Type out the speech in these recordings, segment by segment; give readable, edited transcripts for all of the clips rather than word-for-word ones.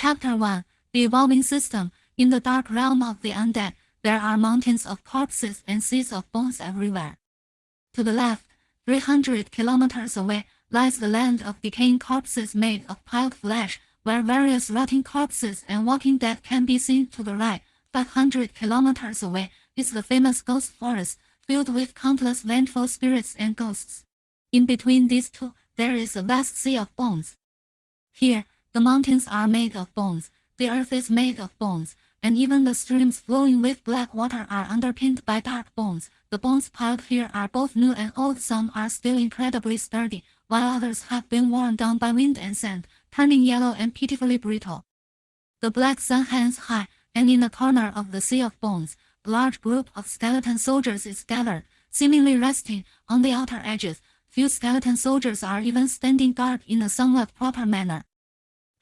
Chapter 1. The Evolving System. In the dark realm of the undead, there are mountains of corpses and seas of bones everywhere. To the left, 300 kilometers away, lies the land of decaying corpses made of piled flesh, where various rotting corpses and walking dead can be seen. To the right, 500 kilometers away, is the famous ghost forest, filled with countless vengeful spirits and ghosts. In between these two, there is a vast sea of bones. Here, the mountains are made of bones, the earth is made of bones, and even the streams flowing with black water are underpinned by dark bones. The bones piled here are both new and old. Some are still incredibly sturdy, while others have been worn down by wind and sand, turning yellow and pitifully brittle. The black sun hangs high, and in a corner of the sea of bones, a large group of skeleton soldiers is gathered, seemingly resting on the outer edges. Few skeleton soldiers are even standing guard in a somewhat proper manner.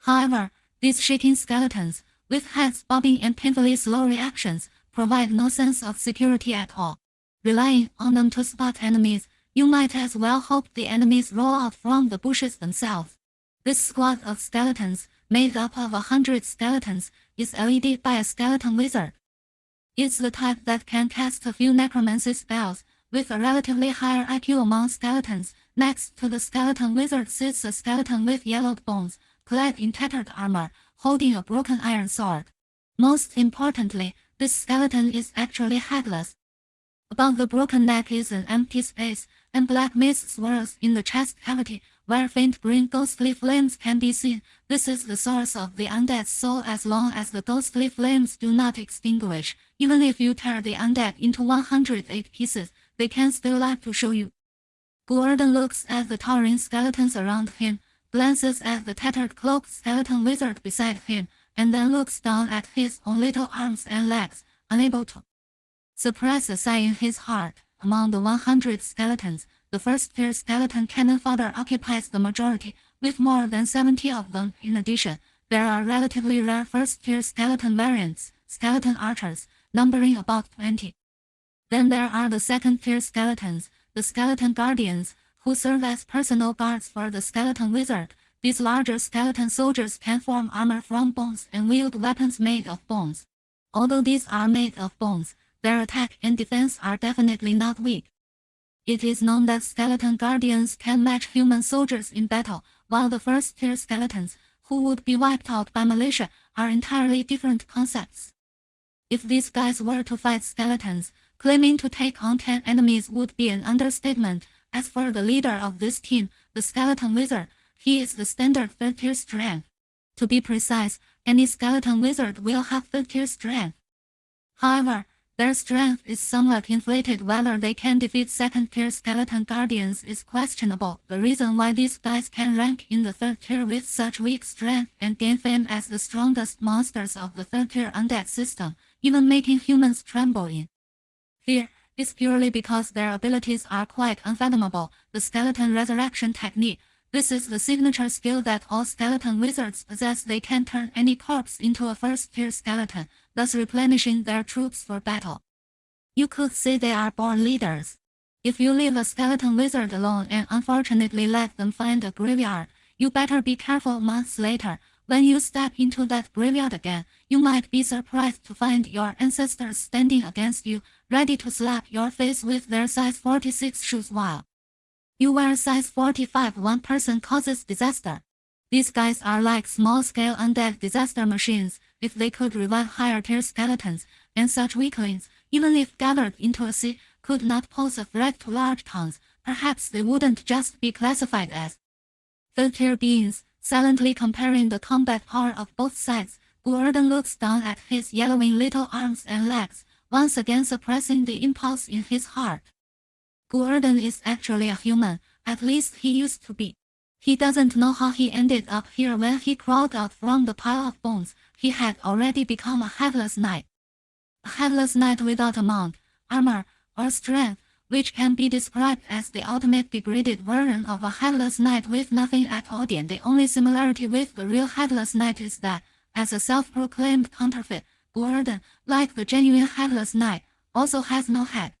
However, these shaking skeletons, with heads bobbing and painfully slow reactions, provide no sense of security at all. Relying on them to spot enemies, you might as well hope the enemies roll out from the bushes themselves. This squad of skeletons, made up of 100 skeletons, is led by a skeleton wizard. It's the type that can cast a few necromancy spells, with a relatively higher IQ among skeletons. Next to the skeleton wizard sits a skeleton with yellowed bones, clad in tattered armor, holding a broken iron sword. Most importantly, this skeleton is actually headless. Above the broken neck is an empty space, and black mist swirls in the chest cavity, where faint green ghostly flames can be seen. This is the source of the undead's soul. As long as the ghostly flames do not extinguish, even if you tear the undead into 108 pieces, they can still live to show you. Gu Erdan looks at the towering skeletons around him, glances at the tattered cloaked skeleton wizard beside him, and then looks down at his own little arms and legs, unable to suppress a sigh in his heart. Among the 100 skeletons, the first-tier skeleton cannon fodder occupies the majority, with more than 70 of them. In addition, there are relatively rare first-tier skeleton variants, skeleton archers, numbering about 20. Then there are the second-tier skeletons, the skeleton guardians, who serve as personal guards for the skeleton wizard. These larger skeleton soldiers can form armor from bones and wield weapons made of bones. Although these are made of bones, their attack and defense are definitely not weak. It is known that skeleton guardians can match human soldiers in battle, while the first-tier skeletons, who would be wiped out by militia, are entirely different concepts. If these guys were to fight skeletons, claiming to take on 10 enemies would be an understatement. As for the leader of this team, the skeleton wizard, he is the standard 3rd-tier strength. To be precise, any skeleton wizard will have 3rd-tier strength. However, their strength is somewhat inflated. Whether they can defeat 2nd-tier skeleton guardians is questionable. The reason why these guys can rank in the 3rd tier with such weak strength and gain fame as the strongest monsters of the 3rd-tier undead system, even making humans tremble in fear, is purely because their abilities are quite unfathomable. The skeleton resurrection technique. This is the signature skill that all skeleton wizards possess. They can turn any corpse into a first-tier skeleton, thus replenishing their troops for battle. You could say they are born leaders. If you leave a skeleton wizard alone and unfortunately let them find a graveyard, you better be careful. Months later, when you step into that graveyard again, you might be surprised to find your ancestors standing against you, ready to slap your face with their size 46 shoes while you wear size 45. One person causes disaster. These guys are like small-scale undead disaster machines. If they could revive higher-tier skeletons, and such weaklings, even if gathered into a sea, could not pose a threat to large towns, perhaps they wouldn't just be classified as 3rd-tier beings. Silently comparing the combat power of both sides, Gu Erdan looks down at his yellowing little arms and legs, once again suppressing the impulse in his heart. Gu Erdan is actually a human, at least he used to be. He doesn't know how he ended up here. When he crawled out from the pile of bones, he had already become a headless knight. A headless knight without a mount, armor, or strength, which can be described as the ultimate degraded version of a headless knight with nothing at all. The only similarity with the real headless knight is that, as a self-proclaimed counterfeit, Gu Erdan, like the genuine headless knight, also has no head.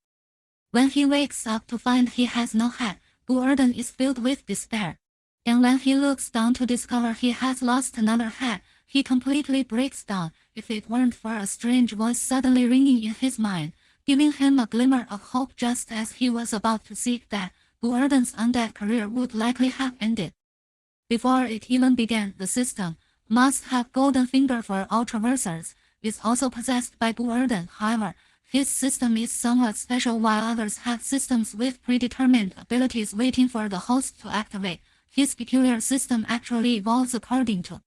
When he wakes up to find he has no head, Gu Erdan is filled with despair. And when he looks down to discover he has lost another head, He completely breaks down if it weren't for a strange voice suddenly ringing in his mind, giving him a glimmer of hope just as he was about to seek that. Gu Erdan's undead career would likely have ended. Before it even began, the system must have golden finger for ultraversers, is also possessed by Gu Erdan. However, his system is somewhat special while others have systems with predetermined abilities waiting for the host to activate. His peculiar system actually evolves according to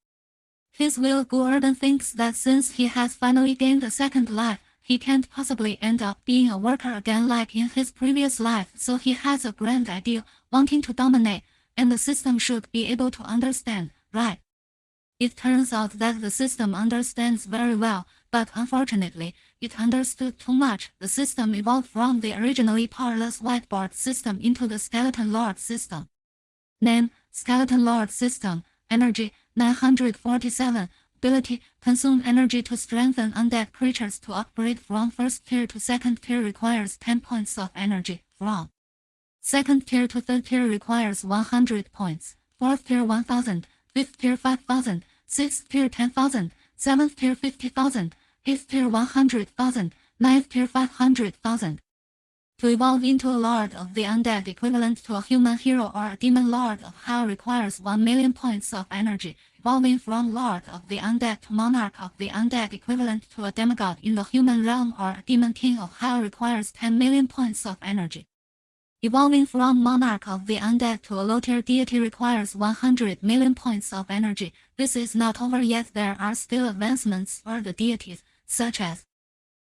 his will. Gu Erdan thinks that since he has finally gained a second life, he can't possibly end up being a worker again like in his previous life, so he has a grand idea, wanting to dominate, and the system should be able to understand, right? It turns out that the system understands very well, but unfortunately, it understood too much. The system evolved from the originally powerless whiteboard system into the Skeleton Lord system. Name: Skeleton Lord System. Energy: 947. Ability: consume energy to strengthen undead creatures. To upgrade from first tier to second tier requires 10 points of energy. From second tier to third tier requires 100 points. Fourth tier 1000. Fifth tier 5000. Sixth tier 10,000. Seventh tier 50,000. Eighth tier 100,000. Ninth tier 500,000. To evolve into a Lord of the Undead equivalent to a human hero or a demon Lord of Hell requires 1,000,000 points of energy. Evolving from Lord of the Undead to Monarch of the Undead equivalent to a demigod in the human realm or a demon King of Hell requires 10,000,000 points of energy. Evolving from Monarch of the Undead to a low-tier deity requires 100,000,000 points of energy. This is not over yet. There are still advancements for the deities, such as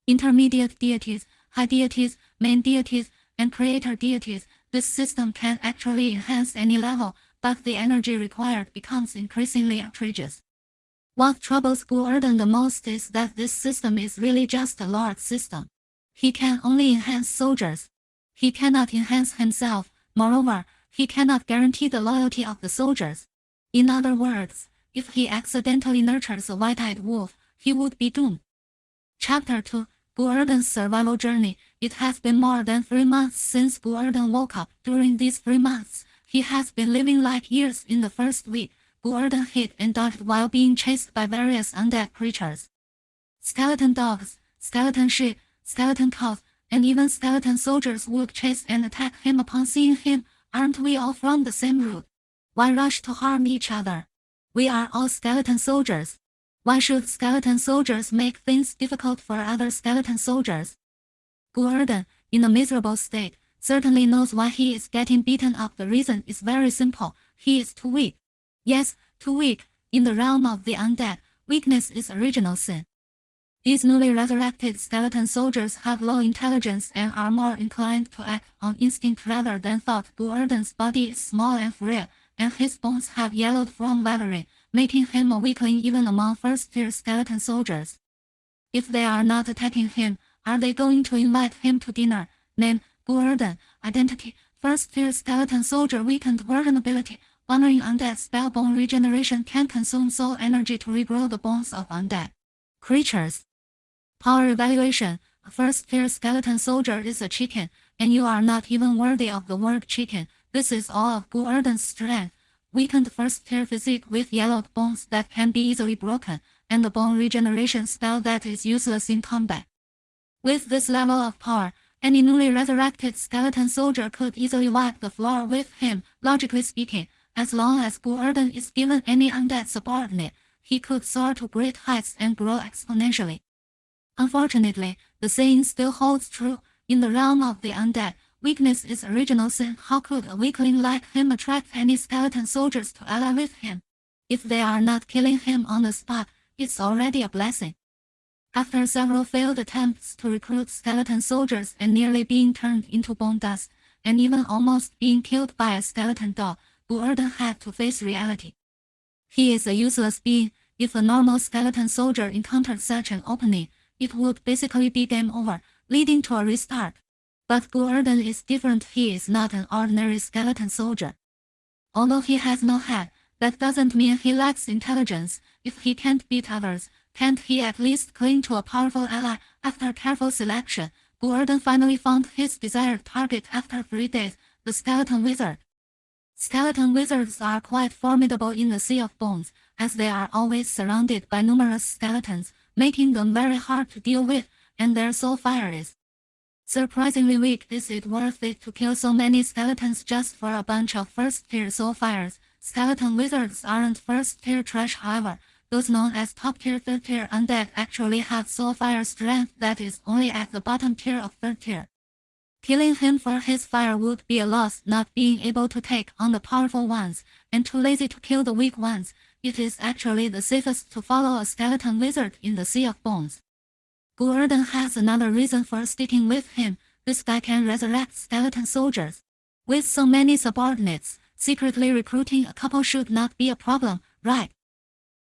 intermediate deities, high deities, main deities, and creator deities. This system can actually enhance any level, but the energy required becomes increasingly outrageous. What troubles Gu Erdan the most is that this system is really just a Lord system. He can only enhance soldiers. He cannot enhance himself. Moreover, he cannot guarantee the loyalty of the soldiers. In other words, if he accidentally nurtures a white-eyed wolf, he would be doomed. Chapter 2: Gu Erdan's survival journey. It has been more than 3 months since Gu Erdan woke up. During these 3 months, he has been living like years. In the first week, Gu Erdan hid and dodged while being chased by various undead creatures. Skeleton dogs, skeleton sheep, skeleton cows, and even skeleton soldiers would chase and attack him upon seeing him. Aren't we all from the same root? Why rush to harm each other? We are all skeleton soldiers. Why should skeleton soldiers make things difficult for other skeleton soldiers? Gu Erdan, in a miserable state, certainly knows why he is getting beaten up. The reason is very simple. He is too weak. Yes, too weak. In the realm of the undead, weakness is original sin. These newly resurrected skeleton soldiers have low intelligence and are more inclined to act on instinct rather than thought. Gu Erdan's body is small and frail, and his bones have yellowed from weathering, making him a weakling even among first-tier skeleton soldiers. If they are not attacking him, are they going to invite him to dinner? Name: Gu Erdan. Identity: first-tier skeleton soldier. Weakened version ability: honoring undead spell. Bone regeneration can consume soul energy to regrow the bones of undead creatures. Power evaluation: a first-tier skeleton soldier is a chicken, and you are not even worthy of the word chicken. This is all of Gu Erdan's strength. Weakened first-tier physique with yellowed bones that can be easily broken, and the bone regeneration spell that is useless in combat. With this level of power, any newly resurrected skeleton soldier could easily wipe the floor with him. Logically speaking, as long as Gu Erdan is given any undead subordinate, he could soar to great heights and grow exponentially. Unfortunately, the saying still holds true. In the realm of the undead, weakness is original sin. How could a weakling like him attract any skeleton soldiers to ally with him? If they are not killing him on the spot, it's already a blessing. After several failed attempts to recruit skeleton soldiers and nearly being turned into bone dust, and even almost being killed by a skeleton dog, Gu Erdan had to face reality. He is a useless being. If a normal skeleton soldier encountered such an opening, it would basically be game over, leading to a restart. But Gu Erdan is different. He is not an ordinary skeleton soldier. Although he has no head, that doesn't mean he lacks intelligence. If he can't beat others, can't he at least cling to a powerful ally? After careful selection, Gu Erdan finally found his desired target after 3 days, the skeleton wizard. Skeleton wizards are quite formidable in the Sea of Bones, as they are always surrounded by numerous skeletons, making them very hard to deal with, and their soul fire is surprisingly weak. Is it worth it to kill so many skeletons just for a bunch of first-tier soul fires? Skeleton wizards aren't first-tier trash, however. Those known as top-tier, third-tier undead actually have soul fire strength that is only at the bottom tier of third tier. Killing him for his fire would be a loss. Not being able to take on the powerful ones, and too lazy to kill the weak ones, it is actually the safest to follow a skeleton wizard in the Sea of Bones. Gu Erdan has another reason for sticking with him. This guy can resurrect skeleton soldiers. With so many subordinates, secretly recruiting a couple should not be a problem, right?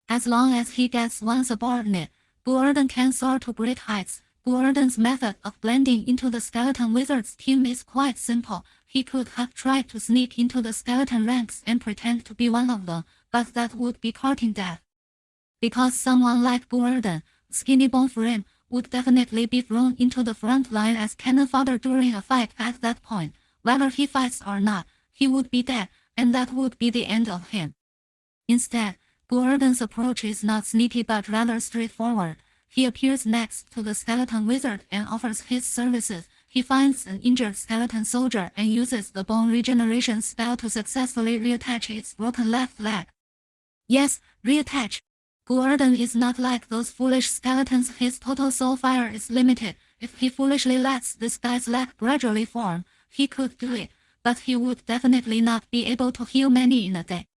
As long as he gets one subordinate, Gu Erdan can soar to great heights. Gu Erdan's method of blending into the skeleton wizard's team is quite simple. He could have tried to sneak into the skeleton ranks and pretend to be one of them, but that would be courting death. Because someone like Gu Erdan, skinny bone frame, would definitely be thrown into the front line as cannon fodder during a fight. At that point, whether he fights or not, he would be dead, and that would be the end of him. Instead, Gu Erdan's approach is not sneaky but rather straightforward. He appears next to the skeleton wizard and offers his services. He finds an injured skeleton soldier and uses the bone regeneration spell to successfully reattach its broken left leg. Yes, reattach. Gu Erdan is not like those foolish skeletons. His total soul fire is limited. If he foolishly lets this guy's leg gradually form, he could do it, but he would definitely not be able to heal many in a day.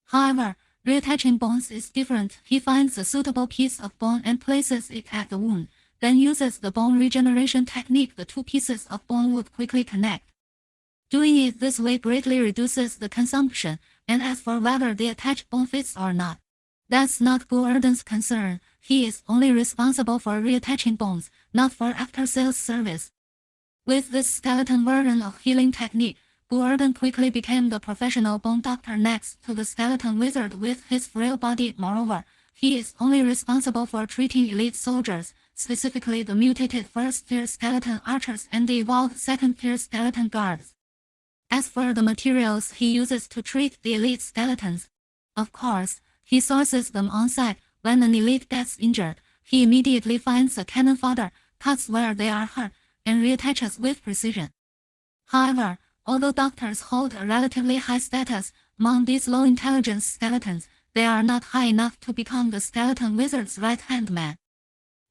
However, reattaching bones is different. He finds a suitable piece of bone and places it at the wound, then uses the bone regeneration technique. The two pieces of bone would quickly connect. Doing it this way greatly reduces the consumption, and as for whether the attached bone fits or not, that's not Gu Erdan's concern. He is only responsible for reattaching bones, not for after-sales service. With this skeleton version of healing technique, Gu Erdan quickly became the professional bone doctor next to the skeleton wizard with his frail body. Moreover, he is only responsible for treating elite soldiers, specifically the mutated first-tier skeleton archers and the evolved second-tier skeleton guards. As for the materials he uses to treat the elite skeletons, of course, he sources them on site. When an elite gets injured, he immediately finds a cannon fodder, cuts where they are hurt, and reattaches with precision. However, although doctors hold a relatively high status among these low-intelligence skeletons, they are not high enough to become the skeleton wizard's right-hand man.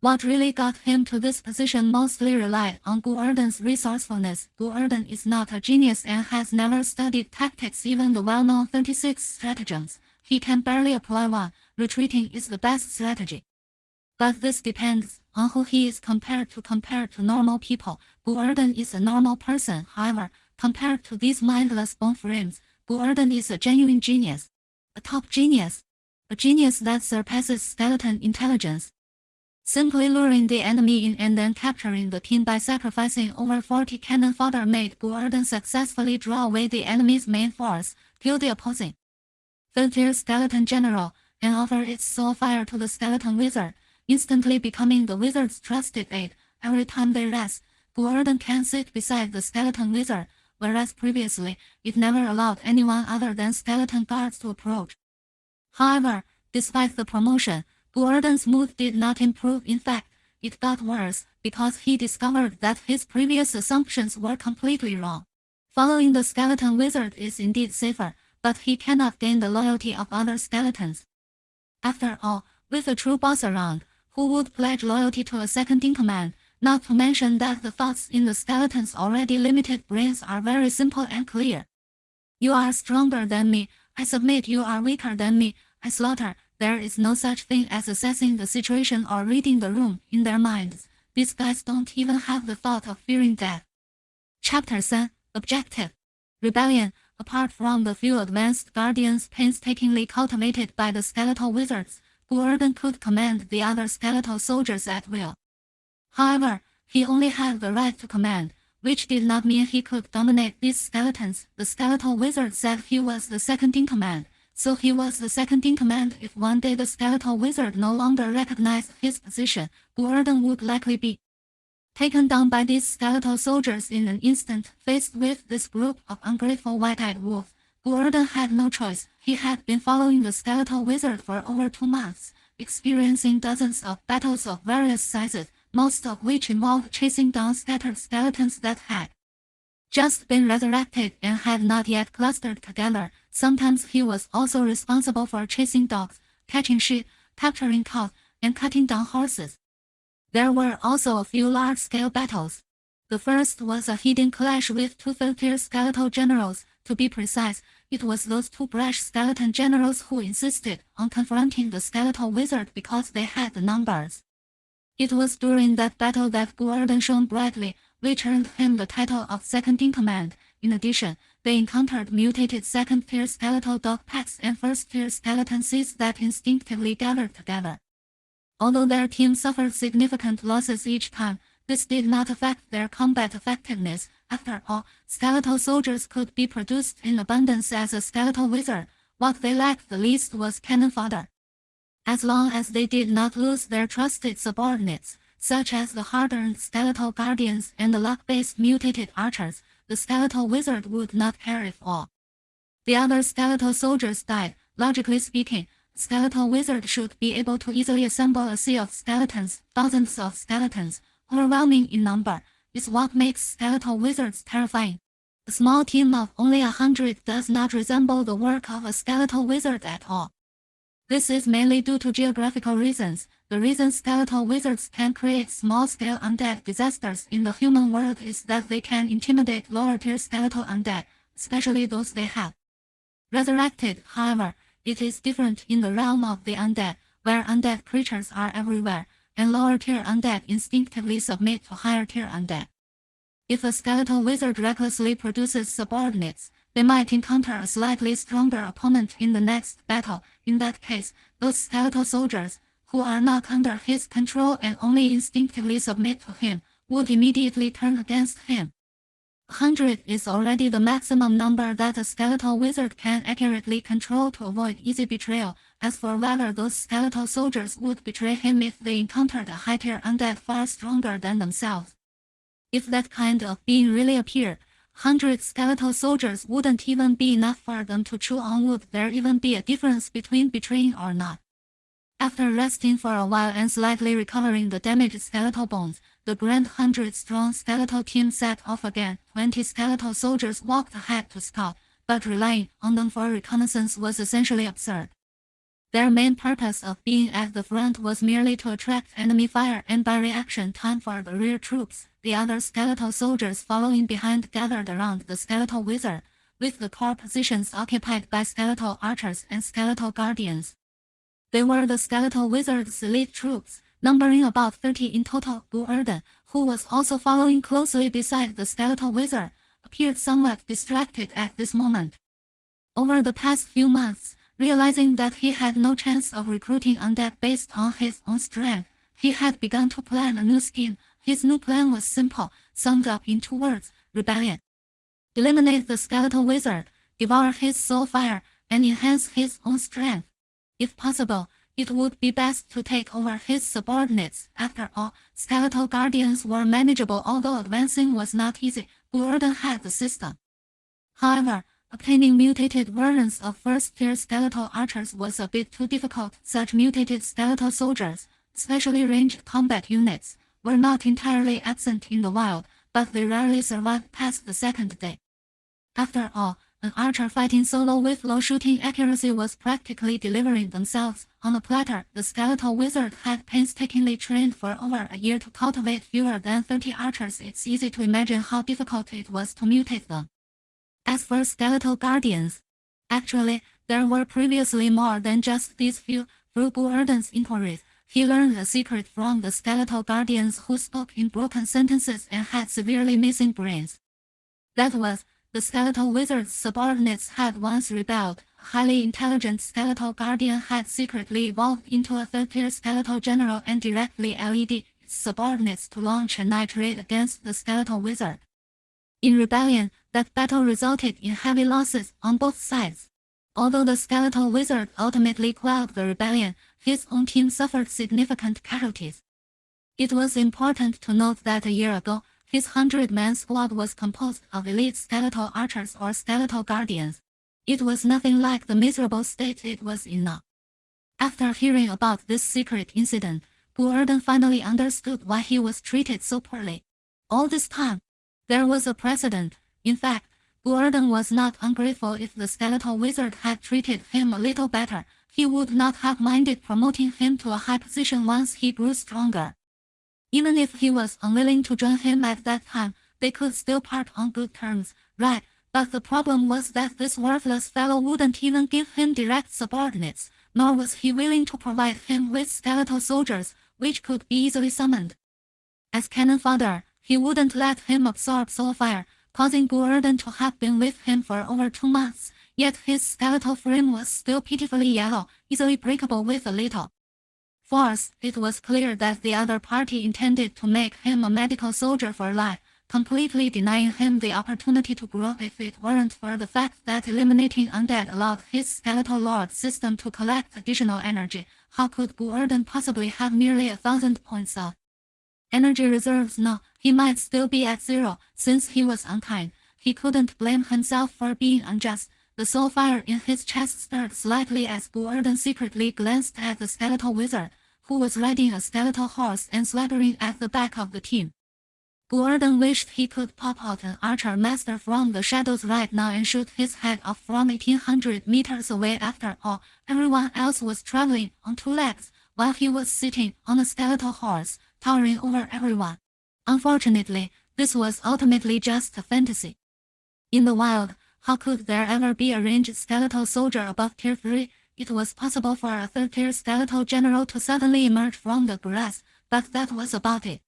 What really got him to this position mostly relied on Gu Erdan's resourcefulness. Gu Erdan is not a genius and has never studied tactics, even the well-known 36 stratagems. He can barely apply one. Retreating is the best strategy. But this depends on who he is compared to normal people. Gu Erdan is a normal person. However, compared to these mindless bone frames, Gu Erdan is a genuine genius. A top genius. A genius that surpasses skeleton intelligence. Simply luring the enemy in and then capturing the king by sacrificing over 40 cannon fodder made Gu Erdan successfully draw away the enemy's main force, kill the opposing third-tier skeleton general, and offer its soul fire to the skeleton wizard, instantly becoming the wizard's trusted aide. Every time they rest, Gu Erdan can sit beside the skeleton wizard, whereas previously, it never allowed anyone other than skeleton guards to approach. However, despite the promotion, Gu Erdan's mood did not improve. In fact, it got worse, because he discovered that his previous assumptions were completely wrong. Following the skeleton wizard is indeed safer, but he cannot gain the loyalty of other skeletons. After all, with a true boss around, who would pledge loyalty to a second-in-command? Not to mention that the thoughts in the skeleton's already limited brains are very simple and clear. You are stronger than me, I submit. You are weaker than me, I slaughter. There is no such thing as assessing the situation or reading the room. In their minds, these guys don't even have the thought of fearing death. Chapter 3. Objective. Rebellion. Apart from the few advanced guardians painstakingly cultivated by the skeletal wizards, Gu Erdan could command the other skeletal soldiers at will. However, he only had the right to command, which did not mean he could dominate these skeletons. The skeletal wizard said he was the second-in-command, so he was the second-in-command. If one day the skeletal wizard no longer recognized his position, Gu Erdan would likely be taken down by these skeletal soldiers in an instant. Faced with this group of ungrateful white-eyed wolves, Gu Erdan had no choice. He had been following the skeletal wizard for over 2 months, experiencing dozens of battles of various sizes, most of which involved chasing down scattered skeletons that had just been resurrected and had not yet clustered together. Sometimes he was also responsible for chasing dogs, catching sheep, capturing cows, and cutting down horses. There were also a few large-scale battles. The first was a hidden clash with two third-tier skeletal generals. To be precise, it was those two brash skeleton generals who insisted on confronting the skeletal wizard because they had the numbers. It was during that battle that Gu Erdan shone brightly, which earned him the title of second-in-command. In addition, they encountered mutated second-tier skeletal dog packs and first-tier skeleton seeds that instinctively gathered together. Although their team suffered significant losses each time, this did not affect their combat effectiveness. After all, skeletal soldiers could be produced in abundance as a skeletal wizard. What they lacked the least was cannon fodder. As long as they did not lose their trusted subordinates, such as the hard-earned skeletal guardians and the luck-based mutated archers, the skeletal wizard would not care if all the other skeletal soldiers died. Logically speaking, skeletal wizard should be able to easily assemble a sea of skeletons. Thousands of skeletons, overwhelming in number, is what makes skeletal wizards terrifying. A small team of only 100 does not resemble the work of a skeletal wizard at all. This is mainly due to geographical reasons. The reason skeletal wizards can create small-scale undead disasters in the human world is that they can intimidate lower-tier skeletal undead, especially those they have resurrected. However, it is different in the realm of the undead, where undead creatures are everywhere, and lower-tier undead instinctively submit to higher-tier undead. If a skeletal wizard recklessly produces subordinates, they might encounter a slightly stronger opponent in the next battle. In that case, those skeletal soldiers, who are not under his control and only instinctively submit to him, would immediately turn against him. 100 is already the maximum number that a skeletal wizard can accurately control to avoid easy betrayal. As for whether those skeletal soldiers would betray him if they encountered a high-tier undead far stronger than themselves, if that kind of being really appeared, 100 skeletal soldiers wouldn't even be enough for them to chew on. Would there even be a difference between betraying or not? After resting for a while and slightly recovering the damaged skeletal bones, the grand 100-strong skeletal team set off again. 20 skeletal soldiers walked ahead to scout, but relying on them for reconnaissance was essentially absurd. Their main purpose of being at the front was merely to attract enemy fire and buy reaction time for the rear troops. The other skeletal soldiers following behind gathered around the skeletal wizard, with the core positions occupied by skeletal archers and skeletal guardians. They were the skeletal wizard's elite troops, numbering about 30 in total. Gu Erdan, who was also following closely beside the skeletal wizard, appeared somewhat distracted at this moment. Over the past few months, realizing that he had no chance of recruiting undead based on his own strength, he had begun to plan a new scheme. His new plan was simple, summed up in 2 words: rebellion. Eliminate the skeletal wizard, devour his soul fire, and enhance his own strength. If possible, it would be best to take over his subordinates. After all, skeletal guardians were manageable, although advancing was not easy. Gu Erdan had the system. However, obtaining mutated versions of first-tier skeletal archers was a bit too difficult. Such mutated skeletal soldiers, especially ranged combat units, were not entirely absent in the wild, but they rarely survived past the second day. After all, an archer fighting solo with low shooting accuracy was practically delivering themselves on a platter. The skeletal wizard had painstakingly trained for over a year to cultivate fewer than 30 archers. It's easy to imagine how difficult it was to mutate them. As for skeletal guardians, actually, there were previously more than just these few. Through Gu Erdan's inquiries, he learned a secret from the skeletal guardians who spoke in broken sentences and had severely missing brains. That was, the skeletal wizard's subordinates had once rebelled. A highly intelligent skeletal guardian had secretly evolved into a third-tier skeletal general and directly led its subordinates to launch a night raid against the skeletal wizard. In rebellion, that battle resulted in heavy losses on both sides. Although the skeletal wizard ultimately quelled the rebellion, his own team suffered significant casualties. It was important to note that a year ago, his 100-man squad was composed of elite skeletal archers or skeletal guardians. It was nothing like the miserable state it was in now. After hearing about this secret incident, Gu Erdan finally understood why he was treated so poorly. All this time, there was a precedent. In fact, Gu Erdan was not ungrateful. If the skeletal wizard had treated him a little better, he would not have minded promoting him to a high position once he grew stronger. Even if he was unwilling to join him at that time, they could still part on good terms, right? But the problem was that this worthless fellow wouldn't even give him direct subordinates, nor was he willing to provide him with skeletal soldiers, which could be easily summoned. As cannon fodder, he wouldn't let him absorb soul fire, causing Gu Erdan to have been with him for over 2 months, yet his skeletal frame was still pitifully yellow, easily breakable with a little force. It was clear that the other party intended to make him a medical soldier for life, completely denying him the opportunity to grow. If it weren't for the fact that eliminating undead allowed his skeletal lord system to collect additional energy, how could Gu Erdan possibly have nearly 1,000 points of energy reserves? No, he might still be at 0, since he was unkind. He couldn't blame himself for being unjust. The soul fire in his chest stirred slightly as Gu Erdan secretly glanced at the skeletal wizard, who was riding a skeletal horse and swaggering at the back of the team. Gu Erdan wished he could pop out an archer master from the shadows right now and shoot his head off from 1,800 meters away. After all, everyone else was traveling on 2 legs, while he was sitting on a skeletal horse, towering over everyone. Unfortunately, this was ultimately just a fantasy. In the wild, how could there ever be a ranged skeletal soldier above tier 3? It was possible for a 3rd-tier skeletal general to suddenly emerge from the grass, but that was about it.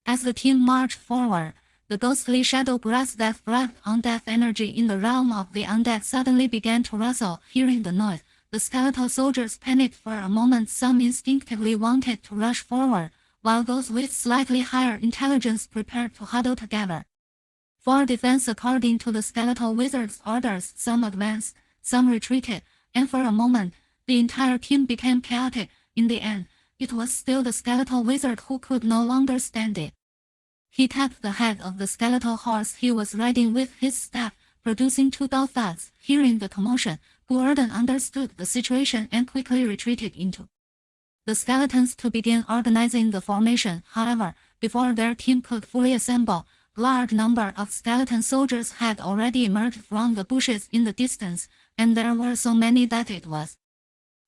As the team marched forward, the ghostly shadow grass that thrived on death energy in the realm of the undead suddenly began to rustle. Hearing the noise, the skeletal soldiers panicked for a moment. Some instinctively wanted to rush forward, while those with slightly higher intelligence prepared to huddle together for defense according to the skeletal wizard's orders. Some advanced, some retreated, and for a moment, the entire team became chaotic. In the end, it was still the skeletal wizard who could no longer stand it. He tapped the head of the skeletal horse he was riding with his staff, producing 2 dull thuds. Hearing the commotion, Gu Erdan understood the situation and quickly retreated into the skeletons to begin organizing the formation. However, before their team could fully assemble, a large number of skeleton soldiers had already emerged from the bushes in the distance, and there were so many that it was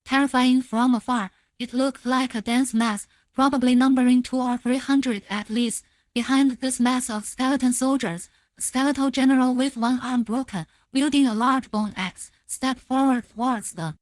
terrifying from afar. It looked like a dense mass, probably numbering 200 or 300 at least. Behind this mass of skeleton soldiers, a skeletal general with one arm broken, wielding a large bone axe, stepped forward towards them.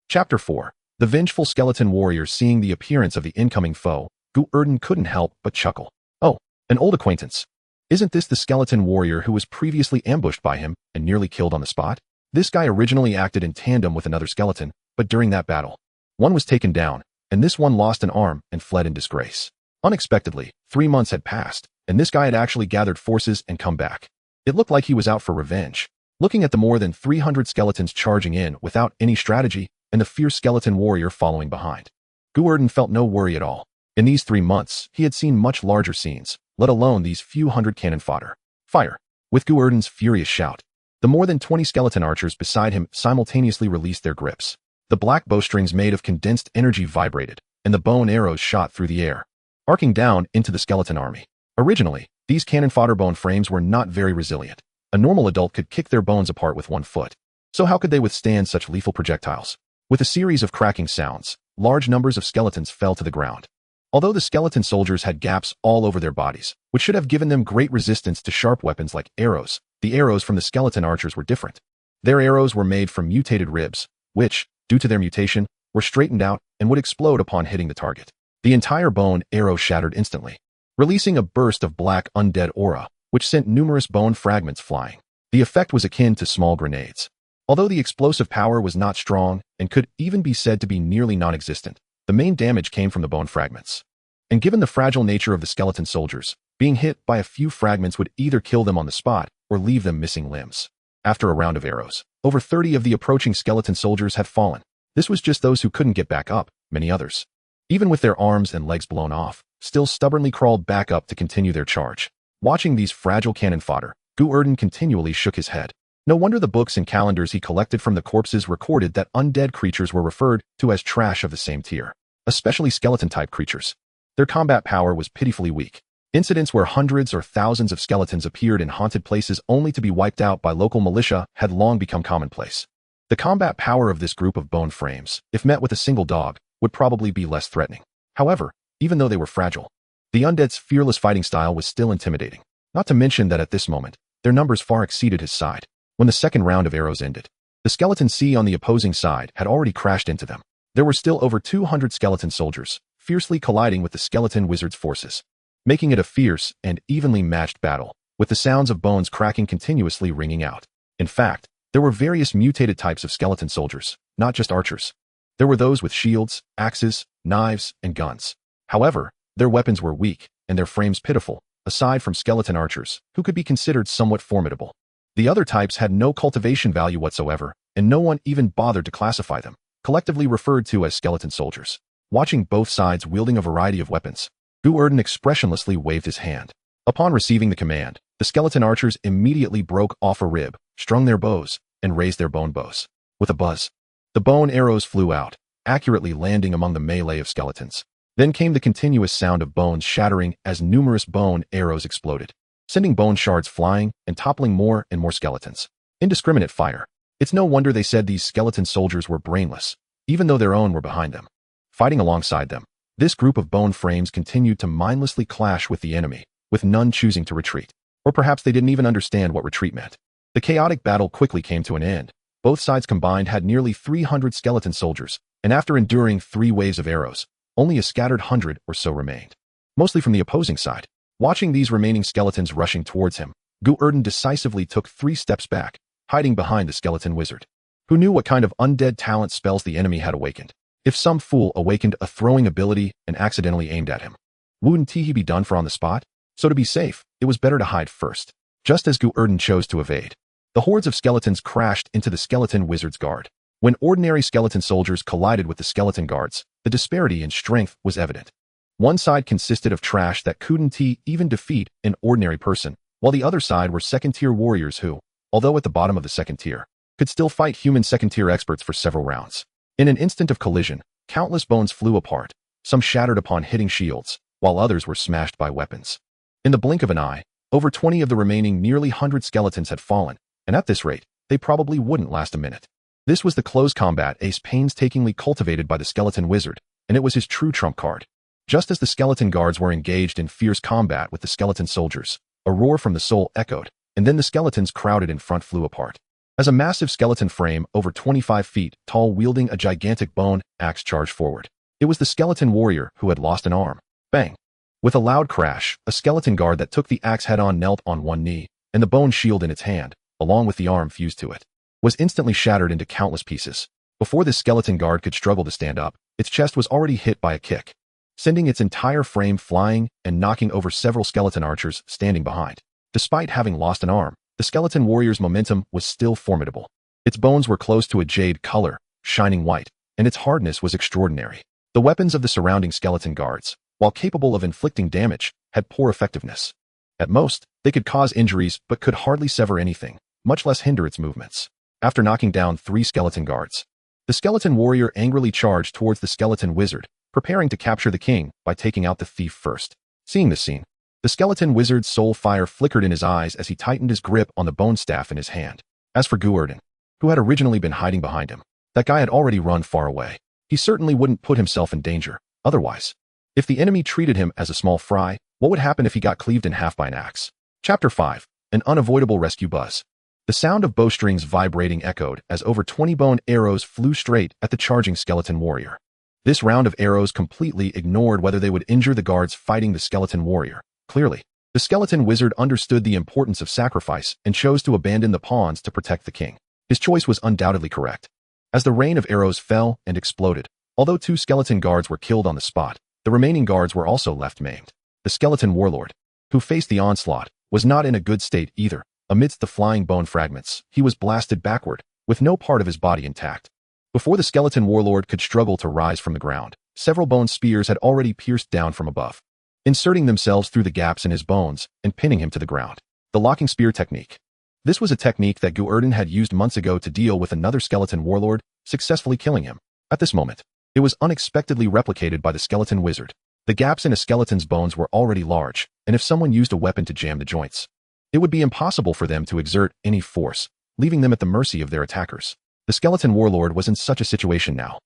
Chapter 4. The vengeful skeleton warrior. Seeing the appearance of the incoming foe, Gu Erdan couldn't help but chuckle. Oh, an old acquaintance. Isn't this the skeleton warrior who was previously ambushed by him and nearly killed on the spot? This guy originally acted in tandem with another skeleton, but during that battle, one was taken down, and this one lost an arm and fled in disgrace. Unexpectedly, 3 months had passed, and this guy had actually gathered forces and come back. It looked like he was out for revenge. Looking at the more than 300 skeletons charging in without any strategy, and the fierce skeleton warrior following behind, Gu Erdan felt no worry at all. In these 3 months, he had seen much larger scenes, let alone these few hundred cannon fodder. Fire! With Gu Erdan's furious shout, the more than 20 skeleton archers beside him simultaneously released their grips. The black bowstrings made of condensed energy vibrated, and the bow and arrows shot through the air, arcing down into the skeleton army. Originally, these cannon fodder bone frames were not very resilient. A normal adult could kick their bones apart with 1 foot. So how could they withstand such lethal projectiles? With a series of cracking sounds, large numbers of skeletons fell to the ground. Although the skeleton soldiers had gaps all over their bodies, which should have given them great resistance to sharp weapons like arrows, the arrows from the skeleton archers were different. Their arrows were made from mutated ribs, which, due to their mutation, were straightened out and would explode upon hitting the target. The entire bone arrow shattered instantly, releasing a burst of black undead aura, which sent numerous bone fragments flying. The effect was akin to small grenades. Although the explosive power was not strong and could even be said to be nearly non-existent, the main damage came from the bone fragments. And given the fragile nature of the skeleton soldiers, being hit by a few fragments would either kill them on the spot or leave them missing limbs. After a round of arrows, over 30 of the approaching skeleton soldiers had fallen. This was just those who couldn't get back up. Many others, even with their arms and legs blown off, still stubbornly crawled back up to continue their charge. Watching these fragile cannon fodder, Gu Erdan continually shook his head. No wonder the books and calendars he collected from the corpses recorded that undead creatures were referred to as trash of the same tier, especially skeleton-type creatures. Their combat power was pitifully weak. Incidents where hundreds or thousands of skeletons appeared in haunted places only to be wiped out by local militia had long become commonplace. The combat power of this group of bone frames, if met with a single dog, would probably be less threatening. However, even though they were fragile, the undead's fearless fighting style was still intimidating. Not to mention that at this moment, their numbers far exceeded his side. When the second round of arrows ended, the skeleton sea on the opposing side had already crashed into them. There were still over 200 skeleton soldiers, fiercely colliding with the skeleton wizard's forces, making it a fierce and evenly matched battle, with the sounds of bones cracking continuously ringing out. In fact, there were various mutated types of skeleton soldiers, not just archers. There were those with shields, axes, knives, and guns. However, their weapons were weak, and their frames pitiful, aside from skeleton archers, who could be considered somewhat formidable. The other types had no cultivation value whatsoever, and no one even bothered to classify them, collectively referred to as skeleton soldiers. Watching both sides wielding a variety of weapons, Gu Erdan expressionlessly waved his hand. Upon receiving the command, the skeleton archers immediately broke off a rib, strung their bows, and raised their bone bows. With a buzz, the bone arrows flew out, accurately landing among the melee of skeletons. Then came the continuous sound of bones shattering as numerous bone arrows exploded, sending bone shards flying and toppling more and more skeletons. Indiscriminate fire. It's no wonder they said these skeleton soldiers were brainless, even though their own were behind them. Fighting alongside them, this group of bone frames continued to mindlessly clash with the enemy, with none choosing to retreat. Or perhaps they didn't even understand what retreat meant. The chaotic battle quickly came to an end. Both sides combined had nearly 300 skeleton soldiers, and after enduring 3 waves of arrows, only a scattered 100 or so remained, mostly from the opposing side. Watching these remaining skeletons rushing towards him, Gu Erdan decisively took 3 steps back, hiding behind the skeleton wizard. Who knew what kind of undead talent spells the enemy had awakened? If some fool awakened a throwing ability and accidentally aimed at him, wouldn't he be done for on the spot? So to be safe, it was better to hide first. Just as Gu Erdan chose to evade, the hordes of skeletons crashed into the skeleton wizard's guard. When ordinary skeleton soldiers collided with the skeleton guards, the disparity in strength was evident. One side consisted of trash that couldn't even defeat an ordinary person, while the other side were second-tier warriors who, although at the bottom of the second tier, could still fight human second-tier experts for several rounds. In an instant of collision, countless bones flew apart, some shattered upon hitting shields, while others were smashed by weapons. In the blink of an eye, over 20 of the remaining nearly 100 skeletons had fallen, and at this rate, they probably wouldn't last a minute. This was the close combat ace painstakingly cultivated by the skeleton wizard, and it was his true trump card. Just as the skeleton guards were engaged in fierce combat with the skeleton soldiers, a roar from the soul echoed, and then the skeletons crowded in front flew apart. As a massive skeleton frame over 25 feet tall wielding a gigantic bone axe charged forward. It was the skeleton warrior who had lost an arm. Bang! With a loud crash, a skeleton guard that took the axe head-on knelt on one knee, and the bone shield in its hand, along with the arm fused to it, was instantly shattered into countless pieces. Before this skeleton guard could struggle to stand up, its chest was already hit by a kick, sending its entire frame flying and knocking over several skeleton archers standing behind. Despite having lost an arm, the skeleton warrior's momentum was still formidable. Its bones were close to a jade color, shining white, and its hardness was extraordinary. The weapons of the surrounding skeleton guards, while capable of inflicting damage, had poor effectiveness. At most, they could cause injuries but could hardly sever anything, much less hinder its movements. After knocking down 3 skeleton guards, the skeleton warrior angrily charged towards the skeleton wizard, preparing to capture the king by taking out the thief first. Seeing this scene, the skeleton wizard's soul fire flickered in his eyes as he tightened his grip on the bone staff in his hand. As for Gu Erdan, who had originally been hiding behind him, that guy had already run far away. He certainly wouldn't put himself in danger, otherwise. If the enemy treated him as a small fry, what would happen if he got cleaved in half by an axe? Chapter 5. An unavoidable rescue buzz. The sound of bowstrings vibrating echoed as over 20 bone arrows flew straight at the charging skeleton warrior. This round of arrows completely ignored whether they would injure the guards fighting the skeleton warrior. Clearly, the skeleton wizard understood the importance of sacrifice and chose to abandon the pawns to protect the king. His choice was undoubtedly correct. As the rain of arrows fell and exploded, although 2 skeleton guards were killed on the spot, the remaining guards were also left maimed. The skeleton warlord, who faced the onslaught, was not in a good state either. Amidst the flying bone fragments, he was blasted backward, with no part of his body intact. Before the skeleton warlord could struggle to rise from the ground, several bone spears had already pierced down from above, inserting themselves through the gaps in his bones and pinning him to the ground. The locking spear technique. This was a technique that Gu Erdan had used months ago to deal with another skeleton warlord, successfully killing him. At this moment, it was unexpectedly replicated by the skeleton wizard. The gaps in a skeleton's bones were already large, and if someone used a weapon to jam the joints, it would be impossible for them to exert any force, leaving them at the mercy of their attackers. The skeleton warlord was in such a situation now.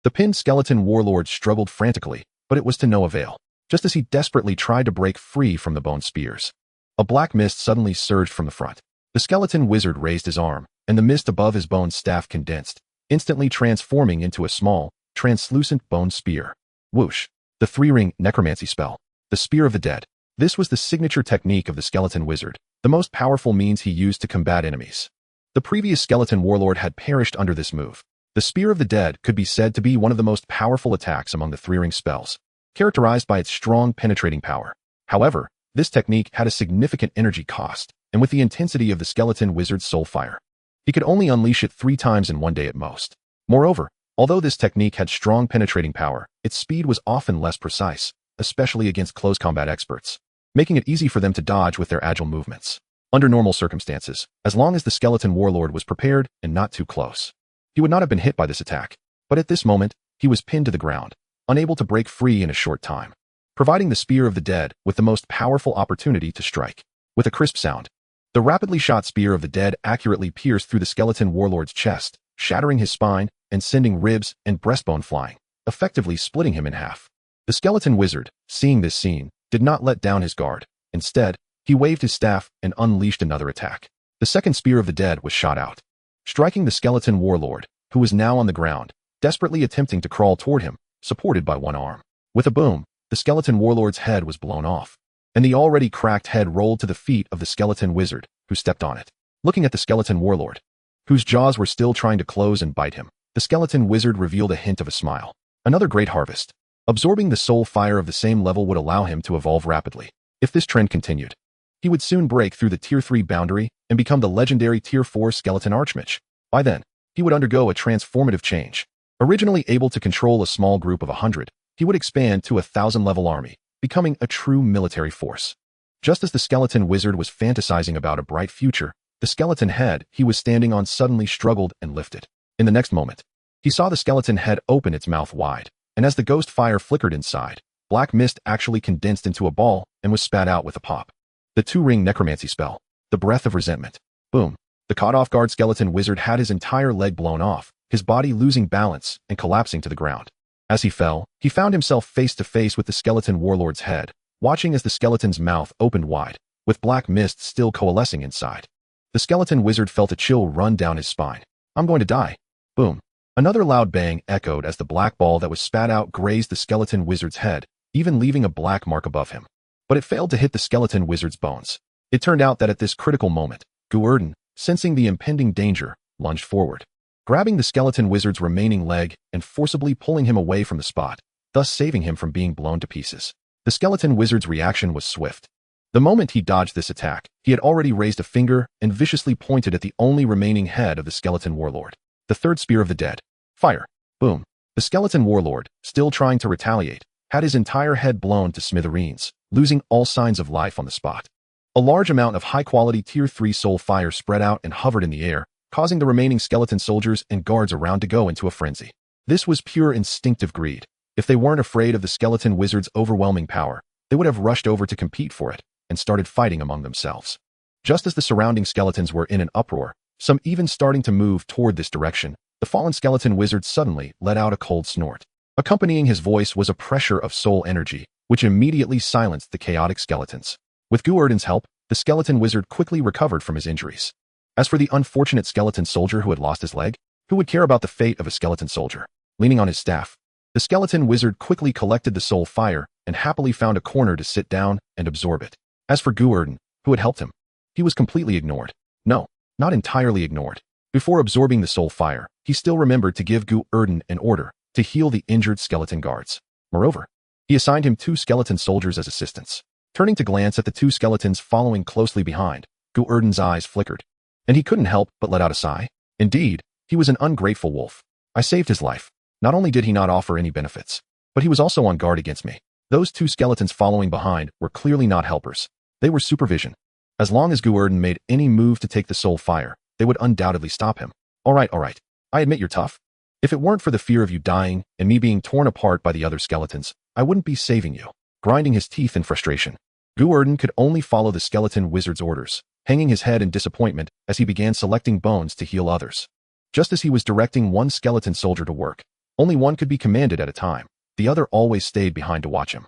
The pinned skeleton warlord struggled frantically, but it was to no avail. Just as he desperately tried to break free from the bone spears, a black mist suddenly surged from the front. The skeleton wizard raised his arm, and the mist above his bone staff condensed, instantly transforming into a small, translucent bone spear. Whoosh! The three-ring necromancy spell. The Spear of the Dead. This was the signature technique of the skeleton wizard, the most powerful means he used to combat enemies. The previous skeleton warlord had perished under this move. The Spear of the Dead could be said to be one of the most powerful attacks among the three-ring spells, characterized by its strong penetrating power. However, this technique had a significant energy cost, and with the intensity of the skeleton wizard's soul fire, he could only unleash it 3 times in one day at most. Moreover, although this technique had strong penetrating power, its speed was often less precise, especially against close combat experts, making it easy for them to dodge with their agile movements. Under normal circumstances, as long as the skeleton warlord was prepared and not too close, he would not have been hit by this attack. But at this moment, he was pinned to the ground, unable to break free in a short time, providing the Spear of the Dead with the most powerful opportunity to strike. With a crisp sound, the rapidly shot Spear of the Dead accurately pierced through the skeleton warlord's chest, shattering his spine and sending ribs and breastbone flying, effectively splitting him in half. The skeleton wizard, seeing this scene, did not let down his guard. Instead, he waved his staff and unleashed another attack. The second Spear of the Dead was shot out, striking the skeleton warlord, who was now on the ground, desperately attempting to crawl toward him, supported by one arm. With a boom, the skeleton warlord's head was blown off, and the already cracked head rolled to the feet of the skeleton wizard, who stepped on it. Looking at the skeleton warlord, whose jaws were still trying to close and bite him, the skeleton wizard revealed a hint of a smile. Another great harvest. Absorbing the soul fire of the same level would allow him to evolve rapidly. If this trend continued, he would soon break through the Tier 3 boundary and become the legendary Tier 4 skeleton archmage. By then, he would undergo a transformative change. Originally able to control a small group of 100, he would expand to a 1,000-level army, becoming a true military force. Just as the skeleton wizard was fantasizing about a bright future, the skeleton head he was standing on suddenly struggled and lifted. In the next moment, he saw the skeleton head open its mouth wide, and as the ghost fire flickered inside, black mist actually condensed into a ball and was spat out with a pop. The 2-ring necromancy spell. The Breath of Resentment. Boom. The caught-off-guard skeleton wizard had his entire leg blown off, his body losing balance and collapsing to the ground. As he fell, he found himself face to face with the skeleton warlord's head, watching as the skeleton's mouth opened wide, with black mist still coalescing inside. The skeleton wizard felt a chill run down his spine. I'm going to die. Boom. Another loud bang echoed as the black ball that was spat out grazed the skeleton wizard's head, even leaving a black mark above him. But it failed to hit the skeleton wizard's bones. It turned out that at this critical moment, Gu Erdan, sensing the impending danger, lunged forward, grabbing the skeleton wizard's remaining leg and forcibly pulling him away from the spot, thus saving him from being blown to pieces. The skeleton wizard's reaction was swift. The moment he dodged this attack, he had already raised a finger and viciously pointed at the only remaining head of the skeleton warlord. The third Spear of the Dead. Fire. Boom. The skeleton warlord, still trying to retaliate, had his entire head blown to smithereens, losing all signs of life on the spot. A large amount of high-quality Tier 3 soul fire spread out and hovered in the air, causing the remaining skeleton soldiers and guards around to go into a frenzy. This was pure instinctive greed. If they weren't afraid of the skeleton wizard's overwhelming power, they would have rushed over to compete for it and started fighting among themselves. Just as the surrounding skeletons were in an uproar, some even starting to move toward this direction, the fallen skeleton wizard suddenly let out a cold snort. Accompanying his voice was a pressure of soul energy, which immediately silenced the chaotic skeletons. With Gu Erdan's help, the skeleton wizard quickly recovered from his injuries. As for the unfortunate skeleton soldier who had lost his leg, who would care about the fate of a skeleton soldier? Leaning on his staff, the skeleton wizard quickly collected the soul fire and happily found a corner to sit down and absorb it. As for Gu Erdan, who had helped him, he was completely ignored. No, not entirely ignored. Before absorbing the soul fire, he still remembered to give Gu Erdan an order to heal the injured skeleton guards. Moreover, he assigned him 2 skeleton soldiers as assistants. Turning to glance at the 2 skeletons following closely behind, Gu Erdan's eyes flickered, and he couldn't help but let out a sigh. Indeed, he was an ungrateful wolf. I saved his life. Not only did he not offer any benefits, but he was also on guard against me. Those 2 skeletons following behind were clearly not helpers. They were supervision. As long as Gu Erdan made any move to take the soul fire, they would undoubtedly stop him. All right. I admit you're tough. If it weren't for the fear of you dying and me being torn apart by the other skeletons, I wouldn't be saving you. Grinding his teeth in frustration, Gu Erdan could only follow the skeleton wizard's orders, hanging his head in disappointment as he began selecting bones to heal others. Just as he was directing one skeleton soldier to work, only one could be commanded at a time. The other always stayed behind to watch him.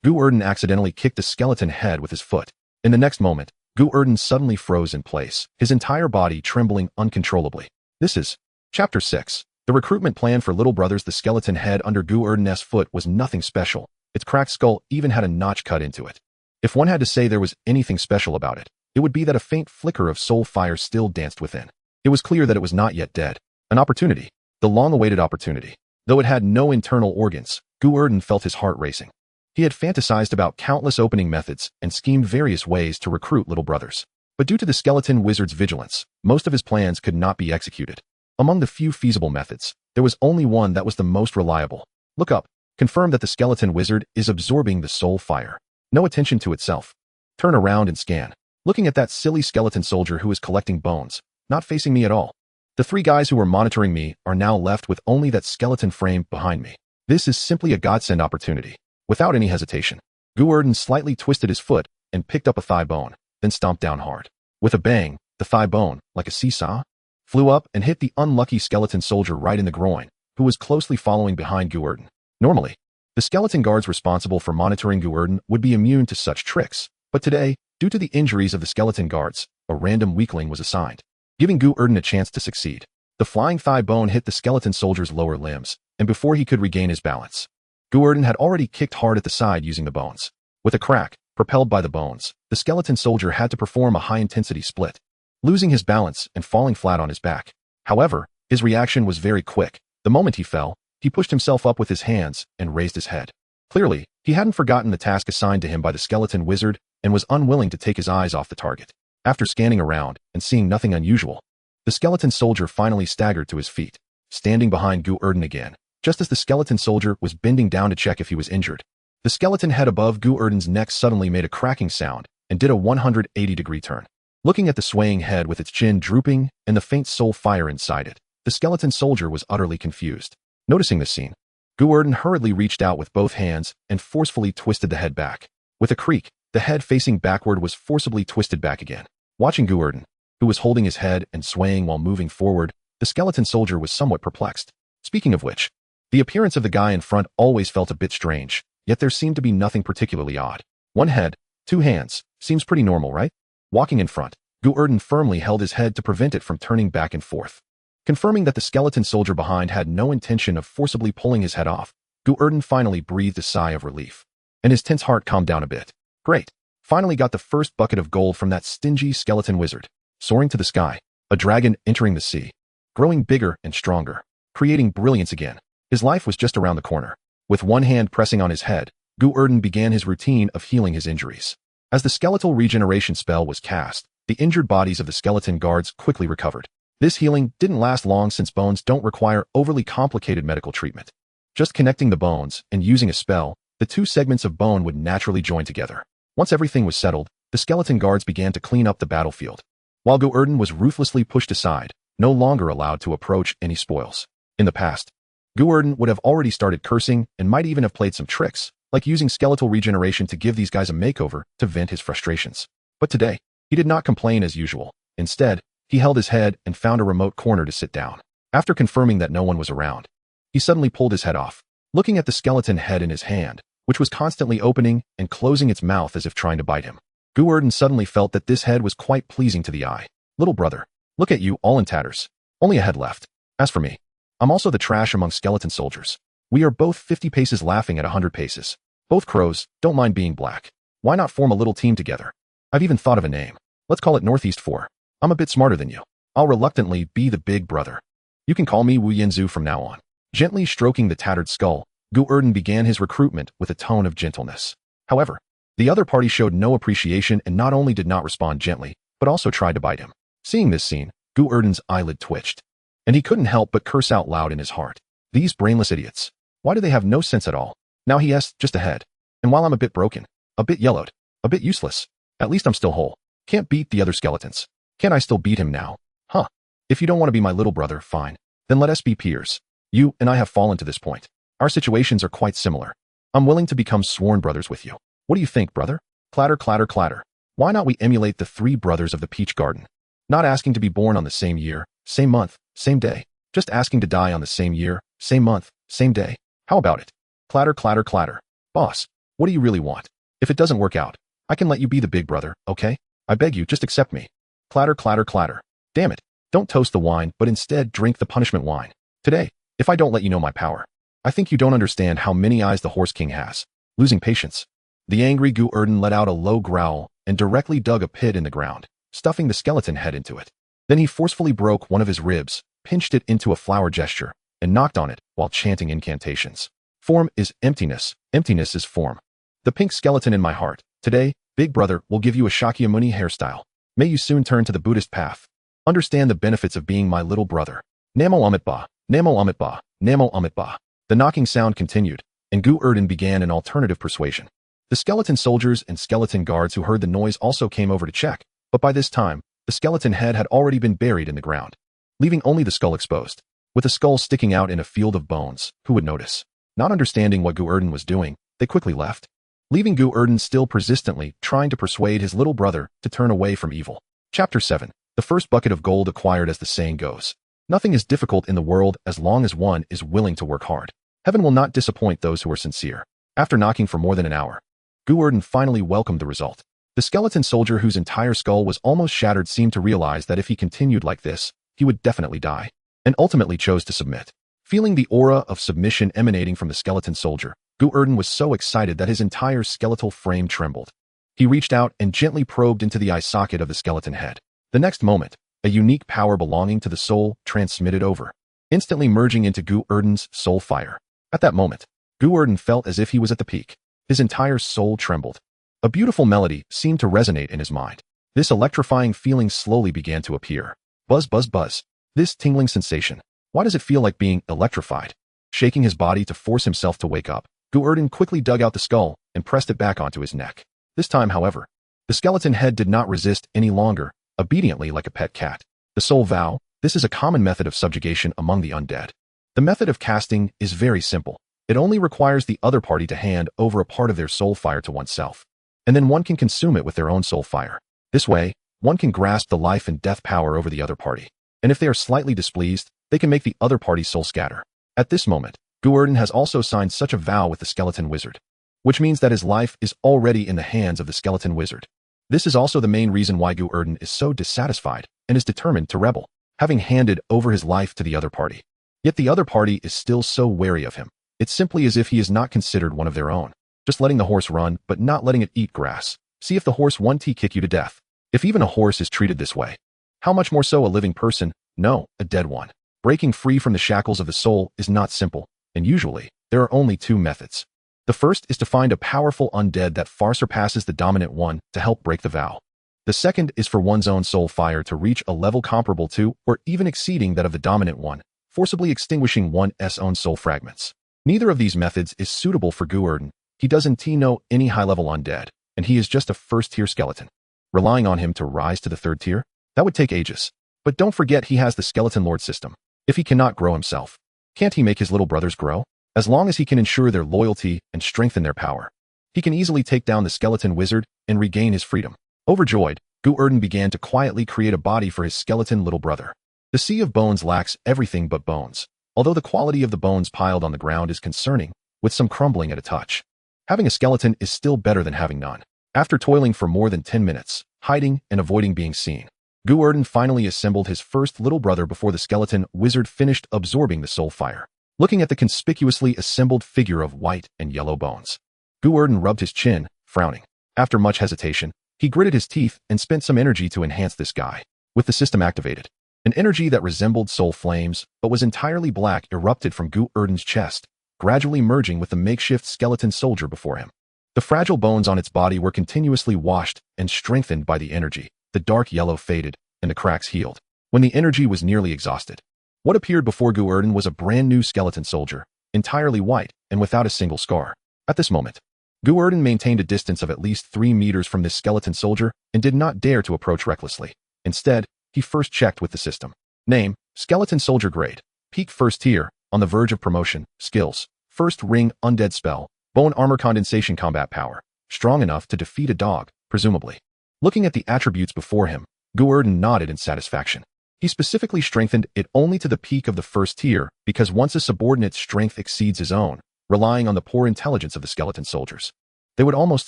Gu Erdan accidentally kicked the skeleton head with his foot. In the next moment, Gu Erdan suddenly froze in place, his entire body trembling uncontrollably. This is Chapter 6. The recruitment plan for Little Brothers. The skeleton head under Gu Erdan's foot was nothing special. Its cracked skull even had a notch cut into it. If one had to say there was anything special about it, it would be that a faint flicker of soul fire still danced within. It was clear that it was not yet dead. An opportunity. The long-awaited opportunity. Though it had no internal organs, Gu Erdan felt his heart racing. He had fantasized about countless opening methods and schemed various ways to recruit Little Brothers. But due to the skeleton wizard's vigilance, most of his plans could not be executed. Among the few feasible methods, there was only one that was the most reliable. Look up. Confirm that the skeleton wizard is absorbing the soul fire. No attention to itself. Turn around and scan. Looking at that silly skeleton soldier who is collecting bones, not facing me at all. The three guys who were monitoring me are now left with only that skeleton frame behind me. This is simply a godsend opportunity. Without any hesitation, Gu Erdan slightly twisted his foot and picked up a thigh bone, then stomped down hard. With a bang, the thigh bone, like a seesaw, flew up and hit the unlucky skeleton soldier right in the groin, who was closely following behind Gu Erdan. Normally, the skeleton guards responsible for monitoring Gu Erdan would be immune to such tricks, but today, due to the injuries of the skeleton guards, a random weakling was assigned, giving Gu Erdan a chance to succeed. The flying thigh bone hit the skeleton soldier's lower limbs, and before he could regain his balance, Gu Erdan had already kicked hard at the side using the bones. With a crack, propelled by the bones, the skeleton soldier had to perform a high-intensity split, losing his balance and falling flat on his back. However, his reaction was very quick. The moment he fell, he pushed himself up with his hands and raised his head. Clearly, he hadn't forgotten the task assigned to him by the skeleton wizard and was unwilling to take his eyes off the target. After scanning around and seeing nothing unusual, the skeleton soldier finally staggered to his feet, standing behind Gu Erdan again. Just as the skeleton soldier was bending down to check if he was injured, the skeleton head above Gu Erdan's neck suddenly made a cracking sound and did a 180-degree turn. Looking at the swaying head with its chin drooping and the faint soul fire inside it, the skeleton soldier was utterly confused. Noticing this scene, Gu Erdan hurriedly reached out with both hands and forcefully twisted the head back. With a creak, the head facing backward was forcibly twisted back again. Watching Gu Erdan, who was holding his head and swaying while moving forward, the skeleton soldier was somewhat perplexed. Speaking of which, the appearance of the guy in front always felt a bit strange, yet there seemed to be nothing particularly odd. One head, two hands, seems pretty normal, right? Walking in front, Gu Erdan firmly held his head to prevent it from turning back and forth. Confirming that the skeleton soldier behind had no intention of forcibly pulling his head off, Gu Erdan finally breathed a sigh of relief, and his tense heart calmed down a bit. Great. Finally got the first bucket of gold from that stingy skeleton wizard. Soaring to the sky, a dragon entering the sea, growing bigger and stronger, creating brilliance again. His life was just around the corner. With one hand pressing on his head, Gu Erdan began his routine of healing his injuries. As the skeletal regeneration spell was cast, the injured bodies of the skeleton guards quickly recovered. This healing didn't last long since bones don't require overly complicated medical treatment. Just connecting the bones and using a spell, the two segments of bone would naturally join together. Once everything was settled, the skeleton guards began to clean up the battlefield, while Gu Erdan was ruthlessly pushed aside, no longer allowed to approach any spoils. In the past, Gu Erdan would have already started cursing and might even have played some tricks, like using skeletal regeneration to give these guys a makeover to vent his frustrations. But today, he did not complain as usual. Instead, he held his head and found a remote corner to sit down. After confirming that no one was around, he suddenly pulled his head off, looking at the skeleton head in his hand, which was constantly opening and closing its mouth as if trying to bite him. Gu Erdan suddenly felt that this head was quite pleasing to the eye. Little brother, look at you, all in tatters. Only a head left. As for me, I'm also the trash among skeleton soldiers. We are both 50 paces laughing at 100 paces. Both crows, don't mind being black. Why not form a little team together? I've even thought of a name. Let's call it Northeast 4. I'm a bit smarter than you. I'll reluctantly be the big brother. You can call me Wu Yanzu from now on. Gently stroking the tattered skull, Gu Erdan began his recruitment with a tone of gentleness. However, the other party showed no appreciation and not only did not respond gently, but also tried to bite him. Seeing this scene, Gu Erdan's eyelid twitched, and he couldn't help but curse out loud in his heart. These brainless idiots. Why do they have no sense at all? Now he has just a head. And while I'm a bit broken, a bit yellowed, a bit useless, at least I'm still whole. Can't beat the other skeletons. Can't I still beat him now? Huh. If you don't want to be my little brother, fine. Then let us be peers. You and I have fallen to this point. Our situations are quite similar. I'm willing to become sworn brothers with you. What do you think, brother? Clatter, clatter, clatter. Why not we emulate the three brothers of the Peach Garden? Not asking to be born on the same year, same month, same day. Just asking to die on the same year, same month, same day. How about it? Clatter, clatter, clatter. Boss, what do you really want? If it doesn't work out, I can let you be the big brother, okay? I beg you, just accept me. Clatter, clatter, clatter. Damn it. Don't toast the wine, but instead drink the punishment wine. Today, if I don't let you know my power, I think you don't understand how many eyes the Horse King has. Losing patience. The angry Gu Erdan let out a low growl and directly dug a pit in the ground, stuffing the skeleton head into it. Then he forcefully broke one of his ribs, pinched it into a flower gesture, and knocked on it while chanting incantations. Form is emptiness. Emptiness is form. The pink skeleton in my heart. Today, big brother will give you a Shakyamuni hairstyle. May you soon turn to the Buddhist path. Understand the benefits of being my little brother. Namo Amitba, Namo Amitba, Namo Amitba. The knocking sound continued, and Gu Erdan began an alternative persuasion. The skeleton soldiers and skeleton guards who heard the noise also came over to check, but by this time, the skeleton head had already been buried in the ground, leaving only the skull exposed. With the skull sticking out in a field of bones, who would notice? Not understanding what Gu Erdan was doing, they quickly left, leaving Gu Erdan still persistently trying to persuade his little brother to turn away from evil. Chapter 7. The first bucket of gold acquired. As the saying goes, nothing is difficult in the world as long as one is willing to work hard. Heaven will not disappoint those who are sincere. After knocking for more than an hour, Gu Erdan finally welcomed the result. The skeleton soldier whose entire skull was almost shattered seemed to realize that if he continued like this, he would definitely die, and ultimately chose to submit. Feeling the aura of submission emanating from the skeleton soldier, Gu Erdan was so excited that his entire skeletal frame trembled. He reached out and gently probed into the eye socket of the skeleton head. The next moment, a unique power belonging to the soul transmitted over, instantly merging into Gu Erdan's soul fire. At that moment, Gu Erdan felt as if he was at the peak. His entire soul trembled. A beautiful melody seemed to resonate in his mind. This electrifying feeling slowly began to appear. Buzz, buzz, buzz. This tingling sensation. Why does it feel like being electrified? Shaking his body to force himself to wake up, Gu Erdan quickly dug out the skull and pressed it back onto his neck. This time, however, the skeleton head did not resist any longer, obediently like a pet cat. The soul vow. This is a common method of subjugation among the undead. The method of casting is very simple. It only requires the other party to hand over a part of their soul fire to oneself, and then one can consume it with their own soul fire. This way, one can grasp the life and death power over the other party, and if they are slightly displeased, they can make the other party's soul scatter. At this moment, Gu Erdan has also signed such a vow with the skeleton wizard, which means that his life is already in the hands of the skeleton wizard. This is also the main reason why Gu Erdan is so dissatisfied and is determined to rebel, having handed over his life to the other party. Yet the other party is still so wary of him. It's simply as if he is not considered one of their own, just letting the horse run but not letting it eat grass. See if the horse won't kick you to death. If even a horse is treated this way, how much more so a living person? No, a dead one. Breaking free from the shackles of the soul is not simple, and usually, there are only two methods. The first is to find a powerful undead that far surpasses the dominant one to help break the vow. The second is for one's own soul fire to reach a level comparable to, or even exceeding that of the dominant one, forcibly extinguishing one's own soul fragments. Neither of these methods is suitable for Gu Erdan. He doesn't know any high-level undead, and he is just a first-tier skeleton. Relying on him to rise to the third tier? That would take ages. But don't forget he has the skeleton lord system. If he cannot grow himself, can't he make his little brothers grow? As long as he can ensure their loyalty and strengthen their power, he can easily take down the skeleton wizard and regain his freedom. Overjoyed, Gu Erdan began to quietly create a body for his skeleton little brother. The sea of bones lacks everything but bones, although the quality of the bones piled on the ground is concerning, with some crumbling at a touch. Having a skeleton is still better than having none. After toiling for more than 10 minutes, hiding and avoiding being seen, Gu Erdan finally assembled his first little brother before the skeleton wizard finished absorbing the soul fire. Looking at the conspicuously assembled figure of white and yellow bones, Gu Erdan rubbed his chin, frowning. After much hesitation, he gritted his teeth and spent some energy to enhance this guy. With the system activated, an energy that resembled soul flames but was entirely black erupted from Gu Erdan's chest, gradually merging with the makeshift skeleton soldier before him. The fragile bones on its body were continuously washed and strengthened by the energy. The dark yellow faded, and the cracks healed. When the energy was nearly exhausted, what appeared before Gu Erdan was a brand new skeleton soldier, entirely white and without a single scar. At this moment, Gu Erdan maintained a distance of at least 3 meters from this skeleton soldier and did not dare to approach recklessly. Instead, he first checked with the system. Name, Skeleton Soldier Grade. Peak First Tier, on the verge of promotion. Skills, First Ring Undead Spell, Bone Armor Condensation Combat Power. Strong enough to defeat a dog, presumably. Looking at the attributes before him, Gu Erdan nodded in satisfaction. He specifically strengthened it only to the peak of the first tier because once a subordinate's strength exceeds his own, relying on the poor intelligence of the skeleton soldiers, they would almost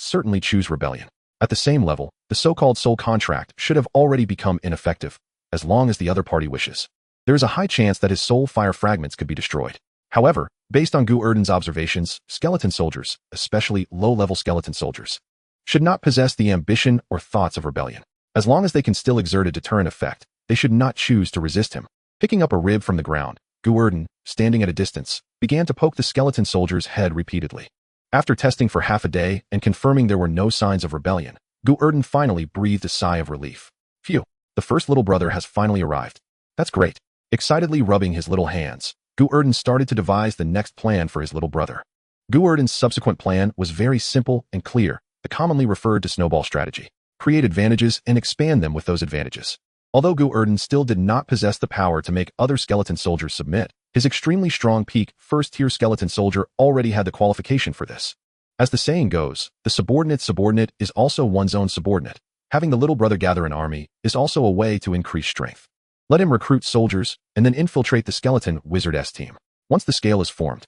certainly choose rebellion. At the same level, the so-called soul contract should have already become ineffective, as long as the other party wishes. There is a high chance that his soul fire fragments could be destroyed. However, based on Gu Erdan's observations, skeleton soldiers, especially low-level skeleton soldiers, should not possess the ambition or thoughts of rebellion. As long as they can still exert a deterrent effect, they should not choose to resist him. Picking up a rib from the ground, Gu Erdan, standing at a distance, began to poke the skeleton soldier's head repeatedly. After testing for half a day and confirming there were no signs of rebellion, Gu Erdan finally breathed a sigh of relief. Phew, the first little brother has finally arrived. That's great. Excitedly rubbing his little hands, Gu Erdan started to devise the next plan for his little brother. Gu Erdan's subsequent plan was very simple and clear, the commonly referred to snowball strategy. Create advantages and expand them with those advantages. Although Gu Erdan still did not possess the power to make other skeleton soldiers submit, his extremely strong peak first-tier skeleton soldier already had the qualification for this. As the saying goes, the subordinate is also one's own subordinate. Having the little brother gather an army is also a way to increase strength. Let him recruit soldiers and then infiltrate the skeleton wizard's team. Once the scale is formed,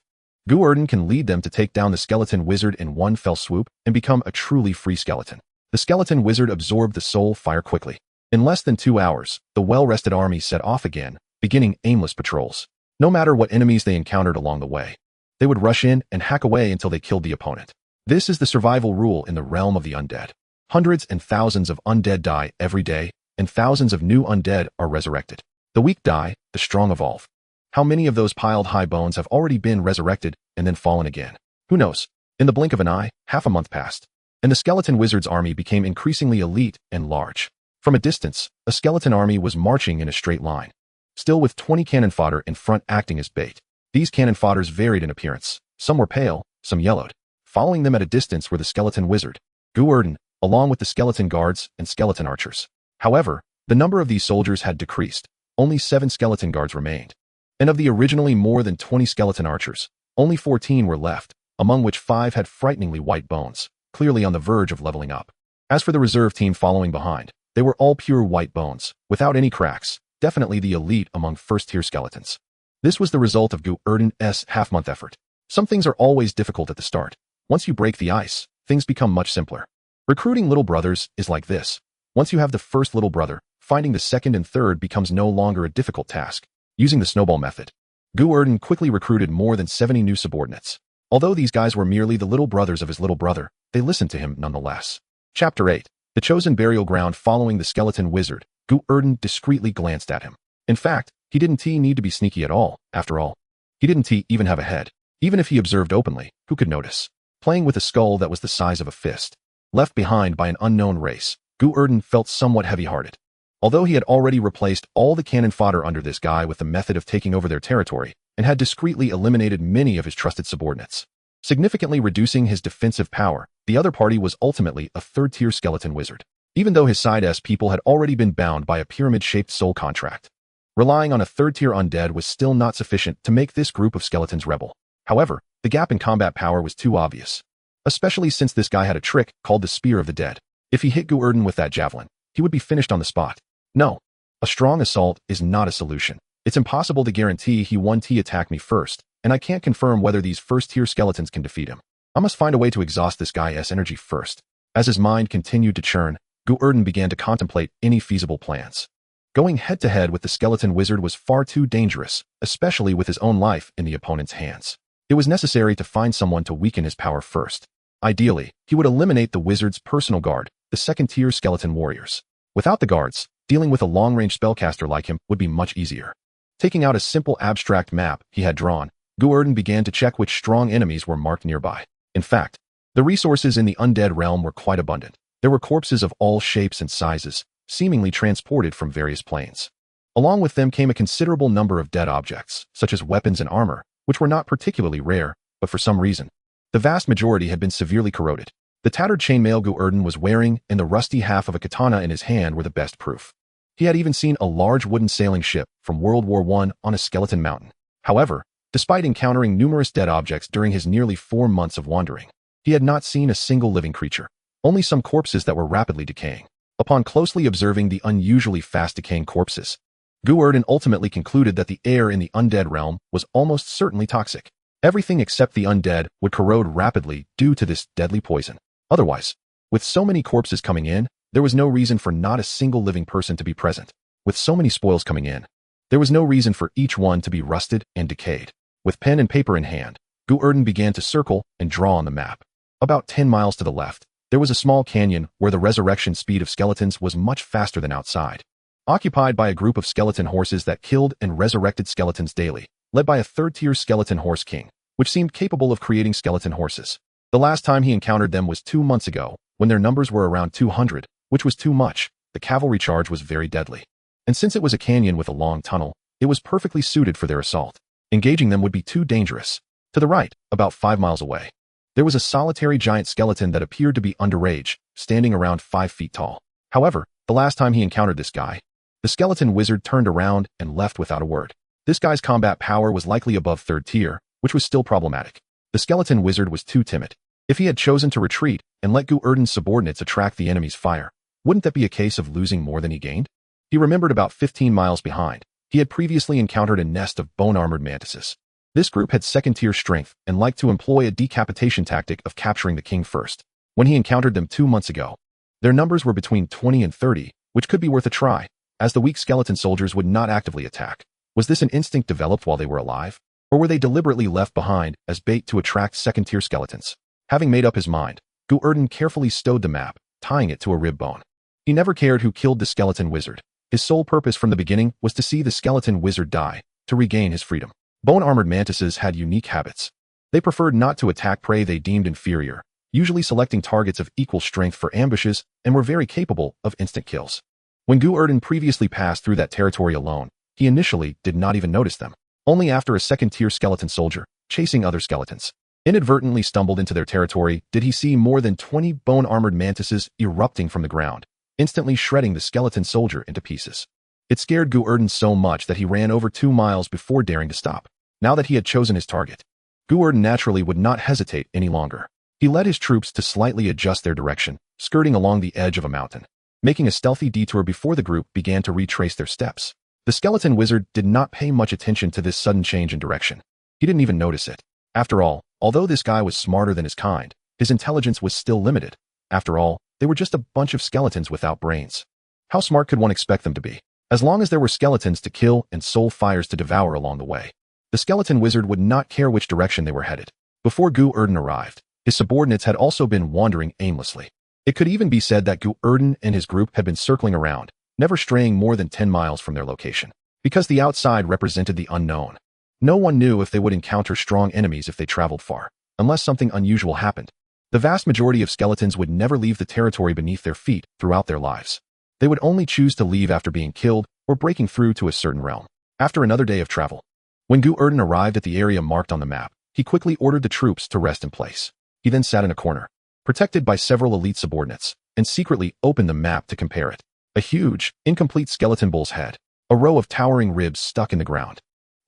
Gu Erdan can lead them to take down the skeleton wizard in one fell swoop and become a truly free skeleton. The skeleton wizard absorbed the soul fire quickly. In less than 2 hours, the well-rested army set off again, beginning aimless patrols. No matter what enemies they encountered along the way, they would rush in and hack away until they killed the opponent. This is the survival rule in the realm of the undead. Hundreds and thousands of undead die every day, and thousands of new undead are resurrected. The weak die, the strong evolve. How many of those piled high bones have already been resurrected and then fallen again? Who knows? In the blink of an eye, half a month passed, and the skeleton wizard's army became increasingly elite and large. From a distance, a skeleton army was marching in a straight line, still with 20 cannon fodder in front acting as bait. These cannon fodders varied in appearance. Some were pale, some yellowed. Following them at a distance were the skeleton wizard, Gu Erdan, along with the skeleton guards and skeleton archers. However, the number of these soldiers had decreased. Only 7 skeleton guards remained. And of the originally more than 20 skeleton archers, only 14 were left, among which 5 had frighteningly white bones, clearly on the verge of leveling up. As for the reserve team following behind, they were all pure white bones, without any cracks, definitely the elite among first-tier skeletons. This was the result of Gu Erdan's half-month effort. Some things are always difficult at the start. Once you break the ice, things become much simpler. Recruiting little brothers is like this. Once you have the first little brother, finding the second and third becomes no longer a difficult task. Using the snowball method, Gu Erdan quickly recruited more than 70 new subordinates. Although these guys were merely the little brothers of his little brother, they listened to him nonetheless. Chapter 8. The chosen burial ground. Following the skeleton wizard, Gu Erdan discreetly glanced at him. In fact, he didn't need to be sneaky at all, after all. He didn't even have a head. Even if he observed openly, who could notice? Playing with a skull that was the size of a fist. Left behind by an unknown race, Gu Erdan felt somewhat heavy-hearted. Although he had already replaced all the cannon fodder under this guy with the method of taking over their territory, and had discreetly eliminated many of his trusted subordinates, significantly reducing his defensive power, the other party was ultimately a third-tier skeleton wizard. Even though his side-S people had already been bound by a pyramid-shaped soul contract, relying on a third-tier undead was still not sufficient to make this group of skeletons rebel. However, the gap in combat power was too obvious, especially since this guy had a trick called the Spear of the Dead. If he hit Gu Erdan with that javelin, he would be finished on the spot. No, a strong assault is not a solution. It's impossible to guarantee he won't attack me first, and I can't confirm whether these first-tier skeletons can defeat him. I must find a way to exhaust this guy's energy first. As his mind continued to churn, Gu Erdan began to contemplate any feasible plans. Going head-to-head with the skeleton wizard was far too dangerous, especially with his own life in the opponent's hands. It was necessary to find someone to weaken his power first. Ideally, he would eliminate the wizard's personal guard, the second-tier skeleton warriors. Without the guards, dealing with a long-range spellcaster like him would be much easier. Taking out a simple abstract map he had drawn, Gu Erdan began to check which strong enemies were marked nearby. In fact, the resources in the undead realm were quite abundant. There were corpses of all shapes and sizes, seemingly transported from various planes. Along with them came a considerable number of dead objects, such as weapons and armor, which were not particularly rare, but for some reason, The vast majority had been severely corroded. The tattered chainmail Gu Erdan was wearing and the rusty half of a katana in his hand were the best proof. He had even seen a large wooden sailing ship from World War I on a skeleton mountain. However, despite encountering numerous dead objects during his nearly 4 months of wandering, he had not seen a single living creature, only some corpses that were rapidly decaying. Upon closely observing the unusually fast decaying corpses, Gu Erdan ultimately concluded that the air in the undead realm was almost certainly toxic. Everything except the undead would corrode rapidly due to this deadly poison. Otherwise, with so many corpses coming in, there was no reason for not a single living person to be present. With so many spoils coming in, there was no reason for each one to be rusted and decayed. With pen and paper in hand, Gu Erdan began to circle and draw on the map. About 10 miles to the left, there was a small canyon where the resurrection speed of skeletons was much faster than outside. Occupied by a group of skeleton horses that killed and resurrected skeletons daily, led by a third-tier skeleton horse king, which seemed capable of creating skeleton horses. The last time he encountered them was 2 months ago, when their numbers were around 200, which was too much. The cavalry charge was very deadly. And since it was a canyon with a long tunnel, it was perfectly suited for their assault. Engaging them would be too dangerous. To the right, about 5 miles away, there was a solitary giant skeleton that appeared to be underage, standing around 5 feet tall. However, the last time he encountered this guy, the skeleton wizard turned around and left without a word. This guy's combat power was likely above 3rd tier, which was still problematic. The skeleton wizard was too timid. If he had chosen to retreat and let Gu Erdan's subordinates attract the enemy's fire, wouldn't that be a case of losing more than he gained? He remembered about 15 miles behind, he had previously encountered a nest of bone-armored mantises. This group had 2nd-tier strength and liked to employ a decapitation tactic of capturing the king first. When he encountered them 2 months ago, their numbers were between 20 and 30, which could be worth a try, as the weak skeleton soldiers would not actively attack. Was this an instinct developed while they were alive? Or were they deliberately left behind as bait to attract 2nd-tier skeletons? Having made up his mind, Gu Erdan carefully stowed the map, tying it to a rib bone. He never cared who killed the skeleton wizard. His sole purpose from the beginning was to see the skeleton wizard die, to regain his freedom. Bone-armored mantises had unique habits. They preferred not to attack prey they deemed inferior, usually selecting targets of equal strength for ambushes, and were very capable of instant kills. When Gu Erdan previously passed through that territory alone, he initially did not even notice them. Only after a 2nd-tier skeleton soldier, chasing other skeletons, inadvertently stumbled into their territory did he see more than 20 bone-armored mantises erupting from the ground, instantly shredding the skeleton soldier into pieces. It scared Gu Erdan so much that he ran over 2 miles before daring to stop. Now that he had chosen his target, Gu Erdan naturally would not hesitate any longer. He led his troops to slightly adjust their direction, skirting along the edge of a mountain, making a stealthy detour before the group began to retrace their steps. The skeleton wizard did not pay much attention to this sudden change in direction. He didn't even notice it. After all, although this guy was smarter than his kind, his intelligence was still limited. After all, they were just a bunch of skeletons without brains. How smart could one expect them to be? As long as there were skeletons to kill and soul fires to devour along the way, the skeleton wizard would not care which direction they were headed. Before Gu Erdan arrived, his subordinates had also been wandering aimlessly. It could even be said that Gu Erdan and his group had been circling around, never straying more than 10 miles from their location. Because the outside represented the unknown, no one knew if they would encounter strong enemies if they traveled far, unless something unusual happened. The vast majority of skeletons would never leave the territory beneath their feet throughout their lives. They would only choose to leave after being killed or breaking through to a certain realm. After another day of travel, when Gu Erdan arrived at the area marked on the map, he quickly ordered the troops to rest in place. He then sat in a corner, protected by several elite subordinates, and secretly opened the map to compare it. A huge, incomplete skeleton bull's head, a row of towering ribs stuck in the ground,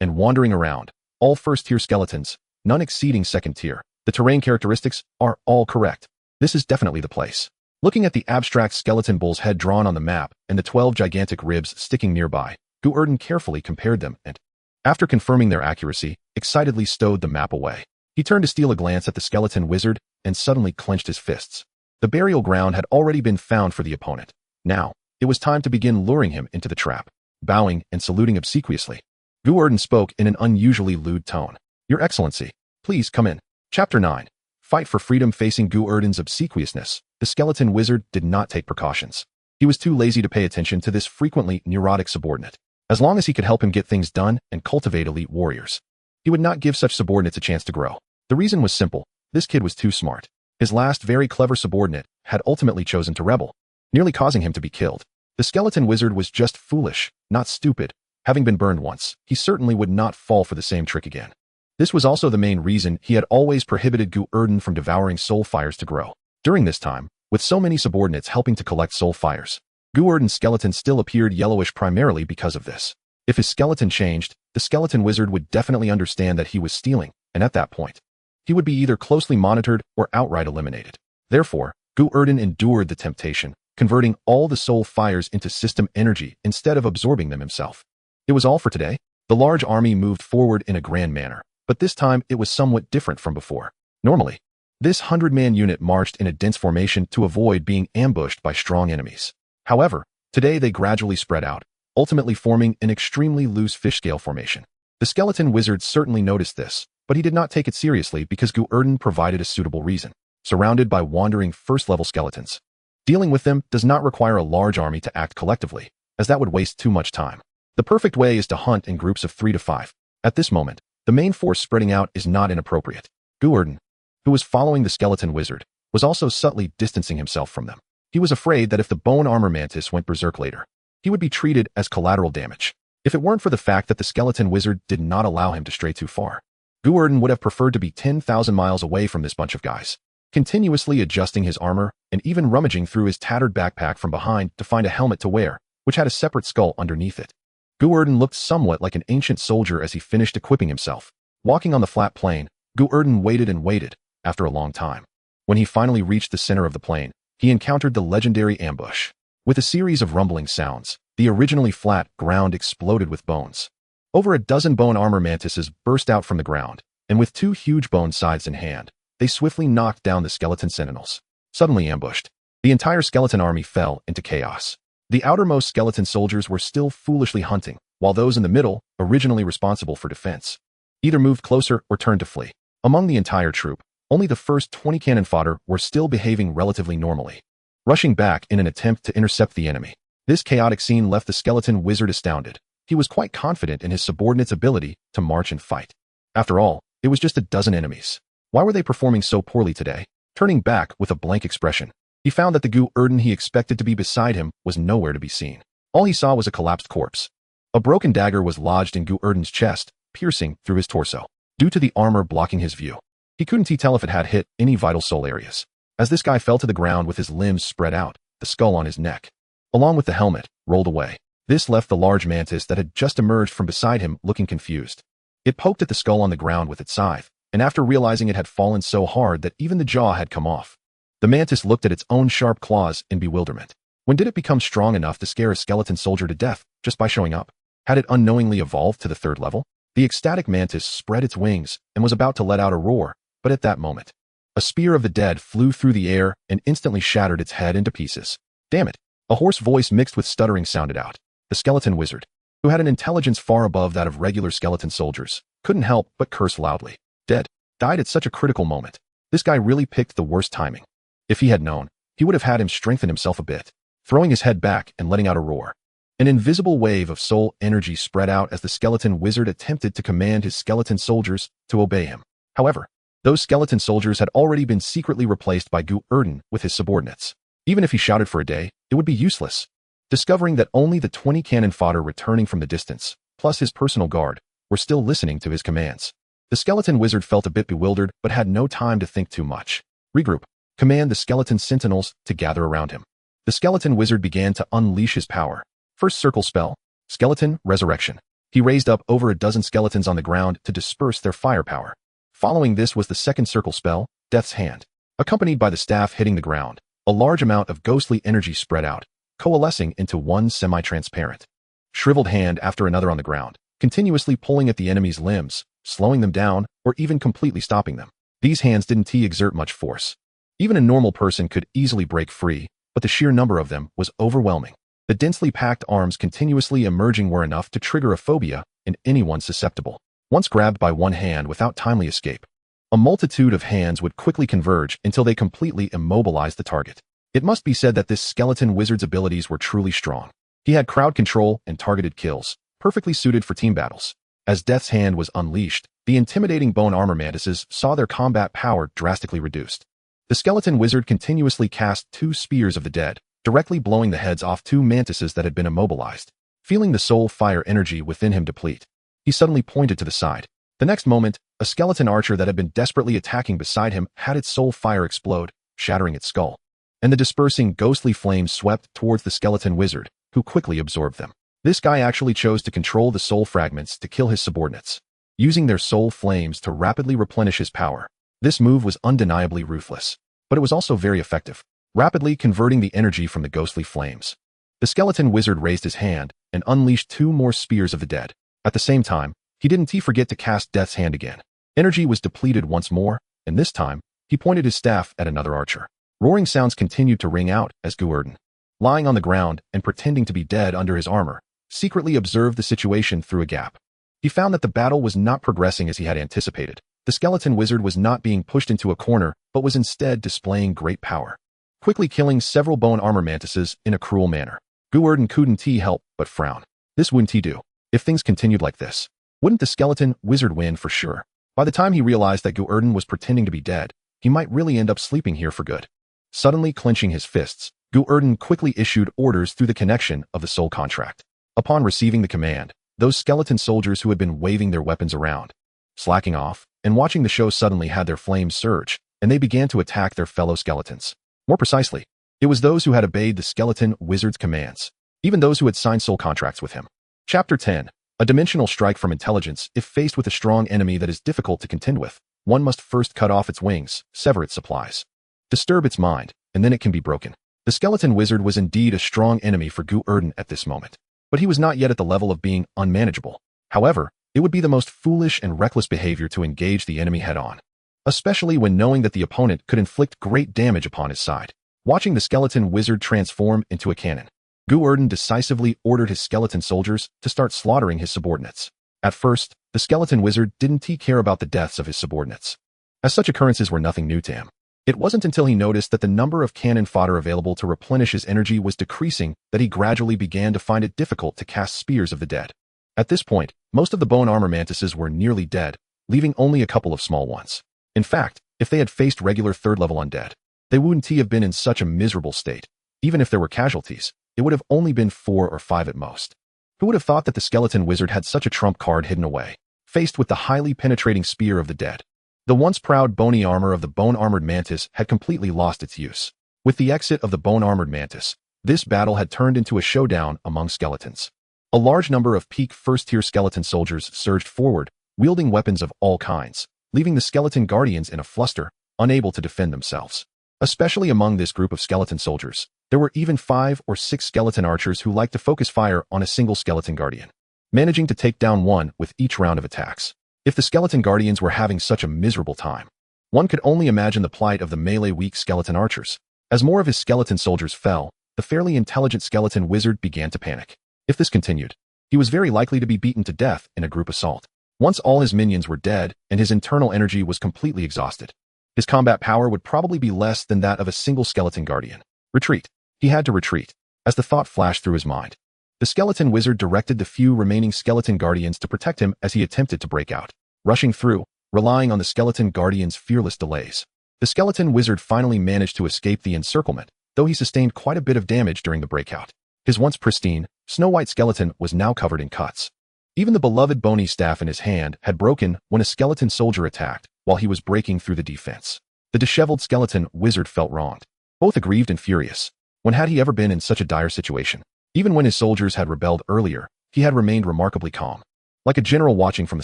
and wandering around, all 1st-tier skeletons, none exceeding 2nd tier. The terrain characteristics are all correct. This is definitely the place. Looking at the abstract skeleton bull's head drawn on the map and the 12 gigantic ribs sticking nearby, Gu Erdan carefully compared them and, after confirming their accuracy, excitedly stowed the map away. He turned to steal a glance at the skeleton wizard and suddenly clenched his fists. The burial ground had already been found for the opponent. Now, it was time to begin luring him into the trap. Bowing and saluting obsequiously, Gu Erdan spoke in an unusually lewd tone. "Your Excellency, please come in." Chapter 9. Fight for Freedom. Facing Gu Erdan's obsequiousness, the skeleton wizard did not take precautions. He was too lazy to pay attention to this frequently neurotic subordinate. As long as he could help him get things done and cultivate elite warriors, he would not give such subordinates a chance to grow. The reason was simple. This kid was too smart. His last very clever subordinate had ultimately chosen to rebel, nearly causing him to be killed. The skeleton wizard was just foolish, not stupid. Having been burned once, he certainly would not fall for the same trick again. This was also the main reason he had always prohibited Gu Erdan from devouring soul fires to grow. During this time, with so many subordinates helping to collect soul fires, Gu Erdan's skeleton still appeared yellowish primarily because of this. If his skeleton changed, the skeleton wizard would definitely understand that he was stealing, and at that point, he would be either closely monitored or outright eliminated. Therefore, Gu Erdan endured the temptation, converting all the soul fires into system energy instead of absorbing them himself. It was all for today. The large army moved forward in a grand manner, but this time it was somewhat different from before. Normally, this 100-man unit marched in a dense formation to avoid being ambushed by strong enemies. However, today they gradually spread out, ultimately forming an extremely loose fish-scale formation. The skeleton wizard certainly noticed this, but he did not take it seriously because Gu Erdan provided a suitable reason. Surrounded by wandering first-level skeletons, dealing with them does not require a large army to act collectively, as that would waste too much time. The perfect way is to hunt in groups of 3 to 5. At this moment, the main force spreading out is not inappropriate. Gu Erdan, who was following the skeleton wizard, was also subtly distancing himself from them. He was afraid that if the bone armor mantis went berserk later, he would be treated as collateral damage. If it weren't for the fact that the skeleton wizard did not allow him to stray too far, Gu Erdan would have preferred to be 10,000 miles away from this bunch of guys, continuously adjusting his armor and even rummaging through his tattered backpack from behind to find a helmet to wear, which had a separate skull underneath it. Gu Erdan looked somewhat like an ancient soldier as he finished equipping himself. Walking on the flat plain, Gu Erdan waited and waited, after a long time. When he finally reached the center of the plain, he encountered the legendary ambush. With a series of rumbling sounds, the originally flat ground exploded with bones. Over a dozen bone armor mantises burst out from the ground, and with 2 huge bone scythes in hand, they swiftly knocked down the skeleton sentinels. Suddenly ambushed, the entire skeleton army fell into chaos. The outermost skeleton soldiers were still foolishly hunting, while those in the middle, originally responsible for defense, either moved closer or turned to flee. Among the entire troop, only the first 20 cannon fodder were still behaving relatively normally, rushing back in an attempt to intercept the enemy. This chaotic scene left the skeleton wizard astounded. He was quite confident in his subordinates' ability to march and fight. After all, it was just a dozen enemies. Why were they performing so poorly today? Turning back with a blank expression, he found that the Gu Erdan he expected to be beside him was nowhere to be seen. All he saw was a collapsed corpse. A broken dagger was lodged in Gu Erdan's chest, piercing through his torso. Due to the armor blocking his view, he couldn't tell if it had hit any vital soul areas. As this guy fell to the ground with his limbs spread out, the skull on his neck, along with the helmet, rolled away. This left the large mantis that had just emerged from beside him looking confused. It poked at the skull on the ground with its scythe, and after realizing it had fallen so hard that even the jaw had come off, the mantis looked at its own sharp claws in bewilderment. When did it become strong enough to scare a skeleton soldier to death just by showing up? Had it unknowingly evolved to the 3rd level? The ecstatic mantis spread its wings and was about to let out a roar, but at that moment, a spear of the dead flew through the air and instantly shattered its head into pieces. Damn it! A hoarse voice mixed with stuttering sounded out. The skeleton wizard, who had an intelligence far above that of regular skeleton soldiers, couldn't help but curse loudly. Dead. Died at such a critical moment. This guy really picked the worst timing. If he had known, he would have had him strengthen himself a bit, throwing his head back and letting out a roar. An invisible wave of soul energy spread out as the skeleton wizard attempted to command his skeleton soldiers to obey him. However, those skeleton soldiers had already been secretly replaced by Gu Erdan with his subordinates. Even if he shouted for a day, it would be useless. Discovering that only the 20 cannon fodder returning from the distance, plus his personal guard, were still listening to his commands, the skeleton wizard felt a bit bewildered but had no time to think too much. Regroup. Command the skeleton sentinels to gather around him. The skeleton wizard began to unleash his power. First circle spell, Skeleton Resurrection. He raised up over a dozen skeletons on the ground to disperse their firepower. Following this was the second circle spell, Death's Hand. Accompanied by the staff hitting the ground, a large amount of ghostly energy spread out, coalescing into one semi-transparent, shriveled hand after another on the ground, continuously pulling at the enemy's limbs, slowing them down, or even completely stopping them. These hands didn't exert much force. Even a normal person could easily break free, but the sheer number of them was overwhelming. The densely packed arms continuously emerging were enough to trigger a phobia in anyone susceptible. Once grabbed by one hand without timely escape, a multitude of hands would quickly converge until they completely immobilized the target. It must be said that this skeleton wizard's abilities were truly strong. He had crowd control and targeted kills, perfectly suited for team battles. As Death's Hand was unleashed, the intimidating bone armor mantises saw their combat power drastically reduced. The skeleton wizard continuously cast 2 spears of the dead, directly blowing the heads off 2 mantises that had been immobilized. Feeling the soul fire energy within him deplete, he suddenly pointed to the side. The next moment, a skeleton archer that had been desperately attacking beside him had its soul fire explode, shattering its skull. And the dispersing ghostly flames swept towards the skeleton wizard, who quickly absorbed them. This guy actually chose to control the soul fragments to kill his subordinates, using their soul flames to rapidly replenish his power. This move was undeniably ruthless, but it was also very effective, rapidly converting the energy from the ghostly flames. The skeleton wizard raised his hand and unleashed 2 more spears of the dead. At the same time, he didn't forget to cast Death's Hand again. Energy was depleted once more, and this time, he pointed his staff at another archer. Roaring sounds continued to ring out as Gu Erdan, lying on the ground and pretending to be dead under his armor, secretly observed the situation through a gap. He found that the battle was not progressing as he had anticipated. The skeleton wizard was not being pushed into a corner, but was instead displaying great power, quickly killing several bone armor mantises in a cruel manner. Gu Erdan couldn't help but frown. This wouldn't he do. If things continued like this, wouldn't the skeleton wizard win for sure? By the time he realized that Gu Erdan was pretending to be dead, he might really end up sleeping here for good. Suddenly clenching his fists, Gu Erdan quickly issued orders through the connection of the soul contract. Upon receiving the command, those skeleton soldiers who had been waving their weapons around, slacking off, and watching the show suddenly had their flames surge, and they began to attack their fellow skeletons. More precisely, it was those who had obeyed the skeleton wizard's commands, even those who had signed soul contracts with him. Chapter 10. A dimensional strike from intelligence. If faced with a strong enemy that is difficult to contend with, one must first cut off its wings, sever its supplies, disturb its mind, and then it can be broken. The skeleton wizard was indeed a strong enemy for Gu Erdan at this moment, but he was not yet at the level of being unmanageable. However, it would be the most foolish and reckless behavior to engage the enemy head-on, especially when knowing that the opponent could inflict great damage upon his side. Watching the skeleton wizard transform into a cannon, Gu Erdan decisively ordered his skeleton soldiers to start slaughtering his subordinates. At first, the skeleton wizard didn't care about the deaths of his subordinates, as such occurrences were nothing new to him. It wasn't until he noticed that the number of cannon fodder available to replenish his energy was decreasing that he gradually began to find it difficult to cast spears of the dead. At this point, most of the bone armor mantises were nearly dead, leaving only a couple of small ones. In fact, if they had faced regular 3rd-level undead, they wouldn't have been in such a miserable state. Even if there were casualties, it would have only been 4 or 5 at most. Who would have thought that the skeleton wizard had such a trump card hidden away, faced with the highly penetrating spear of the dead? The once proud bony armor of the bone-armored mantis had completely lost its use. With the exit of the bone-armored mantis, this battle had turned into a showdown among skeletons. A large number of peak first-tier skeleton soldiers surged forward, wielding weapons of all kinds, leaving the skeleton guardians in a fluster, unable to defend themselves. Especially among this group of skeleton soldiers, there were even 5 or 6 skeleton archers who liked to focus fire on a single skeleton guardian, managing to take down one with each round of attacks. If the skeleton guardians were having such a miserable time, one could only imagine the plight of the melee-weak skeleton archers. As more of his skeleton soldiers fell, the fairly intelligent skeleton wizard began to panic. If this continued, he was very likely to be beaten to death in a group assault. Once all his minions were dead and his internal energy was completely exhausted, his combat power would probably be less than that of a single skeleton guardian. Retreat. He had to retreat. As the thought flashed through his mind, the skeleton wizard directed the few remaining skeleton guardians to protect him as he attempted to break out. Rushing through, relying on the skeleton guardians' fearless delays, the skeleton wizard finally managed to escape the encirclement, though he sustained quite a bit of damage during the breakout. His once pristine, snow-white skeleton was now covered in cuts. Even the beloved bony staff in his hand had broken when a skeleton soldier attacked while he was breaking through the defense. The disheveled skeleton wizard felt wronged, both aggrieved and furious. When had he ever been in such a dire situation? Even when his soldiers had rebelled earlier, he had remained remarkably calm, like a general watching from the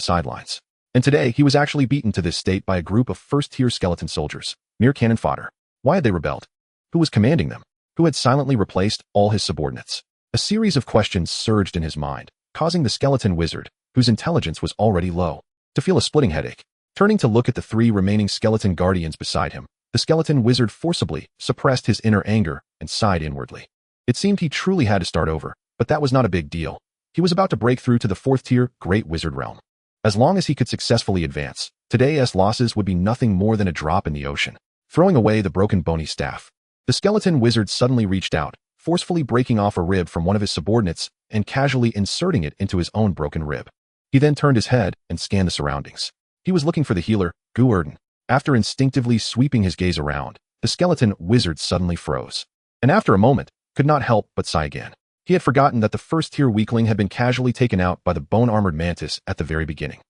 sidelines. And today, he was actually beaten to this state by a group of first-tier skeleton soldiers, mere cannon fodder. Why had they rebelled? Who was commanding them? Who had silently replaced all his subordinates? A series of questions surged in his mind, causing the skeleton wizard, whose intelligence was already low, to feel a splitting headache. Turning to look at the 3 remaining skeleton guardians beside him, the skeleton wizard forcibly suppressed his inner anger and sighed inwardly. It seemed he truly had to start over, but that was not a big deal. He was about to break through to the 4th-tier Great Wizard realm. As long as he could successfully advance, today's losses would be nothing more than a drop in the ocean. Throwing away the broken bony staff, the skeleton wizard suddenly reached out, forcefully breaking off a rib from one of his subordinates and casually inserting it into his own broken rib. He then turned his head and scanned the surroundings. He was looking for the healer, Gu Erdan. After instinctively sweeping his gaze around, the skeleton wizard suddenly froze, and after a moment, could not help but sigh again. He had forgotten that the first-tier weakling had been casually taken out by the bone-armored mantis at the very beginning.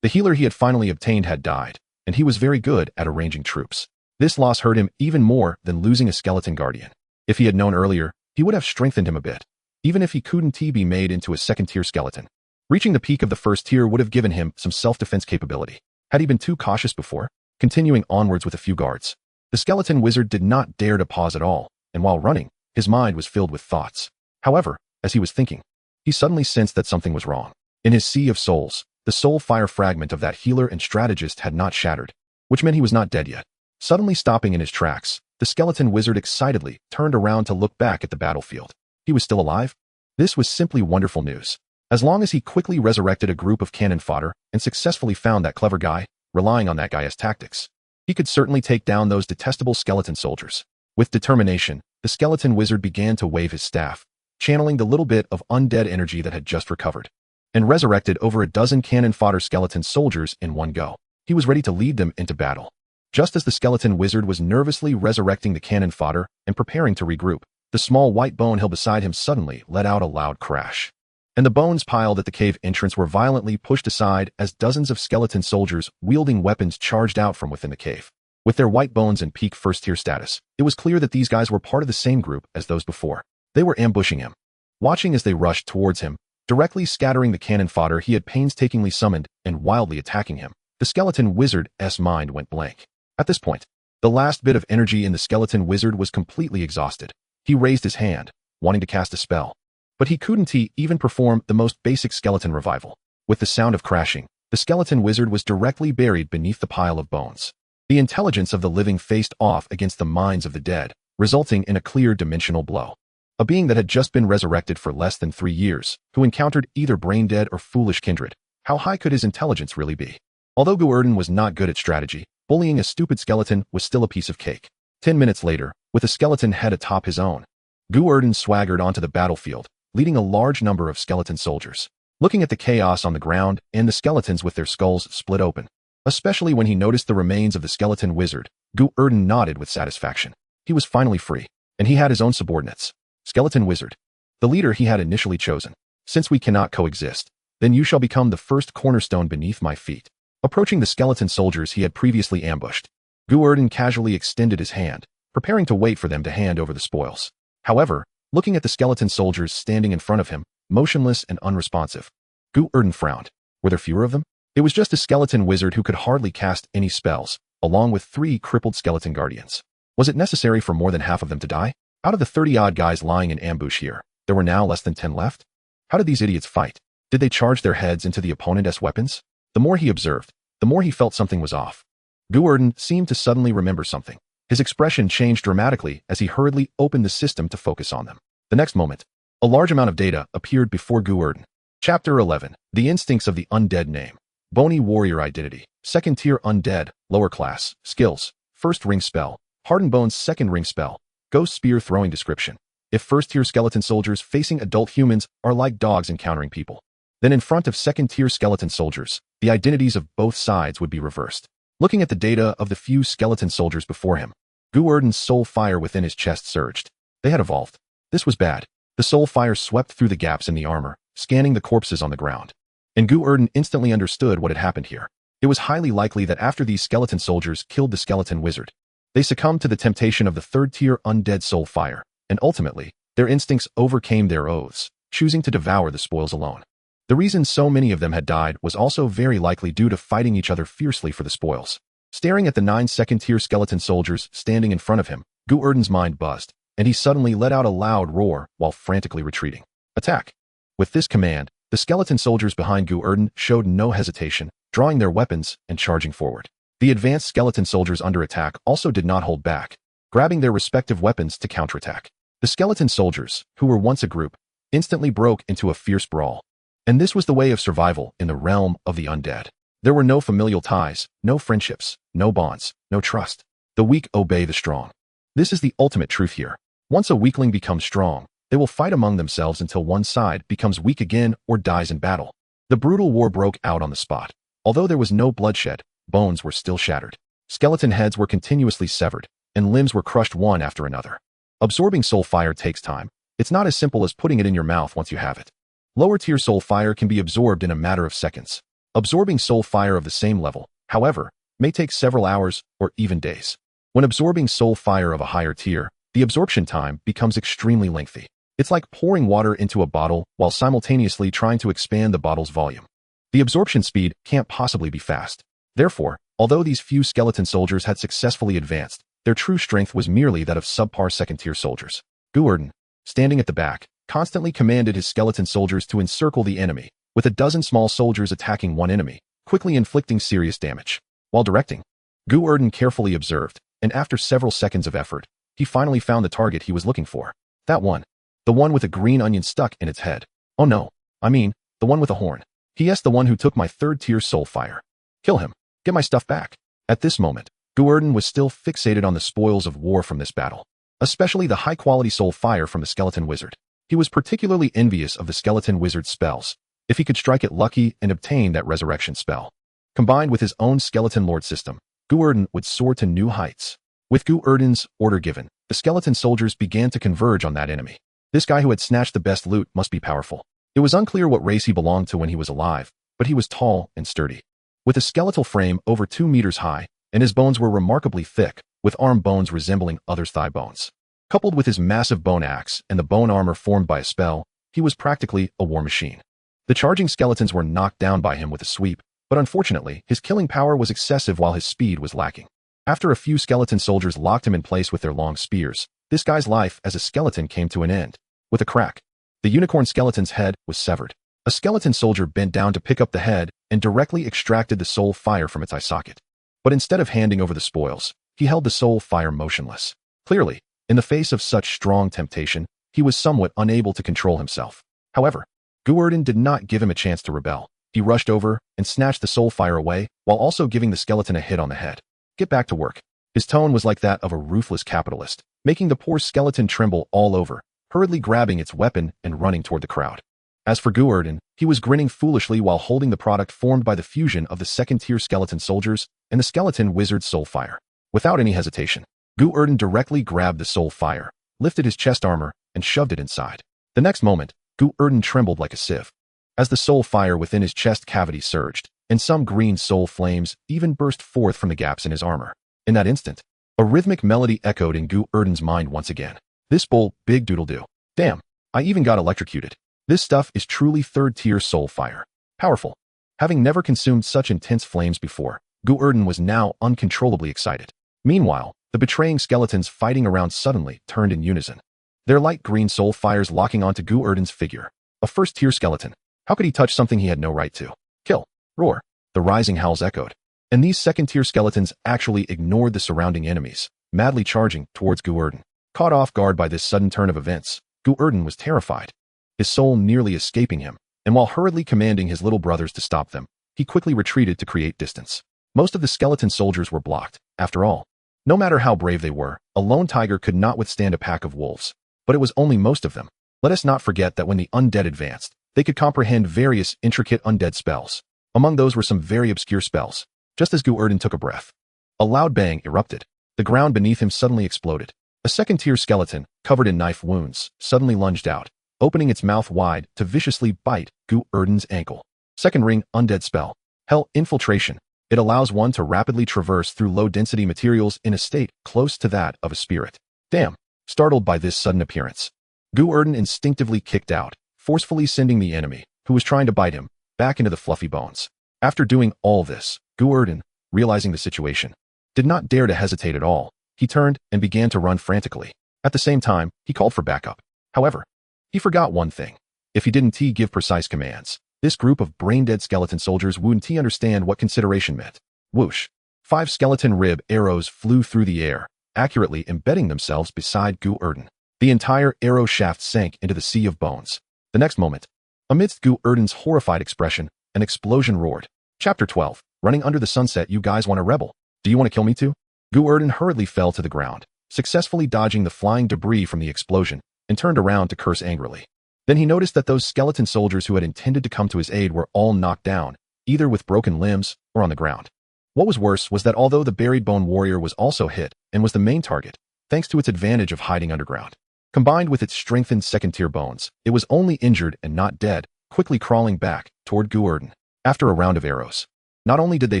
The healer he had finally obtained had died, and he was very good at arranging troops. This loss hurt him even more than losing a skeleton guardian. If he had known earlier, he would have strengthened him a bit, even if he couldn't be made into a second-tier skeleton. Reaching the peak of the first tier would have given him some self-defense capability. Had he been too cautious before, continuing onwards with a few guards, the skeleton wizard did not dare to pause at all, and while running, his mind was filled with thoughts. However, as he was thinking, he suddenly sensed that something was wrong. In his sea of souls, the soul fire fragment of that healer and strategist had not shattered, which meant he was not dead yet. Suddenly stopping in his tracks, the skeleton wizard excitedly turned around to look back at the battlefield. He was still alive? This was simply wonderful news. As long as he quickly resurrected a group of cannon fodder and successfully found that clever guy, relying on that guy as tactics, he could certainly take down those detestable skeleton soldiers. With determination, the skeleton wizard began to wave his staff, channeling the little bit of undead energy that had just recovered, and resurrected over a dozen cannon fodder skeleton soldiers in one go. He was ready to lead them into battle. Just as the skeleton wizard was nervously resurrecting the cannon fodder and preparing to regroup, the small white bone hill beside him suddenly let out a loud crash, and the bones piled at the cave entrance were violently pushed aside as dozens of skeleton soldiers wielding weapons charged out from within the cave. With their white bones and peak first-tier status, it was clear that these guys were part of the same group as those before. They were ambushing him. Watching as they rushed towards him, directly scattering the cannon fodder he had painstakingly summoned and wildly attacking him, the skeleton wizard's mind went blank. At this point, the last bit of energy in the skeleton wizard was completely exhausted. He raised his hand, wanting to cast a spell, but he couldn't even perform the most basic skeleton revival. With the sound of crashing, the skeleton wizard was directly buried beneath the pile of bones. The intelligence of the living faced off against the minds of the dead, resulting in a clear dimensional blow. A being that had just been resurrected for less than 3 years, who encountered either brain-dead or foolish kindred. How high could his intelligence really be? Although Gu Erdan was not good at strategy, bullying a stupid skeleton was still a piece of cake. 10 minutes later, with a skeleton head atop his own, Gu Erdan swaggered onto the battlefield, leading a large number of skeleton soldiers. Looking at the chaos on the ground and the skeletons with their skulls split open, especially when he noticed the remains of the skeleton wizard, Gu Erdan nodded with satisfaction. He was finally free, and he had his own subordinates. Skeleton wizard, the leader he had initially chosen. Since we cannot coexist, then you shall become the first cornerstone beneath my feet. Approaching the skeleton soldiers he had previously ambushed, Gu Erdan casually extended his hand, preparing to wait for them to hand over the spoils. However, looking at the skeleton soldiers standing in front of him, motionless and unresponsive, Gu Erdan frowned. Were there fewer of them? It was just a skeleton wizard who could hardly cast any spells, along with 3 crippled skeleton guardians. Was it necessary for more than half of them to die? Out of the 30-odd guys lying in ambush here, there were now less than 10 left? How did these idiots fight? Did they charge their heads into the opponent's weapons? The more he observed, the more he felt something was off. Gu Erdan seemed to suddenly remember something. His expression changed dramatically as he hurriedly opened the system to focus on them. The next moment, a large amount of data appeared before Gu Erdan. Chapter 11. The Instincts of the Undead Name. Bony Warrior Identity. Second Tier Undead. Lower Class. Skills. First Ring Spell. Hardened Bones Second Ring Spell. Ghost Spear Throwing Description. If first-tier skeleton soldiers facing adult humans are like dogs encountering people, then in front of second-tier skeleton soldiers, the identities of both sides would be reversed. Looking at the data of the few skeleton soldiers before him, Gu Erdan's soul fire within his chest surged. They had evolved. This was bad. The soul fire swept through the gaps in the armor, scanning the corpses on the ground. And Gu Erdan instantly understood what had happened here. It was highly likely that after these skeleton soldiers killed the skeleton wizard, they succumbed to the temptation of the third-tier undead soul fire, and ultimately, their instincts overcame their oaths, choosing to devour the spoils alone. The reason so many of them had died was also very likely due to fighting each other fiercely for the spoils. Staring at the 9 second-tier skeleton soldiers standing in front of him, Gu Erdan's mind buzzed, and he suddenly let out a loud roar while frantically retreating. Attack! With this command, the skeleton soldiers behind Gu Erdan showed no hesitation, drawing their weapons and charging forward. The advanced skeleton soldiers under attack also did not hold back, grabbing their respective weapons to counterattack. The skeleton soldiers, who were once a group, instantly broke into a fierce brawl. And this was the way of survival in the realm of the undead. There were no familial ties, no friendships, no bonds, no trust. The weak obey the strong. This is the ultimate truth here. Once a weakling becomes strong, they will fight among themselves until one side becomes weak again or dies in battle. The brutal war broke out on the spot. Although there was no bloodshed, bones were still shattered. Skeleton heads were continuously severed, and limbs were crushed one after another. Absorbing soul fire takes time. It's not as simple as putting it in your mouth once you have it. Lower tier soul fire can be absorbed in a matter of seconds. Absorbing soul fire of the same level, however, may take several hours or even days. When absorbing soul fire of a higher tier, the absorption time becomes extremely lengthy. It's like pouring water into a bottle while simultaneously trying to expand the bottle's volume. The absorption speed can't possibly be fast. Therefore, although these few skeleton soldiers had successfully advanced, their true strength was merely that of subpar second-tier soldiers. Gu Erdan, standing at the back, constantly commanded his skeleton soldiers to encircle the enemy, with a dozen small soldiers attacking one enemy, quickly inflicting serious damage. While directing, Gu Erdan carefully observed, and after several seconds of effort, he finally found the target he was looking for. That one. The one with a green onion stuck in its head. Oh no, I mean, the one with a horn. Yes, the one who took my third-tier soul fire. Kill him. Get my stuff back. At this moment, Gu Erdan was still fixated on the spoils of war from this battle, especially the high-quality soul fire from the skeleton wizard. He was particularly envious of the skeleton wizard's spells, if he could strike it lucky and obtain that resurrection spell. Combined with his own skeleton lord system, Gu Erdan would soar to new heights. With Gu Erdan's order given, the skeleton soldiers began to converge on that enemy. This guy who had snatched the best loot must be powerful. It was unclear what race he belonged to when he was alive, but he was tall and sturdy. With a skeletal frame over 2 meters high, and his bones were remarkably thick, with arm bones resembling others' thigh bones. Coupled with his massive bone axe and the bone armor formed by a spell, he was practically a war machine. The charging skeletons were knocked down by him with a sweep, but unfortunately, his killing power was excessive while his speed was lacking. After a few skeleton soldiers locked him in place with their long spears, this guy's life as a skeleton came to an end. With a crack, the unicorn skeleton's head was severed. A skeleton soldier bent down to pick up the head and directly extracted the soul fire from its eye socket. But instead of handing over the spoils, he held the soul fire motionless. Clearly, in the face of such strong temptation, he was somewhat unable to control himself. However, Gu Erdan did not give him a chance to rebel. He rushed over and snatched the soul fire away, while also giving the skeleton a hit on the head. Get back to work. His tone was like that of a ruthless capitalist, making the poor skeleton tremble all over, hurriedly grabbing its weapon and running toward the crowd. As for Gu Erdan, he was grinning foolishly while holding the product formed by the fusion of the second-tier skeleton soldiers and the skeleton wizard's soul fire. Without any hesitation, Gu Erdan directly grabbed the soul fire, lifted his chest armor, and shoved it inside. The next moment, Gu Erdan trembled like a sieve. As the soul fire within his chest cavity surged, and some green soul flames even burst forth from the gaps in his armor. In that instant, a rhythmic melody echoed in Gu Erdan's mind once again. This bull, big doodle-doo. Damn, I even got electrocuted. This stuff is truly third-tier soul fire. Powerful. Having never consumed such intense flames before, Gu Erdan was now uncontrollably excited. Meanwhile, the betraying skeletons fighting around suddenly turned in unison. Their light green soul fires locking onto Gu Erdan's figure. A first-tier skeleton. How could he touch something he had no right to? Kill. Roar. The rising howls echoed. And these second-tier skeletons actually ignored the surrounding enemies, madly charging towards Gu Erdan. Caught off guard by this sudden turn of events, Gu Erdan was terrified, his soul nearly escaping him, and while hurriedly commanding his little brothers to stop them, he quickly retreated to create distance. Most of the skeleton soldiers were blocked. After all, no matter how brave they were, a lone tiger could not withstand a pack of wolves. But it was only most of them. Let us not forget that when the undead advanced, they could comprehend various intricate undead spells. Among those were some very obscure spells. Just as Gu Erdan took a breath, a loud bang erupted. The ground beneath him suddenly exploded. A second-tier skeleton, covered in knife wounds, suddenly lunged out, opening its mouth wide to viciously bite Gu Erdan's ankle. Second ring, undead spell. Hell infiltration. It allows one to rapidly traverse through low-density materials in a state close to that of a spirit. Damn. Startled by this sudden appearance, Gu Erdan instinctively kicked out, forcefully sending the enemy, who was trying to bite him, back into the fluffy bones. After doing all this, Gu Erdan, realizing the situation, did not dare to hesitate at all. He turned and began to run frantically. At the same time, he called for backup. However, he forgot one thing. If he didn't give precise commands, this group of brain-dead skeleton soldiers wouldn't understand what consideration meant. Whoosh. 5 skeleton rib arrows flew through the air, accurately embedding themselves beside Gu Erdan. The entire arrow shaft sank into the sea of bones. The next moment, amidst Gu Erdan's horrified expression, an explosion roared. Chapter 12. Running under the sunset. You guys want a rebel? Do you want to kill me too? Gu Erdan hurriedly fell to the ground, successfully dodging the flying debris from the explosion, and turned around to curse angrily. Then he noticed that those skeleton soldiers who had intended to come to his aid were all knocked down, either with broken limbs or on the ground. What was worse was that although the buried bone warrior was also hit and was the main target, thanks to its advantage of hiding underground, combined with its strengthened second-tier bones, it was only injured and not dead, quickly crawling back toward Gu Erdan. after a round of arrows. Not only did they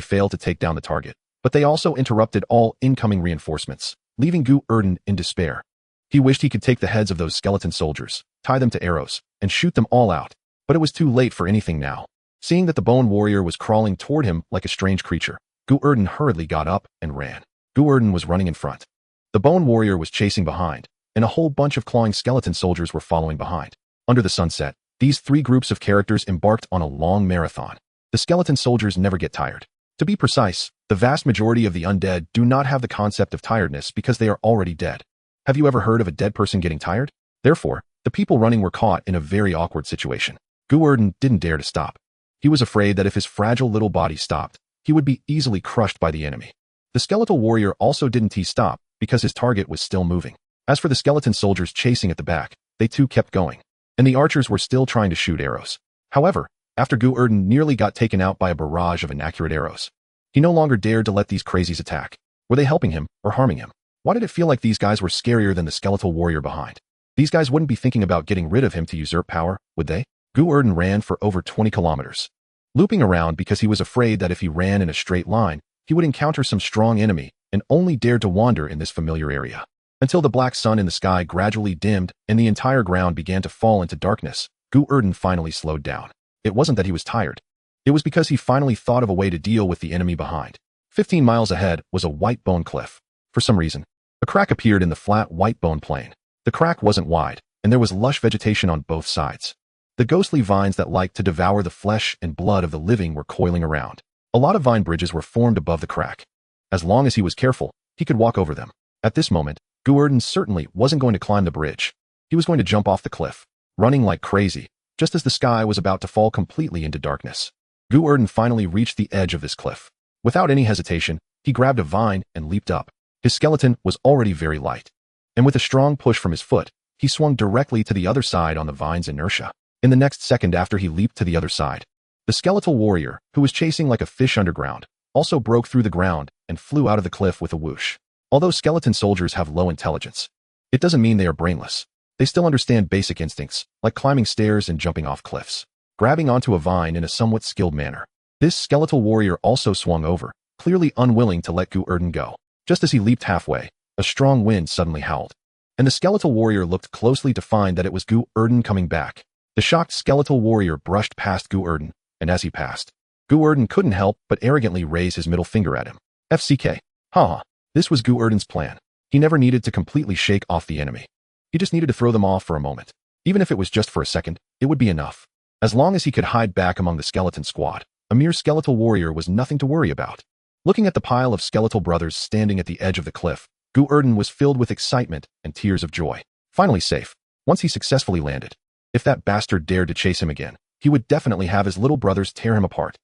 fail to take down the target, but they also interrupted all incoming reinforcements, leaving Gu Erdan in despair. He wished he could take the heads of those skeleton soldiers, tie them to arrows, and shoot them all out, but it was too late for anything now. Seeing that the bone warrior was crawling toward him like a strange creature, Gu Erdan hurriedly got up and ran. Gu Erdan was running in front. The bone warrior was chasing behind, and a whole bunch of clawing skeleton soldiers were following behind. Under the sunset, these three groups of characters embarked on a long marathon. The skeleton soldiers never get tired. To be precise, the vast majority of the undead do not have the concept of tiredness because they are already dead. Have you ever heard of a dead person getting tired? Therefore, the people running were caught in a very awkward situation. Gu Erdan didn't dare to stop. He was afraid that if his fragile little body stopped, he would be easily crushed by the enemy. The skeletal warrior also didn't stop because his target was still moving. As for the skeleton soldiers chasing at the back, they too kept going, and the archers were still trying to shoot arrows. However, after Gu Erdan nearly got taken out by a barrage of inaccurate arrows, he no longer dared to let these crazies attack. Were they helping him or harming him? Why did it feel like these guys were scarier than the skeletal warrior behind? These guys wouldn't be thinking about getting rid of him to usurp power, would they? Gu Erdan ran for over 20 kilometers, looping around because he was afraid that if he ran in a straight line, he would encounter some strong enemy and only dared to wander in this familiar area. Until the black sun in the sky gradually dimmed and the entire ground began to fall into darkness, Gu Erdan finally slowed down. It wasn't that he was tired. It was because he finally thought of a way to deal with the enemy behind. 15 miles ahead was a white bone cliff. For some reason, a crack appeared in the flat white bone plain. The crack wasn't wide, and there was lush vegetation on both sides. The ghostly vines that liked to devour the flesh and blood of the living were coiling around. A lot of vine bridges were formed above the crack. As long as he was careful, he could walk over them. At this moment, Gu Erdan certainly wasn't going to climb the bridge. He was going to jump off the cliff, running like crazy, just as the sky was about to fall completely into darkness. Gu Erdan finally reached the edge of this cliff. Without any hesitation, he grabbed a vine and leaped up. His skeleton was already very light, and with a strong push from his foot, he swung directly to the other side on the vine's inertia. In the next second after he leaped to the other side, the skeletal warrior, who was chasing like a fish underground, also broke through the ground and flew out of the cliff with a whoosh. Although skeleton soldiers have low intelligence, it doesn't mean they are brainless. They still understand basic instincts, like climbing stairs and jumping off cliffs, grabbing onto a vine in a somewhat skilled manner. This skeletal warrior also swung over, clearly unwilling to let Gu Erdan go. Just as he leaped halfway, a strong wind suddenly howled, and the skeletal warrior looked closely to find that it was Gu Erdan coming back. The shocked skeletal warrior brushed past Gu Erdan, and as he passed, Gu Erdan couldn't help but arrogantly raise his middle finger at him. FCK. Haha. This was Gu Erdan's plan. He never needed to completely shake off the enemy. He just needed to throw them off for a moment. Even if it was just for a second, it would be enough. As long as he could hide back among the skeleton squad, a mere skeletal warrior was nothing to worry about. Looking at the pile of skeletal brothers standing at the edge of the cliff, Gu Erdan was filled with excitement and tears of joy. Finally safe. Once he successfully landed. If that bastard dared to chase him again, he would definitely have his little brothers tear him apart.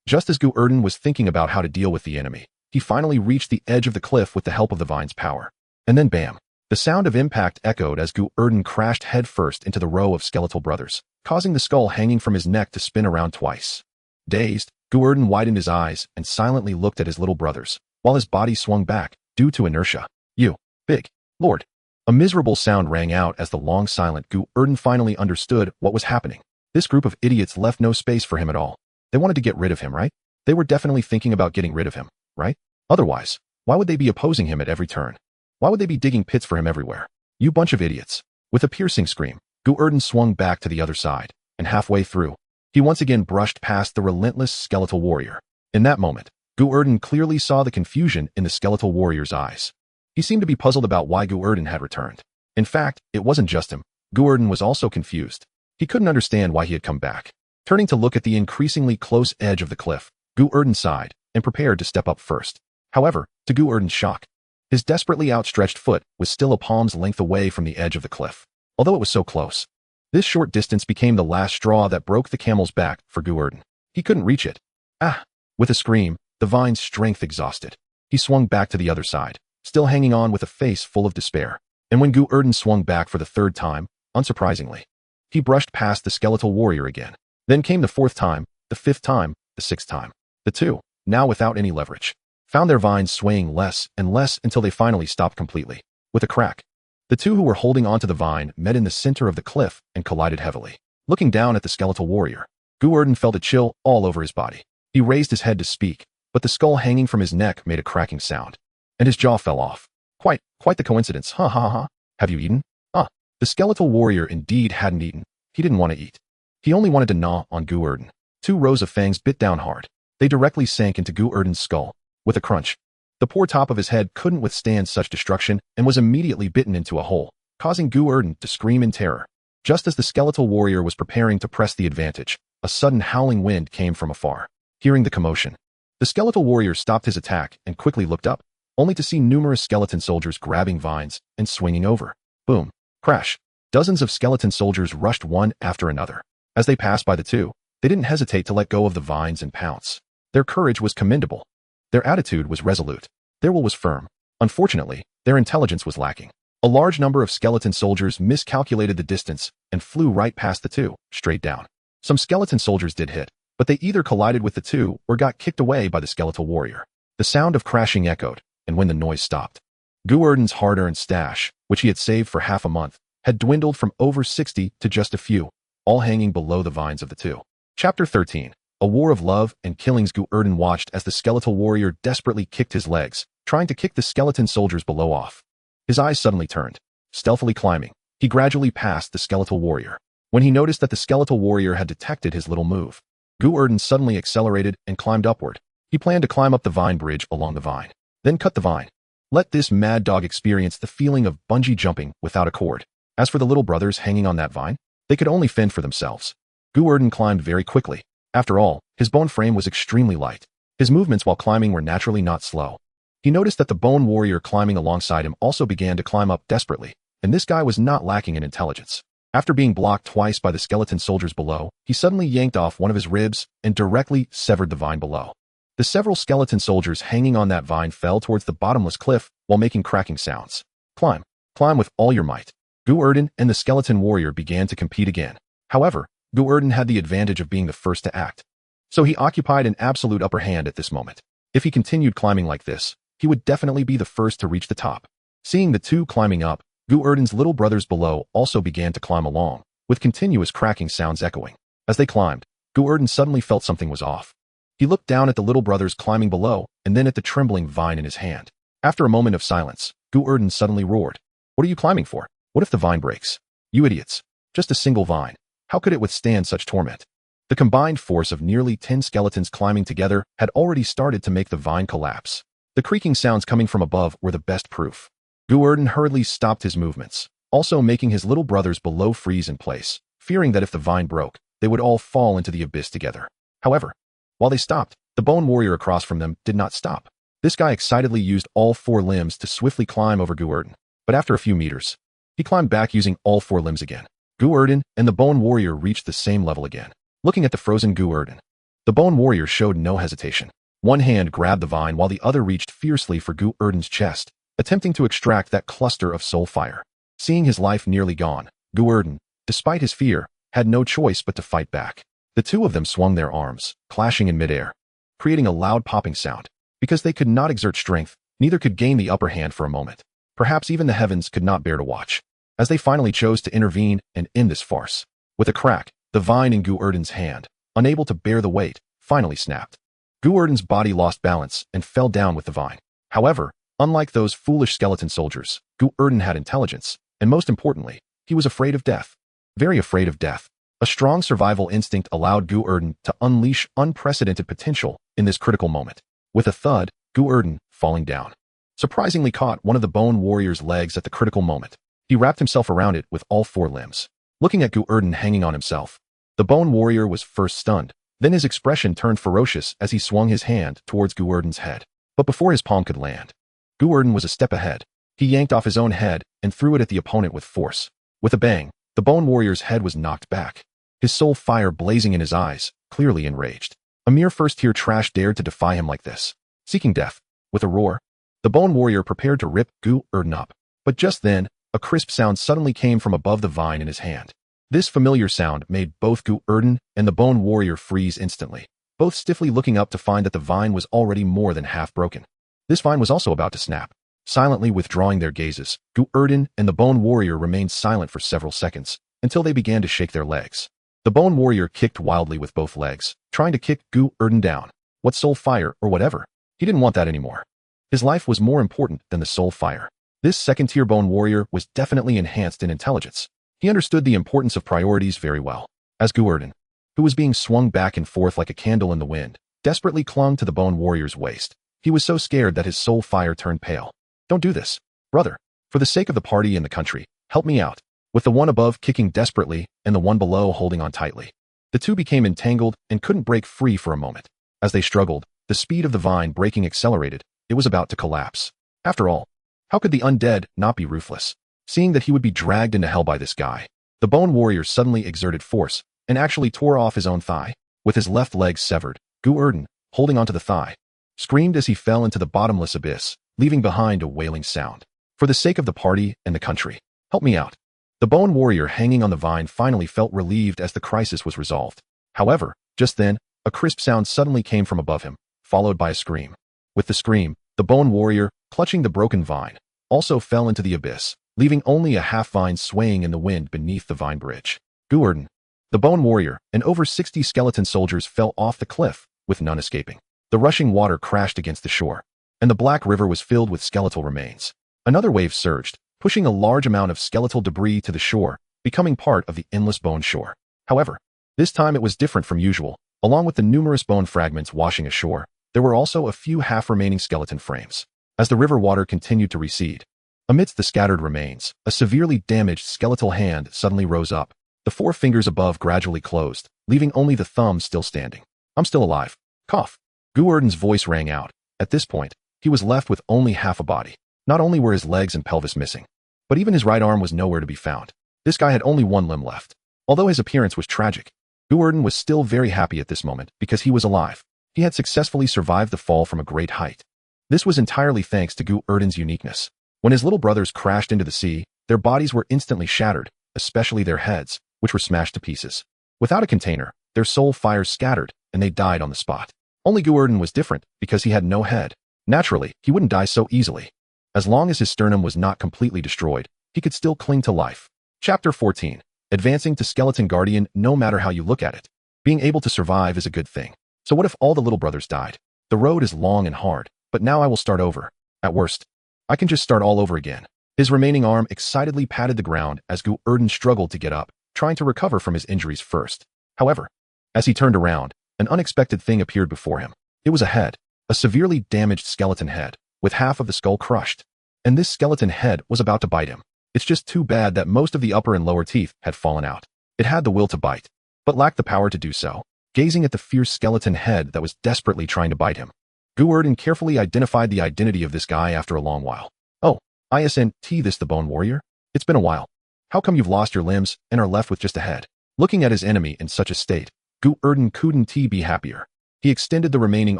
Just as Gu Erdan was thinking about how to deal with the enemy, he finally reached the edge of the cliff with the help of the vine's power. And then bam! The sound of impact echoed as Gu Erdan crashed headfirst into the row of skeletal brothers, causing the skull hanging from his neck to spin around twice. Dazed, Gu Erdan widened his eyes and silently looked at his little brothers, while his body swung back, due to inertia. You, big lord. A miserable sound rang out as the long silent Gu Erdan finally understood what was happening. This group of idiots left no space for him at all. They wanted to get rid of him, right? They were definitely thinking about getting rid of him, right? Otherwise, why would they be opposing him at every turn? Why would they be digging pits for him everywhere? You bunch of idiots. With a piercing scream, Gu Erdan swung back to the other side, and halfway through, he once again brushed past the relentless skeletal warrior. In that moment, Gu Erdan clearly saw the confusion in the skeletal warrior's eyes. He seemed to be puzzled about why Gu Erdan had returned. In fact, it wasn't just him. Gu Erdan was also confused. He couldn't understand why he had come back. Turning to look at the increasingly close edge of the cliff, Gu Erdan sighed and prepared to step up first. However, to Gu Erdan's shock, his desperately outstretched foot was still a palm's length away from the edge of the cliff. Although it was so close, this short distance became the last straw that broke the camel's back for Gu Erdan. He couldn't reach it. Ah! With a scream, the vine's strength exhausted, he swung back to the other side, still hanging on with a face full of despair. And when Gu Erdan swung back for the third time, unsurprisingly, he brushed past the skeletal warrior again. Then came the fourth time, the fifth time, the sixth time. The two, now without any leverage, found their vines swaying less and less until they finally stopped completely. With a crack, the two who were holding onto the vine met in the center of the cliff and collided heavily. Looking down at the skeletal warrior, Gu Erdan felt a chill all over his body. He raised his head to speak, but the skull hanging from his neck made a cracking sound, and his jaw fell off. Quite the coincidence, ha ha ha. Have you eaten? Ah, the skeletal warrior indeed hadn't eaten. He didn't want to eat. He only wanted to gnaw on Gu Erdan. 2 rows of fangs bit down hard. They directly sank into Gu Erdan's skull. With a crunch, the poor top of his head couldn't withstand such destruction and was immediately bitten into a hole, causing Gu Erdan to scream in terror. Just as the skeletal warrior was preparing to press the advantage, a sudden howling wind came from afar. Hearing the commotion, the skeletal warrior stopped his attack and quickly looked up, only to see numerous skeleton soldiers grabbing vines and swinging over. Boom. Crash. Dozens of skeleton soldiers rushed one after another. As they passed by the two, they didn't hesitate to let go of the vines and pounce. Their courage was commendable. Their attitude was resolute. Their will was firm. Unfortunately, their intelligence was lacking. A large number of skeleton soldiers miscalculated the distance and flew right past the two, straight down. Some skeleton soldiers did hit, but they either collided with the two or got kicked away by the skeletal warrior. The sound of crashing echoed, and when the noise stopped, Gu Erdan's hard-earned stash, which he had saved for half a month, had dwindled from over 60 to just a few, all hanging below the vines of the two. Chapter 13. A War of Love and Killings. Gu Erdan watched as the skeletal warrior desperately kicked his legs, trying to kick the skeleton soldiers below off. His eyes suddenly turned. Stealthily climbing, he gradually passed the skeletal warrior. When he noticed that the skeletal warrior had detected his little move, Gu Erdan suddenly accelerated and climbed upward. He planned to climb up the vine bridge along the vine, then cut the vine. Let this mad dog experience the feeling of bungee jumping without a cord. As for the little brothers hanging on that vine, they could only fend for themselves. Gu Erdan climbed very quickly. After all, his bone frame was extremely light. His movements while climbing were naturally not slow. He noticed that the bone warrior climbing alongside him also began to climb up desperately, and this guy was not lacking in intelligence. After being blocked twice by the skeleton soldiers below, he suddenly yanked off one of his ribs and directly severed the vine below. The several skeleton soldiers hanging on that vine fell towards the bottomless cliff while making cracking sounds. Climb. Climb with all your might. Gu Erdan and the skeleton warrior began to compete again. However, Gu Erdan had the advantage of being the first to act, so he occupied an absolute upper hand at this moment. If he continued climbing like this, he would definitely be the first to reach the top. Seeing the two climbing up, Gu Erdan's little brothers below also began to climb along, with continuous cracking sounds echoing. As they climbed, Gu Erdan suddenly felt something was off. He looked down at the little brothers climbing below and then at the trembling vine in his hand. After a moment of silence, Gu Erdan suddenly roared. What are you climbing for? What if the vine breaks? You idiots. Just a single vine. How could it withstand such torment? The combined force of nearly 10 skeletons climbing together had already started to make the vine collapse. The creaking sounds coming from above were the best proof. Gu Erdan hurriedly stopped his movements, also making his little brothers below freeze in place, fearing that if the vine broke, they would all fall into the abyss together. However, while they stopped, the bone warrior across from them did not stop. This guy excitedly used all 4 limbs to swiftly climb over Gu Erdan, but after a few meters, he climbed back using all 4 limbs again. Gu Erdan and the bone warrior reached the same level again. Looking at the frozen Gu Erdan, the bone warrior showed no hesitation. One hand grabbed the vine while the other reached fiercely for Gu Erdan's chest, attempting to extract that cluster of soul fire. Seeing his life nearly gone, Gu Erdan, despite his fear, had no choice but to fight back. The two of them swung their arms, clashing in midair, creating a loud popping sound. Because they could not exert strength, neither could gain the upper hand for a moment. Perhaps even the heavens could not bear to watch, as they finally chose to intervene and end this farce. With a crack, the vine in Gu Erdan's hand, unable to bear the weight, finally snapped. Gu Erdan's body lost balance and fell down with the vine. However, unlike those foolish skeleton soldiers, Gu Erdan had intelligence, and most importantly, he was afraid of death. Very afraid of death. A strong survival instinct allowed Gu Erdan to unleash unprecedented potential in this critical moment. With a thud, Gu Erdan, falling down, surprisingly caught one of the bone warrior's legs at the critical moment. He wrapped himself around it with all 4 limbs. Looking at Gu Erdan hanging on himself, the bone warrior was first stunned, then his expression turned ferocious as he swung his hand towards Gu Erdan's head. But before his palm could land, Gu Erdan was a step ahead. He yanked off his own head and threw it at the opponent with force. With a bang, the bone warrior's head was knocked back, his soul fire blazing in his eyes, clearly enraged. A mere first-tier trash dared to defy him like this. Seeking death, with a roar, the bone warrior prepared to rip Gu Erdan up. But just then, a crisp sound suddenly came from above the vine in his hand. This familiar sound made both Gu Erdan and the bone warrior freeze instantly, both stiffly looking up to find that the vine was already more than half broken. This vine was also about to snap. Silently withdrawing their gazes, Gu Erdan and the bone warrior remained silent for several seconds, until they began to shake their legs. The bone warrior kicked wildly with both legs, trying to kick Gu Erdan down. What soul fire or whatever? He didn't want that anymore. His life was more important than the soul fire. This second-tier bone warrior was definitely enhanced in intelligence. He understood the importance of priorities very well. As Gu Erdan, who was being swung back and forth like a candle in the wind, desperately clung to the bone warrior's waist. He was so scared that his soul fire turned pale. Don't do this, brother. For the sake of the party and the country, help me out. With the one above kicking desperately and the one below holding on tightly. The two became entangled and couldn't break free for a moment. As they struggled, the speed of the vine breaking accelerated. It was about to collapse. After all, how could the undead not be ruthless? Seeing that he would be dragged into hell by this guy, the bone warrior suddenly exerted force and actually tore off his own thigh. With his left leg severed, Gu Erdan, holding onto the thigh, screamed as he fell into the bottomless abyss, leaving behind a wailing sound. For the sake of the party and the country, help me out. The bone warrior hanging on the vine finally felt relieved as the crisis was resolved. However, just then, a crisp sound suddenly came from above him, followed by a scream. With the scream, the bone warrior, clutching the broken vine, also fell into the abyss, leaving only a half vine swaying in the wind beneath the vine bridge. Gu Erdan, the bone warrior, and over 60 skeleton soldiers fell off the cliff, with none escaping. The rushing water crashed against the shore, and the black river was filled with skeletal remains. Another wave surged, pushing a large amount of skeletal debris to the shore, becoming part of the endless bone shore. However, this time it was different from usual. Along with the numerous bone fragments washing ashore, there were also a few half-remaining skeleton frames. As the river water continued to recede, amidst the scattered remains, a severely damaged skeletal hand suddenly rose up. The 4 fingers above gradually closed, leaving only the thumb still standing. I'm still alive. Cough. Gu Erdan's voice rang out. At this point, he was left with only half a body. Not only were his legs and pelvis missing, but even his right arm was nowhere to be found. This guy had only one limb left. Although his appearance was tragic, Gu Erdan was still very happy at this moment because he was alive. He had successfully survived the fall from a great height. This was entirely thanks to Gu Erdan's uniqueness. When his little brothers crashed into the sea, their bodies were instantly shattered, especially their heads, which were smashed to pieces. Without a container, their soul fires scattered, and they died on the spot. Only Gu Erdan was different because he had no head. Naturally, he wouldn't die so easily. As long as his sternum was not completely destroyed, he could still cling to life. Chapter 14. Advancing to Skeleton Guardian. No matter how you look at it, being able to survive is a good thing. So what if all the little brothers died? The road is long and hard, but now I will start over. At worst, I can just start all over again. His remaining arm excitedly patted the ground as Gu Erdan struggled to get up, trying to recover from his injuries first. However, as he turned around, an unexpected thing appeared before him. It was a head, a severely damaged skeleton head, with half of the skull crushed. And this skeleton head was about to bite him. It's just too bad that most of the upper and lower teeth had fallen out. It had the will to bite, but lacked the power to do so. Gazing at the fierce skeleton head that was desperately trying to bite him, Gu Erdan carefully identified the identity of this guy after a long while. Oh, isn't this the bone warrior? It's been a while. How come you've lost your limbs and are left with just a head? Looking at his enemy in such a state, Gu Erdan couldn't be happier. He extended the remaining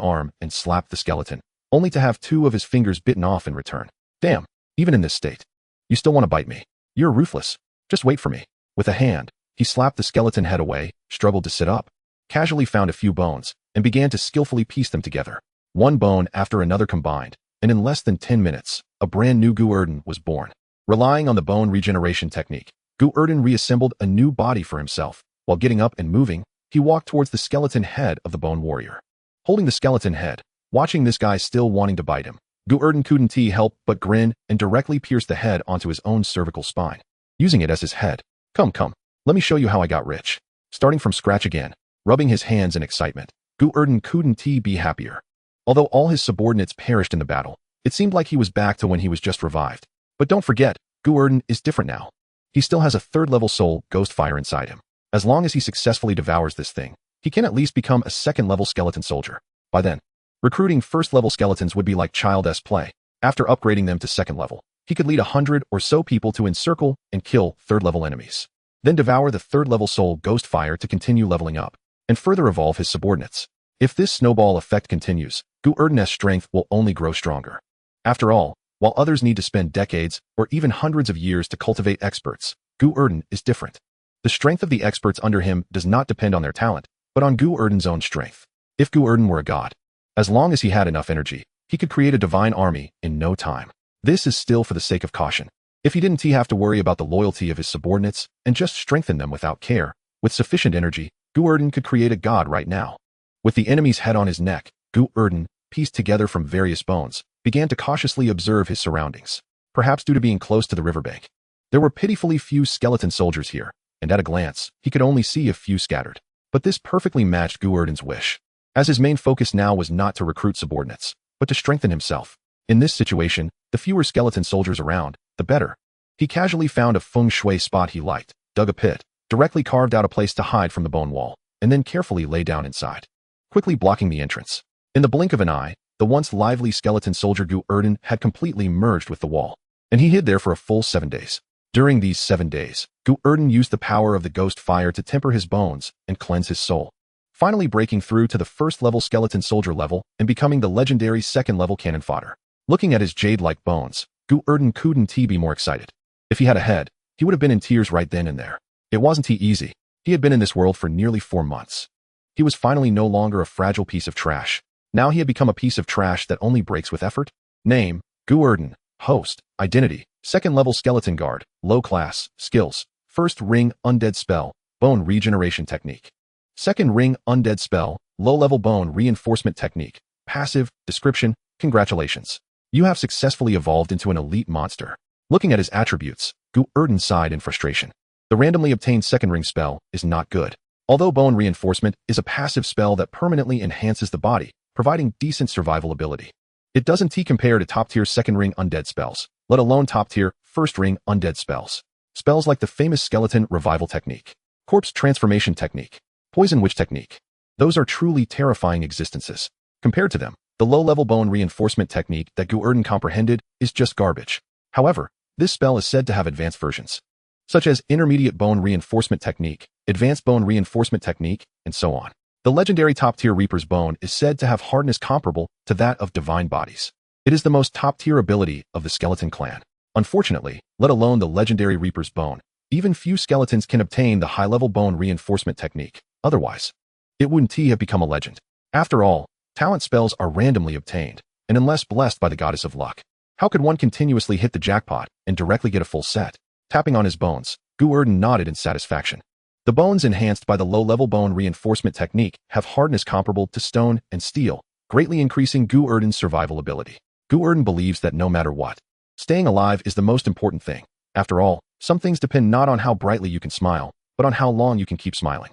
arm and slapped the skeleton, only to have 2 of his fingers bitten off in return. Damn, even in this state, you still want to bite me. You're ruthless. Just wait for me. With a hand, he slapped the skeleton head away, struggled to sit up, casually found a few bones, and began to skillfully piece them together. One bone after another combined, and in less than 10 minutes, a brand new Gu Erdan was born. Relying on the bone regeneration technique, Gu Erdan reassembled a new body for himself. While getting up and moving, he walked towards the skeleton head of the bone warrior. Holding the skeleton head, watching this guy still wanting to bite him, Gu Erdan couldn't help but grin and directly pierce the head onto his own cervical spine, using it as his head. Come, let me show you how I got rich. Starting from scratch again, rubbing his hands in excitement, Gu Erdan couldn't be happier. Although all his subordinates perished in the battle, it seemed like he was back to when he was just revived. But don't forget, Gu Erdan is different now. He still has a 3rd-level soul ghost fire inside him. As long as he successfully devours this thing, he can at least become a 2nd-level skeleton soldier. By then, recruiting 1st-level skeletons would be like child's play. After upgrading them to 2nd level, he could lead 100 or so people to encircle and kill 3rd-level enemies. Then devour the 3rd-level soul ghost fire to continue leveling up, and further evolve his subordinates. If this snowball effect continues, Gu Erdan's strength will only grow stronger. After all, while others need to spend decades or even hundreds of years to cultivate experts, Gu Erdan is different. The strength of the experts under him does not depend on their talent, but on Gu Erdan's own strength. If Gu Erdan were a god, as long as he had enough energy, he could create a divine army in no time. This is still for the sake of caution. If he didn't have to worry about the loyalty of his subordinates and just strengthen them without care, With sufficient energy, Gu Erdan could create a god right now. With the enemy's head on his neck, Gu Erdan, pieced together from various bones, began to cautiously observe his surroundings. Perhaps due to being close to the riverbank, there were pitifully few skeleton soldiers here, and at a glance, he could only see a few scattered. But this perfectly matched Gu Erdan's wish, as his main focus now was not to recruit subordinates, but to strengthen himself. In this situation, the fewer skeleton soldiers around, the better. He casually found a feng shui spot he liked, dug a pit, directly carved out a place to hide from the bone wall, and then carefully lay down inside, quickly blocking the entrance. In the blink of an eye, the once lively skeleton soldier Gu Erdan had completely merged with the wall, and he hid there for a full 7 days. During these 7 days, Gu Erdan used the power of the ghost fire to temper his bones and cleanse his soul, finally breaking through to the first-level skeleton soldier level and becoming the legendary second-level cannon fodder. Looking at his jade-like bones, Gu Erdan couldn't be more excited. If he had a head, he would have been in tears right then and there. It wasn't easy. He had been in this world for nearly 4 months. He was finally no longer a fragile piece of trash. Now he had become a piece of trash that only breaks with effort. Name, Gu Erdan. Host, identity, second-level skeleton guard, low class, skills, first ring, undead spell, bone regeneration technique. Second ring, undead spell, low-level bone reinforcement technique, passive, description, congratulations. You have successfully evolved into an elite monster. Looking at his attributes, Gu Erdan sighed in frustration. The randomly obtained second ring spell is not good. Although bone reinforcement is a passive spell that permanently enhances the body, providing decent survival ability, it doesn't compare to top-tier second-ring undead spells, let alone top-tier first-ring undead spells. Spells like the famous skeleton revival technique, corpse transformation technique, poison witch technique. Those are truly terrifying existences. Compared to them, the low-level bone reinforcement technique that Gu Erdan comprehended is just garbage. However, this spell is said to have advanced versions, such as intermediate bone reinforcement technique, advanced bone reinforcement technique, and so on. The legendary top-tier Reaper's Bone is said to have hardness comparable to that of divine bodies. It is the most top-tier ability of the skeleton clan. Unfortunately, let alone the legendary Reaper's Bone, even few skeletons can obtain the high-level bone reinforcement technique. Otherwise, it wouldn't have become a legend. After all, talent spells are randomly obtained, and unless blessed by the goddess of luck, how could one continuously hit the jackpot and directly get a full set? Tapping on his bones, Gu Erdan nodded in satisfaction. The bones enhanced by the low-level bone reinforcement technique have hardness comparable to stone and steel, greatly increasing Gu Erdan's survival ability. Gu Erdan believes that no matter what, staying alive is the most important thing. After all, some things depend not on how brightly you can smile, but on how long you can keep smiling.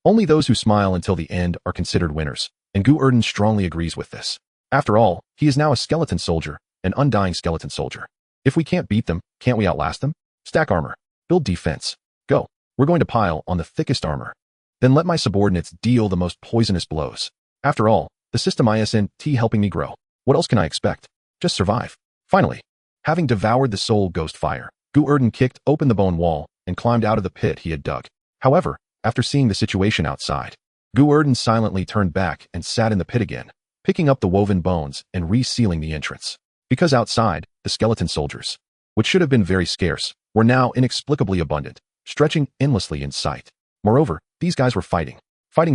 Only those who smile until the end are considered winners, and Gu Erdan strongly agrees with this. After all, he is now a skeleton soldier, an undying skeleton soldier. If we can't beat them, can't we outlast them? Stack armor. Build defense. Go. We're going to pile on the thickest armor. Then let my subordinates deal the most poisonous blows. After all, the system isn't helping me grow. What else can I expect? Just survive. Finally, having devoured the soul ghost fire, Gu Erdan kicked open the bone wall and climbed out of the pit he had dug. However, after seeing the situation outside, Gu Erdan silently turned back and sat in the pit again, picking up the woven bones and resealing the entrance. Because outside, the skeleton soldiers, which should have been very scarce, were now inexplicably abundant, stretching endlessly in sight. Moreover, these guys were fighting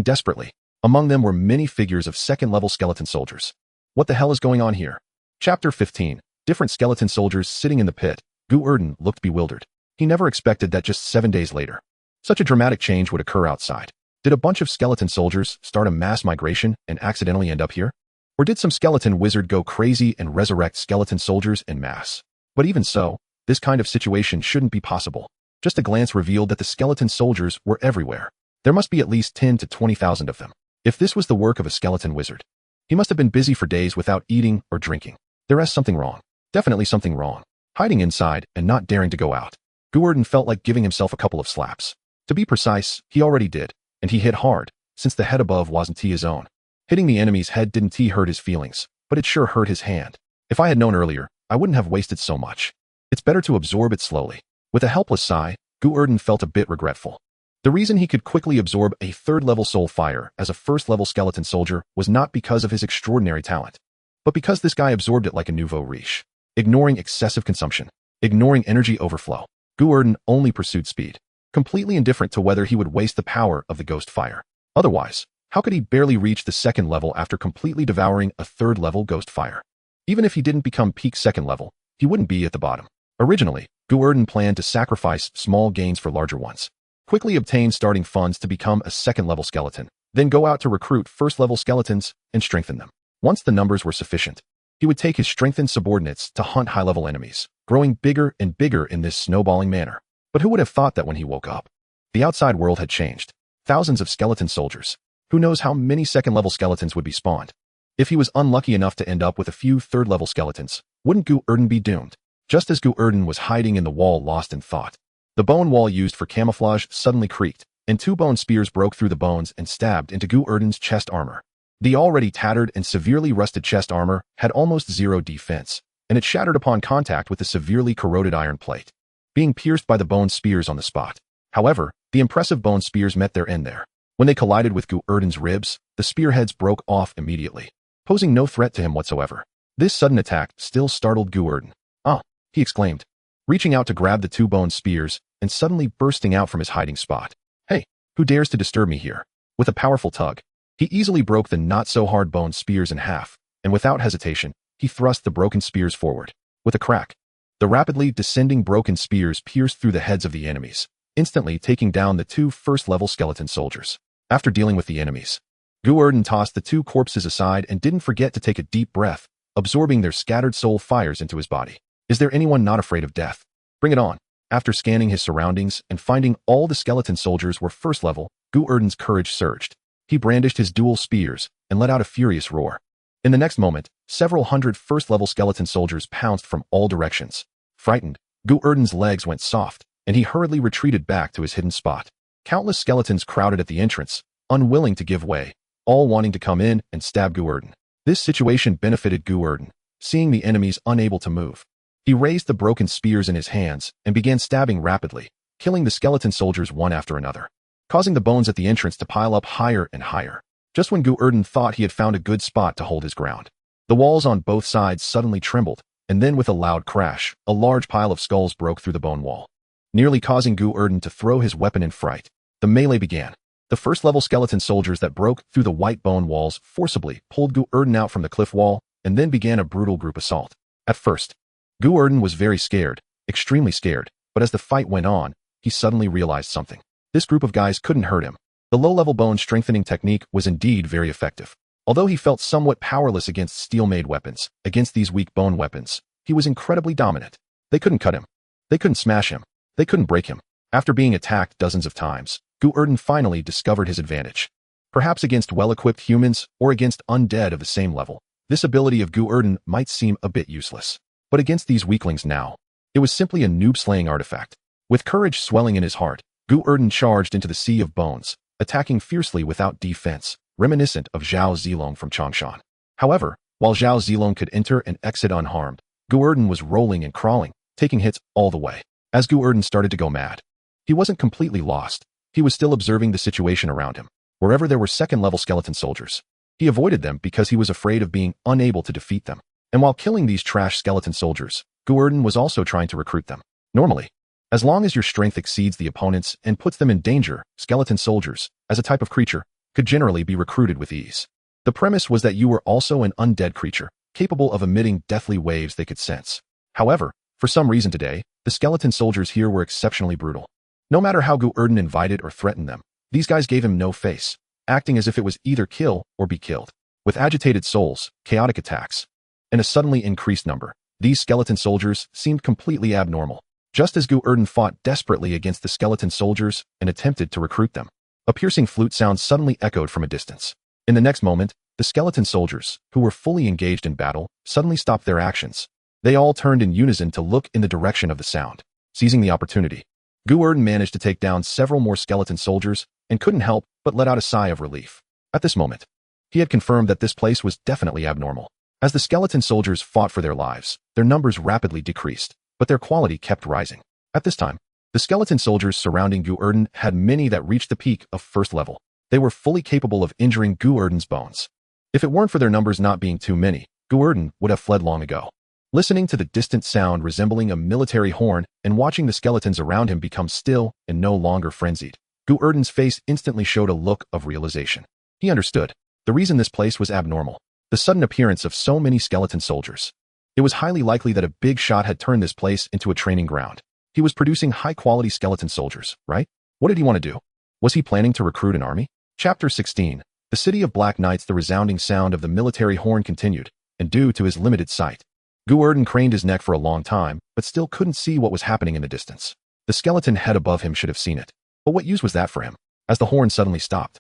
desperately. Among them were many figures of second-level skeleton soldiers. What the hell is going on here? Chapter 15. Different skeleton soldiers sitting in the pit. Gu Erdan looked bewildered. He never expected that just 7 days later, such a dramatic change would occur outside. Did a bunch of skeleton soldiers start a mass migration and accidentally end up here? Or did some skeleton wizard go crazy and resurrect skeleton soldiers en masse? But even so, this kind of situation shouldn't be possible. Just a glance revealed that the skeleton soldiers were everywhere. There must be at least 10 to 20,000 of them. If this was the work of a skeleton wizard, he must have been busy for days without eating or drinking. There is something wrong. Definitely something wrong. Hiding inside and not daring to go out. Gu Erdan felt like giving himself a couple of slaps. To be precise, he already did, and he hit hard, since the head above wasn't his own. Hitting the enemy's head didn't hurt his feelings, but it sure hurt his hand. If I had known earlier, I wouldn't have wasted so much. It's better to absorb it slowly. With a helpless sigh, Gu Erdan felt a bit regretful. The reason he could quickly absorb a third-level soul fire as a first-level skeleton soldier was not because of his extraordinary talent, but because this guy absorbed it like a nouveau riche, ignoring excessive consumption, ignoring energy overflow. Gu Erdan only pursued speed, completely indifferent to whether he would waste the power of the ghost fire. Otherwise, how could he barely reach the second level after completely devouring a third-level ghost fire? Even if he didn't become peak second level, he wouldn't be at the bottom. Originally, Gu Erdan planned to sacrifice small gains for larger ones. quickly obtain starting funds to become a second-level skeleton, then go out to recruit first-level skeletons and strengthen them. Once the numbers were sufficient, he would take his strengthened subordinates to hunt high-level enemies, growing bigger and bigger in this snowballing manner. But who would have thought that when he woke up? The outside world had changed. Thousands of skeleton soldiers. Who knows how many second-level skeletons would be spawned? If he was unlucky enough to end up with a few third-level skeletons, wouldn't Gu Erdan be doomed? Just as Gu Erdan was hiding in the wall lost in thought, the bone wall used for camouflage suddenly creaked, and two bone spears broke through the bones and stabbed into Gu Erdan's chest armor. The already tattered and severely rusted chest armor had almost zero defense, and it shattered upon contact with the severely corroded iron plate, being pierced by the bone spears on the spot. However, the impressive bone spears met their end there. When they collided with Gu Erdan's ribs, the spearheads broke off immediately, posing no threat to him whatsoever. This sudden attack still startled Gu Erdan. "Ah!" he exclaimed, reaching out to grab the two bone spears and suddenly bursting out from his hiding spot. "Hey, who dares to disturb me here?" With a powerful tug, he easily broke the not-so-hard bone spears in half, and without hesitation, he thrust the broken spears forward. With a crack, the rapidly descending broken spears pierced through the heads of the enemies, instantly taking down the two first-level skeleton soldiers. After dealing with the enemies, Gu Erdan tossed the two corpses aside and didn't forget to take a deep breath, absorbing their scattered soul fires into his body. Is there anyone not afraid of death? Bring it on. After scanning his surroundings and finding all the skeleton soldiers were first level, Gu Erdan's courage surged. He brandished his dual spears and let out a furious roar. In the next moment, several hundred first-level skeleton soldiers pounced from all directions. Frightened, Gu Erdan's legs went soft, and he hurriedly retreated back to his hidden spot. Countless skeletons crowded at the entrance, unwilling to give way, all wanting to come in and stab Gu Erdan. This situation benefited Gu Erdan, seeing the enemies unable to move. He raised the broken spears in his hands and began stabbing rapidly, killing the skeleton soldiers one after another, causing the bones at the entrance to pile up higher and higher. Just when Gu Erdan thought he had found a good spot to hold his ground, the walls on both sides suddenly trembled, and then with a loud crash, a large pile of skulls broke through the bone wall, nearly causing Gu Erdan to throw his weapon in fright. The melee began. The first-level skeleton soldiers that broke through the white bone walls forcibly pulled Gu Erdan out from the cliff wall and then began a brutal group assault. At first, Gu Erdan was very scared, extremely scared, but as the fight went on, he suddenly realized something. This group of guys couldn't hurt him. The low-level bone strengthening technique was indeed very effective. Although he felt somewhat powerless against steel-made weapons, against these weak bone weapons, he was incredibly dominant. They couldn't cut him. They couldn't smash him. They couldn't break him. After being attacked dozens of times, Gu Erdan finally discovered his advantage. Perhaps against well-equipped humans or against undead of the same level, this ability of Gu Erdan might seem a bit useless. But against these weaklings now, it was simply a noob-slaying artifact. With courage swelling in his heart, Gu Erdan charged into the sea of bones, attacking fiercely without defense, reminiscent of Zhao Zilong from Changshan. However, while Zhao Zilong could enter and exit unharmed, Gu Erdan was rolling and crawling, taking hits all the way. As Gu Erdan started to go mad, he wasn't completely lost. He was still observing the situation around him. Wherever there were second-level skeleton soldiers, he avoided them because he was afraid of being unable to defeat them. And while killing these trash skeleton soldiers, Gu Erdan was also trying to recruit them. Normally, as long as your strength exceeds the opponent's and puts them in danger, skeleton soldiers, as a type of creature, could generally be recruited with ease. The premise was that you were also an undead creature, capable of emitting deathly waves they could sense. However, for some reason today, the skeleton soldiers here were exceptionally brutal. No matter how Gu Erdan invited or threatened them, these guys gave him no face, acting as if it was either kill or be killed. With agitated souls, chaotic attacks, and a suddenly increased number, these skeleton soldiers seemed completely abnormal. Just as Gu Erdan fought desperately against the skeleton soldiers and attempted to recruit them, a piercing flute sound suddenly echoed from a distance. In the next moment, the skeleton soldiers, who were fully engaged in battle, suddenly stopped their actions. They all turned in unison to look in the direction of the sound. Seizing the opportunity, Gu Erdan managed to take down several more skeleton soldiers and couldn't help but let out a sigh of relief. At this moment, he had confirmed that this place was definitely abnormal. As the skeleton soldiers fought for their lives, their numbers rapidly decreased, but their quality kept rising. At this time, the skeleton soldiers surrounding Gu Erdan had many that reached the peak of first level. They were fully capable of injuring Gu Erdan's bones. If it weren't for their numbers not being too many, Gu Erdan would have fled long ago. Listening to the distant sound resembling a military horn and watching the skeletons around him become still and no longer frenzied, Gu Erdan's face instantly showed a look of realization. He understood the reason this place was abnormal: the sudden appearance of so many skeleton soldiers. It was highly likely that a big shot had turned this place into a training ground. He was producing high-quality skeleton soldiers, right? What did he want to do? Was he planning to recruit an army? Chapter 16. The City of Black Knights. The resounding sound of the military horn continued, and due to his limited sight, Gu Erdan craned his neck for a long time, but still couldn't see what was happening in the distance. The skeleton head above him should have seen it. But what use was that for him? As the horn suddenly stopped,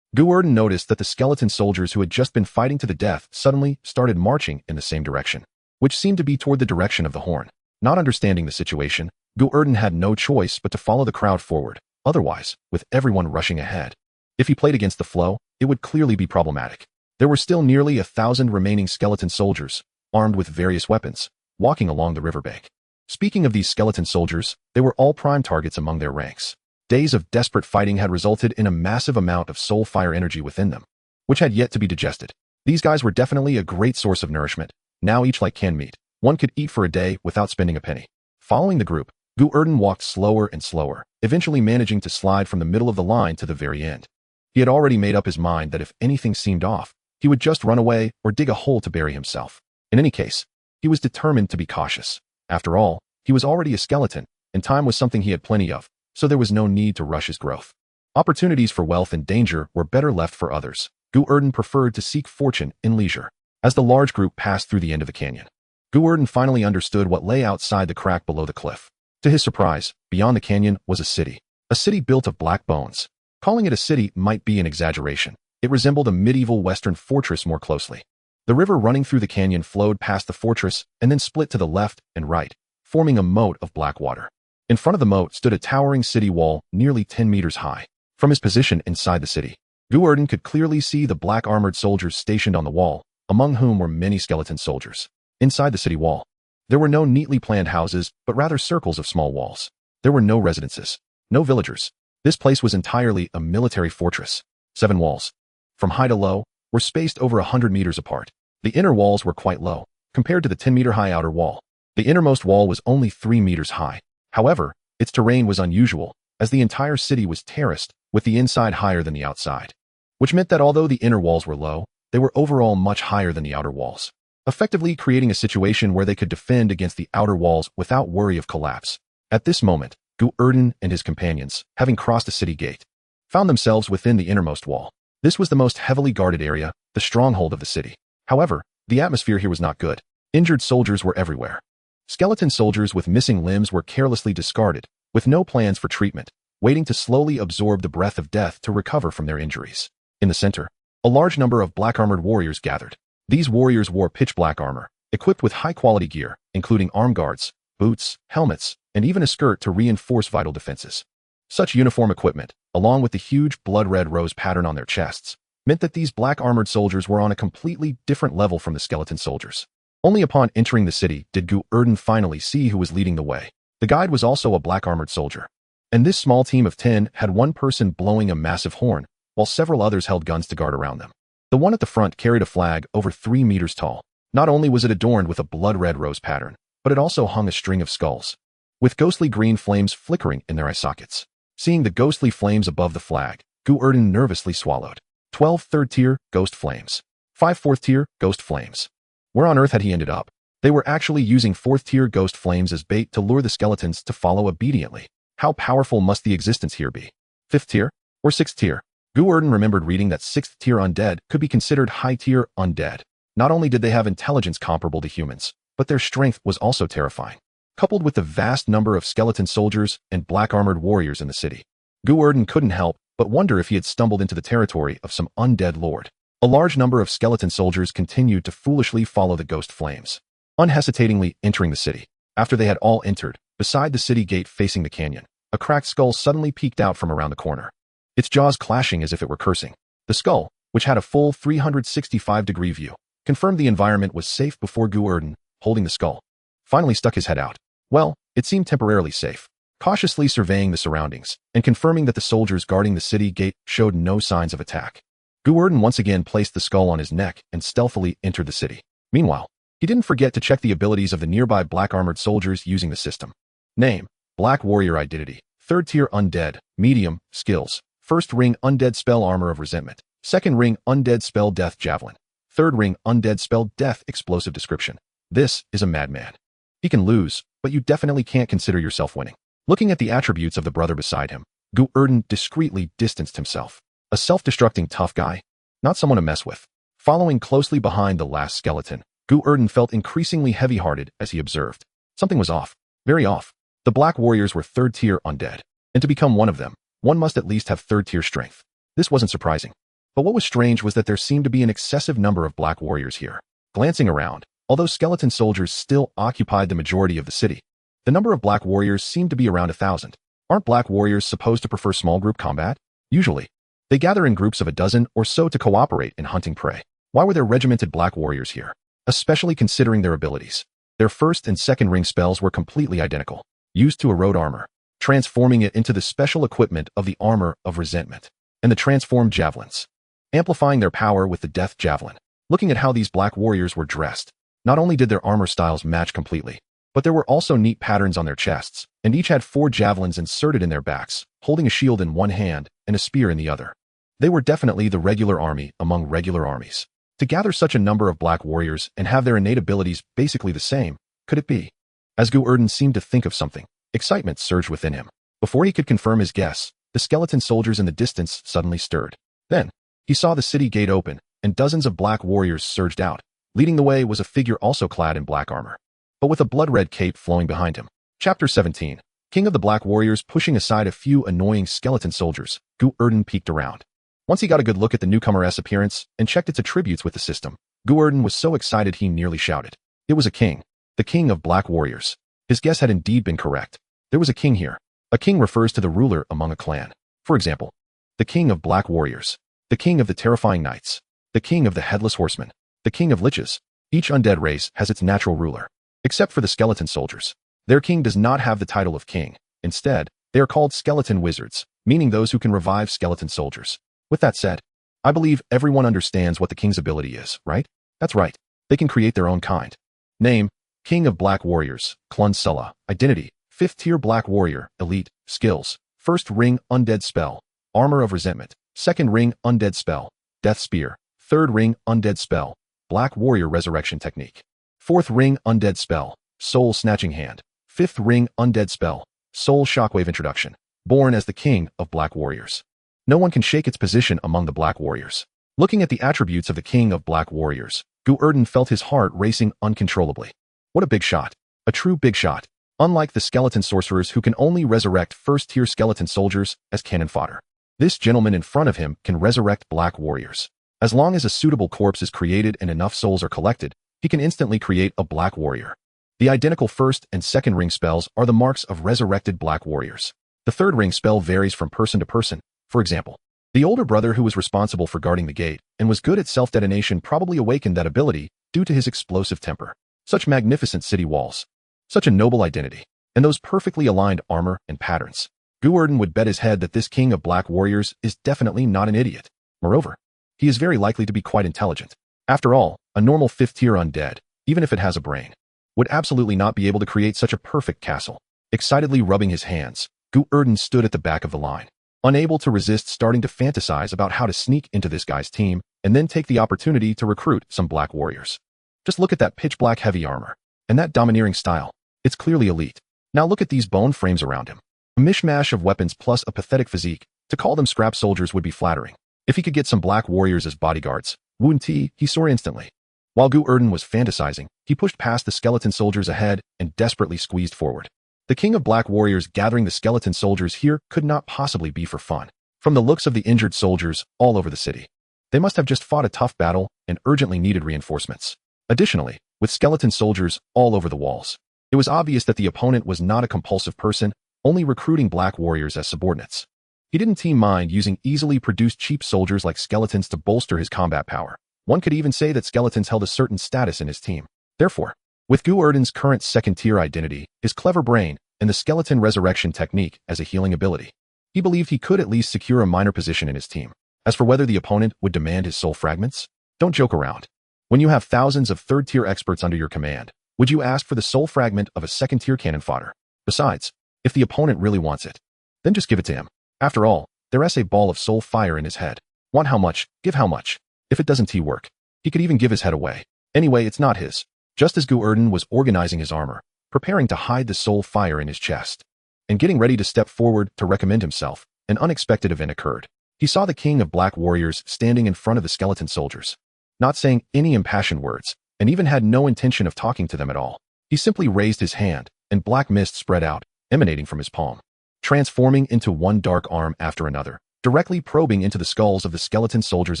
Gu Erdan noticed that the skeleton soldiers who had just been fighting to the death suddenly started marching in the same direction, which seemed to be toward the direction of the horn. Not understanding the situation, Gu Erdan had no choice but to follow the crowd forward. Otherwise, with everyone rushing ahead, if he played against the flow, it would clearly be problematic. There were still nearly 1,000 remaining skeleton soldiers, armed with various weapons, walking along the riverbank. Speaking of these skeleton soldiers, they were all prime targets among their ranks. Days of desperate fighting had resulted in a massive amount of soul fire energy within them, which had yet to be digested. These guys were definitely a great source of nourishment, now each like canned meat. One could eat for a day without spending a penny. Following the group, Gu Erdan walked slower and slower, eventually managing to slide from the middle of the line to the very end. He had already made up his mind that if anything seemed off, he would just run away or dig a hole to bury himself. In any case, he was determined to be cautious. After all, he was already a skeleton, and time was something he had plenty of, so there was no need to rush his growth. Opportunities for wealth and danger were better left for others. Gu Erdan preferred to seek fortune in leisure. As the large group passed through the end of the canyon, Gu Erdan finally understood what lay outside the crack below the cliff. To his surprise, beyond the canyon was a city built of black bones. Calling it a city might be an exaggeration. It resembled a medieval Western fortress more closely. The river running through the canyon flowed past the fortress and then split to the left and right, forming a moat of black water. In front of the moat stood a towering city wall nearly 10 meters high. From his position inside the city, Gu Erdan could clearly see the black armored soldiers stationed on the wall, among whom were many skeleton soldiers. Inside the city wall, there were no neatly planned houses, but rather circles of small walls. There were no residences, no villagers. This place was entirely a military fortress. 7 walls, from high to low, were spaced over 100 meters apart. The inner walls were quite low, compared to the 10-meter-high outer wall. The innermost wall was only 3 meters high. However, its terrain was unusual, as the entire city was terraced, with the inside higher than the outside, which meant that although the inner walls were low, they were overall much higher than the outer walls, effectively creating a situation where they could defend against the outer walls without worry of collapse. At this moment, Gu Erdan and his companions, having crossed a city gate, found themselves within the innermost wall. This was the most heavily guarded area, the stronghold of the city. However, the atmosphere here was not good. Injured soldiers were everywhere. Skeleton soldiers with missing limbs were carelessly discarded, with no plans for treatment, waiting to slowly absorb the breath of death to recover from their injuries. In the center, a large number of black-armored warriors gathered. These warriors wore pitch-black armor, equipped with high-quality gear, including arm guards, boots, helmets, and even a skirt to reinforce vital defenses. Such uniform equipment, along with the huge blood-red rose pattern on their chests, meant that these black-armored soldiers were on a completely different level from the skeleton soldiers. Only upon entering the city did Gu Erdan finally see who was leading the way. The guide was also a black-armored soldier, and this small team of 10 had one person blowing a massive horn, while several others held guns to guard around them. The one at the front carried a flag over 3 meters tall. Not only was it adorned with a blood-red rose pattern, but it also hung a string of skulls, with ghostly green flames flickering in their eye sockets. Seeing the ghostly flames above the flag, Gu Erdan nervously swallowed. 12 third-tier ghost flames. 5 fourth-tier ghost flames. Where on earth had he ended up? They were actually using 4th-tier ghost flames as bait to lure the skeletons to follow obediently. How powerful must the existence here be? 5th tier? Or 6th tier? Gu Erdan remembered reading that 6th-tier undead could be considered high-tier undead. Not only did they have intelligence comparable to humans, but their strength was also terrifying. Coupled with the vast number of skeleton soldiers and black-armored warriors in the city, Gu Erdan couldn't help but wonder if he had stumbled into the territory of some undead lord. A large number of skeleton soldiers continued to foolishly follow the ghost flames, unhesitatingly entering the city. After they had all entered, beside the city gate facing the canyon, a cracked skull suddenly peeked out from around the corner, its jaws clashing as if it were cursing. The skull, which had a full 365-degree view, confirmed the environment was safe before Gu Erdan, holding the skull, finally stuck his head out. Well, it seemed temporarily safe. Cautiously surveying the surroundings, and confirming that the soldiers guarding the city gate showed no signs of attack, Gu Erdan once again placed the skull on his neck and stealthily entered the city. Meanwhile, he didn't forget to check the abilities of the nearby black-armored soldiers using the system. Name: Black Warrior Identity. 3rd tier Undead. Medium. Skills: 1st ring Undead Spell Armor of Resentment. 2nd ring Undead Spell Death Javelin. 3rd ring Undead Spell Death Explosive. Description: this is a madman. He can lose, but you definitely can't consider yourself winning. Looking at the attributes of the brother beside him, Gu Erdan discreetly distanced himself. A self-destructing tough guy? Not someone to mess with. Following closely behind the last skeleton, Gu Erdan felt increasingly heavy-hearted as he observed. Something was off. Very off. The Black Warriors were third-tier undead, and to become one of them, one must at least have third-tier strength. This wasn't surprising. But what was strange was that there seemed to be an excessive number of Black Warriors here. Glancing around, although skeleton soldiers still occupied the majority of the city, the number of Black Warriors seemed to be around 1,000. Aren't Black Warriors supposed to prefer small group combat? Usually, they gather in groups of a dozen or so to cooperate in hunting prey. Why were there regimented Black Warriors here? Especially considering their abilities. Their first and second ring spells were completely identical, used to erode armor, transforming it into the special equipment of the armor of resentment, and the transformed javelins, amplifying their power with the death javelin. Looking at how these Black Warriors were dressed, not only did their armor styles match completely, but there were also neat patterns on their chests, and each had 4 javelins inserted in their backs, holding a shield in one hand and a spear in the other. They were definitely the regular army among regular armies. To gather such a number of Black Warriors and have their innate abilities basically the same, could it be? As Gu Erdan seemed to think of something, excitement surged within him. Before he could confirm his guess, the skeleton soldiers in the distance suddenly stirred. Then, he saw the city gate open, and dozens of Black Warriors surged out. Leading the way was a figure also clad in black armor, but with a blood-red cape flowing behind him. Chapter 17. King of the Black Warriors. Pushing aside a few annoying skeleton soldiers, Gu Erdan peeked around. Once he got a good look at the newcomer's appearance and checked its attributes with the system, Gu Erdan was so excited he nearly shouted. It was a king. The king of Black Warriors. His guess had indeed been correct. There was a king here. A king refers to the ruler among a clan. For example, the king of Black Warriors, the king of the terrifying knights, the king of the headless horsemen, the king of liches. Each undead race has its natural ruler, except for the skeleton soldiers. Their king does not have the title of king. Instead, they are called skeleton wizards, meaning those who can revive skeleton soldiers. With that said, I believe everyone understands what the king's ability is, right? That's right. They can create their own kind. Name: King of Black Warriors, Clun Sulla. Identity: 5th tier Black Warrior, Elite. Skills: 1st ring Undead Spell, Armor of Resentment. 2nd ring Undead Spell, Death Spear. 3rd ring Undead Spell, Black Warrior Resurrection Technique. 4th ring Undead Spell, Soul Snatching Hand. 5th ring Undead Spell, Soul Shockwave Introduction. Born as the King of Black Warriors. No one can shake its position among the Black Warriors. Looking at the attributes of the King of Black Warriors, Gu Erdan felt his heart racing uncontrollably. What a big shot. A true big shot. Unlike the skeleton sorcerers who can only resurrect 1st-tier skeleton soldiers as cannon fodder, this gentleman in front of him can resurrect Black Warriors. As long as a suitable corpse is created and enough souls are collected, he can instantly create a Black Warrior. The identical 1st and 2nd ring spells are the marks of resurrected Black Warriors. The 3rd ring spell varies from person to person. For example, the older brother who was responsible for guarding the gate and was good at self-detonation probably awakened that ability due to his explosive temper. Such magnificent city walls. Such a noble identity. And those perfectly aligned armor and patterns. Gu Erdan would bet his head that this King of Black Warriors is definitely not an idiot. Moreover, he is very likely to be quite intelligent. After all, a normal 5th-tier undead, even if it has a brain, would absolutely not be able to create such a perfect castle. Excitedly rubbing his hands, Gu Erdan stood at the back of the line, unable to resist starting to fantasize about how to sneak into this guy's team and then take the opportunity to recruit some Black Warriors. Just look at that pitch-black heavy armor, and that domineering style. It's clearly elite. Now look at these bone frames around him. A mishmash of weapons plus a pathetic physique. To call them scrap soldiers would be flattering. If he could get some Black Warriors as bodyguards, he saw instantly. While Gu Erdan was fantasizing, he pushed past the skeleton soldiers ahead and desperately squeezed forward. The King of Black Warriors gathering the skeleton soldiers here could not possibly be for fun. From the looks of the injured soldiers all over the city, they must have just fought a tough battle and urgently needed reinforcements. Additionally, with skeleton soldiers all over the walls, it was obvious that the opponent was not a compulsive person, only recruiting Black Warriors as subordinates. He didn't mind using easily produced cheap soldiers like skeletons to bolster his combat power. One could even say that skeletons held a certain status in his team. Therefore, with Gu Erdan's current 2nd-tier identity, his clever brain, and the skeleton resurrection technique as a healing ability, he believed he could at least secure a minor position in his team. As for whether the opponent would demand his soul fragments, don't joke around. When you have thousands of 3rd-tier experts under your command, would you ask for the soul fragment of a 2nd-tier cannon fodder? Besides, if the opponent really wants it, then just give it to him. After all, there's a ball of soul fire in his head. Want how much, give how much. If it doesn't work, he could even give his head away. Anyway, it's not his. Just as Gu Erdan was organizing his armor, preparing to hide the soul fire in his chest, and getting ready to step forward to recommend himself, an unexpected event occurred. He saw the king of black warriors standing in front of the skeleton soldiers, not saying any impassioned words, and even had no intention of talking to them at all. He simply raised his hand, and black mist spread out, emanating from his palm, transforming into one dark arm after another, directly probing into the skulls of the skeleton soldiers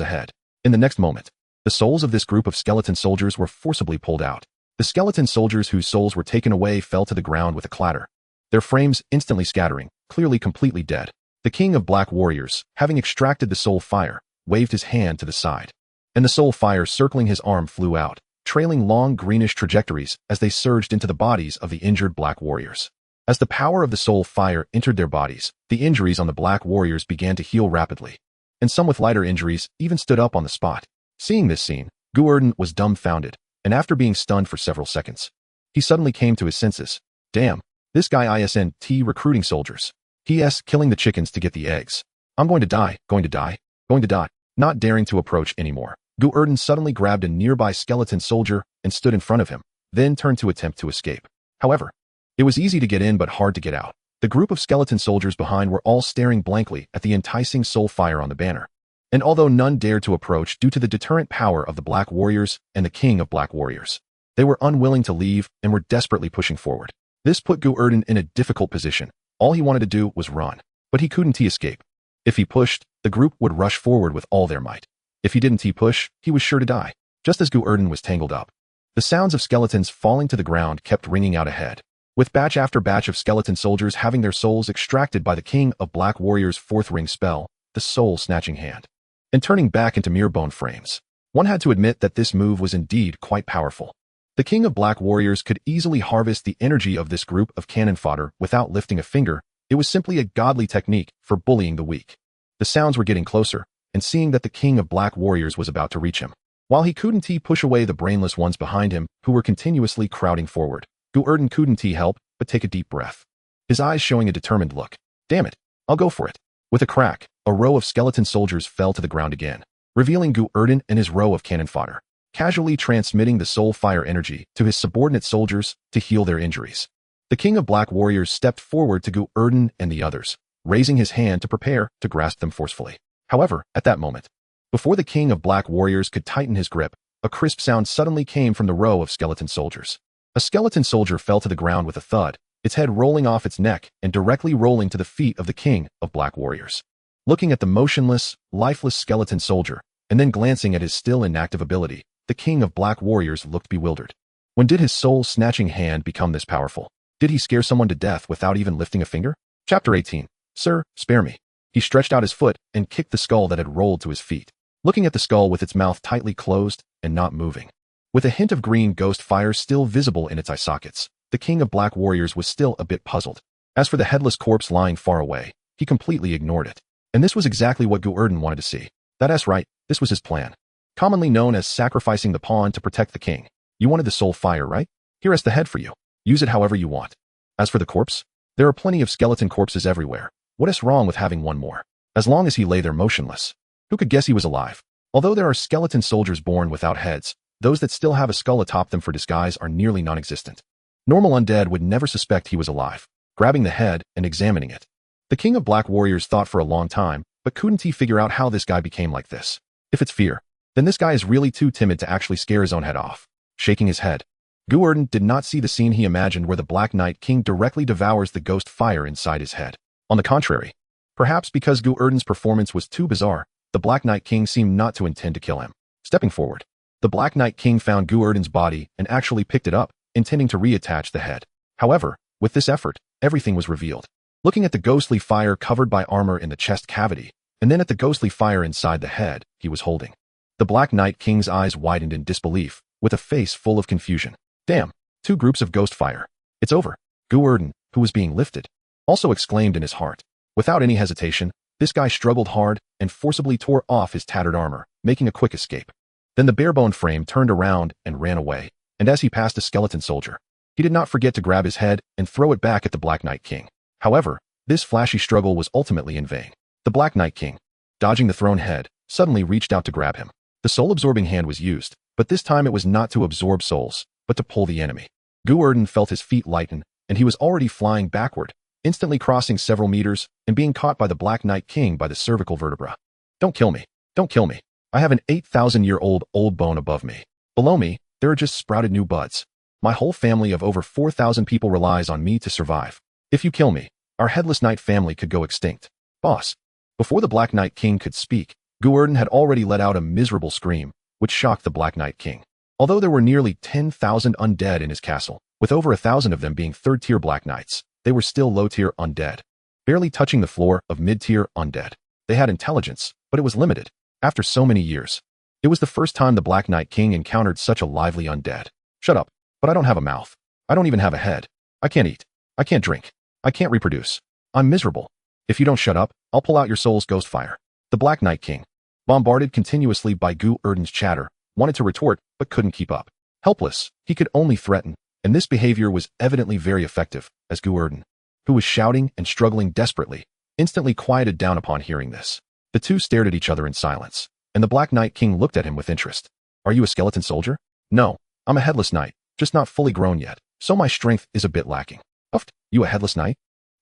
ahead. In the next moment, the souls of this group of skeleton soldiers were forcibly pulled out. The skeleton soldiers whose souls were taken away fell to the ground with a clatter, their frames instantly scattering, clearly completely dead. The king of black warriors, having extracted the soul fire, waved his hand to the side, and the soul fire circling his arm flew out, trailing long greenish trajectories as they surged into the bodies of the injured black warriors. As the power of the soul fire entered their bodies, the injuries on the black warriors began to heal rapidly, and some with lighter injuries even stood up on the spot. Seeing this scene, Gu Erdan was dumbfounded, and after being stunned for several seconds, he suddenly came to his senses. Damn, this guy isn't recruiting soldiers. He's killing the chickens to get the eggs. I'm going to die, going to die, going to die. Not daring to approach anymore, Gu Erdan suddenly grabbed a nearby skeleton soldier and stood in front of him, then turned to attempt to escape. However, it was easy to get in but hard to get out. The group of skeleton soldiers behind were all staring blankly at the enticing soul fire on the banner. And although none dared to approach due to the deterrent power of the black warriors and the king of black warriors, they were unwilling to leave and were desperately pushing forward. This put Gu Erdan in a difficult position. All he wanted to do was run, but he couldn't escape. If he pushed, the group would rush forward with all their might. If he didn't push, he was sure to die. Just as Gu Erdan was tangled up, the sounds of skeletons falling to the ground kept ringing out ahead, with batch after batch of skeleton soldiers having their souls extracted by the king of black warriors' fourth ring spell, the soul-snatching hand, and turning back into mere bone frames. One had to admit that this move was indeed quite powerful. The king of black warriors could easily harvest the energy of this group of cannon fodder without lifting a finger. It was simply a godly technique for bullying the weak. The sounds were getting closer, and seeing that the king of black warriors was about to reach him, while he couldn't push away the brainless ones behind him who were continuously crowding forward, Gu Erdan couldn't help but take a deep breath, his eyes showing a determined look. Damn it, I'll go for it. With a crack, a row of skeleton soldiers fell to the ground again, revealing Gu Erdan and his row of cannon fodder, casually transmitting the soul fire energy to his subordinate soldiers to heal their injuries. The king of black warriors stepped forward to Gu Erdan and the others, raising his hand to prepare to grasp them forcefully. However, at that moment, before the king of black warriors could tighten his grip, a crisp sound suddenly came from the row of skeleton soldiers. A skeleton soldier fell to the ground with a thud, its head rolling off its neck and directly rolling to the feet of the king of black warriors. Looking at the motionless, lifeless skeleton soldier, and then glancing at his still inactive ability, the king of black warriors looked bewildered. When did his soul-snatching hand become this powerful? Did he scare someone to death without even lifting a finger? Chapter 18. Sir, spare me. He stretched out his foot and kicked the skull that had rolled to his feet, looking at the skull with its mouth tightly closed and not moving, with a hint of green ghost fire still visible in its eye sockets. The king of black warriors was still a bit puzzled. As for the headless corpse lying far away, he completely ignored it. And this was exactly what Gu Erdan wanted to see. That's right, this was his plan. Commonly known as sacrificing the pawn to protect the king. You wanted the soul fire, right? Here is the head for you. Use it however you want. As for the corpse, there are plenty of skeleton corpses everywhere. What is wrong with having one more? As long as he lay there motionless. Who could guess he was alive? Although there are skeleton soldiers born without heads, those that still have a skull atop them for disguise are nearly non-existent. Normal undead would never suspect he was alive. Grabbing the head and examining it, the king of black warriors thought for a long time, but couldn't he figure out how this guy became like this? If it's fear, then this guy is really too timid to actually scare his own head off. Shaking his head, Gu Erdan did not see the scene he imagined where the Black Knight King directly devours the ghost fire inside his head. On the contrary, perhaps because Gu Erdan's performance was too bizarre, the Black Knight King seemed not to intend to kill him. Stepping forward, the Black Knight King found Gu Erdan's body and actually picked it up, intending to reattach the head. However, with this effort, everything was revealed. Looking at the ghostly fire covered by armor in the chest cavity, and then at the ghostly fire inside the head he was holding, the Black Knight King's eyes widened in disbelief, with a face full of confusion. Damn, two groups of ghost fire. It's over. Gu Erdan, who was being lifted, also exclaimed in his heart. Without any hesitation, this guy struggled hard and forcibly tore off his tattered armor, making a quick escape. Then the barebone frame turned around and ran away, and as he passed a skeleton soldier, he did not forget to grab his head and throw it back at the Black Knight King. However, this flashy struggle was ultimately in vain. The Black Knight King, dodging the thrown head, suddenly reached out to grab him. The soul-absorbing hand was used, but this time it was not to absorb souls, but to pull the enemy. Gu Erdan felt his feet lighten, and he was already flying backward, instantly crossing several meters and being caught by the Black Knight King by the cervical vertebra. Don't kill me. Don't kill me. I have an 8,000-year-old old bone above me. Below me, there are just sprouted new buds. My whole family of over 4,000 people relies on me to survive. If you kill me, our headless knight family could go extinct. Boss. Before the Black Knight King could speak, Gu Erdan had already let out a miserable scream, which shocked the Black Knight King. Although there were nearly 10,000 undead in his castle, with over 1,000 of them being third-tier Black Knights, they were still low-tier undead, barely touching the floor of mid-tier undead. They had intelligence, but it was limited. After so many years, it was the first time the Black Knight King encountered such a lively undead. Shut up, but I don't have a mouth. I don't even have a head. I can't eat. I can't drink. I can't reproduce. I'm miserable. If you don't shut up, I'll pull out your soul's ghost fire. The Black Knight King, bombarded continuously by Gu Erdan's chatter, wanted to retort but couldn't keep up. Helpless, he could only threaten, and this behavior was evidently very effective, as Gu Erdan, who was shouting and struggling desperately, instantly quieted down upon hearing this. The two stared at each other in silence, and the Black Knight King looked at him with interest. Are you a skeleton soldier? No, I'm a headless knight, just not fully grown yet, so my strength is a bit lacking. Uft, you a headless knight?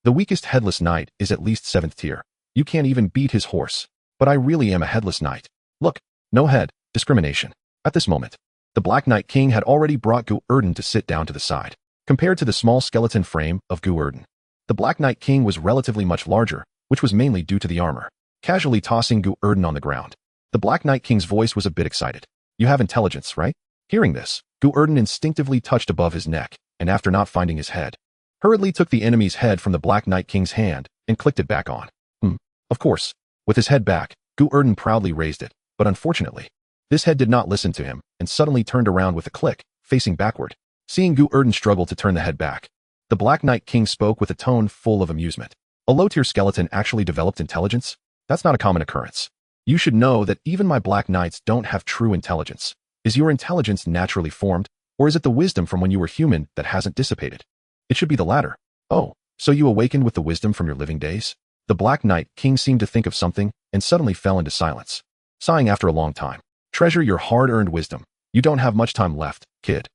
The weakest headless knight is at least 7th tier. You can't even beat his horse. But I really am a headless knight. Look, no head, discrimination. At this moment, the Black Knight King had already brought Gu Erdan to sit down to the side. Compared to the small skeleton frame of Gu Erdan, the Black Knight King was relatively much larger, which was mainly due to the armor. Casually tossing Gu Erdan on the ground, the Black Knight King's voice was a bit excited. You have intelligence, right? Hearing this, Gu Erdan instinctively touched above his neck, and after not finding his head, hurriedly took the enemy's head from the Black Knight King's hand and clicked it back on. Of course. With his head back, Gu Erdan proudly raised it, but unfortunately, this head did not listen to him and suddenly turned around with a click, facing backward. Seeing Gu Erdan struggle to turn the head back, the Black Knight King spoke with a tone full of amusement. A low-tier skeleton actually developed intelligence? That's not a common occurrence. You should know that even my Black Knights don't have true intelligence. Is your intelligence naturally formed, or is it the wisdom from when you were human that hasn't dissipated? It should be the latter. Oh, so you awakened with the wisdom from your living days? The Black Knight King seemed to think of something and suddenly fell into silence, sighing after a long time. Treasure your hard-earned wisdom. You don't have much time left, kid.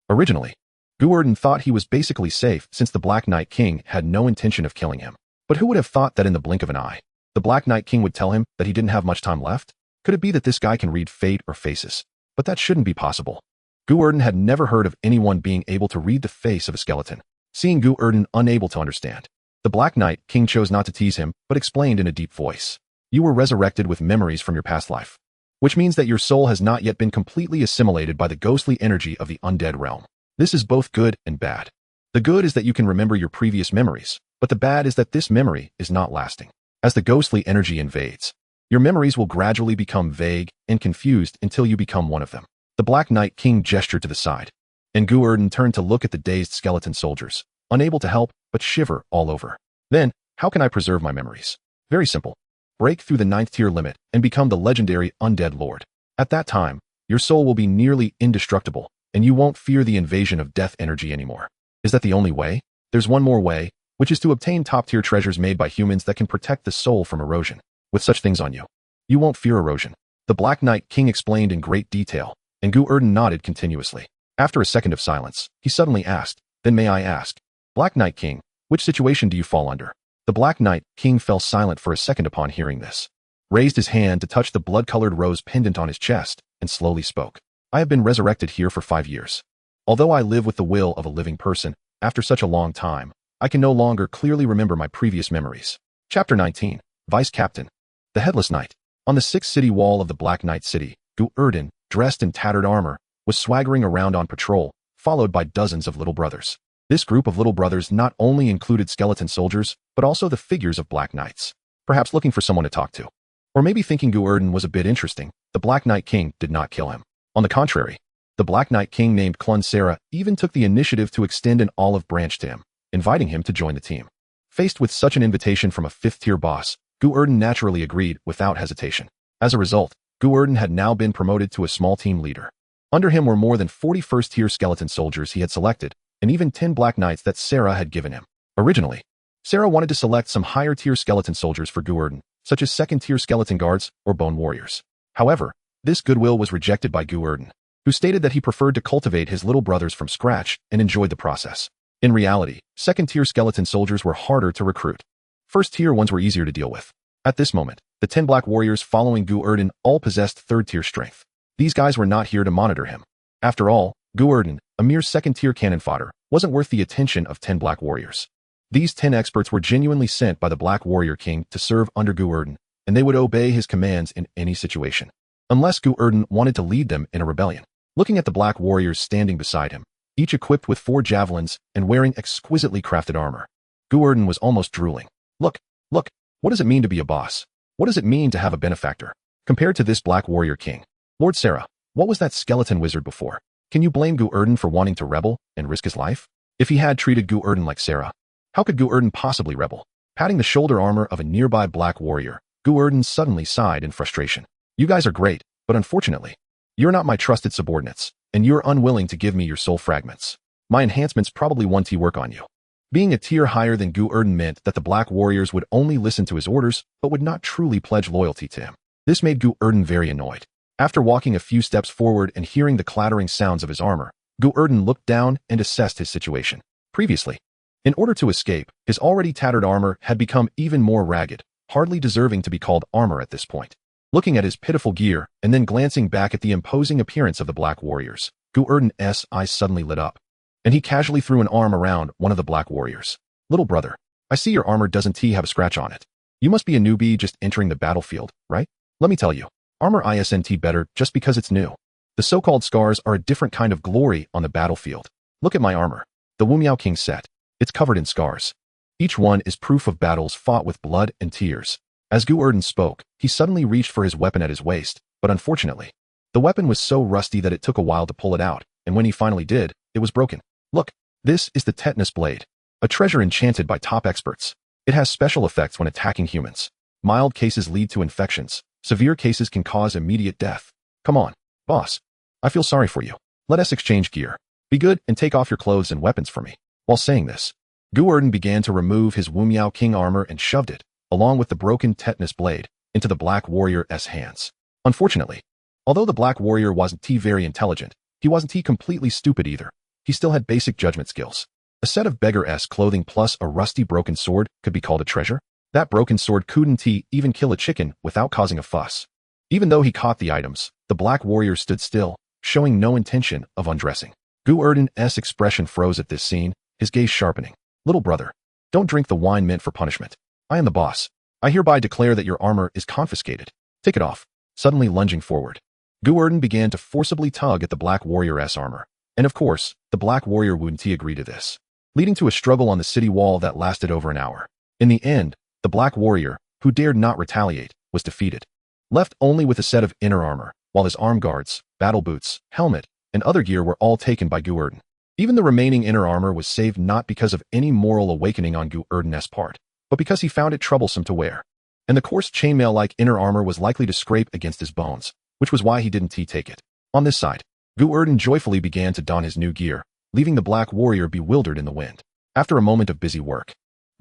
Originally, Gu Erdan thought he was basically safe since the Black Knight King had no intention of killing him. But who would have thought that in the blink of an eye, the Black Knight King would tell him that he didn't have much time left? Could it be that this guy can read fate or faces? But that shouldn't be possible. Gu Erdan had never heard of anyone being able to read the face of a skeleton. Seeing Gu Erdan unable to understand, the Black Knight King chose not to tease him, but explained in a deep voice. You were resurrected with memories from your past life, which means that your soul has not yet been completely assimilated by the ghostly energy of the undead realm. This is both good and bad. The good is that you can remember your previous memories, but the bad is that this memory is not lasting. As the ghostly energy invades, your memories will gradually become vague and confused until you become one of them. The Black Knight King gestured to the side, and Gu Erdan turned to look at the dazed skeleton soldiers, unable to help but shiver all over. Then, how can I preserve my memories? Very simple. Break through the 9th tier limit and become the legendary Undead Lord. At that time, your soul will be nearly indestructible, and you won't fear the invasion of death energy anymore. Is that the only way? There's one more way, which is to obtain top-tier treasures made by humans that can protect the soul from erosion. With such things on you, you won't fear erosion. The Black Knight King explained in great detail, and Gu Erdan nodded continuously. After a second of silence, he suddenly asked, Then may I ask, Black Knight King, which situation do you fall under? The Black Knight King fell silent for a second upon hearing this, raised his hand to touch the blood-colored rose pendant on his chest, and slowly spoke. I have been resurrected here for 5 years. Although I live with the will of a living person, after such a long time, I can no longer clearly remember my previous memories. Chapter 19, Vice Captain. The Headless Knight. On the 6th city wall of the Black Knight City, Gu Erdan, dressed in tattered armor, was swaggering around on patrol, followed by dozens of little brothers. This group of little brothers not only included skeleton soldiers, but also the figures of Black Knights. Perhaps looking for someone to talk to. Or maybe thinking Gu Erdan was a bit interesting, the Black Knight King did not kill him. On the contrary, the Black Knight King named Clun Sarah even took the initiative to extend an olive branch to him, inviting him to join the team. Faced with such an invitation from a 5th-tier boss, Gu Erdan naturally agreed without hesitation. As a result, Gu Erdan had now been promoted to a small team leader. Under him were more than 40 first-tier skeleton soldiers he had selected, and even 10 Black Knights that Sarah had given him. Originally, Sarah wanted to select some higher-tier skeleton soldiers for Gu Erdan, such as 2nd-tier skeleton guards or bone warriors. However, this goodwill was rejected by Gu Erdan, who stated that he preferred to cultivate his little brothers from scratch and enjoyed the process. In reality, second-tier skeleton soldiers were harder to recruit. First-tier ones were easier to deal with. At this moment, the 10 black warriors following Gu Erdan all possessed third-tier strength. These guys were not here to monitor him. After all, Gu Erdan, a mere second-tier cannon fodder, wasn't worth the attention of 10 black warriors. These 10 experts were genuinely sent by the Black Warrior King to serve under Gu Erdan, and they would obey his commands in any situation. Unless Gu Erdan wanted to lead them in a rebellion. Looking at the black warriors standing beside him, each equipped with 4 javelins and wearing exquisitely crafted armor, Gu Erdan was almost drooling. Look, what does it mean to be a boss? What does it mean to have a benefactor? Compared to this Black Warrior King, Lord Sarah, what was that skeleton wizard before? Can you blame Gu Erdan for wanting to rebel and risk his life? If he had treated Gu Erdan like Sarah, how could Gu Erdan possibly rebel? Patting the shoulder armor of a nearby black warrior, Gu Erdan suddenly sighed in frustration. You guys are great, but unfortunately, you're not my trusted subordinates, and you're unwilling to give me your soul fragments. My enhancements probably won't work on you. Being a tier higher than Gu Erdan meant that the black warriors would only listen to his orders, but would not truly pledge loyalty to him. This made Gu Erdan very annoyed. After walking a few steps forward and hearing the clattering sounds of his armor, Gu Erdan looked down and assessed his situation. Previously, in order to escape, his already tattered armor had become even more ragged, hardly deserving to be called armor at this point. Looking at his pitiful gear and then glancing back at the imposing appearance of the black warriors, Gu Erdan's eyes suddenly lit up, and he casually threw an arm around one of the black warriors. Little brother, I see your armor doesn't have a scratch on it. You must be a newbie just entering the battlefield, right? Let me tell you, armor isn't better just because it's new. The so-called scars are a different kind of glory on the battlefield. Look at my armor, the Wu Miao King set. It's covered in scars. Each one is proof of battles fought with blood and tears. As Gu Erdan spoke, he suddenly reached for his weapon at his waist, but unfortunately, the weapon was so rusty that it took a while to pull it out, and when he finally did, it was broken. Look, this is the tetanus blade, a treasure enchanted by top experts. It has special effects when attacking humans. Mild cases lead to infections. Severe cases can cause immediate death. Come on, boss. I feel sorry for you. Let us exchange gear. Be good and take off your clothes and weapons for me. While saying this, Gu Erdan began to remove his Wu Miao King armor and shoved it, along with the broken tetanus blade, into the black warrior's hands. Unfortunately, although the black warrior wasn't very intelligent, he wasn't completely stupid either. He still had basic judgment skills. A set of beggar-esque clothing plus a rusty broken sword could be called a treasure. That broken sword couldn't even kill a chicken without causing a fuss. Even though he caught the items, the black warrior stood still, showing no intention of undressing. Gu Erdan's expression froze at this scene, his gaze sharpening. Little brother, don't drink the wine meant for punishment. I am the boss. I hereby declare that your armor is confiscated. Take it off. Suddenly lunging forward, Gu Erdan began to forcibly tug at the black warrior's armor. And of course, the black warrior wouldn't agree to this, leading to a struggle on the city wall that lasted over an hour. In the end, the black warrior, who dared not retaliate, was defeated, left only with a set of inner armor, while his arm guards, battle boots, helmet, and other gear were all taken by Gu Erdan. Even the remaining inner armor was saved not because of any moral awakening on Gu Erdan's part, but because he found it troublesome to wear. And the coarse chainmail-like inner armor was likely to scrape against his bones, which was why he didn't take it. On this side, Gu Erdan joyfully began to don his new gear, leaving the black warrior bewildered in the wind. After a moment of busy work,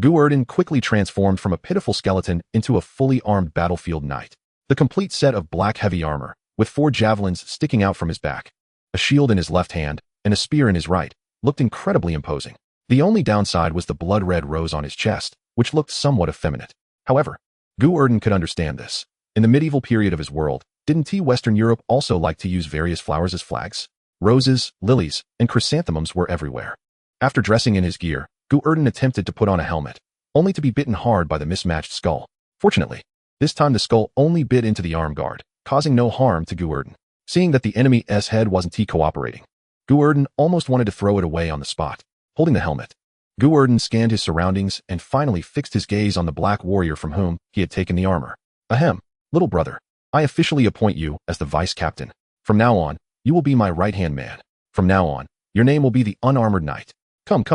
Gu Erdan quickly transformed from a pitiful skeleton into a fully armed battlefield knight. The complete set of black heavy armor, with 4 javelins sticking out from his back, a shield in his left hand, and a spear in his right, looked incredibly imposing. The only downside was the blood-red rose on his chest, which looked somewhat effeminate. However, Gu Erdan could understand this. In the medieval period of his world, didn't Western Europe also like to use various flowers as flags? Roses, lilies, and chrysanthemums were everywhere. After dressing in his gear, Gu Erdan attempted to put on a helmet, only to be bitten hard by the mismatched skull. Fortunately, this time the skull only bit into the arm guard, causing no harm to Gu Erdan. Seeing that the enemy's head wasn't cooperating, Gu Erdan almost wanted to throw it away on the spot. Holding the helmet, Gu Erdan scanned his surroundings and finally fixed his gaze on the black warrior from whom he had taken the armor. Ahem, little brother, I officially appoint you as the vice captain. From now on, you will be my right-hand man. From now on, your name will be the unarmored knight. Come.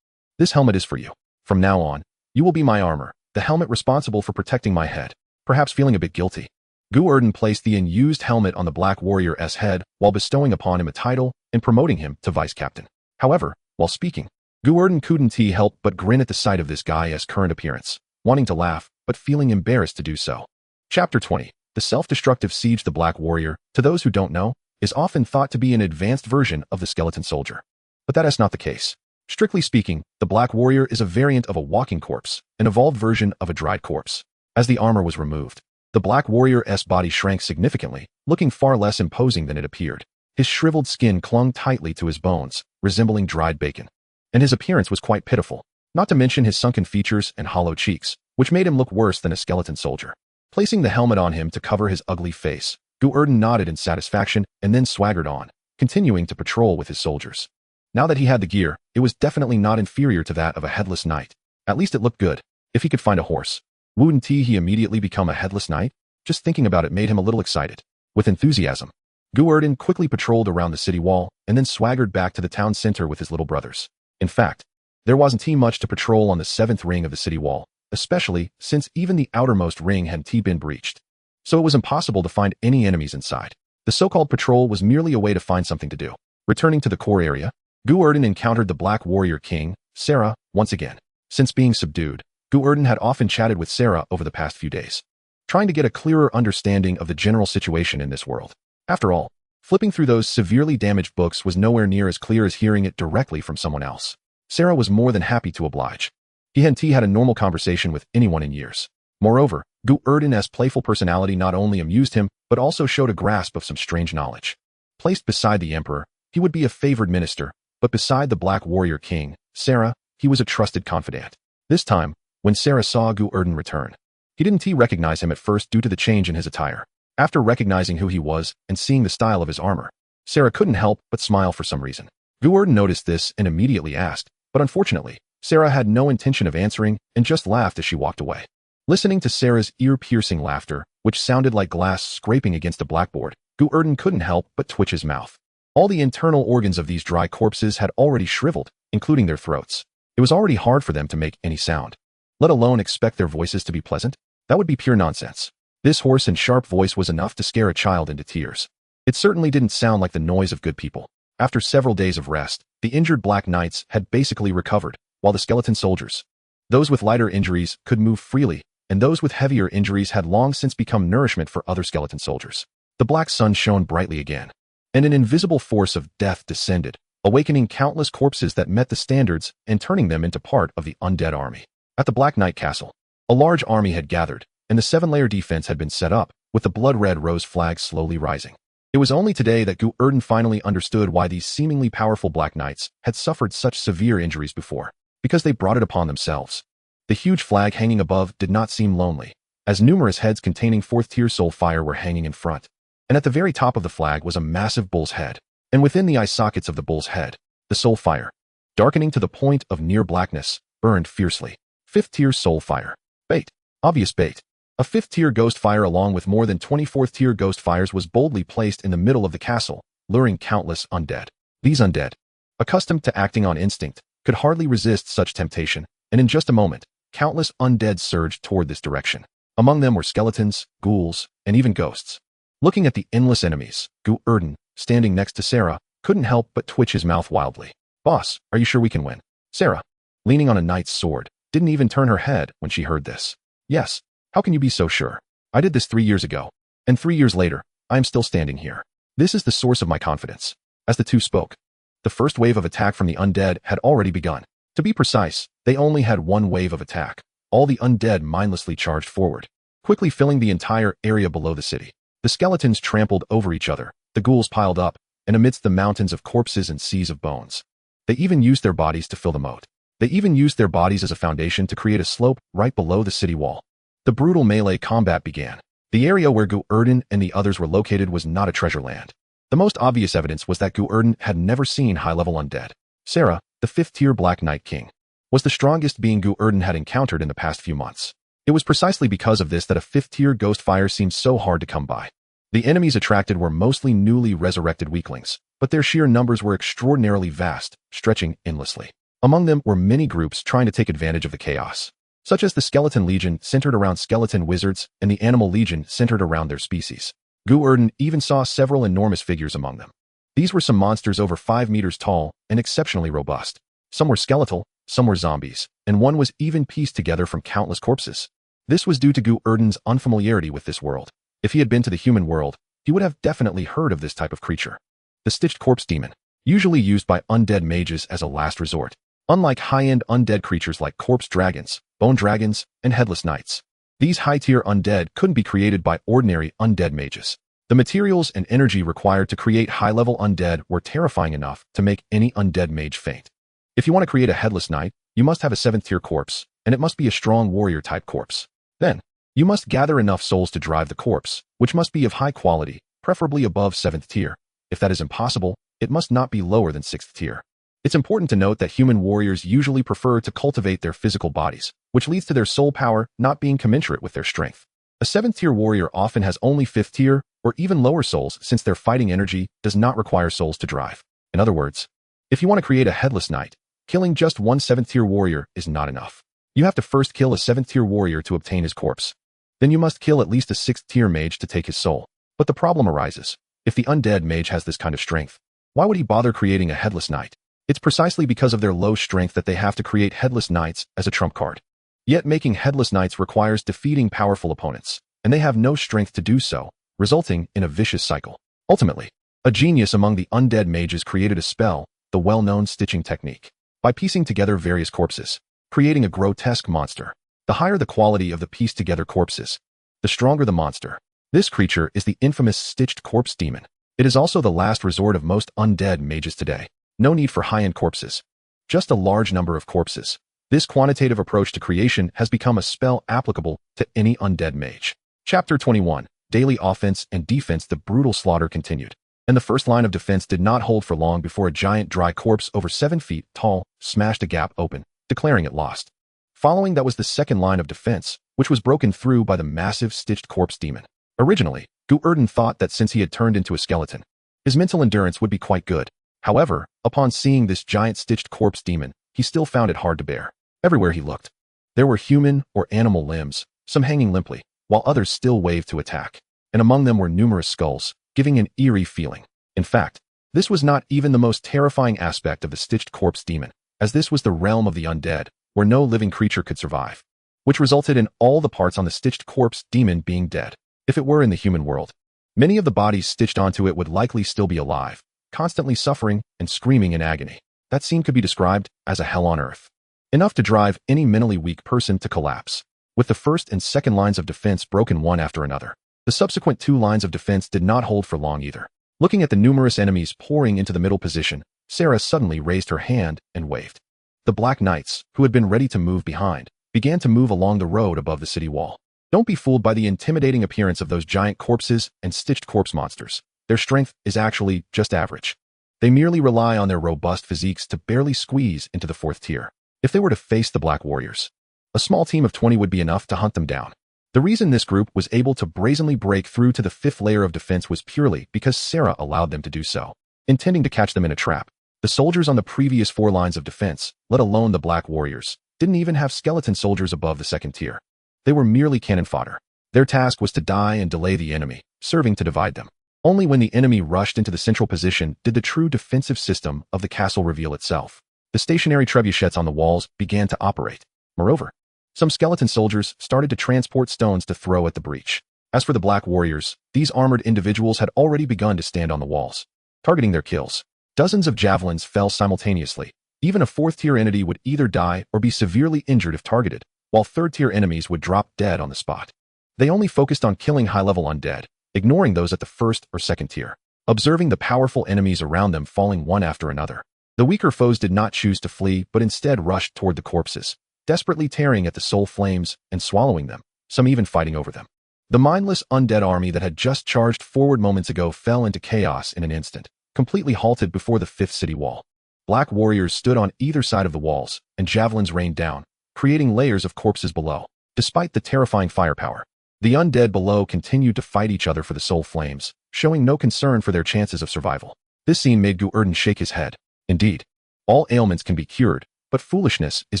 This helmet is for you. From now on, you will be my armor, the helmet responsible for protecting my head. Perhaps feeling a bit guilty, Gu Erdan placed the unused helmet on the black warrior's head while bestowing upon him a title and promoting him to vice captain. However, while speaking, Gu Erdan couldn't help but grin at the sight of this guy's current appearance, wanting to laugh, but feeling embarrassed to do so. Chapter 20. The self-destructive siege. The black warrior, to those who don't know, is often thought to be an advanced version of the skeleton soldier. But that is not the case. Strictly speaking, the Black Warrior is a variant of a walking corpse, an evolved version of a dried corpse. As the armor was removed, the Black Warrior's body shrank significantly, looking far less imposing than it appeared. His shriveled skin clung tightly to his bones, resembling dried bacon. And his appearance was quite pitiful, not to mention his sunken features and hollow cheeks, which made him look worse than a skeleton soldier. Placing the helmet on him to cover his ugly face, Gu Erdan nodded in satisfaction and then swaggered on, continuing to patrol with his soldiers. Now that he had the gear, it was definitely not inferior to that of a headless knight. At least it looked good. If he could find a horse, wouldn't he immediately become a headless knight? Just thinking about it made him a little excited. With enthusiasm, Gu Erdan quickly patrolled around the city wall and then swaggered back to the town center with his little brothers. In fact, there wasn't much to patrol on the 7th ring of the city wall, especially since even the outermost ring hadn't been breached. So it was impossible to find any enemies inside. The so-called patrol was merely a way to find something to do. Returning to the core area, Gu Erdan encountered the Black Warrior King, Sarah, once again. Since being subdued, Gu Erdan had often chatted with Sarah over the past few days, trying to get a clearer understanding of the general situation in this world. After all, flipping through those severely damaged books was nowhere near as clear as hearing it directly from someone else. Sarah was more than happy to oblige. He hadn't had a normal conversation with anyone in years. Moreover, Gu Erdan's playful personality not only amused him, but also showed a grasp of some strange knowledge. Placed beside the emperor, he would be a favored minister, but beside the Black Warrior King, Sarah, he was a trusted confidant. This time, when Sarah saw Gu Erdan return, he didn't recognize him at first due to the change in his attire. After recognizing who he was and seeing the style of his armor, Sarah couldn't help but smile for some reason. Gu Erdan noticed this and immediately asked, but unfortunately, Sarah had no intention of answering and just laughed as she walked away. Listening to Sarah's ear-piercing laughter, which sounded like glass scraping against a blackboard, Gu Erdan couldn't help but twitch his mouth. All the internal organs of these dry corpses had already shriveled, including their throats. It was already hard for them to make any sound, let alone expect their voices to be pleasant. That would be pure nonsense. This hoarse and sharp voice was enough to scare a child into tears. It certainly didn't sound like the noise of good people. After several days of rest, the injured Black Knights had basically recovered, while the skeleton soldiers, those with lighter injuries, could move freely, and those with heavier injuries had long since become nourishment for other skeleton soldiers. The black sun shone brightly again, and an invisible force of death descended, awakening countless corpses that met the standards and turning them into part of the undead army. At the Black Knight Castle, a large army had gathered, and the 7-layer defense had been set up, with the blood-red rose flag slowly rising. It was only today that Gu Erdan finally understood why these seemingly powerful Black Knights had suffered such severe injuries before, because they brought it upon themselves. The huge flag hanging above did not seem lonely, as numerous heads containing 4th-tier soul fire were hanging in front. And at the very top of the flag was a massive bull's head, and within the eye sockets of the bull's head, the soul fire, darkening to the point of near blackness, burned fiercely. 5th-tier soul fire. Bait. Obvious bait. A 5th-tier ghost fire along with more than 24th-tier ghost fires was boldly placed in the middle of the castle, luring countless undead. These undead, accustomed to acting on instinct, could hardly resist such temptation, and in just a moment, countless undead surged toward this direction. Among them were skeletons, ghouls, and even ghosts. Looking at the endless enemies, Gu Erdan, standing next to Sarah, couldn't help but twitch his mouth wildly. "Boss, are you sure we can win?" Sarah, leaning on a knight's sword, didn't even turn her head when she heard this. "Yes. How can you be so sure? I did this 3 years ago, and 3 years later, I am still standing here. This is the source of my confidence." As the two spoke, the first wave of attack from the undead had already begun. To be precise, they only had one wave of attack. All the undead mindlessly charged forward, quickly filling the entire area below the city. The skeletons trampled over each other, the ghouls piled up, and amidst the mountains of corpses and seas of bones, they even used their bodies to fill the moat. They even used their bodies as a foundation to create a slope right below the city wall. The brutal melee combat began. The area where Gu Erdan and the others were located was not a treasure land. The most obvious evidence was that Gu Erdan had never seen high-level undead. Sarah, the 5th-tier Black Knight King, was the strongest being Gu Erdan had encountered in the past few months. It was precisely because of this that a 5th-tier ghost fire seemed so hard to come by. The enemies attracted were mostly newly resurrected weaklings, but their sheer numbers were extraordinarily vast, stretching endlessly. Among them were many groups trying to take advantage of the chaos, such as the Skeleton Legion centered around skeleton wizards and the Animal Legion centered around their species. Gu Erdan even saw several enormous figures among them. These were some monsters over 5 meters tall and exceptionally robust. Some were skeletal, some were zombies, and one was even pieced together from countless corpses. This was due to Gu Erdan's unfamiliarity with this world. If he had been to the human world, he would have definitely heard of this type of creature. The Stitched Corpse Demon, usually used by undead mages as a last resort. Unlike high-end undead creatures like corpse dragons, bone dragons, and headless knights, these high-tier undead couldn't be created by ordinary undead mages. The materials and energy required to create high-level undead were terrifying enough to make any undead mage faint. If you want to create a headless knight, you must have a 7th-tier corpse, and it must be a strong warrior-type corpse. Then, you must gather enough souls to drive the corpse, which must be of high quality, preferably above 7th tier. If that is impossible, it must not be lower than 6th tier. It's important to note that human warriors usually prefer to cultivate their physical bodies, which leads to their soul power not being commensurate with their strength. A 7th-tier warrior often has only 5th tier or even lower souls since their fighting energy does not require souls to drive. In other words, if you want to create a headless knight, killing just one 7th-tier warrior is not enough. You have to first kill a 7th-tier warrior to obtain his corpse. Then you must kill at least a 6th-tier mage to take his soul. But the problem arises. If the undead mage has this kind of strength, why would he bother creating a headless knight? It's precisely because of their low strength that they have to create headless knights as a trump card. Yet making headless knights requires defeating powerful opponents, and they have no strength to do so, resulting in a vicious cycle. Ultimately, a genius among the undead mages created a spell, the well-known stitching technique. By piecing together various corpses, creating a grotesque monster. The higher the quality of the pieced-together corpses, the stronger the monster. This creature is the infamous stitched corpse demon. It is also the last resort of most undead mages today. No need for high-end corpses. Just a large number of corpses. This quantitative approach to creation has become a spell applicable to any undead mage. Chapter 21. Daily offense and defense. The brutal slaughter continued, and the first line of defense did not hold for long before a giant dry corpse over 7 feet tall smashed a gap open, declaring it lost. Following that was the second line of defense, which was broken through by the massive stitched corpse demon. Originally, Gu Erdan thought that since he had turned into a skeleton, his mental endurance would be quite good. However, upon seeing this giant stitched corpse demon, he still found it hard to bear. Everywhere he looked, there were human or animal limbs, some hanging limply, while others still waved to attack. And among them were numerous skulls, giving an eerie feeling. In fact, this was not even the most terrifying aspect of the stitched corpse demon, as this was the realm of the undead, where no living creature could survive, which resulted in all the parts on the stitched corpse demon being dead. If it were in the human world, many of the bodies stitched onto it would likely still be alive, constantly suffering and screaming in agony. That scene could be described as a hell on earth. Enough to drive any mentally weak person to collapse. With the first and second lines of defense broken one after another, the subsequent 2 lines of defense did not hold for long either. Looking at the numerous enemies pouring into the middle position, Sarah suddenly raised her hand and waved. The Black Knights, who had been ready to move behind, began to move along the road above the city wall. Don't be fooled by the intimidating appearance of those giant corpses and stitched corpse monsters. Their strength is actually just average. They merely rely on their robust physiques to barely squeeze into the 4th tier. If they were to face the Black Warriors, a small team of 20 would be enough to hunt them down. The reason this group was able to brazenly break through to the 5th layer of defense was purely because Sarah allowed them to do so, intending to catch them in a trap. The soldiers on the previous 4 lines of defense, let alone the Black Warriors, didn't even have skeleton soldiers above the 2nd tier. They were merely cannon fodder. Their task was to die and delay the enemy, serving to divide them. Only when the enemy rushed into the central position did the true defensive system of the castle reveal itself. The stationary trebuchets on the walls began to operate. Moreover, some skeleton soldiers started to transport stones to throw at the breach. As for the Black Warriors, these armored individuals had already begun to stand on the walls, targeting their kills. Dozens of javelins fell simultaneously. Even a 4th-tier entity would either die or be severely injured if targeted, while 3rd-tier enemies would drop dead on the spot. They only focused on killing high-level undead, ignoring those at the 1st or 2nd tier, observing the powerful enemies around them falling one after another. The weaker foes did not choose to flee but instead rushed toward the corpses, desperately tearing at the soul flames and swallowing them, some even fighting over them. The mindless undead army that had just charged forward moments ago fell into chaos in an instant, completely halted before the 5th city wall. Black warriors stood on either side of the walls, and javelins rained down, creating layers of corpses below. Despite the terrifying firepower, the undead below continued to fight each other for the soul flames, showing no concern for their chances of survival. This scene made Gu Erdan shake his head. Indeed, all ailments can be cured, but foolishness is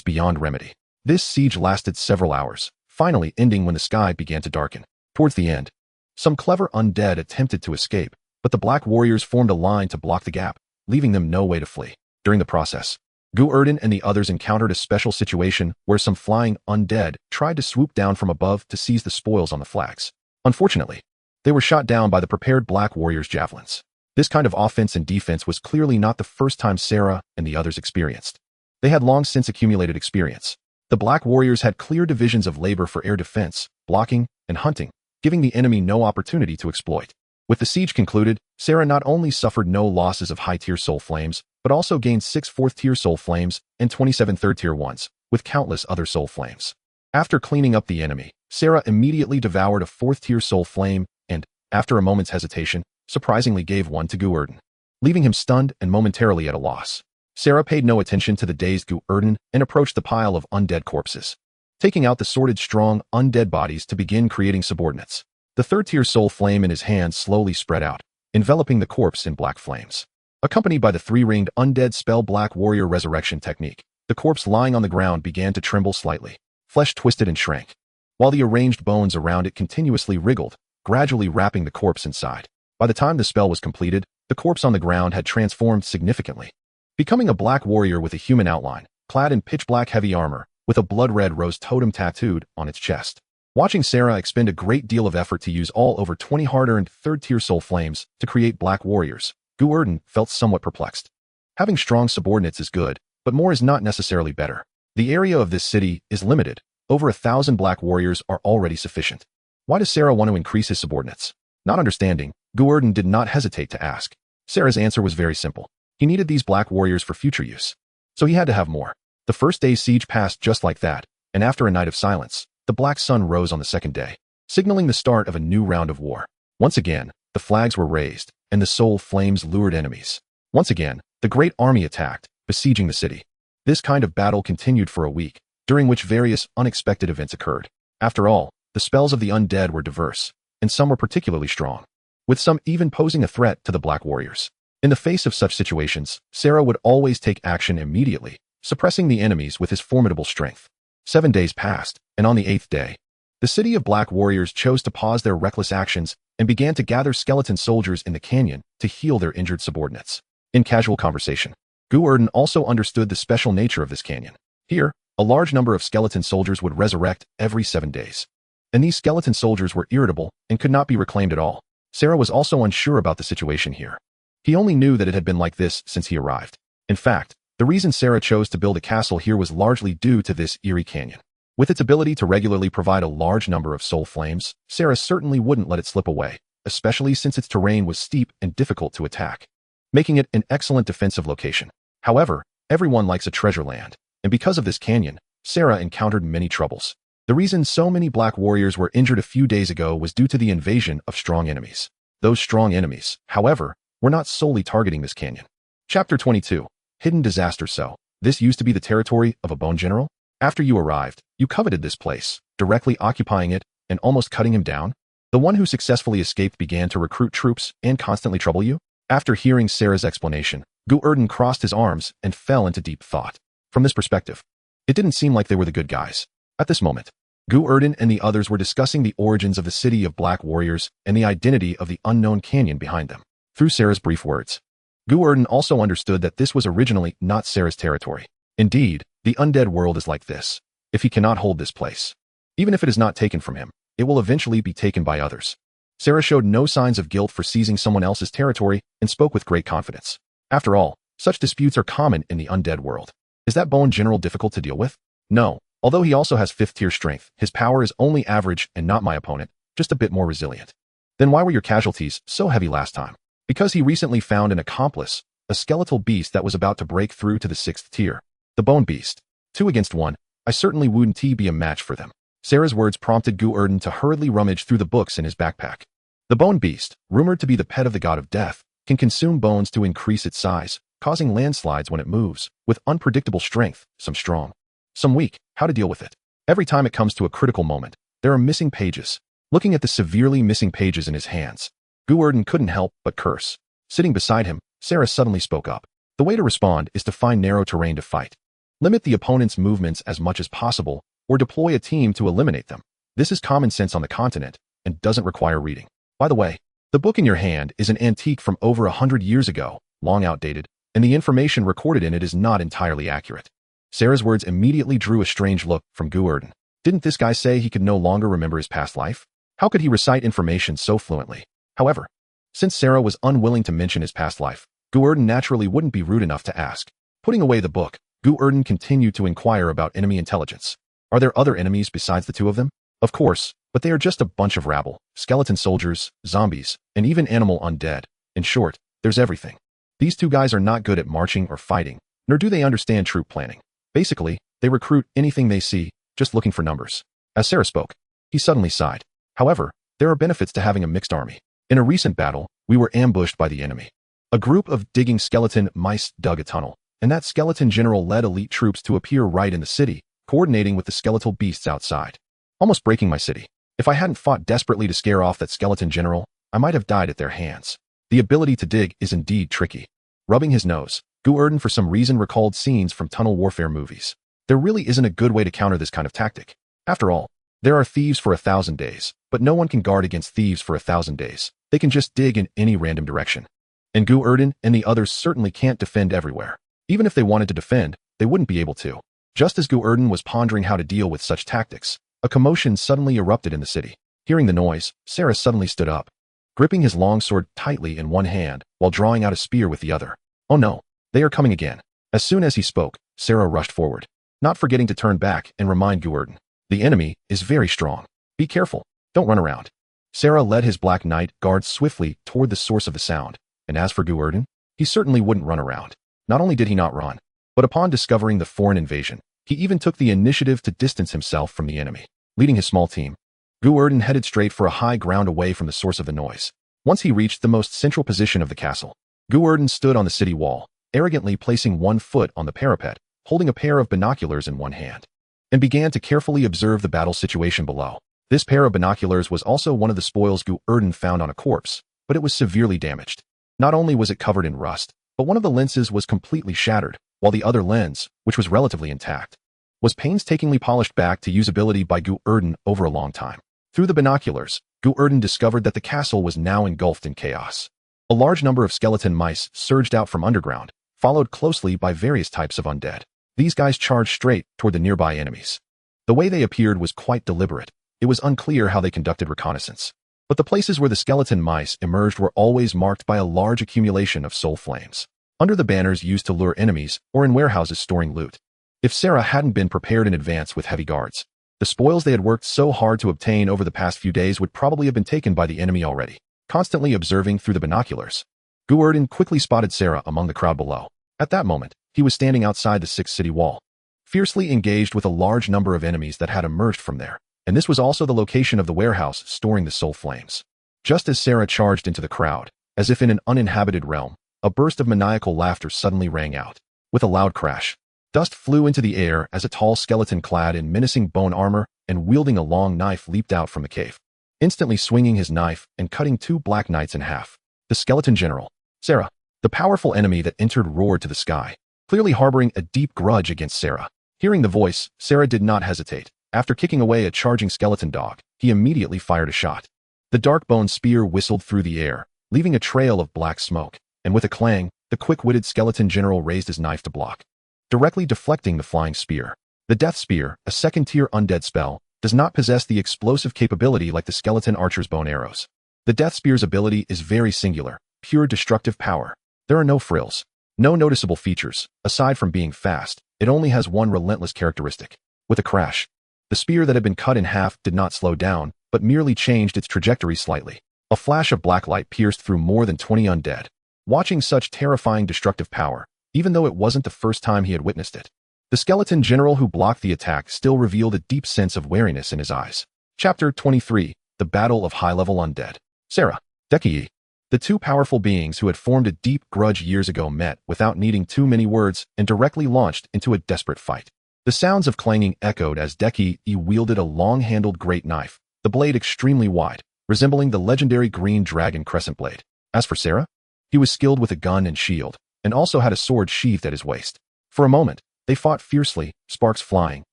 beyond remedy. This siege lasted several hours, finally ending when the sky began to darken. Towards the end, some clever undead attempted to escape, but the Black Warriors formed a line to block the gap, leaving them no way to flee. During the process, Gu Erdan and the others encountered a special situation where some flying undead tried to swoop down from above to seize the spoils on the flags. Unfortunately, they were shot down by the prepared Black Warriors' javelins. This kind of offense and defense was clearly not the first time Sarah and the others experienced. They had long since accumulated experience. The Black Warriors had clear divisions of labor for air defense, blocking, and hunting, giving the enemy no opportunity to exploit. With the siege concluded, Sarah not only suffered no losses of high-tier soul flames, but also gained 6 4th-tier soul flames and 27 3rd-tier ones, with countless other soul flames. After cleaning up the enemy, Sarah immediately devoured a 4th-tier soul flame and, after a moment's hesitation, surprisingly gave one to Gu Erdan, leaving him stunned and momentarily at a loss. Sarah paid no attention to the dazed Gu Erdan and approached the pile of undead corpses, taking out the sorted strong, undead bodies to begin creating subordinates. The 3rd-tier soul flame in his hand slowly spread out, enveloping the corpse in black flames. Accompanied by the 3-ringed undead spell Black Warrior resurrection technique, the corpse lying on the ground began to tremble slightly. Flesh twisted and shrank, while the arranged bones around it continuously wriggled, gradually wrapping the corpse inside. By the time the spell was completed, the corpse on the ground had transformed significantly, becoming a Black Warrior with a human outline, clad in pitch-black heavy armor, with a blood-red rose totem tattooed on its chest. Watching Sarah expend a great deal of effort to use all over 20 hard-earned 3rd-tier soul flames to create Black Warriors, Gu Erdan felt somewhat perplexed. Having strong subordinates is good, but more is not necessarily better. The area of this city is limited. Over 1,000 Black Warriors are already sufficient. Why does Sarah want to increase his subordinates? Not understanding, Gu Erdan did not hesitate to ask. Sarah's answer was very simple. He needed these Black Warriors for future use, so he had to have more. The first day's siege passed just like that, and after a night of silence, the black sun rose on the second day, signaling the start of a new round of war. Once again, the flags were raised, and the soul flames lured enemies. Once again, the great army attacked, besieging the city. This kind of battle continued for a week, during which various unexpected events occurred. After all, the spells of the undead were diverse, and some were particularly strong, with some even posing a threat to the Black Warriors. In the face of such situations, Sarah would always take action immediately, suppressing the enemies with his formidable strength. 7 days passed, and on the 8th day, the city of Black Warriors chose to pause their reckless actions and began to gather skeleton soldiers in the canyon to heal their injured subordinates. In casual conversation, Gu Erdan also understood the special nature of this canyon. Here, a large number of skeleton soldiers would resurrect every 7 days. And these skeleton soldiers were irritable and could not be reclaimed at all. Sarah was also unsure about the situation here. He only knew that it had been like this since he arrived. In fact, the reason Sarah chose to build a castle here was largely due to this eerie canyon. With its ability to regularly provide a large number of soul flames, Sarah certainly wouldn't let it slip away, especially since its terrain was steep and difficult to attack, making it an excellent defensive location. However, everyone likes a treasure land, and because of this canyon, Sarah encountered many troubles. The reason so many Black Warriors were injured a few days ago was due to the invasion of strong enemies. Those strong enemies, however, were not solely targeting this canyon. Chapter 22. Hidden Disaster. So, this used to be the territory of a bone general? After you arrived, you coveted this place, directly occupying it and almost cutting him down? The one who successfully escaped began to recruit troops and constantly trouble you? After hearing Sarah's explanation, Gu Erdan crossed his arms and fell into deep thought. From this perspective, it didn't seem like they were the good guys. At this moment, Gu Erdan and the others were discussing the origins of the city of Black Warriors and the identity of the unknown canyon behind them. Through Sarah's brief words, Gu Erdan also understood that this was originally not Sarah's territory. Indeed, the undead world is like this. If he cannot hold this place, even if it is not taken from him, it will eventually be taken by others. Sarah showed no signs of guilt for seizing someone else's territory and spoke with great confidence. After all, such disputes are common in the undead world. Is that bone general difficult to deal with? No. Although he also has 5th-tier strength, his power is only average and not my opponent, just a bit more resilient. Then why were your casualties so heavy last time? Because he recently found an accomplice, a skeletal beast that was about to break through to the 6th tier. The bone beast. 2 against 1. I certainly wouldn't be a match for them. Sarah's words prompted Gu Erdan to hurriedly rummage through the books in his backpack. The bone beast, rumored to be the pet of the god of death, can consume bones to increase its size, causing landslides when it moves, with unpredictable strength, some strong, some weak. How to deal with it? Every time it comes to a critical moment, there are missing pages. Looking at the severely missing pages in his hands, Gu Erdan couldn't help but curse. Sitting beside him, Sarah suddenly spoke up. The way to respond is to find narrow terrain to fight. Limit the opponent's movements as much as possible, or deploy a team to eliminate them. This is common sense on the continent, and doesn't require reading. By the way, the book in your hand is an antique from over 100 years ago, long outdated, and the information recorded in it is not entirely accurate. Sarah's words immediately drew a strange look from Gu Erdan. Didn't this guy say he could no longer remember his past life? How could he recite information so fluently? However, since Sarah was unwilling to mention his past life, Gu Erdan naturally wouldn't be rude enough to ask. Putting away the book, Gu Erdan continued to inquire about enemy intelligence. Are there other enemies besides the two of them? Of course, but they are just a bunch of rabble, skeleton soldiers, zombies, and even animal undead. In short, there's everything. These two guys are not good at marching or fighting, nor do they understand troop planning. Basically, they recruit anything they see, just looking for numbers. As Sarah spoke, he suddenly sighed. However, there are benefits to having a mixed army. In a recent battle, we were ambushed by the enemy. A group of digging skeleton mice dug a tunnel, and that skeleton general led elite troops to appear right in the city, coordinating with the skeletal beasts outside, almost breaking my city. If I hadn't fought desperately to scare off that skeleton general, I might have died at their hands. The ability to dig is indeed tricky. Rubbing his nose, Gu Erdan for some reason recalled scenes from tunnel warfare movies. There really isn't a good way to counter this kind of tactic. After all, there are thieves for 1,000 days, but no one can guard against thieves for 1,000 days. They can just dig in any random direction. And Gu Erdan and the others certainly can't defend everywhere. Even if they wanted to defend, they wouldn't be able to. Just as Gu Erdan was pondering how to deal with such tactics, a commotion suddenly erupted in the city. Hearing the noise, Sarah suddenly stood up, gripping his long sword tightly in one hand while drawing out a spear with the other. Oh no, they are coming again. As soon as he spoke, Sarah rushed forward, not forgetting to turn back and remind Gu Erdan. The enemy is very strong. Be careful. Don't run around. Sarah led his Black Knight guards swiftly toward the source of the sound, and as for Gu Erdan, he certainly wouldn't run around. Not only did he not run, but upon discovering the foreign invasion, he even took the initiative to distance himself from the enemy. Leading his small team, Gu Erdan headed straight for a high ground away from the source of the noise. Once he reached the most central position of the castle, Gu Erdan stood on the city wall, arrogantly placing one foot on the parapet, holding a pair of binoculars in one hand, and began to carefully observe the battle situation below. This pair of binoculars was also one of the spoils Gu Erdan found on a corpse, but it was severely damaged. Not only was it covered in rust, but one of the lenses was completely shattered, while the other lens, which was relatively intact, was painstakingly polished back to usability by Gu Erdan over a long time. Through the binoculars, Gu Erdan discovered that the castle was now engulfed in chaos. A large number of skeleton mice surged out from underground, followed closely by various types of undead. These guys charged straight toward the nearby enemies. The way they appeared was quite deliberate. It was unclear how they conducted reconnaissance. But the places where the skeleton mice emerged were always marked by a large accumulation of soul flames, under the banners used to lure enemies or in warehouses storing loot. If Sarah hadn't been prepared in advance with heavy guards, the spoils they had worked so hard to obtain over the past few days would probably have been taken by the enemy already. Constantly observing through the binoculars, Gu Erdan quickly spotted Sarah among the crowd below. At that moment, he was standing outside the 6th city wall, fiercely engaged with a large number of enemies that had emerged from there. And this was also the location of the warehouse storing the soul flames. Just as Sarah charged into the crowd, as if in an uninhabited realm, a burst of maniacal laughter suddenly rang out. With a loud crash, dust flew into the air as a tall skeleton clad in menacing bone armor and wielding a long knife leaped out from the cave, instantly swinging his knife and cutting two black knights in half. The skeleton general, Sarah, the powerful enemy that entered, roared to the sky, clearly harboring a deep grudge against Sarah. Hearing the voice, Sarah did not hesitate. After kicking away a charging skeleton dog, he immediately fired a shot. The dark-bone spear whistled through the air, leaving a trail of black smoke, and with a clang, the quick-witted skeleton general raised his knife to block, directly deflecting the flying spear. The Death Spear, a second-tier undead spell, does not possess the explosive capability like the skeleton archer's bone arrows. The Death Spear's ability is very singular, pure destructive power. There are no frills, no noticeable features. Aside from being fast, it only has one relentless characteristic. With a crash, the spear that had been cut in half did not slow down, but merely changed its trajectory slightly. A flash of black light pierced through more than 20 undead. Watching such terrifying destructive power, even though it wasn't the first time he had witnessed it, the skeleton general who blocked the attack still revealed a deep sense of wariness in his eyes. Chapter 23, The Battle of High-Level Undead. Sarah, Dekiyi. The two powerful beings who had formed a deep grudge years ago met without needing too many words and directly launched into a desperate fight. The sounds of clanging echoed as Dekiyi wielded a long-handled great knife, the blade extremely wide, resembling the legendary green dragon crescent blade. As for Sarah, he was skilled with a gun and shield, and also had a sword sheathed at his waist. For a moment, they fought fiercely, sparks flying,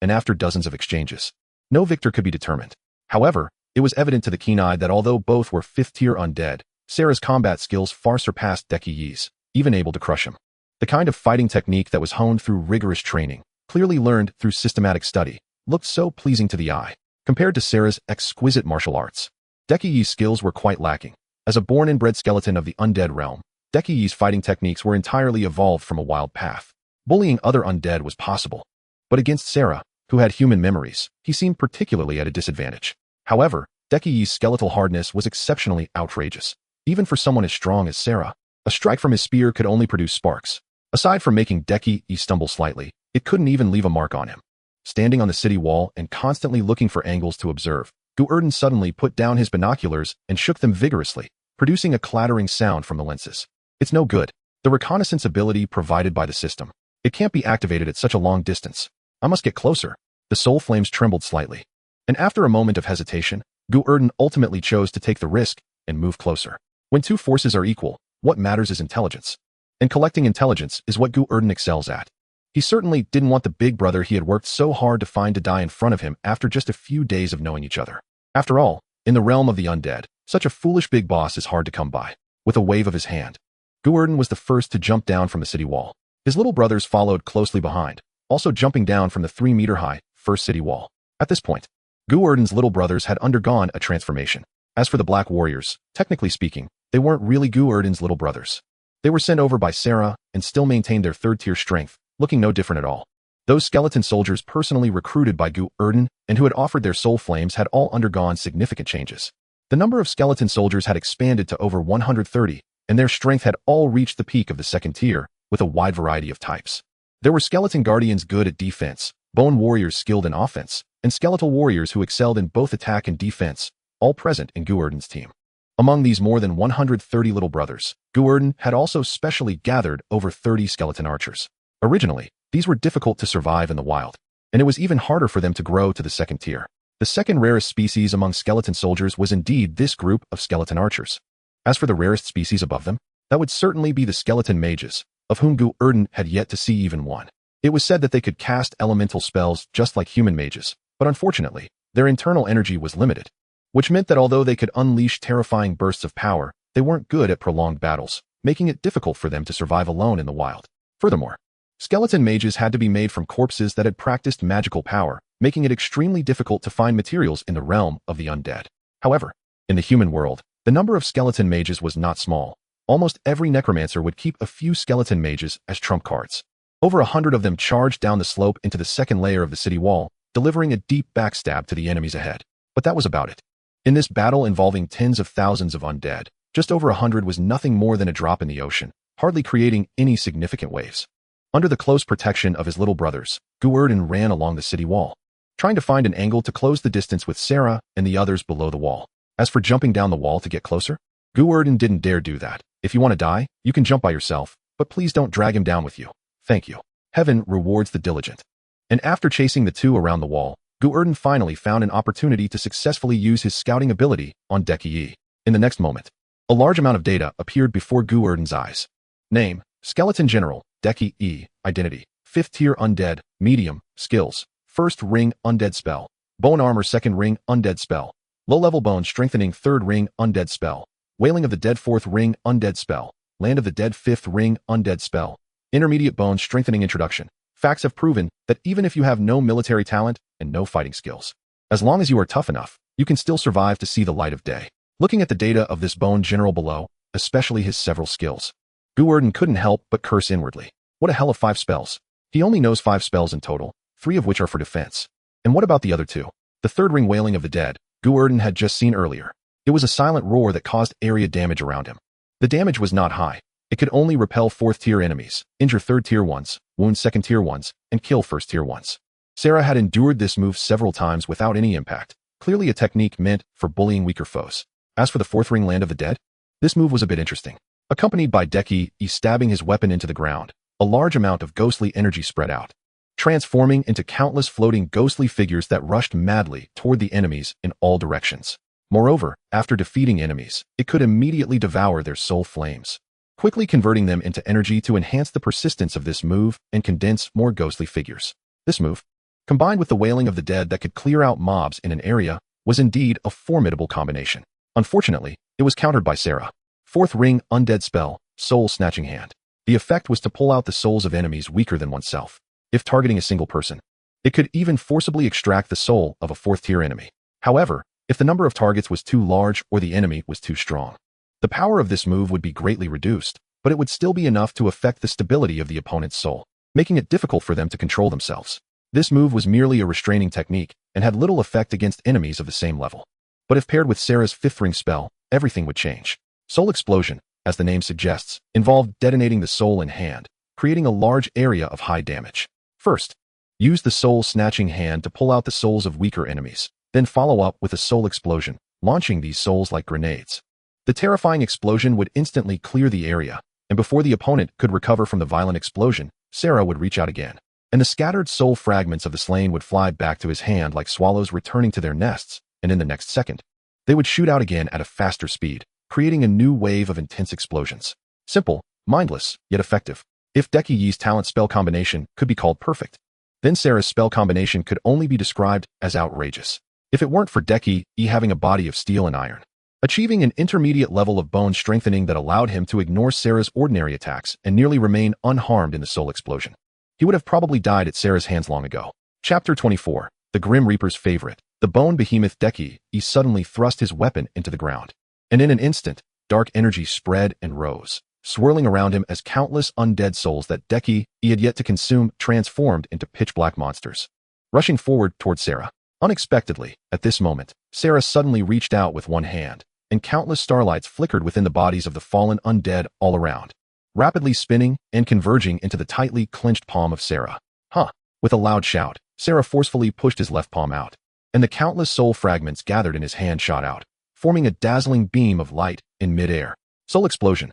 and after dozens of exchanges, no victor could be determined. However, it was evident to the keen-eyed that although both were 5th-tier undead, Sarah's combat skills far surpassed Dekiyi's, even able to crush him. The kind of fighting technique that was honed through rigorous training, clearly learned through systematic study, looked so pleasing to the eye. Compared to Sarah's exquisite martial arts, Dekiyi's skills were quite lacking. As a born and bred skeleton of the undead realm, Dekiyi's fighting techniques were entirely evolved from a wild path. Bullying other undead was possible. But against Sarah, who had human memories, he seemed particularly at a disadvantage. However, Deki's skeletal hardness was exceptionally outrageous. Even for someone as strong as Sarah, a strike from his spear could only produce sparks. Aside from making Deki stumble slightly, it couldn't even leave a mark on him. Standing on the city wall and constantly looking for angles to observe, Gu Erdan suddenly put down his binoculars and shook them vigorously, producing a clattering sound from the lenses. It's no good. The reconnaissance ability provided by the system. It can't be activated at such a long distance. I must get closer. The soul flames trembled slightly. And after a moment of hesitation, Gu Erdan ultimately chose to take the risk and move closer. When two forces are equal, what matters is intelligence. And collecting intelligence is what Gu Erdan excels at. He certainly didn't want the big brother he had worked so hard to find to die in front of him after just a few days of knowing each other. After all, in the realm of the undead, such a foolish big boss is hard to come by. With a wave of his hand, Gu Erdan was the first to jump down from the city wall. His little brothers followed closely behind, also jumping down from the 3-meter-high first city wall. At this point, Gu Erdan's little brothers had undergone a transformation. As for the Black Warriors, technically speaking, they weren't really Gu Erdan's little brothers. They were sent over by Sarah and still maintained their 3rd-tier strength, looking no different at all. Those skeleton soldiers personally recruited by Gu Erdan and who had offered their soul flames had all undergone significant changes. The number of skeleton soldiers had expanded to over 130, and their strength had all reached the peak of the 2nd tier, with a wide variety of types. There were skeleton guardians good at defense, bone warriors skilled in offense, and skeletal warriors who excelled in both attack and defense, all present in Gu Erdan's team. Among these more than 130 little brothers, Gu Erdan had also specially gathered over 30 skeleton archers. Originally, these were difficult to survive in the wild, and it was even harder for them to grow to the 2nd tier. The second rarest species among skeleton soldiers was indeed this group of skeleton archers. As for the rarest species above them, that would certainly be the skeleton mages, of whom Gu Erdan had yet to see even one. It was said that they could cast elemental spells just like human mages, but unfortunately, their internal energy was limited, which meant that although they could unleash terrifying bursts of power, they weren't good at prolonged battles, making it difficult for them to survive alone in the wild. Furthermore, skeleton mages had to be made from corpses that had practiced magical power, making it extremely difficult to find materials in the realm of the undead. However, in the human world, the number of skeleton mages was not small. Almost every necromancer would keep a few skeleton mages as trump cards. Over 100 of them charged down the slope into the 2nd layer of the city wall, delivering a deep backstab to the enemies ahead. But that was about it. In this battle involving tens of thousands of undead, just over 100 was nothing more than a drop in the ocean, hardly creating any significant waves. Under the close protection of his little brothers, Gu Erdan ran along the city wall, trying to find an angle to close the distance with Sarah and the others below the wall. As for jumping down the wall to get closer, Gu Erdan didn't dare do that. If you want to die, you can jump by yourself, but please don't drag him down with you. Thank you. Heaven rewards the diligent. And after chasing the two around the wall, Gu Erdan finally found an opportunity to successfully use his scouting ability on Deki. In the next moment, a large amount of data appeared before Gu Erdan's eyes. Name, Skeleton General, Deki. Identity, 5th tier undead, medium, skills, 1st ring undead spell, bone armor 2nd ring undead spell, low-level bone strengthening 3rd ring undead spell, wailing of the dead 4th ring undead spell, land of the dead 5th ring undead spell, intermediate bone strengthening introduction. Facts have proven that even if you have no military talent and no fighting skills, as long as you are tough enough, you can still survive to see the light of day. Looking at the data of this bone general below, especially his several skills, Gu Erdan couldn't help but curse inwardly. What a hell of 5 spells. He only knows 5 spells in total, 3 of which are for defense. And what about the other 2? The 3rd ring wailing of the dead, Gu Erdan had just seen earlier. It was a silent roar that caused area damage around him. The damage was not high. It could only repel 4th tier enemies, injure 3rd tier ones, wound 2nd tier ones, and kill 1st tier ones. Sarah had endured this move several times without any impact, clearly a technique meant for bullying weaker foes. As for the 4th ring land of the dead, this move was a bit interesting. Accompanied by Deki stabbing his weapon into the ground, a large amount of ghostly energy spread out, transforming into countless floating ghostly figures that rushed madly toward the enemies in all directions. Moreover, after defeating enemies, it could immediately devour their soul flames, quickly converting them into energy to enhance the persistence of this move and condense more ghostly figures. This move, combined with the wailing of the dead that could clear out mobs in an area, was indeed a formidable combination. Unfortunately, it was countered by Sarah. 4th ring undead spell, Soul Snatching Hand. The effect was to pull out the souls of enemies weaker than oneself. If targeting a single person, it could even forcibly extract the soul of a 4th tier enemy. However, if the number of targets was too large or the enemy was too strong, the power of this move would be greatly reduced, but it would still be enough to affect the stability of the opponent's soul. making it difficult for them to control themselves. This move was merely a restraining technique and had little effect against enemies of the same level. But if paired with Sarah's fifth ring spell, everything would change. Soul Explosion, as the name suggests, involved detonating the soul in hand, creating a large area of high damage. First, use the soul snatching hand to pull out the souls of weaker enemies, then follow up with a soul explosion, launching these souls like grenades. The terrifying explosion would instantly clear the area, and before the opponent could recover from the violent explosion, Sarah would reach out again, and the scattered soul fragments of the slain would fly back to his hand like swallows returning to their nests, and in the next second, they would shoot out again at a faster speed, creating a new wave of intense explosions. Simple, mindless, yet effective. If Deki Yi's talent spell combination could be called perfect, then Sarah's spell combination could only be described as outrageous. If it weren't for Deki Yi having a body of steel and iron, achieving an intermediate level of bone strengthening that allowed him to ignore Sarah's ordinary attacks and nearly remain unharmed in the soul explosion, he would have probably died at Sarah's hands long ago. Chapter 24. The Grim Reaper's favorite. The bone behemoth Deki Yi suddenly thrust his weapon into the ground, and in an instant, dark energy spread and rose, swirling around him as countless undead souls that Deki Yi had yet to consume transformed into pitch-black monsters. Rushing forward toward Sarah. Unexpectedly, at this moment, Sarah suddenly reached out with one hand, and countless starlights flickered within the bodies of the fallen undead all around, rapidly spinning and converging into the tightly clenched palm of Sarah. Huh! With a loud shout, Sarah forcefully pushed his left palm out, and the countless soul fragments gathered in his hand shot out, forming a dazzling beam of light in midair. Soul Explosion.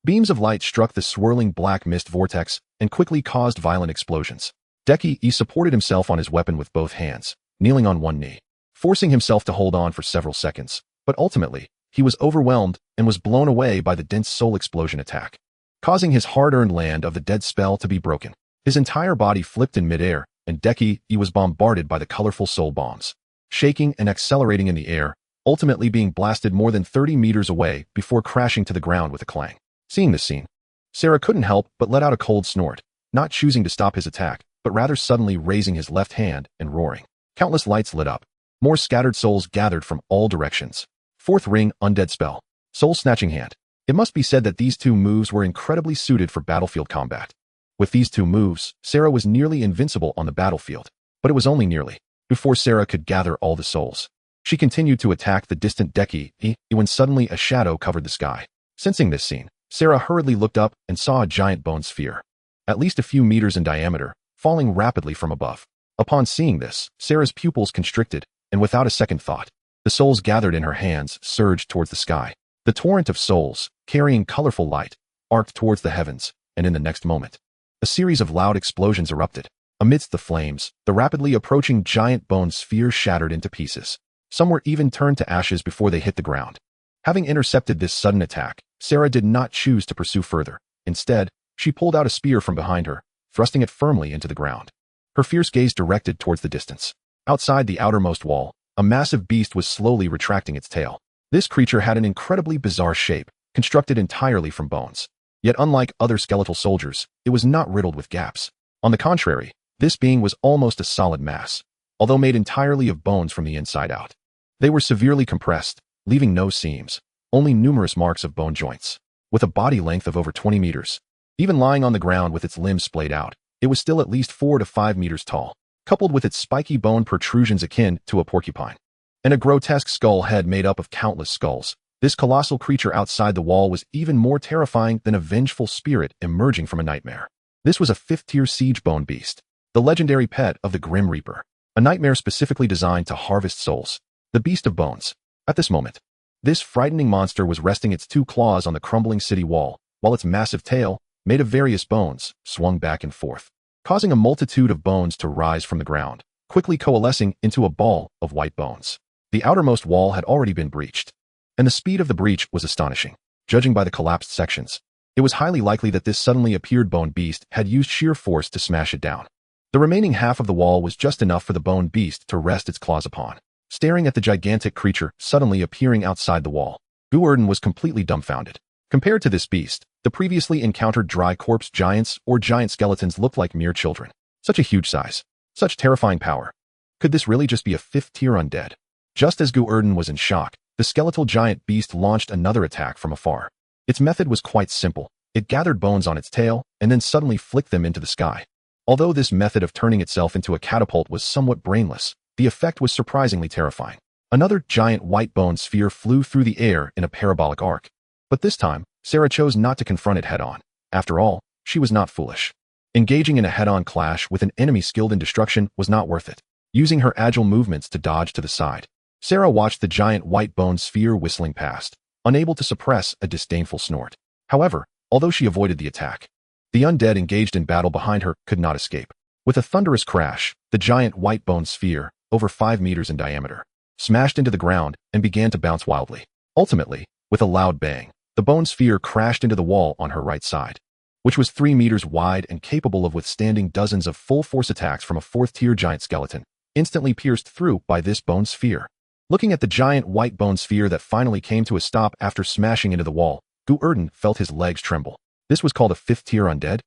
Beams of light struck the swirling black mist vortex and quickly caused violent explosions. Deki Yi supported himself on his weapon with both hands, kneeling on one knee, forcing himself to hold on for several seconds, but ultimately, he was overwhelmed and was blown away by the dense soul explosion attack, causing his hard-earned land of the dead spell to be broken. His entire body flipped in midair, and Deki Yi was bombarded by the colorful soul bombs, shaking and accelerating in the air, ultimately being blasted more than 30 meters away before crashing to the ground with a clang. Seeing this scene, Sarah couldn't help but let out a cold snort, not choosing to stop his attack, but rather suddenly raising his left hand and roaring. Countless lights lit up. More scattered souls gathered from all directions. Fourth ring, undead spell. Soul snatching hand. It must be said that these two moves were incredibly suited for battlefield combat. With these two moves, Sarah was nearly invincible on the battlefield, but it was only nearly. Before Sarah could gather all the souls, she continued to attack the distant Deki Yi when suddenly a shadow covered the sky. Sensing this scene, Sarah hurriedly looked up and saw a giant bone sphere, at least a few meters in diameter, falling rapidly from above. Upon seeing this, Sarah's pupils constricted, and without a second thought, the souls gathered in her hands surged towards the sky. The torrent of souls, carrying colorful light, arced towards the heavens, and in the next moment, a series of loud explosions erupted. Amidst the flames, the rapidly approaching giant bone sphere shattered into pieces. Some were even turned to ashes before they hit the ground. Having intercepted this sudden attack, Sarah did not choose to pursue further. Instead, she pulled out a spear from behind her, thrusting it firmly into the ground. Her fierce gaze directed towards the distance. Outside the outermost wall, a massive beast was slowly retracting its tail. This creature had an incredibly bizarre shape, constructed entirely from bones. Yet unlike other skeletal soldiers, it was not riddled with gaps. On the contrary, this being was almost a solid mass, although made entirely of bones from the inside out. They were severely compressed, leaving no seams, only numerous marks of bone joints. With a body length of over 20 meters, even lying on the ground with its limbs splayed out, it was still at least 4 to 5 meters tall, coupled with its spiky bone protrusions akin to a porcupine, and a grotesque skull head made up of countless skulls. This colossal creature outside the wall was even more terrifying than a vengeful spirit emerging from a nightmare. This was a 5th-tier siege bone beast, the legendary pet of the Grim Reaper, a nightmare specifically designed to harvest souls. The Beast of Bones. At this moment, this frightening monster was resting its 2 claws on the crumbling city wall, while its massive tail, made of various bones, swung back and forth, causing a multitude of bones to rise from the ground, quickly coalescing into a ball of white bones. The outermost wall had already been breached, and the speed of the breach was astonishing. Judging by the collapsed sections, it was highly likely that this suddenly appeared bone beast had used sheer force to smash it down. The remaining half of the wall was just enough for the bone beast to rest its claws upon. Staring at the gigantic creature suddenly appearing outside the wall, Gu Erdan was completely dumbfounded. Compared to this beast, the previously encountered dry corpse giants or giant skeletons looked like mere children. Such a huge size, such terrifying power. Could this really just be a 5th-tier undead? Just as Gu Erdan was in shock, the skeletal giant beast launched another attack from afar. Its method was quite simple. It gathered bones on its tail and then suddenly flicked them into the sky. Although this method of turning itself into a catapult was somewhat brainless, the effect was surprisingly terrifying. Another giant white bone sphere flew through the air in a parabolic arc. But this time, Sarah chose not to confront it head-on. After all, she was not foolish. Engaging in a head-on clash with an enemy skilled in destruction was not worth it. Using her agile movements to dodge to the side, Sarah watched the giant white bone sphere whistling past, unable to suppress a disdainful snort. However, although she avoided the attack, the undead engaged in battle behind her could not escape. With a thunderous crash, the giant white bone sphere, over 5 meters in diameter, smashed into the ground and began to bounce wildly. Ultimately, with a loud bang, the bone sphere crashed into the wall on her right side, which was 3 meters wide and capable of withstanding dozens of full-force attacks from a 4th-tier giant skeleton, instantly pierced through by this bone sphere. Looking at the giant white bone sphere that finally came to a stop after smashing into the wall, Gu Erdan felt his legs tremble. This was called a 5th-tier undead?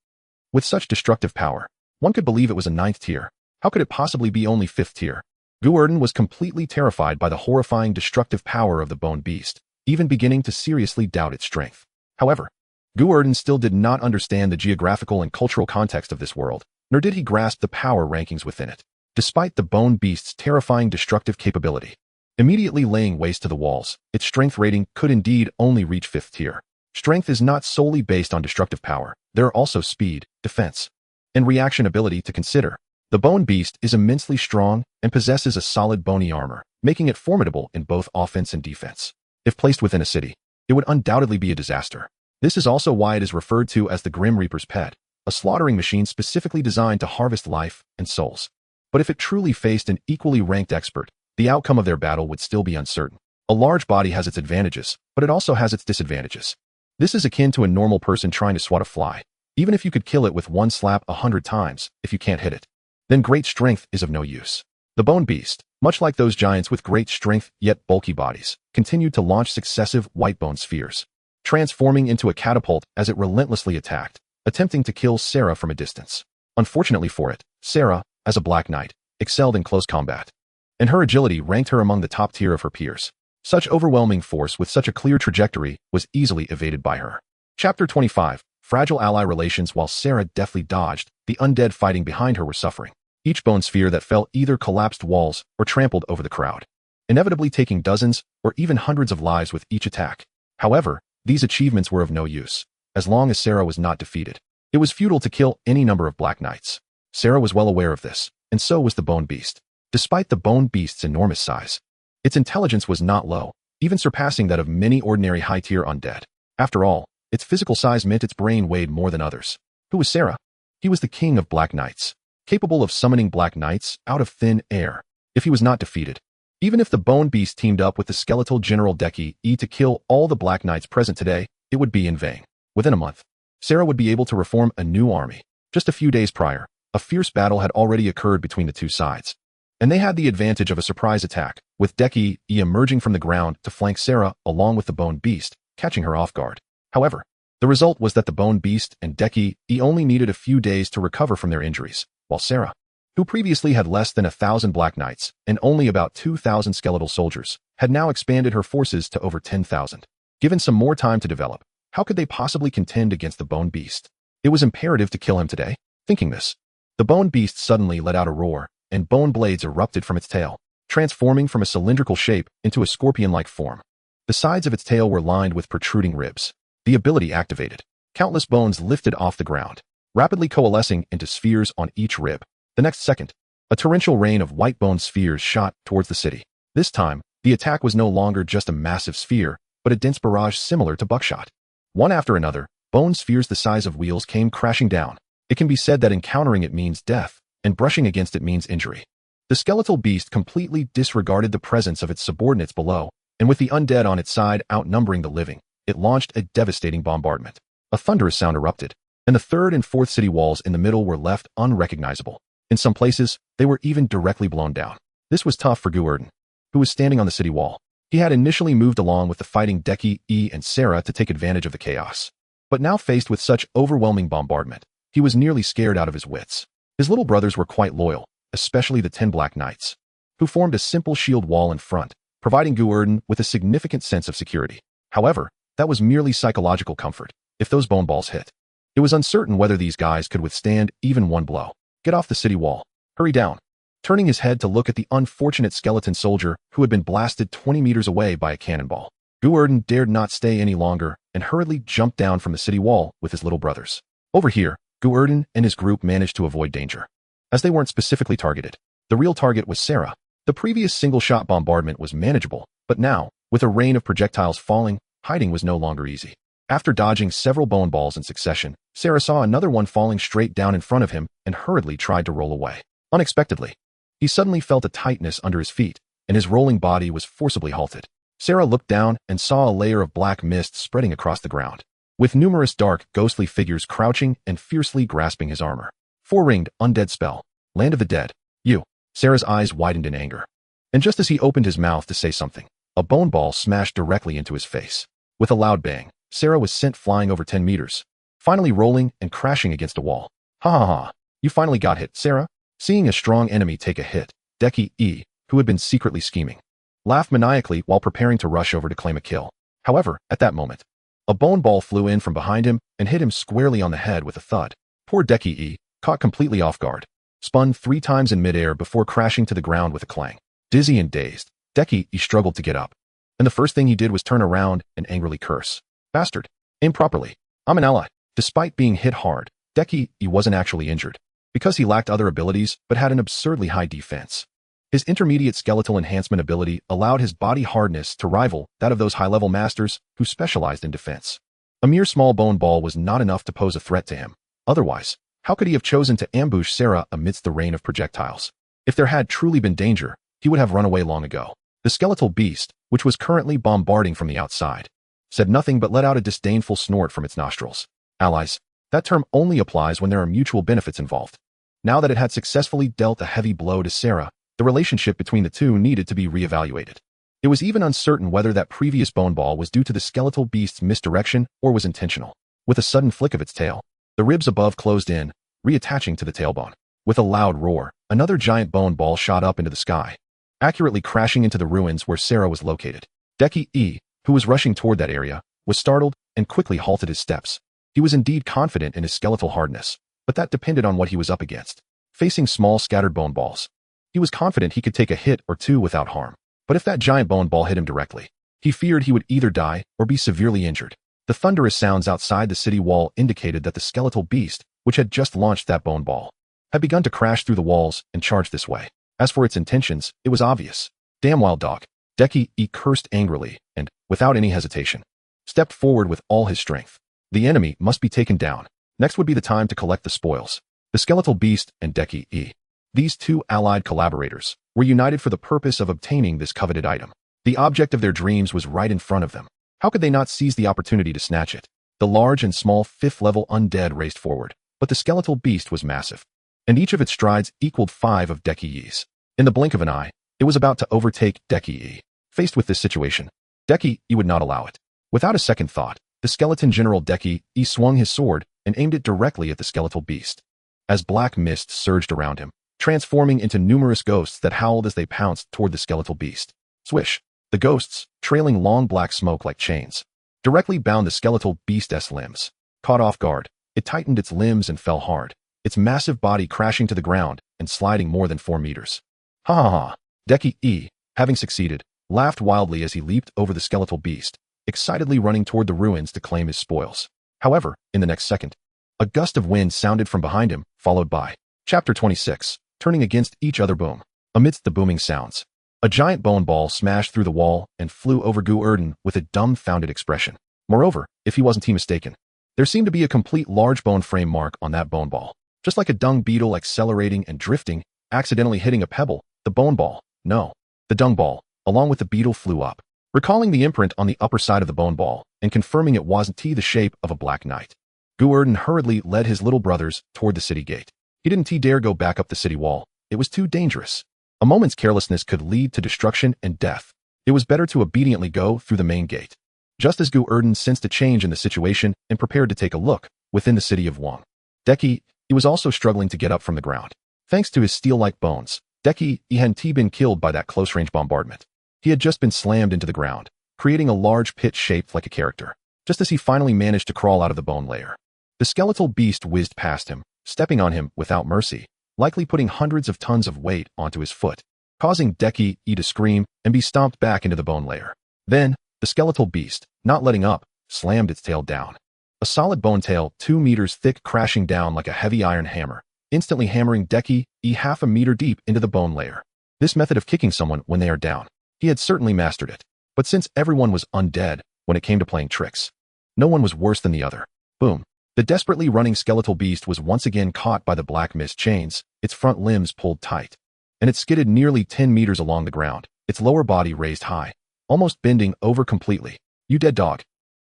With such destructive power, one could believe it was a 9th tier. How could it possibly be only 5th tier? Gu Erdan was completely terrified by the horrifying destructive power of the bone beast, even beginning to seriously doubt its strength. However, Gu Erdan still did not understand the geographical and cultural context of this world, nor did he grasp the power rankings within it. Despite the bone beast's terrifying destructive capability, immediately laying waste to the walls, its strength rating could indeed only reach 5th tier. Strength is not solely based on destructive power. There are also speed, defense, and reaction ability to consider. The bone beast is immensely strong and possesses a solid bony armor, making it formidable in both offense and defense. If placed within a city, it would undoubtedly be a disaster. This is also why it is referred to as the Grim Reaper's pet, a slaughtering machine specifically designed to harvest life and souls. But if it truly faced an equally ranked expert, the outcome of their battle would still be uncertain. A large body has its advantages, but it also has its disadvantages. This is akin to a normal person trying to swat a fly. Even if you could kill it with one slap 100 times, if you can't hit it, then great strength is of no use. The bone beast, much like those giants with great strength yet bulky bodies, continued to launch successive white bone spheres, transforming into a catapult as it relentlessly attacked, attempting to kill Sarah from a distance. Unfortunately for it, Sarah, as a Black Knight, excelled in close combat, and her agility ranked her among the top tier of her peers. Such overwhelming force with such a clear trajectory was easily evaded by her. Chapter 25. Fragile ally relations. While Sarah deftly dodged, the undead fighting behind her were suffering. Each bone sphere that fell either collapsed walls or trampled over the crowd, inevitably taking dozens or even hundreds of lives with each attack. However, these achievements were of no use. As long as Sarah was not defeated, it was futile to kill any number of Black Knights. Sarah was well aware of this, and so was the bone beast. Despite the bone beast's enormous size, its intelligence was not low, even surpassing that of many ordinary high-tier undead. After all, its physical size meant its brain weighed more than others. Who was Sarah? He was the king of Black Knights, capable of summoning Black Knights out of thin air, if he was not defeated. Even if the bone beast teamed up with the skeletal general Deki to kill all the Black Knights present today, it would be in vain. Within a month, Sarah would be able to reform a new army. Just a few days prior, a fierce battle had already occurred between the two sides, and they had the advantage of a surprise attack, with Deki emerging from the ground to flank Sarah along with the bone beast, catching her off guard. However, the result was that the bone beast and Deki only needed a few days to recover from their injuries, while Sarah, who previously had less than 1,000 Black Knights and only about 2,000 skeletal soldiers, had now expanded her forces to over 10,000. Given some more time to develop, how could they possibly contend against the bone beast? It was imperative to kill him today. Thinking this, the bone beast suddenly let out a roar, and bone blades erupted from its tail, transforming from a cylindrical shape into a scorpion-like form. The sides of its tail were lined with protruding ribs. The ability activated. Countless bones lifted off the ground, rapidly coalescing into spheres on each rib. The next second, a torrential rain of white bone spheres shot towards the city. This time, the attack was no longer just a massive sphere, but a dense barrage similar to buckshot. One after another, bone spheres the size of wheels came crashing down. It can be said that encountering it means death, and brushing against it means injury. The skeletal beast completely disregarded the presence of its subordinates below, and with the undead on its side outnumbering the living, it launched a devastating bombardment. A thunderous sound erupted, and the third and fourth city walls in the middle were left unrecognizable. In some places, they were even directly blown down. This was tough for Gu Erdan, who was standing on the city wall. He had initially moved along with the fighting Deki and Sarah to take advantage of the chaos. But now faced with such overwhelming bombardment, he was nearly scared out of his wits. His little brothers were quite loyal, especially the 10 Black Knights, who formed a simple shield wall in front, providing Gu Erdan with a significant sense of security. However, that was merely psychological comfort. If those bone balls hit, it was uncertain whether these guys could withstand even one blow. Get off the city wall. Hurry down. Turning his head to look at the unfortunate skeleton soldier who had been blasted 20 meters away by a cannonball, Gu Erdan dared not stay any longer and hurriedly jumped down from the city wall with his little brothers. Over here, Gu Erdan and his group managed to avoid danger, as they weren't specifically targeted. The real target was Sarah. The previous single-shot bombardment was manageable, but now, with a rain of projectiles falling, hiding was no longer easy. After dodging several bone balls in succession, Sarah saw another one falling straight down in front of him and hurriedly tried to roll away. Unexpectedly, he suddenly felt a tightness under his feet, and his rolling body was forcibly halted. Sarah looked down and saw a layer of black mist spreading across the ground, with numerous dark, ghostly figures crouching and fiercely grasping his armor. Four-ringed, undead spell. Land of the dead. You. Sarah's eyes widened in anger. And just as he opened his mouth to say something, a bone ball smashed directly into his face. With a loud bang, Sarah was sent flying over 10 meters, finally rolling and crashing against a wall. Ha ha ha. You finally got hit, Sarah. Seeing a strong enemy take a hit, Deki E, who had been secretly scheming, laughed maniacally while preparing to rush over to claim a kill. However, at that moment, a bone ball flew in from behind him and hit him squarely on the head with a thud. Poor Deki E, caught completely off guard, spun 3 times in midair before crashing to the ground with a clang. Dizzy and dazed, Deki E struggled to get up, and the first thing he did was turn around and angrily curse. Bastard. Aim properly. I'm an ally. Despite being hit hard, Deki E wasn't actually injured, because he lacked other abilities but had an absurdly high defense. His intermediate skeletal enhancement ability allowed his body hardness to rival that of those high-level masters who specialized in defense. A mere small bone ball was not enough to pose a threat to him. Otherwise, how could he have chosen to ambush Sarah amidst the rain of projectiles? If there had truly been danger, he would have run away long ago. The skeletal beast, which was currently bombarding from the outside, said nothing but let out a disdainful snort from its nostrils. Allies. That term only applies when there are mutual benefits involved. Now that it had successfully dealt a heavy blow to Sarah, the relationship between the two needed to be reevaluated. It was even uncertain whether that previous bone ball was due to the skeletal beast's misdirection or was intentional. With a sudden flick of its tail, the ribs above closed in, reattaching to the tailbone. With a loud roar, another giant bone ball shot up into the sky, accurately crashing into the ruins where Sarah was located. Deki E, who was rushing toward that area, was startled and quickly halted his steps. He was indeed confident in his skeletal hardness, but that depended on what he was up against. Facing small scattered bone balls, he was confident he could take a hit or two without harm. But if that giant bone ball hit him directly, he feared he would either die or be severely injured. The thunderous sounds outside the city wall indicated that the skeletal beast, which had just launched that bone ball, had begun to crash through the walls and charge this way. As for its intentions, it was obvious. Damn wild dog. Deki E cursed angrily and, without any hesitation, stepped forward with all his strength. The enemy must be taken down. Next would be the time to collect the spoils. The skeletal beast and Deki E, these two allied collaborators, were united for the purpose of obtaining this coveted item. The object of their dreams was right in front of them. How could they not seize the opportunity to snatch it? The large and small 5th-level undead raced forward, but the skeletal beast was massive, and each of its strides equaled 5 of Deki E's. In the blink of an eye, it was about to overtake Deki E. Faced with this situation, Deki E would not allow it. Without a second thought, the skeleton general Deki E swung his sword and aimed it directly at the skeletal beast. As black mist surged around him, transforming into numerous ghosts that howled as they pounced toward the skeletal beast. Swish! The ghosts, trailing long black smoke like chains, directly bound the skeletal beast's limbs. Caught off guard, it tightened its limbs and fell hard, its massive body crashing to the ground and sliding more than 4 meters. Ha ha ha! Deki E, having succeeded, laughed wildly as he leaped over the skeletal beast, excitedly running toward the ruins to claim his spoils. However, in the next second, a gust of wind sounded from behind him, followed by Chapter 26, turning against each other. Boom. Amidst the booming sounds, a giant bone ball smashed through the wall and flew over Gu Erdan with a dumbfounded expression. Moreover, if he wasn't mistaken, there seemed to be a complete large bone frame mark on that bone ball. Just like a dung beetle accelerating and drifting, accidentally hitting a pebble, the bone ball, no, the dung ball, along with the beetle flew up, recalling the imprint on the upper side of the bone ball and confirming it wasn't the shape of a black knight. Gu Erdan hurriedly led his little brothers toward the city gate. He didn't dare go back up the city wall. It was too dangerous. A moment's carelessness could lead to destruction and death. It was better to obediently go through the main gate. Just as Gu Erdan sensed a change in the situation and prepared to take a look, within the city of Wang, Deki, he was also struggling to get up from the ground. Thanks to his steel-like bones, Deki, he hadn't been killed by that close-range bombardment. He had just been slammed into the ground, creating a large pit shaped like a character, just as he finally managed to crawl out of the bone layer. The skeletal beast whizzed past him, stepping on him without mercy, likely putting hundreds of tons of weight onto his foot, causing Deki to scream and be stomped back into the bone layer. Then, the skeletal beast, not letting up, slammed its tail down. A solid bone tail 2 meters thick crashing down like a heavy iron hammer, instantly hammering Deki half a meter deep into the bone layer. This method of kicking someone when they are down, he had certainly mastered it. But since everyone was undead when it came to playing tricks, no one was worse than the other. Boom. The desperately running skeletal beast was once again caught by the black mist chains, its front limbs pulled tight, and it skidded nearly 10 meters along the ground, its lower body raised high, almost bending over completely. "You dead dog."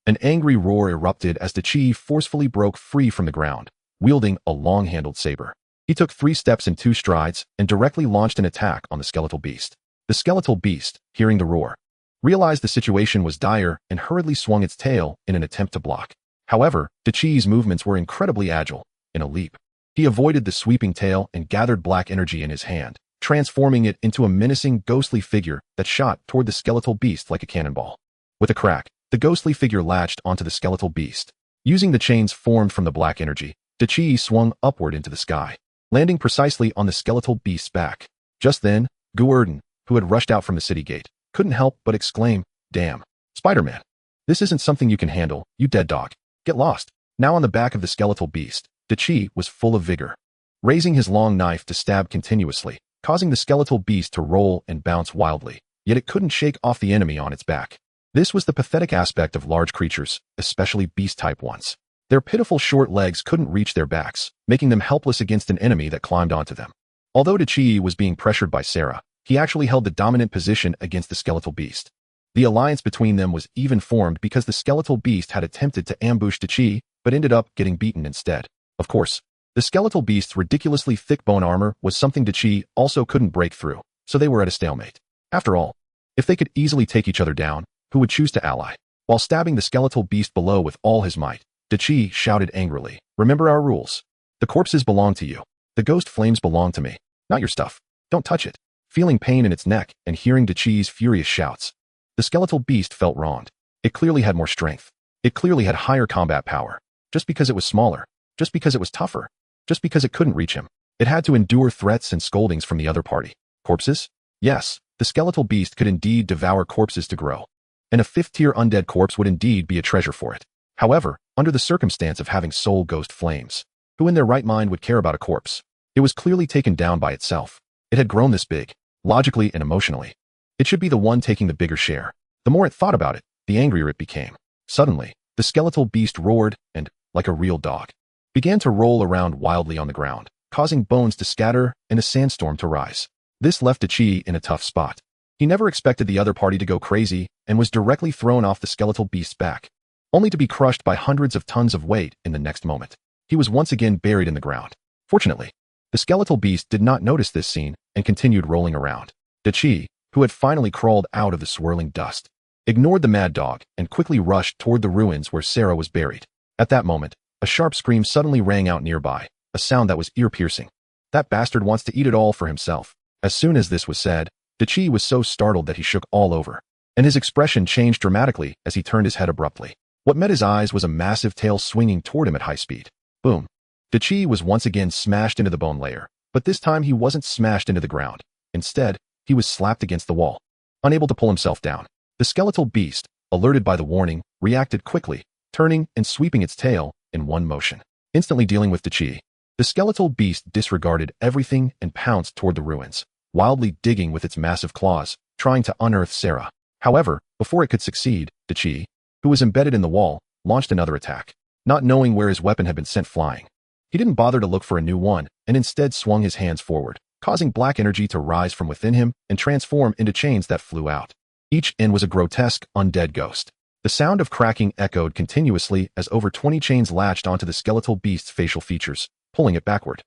An angry roar erupted as Chi forcefully broke free from the ground, wielding a long-handled saber. He took 3 steps in 2 strides and directly launched an attack on the skeletal beast. The skeletal beast, hearing the roar, realized the situation was dire and hurriedly swung its tail in an attempt to block. However, Chi's movements were incredibly agile. In a leap, he avoided the sweeping tail and gathered black energy in his hand, transforming it into a menacing, ghostly figure that shot toward the skeletal beast like a cannonball. With a crack, the ghostly figure latched onto the skeletal beast. Using the chains formed from the black energy, Chi swung upward into the sky, landing precisely on the skeletal beast's back. Just then, Gu Erdan, who had rushed out from the city gate, couldn't help but exclaim, "Damn, Spider-Man. This isn't something you can handle, you dead dog. Get lost." Now on the back of the skeletal beast, Chi was full of vigor, raising his long knife to stab continuously, causing the skeletal beast to roll and bounce wildly, yet it couldn't shake off the enemy on its back. This was the pathetic aspect of large creatures, especially beast-type ones. Their pitiful short legs couldn't reach their backs, making them helpless against an enemy that climbed onto them. Although Chi was being pressured by Sarah, he actually held the dominant position against the skeletal beast. The alliance between them was even formed because the skeletal beast had attempted to ambush Chi, but ended up getting beaten instead. Of course, the skeletal beast's ridiculously thick bone armor was something Chi also couldn't break through, so they were at a stalemate. After all, if they could easily take each other down, who would choose to ally? While stabbing the skeletal beast below with all his might, Chi shouted angrily, "Remember our rules. The corpses belong to you. The ghost flames belong to me. Not your stuff. Don't touch it." Feeling pain in its neck and hearing Chi's furious shouts, the skeletal beast felt wronged. It clearly had more strength. It clearly had higher combat power. Just because it was smaller, just because it was tougher, just because it couldn't reach him, it had to endure threats and scoldings from the other party. Corpses? Yes, the skeletal beast could indeed devour corpses to grow, and a 5th-tier undead corpse would indeed be a treasure for it. However, under the circumstance of having soul ghost flames, who in their right mind would care about a corpse? It was clearly taken down by itself. It had grown this big, logically and emotionally. It should be the one taking the bigger share. The more it thought about it, the angrier it became. Suddenly, the skeletal beast roared and, like a real dog, began to roll around wildly on the ground, causing bones to scatter and a sandstorm to rise. This left Chi in a tough spot. He never expected the other party to go crazy and was directly thrown off the skeletal beast's back, only to be crushed by hundreds of tons of weight in the next moment. He was once again buried in the ground. Fortunately, the skeletal beast did not notice this scene and continued rolling around. Chi, who had finally crawled out of the swirling dust, ignored the mad dog and quickly rushed toward the ruins where Sarah was buried. At that moment, a sharp scream suddenly rang out nearby, a sound that was ear-piercing. "That bastard wants to eat it all for himself." As soon as this was said, Chi was so startled that he shook all over, and his expression changed dramatically as he turned his head abruptly. What met his eyes was a massive tail swinging toward him at high speed. Boom. Chi was once again smashed into the bone layer, but this time he wasn't smashed into the ground. Instead, he was slapped against the wall, unable to pull himself down. The skeletal beast, alerted by the warning, reacted quickly, turning and sweeping its tail in one motion, instantly dealing with Chi. The skeletal beast disregarded everything and pounced toward the ruins, wildly digging with its massive claws, trying to unearth Sarah. However, before it could succeed, Chi, who was embedded in the wall, launched another attack. Not knowing where his weapon had been sent flying, he didn't bother to look for a new one and instead swung his hands forward, causing black energy to rise from within him and transform into chains that flew out. Each end was a grotesque, undead ghost. The sound of cracking echoed continuously as over 20 chains latched onto the skeletal beast's facial features, pulling it backward.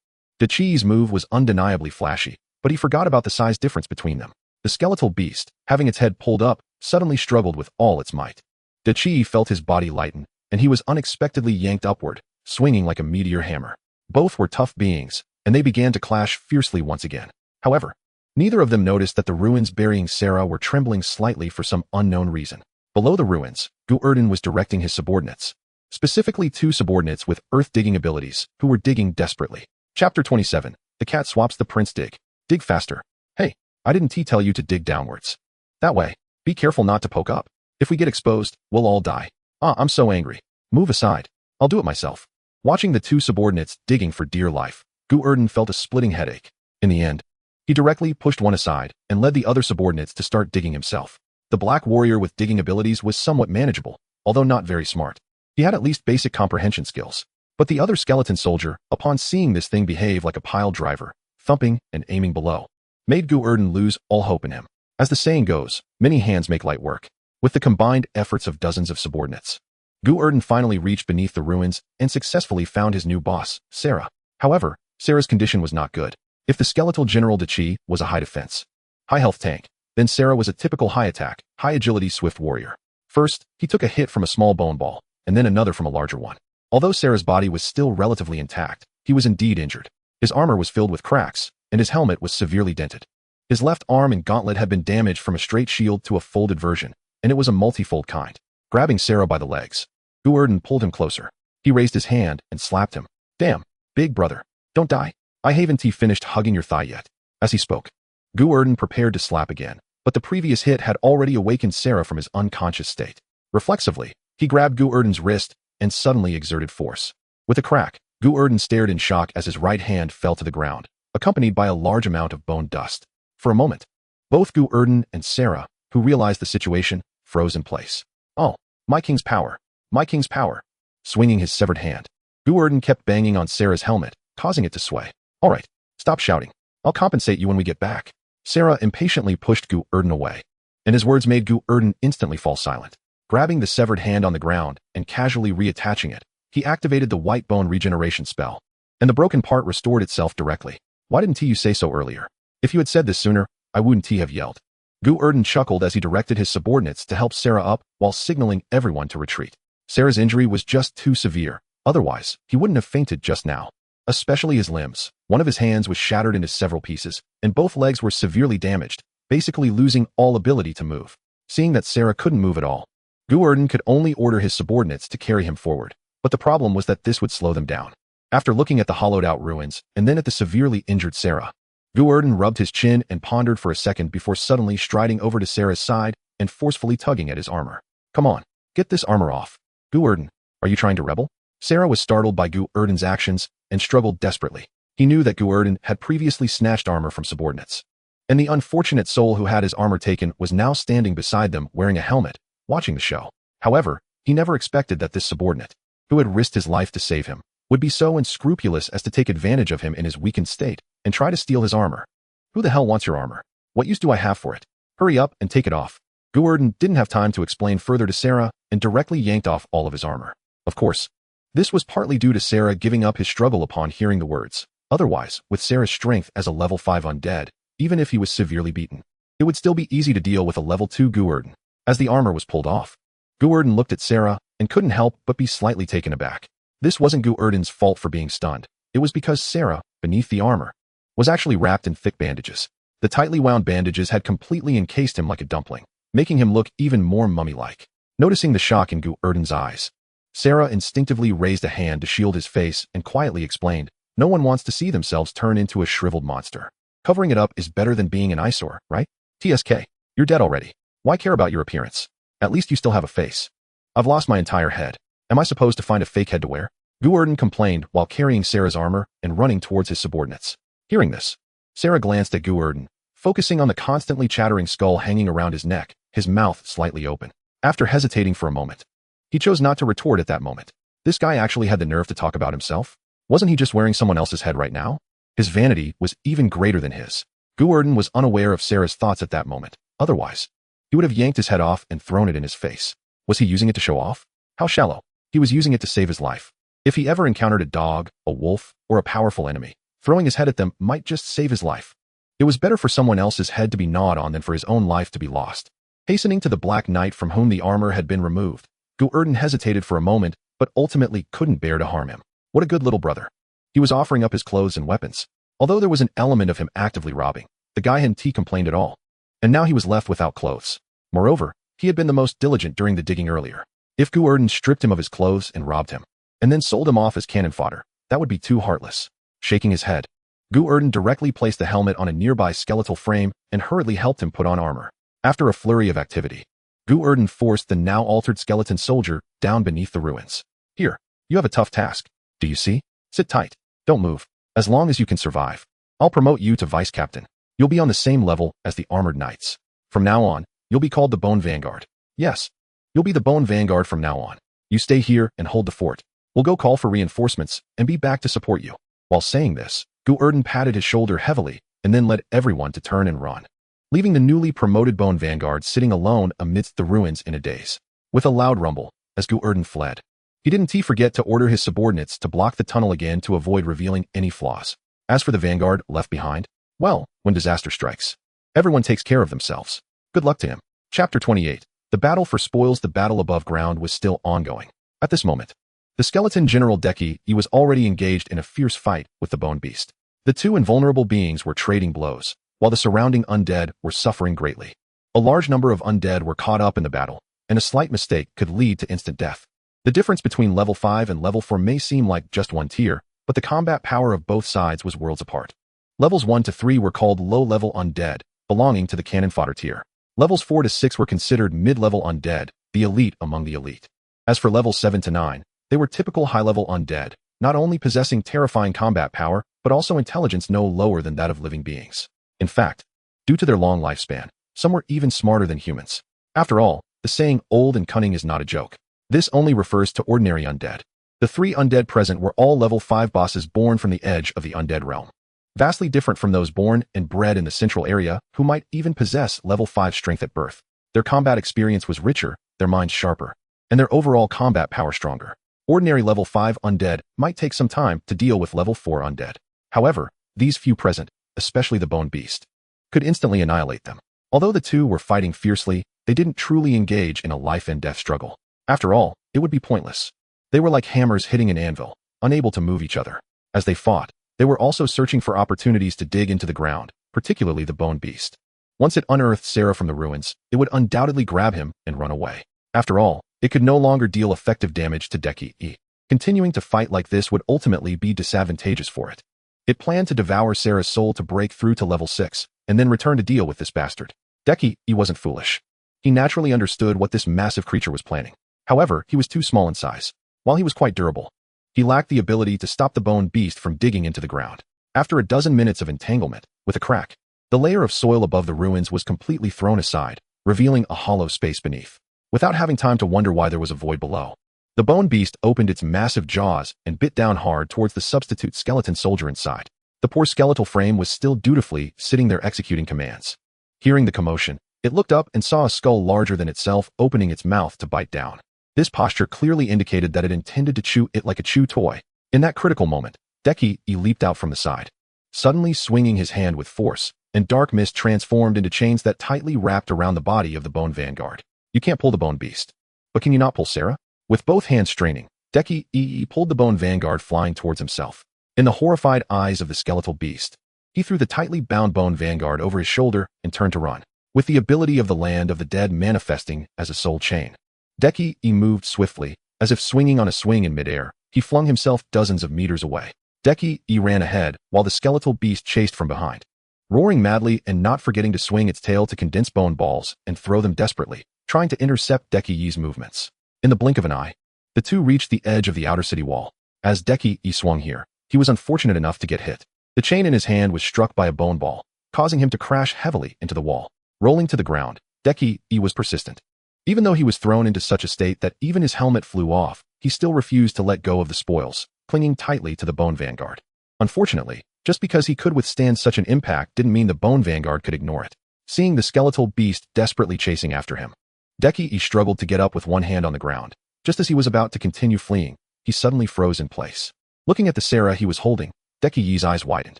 Chi's move was undeniably flashy, but he forgot about the size difference between them. The skeletal beast, having its head pulled up, suddenly struggled with all its might. Chi felt his body lighten, and he was unexpectedly yanked upward, swinging like a meteor hammer. Both were tough beings, and they began to clash fiercely once again. However, neither of them noticed that the ruins burying Sarah were trembling slightly for some unknown reason. Below the ruins, Gu Erdan was directing his subordinates, specifically 2 subordinates with earth-digging abilities, who were digging desperately. Chapter 27. The cat swaps the prince dig. Dig faster. Hey, I didn't tell you to dig downwards. That way. Be careful not to poke up. If we get exposed, we'll all die. I'm so angry. Move aside. I'll do it myself. Watching the two subordinates digging for dear life, Gu Erdan felt a splitting headache. In the end, he directly pushed one aside and led the other subordinates to start digging himself. The black warrior with digging abilities was somewhat manageable, although not very smart. He had at least basic comprehension skills. But the other skeleton soldier, upon seeing this thing behave like a pile driver, thumping and aiming below, made Gu Erdan lose all hope in him. As the saying goes, many hands make light work. With the combined efforts of dozens of subordinates, Gu Erdan finally reached beneath the ruins and successfully found his new boss, Sarah. However, Sarah's condition was not good. If the skeletal General Chi was a high defense, high health tank, then Sarah was a typical high attack, high agility swift warrior. First, he took a hit from a small bone ball, and then another from a larger one. Although Sarah's body was still relatively intact, he was indeed injured. His armor was filled with cracks, and his helmet was severely dented. His left arm and gauntlet had been damaged from a straight shield to a folded version, and it was a multifold kind. Grabbing Sarah by the legs, Gu Erdan pulled him closer. He raised his hand and slapped him. Damn, big brother, don't die. I haven't finished hugging your thigh yet. As he spoke, Gu Erdan prepared to slap again, but the previous hit had already awakened Sarah from his unconscious state. Reflexively, he grabbed Gu Erdan's wrist and suddenly exerted force. With a crack, Gu Erdan stared in shock as his right hand fell to the ground, accompanied by a large amount of bone dust. For a moment, both Gu Erdan and Sarah, who realized the situation, froze in place. Oh, my king's power! My king's power! Swinging his severed hand, Gu Erdan kept banging on Sarah's helmet, causing it to sway. All right, stop shouting. I'll compensate you when we get back. Sarah impatiently pushed Gu Erdan away, and his words made Gu Erdan instantly fall silent. Grabbing the severed hand on the ground and casually reattaching it, he activated the white bone regeneration spell, and the broken part restored itself directly. Why didn't you say so earlier? If you had said this sooner, I wouldn't have yelled. Gu Erdan chuckled as he directed his subordinates to help Sarah up while signaling everyone to retreat. Sarah's injury was just too severe, otherwise, he wouldn't have fainted just now. Especially his limbs. One of his hands was shattered into several pieces, and both legs were severely damaged, basically losing all ability to move. Seeing that Sarah couldn't move at all, Gu Erdan could only order his subordinates to carry him forward, but the problem was that this would slow them down. After looking at the hollowed-out ruins and then at the severely injured Sarah, Gu Erdan rubbed his chin and pondered for a second before suddenly striding over to Sarah's side and forcefully tugging at his armor. Come on, get this armor off. Gu Erdan, are you trying to rebel? Sarah was startled by Gu Erdan's actions and struggled desperately. He knew that Gu Erdan had previously snatched armor from subordinates, and the unfortunate soul who had his armor taken was now standing beside them wearing a helmet, watching the show. However, he never expected that this subordinate, who had risked his life to save him, would be so unscrupulous as to take advantage of him in his weakened state and try to steal his armor. Who the hell wants your armor? What use do I have for it? Hurry up and take it off. Gu Erdan didn't have time to explain further to Sarah and directly yanked off all of his armor. Of course, this was partly due to Sarah giving up his struggle upon hearing the words. Otherwise, with Sarah's strength as a level 5 undead, even if he was severely beaten, it would still be easy to deal with a level 2 Gu Erdan. As the armor was pulled off, Gu Erdan looked at Sarah and couldn't help but be slightly taken aback. This wasn't Gu Erdan's fault for being stunned. It was because Sarah, beneath the armor, was actually wrapped in thick bandages. The tightly wound bandages had completely encased him like a dumpling, making him look even more mummy-like. Noticing the shock in Gu Erdan's eyes, Sarah instinctively raised a hand to shield his face and quietly explained, no one wants to see themselves turn into a shriveled monster. Covering it up is better than being an eyesore, right? TSK, you're dead already. Why care about your appearance? At least you still have a face. I've lost my entire head. Am I supposed to find a fake head to wear? Gu Erdan complained while carrying Sarah's armor and running towards his subordinates. Hearing this, Sarah glanced at Gu Erdan, focusing on the constantly chattering skull hanging around his neck, his mouth slightly open. After hesitating for a moment, he chose not to retort at that moment. This guy actually had the nerve to talk about himself? Wasn't he just wearing someone else's head right now? His vanity was even greater than his. Gu Erdan was unaware of Sarah's thoughts at that moment. Otherwise, he would have yanked his head off and thrown it in his face. Was he using it to show off? How shallow. He was using it to save his life. If he ever encountered a dog, a wolf, or a powerful enemy, throwing his head at them might just save his life. It was better for someone else's head to be gnawed on than for his own life to be lost. Hastening to the Black Knight from whom the armor had been removed, Gu Erdan hesitated for a moment, but ultimately couldn't bear to harm him. What a good little brother. He was offering up his clothes and weapons. Although there was an element of him actively robbing, the guy hadn't complained at all. And now he was left without clothes. Moreover, he had been the most diligent during the digging earlier. If Gu Erdan stripped him of his clothes and robbed him, and then sold him off as cannon fodder, that would be too heartless. Shaking his head, Gu Erdan directly placed the helmet on a nearby skeletal frame and hurriedly helped him put on armor. After a flurry of activity, Gu Erdan forced the now altered skeleton soldier down beneath the ruins. Here, you have a tough task. Do you see? Sit tight. Don't move. As long as you can survive, I'll promote you to vice captain. You'll be on the same level as the armored knights. From now on, you'll be called the Bone Vanguard. Yes, you'll be the Bone Vanguard from now on. You stay here and hold the fort. We'll go call for reinforcements and be back to support you. While saying this, Gu Erdan patted his shoulder heavily and then led everyone to turn and run, leaving the newly promoted Bone Vanguard sitting alone amidst the ruins in a daze. With a loud rumble, as Gu Erdan fled, he didn't forget to order his subordinates to block the tunnel again to avoid revealing any flaws. As for the Vanguard left behind, well, when disaster strikes, everyone takes care of themselves. Good luck to him. Chapter 28. The battle for spoils. The battle above ground was still ongoing. At this moment, the skeleton general Deki was already engaged in a fierce fight with the bone beast. The two invulnerable beings were trading blows, while the surrounding undead were suffering greatly. A large number of undead were caught up in the battle, and a slight mistake could lead to instant death. The difference between level 5 and level 4 may seem like just one tier, but the combat power of both sides was worlds apart. Levels 1 to 3 were called low-level undead, belonging to the cannon fodder tier. Levels 4 to 6 were considered mid-level undead, the elite among the elite. As for levels 7 to 9, they were typical high-level undead, not only possessing terrifying combat power, but also intelligence no lower than that of living beings. In fact, due to their long lifespan, some were even smarter than humans. After all, the saying old and cunning is not a joke. This only refers to ordinary undead. The 3 undead present were all level 5 bosses born from the edge of the undead realm, vastly different from those born and bred in the central area who might even possess level 5 strength at birth. Their combat experience was richer, their minds sharper, and their overall combat power stronger. Ordinary level 5 undead might take some time to deal with level 4 undead. However, these few present, especially the bone beast, could instantly annihilate them. Although the two were fighting fiercely, they didn't truly engage in a life and death struggle. After all, it would be pointless. They were like hammers hitting an anvil, unable to move each other. As they fought, they were also searching for opportunities to dig into the ground, particularly the bone beast. Once it unearthed Sarah from the ruins, it would undoubtedly grab him and run away. After all, it could no longer deal effective damage to Deki. Continuing to fight like this would ultimately be disadvantageous for it. It planned to devour Sarah's soul to break through to level 6, and then return to deal with this bastard. Deki wasn't foolish. He naturally understood what this massive creature was planning. However, he was too small in size. While he was quite durable, he lacked the ability to stop the bone beast from digging into the ground. After a dozen minutes of entanglement, with a crack, the layer of soil above the ruins was completely thrown aside, revealing a hollow space beneath. Without having time to wonder why there was a void below, the bone beast opened its massive jaws and bit down hard towards the substitute skeleton soldier inside. The poor skeletal frame was still dutifully sitting there executing commands. Hearing the commotion, it looked up and saw a skull larger than itself opening its mouth to bite down. This posture clearly indicated that it intended to chew it like a chew toy. In that critical moment, Deki leaped out from the side, suddenly swinging his hand with force, and dark mist transformed into chains that tightly wrapped around the body of the Bone Vanguard. You can't pull the Bone Beast. But can you not pull Sarah? With both hands straining, Deki pulled the Bone Vanguard flying towards himself. In the horrified eyes of the skeletal beast, he threw the tightly bound Bone Vanguard over his shoulder and turned to run, with the ability of the land of the dead manifesting as a soul chain. Deki moved swiftly, as if swinging on a swing in midair. He flung himself dozens of meters away. Deki ran ahead, while the skeletal beast chased from behind, roaring madly and not forgetting to swing its tail to condense bone balls and throw them desperately, trying to intercept Deki's movements. In the blink of an eye, the two reached the edge of the outer city wall. As Deki swung here, he was unfortunate enough to get hit. The chain in his hand was struck by a bone ball, causing him to crash heavily into the wall. Rolling to the ground, Deki was persistent. Even though he was thrown into such a state that even his helmet flew off, he still refused to let go of the spoils, clinging tightly to the Bone Vanguard. Unfortunately, just because he could withstand such an impact didn't mean the Bone Vanguard could ignore it. Seeing the skeletal beast desperately chasing after him, Deki struggled to get up with one hand on the ground. Just as he was about to continue fleeing, he suddenly froze in place. Looking at the Sarah he was holding, Deki's eyes widened,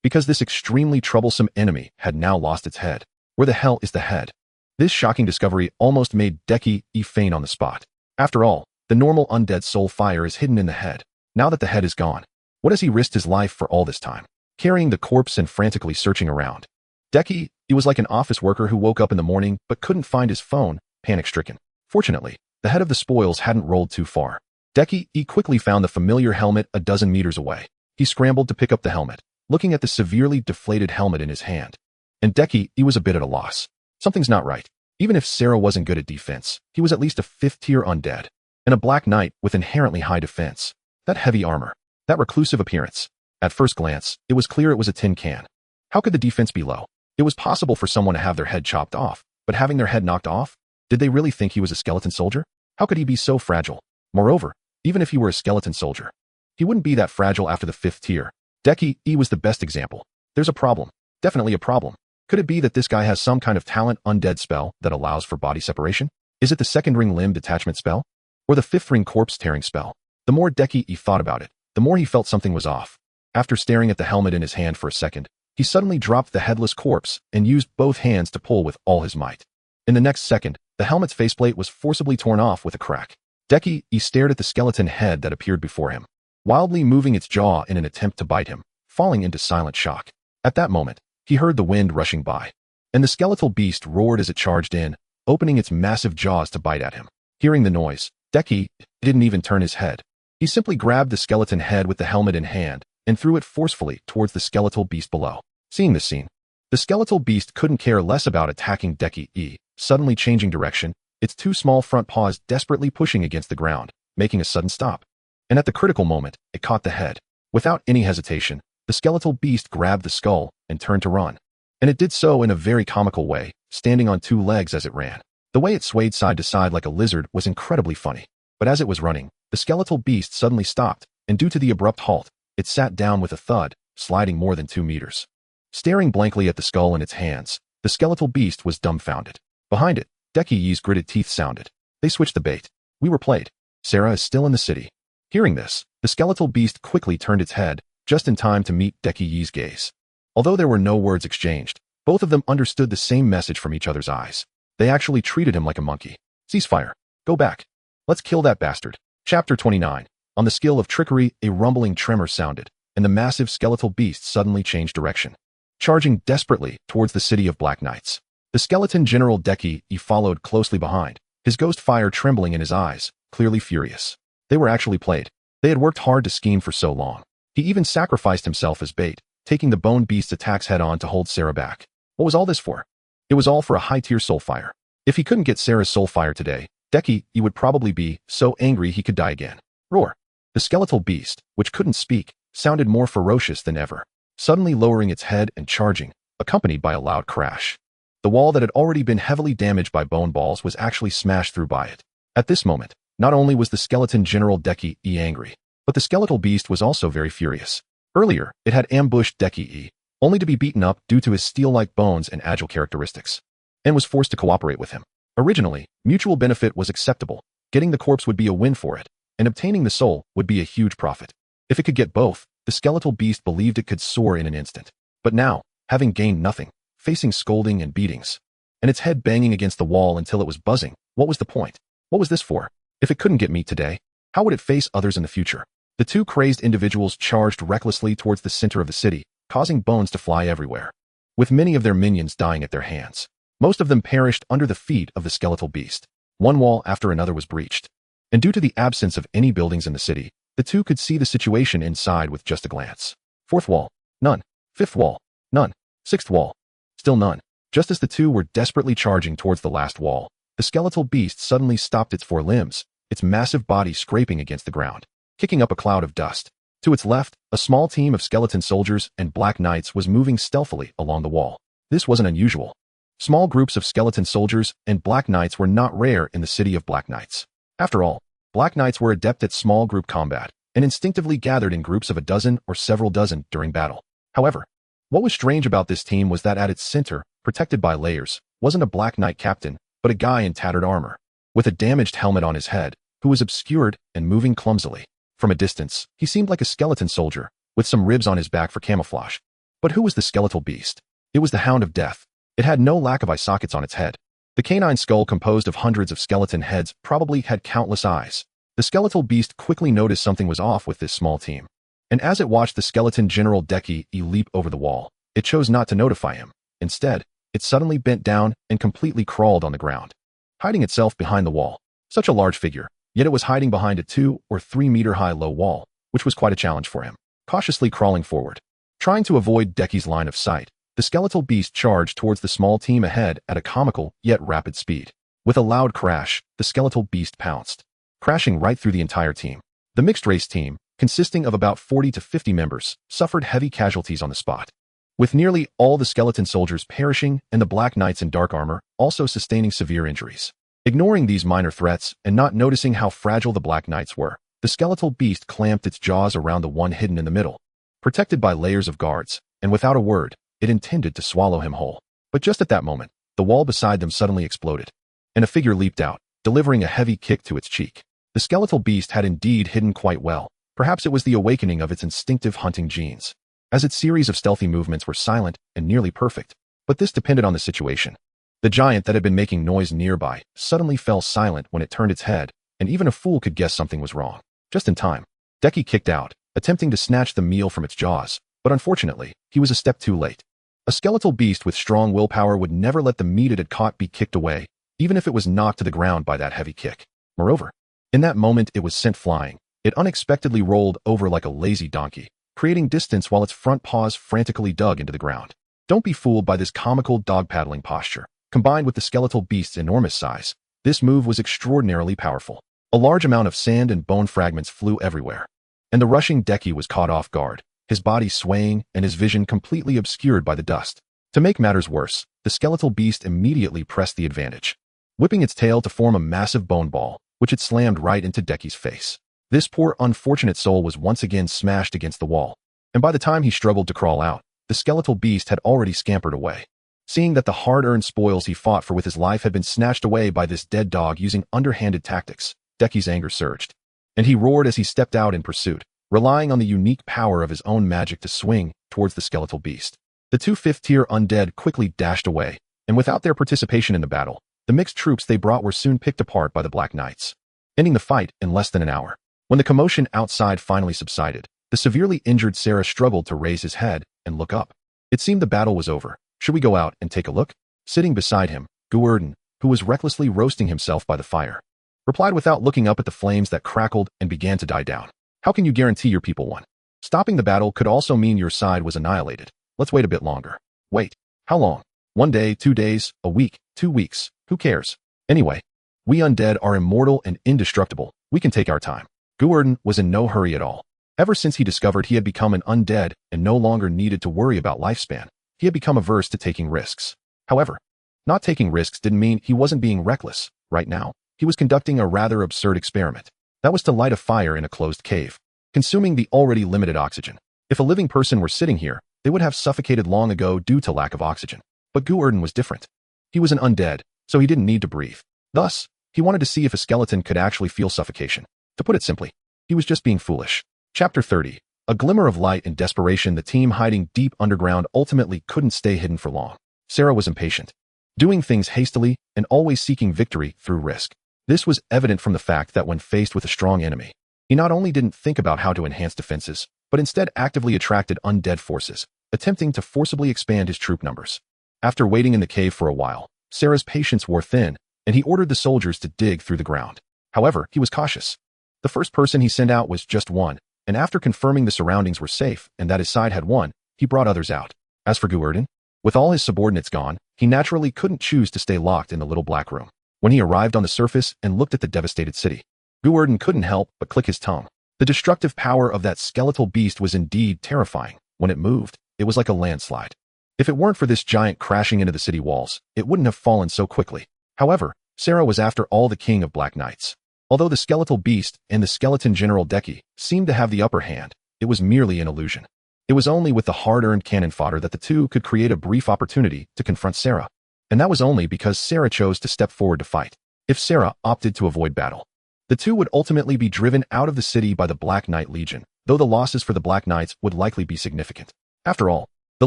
because this extremely troublesome enemy had now lost its head. Where the hell is the head? This shocking discovery almost made Deki faint on the spot. After all, the normal undead soul fire is hidden in the head. Now that the head is gone, what has he risked his life for all this time? Carrying the corpse and frantically searching around. Deki was like an office worker who woke up in the morning but couldn't find his phone, panic-stricken. Fortunately, the head of the spoils hadn't rolled too far. Deki quickly found the familiar helmet a dozen meters away. He scrambled to pick up the helmet, looking at the severely deflated helmet in his hand. And Deki, he was a bit at a loss. Something's not right. Even if Sarah wasn't good at defense, he was at least a 5th-tier undead. And a Black Knight with inherently high defense. That heavy armor. That reclusive appearance. At first glance, it was clear it was a tin can. How could the defense be low? It was possible for someone to have their head chopped off, but having their head knocked off? Did they really think he was a skeleton soldier? How could he be so fragile? Moreover, even if he were a skeleton soldier, he wouldn't be that fragile after the 5th tier. Deki, he was the best example. There's a problem. Definitely a problem. Could it be that this guy has some kind of talent undead spell that allows for body separation? Is it the 2nd ring limb detachment spell? Or the 5th ring corpse tearing spell? The more Deki he thought about it, the more he felt something was off. After staring at the helmet in his hand for a second, he suddenly dropped the headless corpse and used both hands to pull with all his might. In the next second, the helmet's faceplate was forcibly torn off with a crack. Deki, he stared at the skeleton head that appeared before him, wildly moving its jaw in an attempt to bite him, falling into silent shock. At that moment, he heard the wind rushing by, and the skeletal beast roared as it charged in, opening its massive jaws to bite at him. Hearing the noise, Deki didn't even turn his head. He simply grabbed the skeleton head with the helmet in hand and threw it forcefully towards the skeletal beast below. Seeing this scene, the skeletal beast couldn't care less about attacking Deki, suddenly changing direction, its 2 small front paws desperately pushing against the ground, making a sudden stop. And at the critical moment, it caught the head. Without any hesitation, the skeletal beast grabbed the skull and turned to run. And it did so in a very comical way, standing on 2 legs as it ran. The way it swayed side to side like a lizard was incredibly funny. But as it was running, the skeletal beast suddenly stopped, and due to the abrupt halt, it sat down with a thud, sliding more than 2 meters. Staring blankly at the skull in its hands, the skeletal beast was dumbfounded. Behind it, Deki's gritted teeth sounded. They switched the bait. We were played. Sarah is still in the city. Hearing this, the skeletal beast quickly turned its head, just in time to meet Deki's gaze. Although there were no words exchanged, both of them understood the same message from each other's eyes. They actually treated him like a monkey. Ceasefire. Go back. Let's kill that bastard. Chapter 29. On the skill of trickery, a rumbling tremor sounded, and the massive skeletal beast suddenly changed direction, charging desperately towards the city of Black Knights. The skeleton General Deki followed closely behind, his ghost fire trembling in his eyes, clearly furious. They were actually played. They had worked hard to scheme for so long. He even sacrificed himself as bait, taking the bone beast's attacks head-on to hold Sarah back. What was all this for? It was all for a high-tier soulfire. If he couldn't get Sarah's soulfire today, Deki would probably be so angry he could die again. Roar. The skeletal beast, which couldn't speak, sounded more ferocious than ever, suddenly lowering its head and charging, accompanied by a loud crash. The wall that had already been heavily damaged by bone balls was actually smashed through by it. At this moment, not only was the skeleton General Deki angry, but the skeletal beast was also very furious. Earlier, it had ambushed Deki, only to be beaten up due to his steel-like bones and agile characteristics, and was forced to cooperate with him. Originally, mutual benefit was acceptable. Getting the corpse would be a win for it, and obtaining the soul would be a huge profit. If it could get both, the skeletal beast believed it could soar in an instant. But now, having gained nothing, facing scolding and beatings, and its head banging against the wall until it was buzzing, what was the point? What was this for? If it couldn't get meat today, how would it face others in the future? The 2 crazed individuals charged recklessly towards the center of the city, causing bones to fly everywhere, with many of their minions dying at their hands. Most of them perished under the feet of the skeletal beast. One wall after another was breached, and due to the absence of any buildings in the city, the 2 could see the situation inside with just a glance. 4th wall, none. 5th wall, none. 6th wall, still none. Just as the 2 were desperately charging towards the last wall, the skeletal beast suddenly stopped its 4 limbs, its massive body scraping against the ground, kicking up a cloud of dust. To its left, a small team of skeleton soldiers and Black Knights was moving stealthily along the wall. This wasn't unusual. Small groups of skeleton soldiers and Black Knights were not rare in the city of Black Knights. After all, Black Knights were adept at small group combat and instinctively gathered in groups of a dozen or several dozen during battle. However, what was strange about this team was that at its center, protected by layers, wasn't a Black Knight captain, but a guy in tattered armor, with a damaged helmet on his head, who was obscured and moving clumsily. From a distance, he seemed like a skeleton soldier, with some ribs on his back for camouflage. But who was the skeletal beast? It was the Hound of Death. It had no lack of eye sockets on its head. The canine skull composed of hundreds of skeleton heads probably had countless eyes. The skeletal beast quickly noticed something was off with this small team. And as it watched the skeleton General Deki leap over the wall, it chose not to notify him. Instead, it suddenly bent down and completely crawled on the ground, hiding itself behind the wall. Such a large figure, yet it was hiding behind a 2 or 3 meter high low wall, which was quite a challenge for him. Cautiously crawling forward, Trying to avoid Decky's line of sight, the skeletal beast charged towards the small team ahead at a comical yet rapid speed. With a loud crash, the skeletal beast pounced, crashing right through the entire team. The mixed race team, consisting of about 40 to 50 members, suffered heavy casualties on the spot, with nearly all the skeleton soldiers perishing and the Black Knights in dark armor also sustaining severe injuries. Ignoring these minor threats and not noticing how fragile the Black Knights were, the skeletal beast clamped its jaws around the one hidden in the middle, protected by layers of guards, and without a word, it intended to swallow him whole. But just at that moment, the wall beside them suddenly exploded, and a figure leaped out, delivering a heavy kick to its cheek. The skeletal beast had indeed hidden quite well. Perhaps it was the awakening of its instinctive hunting genes, as its series of stealthy movements were silent and nearly perfect. But this depended on the situation. The giant that had been making noise nearby suddenly fell silent when it turned its head, and even a fool could guess something was wrong. Just in time, Decky kicked out, attempting to snatch the meal from its jaws, but unfortunately, he was a step too late. A skeletal beast with strong willpower would never let the meat it had caught be kicked away, even if it was knocked to the ground by that heavy kick. Moreover, in that moment it was sent flying. It unexpectedly rolled over like a lazy donkey, creating distance while its front paws frantically dug into the ground. Don't be fooled by this comical dog-paddling posture. Combined with the skeletal beast's enormous size, this move was extraordinarily powerful. A large amount of sand and bone fragments flew everywhere, and the rushing Decky was caught off guard, his body swaying and his vision completely obscured by the dust. To make matters worse, the skeletal beast immediately pressed the advantage, whipping its tail to form a massive bone ball, which it slammed right into Decky's face. This poor unfortunate soul was once again smashed against the wall, and by the time he struggled to crawl out, the skeletal beast had already scampered away. Seeing that the hard-earned spoils he fought for with his life had been snatched away by this dead dog using underhanded tactics, Decky's anger surged, and he roared as he stepped out in pursuit, relying on the unique power of his own magic to swing towards the skeletal beast. The two fifth-tier undead quickly dashed away, and without their participation in the battle, the mixed troops they brought were soon picked apart by the Black Knights, ending the fight in less than an hour. When the commotion outside finally subsided, the severely injured Sarah struggled to raise his head and look up. It seemed the battle was over. Should we go out and take a look? Sitting beside him, Gu Erdan, who was recklessly roasting himself by the fire, replied without looking up at the flames that crackled and began to die down. How can you guarantee your people won? Stopping the battle could also mean your side was annihilated. Let's wait a bit longer. Wait. How long? 1 day, 2 days, a week, 2 weeks. Who cares? Anyway, we undead are immortal and indestructible. We can take our time. Gu Erdan was in no hurry at all. Ever since he discovered he had become an undead and no longer needed to worry about lifespan, he had become averse to taking risks. However, not taking risks didn't mean he wasn't being reckless. Right now, he was conducting a rather absurd experiment. That was to light a fire in a closed cave, consuming the already limited oxygen. If a living person were sitting here, they would have suffocated long ago due to lack of oxygen. But Gu Erdan was different. He was an undead, so he didn't need to breathe. Thus, he wanted to see if a skeleton could actually feel suffocation. To put it simply, he was just being foolish. Chapter 30. A glimmer of light in desperation. The team hiding deep underground ultimately couldn't stay hidden for long. Sarah was impatient, doing things hastily and always seeking victory through risk. This was evident from the fact that when faced with a strong enemy, he not only didn't think about how to enhance defenses, but instead actively attracted undead forces, attempting to forcibly expand his troop numbers. After waiting in the cave for a while, Sarah's patience wore thin, and he ordered the soldiers to dig through the ground. However, he was cautious. The first person he sent out was just one, and after confirming the surroundings were safe and that his side had won, he brought others out. As for Gu Erdan, with all his subordinates gone, he naturally couldn't choose to stay locked in the little black room. When he arrived on the surface and looked at the devastated city, Gu Erdan couldn't help but click his tongue. The destructive power of that skeletal beast was indeed terrifying. When it moved, it was like a landslide. If it weren't for this giant crashing into the city walls, it wouldn't have fallen so quickly. However, Sarah was after all the king of Black Knights. Although the skeletal beast and the skeleton General Decky seemed to have the upper hand, it was merely an illusion. It was only with the hard-earned cannon fodder that the two could create a brief opportunity to confront Sarah. And that was only because Sarah chose to step forward to fight. If Sarah opted to avoid battle, the two would ultimately be driven out of the city by the Black Knight Legion, though the losses for the Black Knights would likely be significant. After all, the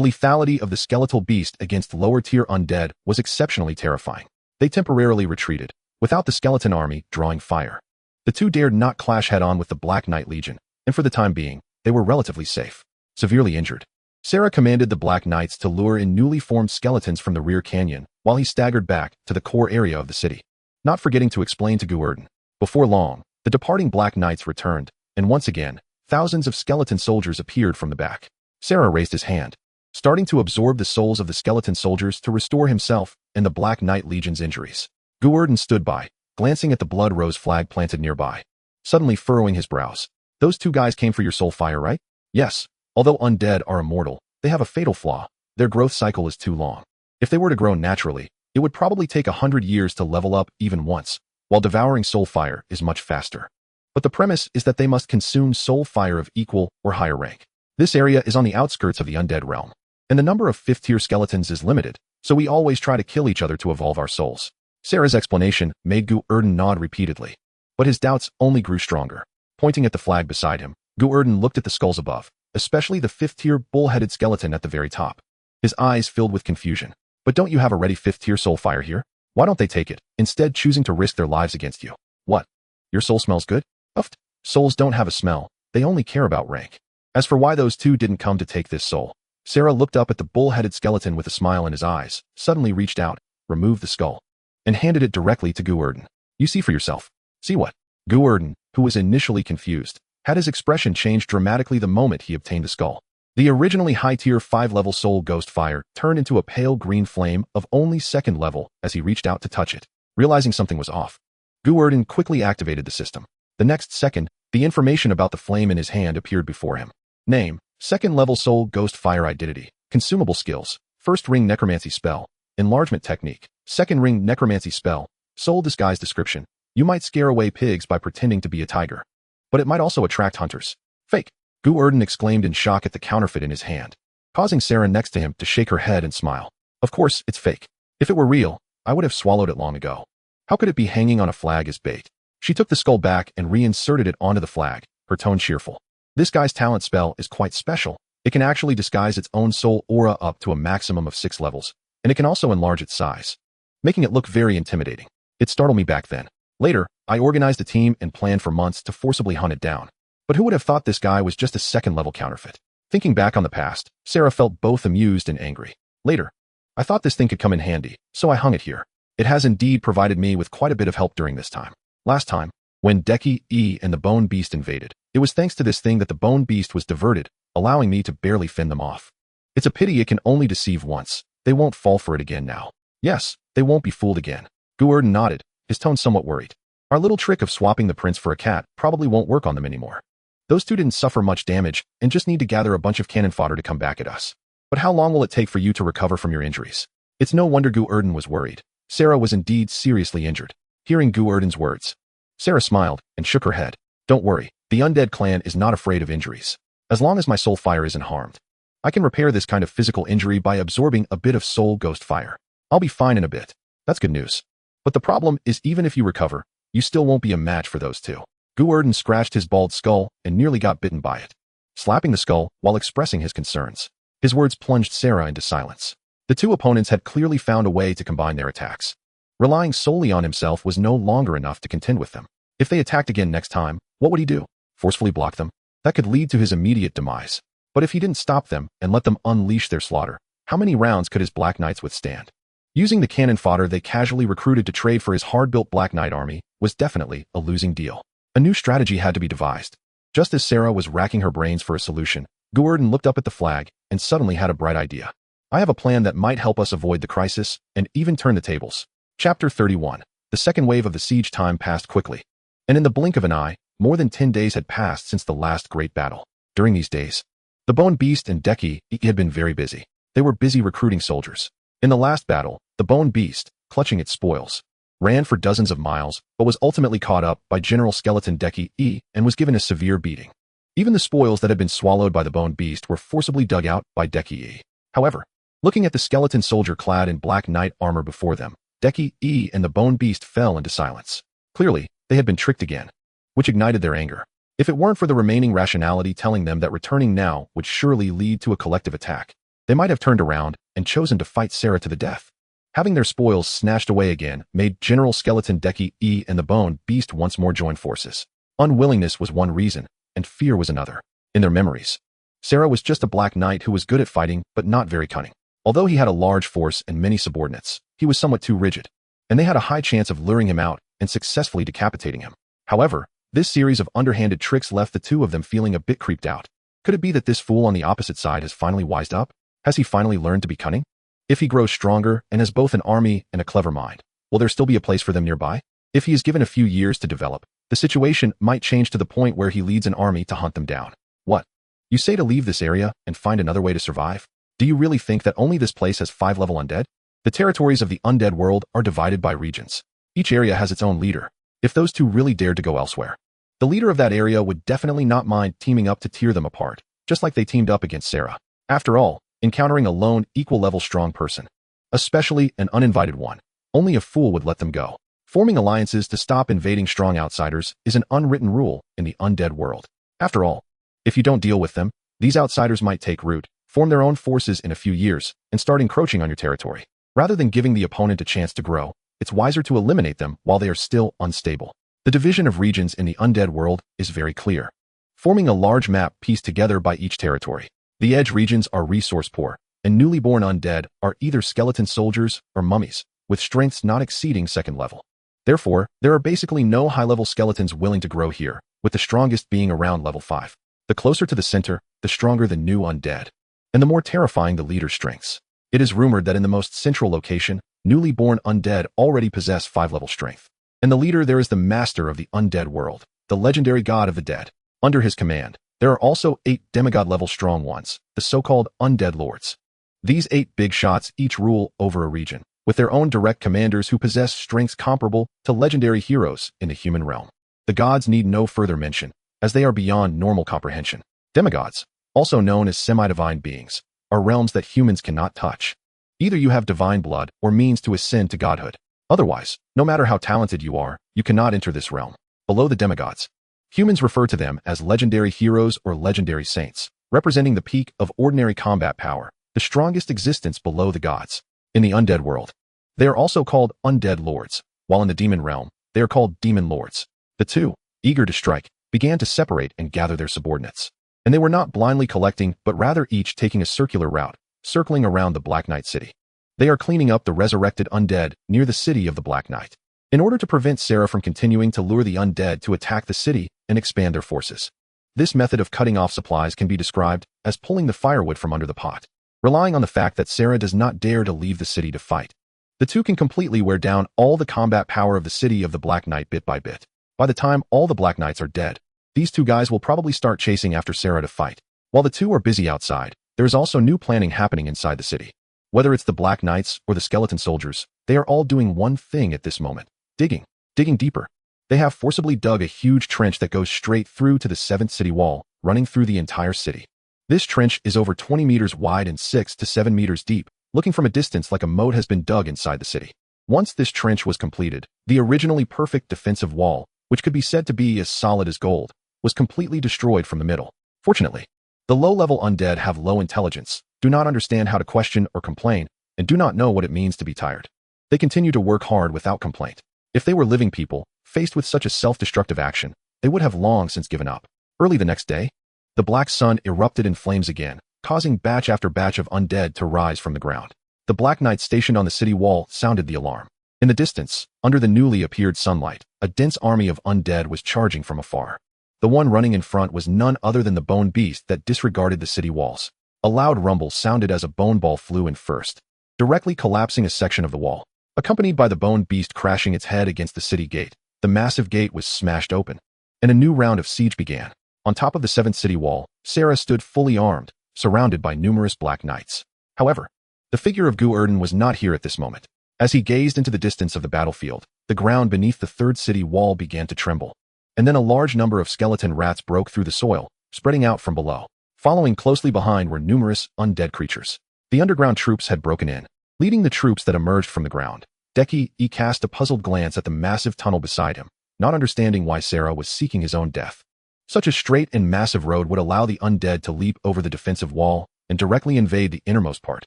lethality of the skeletal beast against lower-tier undead was exceptionally terrifying. They temporarily retreated, without the skeleton army drawing fire. The two dared not clash head-on with the Black Knight Legion, and for the time being, they were relatively safe. Severely injured, Sarah commanded the Black Knights to lure in newly formed skeletons from the rear canyon while he staggered back to the core area of the city, not forgetting to explain to Gu Erdan. Before long, the departing Black Knights returned, and once again, thousands of skeleton soldiers appeared from the back. Sarah raised his hand, starting to absorb the souls of the skeleton soldiers to restore himself and the Black Knight Legion's injuries. Gu Erdan stood by, glancing at the blood rose flag planted nearby, suddenly furrowing his brows. Those two guys came for your soul fire, right? Yes. Although undead are immortal, they have a fatal flaw. Their growth cycle is too long. If they were to grow naturally, it would probably take 100 years to level up even once, while devouring soul fire is much faster. But the premise is that they must consume soul fire of equal or higher rank. This area is on the outskirts of the undead realm, and the number of 5th-tier skeletons is limited, so we always try to kill each other to evolve our souls. Sarah's explanation made Gu Erdan nod repeatedly, but his doubts only grew stronger. Pointing at the flag beside him, Gu Erdan looked at the skulls above, especially the 5th-tier bull-headed skeleton at the very top. His eyes filled with confusion. But don't you have a ready 5th-tier soul fire here? Why don't they take it, instead choosing to risk their lives against you? What? Your soul smells good? Uffed. Souls don't have a smell, they only care about rank. As for why those two didn't come to take this soul, Sarah looked up at the bull-headed skeleton with a smile in his eyes, suddenly reached out, removed the skull, and handed it directly to Gu Erdan. You see for yourself. See what? Gu Erdan, who was initially confused, had his expression change dramatically the moment he obtained the skull. The originally high-tier 5-level soul ghost fire turned into a pale green flame of only 2nd level as he reached out to touch it. Realizing something was off, Gu Erdan quickly activated the system. The next second, the information about the flame in his hand appeared before him. Name, 2nd level soul ghost fire identity. Consumable skills, 1st ring necromancy spell, enlargement technique, 2nd ring necromancy spell, soul disguise description. You might scare away pigs by pretending to be a tiger, but it might also attract hunters. Fake. Gu Erdan exclaimed in shock at the counterfeit in his hand, causing Sarah next to him to shake her head and smile. Of course, it's fake. If it were real, I would have swallowed it long ago. How could it be hanging on a flag as bait? She took the skull back and reinserted it onto the flag, her tone cheerful. This guy's talent spell is quite special. It can actually disguise its own soul aura up to a maximum of 6 levels, and it can also enlarge its size, making it look very intimidating. It startled me back then. Later, I organized a team and planned for months to forcibly hunt it down. But who would have thought this guy was just a 2nd-level counterfeit? Thinking back on the past, Sarah felt both amused and angry. Later, I thought this thing could come in handy, so I hung it here. It has indeed provided me with quite a bit of help during this time. Last time, when Deki E and the Bone Beast invaded, it was thanks to this thing that the Bone Beast was diverted, allowing me to barely fend them off. It's a pity it can only deceive once. They won't fall for it again now. Yes, they won't be fooled again. Gu Erdan nodded, his tone somewhat worried. Our little trick of swapping the prince for a cat probably won't work on them anymore. Those two didn't suffer much damage and just need to gather a bunch of cannon fodder to come back at us. But how long will it take for you to recover from your injuries? It's no wonder Gu Erdan was worried. Sarah was indeed seriously injured. Hearing Gu Erdan's words, Sarah smiled and shook her head. Don't worry, the undead clan is not afraid of injuries. As long as my soul fire isn't harmed, I can repair this kind of physical injury by absorbing a bit of soul ghost fire. I'll be fine in a bit. That's good news. But the problem is even if you recover, you still won't be a match for those two. Gu Erdan scratched his bald skull and nearly got bitten by it, slapping the skull while expressing his concerns. His words plunged Sarah into silence. The two opponents had clearly found a way to combine their attacks. Relying solely on himself was no longer enough to contend with them. If they attacked again next time, what would he do? Forcefully block them? That could lead to his immediate demise. But if he didn't stop them and let them unleash their slaughter, how many rounds could his Black Knights withstand? Using the cannon fodder they casually recruited to trade for his hard-built Black Knight army was definitely a losing deal. A new strategy had to be devised. Just as Sarah was racking her brains for a solution, Gu Erdan looked up at the flag and suddenly had a bright idea. I have a plan that might help us avoid the crisis and even turn the tables. Chapter 31. The second wave of the siege time passed quickly, and in the blink of an eye, more than 10 days had passed since the last great battle. During these days, the Bone Beast and Deki had been very busy. They were busy recruiting soldiers. In the last battle, the Bone Beast, clutching its spoils, ran for dozens of miles, but was ultimately caught up by General Skeleton Deki E and was given a severe beating. Even the spoils that had been swallowed by the Bone Beast were forcibly dug out by Deki E. However, looking at the skeleton soldier clad in Black Knight armor before them, Deki E and the Bone Beast fell into silence. Clearly, they had been tricked again, which ignited their anger. If it weren't for the remaining rationality telling them that returning now would surely lead to a collective attack, they might have turned around and chosen to fight Sarah to the death. Having their spoils snatched away again made General Skeleton Deki E and the Bone Beast once more join forces. Unwillingness was one reason, and fear was another. In their memories, Sarah was just a Black Knight who was good at fighting but not very cunning. Although he had a large force and many subordinates, he was somewhat too rigid, and they had a high chance of luring him out and successfully decapitating him. However, this series of underhanded tricks left the two of them feeling a bit creeped out. Could it be that this fool on the opposite side has finally wised up? Has he finally learned to be cunning? If he grows stronger and has both an army and a clever mind, will there still be a place for them nearby? If he is given a few years to develop, the situation might change to the point where he leads an army to hunt them down. What? You say to leave this area and find another way to survive? Do you really think that only this place has 5-level undead? The territories of the undead world are divided by regions. Each area has its own leader. If those two really dared to go elsewhere, the leader of that area would definitely not mind teaming up to tear them apart, just like they teamed up against Sarah. After all, encountering a lone, equal-level strong person, especially an uninvited one, only a fool would let them go. Forming alliances to stop invading strong outsiders is an unwritten rule in the undead world. After all, if you don't deal with them, these outsiders might take root, form their own forces in a few years, and start encroaching on your territory. Rather than giving the opponent a chance to grow, it's wiser to eliminate them while they are still unstable. The division of regions in the undead world is very clear, forming a large map pieced together by each territory. The edge regions are resource poor, and newly born undead are either skeleton soldiers or mummies, with strengths not exceeding 2nd level. Therefore, there are basically no high-level skeletons willing to grow here, with the strongest being around level 5. The closer to the center, the stronger the new undead, and the more terrifying the leader's strengths. It is rumored that in the most central location, newly born undead already possess 5-level strength. And the leader there is the master of the undead world, the legendary god of the dead. Under his command, there are also 8 demigod-level strong ones, the so-called undead lords. These 8 big shots each rule over a region, with their own direct commanders who possess strengths comparable to legendary heroes in the human realm. The gods need no further mention, as they are beyond normal comprehension. Demigods, also known as semi-divine beings, are realms that humans cannot touch. Either you have divine blood or means to ascend to godhood. Otherwise, no matter how talented you are, you cannot enter this realm. Below the demigods, humans refer to them as legendary heroes or legendary saints, representing the peak of ordinary combat power, the strongest existence below the gods. In the undead world, they are also called undead lords, while in the demon realm, they are called demon lords. The two, eager to strike, began to separate and gather their subordinates. And they were not blindly collecting, but rather each taking a circular route, circling around the Black Knight city. They are cleaning up the resurrected undead near the city of the Black Knight, in order to prevent Sarah from continuing to lure the undead to attack the city and expand their forces. This method of cutting off supplies can be described as pulling the firewood from under the pot, relying on the fact that Sarah does not dare to leave the city to fight. The two can completely wear down all the combat power of the city of the Black Knight bit by bit. By the time all the Black Knights are dead, these two guys will probably start chasing after Sarah to fight. While the two are busy outside, there is also new planning happening inside the city. Whether it's the Black Knights or the skeleton soldiers, they are all doing one thing at this moment: digging deeper. They have forcibly dug a huge trench that goes straight through to the 7th city wall, running through the entire city. This trench is over 20 meters wide and 6 to 7 meters deep, looking from a distance like a moat has been dug inside the city. Once this trench was completed, the originally perfect defensive wall, which could be said to be as solid as gold, was completely destroyed from the middle. Fortunately, the low-level undead have low intelligence, do not understand how to question or complain, and do not know what it means to be tired. They continue to work hard without complaint. If they were living people, faced with such a self-destructive action, they would have long since given up. Early the next day, the black sun erupted in flames again, causing batch after batch of undead to rise from the ground. The Black Knights stationed on the city wall sounded the alarm. In the distance, under the newly appeared sunlight, a dense army of undead was charging from afar. The one running in front was none other than the bone beast that disregarded the city walls. A loud rumble sounded as a bone ball flew in first, directly collapsing a section of the wall. Accompanied by the bone beast crashing its head against the city gate, the massive gate was smashed open, and a new round of siege began. On top of the 7th city wall, Sarah stood fully armed, surrounded by numerous Black Knights. However, the figure of Gu Erdan was not here at this moment. As he gazed into the distance of the battlefield, the ground beneath the 3rd city wall began to tremble, and then a large number of skeleton rats broke through the soil, spreading out from below. Following closely behind were numerous undead creatures. The underground troops had broken in. Leading the troops that emerged from the ground, Deki cast a puzzled glance at the massive tunnel beside him, not understanding why Sarah was seeking his own death. Such a straight and massive road would allow the undead to leap over the defensive wall and directly invade the innermost part,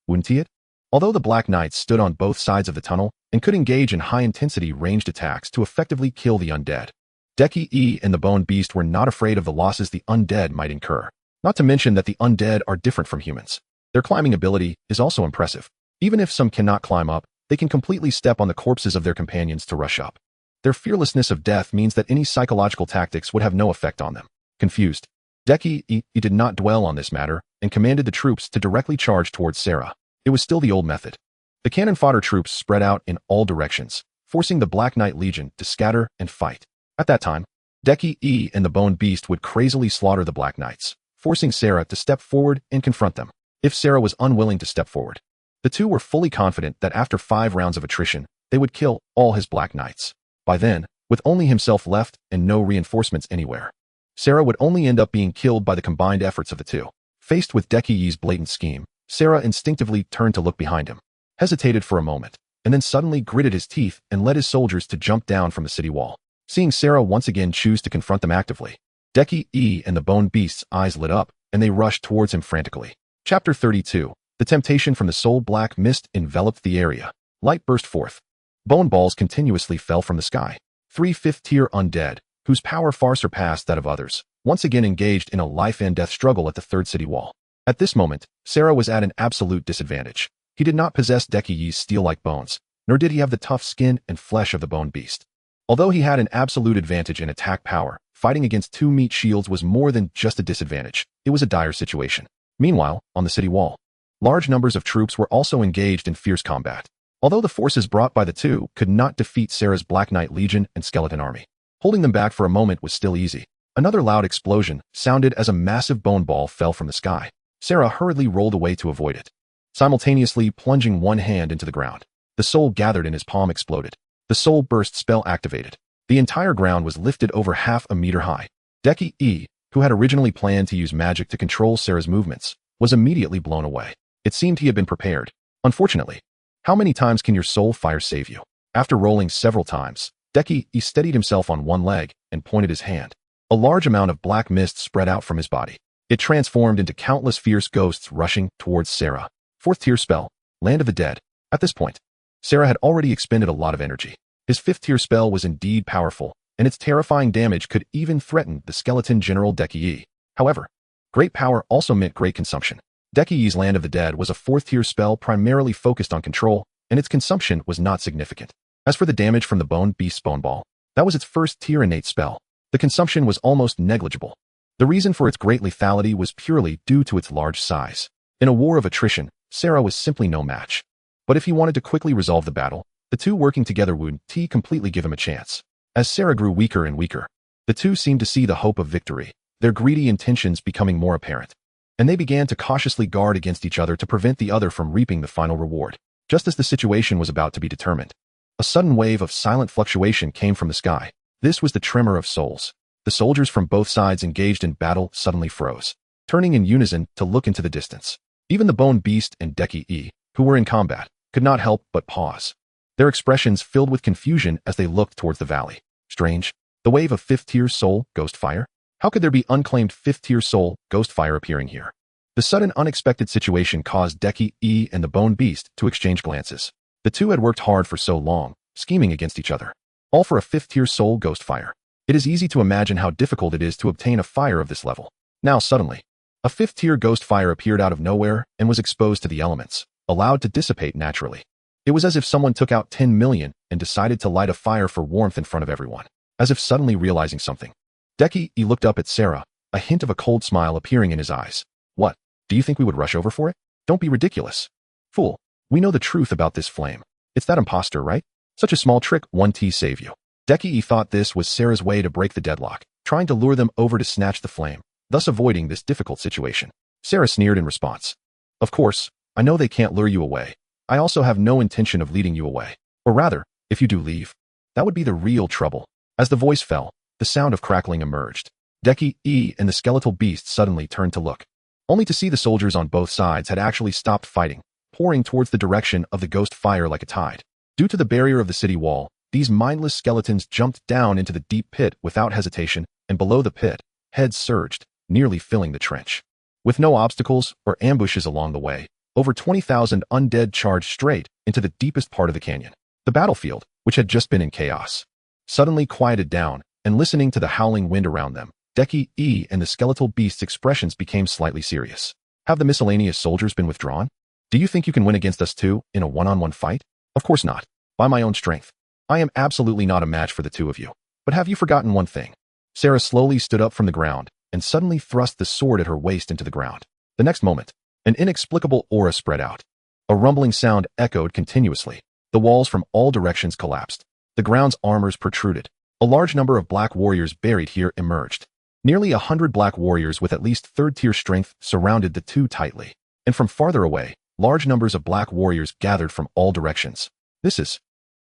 wouldn't he? Although the Black Knights stood on both sides of the tunnel and could engage in high-intensity ranged attacks to effectively kill the undead, Deki and the Bone Beast were not afraid of the losses the undead might incur. Not to mention that the undead are different from humans. Their climbing ability is also impressive. Even if some cannot climb up, they can completely step on the corpses of their companions to rush up. Their fearlessness of death means that any psychological tactics would have no effect on them. Confused, Deki he did not dwell on this matter and commanded the troops to directly charge towards Sarah. It was still the old method. The cannon fodder troops spread out in all directions, forcing the Black Knight Legion to scatter and fight. At that time, Deki and the Bone Beast would crazily slaughter the Black Knights, forcing Sarah to step forward and confront them. If Sarah was unwilling to step forward, the two were fully confident that after 5 rounds of attrition, they would kill all his Black Knights. By then, with only himself left and no reinforcements anywhere, Sarah would only end up being killed by the combined efforts of the two. Faced with Deki's blatant scheme, Sarah instinctively turned to look behind him, hesitated for a moment, and then suddenly gritted his teeth and led his soldiers to jump down from the city wall. Seeing Sarah once again choose to confront them actively, Deki and the Bone Beast's eyes lit up, and they rushed towards him frantically. Chapter 32. The temptation from the soul. Black mist enveloped the area. Light burst forth. Bone balls continuously fell from the sky. 3 fifth-tier undead, whose power far surpassed that of others, once again engaged in a life-and-death struggle at the third city wall. At this moment, Sarah was at an absolute disadvantage. He did not possess Deki's steel-like bones, nor did he have the tough skin and flesh of the Bone Beast. Although he had an absolute advantage in attack power, fighting against 2 meat shields was more than just a disadvantage. It was a dire situation. Meanwhile, on the city wall, large numbers of troops were also engaged in fierce combat. Although the forces brought by the two could not defeat Sarah's Black Knight Legion and Skeleton Army, holding them back for a moment was still easy. Another loud explosion sounded as a massive bone ball fell from the sky. Sarah hurriedly rolled away to avoid it, simultaneously plunging one hand into the ground. The soul gathered in his palm exploded. The soul burst spell activated. The entire ground was lifted over half a meter high. Deki, who had originally planned to use magic to control Sarah's movements, was immediately blown away. It seemed he had been prepared. Unfortunately, how many times can your soul fire save you? After rolling several times, Deki steadied himself on one leg and pointed his hand. A large amount of black mist spread out from his body. It transformed into countless fierce ghosts rushing towards Sarah. 4th tier spell, Land of the Dead. At this point, Sarah had already expended a lot of energy. His 5th tier spell was indeed powerful, and its terrifying damage could even threaten the skeleton general Deki. However, great power also meant great consumption. Deki's Land of the Dead was a 4th tier spell primarily focused on control, and its consumption was not significant. As for the damage from the Bone Beast's Bone Ball, that was its 1st tier innate spell. The consumption was almost negligible. The reason for its great lethality was purely due to its large size. In a war of attrition, Sarah was simply no match. But if he wanted to quickly resolve the battle, the two working together would completely give him a chance. As Sarah grew weaker and weaker, the two seemed to see the hope of victory, their greedy intentions becoming more apparent. And they began to cautiously guard against each other to prevent the other from reaping the final reward. Just as the situation was about to be determined, a sudden wave of silent fluctuation came from the sky. This was the tremor of souls. The soldiers from both sides engaged in battle suddenly froze, turning in unison to look into the distance. Even the Bone Beast and Deki, who were in combat, could not help but pause. Their expressions filled with confusion as they looked towards the valley. Strange. The wave of 5th tier soul, ghost fire? How could there be unclaimed 5th tier soul, ghost fire appearing here? The sudden unexpected situation caused Deki and the Bone Beast to exchange glances. The two had worked hard for so long, scheming against each other, all for a 5th tier soul ghost fire. It is easy to imagine how difficult it is to obtain a fire of this level. Now suddenly, a 5th tier ghost fire appeared out of nowhere and was exposed to the elements, allowed to dissipate naturally. It was as if someone took out 10 million and decided to light a fire for warmth in front of everyone, as if suddenly realizing something. Deki looked up at Sarah, a hint of a cold smile appearing in his eyes. What? Do you think we would rush over for it? Don't be ridiculous. Fool, we know the truth about this flame. It's that imposter, right? Such a small trick, 1T save you. Deki thought this was Sarah's way to break the deadlock, trying to lure them over to snatch the flame, thus avoiding this difficult situation. Sarah sneered in response. Of course, I know they can't lure you away. I also have no intention of leading you away. Or rather, if you do leave, that would be the real trouble. As the voice fell, the sound of crackling emerged. Deki and the skeletal beast suddenly turned to look, only to see the soldiers on both sides had actually stopped fighting, pouring towards the direction of the ghost fire like a tide. Due to the barrier of the city wall, these mindless skeletons jumped down into the deep pit without hesitation, and below the pit, heads surged, nearly filling the trench. With no obstacles or ambushes along the way, over 20,000 undead charged straight into the deepest part of the canyon. The battlefield, which had just been in chaos, suddenly quieted down, and listening to the howling wind around them, Deki and the skeletal beast's expressions became slightly serious. Have the miscellaneous soldiers been withdrawn? Do you think you can win against us two in a one-on-one fight? Of course not. By my own strength, I am absolutely not a match for the two of you. But have you forgotten one thing? Sarah slowly stood up from the ground, and suddenly thrust the sword at her waist into the ground. The next moment, an inexplicable aura spread out. A rumbling sound echoed continuously. The walls from all directions collapsed. The ground's armors protruded. A large number of black warriors buried here emerged. Nearly 100 black warriors with at least third-tier strength surrounded the two tightly. And from farther away, large numbers of black warriors gathered from all directions. This is...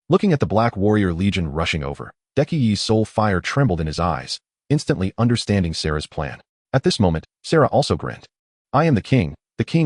Looking at the Black Warrior Legion rushing over, Deki's soul fire trembled in his eyes, instantly understanding Sarah's plan. At this moment, Sarah also grinned. I am the king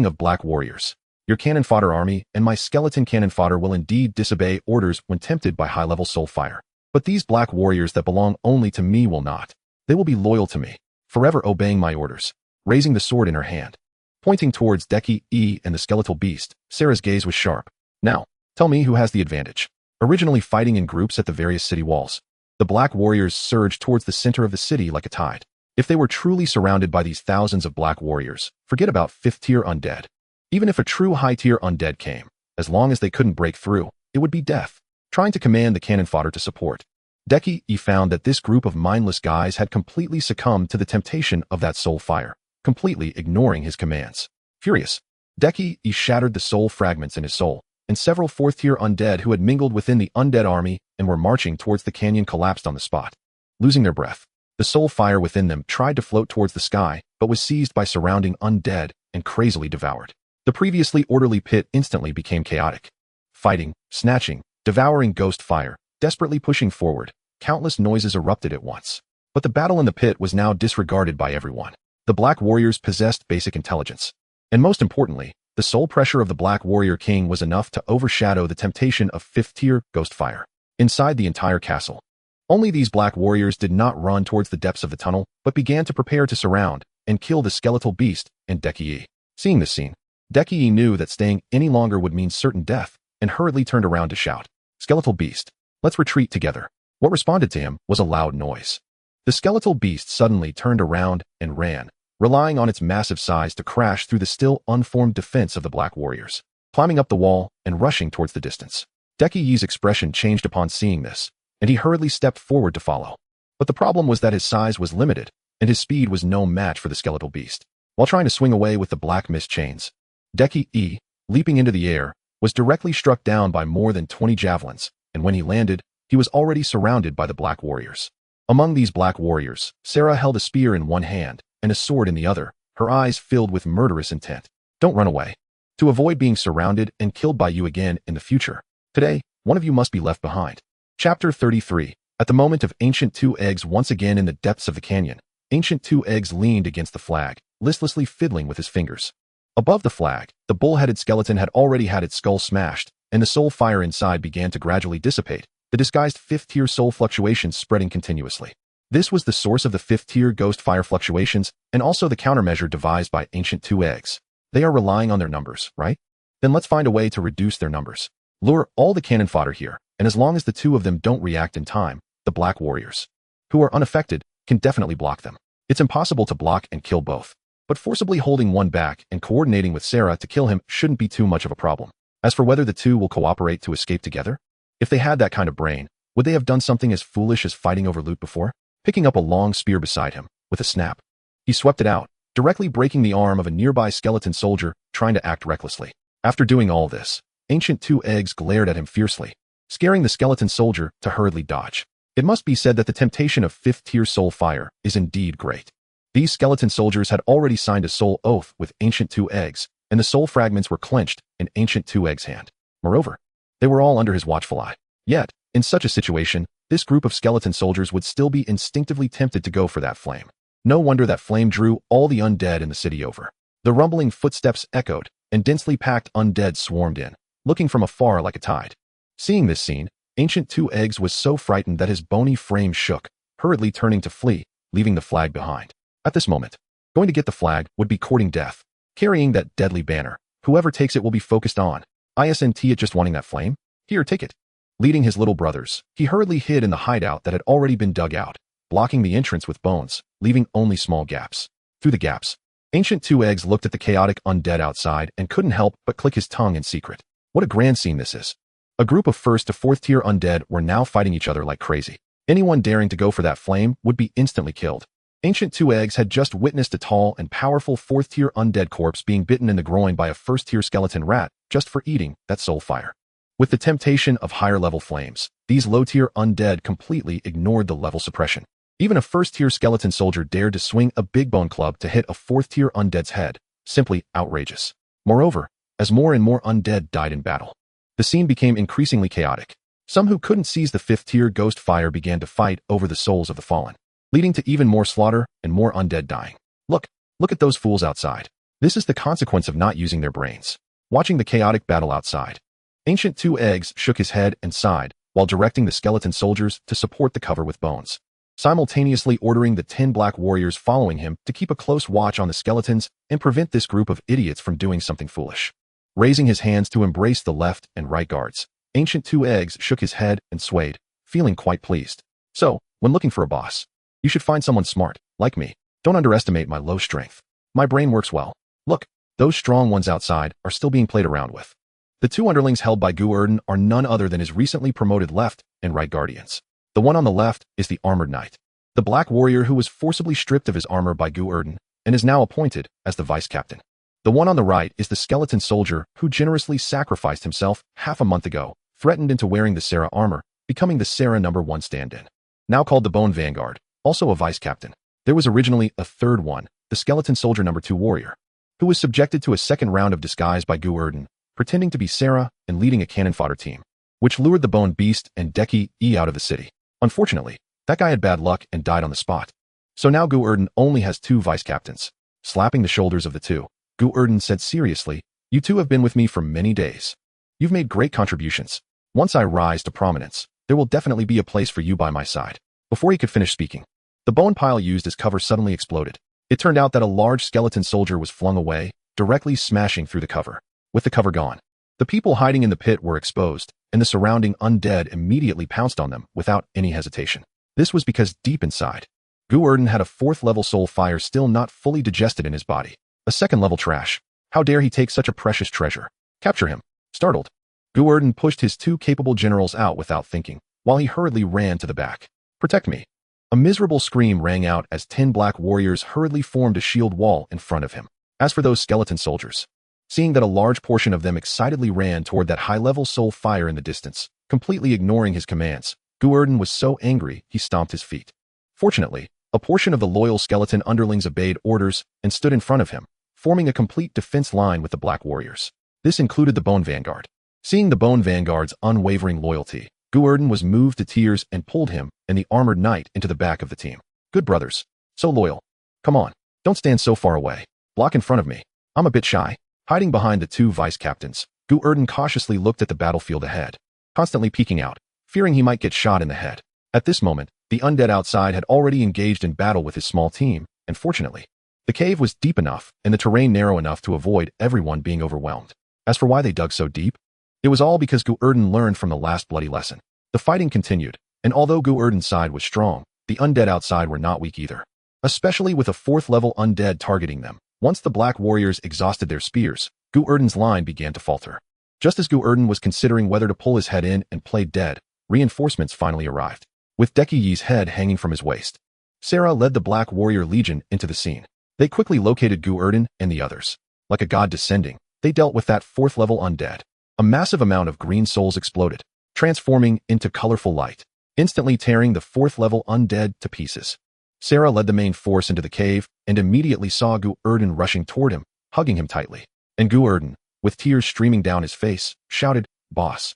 of black warriors. Your cannon fodder army and my skeleton cannon fodder will indeed disobey orders when tempted by high-level soul fire. But these black warriors that belong only to me will not. They will be loyal to me, forever obeying my orders. Raising the sword in her hand, pointing towards Deki and the skeletal beast, Sarah's gaze was sharp. Now, tell me who has the advantage. Originally fighting in groups at the various city walls, the black warriors surged towards the center of the city like a tide. If they were truly surrounded by these thousands of black warriors, forget about 5th-tier undead. Even if a true high-tier undead came, as long as they couldn't break through, it would be death. Trying to command the cannon fodder to support, Deki found that this group of mindless guys had completely succumbed to the temptation of that soul fire, completely ignoring his commands. Furious, Deki shattered the soul fragments in his soul, and several 4th-tier undead who had mingled within the undead army and were marching towards the canyon collapsed on the spot. Losing their breath, the soul fire within them tried to float towards the sky, but was seized by surrounding undead and crazily devoured. The previously orderly pit instantly became chaotic. Fighting, snatching, devouring ghost fire, desperately pushing forward, countless noises erupted at once. But the battle in the pit was now disregarded by everyone. The Black Warriors possessed basic intelligence. And most importantly, the soul pressure of the Black Warrior King was enough to overshadow the temptation of 5th-tier ghost fire. Inside the entire castle, only these Black Warriors did not run towards the depths of the tunnel, but began to prepare to surround and kill the skeletal beast and Deki. Seeing this scene, Deki knew that staying any longer would mean certain death, and hurriedly turned around to shout, "Skeletal beast, let's retreat together." What responded to him was a loud noise. The skeletal beast suddenly turned around and ran, relying on its massive size to crash through the still unformed defense of the Black Warriors, climbing up the wall and rushing towards the distance. Deki's expression changed upon seeing this, and he hurriedly stepped forward to follow. But the problem was that his size was limited, and his speed was no match for the skeletal beast. While trying to swing away with the black mist chains, Deki, leaping into the air, was directly struck down by more than 20 javelins, and when he landed, he was already surrounded by the Black Warriors. Among these Black Warriors, Sarah held a spear in one hand and a sword in the other, her eyes filled with murderous intent. Don't run away. To avoid being surrounded and killed by you again in the future, today, one of you must be left behind. Chapter 33. At the moment of Ancient Two Eggs once again in the depths of the canyon, Ancient Two Eggs leaned against the flag, listlessly fiddling with his fingers. Above the flag, the bull-headed skeleton had already had its skull smashed, and the soul fire inside began to gradually dissipate, the disguised 5th-tier soul fluctuations spreading continuously. This was the source of the 5th-tier ghost fire fluctuations, and also the countermeasure devised by Ancient Two Eggs. They are relying on their numbers, right? Then let's find a way to reduce their numbers. Lure all the cannon fodder here, and as long as the two of them don't react in time, the Black Warriors, who are unaffected, can definitely block them. It's impossible to block and kill both, but forcibly holding one back and coordinating with Sarah to kill him shouldn't be too much of a problem. As for whether the two will cooperate to escape together, if they had that kind of brain, would they have done something as foolish as fighting over loot before? Picking up a long spear beside him, with a snap, he swept it out, directly breaking the arm of a nearby skeleton soldier trying to act recklessly. After doing all this, Ancient Two Eggs glared at him fiercely, scaring the skeleton soldier to hurriedly dodge. It must be said that the temptation of 5th-tier soul fire is indeed great. These skeleton soldiers had already signed a soul oath with Ancient Two Eggs, and the soul fragments were clenched in Ancient Two Eggs' hand. Moreover, they were all under his watchful eye. Yet, in such a situation, this group of skeleton soldiers would still be instinctively tempted to go for that flame. No wonder that flame drew all the undead in the city over. The rumbling footsteps echoed, and densely packed undead swarmed in, looking from afar like a tide. Seeing this scene, Ancient Two Eggs was so frightened that his bony frame shook, hurriedly turning to flee, leaving the flag behind. At this moment, going to get the flag would be courting death. Carrying that deadly banner, whoever takes it will be focused on. Isn't it just wanting that flame? Here, take it. Leading his little brothers, he hurriedly hid in the hideout that had already been dug out, blocking the entrance with bones, leaving only small gaps. Through the gaps, Ancient Two Eggs looked at the chaotic undead outside and couldn't help but click his tongue in secret. What a grand scene this is. A group of 1st to 4th tier undead were now fighting each other like crazy. Anyone daring to go for that flame would be instantly killed. Ancient Two Eggs had just witnessed a tall and powerful fourth-tier undead corpse being bitten in the groin by a first-tier skeleton rat just for eating that soul fire. With the temptation of higher-level flames, these low-tier undead completely ignored the level suppression. Even a first-tier skeleton soldier dared to swing a big bone club to hit a fourth-tier undead's head. Simply outrageous. Moreover, as more and more undead died in battle, the scene became increasingly chaotic. Some who couldn't seize the fifth-tier ghost fire began to fight over the souls of the fallen, leading to even more slaughter and more undead dying. Look at those fools outside. This is the consequence of not using their brains. Watching the chaotic battle outside, Ancient Two Eggs shook his head and sighed while directing the skeleton soldiers to support the cover with bones, simultaneously ordering the 10 black warriors following him to keep a close watch on the skeletons and prevent this group of idiots from doing something foolish. Raising his hands to embrace the left and right guards, Ancient Two Eggs shook his head and swayed, feeling quite pleased. So, when looking for a boss, you should find someone smart, like me. Don't underestimate my low strength. My brain works well. Look, those strong ones outside are still being played around with. The two underlings held by Gu Erdan are none other than his recently promoted left and right guardians. The one on the left is the armored knight, the black warrior who was forcibly stripped of his armor by Gu Erdan and is now appointed as the vice captain. The one on the right is the skeleton soldier who generously sacrificed himself half a month ago, threatened into wearing the Sarah armor, becoming the Sarah No. 1 stand-in. Now called the Bone Vanguard, also a vice captain. There was originally a third one, the skeleton soldier No. 2 warrior, who was subjected to a second round of disguise by Gu Erdan, pretending to be Sarah and leading a cannon fodder team, which lured the Bone Beast and Deki E out of the city. Unfortunately, that guy had bad luck and died on the spot. So now Gu Erdan only has two vice captains. Slapping the shoulders of the two, Gu Erdan said seriously, "You two have been with me for many days. You've made great contributions. Once I rise to prominence, there will definitely be a place for you by my side." Before he could finish speaking, the bone pile used as cover suddenly exploded. It turned out that a large skeleton soldier was flung away, directly smashing through the cover. With the cover gone, the people hiding in the pit were exposed, and the surrounding undead immediately pounced on them without any hesitation. This was because deep inside, Gu Erdan had a fourth-level soul fire still not fully digested in his body. A second-level trash. How dare he take such a precious treasure? Capture him. Startled, Gu Erdan pushed his two capable generals out without thinking, while he hurriedly ran to the back. "Protect me." A miserable scream rang out as 10 black warriors hurriedly formed a shield wall in front of him. As for those skeleton soldiers, seeing that a large portion of them excitedly ran toward that high-level soul fire in the distance, completely ignoring his commands, Gu Erdan was so angry he stomped his feet. Fortunately, a portion of the loyal skeleton underlings obeyed orders and stood in front of him, forming a complete defense line with the black warriors. This included the Bone Vanguard. Seeing the Bone Vanguard's unwavering loyalty, Gu Erdan was moved to tears and pulled him and the armored knight into the back of the team. "Good brothers. So loyal. Come on, don't stand so far away. Block in front of me. I'm a bit shy." Hiding behind the two vice captains, Gu Erdan cautiously looked at the battlefield ahead, constantly peeking out, fearing he might get shot in the head. At this moment, the undead outside had already engaged in battle with his small team, and fortunately, the cave was deep enough and the terrain narrow enough to avoid everyone being overwhelmed. As for why they dug so deep, it was all because Gu Erdan learned from the last bloody lesson. The fighting continued, and although Gu Erdan's side was strong, the undead outside were not weak either, especially with a fourth-level undead targeting them. Once the black warriors exhausted their spears, Gu Erdan's line began to falter. Just as Gu Erdan was considering whether to pull his head in and play dead, reinforcements finally arrived. With Deki Yi's head hanging from his waist, Sarah led the Black Warrior Legion into the scene. They quickly located Gu Erdan and the others. Like a god descending, they dealt with that fourth-level undead. A massive amount of green souls exploded, transforming into colorful light, instantly tearing the fourth-level undead to pieces. Sarah led the main force into the cave and immediately saw Gu Erdan rushing toward him, hugging him tightly. And Gu Erdan, with tears streaming down his face, shouted, "Boss,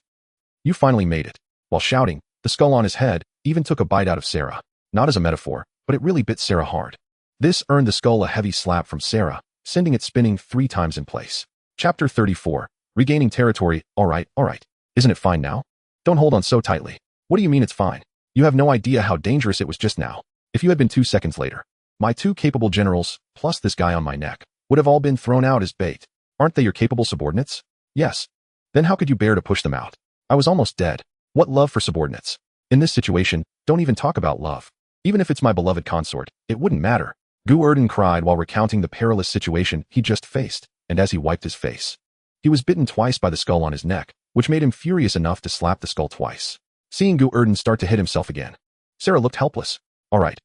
you finally made it." While shouting, the skull on his head even took a bite out of Sarah. Not as a metaphor, but it really bit Sarah hard. This earned the skull a heavy slap from Sarah, sending it spinning 3 times in place. Chapter 34, Regaining Territory. All right. Isn't it fine now? Don't hold on so tightly. What do you mean it's fine? You have no idea how dangerous it was just now. If you had been 2 seconds later, my 2 capable generals, plus this guy on my neck, would have all been thrown out as bait. Aren't they your capable subordinates? Yes. Then how could you bear to push them out? I was almost dead. What love for subordinates? In this situation, don't even talk about love. Even if it's my beloved consort, it wouldn't matter. Gu Erdan cried while recounting the perilous situation he just faced, and as he wiped his face, he was bitten twice by the skull on his neck, which made him furious enough to slap the skull twice. Seeing Gu Erdan start to hit himself again, Sarah looked helpless. All right.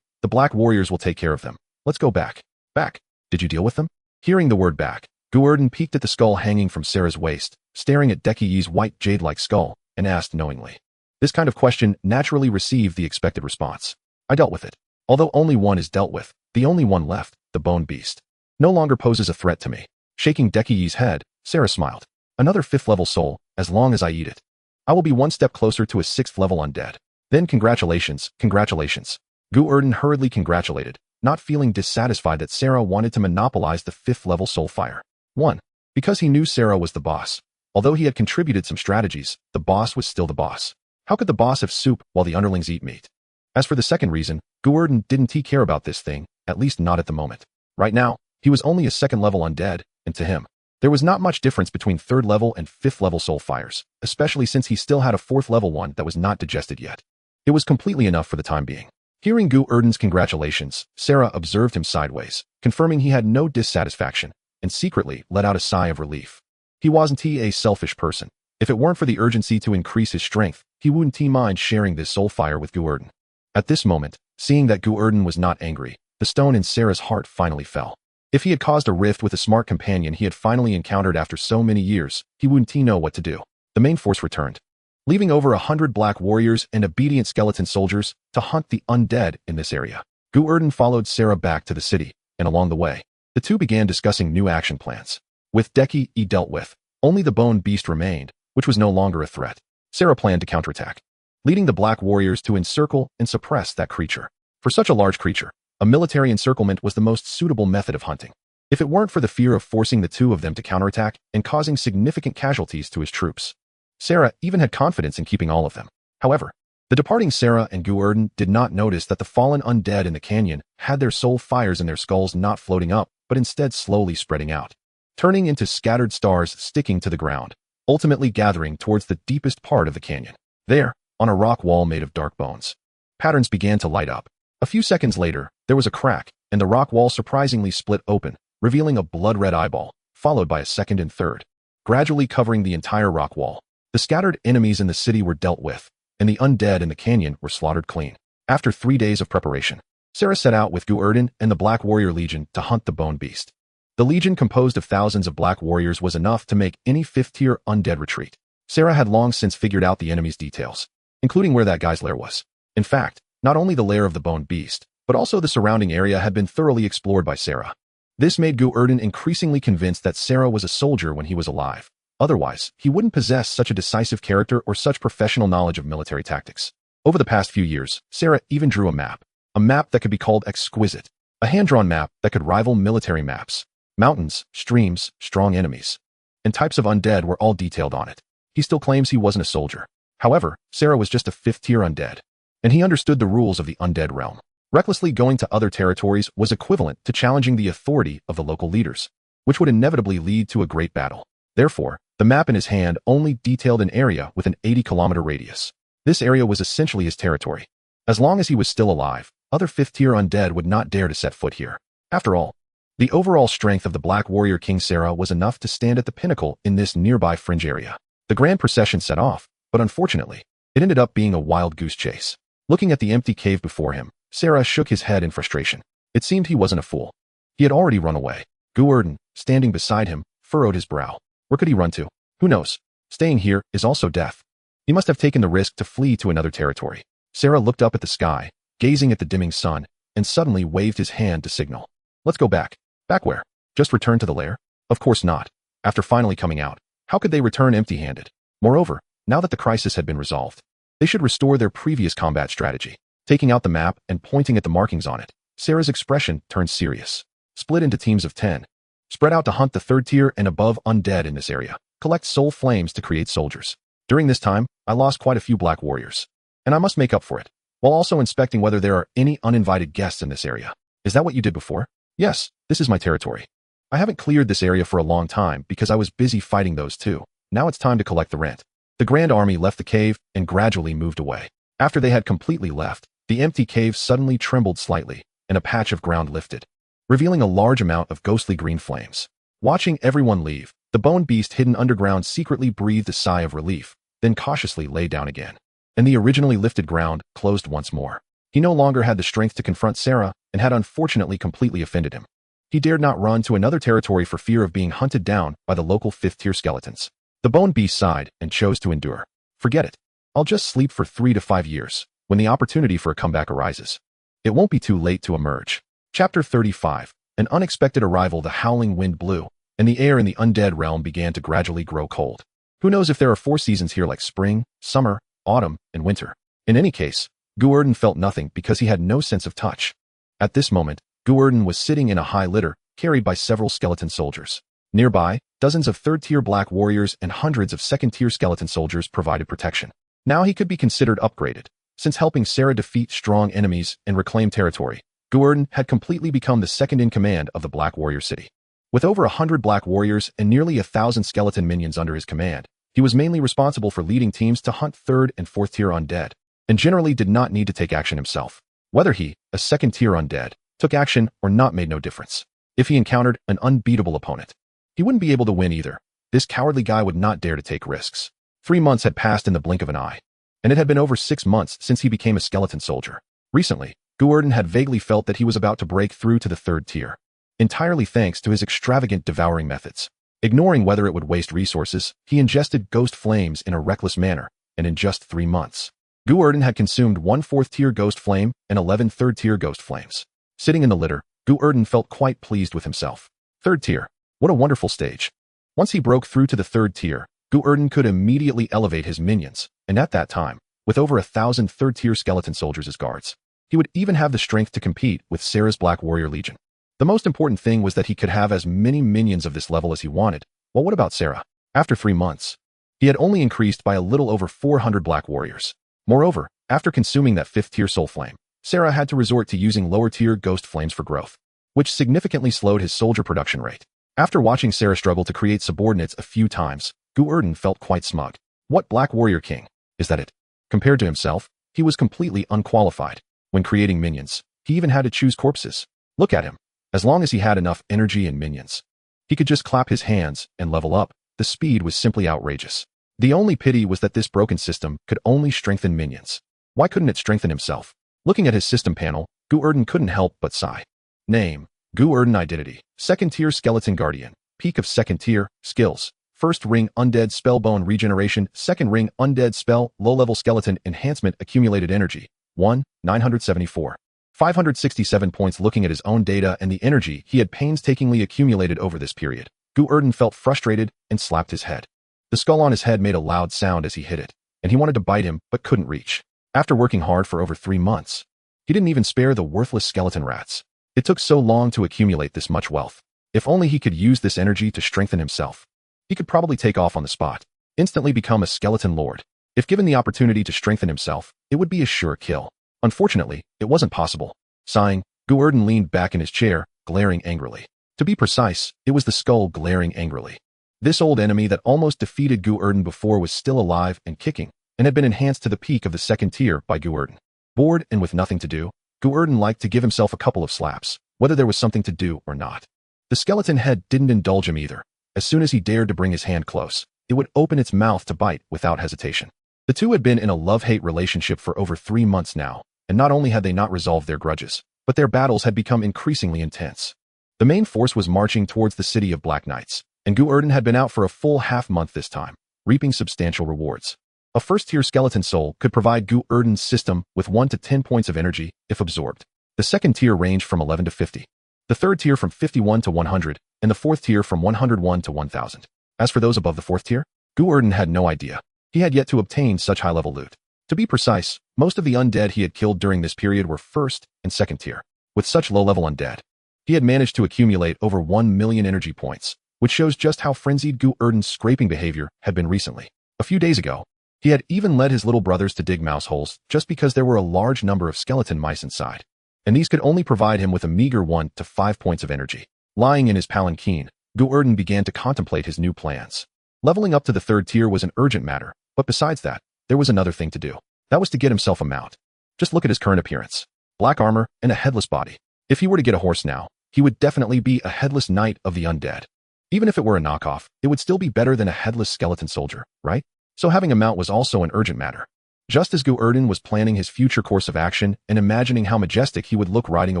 The black warriors will take care of them. Let's go back. Back. Did you deal with them? Hearing the word back, Gu Erdan peeked at the skull hanging from Sarah's waist, staring at Deki's white jade-like skull, and asked knowingly. This kind of question naturally received the expected response. I dealt with it. Although only one is dealt with, the only one left, the bone beast, no longer poses a threat to me. Shaking Deki's head, Sarah smiled. Another 5th level soul, as long as I eat it. I will be one step closer to a 6th level undead. Then congratulations, congratulations. Gu Erdan hurriedly congratulated, not feeling dissatisfied that Sarah wanted to monopolize the 5th level soul fire. 1. Because he knew Sarah was the boss. Although he had contributed some strategies, the boss was still the boss. How could the boss have soup while the underlings eat meat? As for the second reason, Gu Erdan didn't care about this thing, at least not at the moment. Right now, he was only a 2nd level undead, and to him, there was not much difference between 3rd level and 5th level soul fires, especially since he still had a 4th level one that was not digested yet. It was completely enough for the time being. Hearing Gu Erdan's congratulations, Sarah observed him sideways, confirming he had no dissatisfaction, and secretly let out a sigh of relief. He wasn't a selfish person. If it weren't for the urgency to increase his strength, he wouldn't mind sharing this soul fire with Gu Erdan. At this moment, seeing that Gu Erdan was not angry, the stone in Sarah's heart finally fell. If he had caused a rift with a smart companion he had finally encountered after so many years, he wouldn't know what to do. The main force returned, leaving over 100 black warriors and obedient skeleton soldiers to hunt the undead in this area. Gu Erdan followed Sarah back to the city, and along the way, the two began discussing new action plans. With Deki dealt with, only the bone beast remained, which was no longer a threat. Sarah planned to counterattack, leading the black warriors to encircle and suppress that creature. For such a large creature, a military encirclement was the most suitable method of hunting. If it weren't for the fear of forcing the two of them to counterattack and causing significant casualties to his troops, Sarah even had confidence in keeping all of them. However, the departing Sarah and Gu Erdan did not notice that the fallen undead in the canyon had their soul fires in their skulls not floating up, but instead slowly spreading out, turning into scattered stars sticking to the ground, ultimately gathering towards the deepest part of the canyon. There, on a rock wall made of dark bones, patterns began to light up. A few seconds later, there was a crack, and the rock wall surprisingly split open, revealing a blood-red eyeball, followed by a second and third, gradually covering the entire rock wall. The scattered enemies in the city were dealt with, and the undead in the canyon were slaughtered clean. After 3 days of preparation, Sarah set out with Gu Erdan and the Black Warrior Legion to hunt the bone beast. The legion, composed of thousands of black warriors, was enough to make any 5th-tier undead retreat. Sarah had long since figured out the enemy's details, including where that guy's lair was. In fact, not only the lair of the bone beast, but also the surrounding area had been thoroughly explored by Sarah. This made Gu Erdan increasingly convinced that Sarah was a soldier when he was alive. Otherwise, he wouldn't possess such a decisive character or such professional knowledge of military tactics. Over the past few years, Sarah even drew a map that could be called exquisite, a hand-drawn map that could rival military maps. Mountains, streams, strong enemies, and types of undead were all detailed on it. He still claims he wasn't a soldier. However, Sarah was just a 5th-tier undead, and he understood the rules of the undead realm. Recklessly going to other territories was equivalent to challenging the authority of the local leaders, which would inevitably lead to a great battle. Therefore, the map in his hand only detailed an area with an 80-kilometer radius. This area was essentially his territory. As long as he was still alive, other 5th-tier undead would not dare to set foot here. After all, the overall strength of the Black Warrior King Sarah was enough to stand at the pinnacle in this nearby fringe area. The grand procession set off, but unfortunately, it ended up being a wild goose chase. Looking at the empty cave before him, Sarah shook his head in frustration. It seemed he wasn't a fool. He had already run away. Gu Erdan, standing beside him, furrowed his brow. Where could he run to? Who knows? Staying here is also death. He must have taken the risk to flee to another territory. Sarah looked up at the sky, gazing at the dimming sun, and suddenly waved his hand to signal. Let's go back. Back where? Just return to the lair? Of course not. After finally coming out, how could they return empty-handed? Moreover, now that the crisis had been resolved, they should restore their previous combat strategy. Taking out the map and pointing at the markings on it, Sarah's expression turned serious. Split into teams of 10. Spread out to hunt the 3rd-tier and above undead in this area. Collect soul flames to create soldiers. During this time, I lost quite a few black warriors, and I must make up for it, while also inspecting whether there are any uninvited guests in this area. Is that what you did before? Yes, this is my territory. I haven't cleared this area for a long time because I was busy fighting those two. Now it's time to collect the rent. The Grand Army left the cave and gradually moved away. After they had completely left, the empty cave suddenly trembled slightly, and a patch of ground lifted, revealing a large amount of ghostly green flames. Watching everyone leave, the bone beast hidden underground secretly breathed a sigh of relief, then cautiously lay down again, and the originally lifted ground closed once more. He no longer had the strength to confront Sarah and had unfortunately completely offended him. He dared not run to another territory for fear of being hunted down by the local 5th-tier skeletons. The bone beast sighed and chose to endure. Forget it. I'll just sleep for 3 to 5 years, when the opportunity for a comeback arises. It won't be too late to emerge. Chapter 35. An unexpected arrival. The howling wind blew, and the air in the undead realm began to gradually grow cold. Who knows if there are 4 seasons here like spring, summer, autumn, and winter. In any case, Gu Erdan felt nothing because he had no sense of touch. At this moment, Gu Erdan was sitting in a high litter, carried by several skeleton soldiers. Nearby, dozens of 3rd-tier black warriors and hundreds of 2nd-tier skeleton soldiers provided protection. Now he could be considered upgraded, since helping Sarah defeat strong enemies and reclaim territory. Gu Erdan had completely become the second-in-command of the Black Warrior City. With over 100 black warriors and nearly 1,000 skeleton minions under his command, he was mainly responsible for leading teams to hunt 3rd and 4th-tier undead, and generally did not need to take action himself. Whether he, a 2nd-tier undead, took action or not made no difference. If he encountered an unbeatable opponent, he wouldn't be able to win either. This cowardly guy would not dare to take risks. 3 months had passed in the blink of an eye, and it had been over 6 months since he became a skeleton soldier. Recently, Gu Erdan had vaguely felt that he was about to break through to the 3rd tier, entirely thanks to his extravagant devouring methods. Ignoring whether it would waste resources, he ingested ghost flames in a reckless manner, and in just 3 months, Gu Erdan had consumed 1 4th-tier ghost flame and 11 3rd-tier ghost flames. Sitting in the litter, Gu Erdan felt quite pleased with himself. 3rd tier. What a wonderful stage. Once he broke through to the 3rd tier, Gu Erdan could immediately elevate his minions, and at that time, with over 1,000 3rd-tier skeleton soldiers as guards, he would even have the strength to compete with Sarah's Black Warrior Legion. The most important thing was that he could have as many minions of this level as he wanted. Well, what about Sarah? After 3 months, he had only increased by a little over 400 black warriors. Moreover, after consuming that 5th-tier soul flame, Sarah had to resort to using lower-tier ghost flames for growth, which significantly slowed his soldier production rate. After watching Sarah struggle to create subordinates a few times, Gu Erdan felt quite smug. What Black Warrior King? Is that it? Compared to himself, he was completely unqualified. When creating minions, he even had to choose corpses. Look at him. As long as he had enough energy and minions, he could just clap his hands and level up. The speed was simply outrageous. The only pity was that this broken system could only strengthen minions. Why couldn't it strengthen himself? Looking at his system panel, Gu Erdan couldn't help but sigh. Name: Gu Erdan. Identity: 2nd-tier skeleton guardian. Peak of 2nd tier. Skills: 1st ring undead spell bone regeneration, 2nd ring undead spell low-level skeleton enhancement. Accumulated energy: 974. 567 points. Looking at his own data and the energy he had painstakingly accumulated over this period, Gu Erdan felt frustrated and slapped his head. The skull on his head made a loud sound as he hit it, and he wanted to bite him but couldn't reach. After working hard for over 3 months, he didn't even spare the worthless skeleton rats. It took so long to accumulate this much wealth. If only he could use this energy to strengthen himself. He could probably take off on the spot, instantly become a skeleton lord. If given the opportunity to strengthen himself, it would be a sure kill. Unfortunately, it wasn't possible. Sighing, Gu Erdan leaned back in his chair, glaring angrily. To be precise, it was the skull glaring angrily. This old enemy that almost defeated Gu Erdan before was still alive and kicking, and had been enhanced to the peak of the 2nd tier by Gu Erdan. Bored and with nothing to do, Gu Erdan liked to give himself a couple of slaps, whether there was something to do or not. The skeleton head didn't indulge him either. As soon as he dared to bring his hand close, it would open its mouth to bite without hesitation. The two had been in a love-hate relationship for over 3 months now, and not only had they not resolved their grudges, but their battles had become increasingly intense. The main force was marching towards the city of Black Knights, and Gu Erdan had been out for a full half-month this time, reaping substantial rewards. A 1st-tier skeleton soul could provide Gu Erdan's system with 1 to 10 points of energy if absorbed. The 2nd tier ranged from 11 to 50. The 3rd tier from 51 to 100, and the 4th tier from 101 to 1000. As for those above the 4th tier, Gu Erdan had no idea. He had yet to obtain such high-level loot. To be precise, most of the undead he had killed during this period were 1st and 2nd tier. With such low-level undead, he had managed to accumulate over 1 million energy points, which shows just how frenzied Gu Erdan's scraping behavior had been recently. A few days ago, he had even led his little brothers to dig mouse holes just because there were a large number of skeleton mice inside, and these could only provide him with a meager 1 to 5 points of energy. Lying in his palanquin, Gu Erdan began to contemplate his new plans. Leveling up to the 3rd tier was an urgent matter, but besides that, there was another thing to do. That was to get himself a mount. Just look at his current appearance. Black armor and a headless body. If he were to get a horse now, he would definitely be a headless knight of the undead. Even if it were a knockoff, it would still be better than a headless skeleton soldier, right? So having a mount was also an urgent matter. Just as Gu Erdan was planning his future course of action and imagining how majestic he would look riding a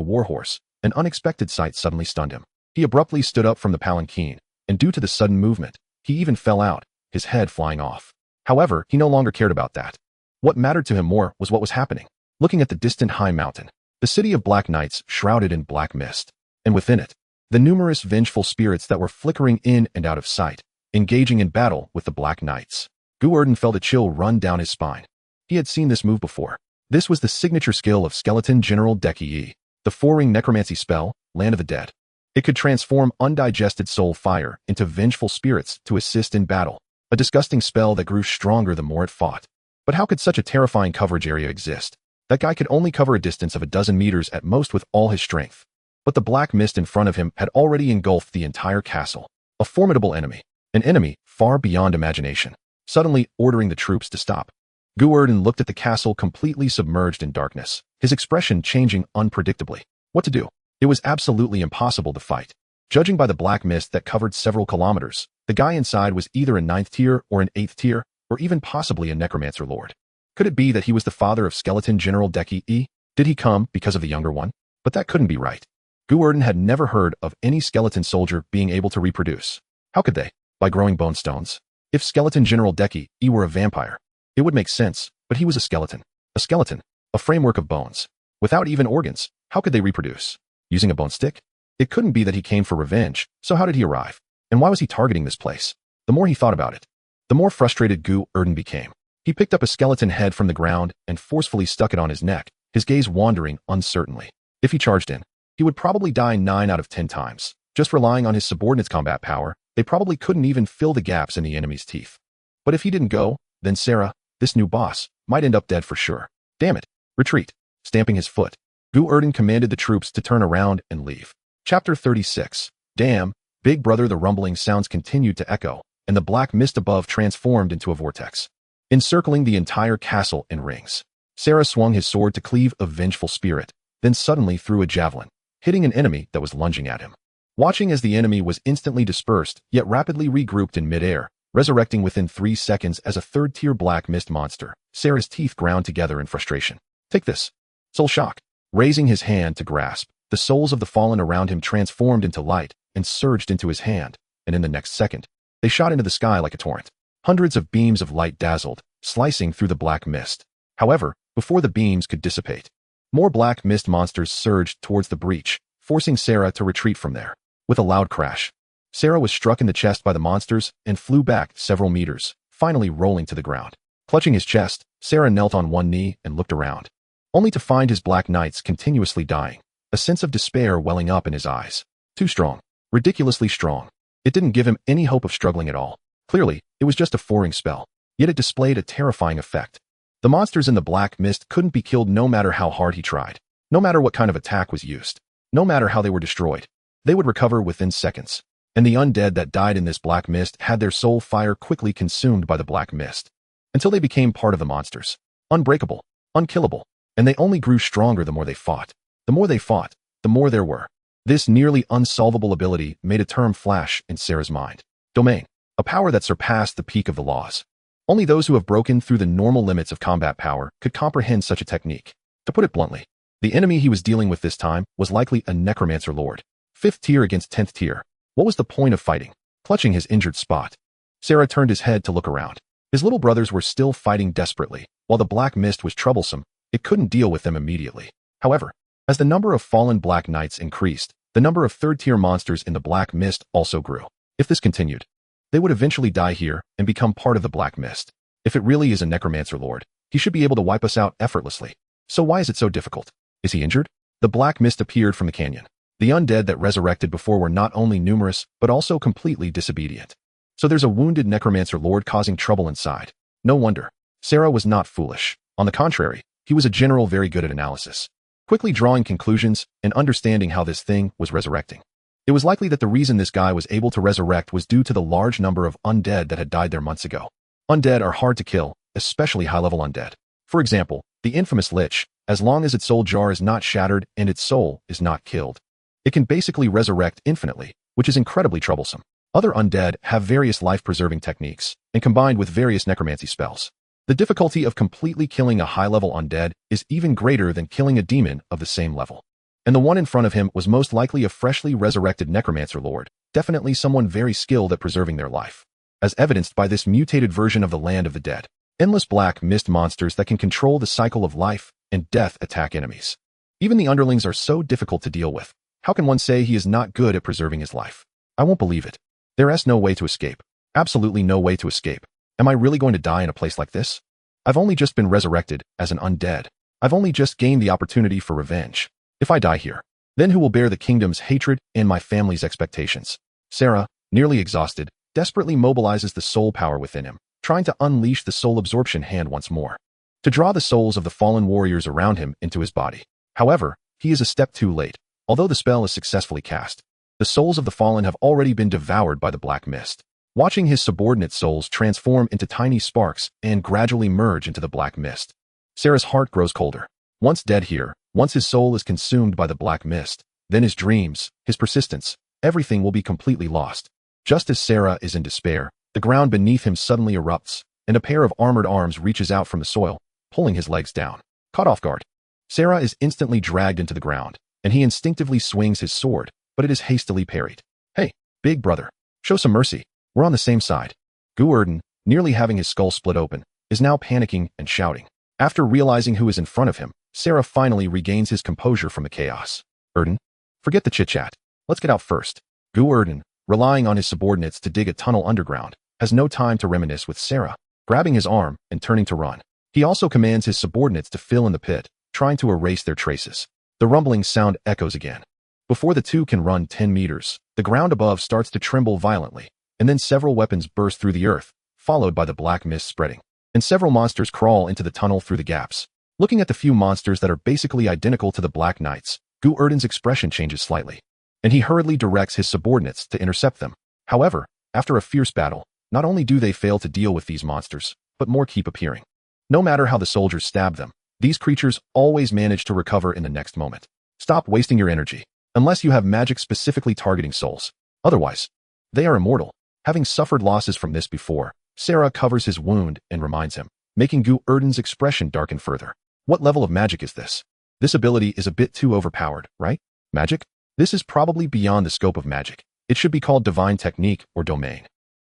warhorse, an unexpected sight suddenly stunned him. He abruptly stood up from the palanquin, and due to the sudden movement, he even fell out, his head flying off. However, he no longer cared about that. What mattered to him more was what was happening. Looking at the distant high mountain, the city of black knights shrouded in black mist, and within it, the numerous vengeful spirits that were flickering in and out of sight, engaging in battle with the black knights. Gu Erdan felt a chill run down his spine. He had seen this move before. This was the signature skill of Skeleton General Deki, the 4-ring necromancy spell, Land of the Dead. It could transform undigested soul fire into vengeful spirits to assist in battle, a disgusting spell that grew stronger the more it fought. But how could such a terrifying coverage area exist? That guy could only cover a distance of a dozen meters at most with all his strength. But the black mist in front of him had already engulfed the entire castle. A formidable enemy. An enemy far beyond imagination. Suddenly ordering the troops to stop. Gu Erdan looked at the castle completely submerged in darkness, his expression changing unpredictably. What to do? It was absolutely impossible to fight. Judging by the black mist that covered several kilometers, the guy inside was either a 9th tier or an 8th tier, or even possibly a necromancer lord. Could it be that he was the father of Skeleton General Deki? Did he come because of the younger one? But that couldn't be right. Gu Erdan had never heard of any skeleton soldier being able to reproduce. How could they? By growing bone stones? If Skeleton General Deki were a vampire, it would make sense, but he was a skeleton. A skeleton. A framework of bones. Without even organs, how could they reproduce? Using a bone stick? It couldn't be that he came for revenge, so how did he arrive? And why was he targeting this place? The more he thought about it, the more frustrated Gu Erdan became. He picked up a skeleton head from the ground and forcefully stuck it on his neck, his gaze wandering uncertainly. If he charged in, he would probably die 9 out of 10 times. Just relying on his subordinates' combat power, they probably couldn't even fill the gaps in the enemy's teeth. But if he didn't go, then Sarah, this new boss, might end up dead for sure. Damn it. Retreat. Stamping his foot, Gu Erdan commanded the troops to turn around and leave. Chapter 36. Damn, Big Brother. The rumbling sounds continued to echo, and the black mist above transformed into a vortex, encircling the entire castle in rings. Sarah swung his sword to cleave a vengeful spirit, then suddenly threw a javelin, hitting an enemy that was lunging at him. Watching as the enemy was instantly dispersed, yet rapidly regrouped in midair, resurrecting within 3 seconds as a 3rd-tier black mist monster, Sarah's teeth ground together in frustration. Take this. Soul shock. Raising his hand to grasp, the souls of the fallen around him transformed into light and surged into his hand, and in the next second, they shot into the sky like a torrent. Hundreds of beams of light dazzled, slicing through the black mist. However, before the beams could dissipate, more black mist monsters surged towards the breach, forcing Sarah to retreat from there. With a loud crash, Sarah was struck in the chest by the monsters and flew back several meters, finally rolling to the ground. Clutching his chest, Sarah knelt on one knee and looked around, only to find his black knights continuously dying, a sense of despair welling up in his eyes. Too strong. Ridiculously strong. It didn't give him any hope of struggling at all. Clearly, it was just a 4-ring spell, yet it displayed a terrifying effect. The monsters in the black mist couldn't be killed no matter how hard he tried, no matter what kind of attack was used, no matter how they were destroyed. They would recover within seconds, and the undead that died in this black mist had their soul fire quickly consumed by the black mist, until they became part of the monsters. Unbreakable, unkillable, and they only grew stronger the more they fought. The more they fought, the more there were. This nearly unsolvable ability made a term flash in Sarah's mind. Domain. A power that surpassed the peak of the laws. Only those who have broken through the normal limits of combat power could comprehend such a technique. To put it bluntly, the enemy he was dealing with this time was likely a necromancer lord. 5th tier against 10th tier. What was the point of fighting? Clutching his injured spot, Sarah turned his head to look around. His little brothers were still fighting desperately. While the black mist was troublesome, it couldn't deal with them immediately. However, as the number of fallen black knights increased, the number of 3rd-tier monsters in the black mist also grew. If this continued, they would eventually die here and become part of the black mist. If it really is a necromancer lord, he should be able to wipe us out effortlessly. So why is it so difficult? Is he injured? The black mist appeared from the canyon. The undead that resurrected before were not only numerous, but also completely disobedient. So there's a wounded necromancer lord causing trouble inside. No wonder. Sarah was not foolish. On the contrary, he was a general very good at analysis, quickly drawing conclusions and understanding how this thing was resurrecting. It was likely that the reason this guy was able to resurrect was due to the large number of undead that had died there months ago. Undead are hard to kill, especially high-level undead. For example, the infamous Lich, as long as its soul jar is not shattered and its soul is not killed, it can basically resurrect infinitely, which is incredibly troublesome. Other undead have various life-preserving techniques, and combined with various necromancy spells, The difficulty of completely killing a high-level undead is even greater than killing a demon of the same level. And the one in front of him was most likely a freshly resurrected necromancer lord, definitely someone very skilled at preserving their life, as evidenced by this mutated version of the land of the dead. Endless black mist monsters that can control the cycle of life and death attack enemies. Even the underlings are so difficult to deal with. How can one say he is not good at preserving his life? I won't believe it. There is no way to escape. Absolutely no way to escape. Am I really going to die in a place like this? I've only just been resurrected as an undead. I've only just gained the opportunity for revenge. If I die here, then who will bear the kingdom's hatred and my family's expectations? Sarah, nearly exhausted, desperately mobilizes the soul power within him, trying to unleash the soul absorption hand once more, to draw the souls of the fallen warriors around him into his body. However, he is a step too late. Although the spell is successfully cast, the souls of the fallen have already been devoured by the black mist. Watching his subordinate souls transform into tiny sparks and gradually merge into the black mist, Sarah's heart grows colder. Once dead here, once his soul is consumed by the black mist, then his dreams, his persistence, everything will be completely lost. Just as Sarah is in despair, the ground beneath him suddenly erupts, and a pair of armored arms reaches out from the soil, pulling his legs down. Caught off guard, Sarah is instantly dragged into the ground, and he instinctively swings his sword, but it is hastily parried. Hey, big brother, show some mercy. We're on the same side. Gu Erdan, nearly having his skull split open, is now panicking and shouting. After realizing who is in front of him, Sarah finally regains his composure from the chaos. Erdan, forget the chit-chat. Let's get out first. Gu Erdan, relying on his subordinates to dig a tunnel underground, has no time to reminisce with Sarah, grabbing his arm and turning to run. He also commands his subordinates to fill in the pit, trying to erase their traces. The rumbling sound echoes again. Before the two can run 10 meters, the ground above starts to tremble violently, and then several weapons burst through the earth, followed by the black mist spreading, and several monsters crawl into the tunnel through the gaps. Looking at the few monsters that are basically identical to the Black Knights, Gu Erdan's expression changes slightly, and he hurriedly directs his subordinates to intercept them. However, after a fierce battle, not only do they fail to deal with these monsters, but more keep appearing. No matter how the soldiers stab them, these creatures always manage to recover in the next moment. Stop wasting your energy, unless you have magic specifically targeting souls. Otherwise, they are immortal. Having suffered losses from this before, Sarah covers his wound and reminds him, making Gu Erdan's expression darken further. What level of magic is this? This ability is a bit too overpowered, right? Magic? This is probably beyond the scope of magic. It should be called divine technique or domain.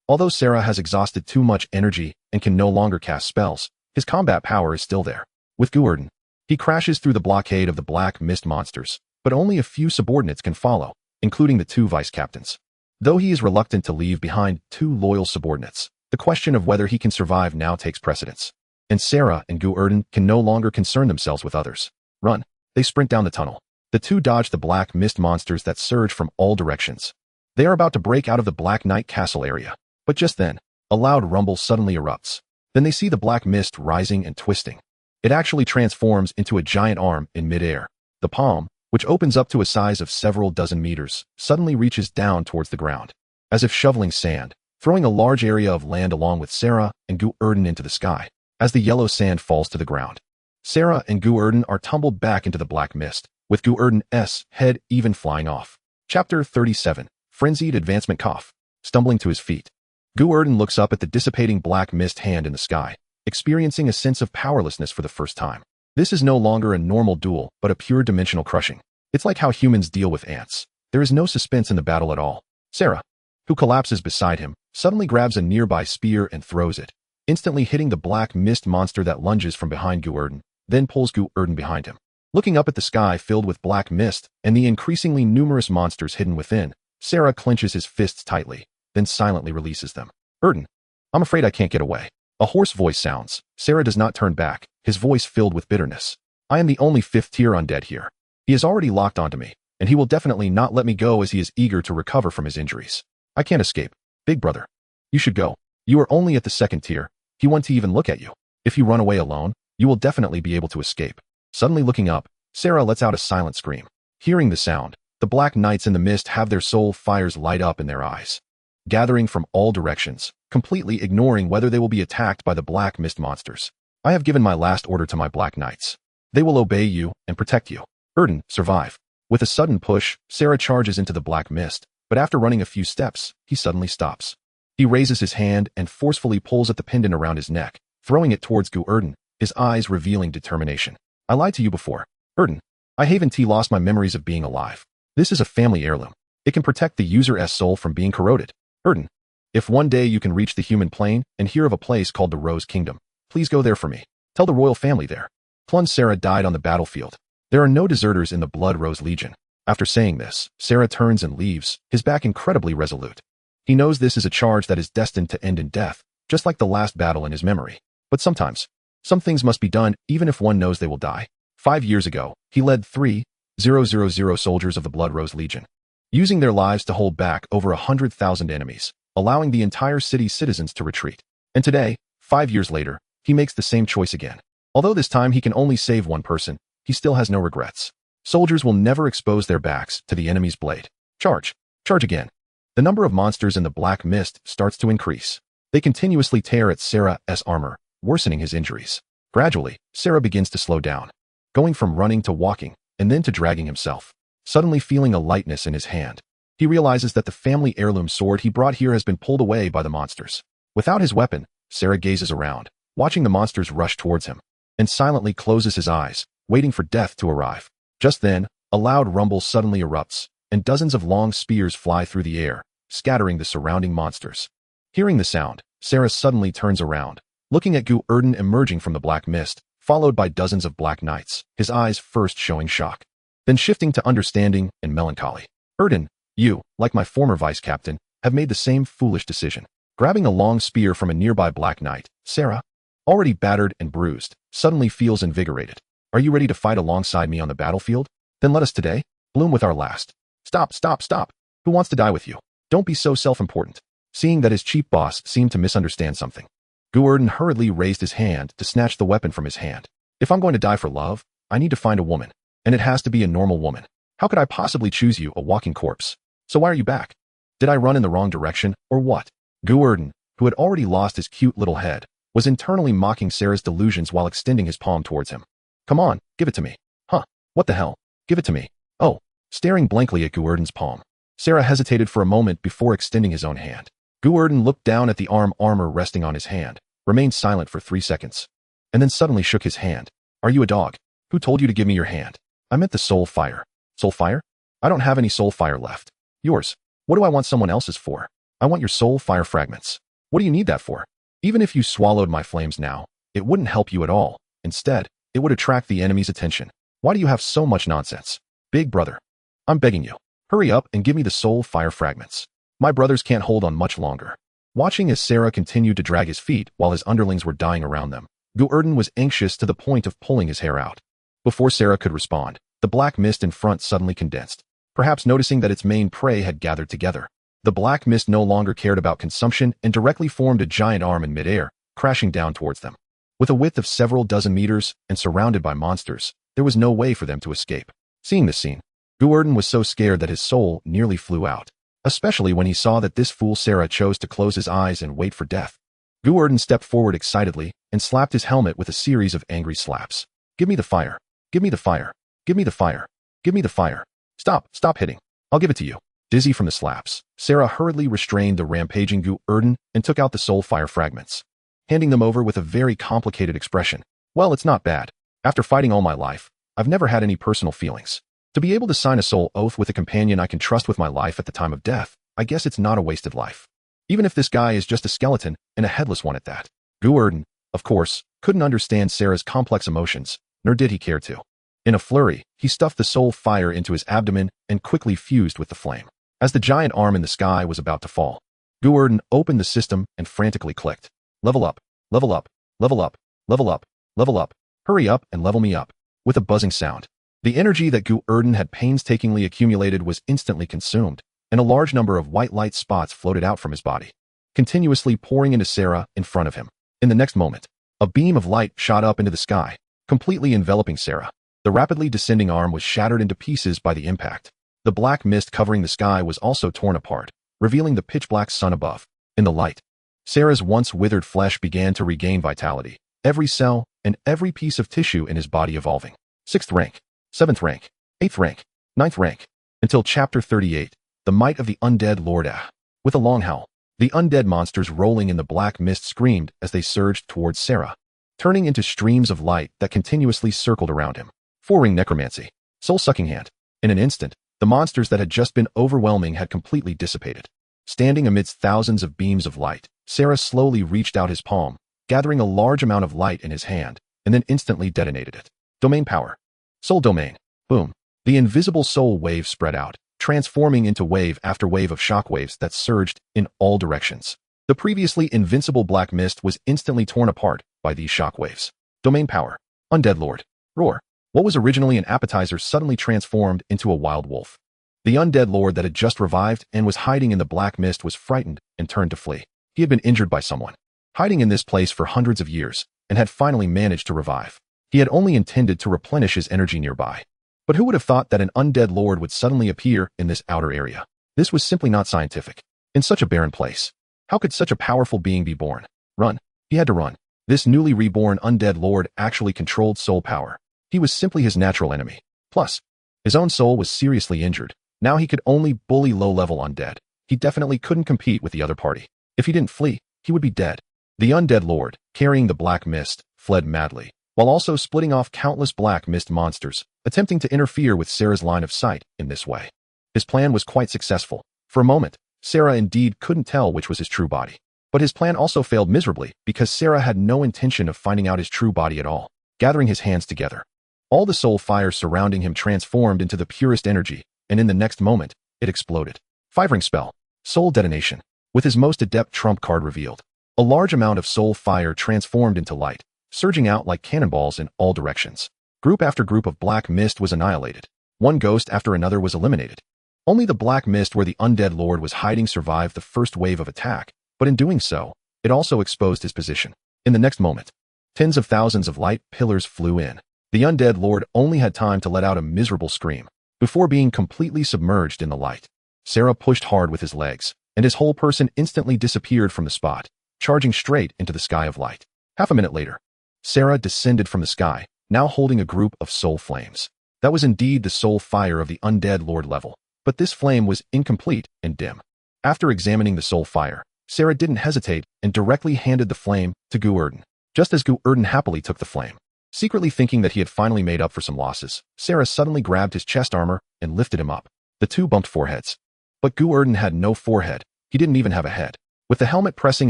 Although Sarah has exhausted too much energy and can no longer cast spells, his combat power is still there. With Gu Erdan, he crashes through the blockade of the black mist monsters, but only a few subordinates can follow, including the two vice captains. Though he is reluctant to leave behind two loyal subordinates, the question of whether he can survive now takes precedence. And Sarah and Gu Erdan can no longer concern themselves with others. Run. They sprint down the tunnel. The two dodge the black mist monsters that surge from all directions. They are about to break out of the Black Knight castle area. But just then, a loud rumble suddenly erupts. Then they see the black mist rising and twisting. It actually transforms into a giant arm in midair. The palm, which opens up to a size of several dozen meters, suddenly reaches down towards the ground, as if shoveling sand, throwing a large area of land along with Sarah and Gu Erdan into the sky. As the yellow sand falls to the ground, Sarah and Gu Erdan are tumbled back into the black mist, with Gu Erdan's head even flying off. Chapter 37. Frenzied Advancement Cough. Stumbling to his feet, Gu Erdan looks up at the dissipating black mist hand in the sky, experiencing a sense of powerlessness for the first time. This is no longer a normal duel, but a pure dimensional crushing. It's like how humans deal with ants. There is no suspense in the battle at all. Sarah, who collapses beside him, suddenly grabs a nearby spear and throws it, instantly hitting the black mist monster that lunges from behind Gu Erdan, then pulls Gu Erdan behind him. Looking up at the sky filled with black mist and the increasingly numerous monsters hidden within, Sarah clenches his fists tightly, then silently releases them. Erdan, I'm afraid I can't get away. A hoarse voice sounds. Sarah does not turn back, his voice filled with bitterness. I am the only 5th-tier undead here. He has already locked onto me, and he will definitely not let me go as he is eager to recover from his injuries. I can't escape. Big brother, you should go. You are only at the 2nd tier. He wants to even look at you. If you run away alone, you will definitely be able to escape. Suddenly looking up, Sarah lets out a silent scream. Hearing the sound, the black knights in the mist have their soul fires light up in their eyes, gathering from all directions, completely ignoring whether they will be attacked by the black mist monsters. I have given my last order to my black knights. They will obey you and protect you. Erdan, survive. With a sudden push, Sarah charges into the black mist, but after running a few steps, he suddenly stops. He raises his hand and forcefully pulls at the pendant around his neck, throwing it towards Gu Erdan, his eyes revealing determination. I lied to you before. Erdan, I haven't lost my memories of being alive. This is a family heirloom. It can protect the user's soul from being corroded. Erdan, if one day you can reach the human plane and hear of a place called the Rose Kingdom, please go there for me. Tell the royal family there. Plunge Sarah died on the battlefield. There are no deserters in the Blood Rose Legion. After saying this, Sarah turns and leaves, his back incredibly resolute. He knows this is a charge that is destined to end in death, just like the last battle in his memory. But sometimes, some things must be done even if one knows they will die. 5 years ago, he led 3,000 soldiers of the Blood Rose Legion, using their lives to hold back over 100,000 enemies, allowing the entire city's citizens to retreat. And today, 5 years later, he makes the same choice again. Although this time he can only save one person, he still has no regrets. Soldiers will never expose their backs to the enemy's blade. Charge. Charge again. The number of monsters in the black mist starts to increase. They continuously tear at Sarah's armor, worsening his injuries. Gradually, Sarah begins to slow down, going from running to walking, and then to dragging himself, suddenly feeling a lightness in his hand. He realizes that the family heirloom sword he brought here has been pulled away by the monsters. Without his weapon, Sarah gazes around, watching the monsters rush towards him, and silently closes his eyes, waiting for death to arrive. Just then, a loud rumble suddenly erupts, and dozens of long spears fly through the air, scattering the surrounding monsters. Hearing the sound, Sarah suddenly turns around, looking at Gu Erdan emerging from the black mist, followed by dozens of black knights, his eyes first showing shock, then shifting to understanding and melancholy. Erdan, you, like my former vice captain, have made the same foolish decision. Grabbing a long spear from a nearby black knight, Sarah, already battered and bruised, suddenly feels invigorated. Are you ready to fight alongside me on the battlefield? Then let us today bloom with our last. Stop, stop, stop. Who wants to die with you? Don't be so self-important. Seeing that his chief boss seemed to misunderstand something, Gu Erdan hurriedly raised his hand to snatch the weapon from his hand. If I'm going to die for love, I need to find a woman, and it has to be a normal woman. How could I possibly choose you, a walking corpse? So why are you back? Did I run in the wrong direction, or what? Gu Erdan, who had already lost his cute little head, was internally mocking Sarah's delusions while extending his palm towards him. Come on, give it to me. Huh, what the hell? Give it to me. Oh, staring blankly at Gu Erdan's palm, Sarah hesitated for a moment before extending his own hand. Gu Erdan looked down at the armor resting on his hand, remained silent for 3 seconds, and then suddenly shook his hand. Are you a dog? Who told you to give me your hand? I meant the soul fire. Soul fire? I don't have any soul fire left. Yours. What do I want someone else's for? I want your soul fire fragments. What do you need that for? Even if you swallowed my flames now, it wouldn't help you at all. Instead, it would attract the enemy's attention. Why do you have so much nonsense? Big brother, I'm begging you. Hurry up and give me the soul fire fragments. My brothers can't hold on much longer. Watching as Sarah continued to drag his feet while his underlings were dying around them, Gu Erdan was anxious to the point of pulling his hair out. Before Sarah could respond, the black mist in front suddenly condensed, perhaps noticing that its main prey had gathered together. The black mist no longer cared about consumption and directly formed a giant arm in midair, crashing down towards them. With a width of several dozen meters and surrounded by monsters, there was no way for them to escape. Seeing this scene, Gu Erdan was so scared that his soul nearly flew out, especially when he saw that this fool Sarah chose to close his eyes and wait for death. Gu Erdan stepped forward excitedly and slapped his helmet with a series of angry slaps. Give me the fire. Give me the fire. Give me the fire. Give me the fire. Stop, stop hitting. I'll give it to you. Dizzy from the slaps, Sarah hurriedly restrained the rampaging Gu Erdan and took out the soul fire fragments, handing them over with a very complicated expression. Well, it's not bad. After fighting all my life, I've never had any personal feelings. To be able to sign a soul oath with a companion I can trust with my life at the time of death, I guess it's not a wasted life. Even if this guy is just a skeleton and a headless one at that. Gu Erdan, of course, couldn't understand Sarah's complex emotions, nor did he care to. In a flurry, he stuffed the soul fire into his abdomen and quickly fused with the flame. As the giant arm in the sky was about to fall, Gu Erdan opened the system and frantically clicked. Level up, level up, level up, level up, level up, hurry up and level me up. With a buzzing sound, the energy that Gu Erdan had painstakingly accumulated was instantly consumed, and a large number of white light spots floated out from his body, continuously pouring into Sarah in front of him. In the next moment, a beam of light shot up into the sky, completely enveloping Sarah. The rapidly descending arm was shattered into pieces by the impact. The black mist covering the sky was also torn apart, revealing the pitch-black sun above. In the light, Sarah's once withered flesh began to regain vitality, every cell and every piece of tissue in his body evolving. 6th rank, 7th rank, 8th rank, 9th rank, until Chapter 38, The Might of the Undead Lord Ah. With a long howl, The undead monsters rolling in the black mist screamed as they surged towards Sarah, turning into streams of light that continuously circled around him. Four-ring necromancy. Soul-sucking hand. In an instant, the monsters that had just been overwhelming had completely dissipated. Standing amidst thousands of beams of light, Sarah slowly reached out his palm, gathering a large amount of light in his hand, and then instantly detonated it. Domain power. Soul domain. Boom. The invisible soul wave spread out, transforming into wave after wave of shockwaves that surged in all directions. The previously invincible black mist was instantly torn apart by these shockwaves. Domain power. Undead Lord. Roar. What was originally an appetizer suddenly transformed into a wild wolf. The undead lord that had just revived and was hiding in the black mist was frightened and turned to flee. He had been injured by someone, hiding in this place for hundreds of years, and had finally managed to revive. He had only intended to replenish his energy nearby. But who would have thought that an undead lord would suddenly appear in this outer area? This was simply not scientific. In such a barren place, how could such a powerful being be born? Run. He had to run. This newly reborn undead lord actually controlled soul power. He was simply his natural enemy. Plus, his own soul was seriously injured. Now he could only bully low-level undead. He definitely couldn't compete with the other party. If he didn't flee, he would be dead. The undead lord, carrying the black mist, fled madly, while also splitting off countless black mist monsters, attempting to interfere with Sarah's line of sight in this way. His plan was quite successful. For a moment, Sarah indeed couldn't tell which was his true body. But his plan also failed miserably because Sarah had no intention of finding out his true body at all. Gathering his hands together, all the soul fire surrounding him transformed into the purest energy, and in the next moment, it exploded. Five-ring spell. Soul detonation. With his most adept trump card revealed, a large amount of soul fire transformed into light, surging out like cannonballs in all directions. Group after group of black mist was annihilated. One ghost after another was eliminated. Only the black mist where the undead lord was hiding survived the first wave of attack, but in doing so, it also exposed his position. In the next moment, tens of thousands of light pillars flew in. The undead lord only had time to let out a miserable scream before being completely submerged in the light. Sarah pushed hard with his legs, and his whole person instantly disappeared from the spot, charging straight into the sky of light. Half a minute later, Sarah descended from the sky, now holding a group of soul flames. That was indeed the soul fire of the undead lord level, but this flame was incomplete and dim. After examining the soul fire, Sarah didn't hesitate and directly handed the flame to Gu Erdan, just as Gu Erdan happily took the flame. Secretly thinking that he had finally made up for some losses, Sarah suddenly grabbed his chest armor and lifted him up. The two bumped foreheads. But Gu Erdan had no forehead. He didn't even have a head. With the helmet pressing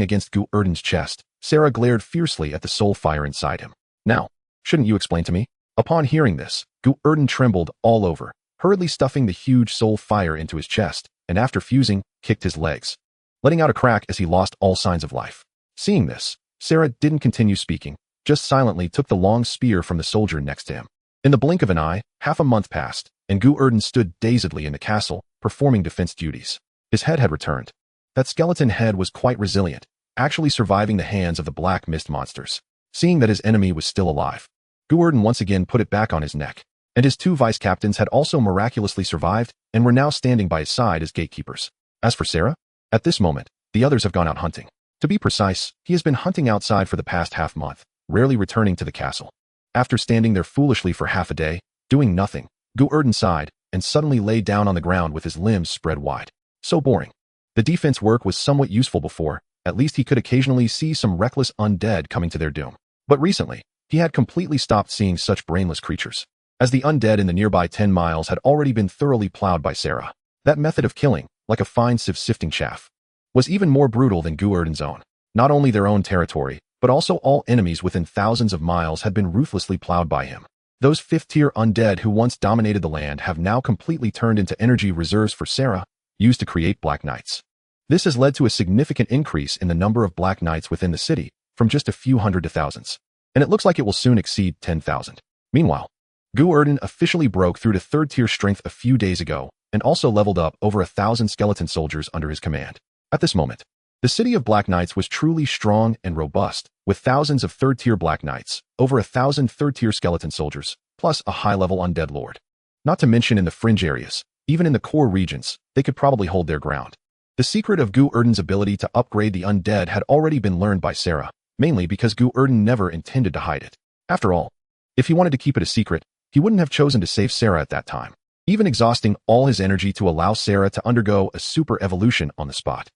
against Gu Erdan's chest, Sarah glared fiercely at the soul fire inside him. Now, shouldn't you explain to me? Upon hearing this, Gu Erdan trembled all over, hurriedly stuffing the huge soul fire into his chest, and after fusing, kicked his legs, letting out a crack as he lost all signs of life. Seeing this, Sarah didn't continue speaking, just silently took the long spear from the soldier next to him. In the blink of an eye, half a month passed, and Gu Erdan stood dazedly in the castle, performing defense duties. His head had returned. That skeleton head was quite resilient, actually surviving the hands of the black mist monsters. Seeing that his enemy was still alive, Gu Erdan once again put it back on his neck, and his two vice-captains had also miraculously survived and were now standing by his side as gatekeepers. As for Sarah, at this moment, the others have gone out hunting. To be precise, he has been hunting outside for the past half month, rarely returning to the castle. After standing there foolishly for half a day, doing nothing, Gu Erdan sighed and suddenly lay down on the ground with his limbs spread wide. So boring. The defense work was somewhat useful before, at least he could occasionally see some reckless undead coming to their doom. But recently, he had completely stopped seeing such brainless creatures, as the undead in the nearby 10 miles had already been thoroughly plowed by Sarah. That method of killing, like a fine sieve sifting chaff, was even more brutal than Gu Erdan's own. Not only their own territory, but also all enemies within thousands of miles had been ruthlessly plowed by him. Those fifth-tier undead who once dominated the land have now completely turned into energy reserves for Sarah, used to create Black Knights. This has led to a significant increase in the number of Black Knights within the city, from just a few hundred to thousands. And it looks like it will soon exceed 10,000. Meanwhile, Gu Erdan officially broke through to third-tier strength a few days ago, and also leveled up over 1,000 skeleton soldiers under his command. At this moment, the city of Black Knights was truly strong and robust, with thousands of third-tier Black Knights, over 1,000 third-tier skeleton soldiers, plus a high-level undead lord. Not to mention in the fringe areas, even in the core regions, they could probably hold their ground. The secret of Gu Erdan's ability to upgrade the undead had already been learned by Sarah, mainly because Gu Erdan never intended to hide it. After all, if he wanted to keep it a secret, he wouldn't have chosen to save Sarah at that time, even exhausting all his energy to allow Sarah to undergo a super evolution on the spot.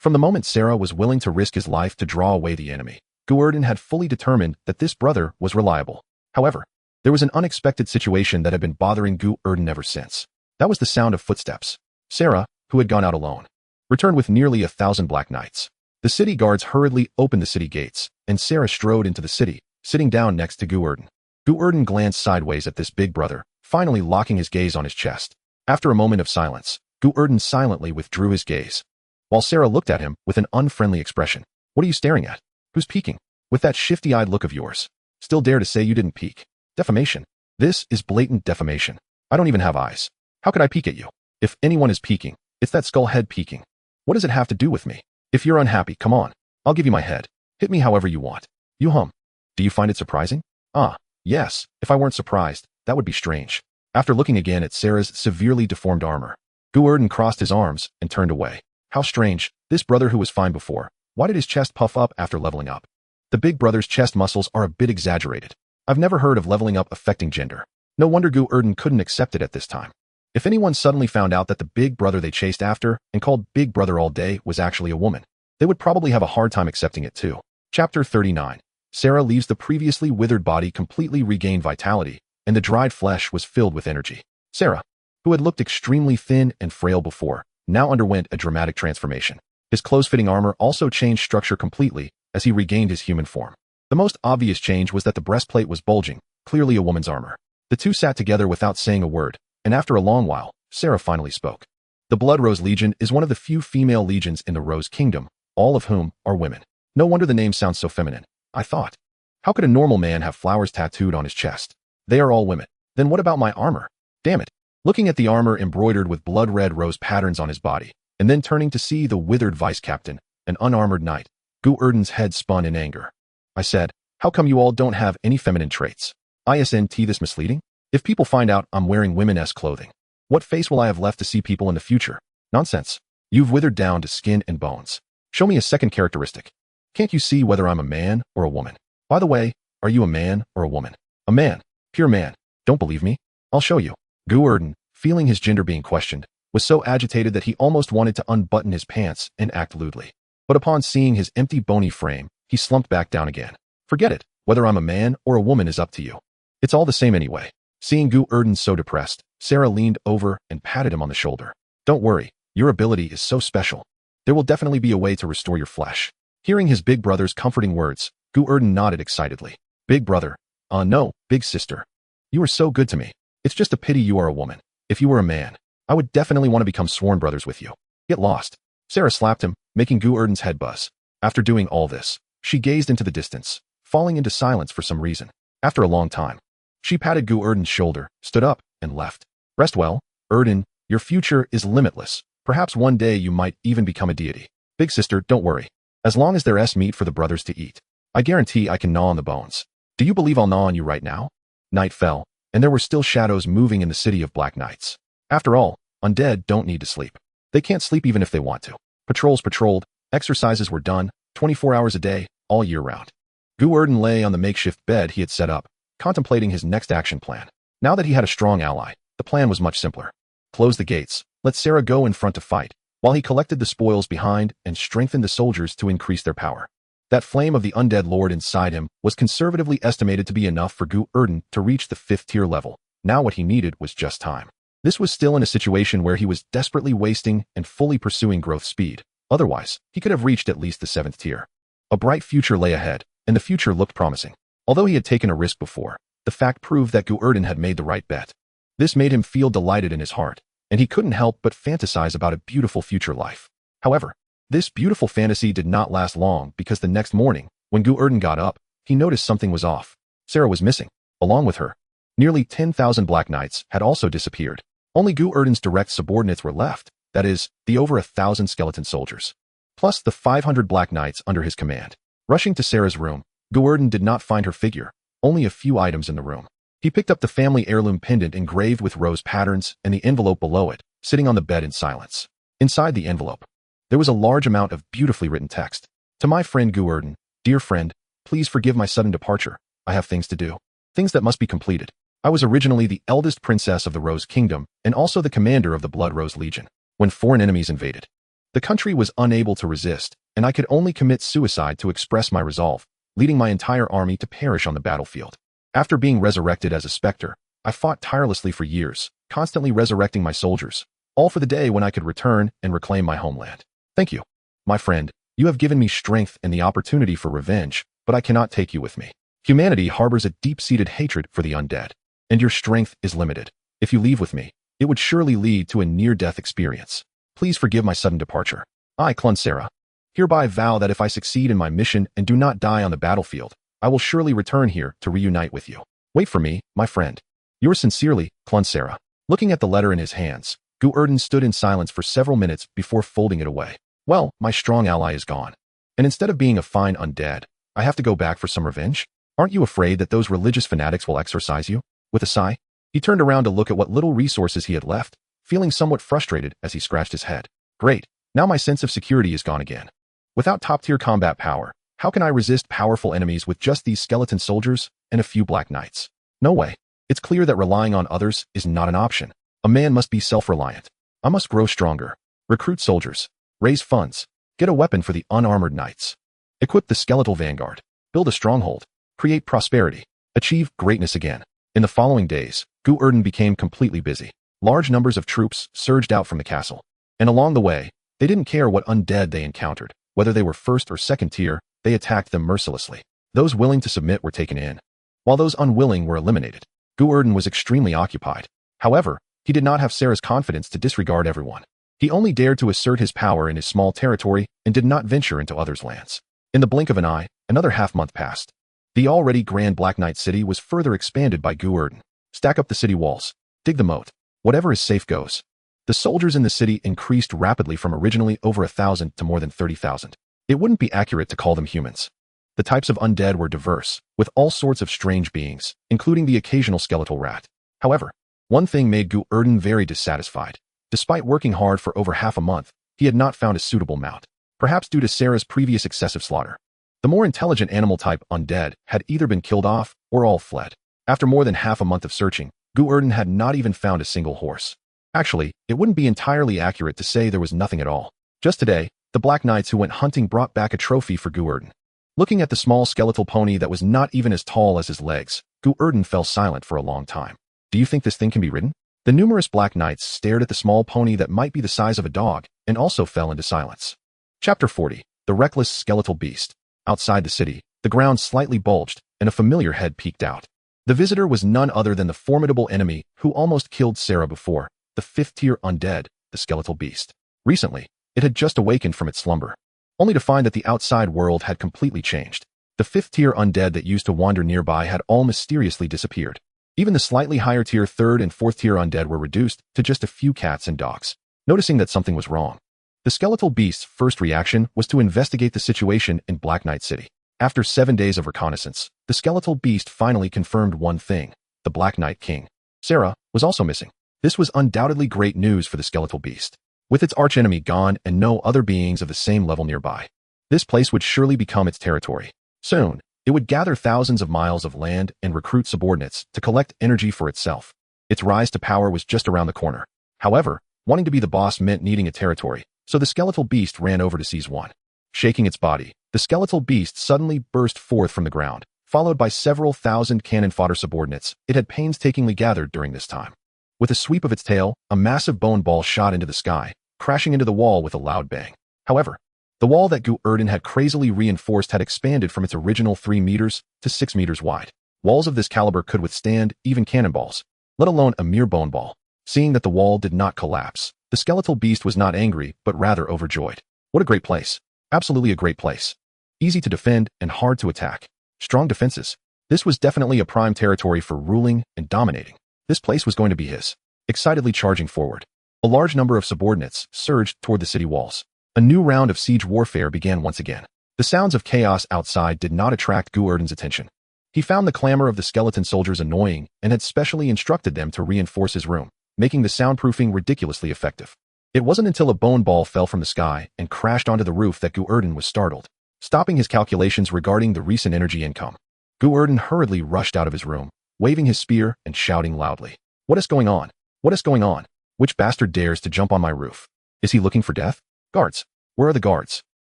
From the moment Sarah was willing to risk his life to draw away the enemy, Gu Erdan had fully determined that this brother was reliable. However, there was an unexpected situation that had been bothering Gu Erdan ever since. That was the sound of footsteps. Sarah, who had gone out alone, returned with nearly 1,000 black knights. The city guards hurriedly opened the city gates, and Sarah strode into the city, sitting down next to Gu Erdan. Gu Erdan glanced sideways at this big brother, finally locking his gaze on his chest. After a moment of silence, Gu Erdan silently withdrew his gaze, while Sarah looked at him with an unfriendly expression. What are you staring at? Who's peeking? With that shifty-eyed look of yours. Still dare to say you didn't peek? Defamation. This is blatant defamation. I don't even have eyes. How could I peek at you? If anyone is peeking, it's that skull head peeking. What does it have to do with me? If you're unhappy, come on. I'll give you my head. Hit me however you want. You hum. Do you find it surprising? Ah, yes. If I weren't surprised, that would be strange. After looking again at Sarah's severely deformed armor, Gu Erdan crossed his arms and turned away. How strange. This brother who was fine before, why did his chest puff up after leveling up? The big brother's chest muscles are a bit exaggerated. I've never heard of leveling up affecting gender. No wonder Gu Erdan couldn't accept it at this time. If anyone suddenly found out that the big brother they chased after and called Big Brother all day was actually a woman, they would probably have a hard time accepting it too. Chapter 39. Sarah leaves the previously withered body completely regained vitality, and the dried flesh was filled with energy. Sarah, who had looked extremely thin and frail before, now underwent a dramatic transformation. His close-fitting armor also changed structure completely as he regained his human form. The most obvious change was that the breastplate was bulging, clearly a woman's armor. The two sat together without saying a word, and after a long while, Sarah finally spoke. The Blood Rose Legion is one of the few female legions in the Rose Kingdom, all of whom are women. No wonder the name sounds so feminine, I thought. How could a normal man have flowers tattooed on his chest? They are all women. Then what about my armor? Damn it. Looking at the armor embroidered with blood-red rose patterns on his body, and then turning to see the withered vice-captain, an unarmored knight, Gu Erdan's head spun in anger. I said, how come you all don't have any feminine traits? Isn't this misleading? If people find out I'm wearing women-esque clothing, what face will I have left to see people in the future? Nonsense. You've withered down to skin and bones. Show me a second characteristic. Can't you see whether I'm a man or a woman? By the way, are you a man or a woman? A man. Pure man. Don't believe me? I'll show you. Gu Erdan, feeling his gender being questioned, was so agitated that he almost wanted to unbutton his pants and act lewdly. But upon seeing his empty bony frame, he slumped back down again. Forget it. Whether I'm a man or a woman is up to you. It's all the same anyway. Seeing Gu Erdan so depressed, Sarah leaned over and patted him on the shoulder. Don't worry. Your ability is so special. There will definitely be a way to restore your flesh. Hearing his big brother's comforting words, Gu Erdan nodded excitedly. Big brother. No, big sister. You are so good to me. It's just a pity you are a woman. If you were a man, I would definitely want to become sworn brothers with you. Get lost. Sarah slapped him, making Gu Erdan's head buzz. After doing all this, she gazed into the distance, falling into silence for some reason. After a long time, she patted Gu Erdan's shoulder, stood up, and left. Rest well, Erdan, your future is limitless. Perhaps one day you might even become a deity. Big sister, don't worry. As long as there's meat for the brothers to eat, I guarantee I can gnaw on the bones. Do you believe I'll gnaw on you right now? Night fell, and there were still shadows moving in the city of Black Knights. After all, undead don't need to sleep. They can't sleep even if they want to. Patrols patrolled, exercises were done, 24 hours a day, all year round. Gu Erdan lay on the makeshift bed he had set up, contemplating his next action plan. Now that he had a strong ally, the plan was much simpler. Close the gates, let Sarah go in front to fight, while he collected the spoils behind and strengthened the soldiers to increase their power. That flame of the undead lord inside him was conservatively estimated to be enough for Gu Erdan to reach the 5th tier level. Now what he needed was just time. This was still in a situation where he was desperately wasting and fully pursuing growth speed. Otherwise, he could have reached at least the 7th tier. A bright future lay ahead, and the future looked promising. Although he had taken a risk before, the fact proved that Gu Erdan had made the right bet. This made him feel delighted in his heart, and he couldn't help but fantasize about a beautiful future life. However, this beautiful fantasy did not last long because the next morning, when Gu Erdan got up, he noticed something was off. Sarah was missing. Along with her, nearly 10,000 Black Knights had also disappeared. Only Gu Erdan's direct subordinates were left, that is, the over 1,000 skeleton soldiers, plus the 500 Black Knights under his command. Rushing to Sarah's room, Gu Erdan did not find her figure, only a few items in the room. He picked up the family heirloom pendant engraved with rose patterns and the envelope below it, sitting on the bed in silence. Inside the envelope, there was a large amount of beautifully written text. To my friend Gu Erdan, dear friend, please forgive my sudden departure. I have things to do. Things that must be completed. I was originally the eldest princess of the Rose Kingdom and also the commander of the Blood Rose Legion when foreign enemies invaded. The country was unable to resist, and I could only commit suicide to express my resolve, leading my entire army to perish on the battlefield. After being resurrected as a specter, I fought tirelessly for years, constantly resurrecting my soldiers, all for the day when I could return and reclaim my homeland. Thank you, my friend. You have given me strength and the opportunity for revenge, but I cannot take you with me. Humanity harbors a deep-seated hatred for the undead, and your strength is limited. If you leave with me, it would surely lead to a near-death experience. Please forgive my sudden departure. I, Clunsera, hereby vow that if I succeed in my mission and do not die on the battlefield, I will surely return here to reunite with you. Wait for me, my friend. Yours sincerely, Clunsera. Looking at the letter in his hands, Gu Erdan stood in silence for several minutes before folding it away. Well, my strong ally is gone. And instead of being a fine undead, I have to go back for some revenge? Aren't you afraid that those religious fanatics will exorcise you? With a sigh, he turned around to look at what little resources he had left, feeling somewhat frustrated as he scratched his head. Great, now my sense of security is gone again. Without top-tier combat power, how can I resist powerful enemies with just these skeleton soldiers and a few black knights? No way. It's clear that relying on others is not an option. A man must be self-reliant. I must grow stronger, recruit soldiers, raise funds, get a weapon for the unarmored knights, equip the skeletal vanguard, build a stronghold, create prosperity, achieve greatness again. In the following days, Gu Erdan became completely busy. Large numbers of troops surged out from the castle, and along the way, they didn't care what undead they encountered. Whether they were first or second tier, they attacked them mercilessly. Those willing to submit were taken in, while those unwilling were eliminated. Gu Erdan was extremely occupied. However, he did not have Sarah's confidence to disregard everyone. He only dared to assert his power in his small territory and did not venture into others' lands. In the blink of an eye, another half-month passed. The already grand Black Knight city was further expanded by Gu Erdan. Stack up the city walls, dig the moat. Whatever is safe goes. The soldiers in the city increased rapidly from originally over 1,000 to more than 30,000. It wouldn't be accurate to call them humans. The types of undead were diverse, with all sorts of strange beings, including the occasional skeletal rat. However, one thing made Gu Erdan very dissatisfied. Despite working hard for over half a month, he had not found a suitable mount, perhaps due to Sarah's previous excessive slaughter. The more intelligent animal type undead had either been killed off or all fled. After more than half a month of searching, Gu Erdan had not even found a single horse. Actually, it wouldn't be entirely accurate to say there was nothing at all. Just today, the Black Knights who went hunting brought back a trophy for Gu Erdan. Looking at the small skeletal pony that was not even as tall as his legs, Gu Erdan fell silent for a long time. Do you think this thing can be ridden? The numerous Black Knights stared at the small pony that might be the size of a dog and also fell into silence. Chapter 40. The Reckless Skeletal Beast. Outside the city, the ground slightly bulged and a familiar head peeked out. The visitor was none other than the formidable enemy who almost killed Sarah before, the fifth-tier undead, the skeletal beast. Recently, it had just awakened from its slumber, only to find that the outside world had completely changed. The fifth-tier undead that used to wander nearby had all mysteriously disappeared. Even the slightly higher-tier third and fourth-tier undead were reduced to just a few cats and dogs. Noticing that something was wrong, the skeletal beast's first reaction was to investigate the situation in Black Knight City. After 7 days of reconnaissance, the skeletal beast finally confirmed one thing: the Black Knight King, Sarah, was also missing. This was undoubtedly great news for the skeletal beast. With its archenemy gone and no other beings of the same level nearby, this place would surely become its territory. Soon, it would gather thousands of miles of land and recruit subordinates to collect energy for itself. Its rise to power was just around the corner. However, wanting to be the boss meant needing a territory, so the skeletal beast ran over to seize one. Shaking its body, the skeletal beast suddenly burst forth from the ground, followed by several thousand cannon fodder subordinates it had painstakingly gathered during this time. With a sweep of its tail, a massive bone ball shot into the sky, crashing into the wall with a loud bang. However, the wall that Gu Erdan had crazily reinforced had expanded from its original 3 meters to 6 meters wide. Walls of this caliber could withstand even cannonballs, let alone a mere bone ball. Seeing that the wall did not collapse, the skeletal beast was not angry, but rather overjoyed. What a great place. Absolutely a great place. Easy to defend and hard to attack. Strong defenses. This was definitely a prime territory for ruling and dominating. This place was going to be his. Excitedly charging forward, a large number of subordinates surged toward the city walls. A new round of siege warfare began once again. The sounds of chaos outside did not attract Gu Erdan's attention. He found the clamor of the skeleton soldiers annoying and had specially instructed them to reinforce his room, making the soundproofing ridiculously effective. It wasn't until a bone ball fell from the sky and crashed onto the roof that Gu Erdan was startled, stopping his calculations regarding the recent energy income. Gu Erdan hurriedly rushed out of his room, waving his spear and shouting loudly. What is going on? What is going on? Which bastard dares to jump on my roof? Is he looking for death? Guards! Where are the guards?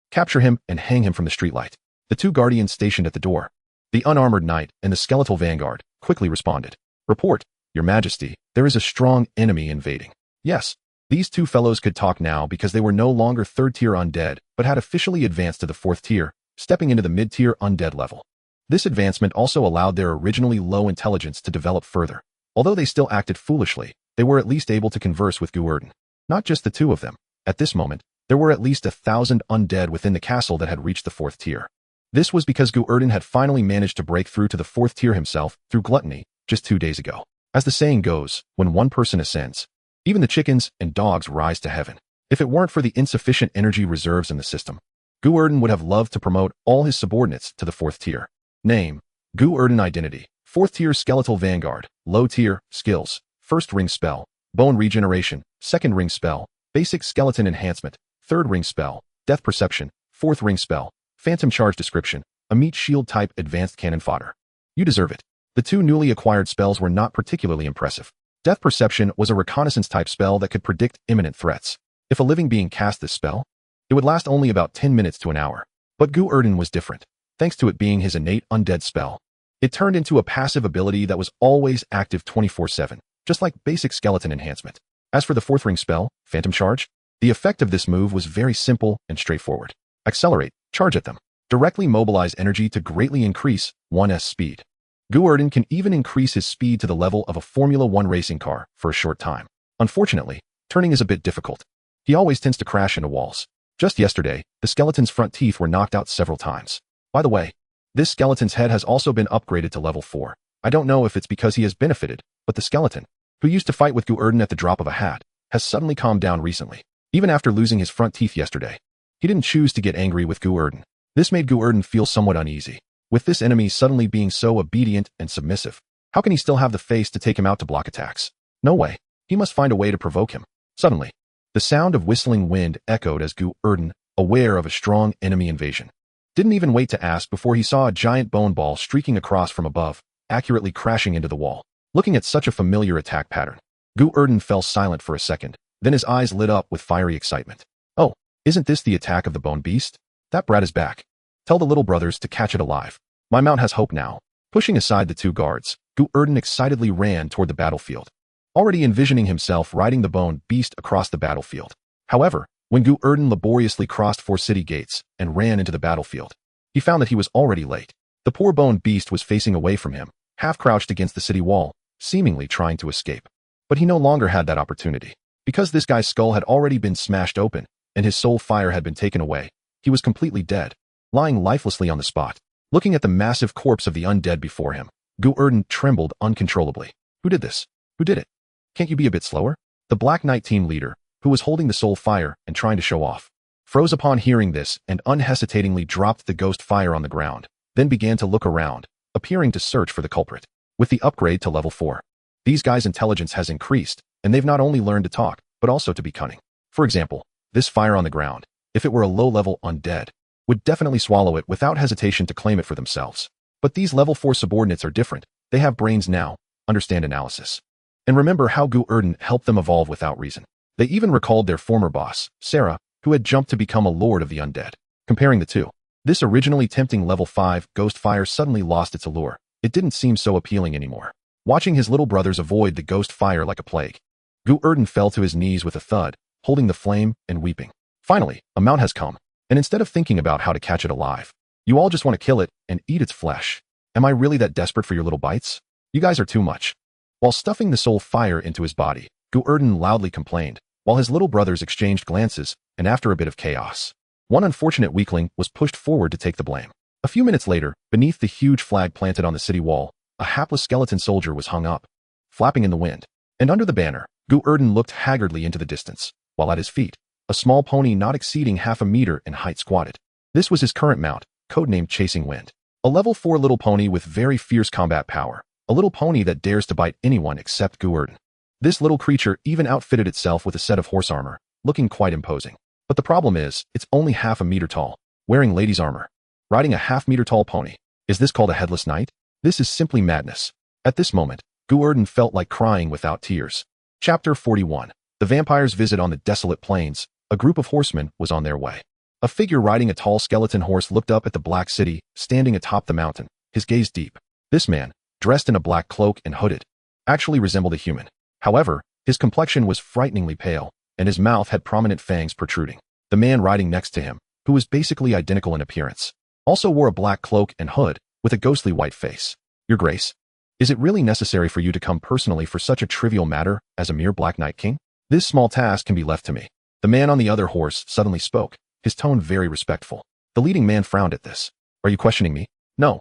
Capture him and hang him from the streetlight. The two guardians stationed at the door, the unarmored knight and the skeletal vanguard, quickly responded. Report, Your Majesty, there is a strong enemy invading. Yes, these two fellows could talk now because they were no longer third-tier undead, but had officially advanced to the fourth tier, stepping into the mid-tier undead level. This advancement also allowed their originally low intelligence to develop further. Although they still acted foolishly, they were at least able to converse with Gu Erdan. Not just the two of them. At this moment, there were at least 1,000 undead within the castle that had reached the fourth tier. This was because Gu Erdan had finally managed to break through to the fourth tier himself through gluttony just 2 days ago. As the saying goes, when one person ascends, even the chickens and dogs rise to heaven. If it weren't for the insufficient energy reserves in the system, Gu Erdan would have loved to promote all his subordinates to the fourth tier. Name, Gu Erdan. Identity, fourth tier skeletal vanguard, low tier, skills, first ring spell, bone regeneration, second ring spell, basic skeleton enhancement, third ring spell, death perception, fourth ring spell, phantom charge. Description, a meat shield type advanced cannon fodder. You deserve it. The two newly acquired spells were not particularly impressive. Death perception was a reconnaissance type spell that could predict imminent threats. If a living being cast this spell, it would last only about 10 minutes to an hour. But Gu Erdan was different. Thanks to it being his innate undead spell, it turned into a passive ability that was always active 24/7, just like basic skeleton enhancement. As for the fourth ring spell, phantom charge, the effect of this move was very simple and straightforward. Accelerate, charge at them. Directly mobilize energy to greatly increase 1's speed. Gu Erdan can even increase his speed to the level of a Formula 1 racing car for a short time. Unfortunately, turning is a bit difficult. He always tends to crash into walls. Just yesterday, the skeleton's front teeth were knocked out several times. By the way, this skeleton's head has also been upgraded to level 4. I don't know if it's because he has benefited, but the skeleton, who used to fight with Gu Erdan at the drop of a hat, has suddenly calmed down recently. Even after losing his front teeth yesterday, he didn't choose to get angry with Gu Erdan. This made Gu Erdan feel somewhat uneasy. With this enemy suddenly being so obedient and submissive, how can he still have the face to take him out to block attacks? No way. He must find a way to provoke him. Suddenly, the sound of whistling wind echoed as Gu Erdan, aware of a strong enemy invasion, didn't even wait to ask before he saw a giant bone ball streaking across from above, accurately crashing into the wall. Looking at such a familiar attack pattern, Gu Erdan fell silent for a second, then his eyes lit up with fiery excitement. Oh, isn't this the attack of the bone beast? That brat is back. Tell the little brothers to catch it alive. My mount has hope now. Pushing aside the two guards, Gu Erdan excitedly ran toward the battlefield, already envisioning himself riding the bone beast across the battlefield. However, when Gu Erdan laboriously crossed 4 city gates and ran into the battlefield, he found that he was already late. The poor bone beast was facing away from him, half crouched against the city wall, seemingly trying to escape. But he no longer had that opportunity. Because this guy's skull had already been smashed open, and his soul fire had been taken away, he was completely dead, lying lifelessly on the spot. Looking at the massive corpse of the undead before him, Gu Erdan trembled uncontrollably. Who did this? Who did it? Can't you be a bit slower? The Black Knight team leader, who was holding the soul fire and trying to show off, froze upon hearing this and unhesitatingly dropped the ghost fire on the ground, then began to look around, appearing to search for the culprit. With the upgrade to level 4, these guys' intelligence has increased, and they've not only learned to talk, but also to be cunning. For example, this fire on the ground, if it were a low-level undead, would definitely swallow it without hesitation to claim it for themselves. But these level 4 subordinates are different. They have brains now, understand analysis, and remember how Gu Erdan helped them evolve without reason. They even recalled their former boss, Sarah, who had jumped to become a lord of the undead. Comparing the two, this originally tempting level 5 ghost fire suddenly lost its allure. It didn't seem so appealing anymore. Watching his little brothers avoid the ghost fire like a plague, Gu Erdan fell to his knees with a thud, holding the flame and weeping. Finally, a mount has come, and instead of thinking about how to catch it alive, you all just want to kill it and eat its flesh. Am I really that desperate for your little bites? You guys are too much. While stuffing the soul fire into his body, Gu Erdan loudly complained, while his little brothers exchanged glances, and after a bit of chaos, one unfortunate weakling was pushed forward to take the blame. A few minutes later, beneath the huge flag planted on the city wall, a hapless skeleton soldier was hung up, flapping in the wind. And under the banner, Gu Erdan looked haggardly into the distance, while at his feet, a small pony not exceeding half a meter in height squatted. This was his current mount, codenamed Chasing Wind. A level 4 little pony with very fierce combat power, a little pony that dares to bite anyone except Gu Erdan. This little creature even outfitted itself with a set of horse armor, looking quite imposing. But the problem is, it's only half a meter tall, wearing ladies' armor, riding a half-meter tall pony. Is this called a headless knight? This is simply madness. At this moment, Gu Erdan felt like crying without tears. Chapter 41. The Vampire's Visit on the Desolate Plains. A group of horsemen was on their way. A figure riding a tall skeleton horse looked up at the Black City, standing atop the mountain, his gaze deep. This man, dressed in a black cloak and hooded, actually resembled a human. However, his complexion was frighteningly pale, and his mouth had prominent fangs protruding. The man riding next to him, who was basically identical in appearance, also wore a black cloak and hood with a ghostly white face. Your Grace, is it really necessary for you to come personally for such a trivial matter as a mere Black Knight King? This small task can be left to me. The man on the other horse suddenly spoke, his tone very respectful. The leading man frowned at this. Are you questioning me? No,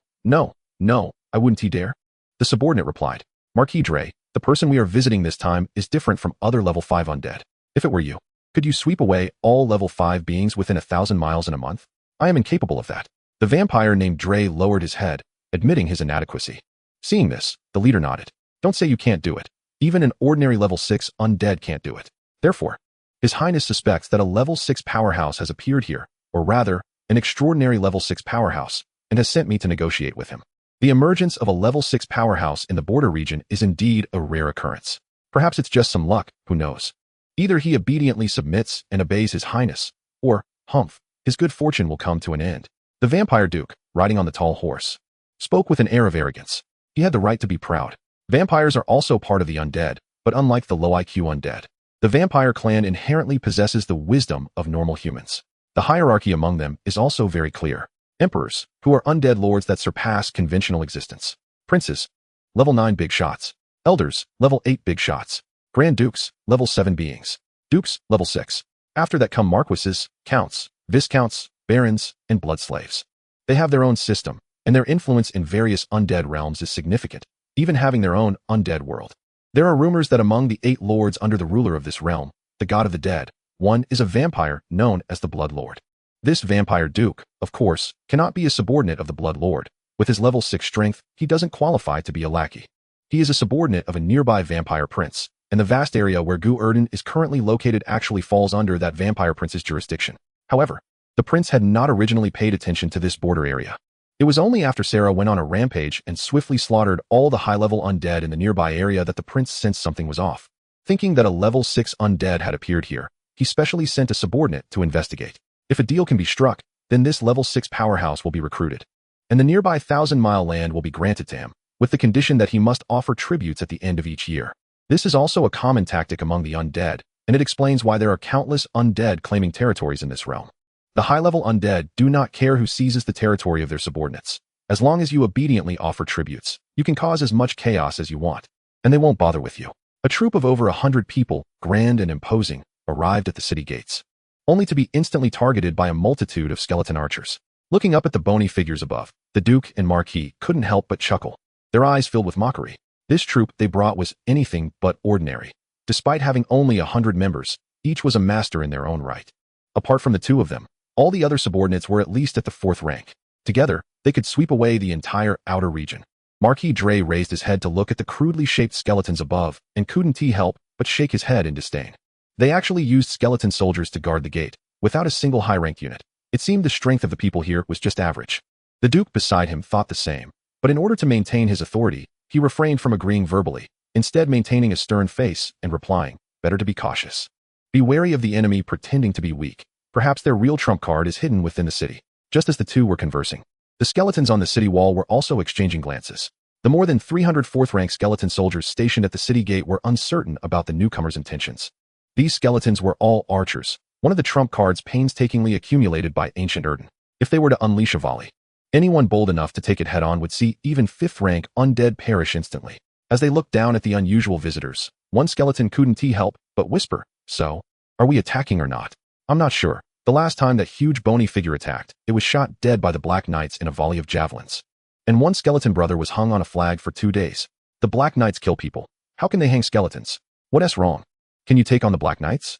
I wouldn't dare. The subordinate replied. Marquis Dre, the person we are visiting this time is different from other level 5 undead. If it were you, could you sweep away all level 5 beings within 1,000 miles in a month? I am incapable of that. The vampire named Dre lowered his head, admitting his inadequacy. Seeing this, the leader nodded. Don't say you can't do it. Even an ordinary level 6 undead can't do it. Therefore, His Highness suspects that a level 6 powerhouse has appeared here, or rather, an extraordinary level 6 powerhouse, and has sent me to negotiate with him. The emergence of a level 6 powerhouse in the border region is indeed a rare occurrence. Perhaps it's just some luck, who knows? Either he obediently submits and obeys His Highness, or, humph, his good fortune will come to an end. The vampire duke, riding on the tall horse, spoke with an air of arrogance. He had the right to be proud. Vampires are also part of the undead, but unlike the low IQ undead, the vampire clan inherently possesses the wisdom of normal humans. The hierarchy among them is also very clear. Emperors, who are undead lords that surpass conventional existence. Princes, level 9 big shots. Elders, level 8 big shots. Grand dukes, level 7 beings. Dukes, level 6. After that come marquises, counts, viscounts, barons, and blood slaves. They have their own system, and their influence in various undead realms is significant, even having their own undead world. There are rumors that among the 8 lords under the ruler of this realm, the god of the dead, one is a vampire known as the Blood Lord. This vampire duke, of course, cannot be a subordinate of the Blood Lord. With his level 6 strength, he doesn't qualify to be a lackey. He is a subordinate of a nearby vampire prince, and the vast area where Gu Erdan is currently located actually falls under that vampire prince's jurisdiction. However, the prince had not originally paid attention to this border area. It was only after Sarah went on a rampage and swiftly slaughtered all the high-level undead in the nearby area that the prince sensed something was off. Thinking that a level 6 undead had appeared here, he specially sent a subordinate to investigate. If a deal can be struck, then this level 6 powerhouse will be recruited, and the nearby 1,000-mile land will be granted to him, with the condition that he must offer tributes at the end of each year. This is also a common tactic among the undead, and it explains why there are countless undead claiming territories in this realm. The high-level undead do not care who seizes the territory of their subordinates. As long as you obediently offer tributes, you can cause as much chaos as you want, and they won't bother with you. A troop of over 100 people, grand and imposing, arrived at the city gates, only to be instantly targeted by a multitude of skeleton archers. Looking up at the bony figures above, the Duke and Marquis couldn't help but chuckle, their eyes filled with mockery. This troop they brought was anything but ordinary. Despite having only 100 members, each was a master in their own right. Apart from the two of them, all the other subordinates were at least at the 4th rank. Together, they could sweep away the entire outer region. Marquis Dre raised his head to look at the crudely shaped skeletons above, and couldn't help but shake his head in disdain. They actually used skeleton soldiers to guard the gate, without a single high-ranked unit. It seemed the strength of the people here was just average. The Duke beside him thought the same, but in order to maintain his authority, he refrained from agreeing verbally, instead maintaining a stern face and replying, better to be cautious. Be wary of the enemy pretending to be weak. Perhaps their real trump card is hidden within the city. Just as the two were conversing, the skeletons on the city wall were also exchanging glances. The more than 300 4th-rank skeleton soldiers stationed at the city gate were uncertain about the newcomers' intentions. These skeletons were all archers, one of the trump cards painstakingly accumulated by ancient Erdan. If they were to unleash a volley, anyone bold enough to take it head-on would see even 5th-rank undead perish instantly. As they looked down at the unusual visitors, one skeleton couldn't help but whisper, "So, are we attacking or not? I'm not sure. The last time that huge bony figure attacked, it was shot dead by the Black Knights in a volley of javelins. And one skeleton brother was hung on a flag for 2 days. The Black Knights kill people. How can they hang skeletons? What's wrong? Can you take on the Black Knights?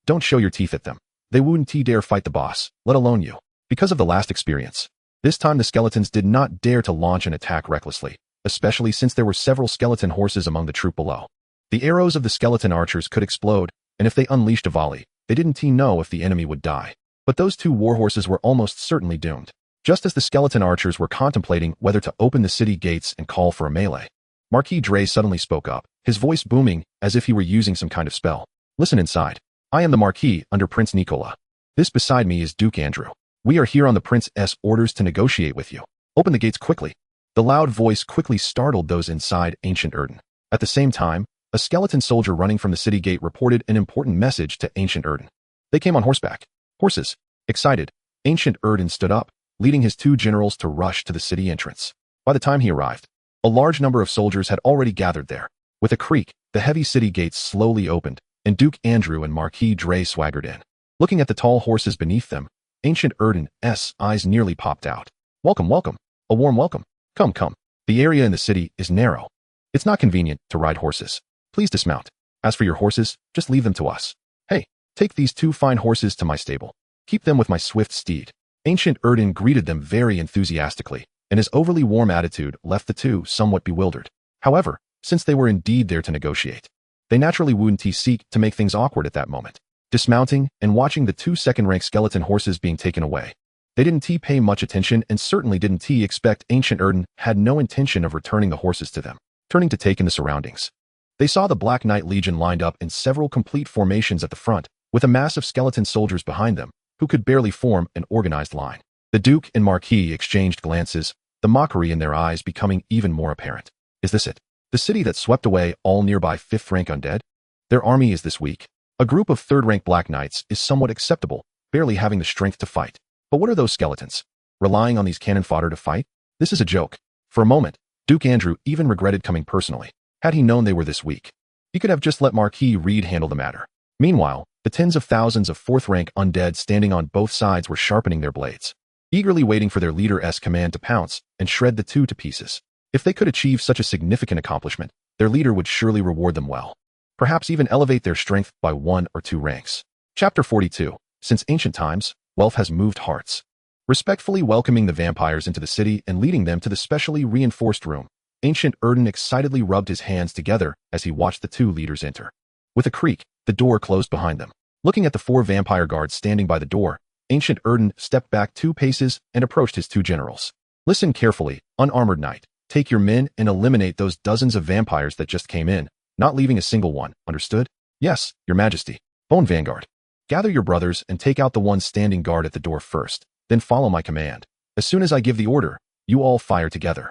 Don't show your teeth at them. They wouldn't dare fight the boss, let alone you." Because of the last experience, this time the skeletons did not dare to launch an attack recklessly, especially since there were several skeleton horses among the troop below. The arrows of the skeleton archers could explode, and if they unleashed a volley, they didn't know if the enemy would die. But those 2 warhorses were almost certainly doomed. Just as the skeleton archers were contemplating whether to open the city gates and call for a melee, Marquis Dre suddenly spoke up, his voice booming as if he were using some kind of spell. "Listen inside. I am the Marquis under Prince Nicola. This beside me is Duke Andrew. We are here on the Prince's orders to negotiate with you. Open the gates quickly. The loud voice quickly startled those inside Ancient Erdan. At the same time, a skeleton soldier running from the city gate reported an important message to Ancient Erdan. They came on horseback. Horses. Excited, Ancient Erdan stood up, leading his 2 generals to rush to the city entrance. By the time he arrived, a large number of soldiers had already gathered there. With a creak, the heavy city gates slowly opened, and Duke Andrew and Marquis Dre swaggered in. Looking at the tall horses beneath them, Ancient Erdan's eyes nearly popped out. Welcome, welcome. A warm welcome. Come, come. The area in the city is narrow. It's not convenient to ride horses. Please dismount. As for your horses, just leave them to us. Hey, take these 2 fine horses to my stable. Keep them with my swift steed. Ancient Erdan greeted them very enthusiastically, and his overly warm attitude left the 2 somewhat bewildered. However, since they were indeed there to negotiate, they naturally wouldn't seek to make things awkward at that moment. Dismounting and watching the 2 second-rank skeleton horses being taken away, they didn't pay much attention and certainly didn't expect Ancient Erdan had no intention of returning the horses to them. Turning to take in the surroundings, they saw the Black Knight Legion lined up in several complete formations at the front, with a mass of skeleton soldiers behind them, who could barely form an organized line. The Duke and Marquis exchanged glances, the mockery in their eyes becoming even more apparent. Is this it? The city that swept away all nearby 5th-rank undead? Their army is this weak. A group of 3rd-rank Black Knights is somewhat acceptable, barely having the strength to fight. But what are those skeletons? Relying on these cannon fodder to fight? This is a joke. For a moment, Duke Andrew even regretted coming personally. Had he known they were this weak, he could have just let Marquis Reed handle the matter. Meanwhile, the tens of thousands of 4th-rank undead standing on both sides were sharpening their blades, eagerly waiting for their leader's command to pounce and shred the 2 to pieces. If they could achieve such a significant accomplishment, their leader would surely reward them well. Perhaps even elevate their strength by 1 or 2 ranks. Chapter 42. Since ancient times, wealth has moved hearts. Respectfully welcoming the vampires into the city and leading them to the specially reinforced room, Ancient Erdan excitedly rubbed his hands together as he watched the 2 leaders enter. With a creak, the door closed behind them. Looking at the 4 vampire guards standing by the door, Ancient Erdan stepped back 2 paces and approached his 2 generals. Listen carefully, unarmored knight. Take your men and eliminate those dozens of vampires that just came in, not leaving a single one, understood? Yes, your majesty. Bone Vanguard. Gather your brothers and take out the ones standing guard at the door first, then follow my command. As soon as I give the order, you all fire together.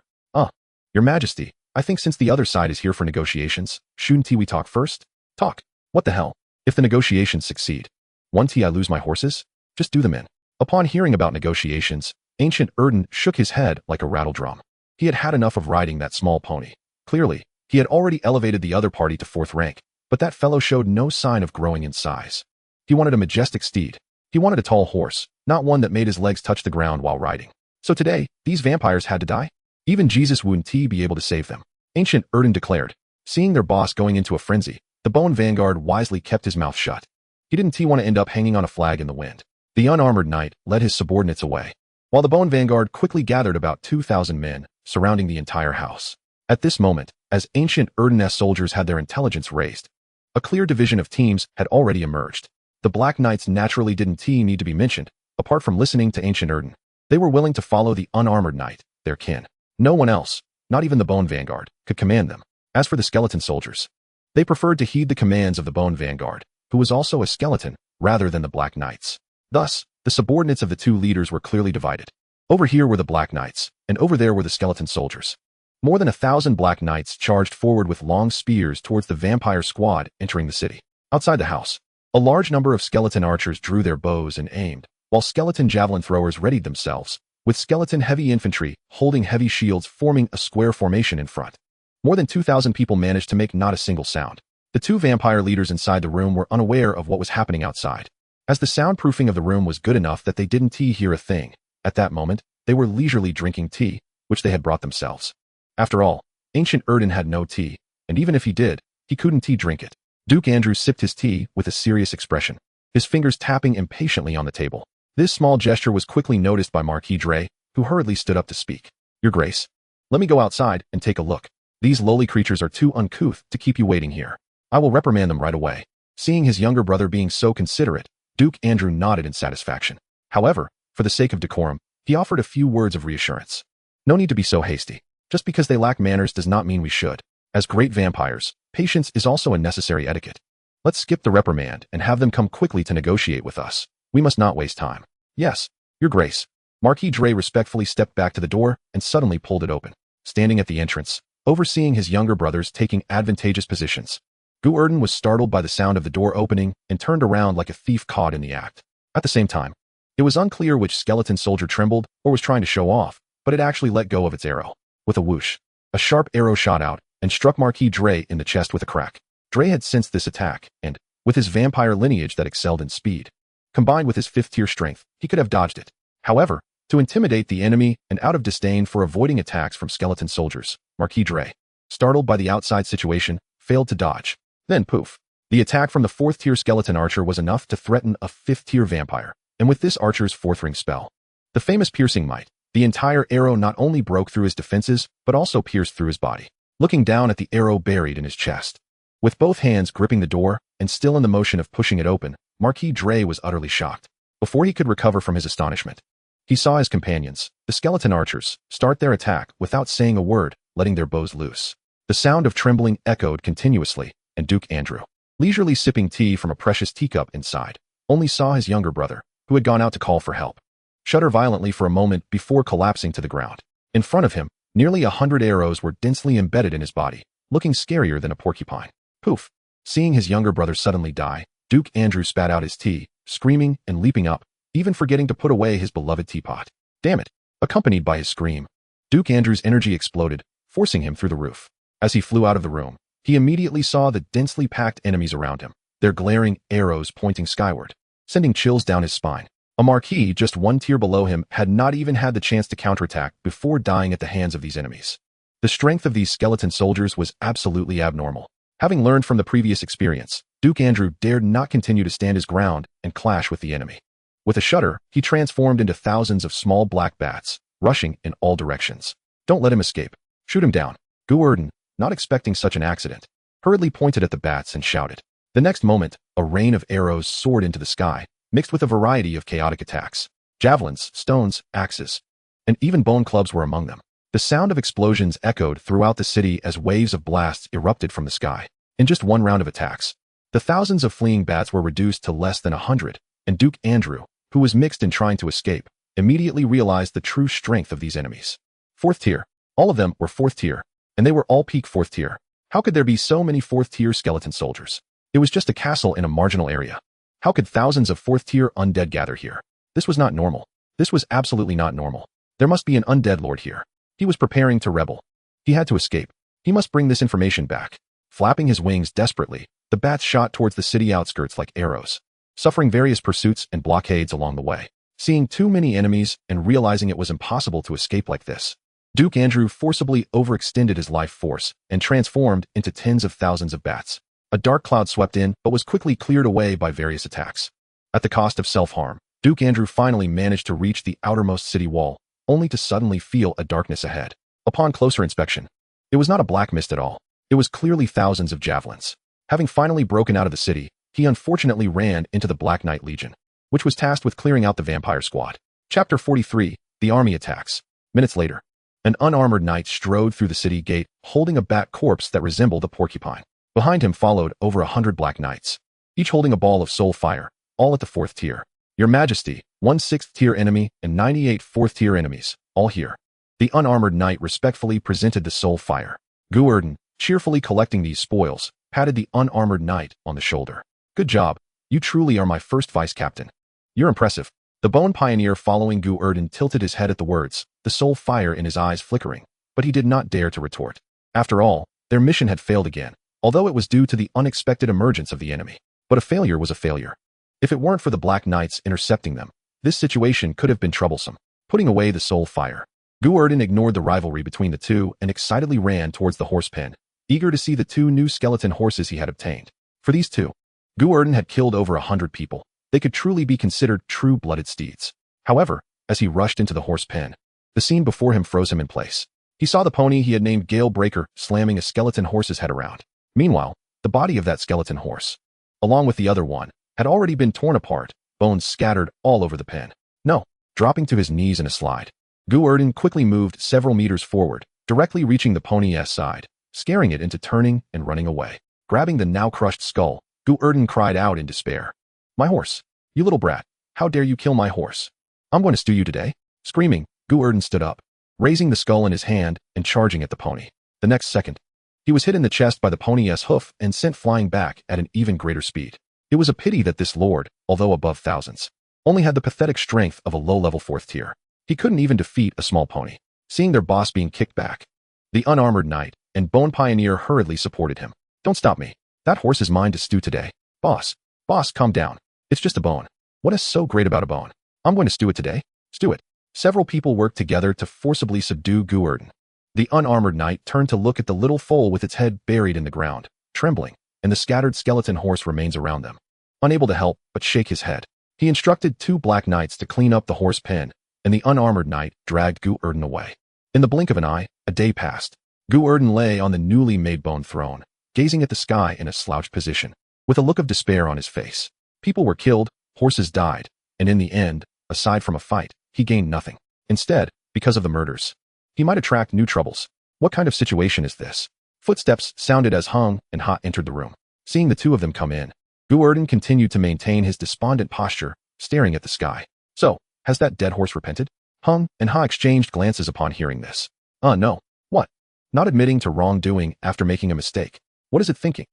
Your majesty, I think since the other side is here for negotiations, shouldn't we talk first? Talk. What the hell? If the negotiations succeed, won't I lose my horses? Just do them in. Upon hearing about negotiations, Ancient Erdan shook his head like a rattle drum. He had had enough of riding that small pony. Clearly, he had already elevated the other party to 4th rank, but that fellow showed no sign of growing in size. He wanted a majestic steed. He wanted a tall horse, not one that made his legs touch the ground while riding. So today, these vampires had to die? Even Jesus wouldn't be able to save them. Ancient Erdan declared. Seeing their boss going into a frenzy, the Bone Vanguard wisely kept his mouth shut. He didn't want to end up hanging on a flag in the wind. The unarmored knight led his subordinates away, while the Bone Vanguard quickly gathered about 2,000 men, surrounding the entire house. At this moment, as Ancient Erdan's soldiers had their intelligence raised, a clear division of teams had already emerged. The Black Knights naturally didn't need to be mentioned. Apart from listening to Ancient Erdan, they were willing to follow the unarmored knight, their kin. No one else, not even the Bone Vanguard, could command them. As for the skeleton soldiers, they preferred to heed the commands of the Bone Vanguard, who was also a skeleton, rather than the Black Knights. Thus, the subordinates of the 2 leaders were clearly divided. Over here were the Black Knights, and over there were the skeleton soldiers. More than 1,000 Black Knights charged forward with long spears towards the vampire squad entering the city. Outside the house, a large number of skeleton archers drew their bows and aimed, while skeleton javelin throwers readied themselves, with skeleton heavy infantry holding heavy shields forming a square formation in front. More than 2,000 people managed to make not a single sound. The 2 vampire leaders inside the room were unaware of what was happening outside, as the soundproofing of the room was good enough that they didn't hear a thing. At that moment, they were leisurely drinking tea, which they had brought themselves. After all, Ancient Erdan had no tea, and even if he did, he couldn't drink it. Duke Andrew sipped his tea with a serious expression, his fingers tapping impatiently on the table. This small gesture was quickly noticed by Marquis Dre, who hurriedly stood up to speak. Your Grace, let me go outside and take a look. These lowly creatures are too uncouth to keep you waiting here. I will reprimand them right away. Seeing his younger brother being so considerate, Duke Andrew nodded in satisfaction. However, for the sake of decorum, he offered a few words of reassurance. No need to be so hasty. Just because they lack manners does not mean we should. As great vampires, patience is also a necessary etiquette. Let's skip the reprimand and have them come quickly to negotiate with us. We must not waste time. Yes, Your Grace. Marquis Dre respectfully stepped back to the door and suddenly pulled it open. Standing at the entrance, overseeing his younger brothers taking advantageous positions, Gu Erdan was startled by the sound of the door opening and turned around like a thief caught in the act. At the same time, it was unclear which skeleton soldier trembled or was trying to show off, but it actually let go of its arrow. With a whoosh, a sharp arrow shot out and struck Marquis Dre in the chest with a crack. Dre had sensed this attack, and, with his vampire lineage that excelled in speed, combined with his 5th-tier strength, he could have dodged it. However, to intimidate the enemy and out of disdain for avoiding attacks from skeleton soldiers, Marquis Dre, startled by the outside situation, failed to dodge. Then poof. The attack from the 4th-tier skeleton archer was enough to threaten a 5th-tier vampire, and with this archer's 4th ring spell, the famous piercing might, the entire arrow not only broke through his defenses, but also pierced through his body. Looking down at the arrow buried in his chest, with both hands gripping the door and still in the motion of pushing it open, Marquis Dre was utterly shocked. Before he could recover from his astonishment, he saw his companions, the skeleton archers, start their attack without saying a word, letting their bows loose. The sound of trembling echoed continuously, and Duke Andrew, leisurely sipping tea from a precious teacup inside, only saw his younger brother, who had gone out to call for help, shudder violently for a moment before collapsing to the ground. In front of him, nearly 100 arrows were densely embedded in his body, looking scarier than a porcupine. Poof! Seeing his younger brother suddenly die, Duke Andrew spat out his tea, screaming and leaping up, even forgetting to put away his beloved teapot. Damn it! Accompanied by his scream, Duke Andrew's energy exploded, forcing him through the roof. As he flew out of the room, he immediately saw the densely packed enemies around him, their glaring arrows pointing skyward, sending chills down his spine. A Marquis just 1 tier below him had not even had the chance to counterattack before dying at the hands of these enemies. The strength of these skeleton soldiers was absolutely abnormal. Having learned from the previous experience, Duke Andrew dared not continue to stand his ground and clash with the enemy. With a shudder, he transformed into thousands of small black bats, rushing in all directions. Don't let him escape. Shoot him down. Gu Erdan, not expecting such an accident, hurriedly pointed at the bats and shouted. The next moment, a rain of arrows soared into the sky, mixed with a variety of chaotic attacks. Javelins, stones, axes, and even bone clubs were among them. The sound of explosions echoed throughout the city as waves of blasts erupted from the sky. In just one round of attacks, the thousands of fleeing bats were reduced to less than 100, and Duke Andrew, who was mixed in trying to escape, immediately realized the true strength of these enemies. 4th tier. All of them were 4th tier, and they were all peak 4th tier. How could there be so many 4th tier skeleton soldiers? It was just a castle in a marginal area. How could thousands of 4th tier undead gather here? This was not normal. This was absolutely not normal. There must be an undead lord here. He was preparing to rebel. He had to escape. He must bring this information back. Flapping his wings desperately, the bats shot towards the city outskirts like arrows, suffering various pursuits and blockades along the way. Seeing too many enemies and realizing it was impossible to escape like this, Duke Andrew forcibly overextended his life force and transformed into tens of thousands of bats. A dark cloud swept in but was quickly cleared away by various attacks. At the cost of self-harm, Duke Andrew finally managed to reach the outermost city wall, only to suddenly feel a darkness ahead. Upon closer inspection, it was not a black mist at all. It was clearly thousands of javelins. Having finally broken out of the city, he unfortunately ran into the Black Knight Legion, which was tasked with clearing out the vampire squad. Chapter 43, The Army Attacks. Minutes later, an unarmored knight strode through the city gate, holding a bat corpse that resembled a porcupine. Behind him followed over 100 black knights, each holding a ball of soul fire, all at the 4th tier. Your Majesty, 1 6th tier enemy and 98 4th tier enemies, all here. The unarmored knight respectfully presented the soul fire. Gu Erdan, cheerfully collecting these spoils, patted the unarmored knight on the shoulder. Good job. You truly are my first vice captain. You're impressive. The bone pioneer following Gu Erdan tilted his head at the words, the soul fire in his eyes flickering, but he did not dare to retort. After all, their mission had failed again, although it was due to the unexpected emergence of the enemy. But a failure was a failure. If it weren't for the Black Knights intercepting them, this situation could have been troublesome. Putting away the soul fire, Gu Erdan ignored the rivalry between the two and excitedly ran towards the horse pen, eager to see the 2 new skeleton horses he had obtained. For these 2, Gu Erdan had killed over 100 people. They could truly be considered true-blooded steeds. However, as he rushed into the horse pen, the scene before him froze him in place. He saw the pony he had named Gale Breaker slamming a skeleton horse's head around. Meanwhile, the body of that skeleton horse, along with the other one, had already been torn apart, bones scattered all over the pen. No, dropping to his knees in a slide, Gu Erdan quickly moved several meters forward, directly reaching the pony's side, scaring it into turning and running away. Grabbing the now crushed skull, Gu Erdan cried out in despair. My horse! You little brat! How dare you kill my horse? I'm going to stew you today. Screaming, Gu Erdan stood up, raising the skull in his hand and charging at the pony. The next second, he was hit in the chest by the pony's hoof and sent flying back at an even greater speed. It was a pity that this lord, although above thousands, only had the pathetic strength of a low-level 4th tier. He couldn't even defeat a small pony. Seeing their boss being kicked back, the unarmored knight and bone pioneer hurriedly supported him. Don't stop me. That horse is mine to stew today. Boss, calm down. It's just a bone. What is so great about a bone? I'm going to stew it today. Stew it. Several people worked together to forcibly subdue Gu Erdan. The unarmored knight turned to look at the little foal with its head buried in the ground, trembling, and the scattered skeleton horse remains around them. Unable to help but shake his head, he instructed 2 black knights to clean up the horse pen, and the unarmored knight dragged Gu Erdan away. In the blink of an eye, a day passed. Gu Erdan lay on the newly made bone throne, gazing at the sky in a slouched position, with a look of despair on his face. People were killed, horses died, and in the end, aside from a fight, he gained nothing. Instead, because of the murders, he might attract new troubles. What kind of situation is this? Footsteps sounded as Hung and Ha entered the room. Seeing the 2 of them come in, Gu Erdan continued to maintain his despondent posture, staring at the sky. So, has that dead horse repented? Hung and Ha exchanged glances upon hearing this. No. What? Not admitting to wrongdoing after making a mistake. What is it thinking?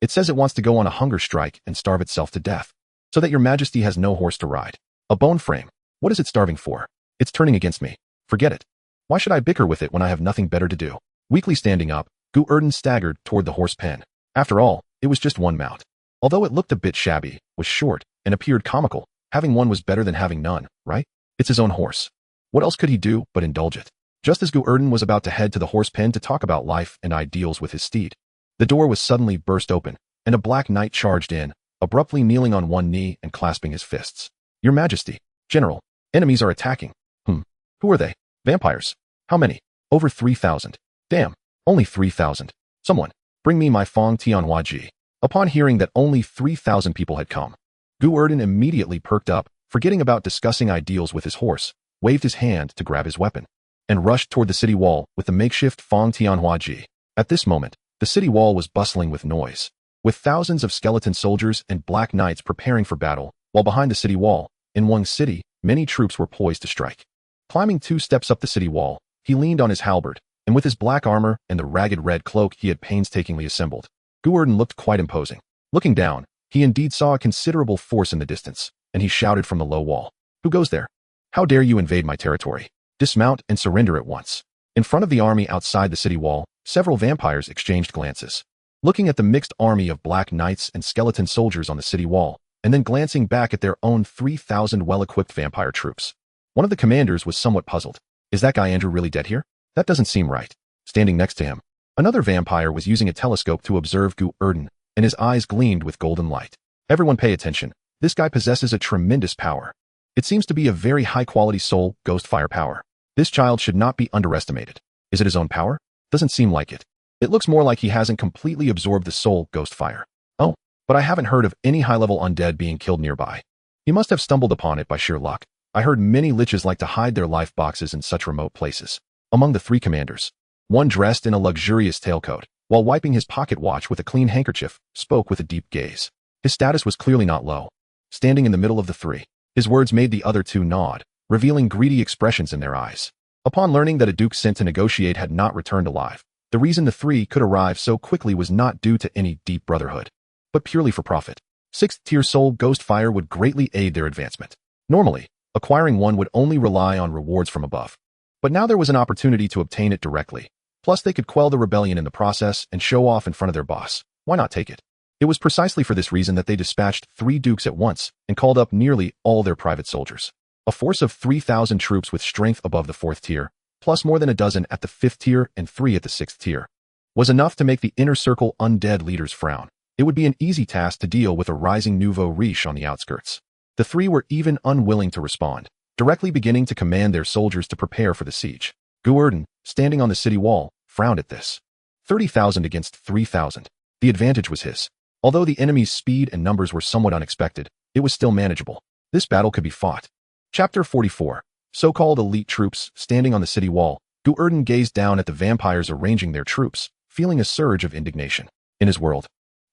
It says it wants to go on a hunger strike and starve itself to death, so that your majesty has no horse to ride. A bone frame. What is it starving for? It's turning against me. Forget it. Why should I bicker with it when I have nothing better to do? Weakly standing up, Gu Erdan staggered toward the horse pen. After all, it was just one mount. Although it looked a bit shabby, was short, and appeared comical, having one was better than having none, right? It's his own horse. What else could he do but indulge it? Just as Gu Erdan was about to head to the horse pen to talk about life and ideals with his steed, the door was suddenly burst open, and a black knight charged in, abruptly kneeling on one knee and clasping his fists. Your Majesty, General, enemies are attacking. Who are they? Vampires. How many? Over 3,000. Damn, only 3,000. Someone, bring me my Fong Tianhua Ji. Upon hearing that only 3,000 people had come, Gu Erdan immediately perked up, forgetting about discussing ideals with his horse, waved his hand to grab his weapon, and rushed toward the city wall with the makeshift Fong Tianhua Ji. At this moment, the city wall was bustling with noise, with thousands of skeleton soldiers and black knights preparing for battle, while behind the city wall, in Wang City, many troops were poised to strike. Climbing 2 steps up the city wall, he leaned on his halberd, and with his black armor and the ragged red cloak he had painstakingly assembled, Gu Erdan looked quite imposing. Looking down, he indeed saw a considerable force in the distance, and he shouted from the low wall, "Who goes there? How dare you invade my territory? Dismount and surrender at once." In front of the army outside the city wall, several vampires exchanged glances. Looking at the mixed army of black knights and skeleton soldiers on the city wall, and then glancing back at their own 3,000 well-equipped vampire troops. One of the commanders was somewhat puzzled. Is that guy Andrew really dead here? That doesn't seem right. Standing next to him, another vampire was using a telescope to observe Gu Erdan, and his eyes gleamed with golden light. Everyone pay attention. This guy possesses a tremendous power. It seems to be a very high-quality soul ghost fire power. This child should not be underestimated. Is it his own power? Doesn't seem like it. It looks more like he hasn't completely absorbed the soul ghost fire. Oh, but I haven't heard of any high-level undead being killed nearby. He must have stumbled upon it by sheer luck. I heard many liches like to hide their life boxes in such remote places. Among the 3 commanders, one dressed in a luxurious tailcoat, while wiping his pocket watch with a clean handkerchief, spoke with a deep gaze. His status was clearly not low. Standing in the middle of the 3, his words made the other 2 nod, revealing greedy expressions in their eyes. Upon learning that a duke sent to negotiate had not returned alive, the reason the 3 could arrive so quickly was not due to any deep brotherhood, but purely for profit. 6th-tier soul ghost fire would greatly aid their advancement. Normally, acquiring one would only rely on rewards from above. But now there was an opportunity to obtain it directly. Plus they could quell the rebellion in the process and show off in front of their boss. Why not take it? It was precisely for this reason that they dispatched 3 dukes at once and called up nearly all their private soldiers. A force of 3,000 troops with strength above the 4th tier, plus more than a dozen at the 5th tier and 3 at the 6th tier, was enough to make the inner circle undead leaders frown. It would be an easy task to deal with a rising nouveau riche on the outskirts. The 3 were even unwilling to respond, directly beginning to command their soldiers to prepare for the siege. Gu Erdan, standing on the city wall, frowned at this. 30,000 against 3,000. The advantage was his. Although the enemy's speed and numbers were somewhat unexpected, it was still manageable. This battle could be fought. Chapter 44. So-called elite troops, standing on the city wall, Gu Erdan gazed down at the vampires arranging their troops, feeling a surge of indignation. In his world,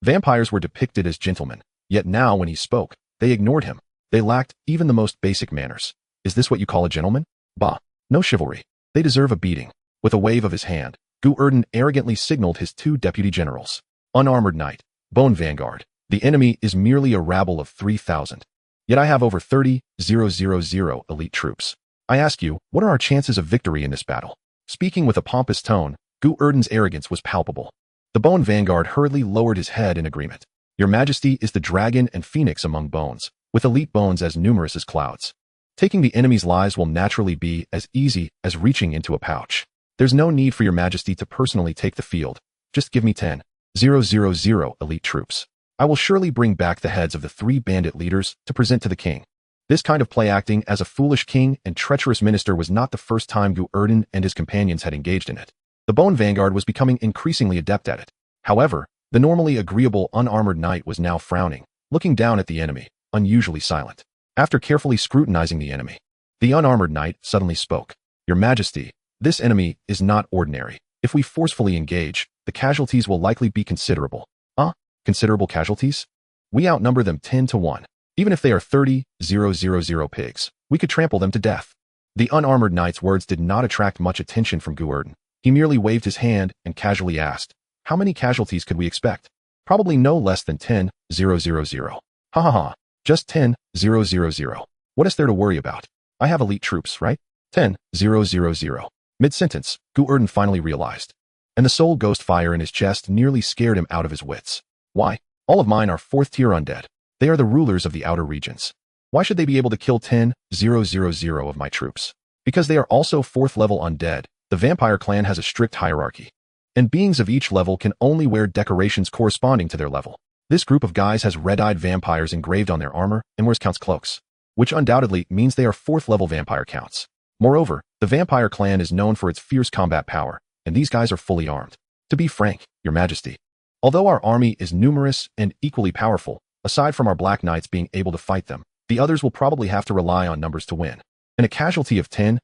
Vampires were depicted as gentlemen, yet now when he spoke, they ignored him. They lacked even the most basic manners. Is this what you call a gentleman? Bah, no chivalry. They deserve a beating. With a wave of his hand, Gu Erdan arrogantly signaled his 2 deputy generals. Unarmored knight, bone vanguard. The enemy is merely a rabble of 3,000. Yet I have over 30,000 elite troops. I ask you, what are our chances of victory in this battle? Speaking with a pompous tone, Gu Erdan's arrogance was palpable. The bone vanguard hurriedly lowered his head in agreement. Your Majesty is the dragon and phoenix among bones, with elite bones as numerous as clouds. Taking the enemy's lives will naturally be as easy as reaching into a pouch. There's no need for your Majesty to personally take the field. Just give me 10,000 elite troops. I will surely bring back the heads of the 3 bandit leaders to present to the king. This kind of play acting as a foolish king and treacherous minister was not the first time Gu Erdan and his companions had engaged in it. The bone vanguard was becoming increasingly adept at it. However, the normally agreeable unarmored knight was now frowning, looking down at the enemy, unusually silent. After carefully scrutinizing the enemy, the unarmored knight suddenly spoke. Your Majesty, this enemy is not ordinary. If we forcefully engage, the casualties will likely be considerable. Considerable casualties? We outnumber them 10 to 1. Even if they are 30,000 pigs, we could trample them to death. The unarmored knight's words did not attract much attention from Gu Erdan. He merely waved his hand and casually asked, how many casualties could we expect? Probably no less than 10,000. Ha ha ha. Just 10,000. What is there to worry about? I have elite troops, right? 10,000. Mid-sentence, Gu Erdan finally realized. And the soul ghost fire in his chest nearly scared him out of his wits. Why? All of mine are 4th-tier undead. They are the rulers of the outer regions. Why should they be able to kill 10,000 of my troops? Because they are also 4th-level undead. The vampire clan has a strict hierarchy. And beings of each level can only wear decorations corresponding to their level. This group of guys has red-eyed vampires engraved on their armor and wears counts cloaks, which undoubtedly means they are 4th-level vampire counts. Moreover, the vampire clan is known for its fierce combat power, and these guys are fully armed. To be frank, Your Majesty, although our army is numerous and equally powerful, aside from our black knights being able to fight them, the others will probably have to rely on numbers to win. And a casualty of 10,000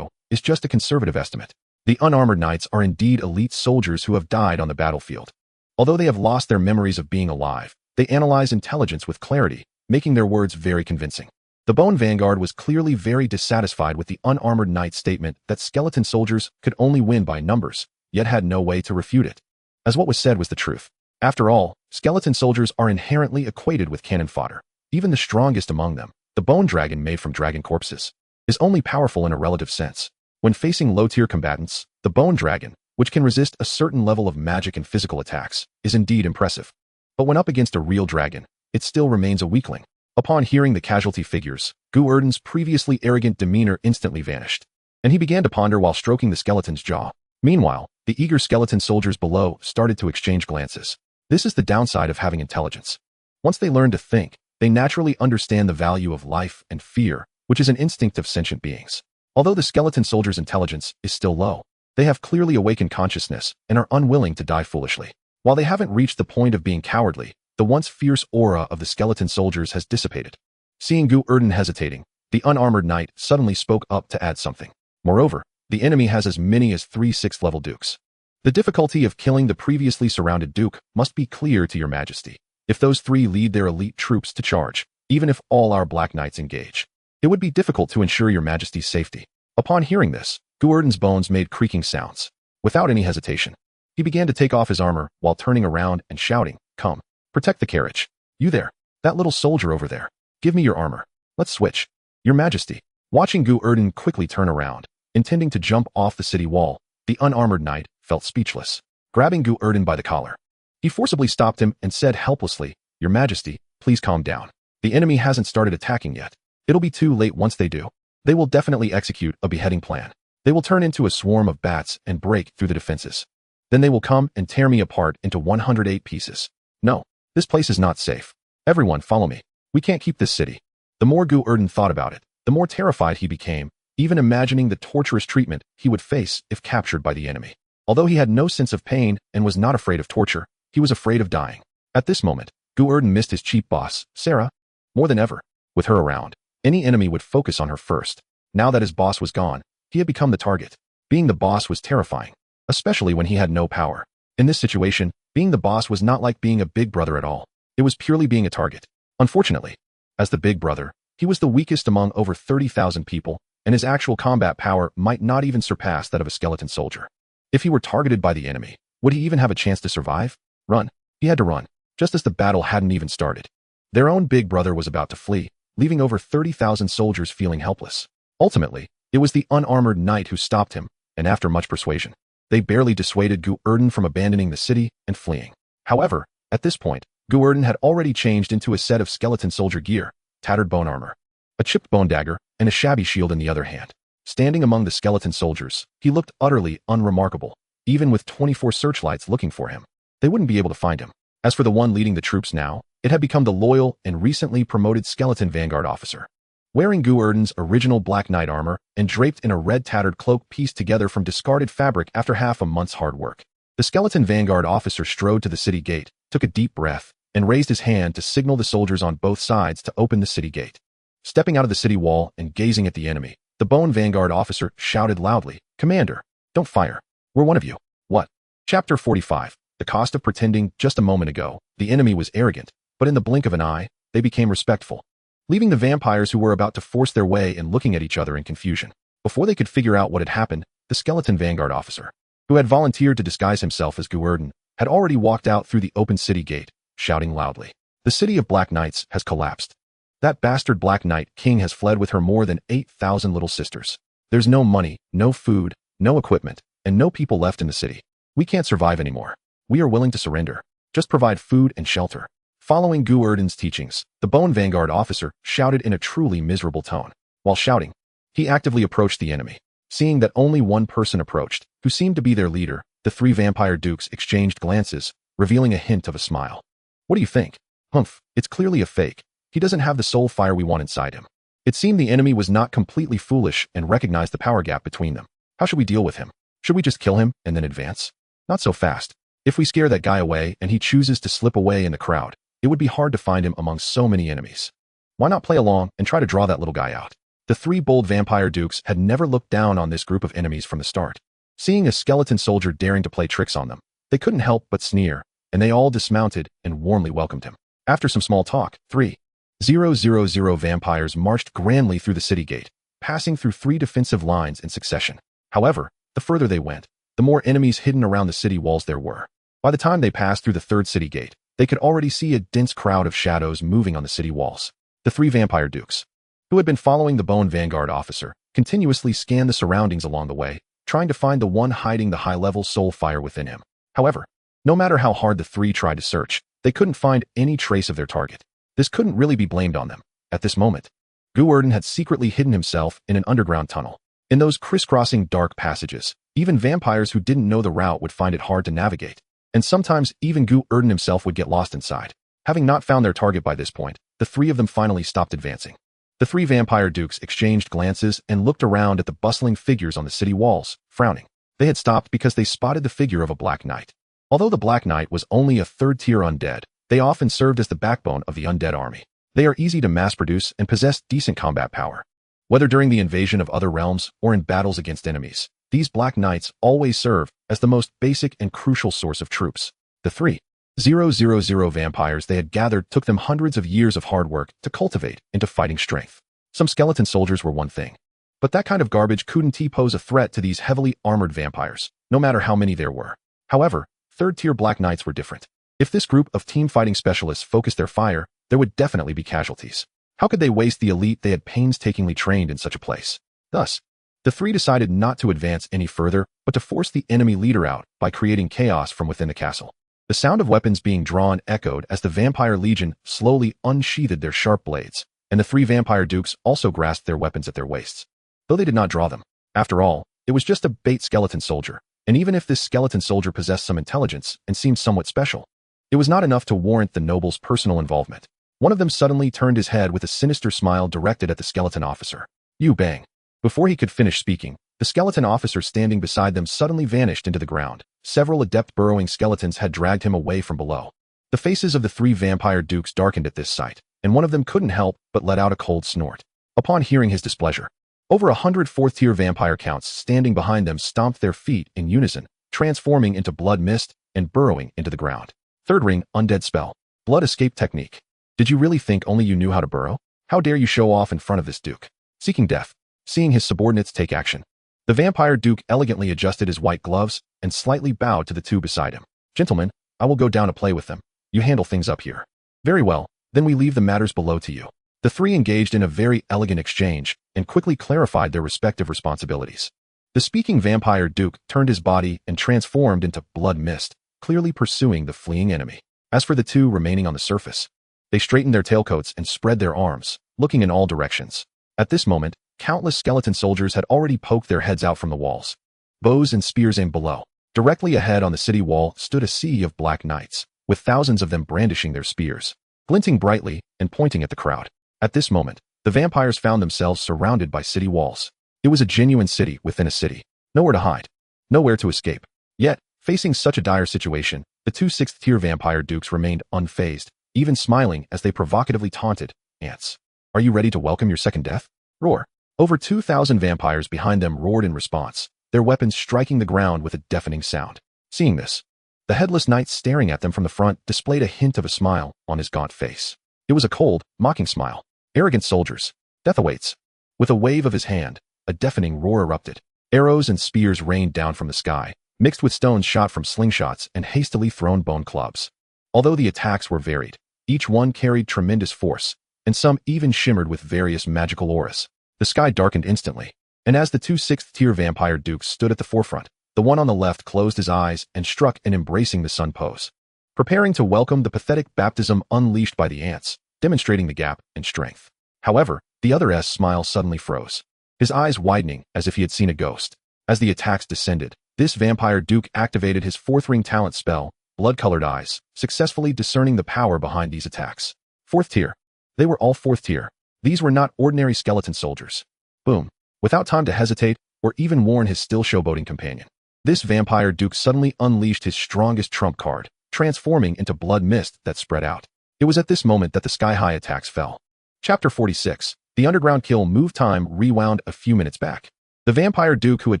is just a conservative estimate. The unarmored knights are indeed elite soldiers who have died on the battlefield. Although they have lost their memories of being alive, they analyze intelligence with clarity, making their words very convincing. The bone vanguard was clearly very dissatisfied with the unarmored knight's statement that skeleton soldiers could only win by numbers, yet had no way to refute it, as what was said was the truth. After all, skeleton soldiers are inherently equated with cannon fodder. Even the strongest among them, the bone dragon made from dragon corpses, is only powerful in a relative sense. When facing low-tier combatants, the bone dragon, which can resist a certain level of magic and physical attacks, is indeed impressive. But when up against a real dragon, it still remains a weakling. Upon hearing the casualty figures, Gu Erdan's previously arrogant demeanor instantly vanished, and he began to ponder while stroking the skeleton's jaw. Meanwhile, the eager skeleton soldiers below started to exchange glances. This is the downside of having intelligence. Once they learn to think, they naturally understand the value of life and fear, which is an instinct of sentient beings. Although the skeleton soldiers' intelligence is still low, they have clearly awakened consciousness and are unwilling to die foolishly. While they haven't reached the point of being cowardly, the once fierce aura of the skeleton soldiers has dissipated. Seeing Gu Erdan hesitating, the unarmored knight suddenly spoke up to add something. Moreover, the enemy has as many as 3 6th-level dukes. The difficulty of killing the previously surrounded duke must be clear to Your Majesty. If those 3 lead their elite troops to charge, even if all our black knights engage, it would be difficult to ensure Your Majesty's safety. Upon hearing this, Gu Erdan's bones made creaking sounds. Without any hesitation, he began to take off his armor while turning around and shouting, "Come, protect the carriage. You there, that little soldier over there. Give me your armor. Let's switch." Your Majesty. Watching Gu Erdan quickly turn around, intending to jump off the city wall, the unarmored knight felt speechless. Grabbing Gu Erdan by the collar, he forcibly stopped him and said helplessly, "Your Majesty, please calm down. The enemy hasn't started attacking yet. It'll be too late once they do. They will definitely execute a beheading plan. They will turn into a swarm of bats and break through the defenses. Then they will come and tear me apart into 108 pieces. No, this place is not safe. Everyone follow me. We can't keep this city." The more Gu Erdan thought about it, the more terrified he became, even imagining the torturous treatment he would face if captured by the enemy. Although he had no sense of pain and was not afraid of torture, he was afraid of dying. At this moment, Gu Erdan missed his chief boss, Sarah, more than ever. With her around, any enemy would focus on her first. Now that his boss was gone, he had become the target. Being the boss was terrifying, especially when he had no power. In this situation, being the boss was not like being a big brother at all. It was purely being a target. Unfortunately, as the big brother, he was the weakest among over 30,000 people, and his actual combat power might not even surpass that of a skeleton soldier. If he were targeted by the enemy, would he even have a chance to survive? Run. He had to run, just as the battle hadn't even started. Their own big brother was about to flee, leaving over 30,000 soldiers feeling helpless. Ultimately, it was the unarmored knight who stopped him, and after much persuasion, they barely dissuaded Gu Erdan from abandoning the city and fleeing. However, at this point, Gu Erdan had already changed into a set of skeleton soldier gear, tattered bone armor, a chipped bone dagger, and a shabby shield in the other hand. Standing among the skeleton soldiers, he looked utterly unremarkable. Even with 24 searchlights looking for him, they wouldn't be able to find him. As for the one leading the troops now, it had become the loyal and recently promoted skeleton vanguard officer. Wearing Gu Erdan's original black knight armor and draped in a red tattered cloak pieced together from discarded fabric after half a month's hard work, the skeleton vanguard officer strode to the city gate, took a deep breath, and raised his hand to signal the soldiers on both sides to open the city gate. Stepping out of the city wall and gazing at the enemy, the bone vanguard officer shouted loudly, "Commander, don't fire. We're one of you." What? Chapter 45. The cost of pretending. Just a moment ago, the enemy was arrogant, but in the blink of an eye, they became respectful, leaving the vampires who were about to force their way and looking at each other in confusion. Before they could figure out what had happened, the skeleton vanguard officer, who had volunteered to disguise himself as Gu Erdan, had already walked out through the open city gate, shouting loudly, "The city of Black Knights has collapsed. That bastard Black Knight King has fled with her more than 8,000 little sisters. There's no money, no food, no equipment, and no people left in the city. We can't survive anymore. We are willing to surrender. Just provide food and shelter." Following Gu Erdan's teachings, the Bone Vanguard officer shouted in a truly miserable tone. While shouting, he actively approached the enemy. Seeing that only one person approached, who seemed to be their leader, the three vampire dukes exchanged glances, revealing a hint of a smile. "What do you think?" "Humph, it's clearly a fake. He doesn't have the soul fire we want inside him." It seemed the enemy was not completely foolish and recognized the power gap between them. "How should we deal with him? Should we just kill him and then advance?" "Not so fast. If we scare that guy away and he chooses to slip away in the crowd, it would be hard to find him among so many enemies. Why not play along and try to draw that little guy out?" The three bold vampire dukes had never looked down on this group of enemies from the start. Seeing a skeleton soldier daring to play tricks on them, they couldn't help but sneer, and they all dismounted and warmly welcomed him. After some small talk, 3,000 vampires marched grandly through the city gate, passing through 3 defensive lines in succession. However, the further they went, the more enemies hidden around the city walls there were. By the time they passed through the 3rd city gate, they could already see a dense crowd of shadows moving on the city walls. The 3 vampire dukes, who had been following the Bone Vanguard officer, continuously scanned the surroundings along the way, trying to find the one hiding the high-level soul fire within him. However, no matter how hard the 3 tried to search, they couldn't find any trace of their target. This couldn't really be blamed on them. At this moment, Gu Erdan had secretly hidden himself in an underground tunnel. In those crisscrossing dark passages, even vampires who didn't know the route would find it hard to navigate. And sometimes even Gu Erdan himself would get lost inside. Having not found their target by this point, the 3 of them finally stopped advancing. The 3 vampire dukes exchanged glances and looked around at the bustling figures on the city walls, frowning. They had stopped because they spotted the figure of a Black Knight. Although the Black Knight was only a 3rd-tier undead, they often served as the backbone of the undead army. They are easy to mass-produce and possess decent combat power. Whether during the invasion of other realms or in battles against enemies, these Black Knights always serve as the most basic and crucial source of troops. The 3,000 vampires they had gathered took them hundreds of years of hard work to cultivate into fighting strength. Some skeleton soldiers were one thing, but that kind of garbage couldn't pose a threat to these heavily armored vampires, no matter how many there were. However, 3rd-tier Black Knights were different. If this group of team-fighting specialists focused their fire, there would definitely be casualties. How could they waste the elite they had painstakingly trained in such a place? Thus, the 3 decided not to advance any further, but to force the enemy leader out by creating chaos from within the castle. The sound of weapons being drawn echoed as the vampire legion slowly unsheathed their sharp blades, and the 3 vampire dukes also grasped their weapons at their waists. Though they did not draw them. After all, it was just a bait skeleton soldier, and even if this skeleton soldier possessed some intelligence and seemed somewhat special, it was not enough to warrant the noble's personal involvement. One of them suddenly turned his head with a sinister smile directed at the skeleton officer. "You bang." Before he could finish speaking, the skeleton officer standing beside them suddenly vanished into the ground. Several adept burrowing skeletons had dragged him away from below. The faces of the 3 vampire dukes darkened at this sight, and one of them couldn't help but let out a cold snort. Upon hearing his displeasure, over 100 4th-tier vampire counts standing behind them stomped their feet in unison, transforming into blood mist and burrowing into the ground. Third ring, undead spell. Blood escape technique. Did you really think only you knew how to burrow? How dare you show off in front of this duke? Seeking death. Seeing his subordinates take action, the vampire duke elegantly adjusted his white gloves and slightly bowed to the two beside him. Gentlemen, I will go down to play with them. You handle things up here. Very well, then we leave the matters below to you. The three engaged in a very elegant exchange and quickly clarified their respective responsibilities. The speaking vampire duke turned his body and transformed into blood mist, clearly pursuing the fleeing enemy. As for the two remaining on the surface, they straightened their tailcoats and spread their arms, looking in all directions. At this moment, countless skeleton soldiers had already poked their heads out from the walls. Bows and spears aimed below. Directly ahead on the city wall stood a sea of black knights, with thousands of them brandishing their spears, glinting brightly and pointing at the crowd. At this moment, the vampires found themselves surrounded by city walls. It was a genuine city within a city. Nowhere to hide. Nowhere to escape. Yet, facing such a dire situation, the two sixth-tier vampire dukes remained unfazed, even smiling as they provocatively taunted, "Ants, are you ready to welcome your second death?" Roar. Over 2,000 vampires behind them roared in response, their weapons striking the ground with a deafening sound. Seeing this, the headless knight staring at them from the front displayed a hint of a smile on his gaunt face. It was a cold, mocking smile. Arrogant soldiers. Death awaits. With a wave of his hand, a deafening roar erupted. Arrows and spears rained down from the sky, mixed with stones shot from slingshots and hastily thrown bone clubs. Although the attacks were varied, each one carried tremendous force, and some even shimmered with various magical auras. The sky darkened instantly, and as the two sixth-tier vampire dukes stood at the forefront, the one on the left closed his eyes and struck an embracing the sun pose, preparing to welcome the pathetic baptism unleashed by the ants, demonstrating the gap in strength. However, the other's smile suddenly froze, his eyes widening as if he had seen a ghost. As the attacks descended, this vampire duke activated his fourth ring talent spell, Blood-Colored Eyes, successfully discerning the power behind these attacks. Fourth tier. They were all fourth tier. These were not ordinary skeleton soldiers. Boom. Without time to hesitate or even warn his still showboating companion, this vampire duke suddenly unleashed his strongest trump card, transforming into blood mist that spread out. It was at this moment that the sky-high attacks fell. Chapter 46. The underground kill move time rewound a few minutes back. The vampire duke who had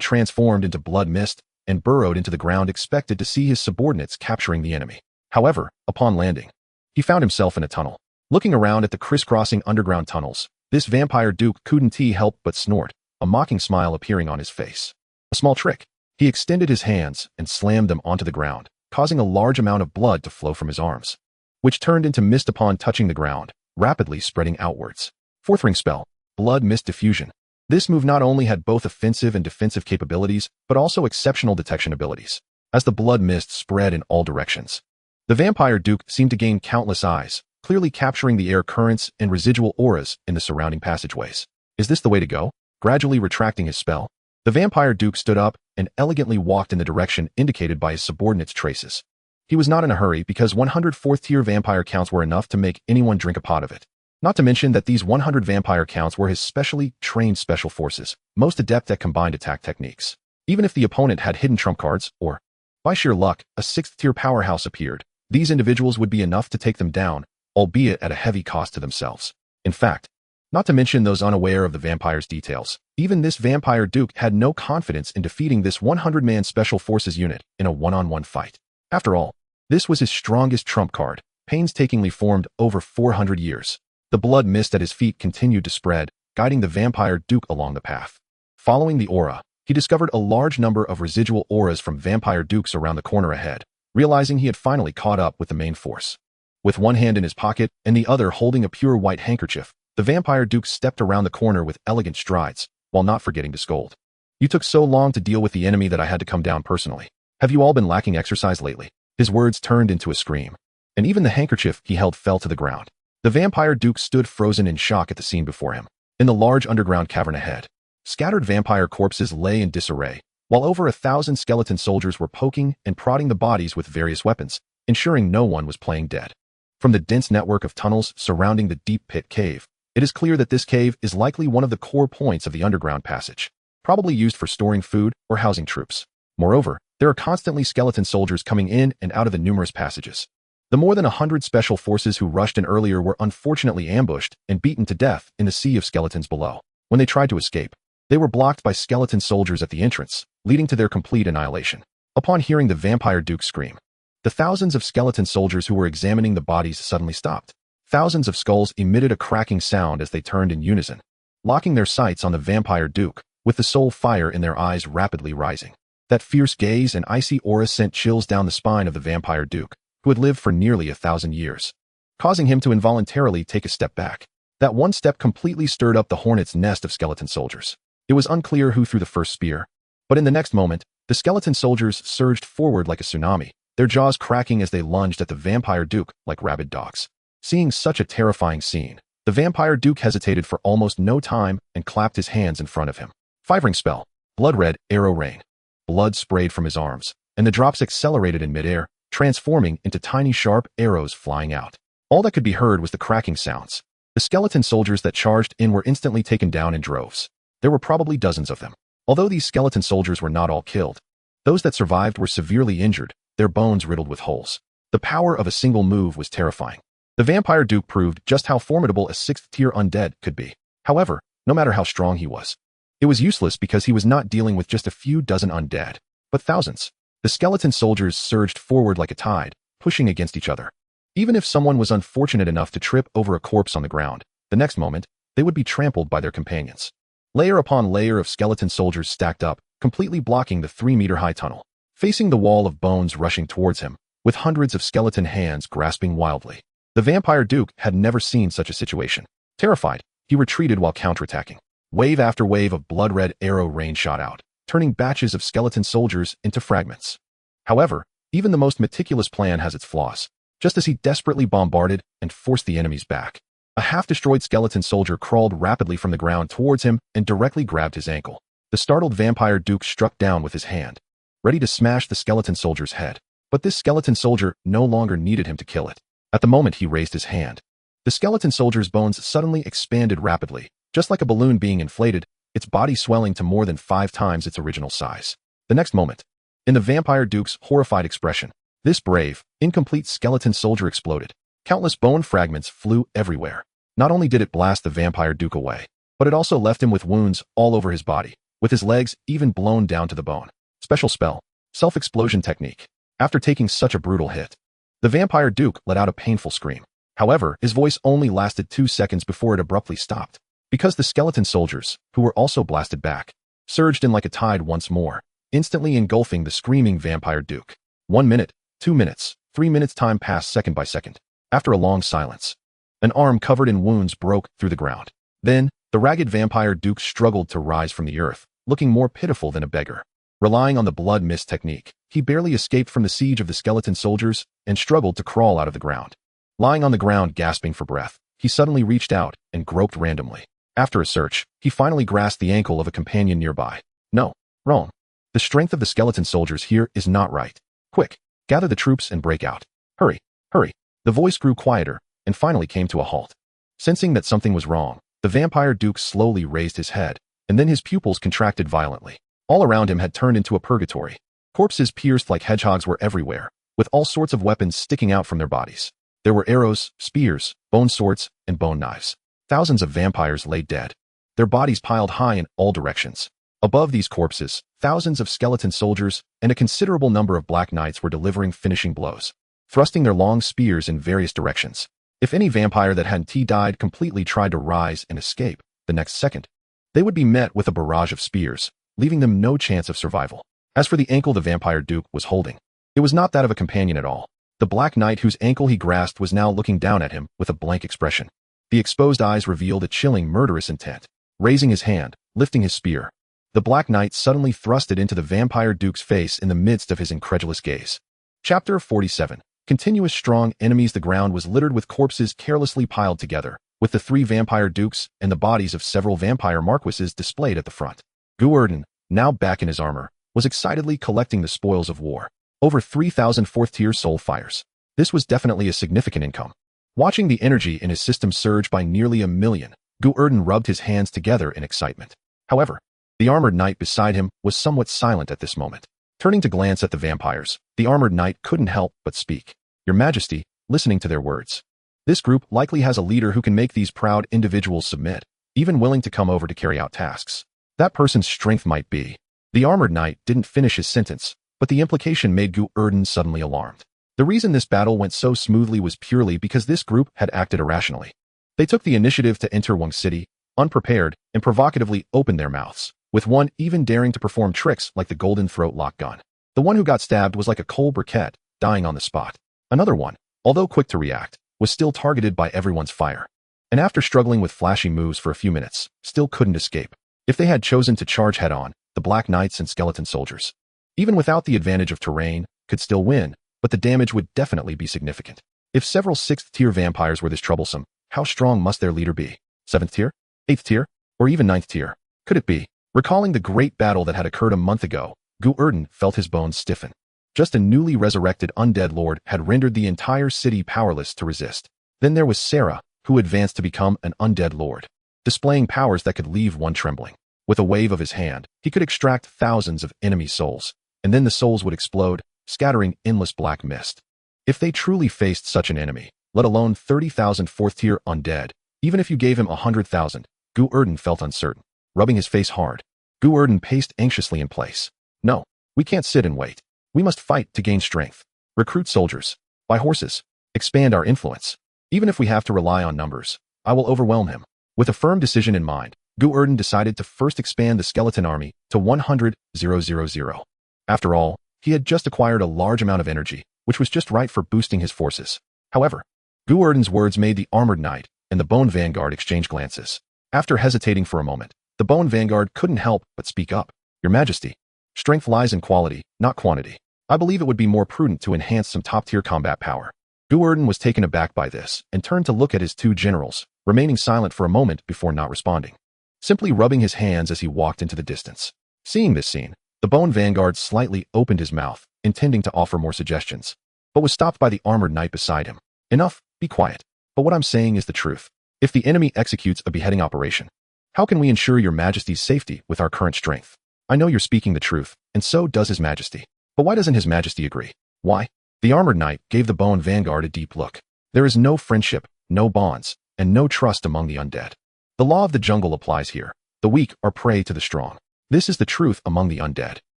transformed into blood mist and burrowed into the ground expected to see his subordinates capturing the enemy. However, upon landing, he found himself in a tunnel. Looking around at the crisscrossing underground tunnels, this vampire duke couldn't help but snort, a mocking smile appearing on his face. A small trick. He extended his hands and slammed them onto the ground, causing a large amount of blood to flow from his arms, which turned into mist upon touching the ground, rapidly spreading outwards. Fourth ring spell, Blood Mist Diffusion. This move not only had both offensive and defensive capabilities, but also exceptional detection abilities. As the blood mist spread in all directions, the vampire duke seemed to gain countless eyes, clearly capturing the air currents and residual auras in the surrounding passageways. Is this the way to go? Gradually retracting his spell, the vampire duke stood up and elegantly walked in the direction indicated by his subordinates' traces. He was not in a hurry because 100 fourth-tier vampire counts were enough to make anyone drink a pot of it. Not to mention that these 100 vampire counts were his specially trained special forces, most adept at combined attack techniques. Even if the opponent had hidden trump cards, or, by sheer luck, a sixth-tier powerhouse appeared, these individuals would be enough to take them down, albeit at a heavy cost to themselves. In fact, not to mention those unaware of the vampire's details, even this vampire duke had no confidence in defeating this 100-man special forces unit in a one-on-one fight. After all, this was his strongest trump card, painstakingly formed over 400 years. The blood mist at his feet continued to spread, guiding the vampire duke along the path. Following the aura, he discovered a large number of residual auras from vampire dukes around the corner ahead, realizing he had finally caught up with the main force. With one hand in his pocket and the other holding a pure white handkerchief, the vampire duke stepped around the corner with elegant strides, while not forgetting to scold. "You took so long to deal with the enemy that I had to come down personally. Have you all been lacking exercise lately?" His words turned into a scream, and even the handkerchief he held fell to the ground. The vampire duke stood frozen in shock at the scene before him. In the large underground cavern ahead, scattered vampire corpses lay in disarray, while over 1,000 skeleton soldiers were poking and prodding the bodies with various weapons, ensuring no one was playing dead. From the dense network of tunnels surrounding the deep pit cave, it is clear that this cave is likely one of the core points of the underground passage, probably used for storing food or housing troops. Moreover, there are constantly skeleton soldiers coming in and out of the numerous passages. The more than 100 special forces who rushed in earlier were unfortunately ambushed and beaten to death in the sea of skeletons below. When they tried to escape, they were blocked by skeleton soldiers at the entrance, leading to their complete annihilation. Upon hearing the vampire duke scream, The thousands of skeleton soldiers who were examining the bodies suddenly stopped. Thousands of skulls emitted a cracking sound as they turned in unison, locking their sights on the vampire duke, with the soul fire in their eyes rapidly rising. That fierce gaze and icy aura sent chills down the spine of the vampire duke, who had lived for nearly 1,000 years, causing him to involuntarily take a step back. That one step completely stirred up the hornet's nest of skeleton soldiers. It was unclear who threw the first spear, but in the next moment, the skeleton soldiers surged forward like a tsunami, their jaws cracking as they lunged at the vampire duke like rabid dogs. Seeing such a terrifying scene, the vampire duke hesitated for almost no time and clapped his hands in front of him. Firing spell, blood red arrow rain. Blood sprayed from his arms, and the drops accelerated in midair, transforming into tiny sharp arrows flying out. All that could be heard was the cracking sounds. The skeleton soldiers that charged in were instantly taken down in droves. There were probably dozens of them. Although these skeleton soldiers were not all killed, those that survived were severely injured, their bones riddled with holes. The power of a single move was terrifying. The vampire duke proved just how formidable a 6th-tier undead could be. However, no matter how strong he was, it was useless because he was not dealing with just a few dozen undead, but thousands. The skeleton soldiers surged forward like a tide, pushing against each other. Even if someone was unfortunate enough to trip over a corpse on the ground, the next moment, they would be trampled by their companions. Layer upon layer of skeleton soldiers stacked up, completely blocking the 3-meter-high tunnel. Facing the wall of bones rushing towards him, with hundreds of skeleton hands grasping wildly. The vampire duke had never seen such a situation. Terrified, he retreated while counterattacking. Wave after wave of blood-red arrow rain shot out, turning batches of skeleton soldiers into fragments. However, even the most meticulous plan has its flaws. Just as he desperately bombarded and forced the enemies back, a half-destroyed skeleton soldier crawled rapidly from the ground towards him and directly grabbed his ankle. The startled vampire duke struck down with his hand, ready to smash the skeleton soldier's head. But this skeleton soldier no longer needed him to kill it. At the moment he raised his hand, the skeleton soldier's bones suddenly expanded rapidly, just like a balloon being inflated, its body swelling to more than 5 times its original size. The next moment, in the vampire duke's horrified expression, this brave, incomplete skeleton soldier exploded. Countless bone fragments flew everywhere. Not only did it blast the vampire duke away, but it also left him with wounds all over his body, with his legs even blown down to the bone. Special spell, self-explosion technique. After taking such a brutal hit, the vampire duke let out a painful scream. However, his voice only lasted 2 seconds before it abruptly stopped, because the skeleton soldiers, who were also blasted back, surged in like a tide once more, instantly engulfing the screaming vampire duke. 1 minute, 2 minutes, 3 minutes time passed second by second. After a long silence, an arm covered in wounds broke through the ground. Then, the ragged vampire duke struggled to rise from the earth, looking more pitiful than a beggar. Relying on the blood mist technique, he barely escaped from the siege of the skeleton soldiers and struggled to crawl out of the ground. Lying on the ground gasping for breath, he suddenly reached out and groped randomly. After a search, he finally grasped the ankle of a companion nearby. No, wrong. The strength of the skeleton soldiers here is not right. Quick, gather the troops and break out. Hurry, hurry. The voice grew quieter and finally came to a halt. Sensing that something was wrong, the vampire duke slowly raised his head, and then his pupils contracted violently. All around him had turned into a purgatory. Corpses pierced like hedgehogs were everywhere, with all sorts of weapons sticking out from their bodies. There were arrows, spears, bone swords, and bone knives. Thousands of vampires lay dead, their bodies piled high in all directions. Above these corpses, thousands of skeleton soldiers and a considerable number of black knights were delivering finishing blows, thrusting their long spears in various directions. If any vampire that hadn't died completely tried to rise and escape, the next second, they would be met with a barrage of spears, leaving them no chance of survival. As for the ankle the vampire duke was holding, it was not that of a companion at all. The black knight whose ankle he grasped was now looking down at him with a blank expression. The exposed eyes revealed a chilling, murderous intent. Raising his hand, lifting his spear, the black knight suddenly thrust it into the vampire duke's face in the midst of his incredulous gaze. Chapter 47. Continuous strong enemies. The ground was littered with corpses carelessly piled together, with the 3 vampire dukes and the bodies of several vampire marquises displayed at the front. Gu Erdan, now back in his armor, was excitedly collecting the spoils of war. Over 3,000 4th-tier soul fires. This was definitely a significant income. Watching the energy in his system surge by nearly 1 million, Gu Erdan rubbed his hands together in excitement. However, the armored knight beside him was somewhat silent at this moment. Turning to glance at the vampires, the armored knight couldn't help but speak. Your Majesty, listening to their words. This group likely has a leader who can make these proud individuals submit, even willing to come over to carry out tasks. That person's strength might be. The armored knight didn't finish his sentence, but the implication made Gu Erdan suddenly alarmed. The reason this battle went so smoothly was purely because this group had acted irrationally. They took the initiative to enter Wang City, unprepared, and provocatively opened their mouths, with one even daring to perform tricks like the golden throat lock gun. The one who got stabbed was like a cold briquette, dying on the spot. Another one, although quick to react, was still targeted by everyone's fire. And after struggling with flashy moves for a few minutes, still couldn't escape. If they had chosen to charge head-on, the Black Knights and skeleton soldiers, even without the advantage of terrain, could still win, but the damage would definitely be significant. If several 6th-tier vampires were this troublesome, how strong must their leader be? 7th tier? 8th tier? Or even 9th tier? Could it be? Recalling the great battle that had occurred a month ago, Gu Erdan felt his bones stiffen. Just a newly resurrected undead lord had rendered the entire city powerless to resist. Then there was Sarah, who advanced to become an undead lord, displaying powers that could leave one trembling. With a wave of his hand, he could extract thousands of enemy souls, and then the souls would explode, scattering endless black mist. If they truly faced such an enemy, let alone 30,000 4th-tier undead, even if you gave him 100,000, Gu Erdan felt uncertain. Rubbing his face hard, Gu Erdan paced anxiously in place. No, we can't sit and wait. We must fight to gain strength. Recruit soldiers. Buy horses. Expand our influence. Even if we have to rely on numbers, I will overwhelm him. With a firm decision in mind, Gu Erdan decided to first expand the skeleton army to 100,000. After all, he had just acquired a large amount of energy, which was just right for boosting his forces. However, Gu Erdan's words made the armored knight and the Bone Vanguard exchange glances. After hesitating for a moment, the Bone Vanguard couldn't help but speak up. Your Majesty, strength lies in quality, not quantity. I believe it would be more prudent to enhance some top-tier combat power. Gu Erdan was taken aback by this and turned to look at his two generals, remaining silent for a moment before not responding, simply rubbing his hands as he walked into the distance. Seeing this scene, the Bone Vanguard slightly opened his mouth, intending to offer more suggestions, but was stopped by the armored knight beside him. Enough, be quiet. But what I'm saying is the truth. If the enemy executes a beheading operation, how can we ensure your Majesty's safety with our current strength? I know you're speaking the truth, and so does His Majesty. But why doesn't His Majesty agree? Why? The armored knight gave the Bone Vanguard a deep look. There is no friendship, no bonds, and no trust among the undead. The law of the jungle applies here. The weak are prey to the strong. This is the truth among the undead.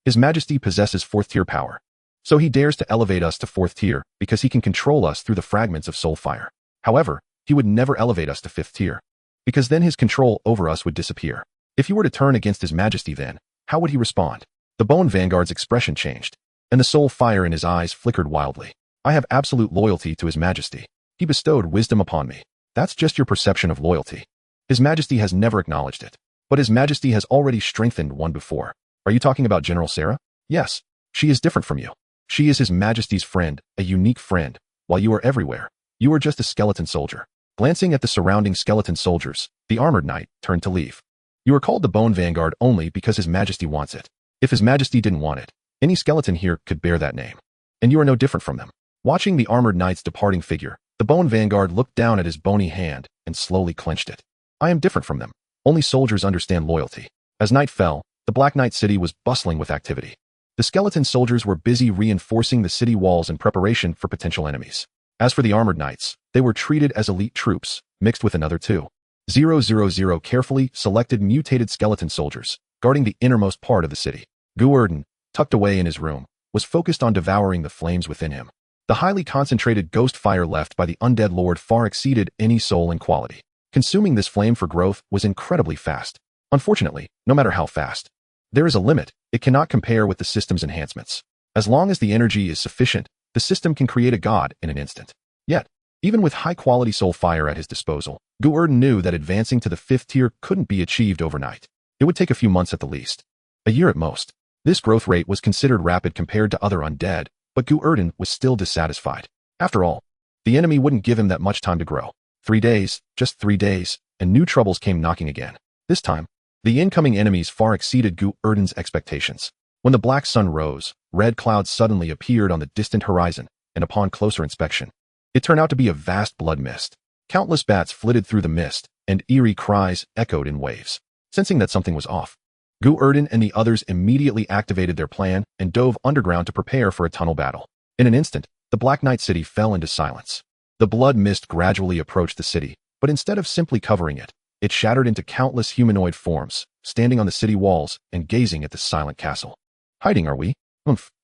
His Majesty possesses 4th-tier power, so he dares to elevate us to 4th tier because he can control us through the fragments of soul fire. However, he would never elevate us to 5th tier, because then his control over us would disappear. If you were to turn against His Majesty then, how would he respond? The Bone Vanguard's expression changed, and the soul fire in his eyes flickered wildly. I have absolute loyalty to His Majesty. He bestowed wisdom upon me. That's just your perception of loyalty. His Majesty has never acknowledged it. But His Majesty has already strengthened one before. Are you talking about General Sarah? Yes. She is different from you. She is His Majesty's friend, a unique friend. While you are everywhere, you are just a skeleton soldier. Glancing at the surrounding skeleton soldiers, the armored knight turned to leave. You are called the Bone Vanguard only because His Majesty wants it. If His Majesty didn't want it, any skeleton here could bear that name. And you are no different from them. Watching the armored knight's departing figure, the Bone Vanguard looked down at his bony hand and slowly clenched it. I am different from them. Only soldiers understand loyalty. As night fell, the Black Knight City was bustling with activity. The skeleton soldiers were busy reinforcing the city walls in preparation for potential enemies. As for the armored knights, they were treated as elite troops, mixed with another 2,000 carefully selected mutated skeleton soldiers, guarding the innermost part of the city. Gu Erdan, tucked away in his room, was focused on devouring the flames within him. The highly concentrated ghost fire left by the undead lord far exceeded any soul in quality. Consuming this flame for growth was incredibly fast. Unfortunately, no matter how fast, there is a limit. It cannot compare with the system's enhancements. As long as the energy is sufficient, the system can create a god in an instant. Yet, even with high-quality soul fire at his disposal, Gu Erdan knew that advancing to the 5th tier couldn't be achieved overnight. It would take a few months at the least. A year at most. This growth rate was considered rapid compared to other undead, but Gu Erdan was still dissatisfied. After all, the enemy wouldn't give him that much time to grow. 3 days, just 3 days, and new troubles came knocking again. This time, the incoming enemies far exceeded Gu Erdan's expectations. When the black sun rose, red clouds suddenly appeared on the distant horizon, and upon closer inspection, it turned out to be a vast blood mist. Countless bats flitted through the mist, and eerie cries echoed in waves. Sensing that something was off, Gu Erdan and the others immediately activated their plan and dove underground to prepare for a tunnel battle. In an instant, the Black Knight City fell into silence. The blood mist gradually approached the city, but instead of simply covering it, it shattered into countless humanoid forms, standing on the city walls and gazing at the silent castle. Hiding, are we?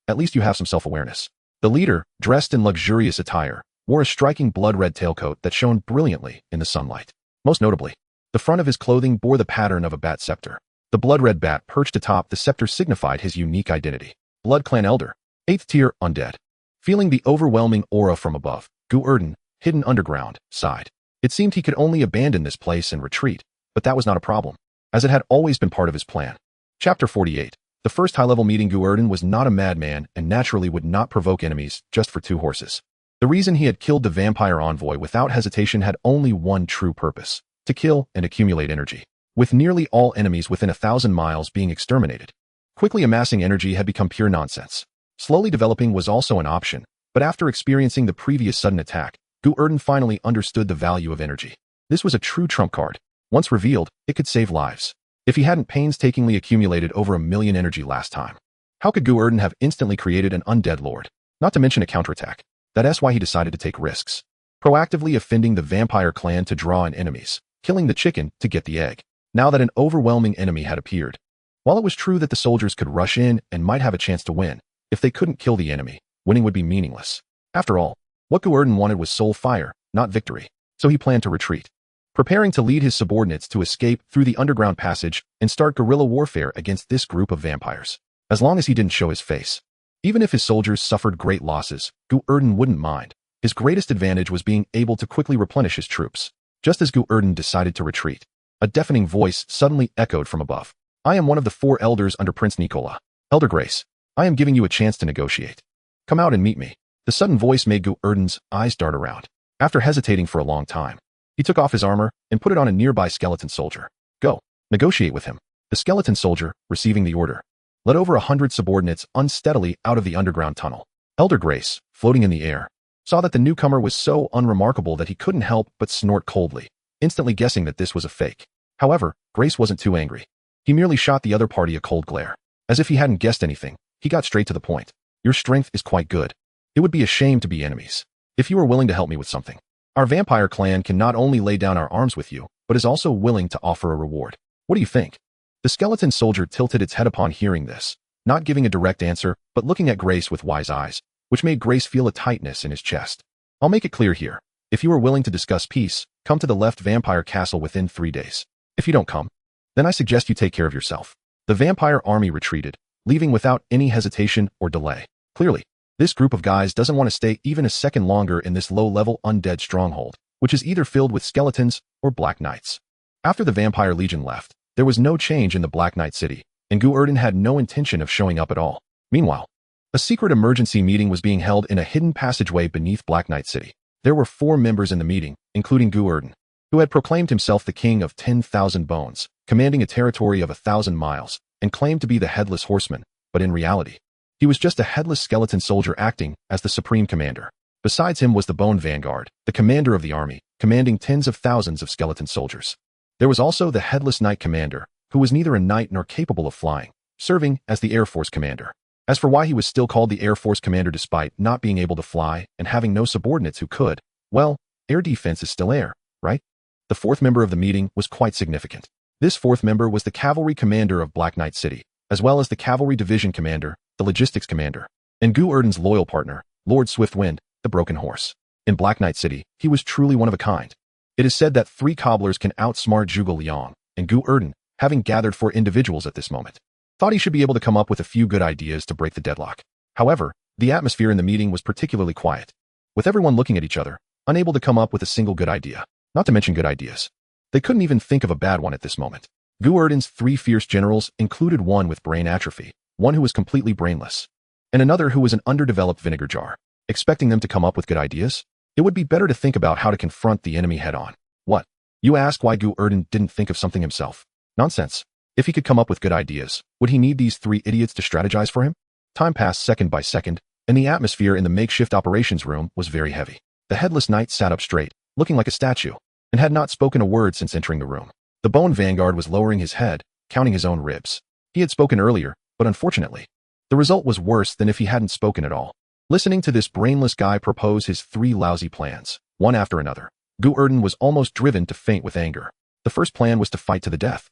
At least you have some self-awareness. The leader, dressed in luxurious attire, wore a striking blood-red tailcoat that shone brilliantly in the sunlight. Most notably, the front of his clothing bore the pattern of a bat scepter. The blood-red bat perched atop the scepter signified his unique identity. Blood Clan Elder, 8th tier, undead. Feeling the overwhelming aura from above, Gu Erdan, hidden underground, sighed. It seemed he could only abandon this place and retreat, but that was not a problem, as it had always been part of his plan. Chapter 48. The first high-level meeting. Gu Erdan was not a madman and naturally would not provoke enemies just for 2 horses. The reason he had killed the vampire envoy without hesitation had only one true purpose: to kill and accumulate energy. With nearly all enemies within 1,000 miles being exterminated, quickly amassing energy had become pure nonsense. Slowly developing was also an option, but after experiencing the previous sudden attack, Gu Erdan finally understood the value of energy. This was a true trump card. Once revealed, it could save lives. If he hadn't painstakingly accumulated over 1 million energy last time, how could Gu Erdan have instantly created an undead lord? Not to mention a counterattack. That's why he decided to take risks. Proactively offending the vampire clan to draw in enemies, killing the chicken to get the egg. Now that an overwhelming enemy had appeared. While it was true that the soldiers could rush in and might have a chance to win, if they couldn't kill the enemy, winning would be meaningless. After all, what Gu Erdan wanted was soul fire, not victory. So he planned to retreat, preparing to lead his subordinates to escape through the underground passage and start guerrilla warfare against this group of vampires. As long as he didn't show his face. Even if his soldiers suffered great losses, Gu Erdan wouldn't mind. His greatest advantage was being able to quickly replenish his troops. Just as Gu Erdan decided to retreat, a deafening voice suddenly echoed from above. I am one of the 4 elders under Prince Nicola. Elder Grace, I am giving you a chance to negotiate. Come out and meet me. The sudden voice made Gu Erdan's eyes dart around. After hesitating for a long time, he took off his armor and put it on a nearby skeleton soldier. Go, negotiate with him. The skeleton soldier, receiving the order, led over 100 subordinates unsteadily out of the underground tunnel. Elder Grace, floating in the air, saw that the newcomer was so unremarkable that he couldn't help but snort coldly, instantly guessing that this was a fake. However, Grace wasn't too angry. He merely shot the other party a cold glare. As if he hadn't guessed anything, he got straight to the point. Your strength is quite good. It would be a shame to be enemies. If you are willing to help me with something. Our vampire clan can not only lay down our arms with you, but is also willing to offer a reward. What do you think? The skeleton soldier tilted its head upon hearing this, not giving a direct answer, but looking at Grace with wise eyes, which made Grace feel a tightness in his chest. I'll make it clear here. If you are willing to discuss peace, come to the left vampire castle within 3 days. If you don't come, then I suggest you take care of yourself. The vampire army retreated, leaving without any hesitation or delay. Clearly, this group of guys doesn't want to stay even a second longer in this low-level undead stronghold, which is either filled with skeletons or Black Knights. After the Vampire Legion left, there was no change in the Black Knight city, and Gu Erdan had no intention of showing up at all. Meanwhile, a secret emergency meeting was being held in a hidden passageway beneath Black Knight city. There were 4 members in the meeting, including Gu Erdan, who had proclaimed himself the king of 10,000 bones, commanding a territory of 1,000 miles, and claimed to be the headless horseman, but in reality, he was just a headless skeleton soldier acting as the supreme commander. Besides him was the Bone Vanguard, the commander of the army, commanding tens of thousands of skeleton soldiers. There was also the headless knight commander, who was neither a knight nor capable of flying, serving as the Air Force commander. As for why he was still called the Air Force commander despite not being able to fly and having no subordinates who could, well, air defense is still air, right? The 4th member of the meeting was quite significant. This 4th member was the cavalry commander of Black Knight City, as well as the cavalry division commander, the logistics commander, and Gu Erdan's loyal partner, Lord Swiftwind, the Broken Horse. In Black Knight City, he was truly one of a kind. It is said that 3 cobblers can outsmart Zhuge Liang, and Gu Erdan, having gathered 4 individuals at this moment, thought he should be able to come up with a few good ideas to break the deadlock. However, the atmosphere in the meeting was particularly quiet, with everyone looking at each other, unable to come up with a single good idea, not to mention good ideas. They couldn't even think of a bad one at this moment. Gu Erdan's 3 fierce generals included one with brain atrophy, one who was completely brainless, and another who was an underdeveloped vinegar jar. Expecting them to come up with good ideas? It would be better to think about how to confront the enemy head-on. What? You ask why Gu Erdan didn't think of something himself? Nonsense. If he could come up with good ideas, would he need these 3 idiots to strategize for him? Time passed second by second, and the atmosphere in the makeshift operations room was very heavy. The headless knight sat up straight, looking like a statue, and had not spoken a word since entering the room. The Bone Vanguard was lowering his head, counting his own ribs. He had spoken earlier, but unfortunately, the result was worse than if he hadn't spoken at all. Listening to this brainless guy propose his 3 lousy plans, one after another, Gu Erdan was almost driven to faint with anger. The first plan was to fight to the death.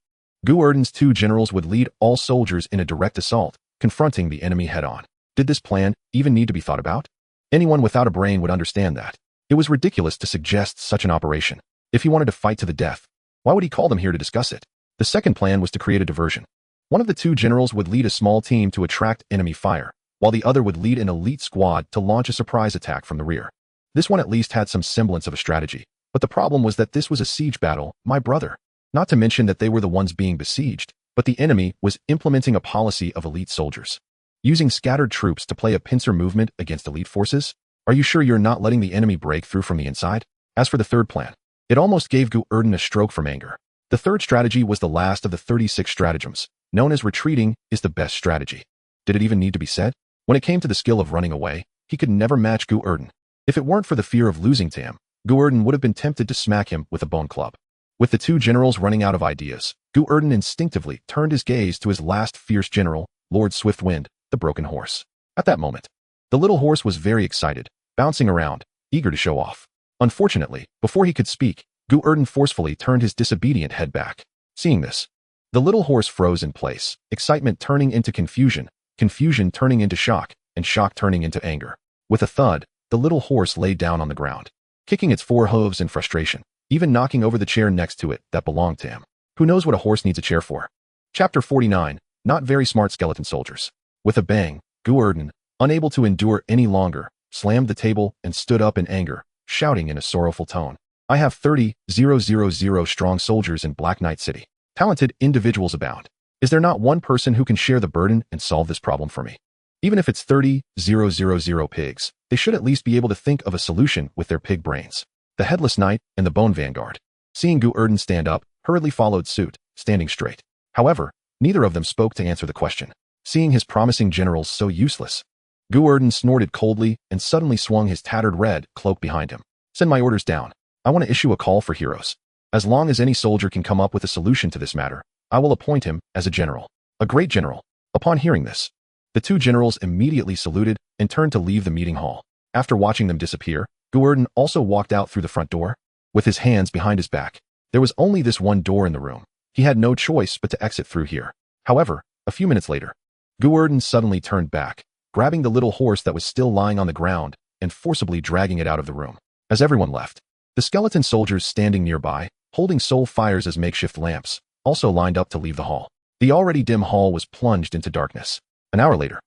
Gu Erdan's 2 generals would lead all soldiers in a direct assault, confronting the enemy head-on. Did this plan even need to be thought about? Anyone without a brain would understand that. It was ridiculous to suggest such an operation. If he wanted to fight to the death, why would he call them here to discuss it? The second plan was to create a diversion. One of the two generals would lead a small team to attract enemy fire, while the other would lead an elite squad to launch a surprise attack from the rear. This one at least had some semblance of a strategy, but the problem was that this was a siege battle, my brother. Not to mention that they were the ones being besieged, but the enemy was implementing a policy of elite soldiers. Using scattered troops to play a pincer movement against elite forces? Are you sure you're not letting the enemy break through from the inside? As for the third plan, it almost gave Gu Erdan a stroke from anger. The third strategy was the last of the 36 stratagems, known as retreating is the best strategy. Did it even need to be said? When it came to the skill of running away, he could never match Gu Erdan. If it weren't for the fear of losing to him, Gu Erdan would have been tempted to smack him with a bone club. With the two generals running out of ideas, Gu Erdan instinctively turned his gaze to his last fierce general, Lord Swiftwind, the broken horse. At that moment, the little horse was very excited, bouncing around, eager to show off. Unfortunately, before he could speak, Gu Erdan forcefully turned his disobedient head back. Seeing this, the little horse froze in place, excitement turning into confusion, confusion turning into shock, and shock turning into anger. With a thud, the little horse lay down on the ground, kicking its four hooves in frustration, even knocking over the chair next to it that belonged to him. Who knows what a horse needs a chair for? Chapter 49, Not Very Smart Skeleton Soldiers. With a bang, Gu Erdan, unable to endure any longer, slammed the table and stood up in anger, shouting in a sorrowful tone. I have 30,000 strong soldiers in Black Knight City. Talented individuals abound. Is there not one person who can share the burden and solve this problem for me? Even if it's 30,000 pigs, they should at least be able to think of a solution with their pig brains. The Headless Knight and the Bone Vanguard, seeing Gu Erdan stand up, hurriedly followed suit, standing straight. However, neither of them spoke to answer the question. Seeing his promising generals so useless, Gu Erdan snorted coldly and suddenly swung his tattered red cloak behind him. Send my orders down. I want to issue a call for heroes. As long as any soldier can come up with a solution to this matter, I will appoint him as a general. A great general. Upon hearing this, the two generals immediately saluted and turned to leave the meeting hall. After watching them disappear, Gu Erdan also walked out through the front door, with his hands behind his back. There was only this one door in the room. He had no choice but to exit through here. However, a few minutes later, Gu Erdan suddenly turned back, grabbing the little horse that was still lying on the ground and forcibly dragging it out of the room. As everyone left, the skeleton soldiers standing nearby, holding soul fires as makeshift lamps, also lined up to leave the hall. The already dim hall was plunged into darkness. An hour later,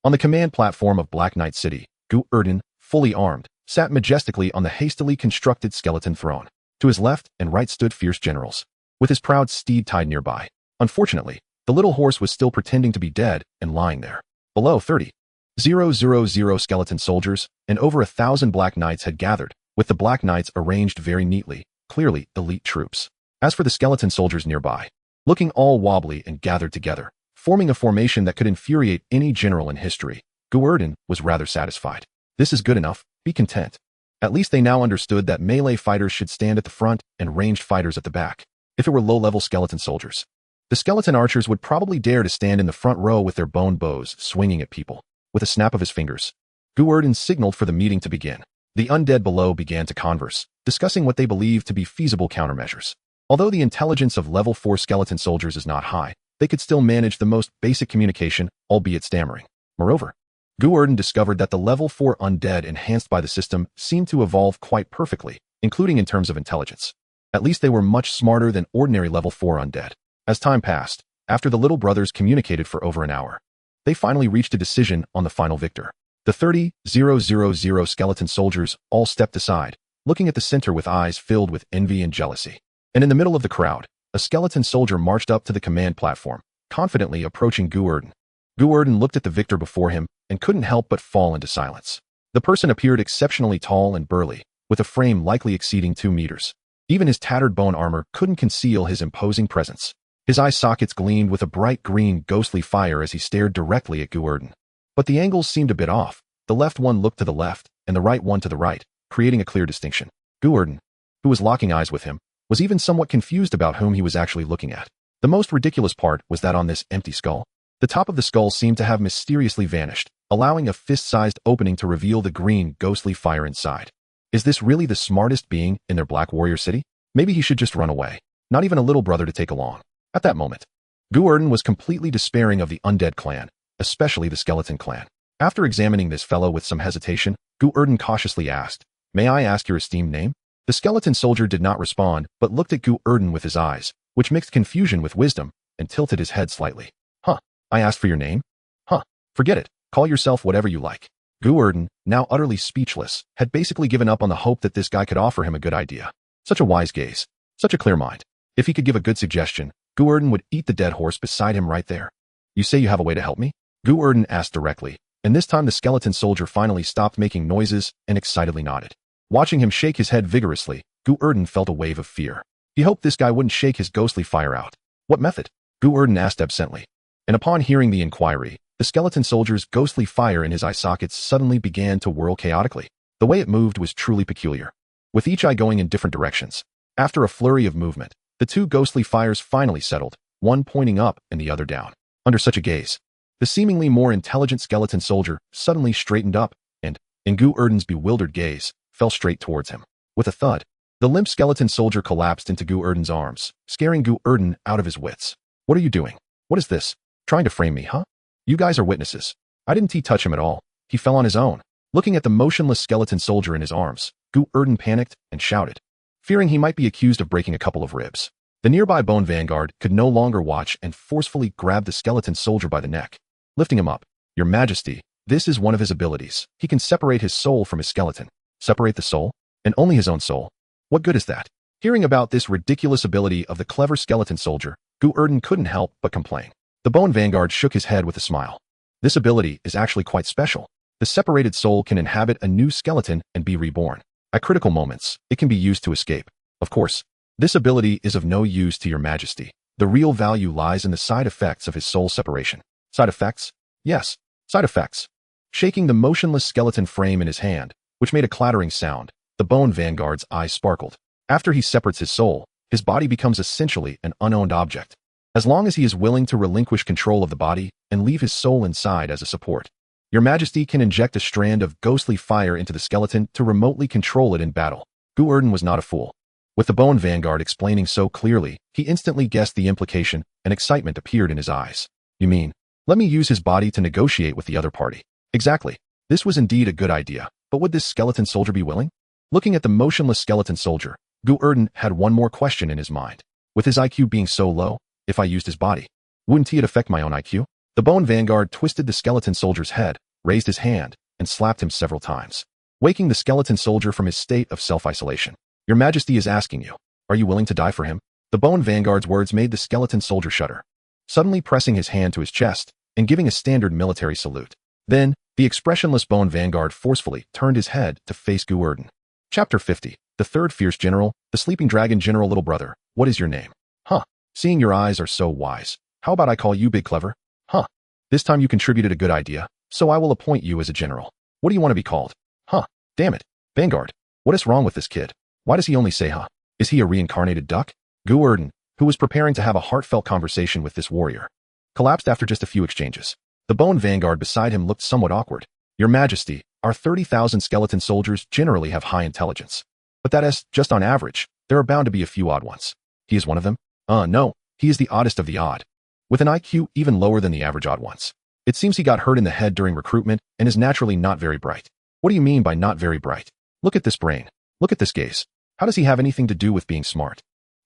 on the command platform of Black Knight City, Gu Erdan, fully armed, sat majestically on the hastily constructed skeleton throne. To his left and right stood fierce generals, with his proud steed tied nearby. Unfortunately, the little horse was still pretending to be dead and lying there. Below 30,000 skeleton soldiers and over 1,000 Black Knights had gathered, with the Black Knights arranged very neatly, clearly elite troops. As for the skeleton soldiers nearby, looking all wobbly and gathered together, forming a formation that could infuriate any general in history, Gu Erdan was rather satisfied. This is good enough, be content. At least they now understood that melee fighters should stand at the front and ranged fighters at the back. If it were low-level skeleton soldiers, the skeleton archers would probably dare to stand in the front row with their bone bows swinging at people. With a snap of his fingers, Gu Erdan signaled for the meeting to begin. The undead below began to converse, discussing what they believed to be feasible countermeasures. Although the intelligence of level 4 skeleton soldiers is not high, they could still manage the most basic communication, albeit stammering. Moreover, Gu Erdan discovered that the level 4 undead enhanced by the system seemed to evolve quite perfectly, including in terms of intelligence. At least they were much smarter than ordinary level 4 undead. As time passed, after the little brothers communicated for over an hour, they finally reached a decision on the final victor. The 30,000 skeleton soldiers all stepped aside, looking at the center with eyes filled with envy and jealousy. And in the middle of the crowd, a skeleton soldier marched up to the command platform, confidently approaching Gu Erdan. Gu Erdan looked at the victor before him and couldn't help but fall into silence. The person appeared exceptionally tall and burly, with a frame likely exceeding 2 meters. Even his tattered bone armor couldn't conceal his imposing presence. His eye sockets gleamed with a bright green ghostly fire as he stared directly at Gu Erdan. But the angles seemed a bit off. The left one looked to the left, and the right one to the right, creating a clear distinction. Gu Erdan, who was locking eyes with him, was even somewhat confused about whom he was actually looking at. The most ridiculous part was that on this empty skull, the top of the skull seemed to have mysteriously vanished, allowing a fist-sized opening to reveal the green ghostly fire inside. Is this really the smartest being in their Black Warrior City? Maybe he should just run away. Not even a little brother to take along. At that moment, Gu Erdan was completely despairing of the undead clan, especially the skeleton clan. After examining this fellow with some hesitation, Gu Erdan cautiously asked. May I ask your esteemed name? The skeleton soldier did not respond, but looked at Gu Erdan with his eyes, which mixed confusion with wisdom, and tilted his head slightly. Huh, I asked for your name? Huh, forget it, call yourself whatever you like. Gu Erdan, now utterly speechless, had basically given up on the hope that this guy could offer him a good idea. Such a wise gaze. Such a clear mind. If he could give a good suggestion, Gu Erdan would eat the dead horse beside him right there. You say you have a way to help me? Gu Erdan asked directly, and this time the skeleton soldier finally stopped making noises and excitedly nodded. Watching him shake his head vigorously, Gu Erdan felt a wave of fear. He hoped this guy wouldn't shake his ghostly fire out. What method? Gu Erdan asked absently. And upon hearing the inquiry, the skeleton soldier's ghostly fire in his eye sockets suddenly began to whirl chaotically. The way it moved was truly peculiar, with each eye going in different directions. After a flurry of movement, the two ghostly fires finally settled, one pointing up and the other down. Under such a gaze, the seemingly more intelligent skeleton soldier suddenly straightened up and, in Gu Erdan's bewildered gaze, fell straight towards him. With a thud, the limp skeleton soldier collapsed into Gu Erdan's arms, scaring Gu Erdan out of his wits. What are you doing? What is this? Trying to frame me, huh? You guys are witnesses. I didn't touch him at all. He fell on his own. Looking at the motionless skeleton soldier in his arms, Gu Erdan panicked and shouted, fearing he might be accused of breaking a couple of ribs. The nearby bone vanguard could no longer watch and forcefully grabbed the skeleton soldier by the neck, lifting him up. Your Majesty, this is one of his abilities. He can separate his soul from his skeleton. Separate the soul? And only his own soul? What good is that? Hearing about this ridiculous ability of the clever skeleton soldier, Gu Erdan couldn't help but complain. The bone vanguard shook his head with a smile. This ability is actually quite special. The separated soul can inhabit a new skeleton and be reborn. At critical moments, it can be used to escape. Of course, this ability is of no use to your Majesty. The real value lies in the side effects of his soul separation. Side effects? Yes, side effects. Shaking the motionless skeleton frame in his hand, which made a clattering sound, the bone vanguard's eyes sparkled. After he separates his soul, his body becomes essentially an unowned object. As long as he is willing to relinquish control of the body and leave his soul inside as a support, your Majesty can inject a strand of ghostly fire into the skeleton to remotely control it in battle. Gu Erdan was not a fool. With the bone vanguard explaining so clearly, he instantly guessed the implication, and excitement appeared in his eyes. You mean, let me use his body to negotiate with the other party? Exactly. This was indeed a good idea, but would this skeleton soldier be willing? Looking at the motionless skeleton soldier, Gu Erdan had one more question in his mind. With his IQ being so low, if I used his body, wouldn't it affect my own IQ? The bone vanguard twisted the skeleton soldier's head, raised his hand, and slapped him several times, waking the skeleton soldier from his state of self-isolation. Your Majesty is asking you, are you willing to die for him? The bone vanguard's words made the skeleton soldier shudder, suddenly pressing his hand to his chest and giving a standard military salute. Then, the expressionless bone vanguard forcefully turned his head to face Gu Erdan. Chapter 50. The Third Fierce General, the Sleeping Dragon General. Little brother, what is your name? Huh. Seeing your eyes are so wise, how about I call you Big Clever? Huh. This time you contributed a good idea, so I will appoint you as a general. What do you want to be called? Huh. Damn it. Vanguard. What is wrong with this kid? Why does he only say huh? Is he a reincarnated duck? Gu Erdan, who was preparing to have a heartfelt conversation with this warrior, collapsed after just a few exchanges. The bone vanguard beside him looked somewhat awkward. Your Majesty, our 30,000 skeleton soldiers generally have high intelligence. But that is just on average. There are bound to be a few odd ones. He is one of them? No, he is the oddest of the odd, with an IQ even lower than the average odd ones. It seems he got hurt in the head during recruitment and is naturally not very bright. What do you mean by not very bright? Look at this brain. Look at this gaze. How does he have anything to do with being smart?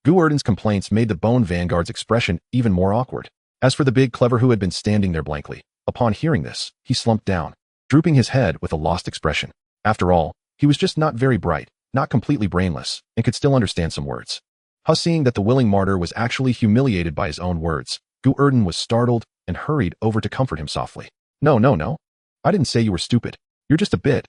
Gu Erdan's complaints made the bone vanguard's expression even more awkward. As for the big clever who had been standing there blankly, upon hearing this, he slumped down, drooping his head with a lost expression. After all, he was just not very bright, not completely brainless, and could still understand some words. Seeing that the willing martyr was actually humiliated by his own words, Gu Erdan was startled and hurried over to comfort him softly. No. I didn't say you were stupid. You're just a bit,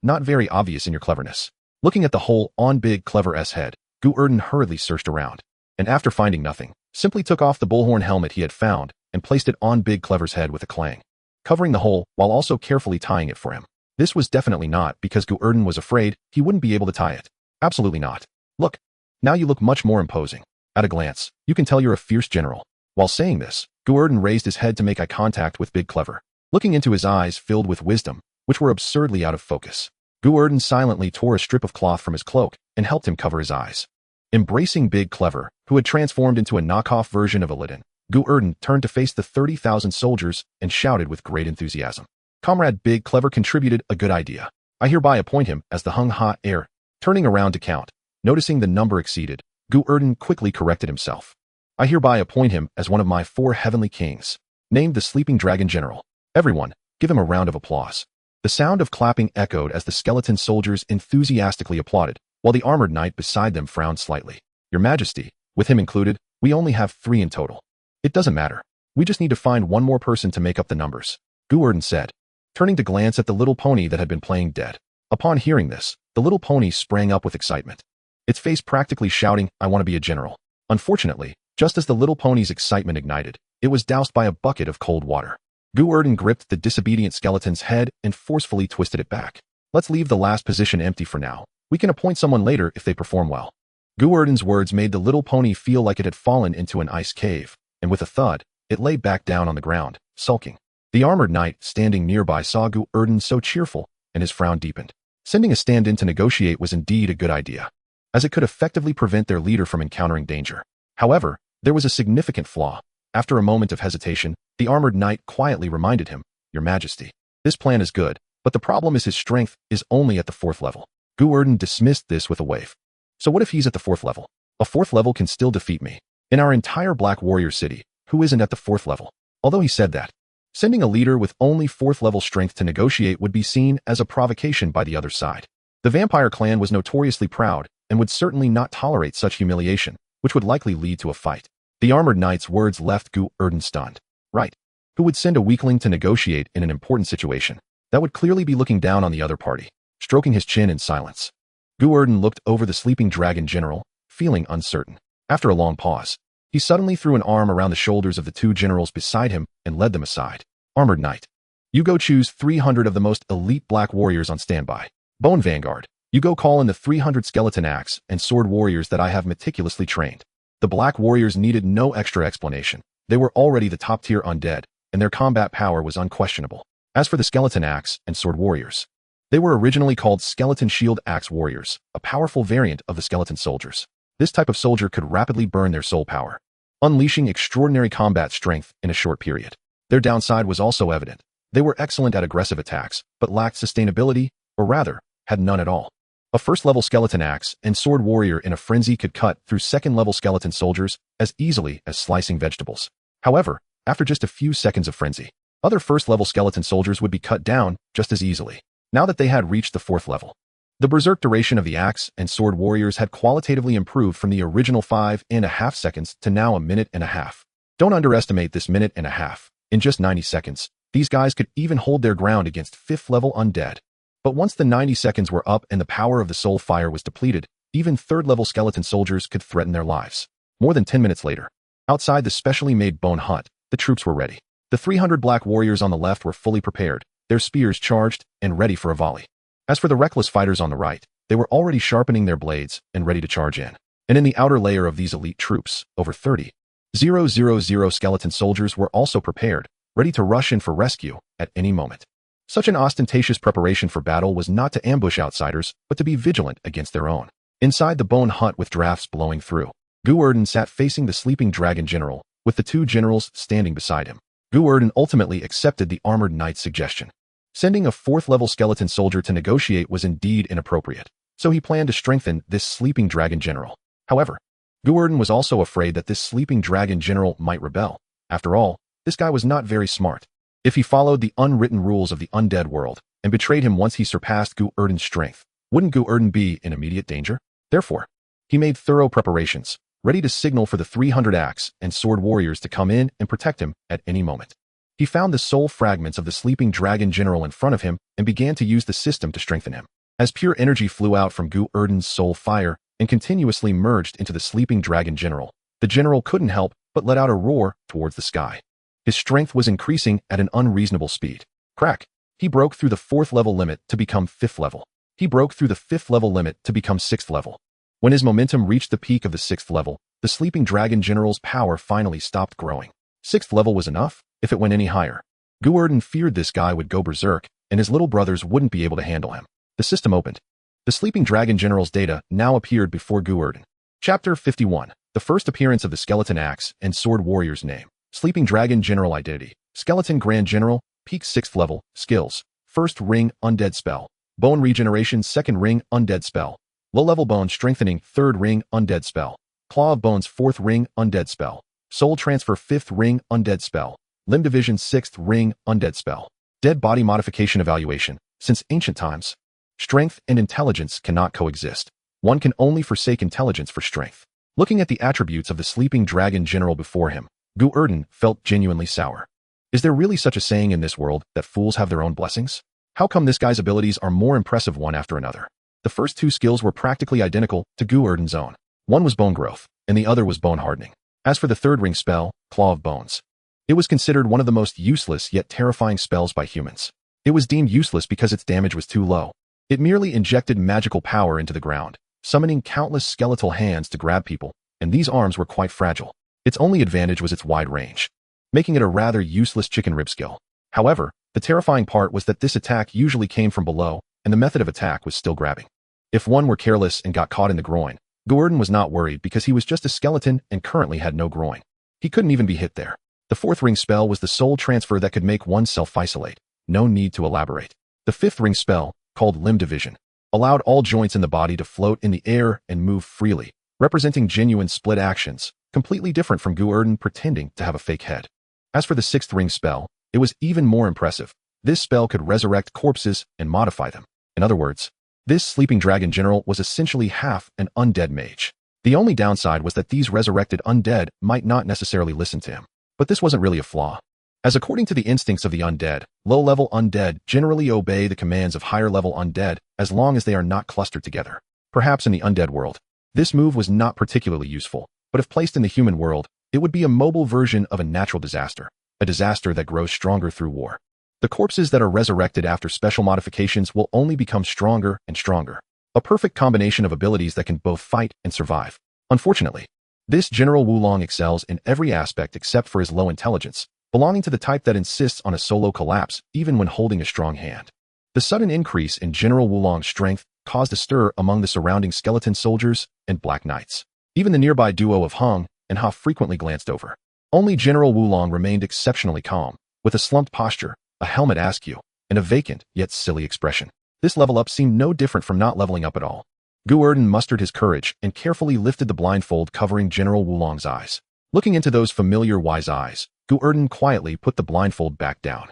not very obvious in your cleverness. Looking at the hole on Big Clever's head, Gu Erdan hurriedly searched around, and after finding nothing, simply took off the bullhorn helmet he had found and placed it on Big Clever's head with a clang, covering the hole while also carefully tying it for him. This was definitely not because Gu Erdan was afraid he wouldn't be able to tie it. Absolutely not. Look. Now you look much more imposing. At a glance, you can tell you're a fierce general. While saying this, Gu Erdan raised his head to make eye contact with Big Clever, looking into his eyes filled with wisdom, which were absurdly out of focus. Gu Erdan silently tore a strip of cloth from his cloak and helped him cover his eyes. Embracing Big Clever, who had transformed into a knockoff version of Aladdin, Gu Erdan turned to face the 30,000 soldiers and shouted with great enthusiasm. Comrade Big Clever contributed a good idea. I hereby appoint him as the Hung Ha heir. Turning around to count, noticing the number exceeded, Gu Erdan quickly corrected himself. I hereby appoint him as one of my 4 heavenly kings, named the Sleeping Dragon General. Everyone, give him a round of applause. The sound of clapping echoed as the skeleton soldiers enthusiastically applauded, while the armored knight beside them frowned slightly. Your Majesty, with him included, we only have 3 in total. It doesn't matter. We just need to find one more person to make up the numbers, Gu Erdan said, turning to glance at the little pony that had been playing dead. Upon hearing this, the little pony sprang up with excitement, its face practically shouting, I want to be a general. Unfortunately, just as the little pony's excitement ignited, it was doused by a bucket of cold water. Gu Erdan gripped the disobedient skeleton's head and forcefully twisted it back. Let's leave the last position empty for now. We can appoint someone later if they perform well. Gu Erdan's words made the little pony feel like it had fallen into an ice cave, and with a thud, it lay back down on the ground, sulking. The armored knight standing nearby saw Gu Erdan so cheerful, and his frown deepened. Sending a stand-in to negotiate was indeed a good idea, as it could effectively prevent their leader from encountering danger. However, there was a significant flaw. After a moment of hesitation, the armored knight quietly reminded him, Your Majesty, this plan is good, but the problem is his strength is only at the 4th level. Gu Erdan dismissed this with a wave. So what if he's at the 4th level? A 4th level can still defeat me. In our entire Black Warrior city, who isn't at the 4th level? Although he said that, sending a leader with only 4th level strength to negotiate would be seen as a provocation by the other side. The vampire clan was notoriously proud and would certainly not tolerate such humiliation, which would likely lead to a fight. The armored knight's words left Gu Erdan stunned. Right. Who would send a weakling to negotiate in an important situation? That would clearly be looking down on the other party, stroking his chin in silence. Gu Erdan looked over the sleeping dragon general, feeling uncertain. After a long pause, he suddenly threw an arm around the shoulders of the 2 generals beside him and led them aside. Armored knight, you go choose 300 of the most elite black warriors on standby. Bone Vanguard, you go call in the 300 skeleton axe and sword warriors that I have meticulously trained. The black warriors needed no extra explanation. They were already the top-tier undead, and their combat power was unquestionable. As for the skeleton axe and sword warriors, they were originally called skeleton shield axe warriors, a powerful variant of the skeleton soldiers. This type of soldier could rapidly burn their soul power, unleashing extraordinary combat strength in a short period. Their downside was also evident. They were excellent at aggressive attacks, but lacked sustainability, or rather, had none at all. A 1st-level skeleton axe and sword warrior in a frenzy could cut through 2nd-level skeleton soldiers as easily as slicing vegetables. However, after just a few seconds of frenzy, other 1st-level skeleton soldiers would be cut down just as easily. Now that they had reached the 4th level, the berserk duration of the axe and sword warriors had qualitatively improved from the original 5.5 seconds to now a minute and a half. Don't underestimate this minute and a half. In just 90 seconds, these guys could even hold their ground against 5th-level undead. But once the 90 seconds were up and the power of the soul fire was depleted, even 3rd-level skeleton soldiers could threaten their lives. More than 10 minutes later, outside the specially made bone hut, the troops were ready. The 300 black warriors on the left were fully prepared, their spears charged and ready for a volley. As for the reckless fighters on the right, they were already sharpening their blades and ready to charge in. And in the outer layer of these elite troops, over 30,000 skeleton soldiers were also prepared, ready to rush in for rescue at any moment. Such an ostentatious preparation for battle was not to ambush outsiders, but to be vigilant against their own. Inside the bone hut with drafts blowing through, Gu Erdan sat facing the sleeping dragon general, with the 2 generals standing beside him. Gu Erdan ultimately accepted the armored knight's suggestion. Sending a 4th-level skeleton soldier to negotiate was indeed inappropriate, so he planned to strengthen this sleeping dragon general. However, Gu Erdan was also afraid that this sleeping dragon general might rebel. After all, this guy was not very smart. If he followed the unwritten rules of the undead world and betrayed him once he surpassed Gu Erdan's strength, wouldn't Gu Erdan be in immediate danger? Therefore, he made thorough preparations, ready to signal for the 300 axe and sword warriors to come in and protect him at any moment. He found the soul fragments of the sleeping dragon general in front of him and began to use the system to strengthen him. As pure energy flew out from Gu Erdan's soul fire and continuously merged into the sleeping dragon general, the general couldn't help but let out a roar towards the sky. His strength was increasing at an unreasonable speed. Crack! He broke through the 4th-level limit to become 5th level. He broke through the 5th-level limit to become 6th level. When his momentum reached the peak of the 6th level, the sleeping dragon general's power finally stopped growing. 6th level was enough, if it went any higher. Gu Erdan feared this guy would go berserk, and his little brothers wouldn't be able to handle him. The system opened. The sleeping dragon general's data now appeared before Gu Erdan. Chapter 51. The first appearance of the skeleton axe and sword warrior's name. Sleeping dragon general identity. Skeleton grand general, peak 6th level, skills. First ring undead spell. Bone Regeneration 2nd Ring Undead Spell. Low-level Bone Strengthening 3rd Ring Undead Spell. Claw of Bones 4th Ring Undead Spell. Soul Transfer 5th Ring Undead Spell. Limb Division 6th Ring Undead Spell. Dead Body Modification Evaluation. Since ancient times, strength and intelligence cannot coexist. One can only forsake intelligence for strength. Looking at the attributes of the sleeping dragon general before him, Gu Erdan felt genuinely sour. Is there really such a saying in this world that fools have their own blessings? How come this guy's abilities are more impressive one after another? The first two skills were practically identical to Gu Erdan's own. One was bone growth, and the other was bone hardening. As for the third ring spell, Claw of Bones, it was considered one of the most useless yet terrifying spells by humans. It was deemed useless because its damage was too low. It merely injected magical power into the ground, summoning countless skeletal hands to grab people, and these arms were quite fragile. Its only advantage was its wide range, making it a rather useless chicken rib skill. However, the terrifying part was that this attack usually came from below, and the method of attack was still grabbing. If one were careless and got caught in the groin, Gu Erdan was not worried because he was just a skeleton and currently had no groin. He couldn't even be hit there. The fourth ring spell was the soul transfer that could make one self-isolate. No need to elaborate. The fifth ring spell, called Limb Division, allowed all joints in the body to float in the air and move freely, representing genuine split actions, completely different from Gu Erdan pretending to have a fake head. As for the sixth ring spell, it was even more impressive. This spell could resurrect corpses and modify them. In other words, this sleeping dragon general was essentially half an undead mage. The only downside was that these resurrected undead might not necessarily listen to him. But this wasn't really a flaw, as according to the instincts of the undead, low-level undead generally obey the commands of higher-level undead as long as they are not clustered together. Perhaps in the undead world, this move was not particularly useful, but if placed in the human world, it would be a mobile version of a natural disaster, a disaster that grows stronger through war. The corpses that are resurrected after special modifications will only become stronger and stronger, a perfect combination of abilities that can both fight and survive. Unfortunately, this General Wulong excels in every aspect except for his low intelligence, belonging to the type that insists on a solo collapse even when holding a strong hand. The sudden increase in General Wulong's strength caused a stir among the surrounding skeleton soldiers and Black Knights. Even the nearby duo of Hung and Ha frequently glanced over. Only General Wulong remained exceptionally calm, with a slumped posture, a helmet askew, and a vacant yet silly expression. This level up seemed no different from not leveling up at all. Gu Erdan mustered his courage and carefully lifted the blindfold covering General Wulong's eyes. Looking into those familiar wise eyes, Gu Erdan quietly put the blindfold back down.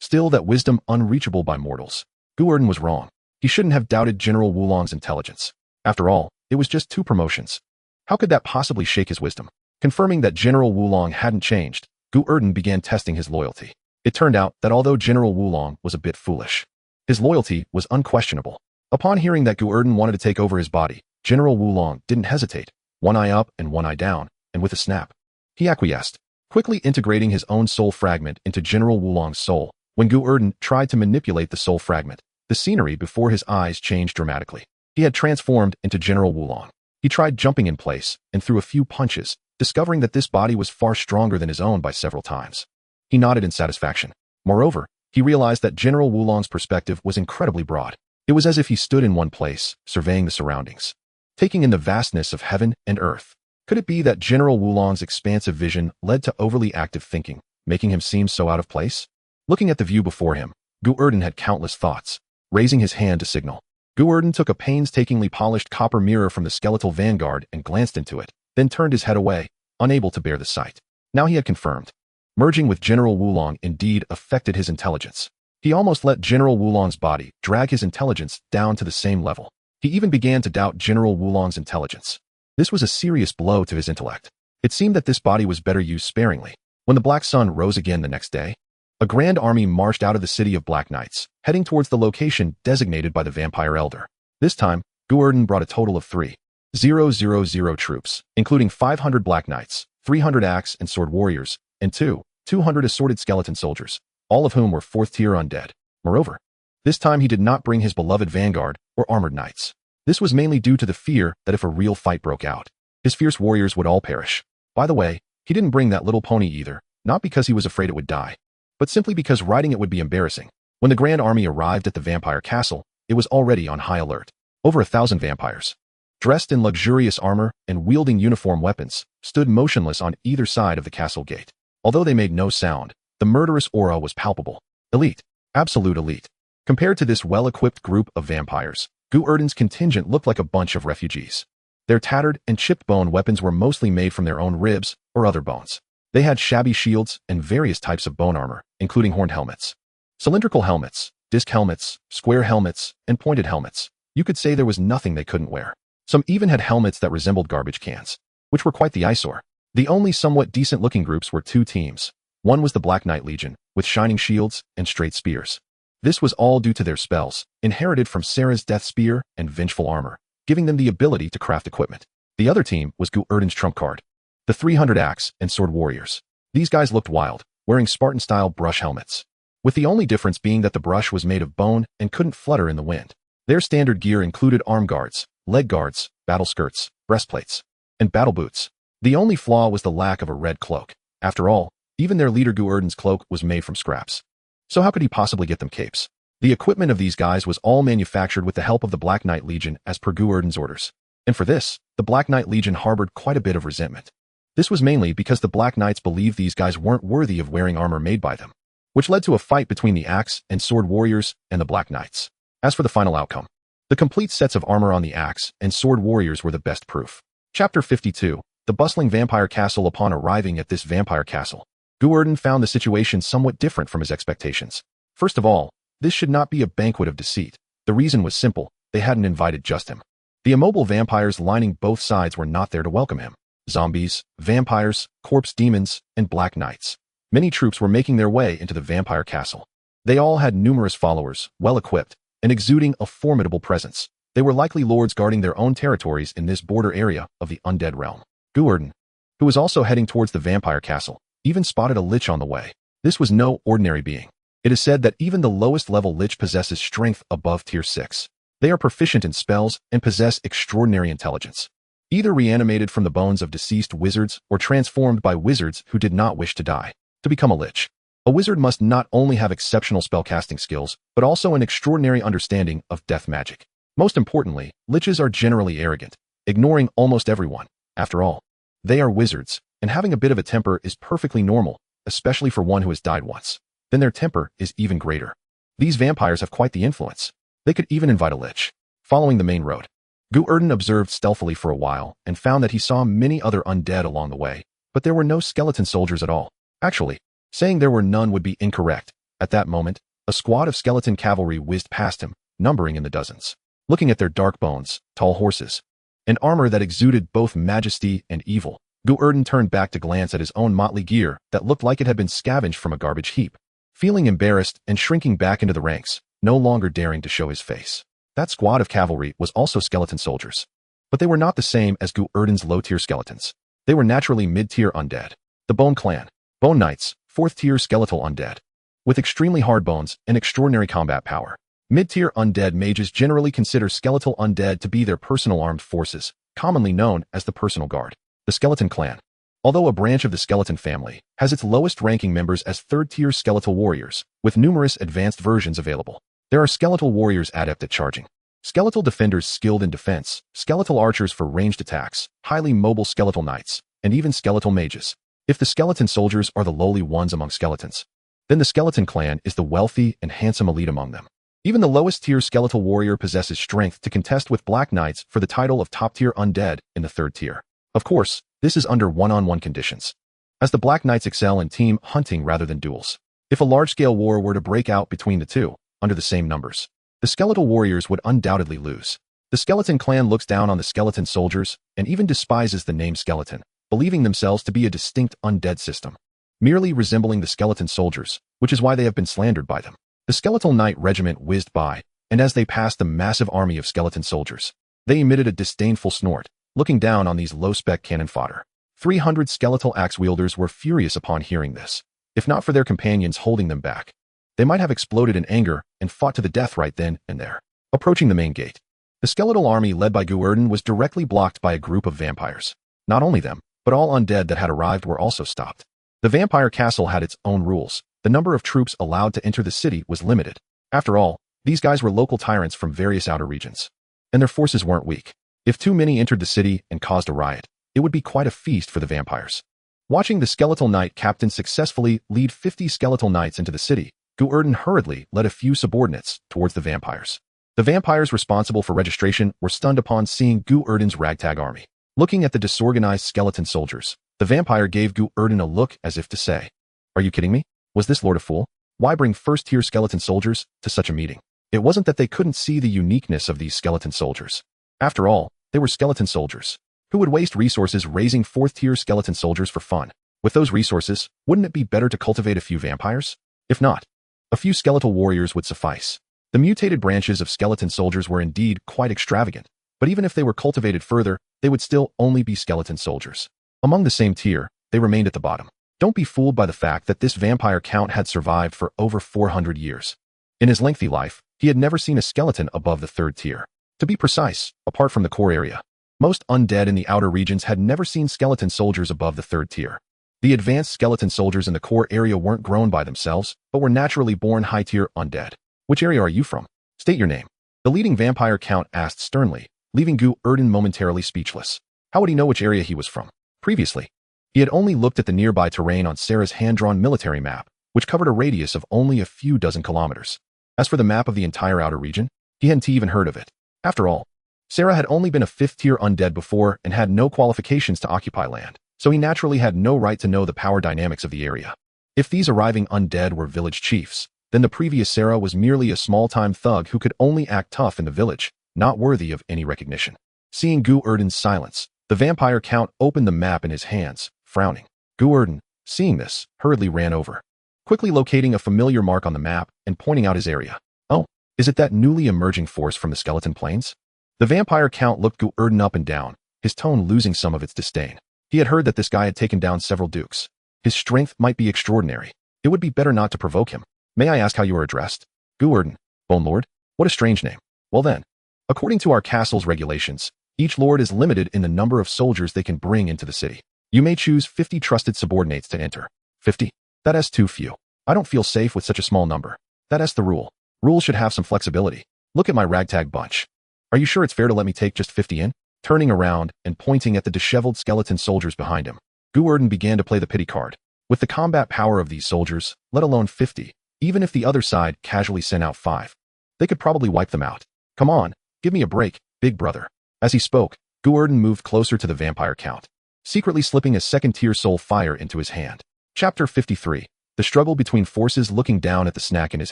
Still that wisdom unreachable by mortals. Gu Erdan was wrong. He shouldn't have doubted General Wulong's intelligence. After all, it was just 2 promotions. How could that possibly shake his wisdom? Confirming that General Wulong hadn't changed, Gu Erdan began testing his loyalty. It turned out that although General Wulong was a bit foolish, his loyalty was unquestionable. Upon hearing that Gu Erdan wanted to take over his body, General Wulong didn't hesitate, one eye up and one eye down, and with a snap, he acquiesced, quickly integrating his own soul fragment into General Wulong's soul. When Gu Erdan tried to manipulate the soul fragment, the scenery before his eyes changed dramatically. He had transformed into General Wulong. He tried jumping in place and threw a few punches, discovering that this body was far stronger than his own by several times. He nodded in satisfaction. Moreover, he realized that General Wulong's perspective was incredibly broad. It was as if he stood in one place, surveying the surroundings, taking in the vastness of heaven and earth. Could it be that General Wulong's expansive vision led to overly active thinking, making him seem so out of place? Looking at the view before him, Gu Erdan had countless thoughts. Raising his hand to signal, Gu Erdan took a painstakingly polished copper mirror from the skeletal vanguard and glanced into it, then turned his head away, unable to bear the sight. Now he had confirmed. Merging with General Wulong indeed affected his intelligence. He almost let General Wulong's body drag his intelligence down to the same level. He even began to doubt General Wulong's intelligence. This was a serious blow to his intellect. It seemed that this body was better used sparingly. When the Black Sun rose again the next day, a grand army marched out of the city of Black Knights, heading towards the location designated by the Vampire Elder. This time, Gu Erdan brought a total of 3,000 troops, including 500 Black Knights, 300 axe and sword warriors, and 200 assorted skeleton soldiers, all of whom were 4th-tier undead. Moreover, this time he did not bring his beloved vanguard or armored knights. This was mainly due to the fear that if a real fight broke out, his fierce warriors would all perish. By the way, he didn't bring that little pony either, not because he was afraid it would die, but simply because riding it would be embarrassing. When the grand army arrived at the vampire castle, it was already on high alert. Over 1,000 vampires, dressed in luxurious armor and wielding uniform weapons, stood motionless on either side of the castle gate. Although they made no sound, the murderous aura was palpable. Elite. Absolute elite. Compared to this well-equipped group of vampires, Gu Erdan's contingent looked like a bunch of refugees. Their tattered and chipped bone weapons were mostly made from their own ribs or other bones. They had shabby shields and various types of bone armor, including horned helmets, cylindrical helmets, disc helmets, square helmets, and pointed helmets. You could say there was nothing they couldn't wear. Some even had helmets that resembled garbage cans, which were quite the eyesore. The only somewhat decent-looking groups were two teams. One was the Black Knight Legion, with shining shields and straight spears. This was all due to their spells, inherited from Sarah's death spear and vengeful armor, giving them the ability to craft equipment. The other team was Gu Erdan's trump card, the 300 axe and sword warriors. These guys looked wild, wearing Spartan-style brush helmets, with the only difference being that the brush was made of bone and couldn't flutter in the wind. Their standard gear included arm guards, leg guards, battle skirts, breastplates, and battle boots. The only flaw was the lack of a red cloak. After all, even their leader Gu Erdan's cloak was made from scraps. So how could he possibly get them capes? The equipment of these guys was all manufactured with the help of the Black Knight Legion as per Gu Erdan's orders. And for this, the Black Knight Legion harbored quite a bit of resentment. This was mainly because the Black Knights believed these guys weren't worthy of wearing armor made by them, which led to a fight between the axe and sword warriors and the Black Knights. As for the final outcome, the complete sets of armor on the axe and sword warriors were the best proof. Chapter 52, The Bustling Vampire Castle. Upon arriving at this vampire castle, Gu Erdan found the situation somewhat different from his expectations. First of all, this should not be a banquet of deceit. The reason was simple: they hadn't invited just him. The immobile vampires lining both sides were not there to welcome him. Zombies, vampires, corpse demons, and black knights. Many troops were making their way into the vampire castle. They all had numerous followers, well-equipped, and exuding a formidable presence. They were likely lords guarding their own territories in this border area of the undead realm. Gu Erdan, who was also heading towards the vampire castle, even spotted a lich on the way. This was no ordinary being. It is said that even the lowest level lich possesses strength above tier 6. They are proficient in spells and possess extraordinary intelligence. Either reanimated from the bones of deceased wizards or transformed by wizards who did not wish to die. To become a lich, a wizard must not only have exceptional spellcasting skills, but also an extraordinary understanding of death magic. Most importantly, liches are generally arrogant, ignoring almost everyone. After all, they are wizards, and having a bit of a temper is perfectly normal, especially for one who has died once. Then their temper is even greater. These vampires have quite the influence. They could even invite a lich. Following the main road, Gu Erdan observed stealthily for a while and found that he saw many other undead along the way, but there were no skeleton soldiers at all. Actually, saying there were none would be incorrect. At that moment, a squad of skeleton cavalry whizzed past him, numbering in the dozens. Looking at their dark bones, tall horses, and armor that exuded both majesty and evil, Gu Erdan turned back to glance at his own motley gear that looked like it had been scavenged from a garbage heap. Feeling embarrassed and shrinking back into the ranks, no longer daring to show his face. That squad of cavalry was also skeleton soldiers. But they were not the same as Gu Erdan's low-tier skeletons. They were naturally mid-tier undead. The Bone Clan, Bone Knights, 4th-tier skeletal undead, with extremely hard bones and extraordinary combat power. Mid-tier undead mages generally consider skeletal undead to be their personal armed forces, commonly known as the personal guard. The Skeleton Clan, although a branch of the skeleton family, has its lowest ranking members as 3rd-tier skeletal warriors, with numerous advanced versions available. There are skeletal warriors adept at charging, skeletal defenders skilled in defense, skeletal archers for ranged attacks, highly mobile skeletal knights, and even skeletal mages. If the skeleton soldiers are the lowly ones among skeletons, then the skeleton clan is the wealthy and handsome elite among them. Even the lowest tier skeletal warrior possesses strength to contest with black knights for the title of top tier undead in the 3rd tier. Of course, this is under one-on-one conditions, as the black knights excel in team hunting rather than duels. If a large-scale war were to break out between the two, under the same numbers, the skeletal warriors would undoubtedly lose. The skeleton clan looks down on the skeleton soldiers and even despises the name skeleton, believing themselves to be a distinct undead system, merely resembling the skeleton soldiers, which is why they have been slandered by them. The skeletal knight regiment whizzed by, and as they passed the massive army of skeleton soldiers, they emitted a disdainful snort, looking down on these low-spec cannon fodder. 300 skeletal axe wielders were furious upon hearing this. If not for their companions holding them back, they might have exploded in anger and fought to the death right then and there. Approaching the main gate, the skeletal army led by Gu Erdan was directly blocked by a group of vampires. Not only them, but all undead that had arrived were also stopped. The vampire castle had its own rules. The number of troops allowed to enter the city was limited. After all, these guys were local tyrants from various outer regions, and their forces weren't weak. If too many entered the city and caused a riot, it would be quite a feast for the vampires. Watching the skeletal knight captain successfully lead 50 skeletal knights into the city, Gu Erdan hurriedly led a few subordinates towards the vampires. The vampires responsible for registration were stunned upon seeing Gu Erdan's ragtag army. Looking at the disorganized skeleton soldiers, the vampire gave Gu Erdan a look as if to say, "Are you kidding me? Was this Lord a fool? Why bring first-tier skeleton soldiers to such a meeting?" It wasn't that they couldn't see the uniqueness of these skeleton soldiers. After all, they were skeleton soldiers. Who would waste resources raising fourth-tier skeleton soldiers for fun? With those resources, wouldn't it be better to cultivate a few vampires? If not, a few skeletal warriors would suffice. The mutated branches of skeleton soldiers were indeed quite extravagant, but even if they were cultivated further, they would still only be skeleton soldiers. Among the same tier, they remained at the bottom. Don't be fooled by the fact that this vampire count had survived for over 400 years. In his lengthy life, he had never seen a skeleton above the third tier. To be precise, apart from the core area, most undead in the outer regions had never seen skeleton soldiers above the third tier. The advanced skeleton soldiers in the core area weren't grown by themselves, but were naturally born high-tier undead. Which area are you from? State your name. The leading vampire count asked sternly, leaving Gu Erdan momentarily speechless. How would he know which area he was from? Previously, he had only looked at the nearby terrain on Sarah's hand-drawn military map, which covered a radius of only a few dozen kilometers. As for the map of the entire outer region, he hadn't even heard of it. After all, Sarah had only been a fifth-tier undead before and had no qualifications to occupy land, so he naturally had no right to know the power dynamics of the area. If these arriving undead were village chiefs, then the previous Sarah was merely a small-time thug who could only act tough in the village, not worthy of any recognition. Seeing Gu Erdan's silence, the vampire count opened the map in his hands, frowning. Gu Erdan, seeing this, hurriedly ran over, quickly locating a familiar mark on the map and pointing out his area. "Oh, is it that newly emerging force from the skeleton plains?" The vampire count looked Gu Erdan up and down, his tone losing some of its disdain. He had heard that this guy had taken down several dukes. His strength might be extraordinary. It would be better not to provoke him. "May I ask how you are addressed?" "Gu Erdan, Bone Lord." "What a strange name." "Well then, according to our castle's regulations, each lord is limited in the number of soldiers they can bring into the city. You may choose 50 trusted subordinates to enter." 50? That's too few. I don't feel safe with such a small number. That's the rule. Rules should have some flexibility. Look at my ragtag bunch. Are you sure it's fair to let me take just 50 in? Turning around and pointing at the disheveled skeleton soldiers behind him, Gu Erdan began to play the pity card. With the combat power of these soldiers, let alone 50, even if the other side casually sent out 5, they could probably wipe them out. "Come on, give me a break, big brother." As he spoke, Gu Erdan moved closer to the vampire count, secretly slipping a second-tier soul fire into his hand. Chapter 53. The struggle between forces. Looking down at the snack in his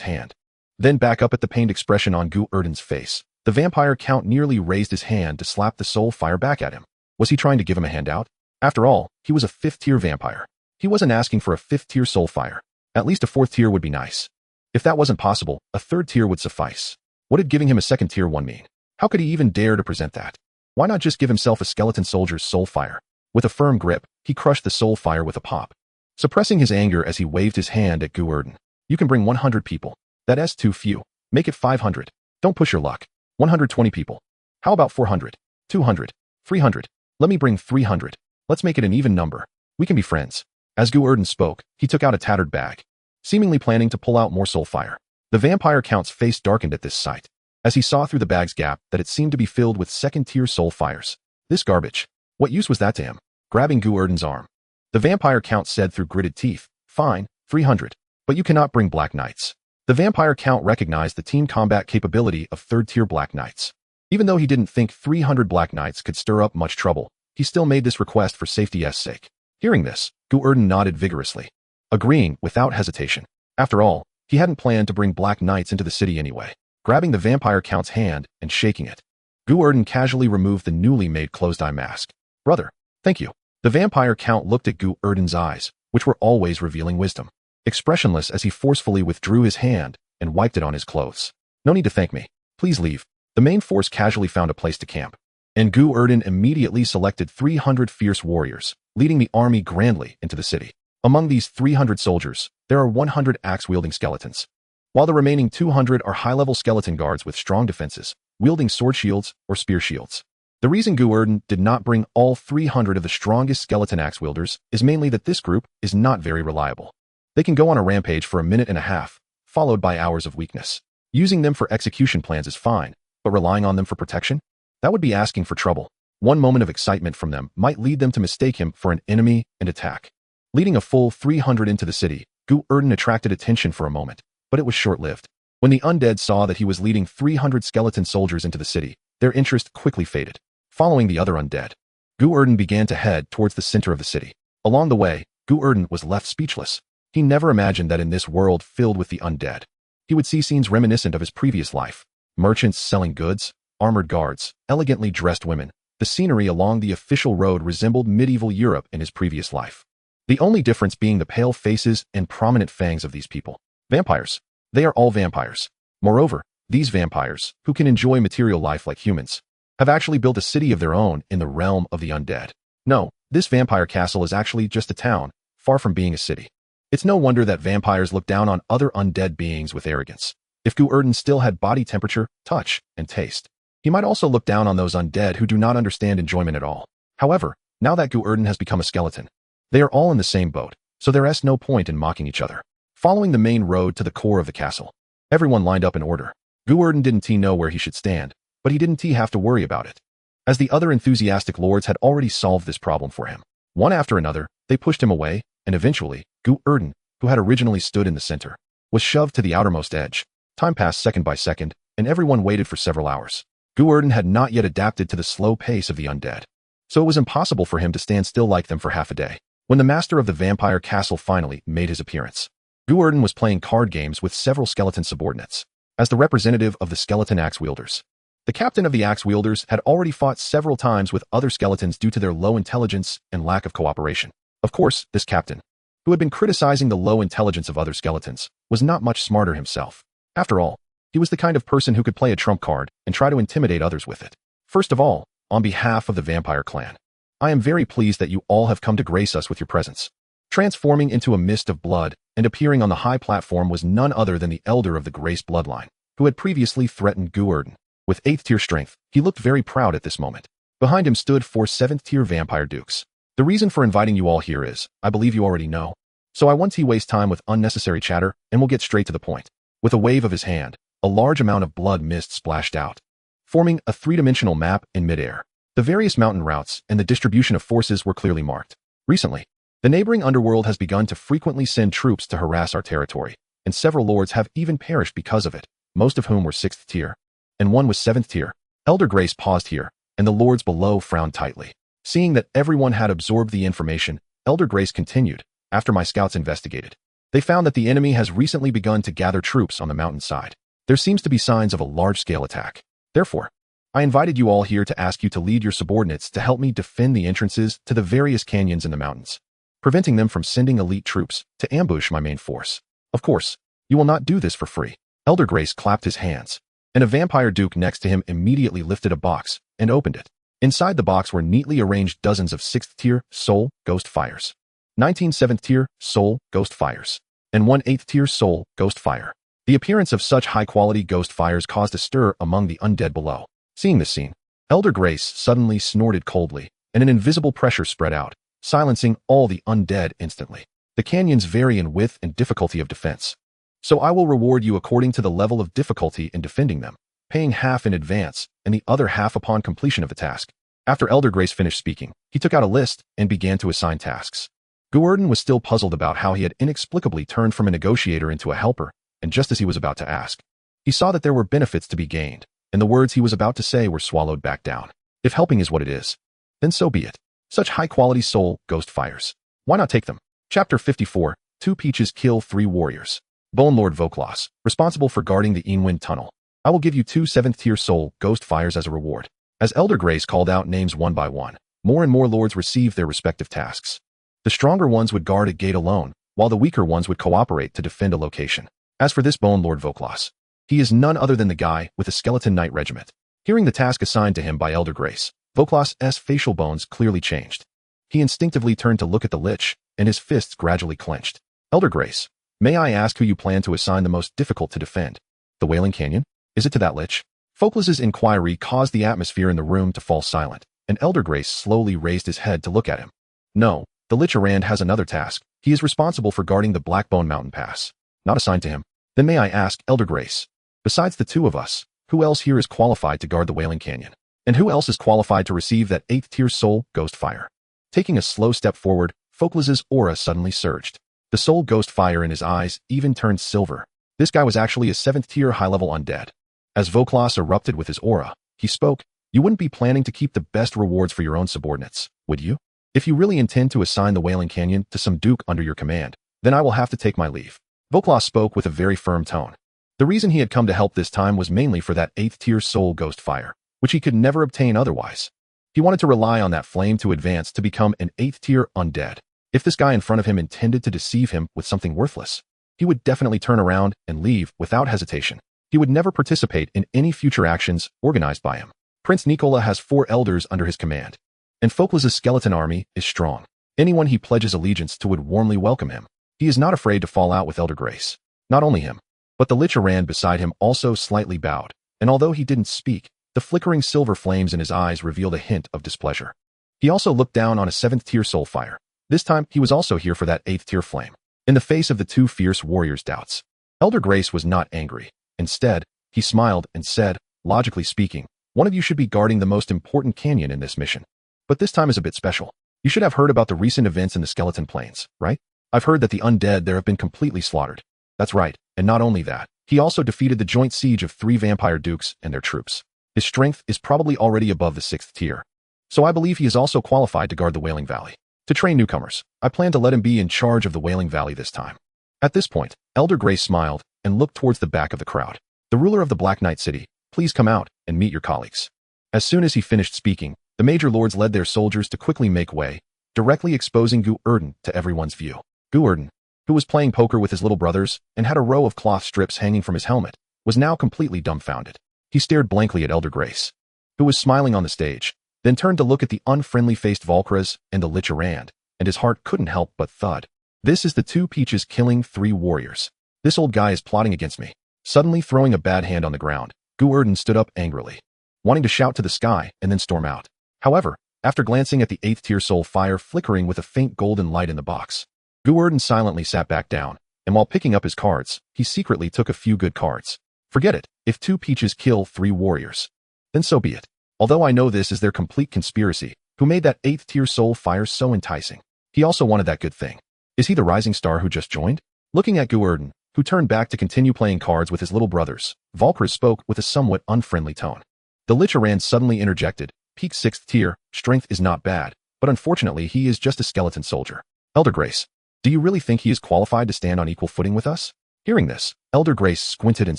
hand, then back up at the pained expression on Gu Erdan's face, the vampire count nearly raised his hand to slap the soul fire back at him. Was he trying to give him a handout? After all, he was a fifth-tier vampire. He wasn't asking for a fifth-tier soul fire. At least a fourth tier would be nice. If that wasn't possible, a third tier would suffice. What did giving him a second tier one mean? How could he even dare to present that? Why not just give himself a skeleton soldier's soul fire? With a firm grip, he crushed the soul fire with a pop, suppressing his anger as he waved his hand at Gu Erdan. "You can bring 100 people. That's too few. Make it 500. Don't push your luck. 120 people. How about 400? 200? 300? Let me bring 300. Let's make it an even number. We can be friends." As Gu Erdan spoke, he took out a tattered bag, seemingly planning to pull out more soul fire. The vampire count's face darkened at this sight, as he saw through the bag's gap that it seemed to be filled with second-tier soul fires. This garbage. What use was that to him? Grabbing Gu Erdan's arm, the vampire count said through gritted teeth, "Fine, 300. But you cannot bring Black Knights." The vampire count recognized the team combat capability of third-tier Black Knights. Even though he didn't think 300 Black Knights could stir up much trouble, he still made this request for safety's sake. Hearing this, Gu Erdan nodded vigorously, agreeing without hesitation. After all, he hadn't planned to bring Black Knights into the city anyway. Grabbing the vampire count's hand and shaking it, Gu Erdan casually removed the newly made closed-eye mask. "Brother, thank you." The vampire count looked at Gu Erdan's eyes, which were always revealing wisdom, expressionless as he forcefully withdrew his hand and wiped it on his clothes. "No need to thank me. Please leave." The main force casually found a place to camp, and Gu Erdan immediately selected 300 fierce warriors, leading the army grandly into the city. Among these 300 soldiers, there are 100 axe-wielding skeletons, while the remaining 200 are high-level skeleton guards with strong defenses, wielding sword shields or spear shields. The reason Gu Erdan did not bring all 300 of the strongest skeleton axe-wielders is mainly that this group is not very reliable. They can go on a rampage for a minute and a half, followed by hours of weakness. Using them for execution plans is fine, but relying on them for protection? That would be asking for trouble. One moment of excitement from them might lead them to mistake him for an enemy and attack. Leading a full 300 into the city, Gu Erdan attracted attention for a moment, but it was short-lived. When the undead saw that he was leading 300 skeleton soldiers into the city, their interest quickly faded. Following the other undead, Gu Erdan began to head towards the center of the city. Along the way, Gu Erdan was left speechless. He never imagined that in this world filled with the undead, he would see scenes reminiscent of his previous life. Merchants selling goods, armored guards, elegantly dressed women. The scenery along the official road resembled medieval Europe in his previous life. The only difference being the pale faces and prominent fangs of these people. Vampires. They are all vampires. Moreover, these vampires, who can enjoy material life like humans, have actually built a city of their own in the realm of the undead. No, this vampire castle is actually just a town, far from being a city. It's no wonder that vampires look down on other undead beings with arrogance. If Gu Erdan still had body temperature, touch, and taste, he might also look down on those undead who do not understand enjoyment at all. However, now that Gu Erdan has become a skeleton, they are all in the same boat, so there is no point in mocking each other. Following the main road to the core of the castle, everyone lined up in order. Gu Erdan didn't know where he should stand, but he didn't have to worry about it, as the other enthusiastic lords had already solved this problem for him. One after another, they pushed him away, and eventually, Gu Erdan, who had originally stood in the center, was shoved to the outermost edge. Time passed second by second, and everyone waited for several hours. Gu Erdan had not yet adapted to the slow pace of the undead, so it was impossible for him to stand still like them for half a day. When the master of the vampire castle finally made his appearance, Gu Erdan was playing card games with several skeleton subordinates. As the representative of the skeleton axe-wielders, the captain of the axe-wielders had already fought several times with other skeletons due to their low intelligence and lack of cooperation. Of course, this captain, who had been criticizing the low intelligence of other skeletons, was not much smarter himself. After all, he was the kind of person who could play a trump card and try to intimidate others with it. First of all, on behalf of the vampire clan, I am very pleased that you all have come to grace us with your presence. Transforming into a mist of blood and appearing on the high platform was none other than the elder of the Grace bloodline, who had previously threatened Gu Erdan. With 8th tier strength, he looked very proud at this moment. Behind him stood 4 7th tier vampire dukes. The reason for inviting you all here is, I believe you already know, so I won't waste time with unnecessary chatter and will get straight to the point. With a wave of his hand, a large amount of blood mist splashed out, forming a 3-dimensional map in midair. The various mountain routes and the distribution of forces were clearly marked. Recently, the neighboring underworld has begun to frequently send troops to harass our territory, and several lords have even perished because of it, most of whom were 6th tier, and one was 7th tier. Elder Grace paused here, and the lords below frowned tightly. Seeing that everyone had absorbed the information, Elder Grace continued, after my scouts investigated, they found that the enemy has recently begun to gather troops on the mountainside. There seems to be signs of a large-scale attack. Therefore, I invited you all here to ask you to lead your subordinates to help me defend the entrances to the various canyons in the mountains, preventing them from sending elite troops to ambush my main force. Of course, you will not do this for free. Elder Grace clapped his hands, and a vampire duke next to him immediately lifted a box and opened it. Inside the box were neatly arranged dozens of 6th tier soul ghost fires, 19 7th tier soul ghost fires, and 1 8th tier soul ghost fire. The appearance of such high-quality ghost fires caused a stir among the undead below. Seeing this scene, Elder Grace suddenly snorted coldly, and an invisible pressure spread out, silencing all the undead instantly. The canyons vary in width and difficulty of defense, so I will reward you according to the level of difficulty in defending them, paying half in advance and the other half upon completion of the task. After Elder Grace finished speaking, he took out a list and began to assign tasks. Gu Erdan was still puzzled about how he had inexplicably turned from a negotiator into a helper, and just as he was about to ask, he saw that there were benefits to be gained, and the words he was about to say were swallowed back down. If helping is what it is, then so be it. Such high-quality soul ghost fires. Why not take them? Chapter 54, 2 Peaches Kill 3 Warriors. Bone Lord Voklas, responsible for guarding the Inwind Tunnel. I will give you 2 7th tier soul ghost fires as a reward. As Elder Grace called out names one by one, more and more lords received their respective tasks. The stronger ones would guard a gate alone, while the weaker ones would cooperate to defend a location. As for this Bone Lord Voklas, he is none other than the guy with the Skeleton Knight Regiment. Hearing the task assigned to him by Elder Grace, Voklas's facial bones clearly changed. He instinctively turned to look at the Lich, and his fists gradually clenched. Elder Grace, may I ask who you plan to assign the most difficult to defend? The Wailing Canyon? Is it to that Lich? Voklas's inquiry caused the atmosphere in the room to fall silent, and Elder Grace slowly raised his head to look at him. No, the Lich Erdan has another task. He is responsible for guarding the Blackbone Mountain Pass. Not assigned to him. Then may I ask, Elder Grace, besides the two of us, who else here is qualified to guard the Wailing Canyon? And who else is qualified to receive that 8th tier soul ghost fire? Taking a slow step forward, Voklas's aura suddenly surged. The soul ghost fire in his eyes even turned silver. This guy was actually a 7th tier high-level undead. As Voklas erupted with his aura, he spoke, "You wouldn't be planning to keep the best rewards for your own subordinates, would you? If you really intend to assign the Wailing Canyon to some duke under your command, then I will have to take my leave." Voklas spoke with a very firm tone. The reason he had come to help this time was mainly for that 8th tier soul ghost fire, which he could never obtain otherwise. He wanted to rely on that flame to advance to become an 8th tier undead. If this guy in front of him intended to deceive him with something worthless, he would definitely turn around and leave without hesitation. He would never participate in any future actions organized by him. Prince Nikola has 4 elders under his command, and Foklas's skeleton army is strong. Anyone he pledges allegiance to would warmly welcome him. He is not afraid to fall out with Elder Grace. Not only him, but the Lich Erdan beside him also slightly bowed, and although he didn't speak, the flickering silver flames in his eyes revealed a hint of displeasure. He also looked down on a 7th tier soul fire. This time, he was also here for that 8th tier flame. In the face of the 2 fierce warriors' doubts, Elder Grace was not angry. Instead, he smiled and said, "Logically speaking, one of you should be guarding the most important canyon in this mission. But this time is a bit special. You should have heard about the recent events in the Skeleton Plains, right? I've heard that the undead there have been completely slaughtered." That's right, and not only that, he also defeated the joint siege of 3 vampire dukes and their troops. His strength is probably already above the 6th tier. So I believe he is also qualified to guard the Wailing Valley. To train newcomers, I plan to let him be in charge of the Wailing Valley this time. At this point, Elder Grace smiled and looked towards the back of the crowd. "The ruler of the Black Knight City, please come out and meet your colleagues." As soon as he finished speaking, the major lords led their soldiers to quickly make way, directly exposing Gu Erdan to everyone's view. Gu Erdan, who was playing poker with his little brothers and had a row of cloth strips hanging from his helmet, was now completely dumbfounded. He stared blankly at Elder Grace, who was smiling on the stage, then turned to look at the unfriendly-faced Valkyras and the Lich Erdan, and his heart couldn't help but thud. This is the 2 peaches killing 3 warriors. This old guy is plotting against me. Suddenly throwing a bad hand on the ground, Gu Erdan stood up angrily, wanting to shout to the sky and then storm out. However, after glancing at the 8th tier soul fire flickering with a faint golden light in the box, Gu Erdan silently sat back down, and while picking up his cards, he secretly took a few good cards. Forget it, if 2 peaches kill 3 warriors, then so be it. Although I know this is their complete conspiracy, who made that 8th tier soul fire so enticing. He also wanted that good thing. Is he the rising star who just joined? Looking at Gu Erdan, who turned back to continue playing cards with his little brothers, Valkyras spoke with a somewhat unfriendly tone. The Lich Erdan suddenly interjected, "Peak 6th tier, strength is not bad, but unfortunately he is just a skeleton soldier. Elder Grace, do you really think he is qualified to stand on equal footing with us?" Hearing this, Elder Grace squinted and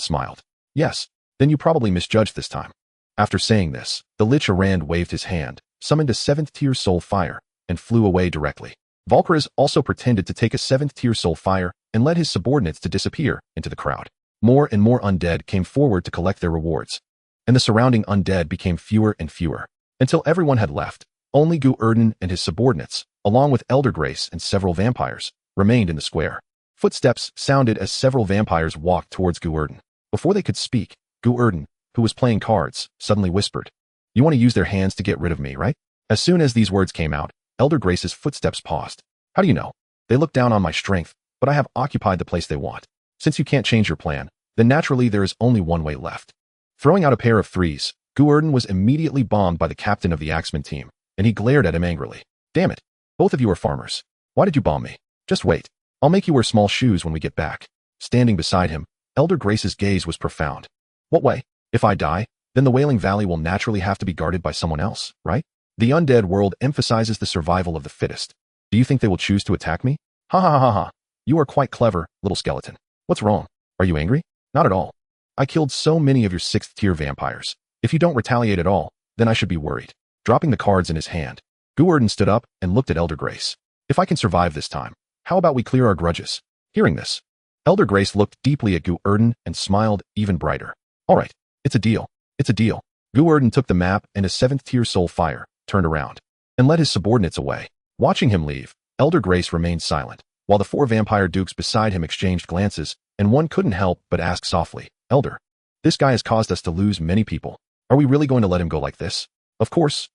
smiled. "Yes, then you probably misjudged this time." After saying this, the Lich Erdan waved his hand, summoned a 7th tier soul fire, and flew away directly. Valkyras also pretended to take a 7th tier soul fire and led his subordinates to disappear into the crowd. More and more undead came forward to collect their rewards, and the surrounding undead became fewer and fewer, until everyone had left. Only Gu Erdan and his subordinates, along with Elder Grace and several vampires, remained in the square. Footsteps sounded as several vampires walked towards Gu Erdan. Before they could speak, Gu Erdan, who was playing cards, suddenly whispered, "You want to use their hands to get rid of me, right?" As soon as these words came out, Elder Grace's footsteps paused. "How do you know?" "They look down on my strength, but I have occupied the place they want. Since you can't change your plan, then naturally there is only one way left." Throwing out a pair of threes, Gu Erdan was immediately bombed by the captain of the Axeman team, and he glared at him angrily. "Damn it! Both of you are farmers. Why did you bomb me? Just wait. I'll make you wear small shoes when we get back." Standing beside him, Elder Grace's gaze was profound. "What way? If I die, then the Wailing Valley will naturally have to be guarded by someone else, right? The undead world emphasizes the survival of the fittest. Do you think they will choose to attack me? Ha ha ha ha ha. You are quite clever, little skeleton. What's wrong? Are you angry? Not at all. I killed so many of your 6th tier vampires. If you don't retaliate at all, then I should be worried." Dropping the cards in his hand, Gu Erdan stood up and looked at Elder Grace. "If I can survive this time, how about we clear our grudges?" Hearing this, Elder Grace looked deeply at Gu Erdan and smiled even brighter. "All right, it's a deal. It's a deal." Gu Erdan took the map and a 7th tier soul fire, turned around, and led his subordinates away. Watching him leave, Elder Grace remained silent, while the 4 vampire dukes beside him exchanged glances, and one couldn't help but ask softly, "Elder, this guy has caused us to lose many people. Are we really going to let him go like this?" "Of course,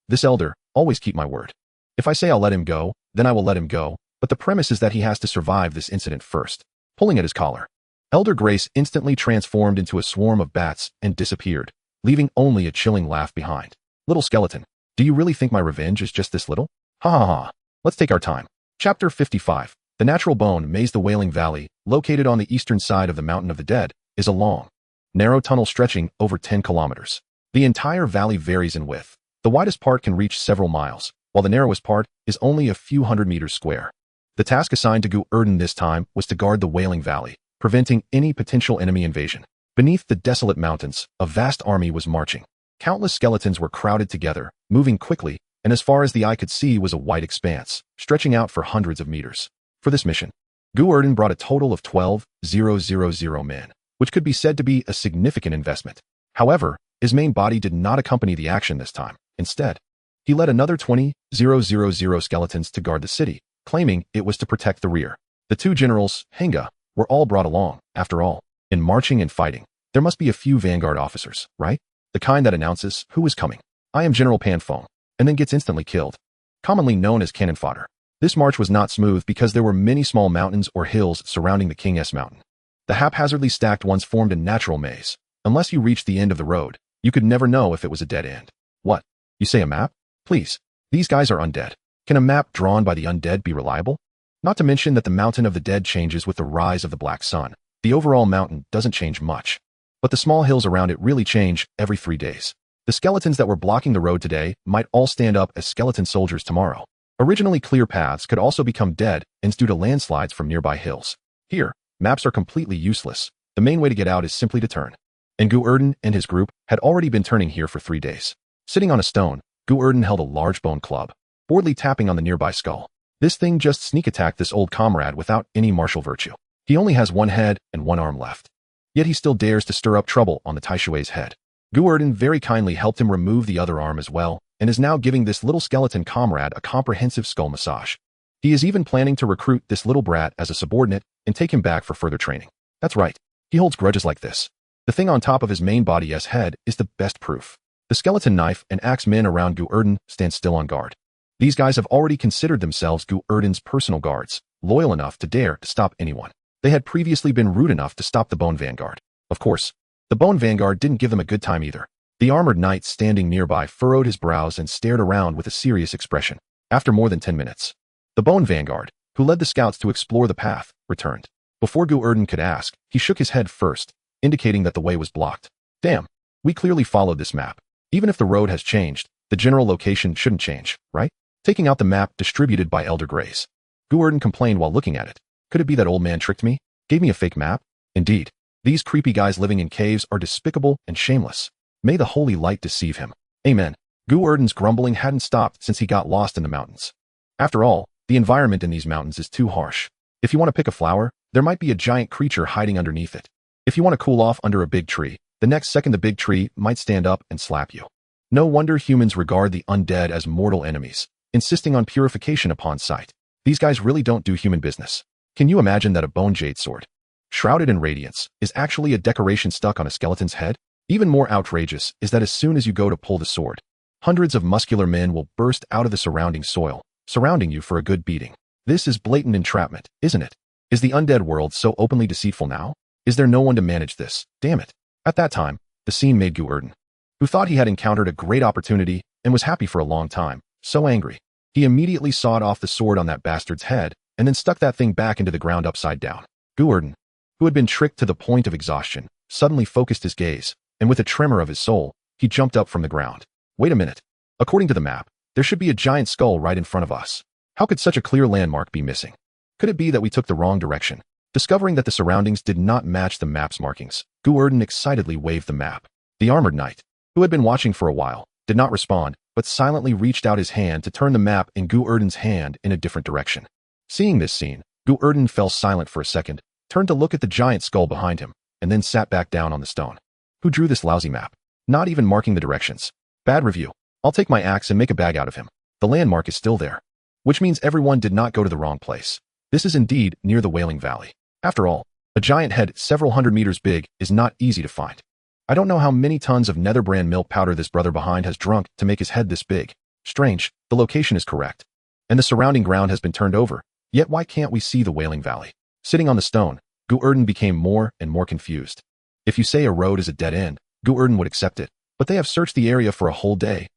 this elder, always keep my word. If I say I'll let him go, then I will let him go, but the premise is that he has to survive this incident first." Pulling at his collar, Elder Grace instantly transformed into a swarm of bats and disappeared, leaving only a chilling laugh behind. "Little skeleton, do you really think my revenge is just this little? Ha ha ha. Let's take our time." Chapter 55. The natural bone maze, the Wailing Valley, located on the eastern side of the Mountain of the Dead, is a long, narrow tunnel stretching over 10 kilometers. The entire valley varies in width. The widest part can reach several miles, while the narrowest part is only a few hundred meters square. The task assigned to Gu Erdan this time was to guard the Wailing Valley, preventing any potential enemy invasion. Beneath the desolate mountains, a vast army was marching. Countless skeletons were crowded together, moving quickly, and as far as the eye could see was a wide expanse, stretching out for hundreds of meters. For this mission, Gu Erdan brought a total of 12,000 men, which could be said to be a significant investment. However, his main body did not accompany the action this time. Instead, he led another 20,000 skeletons to guard the city, claiming it was to protect the rear. The two generals, Henga, were all brought along. After all, in marching and fighting, there must be a few vanguard officers, right? The kind that announces who is coming. I am General Panfong, and then gets instantly killed. Commonly known as cannon fodder. This march was not smooth because there were many small mountains or hills surrounding the King S Mountain. The haphazardly stacked ones formed a natural maze. Unless you reached the end of the road, you could never know if it was a dead end. What? You say a map? Please. These guys are undead. Can a map drawn by the undead be reliable? Not to mention that the Mountain of the Dead changes with the rise of the Black Sun. The overall mountain doesn't change much. But the small hills around it really change every 3 days. The skeletons that were blocking the road today might all stand up as skeleton soldiers tomorrow. Originally clear paths could also become dead ends due to landslides from nearby hills. Here, maps are completely useless. The main way to get out is simply to turn. And Gu Erdan and his group had already been turning here for 3 days. Sitting on a stone, Gu Erdan held a large bone club, boredly tapping on the nearby skull. This thing just sneak attacked this old comrade without any martial virtue. He only has one head and one arm left. Yet he still dares to stir up trouble on the Taishui's head. Gu Erdan very kindly helped him remove the other arm as well, and is now giving this little skeleton comrade a comprehensive skull massage. He is even planning to recruit this little brat as a subordinate and take him back for further training. That's right, he holds grudges like this. The thing on top of his main body's head is the best proof. The skeleton knife and axe men around Gu Erdan stand still on guard. These guys have already considered themselves Gu Erdan's personal guards, loyal enough to dare to stop anyone. They had previously been rude enough to stop the Bone Vanguard. Of course, the Bone Vanguard didn't give them a good time either. The armored knight standing nearby furrowed his brows and stared around with a serious expression. After more than 10 minutes, the Bone Vanguard, who led the scouts to explore the path, returned. Before Gu Erdan could ask, he shook his head first, indicating that the way was blocked. Damn, we clearly followed this map. Even if the road has changed, the general location shouldn't change, right? Taking out the map distributed by Elder Greys, Gu Erdan complained while looking at it. Could it be that old man tricked me? Gave me a fake map? Indeed. These creepy guys living in caves are despicable and shameless. May the holy light deceive him. Amen. Gu Erdan's grumbling hadn't stopped since he got lost in the mountains. After all, the environment in these mountains is too harsh. If you want to pick a flower, there might be a giant creature hiding underneath it. If you want to cool off under a big tree, the next second the big tree might stand up and slap you. No wonder humans regard the undead as mortal enemies, insisting on purification upon sight. These guys really don't do human business. Can you imagine that a bone jade sword, shrouded in radiance, is actually a decoration stuck on a skeleton's head? Even more outrageous is that as soon as you go to pull the sword, hundreds of muscular men will burst out of the surrounding soil, surrounding you for a good beating. This is blatant entrapment, isn't it? Is the undead world so openly deceitful now? Is there no one to manage this? Damn it. At that time, the scene made Gu Erdan, who thought he had encountered a great opportunity and was happy for a long time, so angry. He immediately sawed off the sword on that bastard's head and then stuck that thing back into the ground upside down. Gu Erdan, who had been tricked to the point of exhaustion, suddenly focused his gaze, and with a tremor of his soul, he jumped up from the ground. Wait a minute. According to the map, there should be a giant skull right in front of us. How could such a clear landmark be missing? Could it be that we took the wrong direction? Discovering that the surroundings did not match the map's markings, Gu Erdan excitedly waved the map. The armored knight, who had been watching for a while, did not respond, but silently reached out his hand to turn the map in Gu Erdan's hand in a different direction. Seeing this scene, Gu Erdan fell silent for a second, turned to look at the giant skull behind him, and then sat back down on the stone. Who drew this lousy map? Not even marking the directions. Bad review. I'll take my axe and make a bag out of him. The landmark is still there. Which means everyone did not go to the wrong place. This is indeed near the Wailing Valley. After all, a giant head several hundred meters big is not easy to find. I don't know how many tons of netherbrand milk powder this brother behind has drunk to make his head this big. Strange, the location is correct. And the surrounding ground has been turned over. Yet why can't we see the Wailing Valley? Sitting on the stone, Gu Erdan became more and more confused. If you say a road is a dead end, Gu Erdan would accept it. But they have searched the area for a whole day.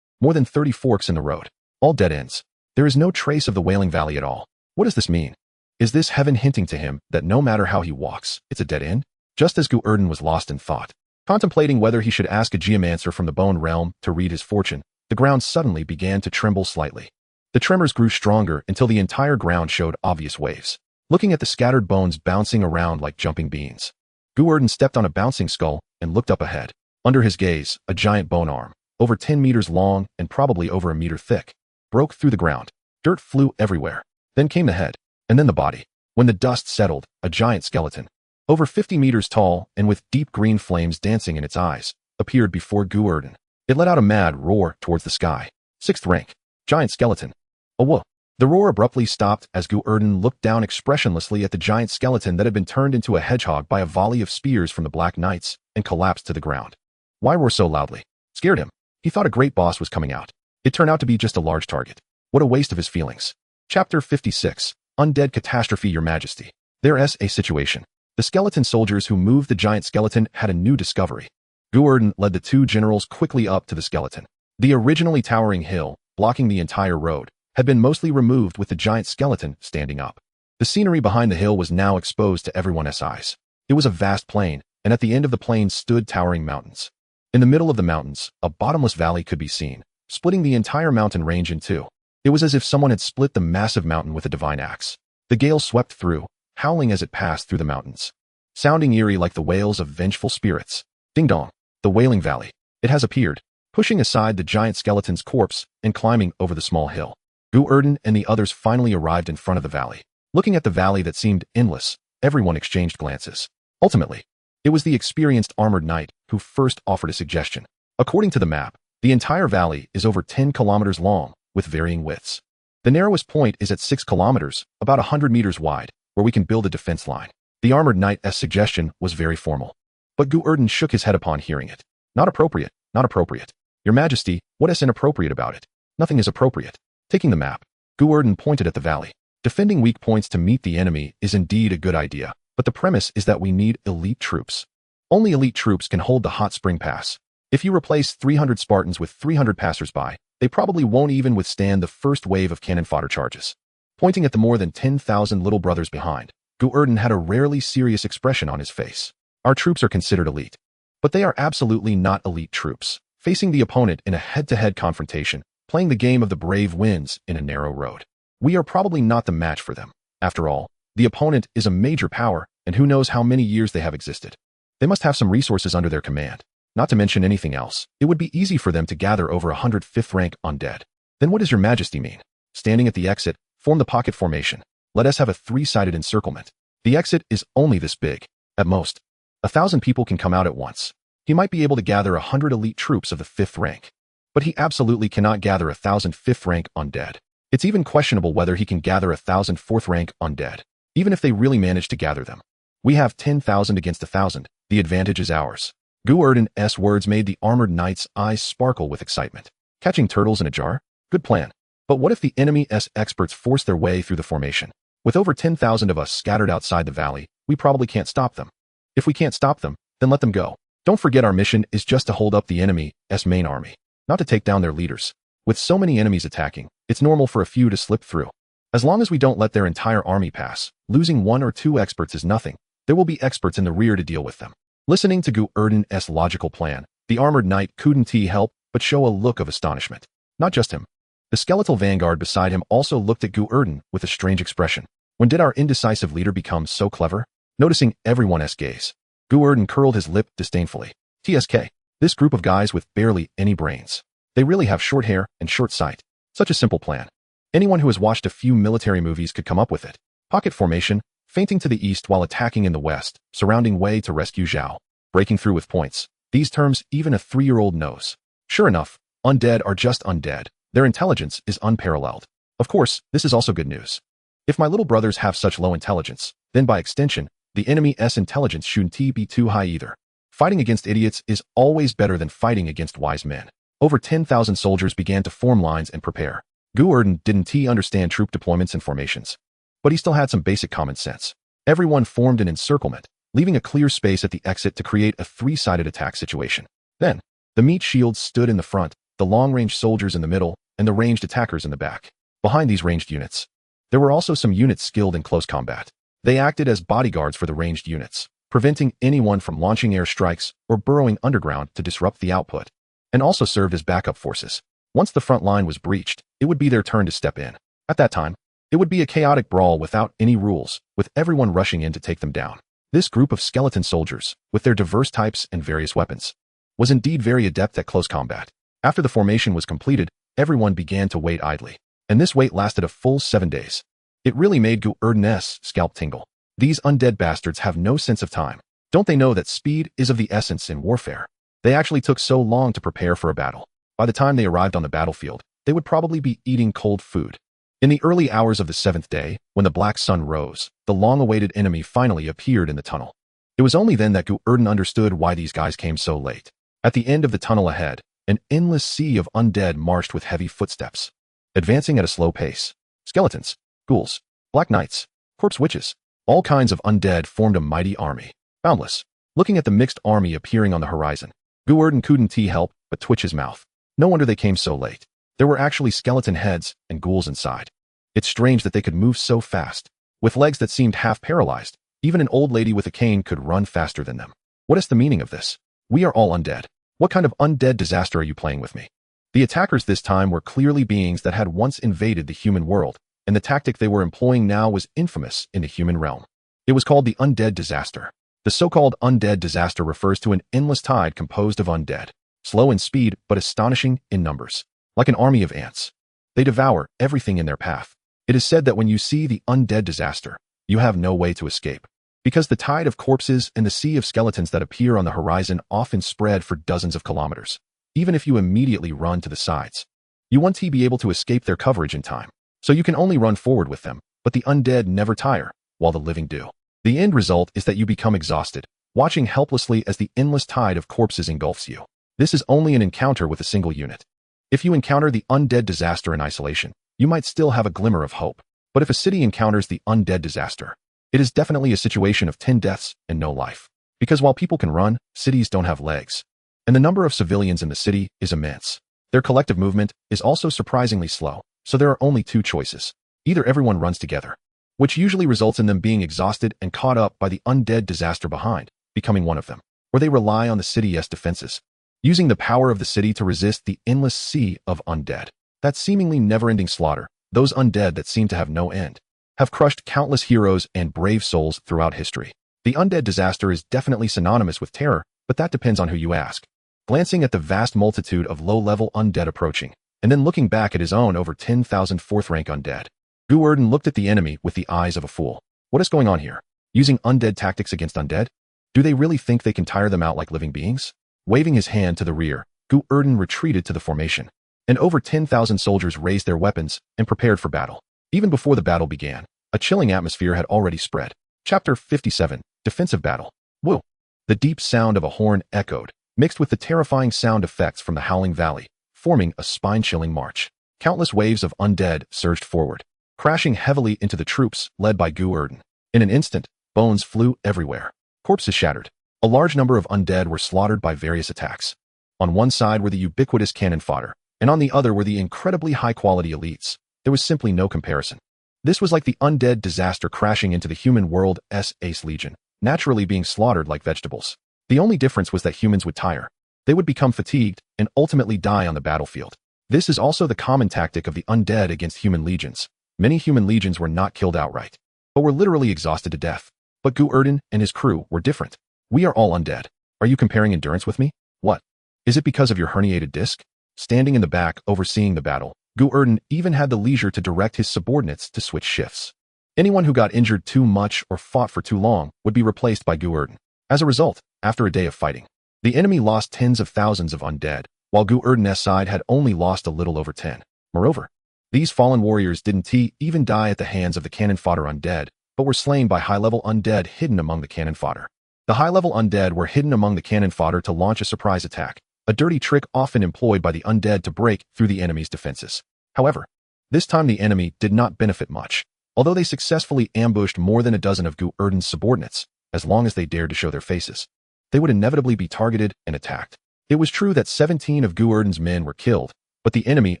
More than 30 forks in the road. All dead ends. There is no trace of the Wailing Valley at all. What does this mean? Is this heaven hinting to him that no matter how he walks, it's a dead end? Just as Gu Erdan was lost in thought, contemplating whether he should ask a geomancer from the Bone Realm to read his fortune, the ground suddenly began to tremble slightly. The tremors grew stronger until the entire ground showed obvious waves. Looking at the scattered bones bouncing around like jumping beans, Gu Erdan stepped on a bouncing skull and looked up ahead. Under his gaze, a giant bone arm, over 10 meters long and probably over a meter thick, broke through the ground. Dirt flew everywhere. Then came the head, and then the body. When the dust settled, a giant skeleton, over 50 meters tall and with deep green flames dancing in its eyes, appeared before Gu Erdan. It let out a mad roar towards the sky. 6th rank. Giant skeleton. A whoa. The roar abruptly stopped as Gu Erdan looked down expressionlessly at the giant skeleton that had been turned into a hedgehog by a volley of spears from the Black Knights and collapsed to the ground. Why roar so loudly? Scared him. He thought a great boss was coming out. It turned out to be just a large target. What a waste of his feelings. Chapter 56. Undead Catastrophe, Your Majesty. There's a situation. The skeleton soldiers who moved the giant skeleton had a new discovery. Gu Erdan led the 2 generals quickly up to the skeleton. The originally towering hill, blocking the entire road, had been mostly removed with the giant skeleton standing up. The scenery behind the hill was now exposed to everyone's eyes. It was a vast plain, and at the end of the plain stood towering mountains. In the middle of the mountains, a bottomless valley could be seen, splitting the entire mountain range in two. It was as if someone had split the massive mountain with a divine axe. The gale swept through, howling as it passed through the mountains, sounding eerie like the wails of vengeful spirits. Ding dong, the Wailing Valley. It has appeared, pushing aside the giant skeleton's corpse and climbing over the small hill. Gu Erdan and the others finally arrived in front of the valley. Looking at the valley that seemed endless, everyone exchanged glances. Ultimately, it was the experienced armored knight who first offered a suggestion. According to the map, the entire valley is over 10 kilometers long, with varying widths. The narrowest point is at 6 kilometers, about 100 meters wide, where we can build a defense line. The armored knight's suggestion was very formal. But Gu Erdan shook his head upon hearing it. Not appropriate, not appropriate. Your Majesty, what is inappropriate about it? Nothing is appropriate. Taking the map, Gu Erdan pointed at the valley. Defending weak points to meet the enemy is indeed a good idea, but the premise is that we need elite troops. Only elite troops can hold the hot spring pass. If you replace 300 Spartans with 300 passersby, they probably won't even withstand the first wave of cannon fodder charges. Pointing at the more than 10,000 little brothers behind, Gu Erdan had a rarely serious expression on his face. Our troops are considered elite, but they are absolutely not elite troops. Facing the opponent in a head-to-head confrontation, playing the game of the brave wins in a narrow road. We are probably not the match for them. After all, the opponent is a major power, and who knows how many years they have existed. They must have some resources under their command. Not to mention anything else, it would be easy for them to gather over 105th rank undead. Then what does your Majesty mean? Standing at the exit, form the pocket formation. Let us have a 3-sided encirclement. The exit is only this big. At most, 1,000 people can come out at once. He might be able to gather 100 elite troops of the 5th rank, but he absolutely cannot gather 1,000 5th rank undead. It's even questionable whether he can gather 1,000 4th rank undead, even if they really manage to gather them. We have 10,000 against 1,000. The advantage is ours. Gu Erdan's words made the armored knight's eyes sparkle with excitement. Catching turtles in a jar? Good plan. But what if the enemy's experts force their way through the formation? With over 10,000 of us scattered outside the valley, we probably can't stop them. If we can't stop them, then let them go. Don't forget our mission is just to hold up the enemy's main army, not to take down their leaders. With so many enemies attacking, it's normal for a few to slip through. As long as we don't let their entire army pass, losing 1 or 2 experts is nothing. There will be experts in the rear to deal with them. Listening to Gu Erdan's logical plan, the armored knight couldn't help but show a look of astonishment. Not just him. The skeletal vanguard beside him also looked at Gu Erdan with a strange expression. When did our indecisive leader become so clever? Noticing everyone's gaze, Gu Erdan curled his lip disdainfully. TSK. This group of guys with barely any brains. They really have short hair and short sight. Such a simple plan. Anyone who has watched a few military movies could come up with it. Pocket formation, feinting to the east while attacking in the west, surrounding way to rescue Zhao, breaking through with points. These terms even a 3-year-old knows. Sure enough, undead are just undead. Their intelligence is unparalleled. Of course, this is also good news. If my little brothers have such low intelligence, then by extension, the enemy's intelligence shouldn't be too high either. Fighting against idiots is always better than fighting against wise men. Over 10,000 soldiers began to form lines and prepare. Gu Erdan didn't understand troop deployments and formations, but he still had some basic common sense. Everyone formed an encirclement, leaving a clear space at the exit to create a 3-sided attack situation. Then, the meat shields stood in the front, the long-range soldiers in the middle, and the ranged attackers in the back. Behind these ranged units, There were also some units skilled in close combat. They acted as bodyguards for the ranged units, preventing anyone from launching airstrikes or burrowing underground to disrupt the output, and also served as backup forces. Once the front line was breached, it would be their turn to step in. At that time, it would be a chaotic brawl without any rules, with everyone rushing in to take them down. This group of skeleton soldiers, with their diverse types and various weapons, was indeed very adept at close combat. After the formation was completed, everyone began to wait idly, and this wait lasted a full 7 days. It really made Gu Erdan's scalp tingle. These undead bastards have no sense of time. Don't they know that speed is of the essence in warfare? They actually took so long to prepare for a battle. By the time they arrived on the battlefield, they would probably be eating cold food. In the early hours of the 7th day, when the black sun rose, the long-awaited enemy finally appeared in the tunnel. It was only then that Gu Erdan understood why these guys came so late. At the end of the tunnel ahead, an endless sea of undead marched with heavy footsteps, advancing at a slow pace. Skeletons, ghouls, black knights, corpse witches, all kinds of undead formed a mighty army. Boundless. Looking at the mixed army appearing on the horizon, Gu Erdan couldn't help but twitch his mouth. No wonder they came so late. There were actually skeleton heads and ghouls inside. It's strange that they could move so fast. With legs that seemed half paralyzed, even an old lady with a cane could run faster than them. What is the meaning of this? We are all undead. What kind of undead disaster are you playing with me? The attackers this time were clearly beings that had once invaded the human world, and the tactic they were employing now was infamous in the human realm. It was called the undead disaster. The so-called undead disaster refers to an endless tide composed of undead, slow in speed but astonishing in numbers. Like an army of ants, they devour everything in their path. It is said that when you see the undead disaster, you have no way to escape, because the tide of corpses and the sea of skeletons that appear on the horizon often spread for dozens of kilometers. Even if you immediately run to the sides, you won't be able to escape their coverage in time, so you can only run forward with them, but the undead never tire, while the living do. The end result is that you become exhausted, watching helplessly as the endless tide of corpses engulfs you. This is only an encounter with a single unit. If you encounter the undead disaster in isolation, you might still have a glimmer of hope. But if a city encounters the undead disaster, it is definitely a situation of 10 deaths and no life. Because while people can run, cities don't have legs. And the number of civilians in the city is immense. Their collective movement is also surprisingly slow, so there are only 2 choices. Either everyone runs together, which usually results in them being exhausted and caught up by the undead disaster behind, becoming one of them, or they rely on the city's defenses, using the power of the city to resist the endless sea of undead. That seemingly never-ending slaughter, those undead that seem to have no end, have crushed countless heroes and brave souls throughout history. The undead disaster is definitely synonymous with terror, but that depends on who you ask. Glancing at the vast multitude of low-level undead approaching, and then looking back at his own over 10,000 fourth-rank undead, Gu Erdan looked at the enemy with the eyes of a fool. What is going on here? Using undead tactics against undead? Do they really think they can tire them out like living beings? Waving his hand to the rear, Gu Erdan retreated to the formation, and over 10,000 soldiers raised their weapons and prepared for battle. Even before the battle began, a chilling atmosphere had already spread. Chapter 57, Defensive Battle. Woo! The deep sound of a horn echoed, mixed with the terrifying sound effects from the Howling Valley, forming a spine-chilling march. Countless waves of undead surged forward, crashing heavily into the troops led by Gu Erdan. In an instant, bones flew everywhere. Corpses shattered. A large number of undead were slaughtered by various attacks. On one side were the ubiquitous cannon fodder, and on the other were the incredibly high-quality elites. There was simply no comparison. This was like the undead disaster crashing into the human world's Ace Legion, naturally being slaughtered like vegetables. The only difference was that humans would tire. They would become fatigued and ultimately die on the battlefield. This is also the common tactic of the undead against human legions. Many human legions were not killed outright, but were literally exhausted to death. But Gu Erdan and his crew were different. We are all undead. Are you comparing endurance with me? What? Is it because of your herniated disc? Standing in the back, overseeing the battle, Gu Erdan even had the leisure to direct his subordinates to switch shifts. Anyone who got injured too much or fought for too long would be replaced by Gu Erdan. As a result, after a day of fighting, the enemy lost tens of thousands of undead, while Gu Erdan's side had only lost a little over 10. Moreover, these fallen warriors didn't even die at the hands of the cannon fodder undead, but were slain by high-level undead hidden among the cannon fodder. The high-level undead were hidden among the cannon fodder to launch a surprise attack, a dirty trick often employed by the undead to break through the enemy's defenses. However, this time the enemy did not benefit much, although they successfully ambushed more than a dozen of Gu Erdan's subordinates. As long as they dared to show their faces, they would inevitably be targeted and attacked. It was true that 17 of Gu Erdan's men were killed, but the enemy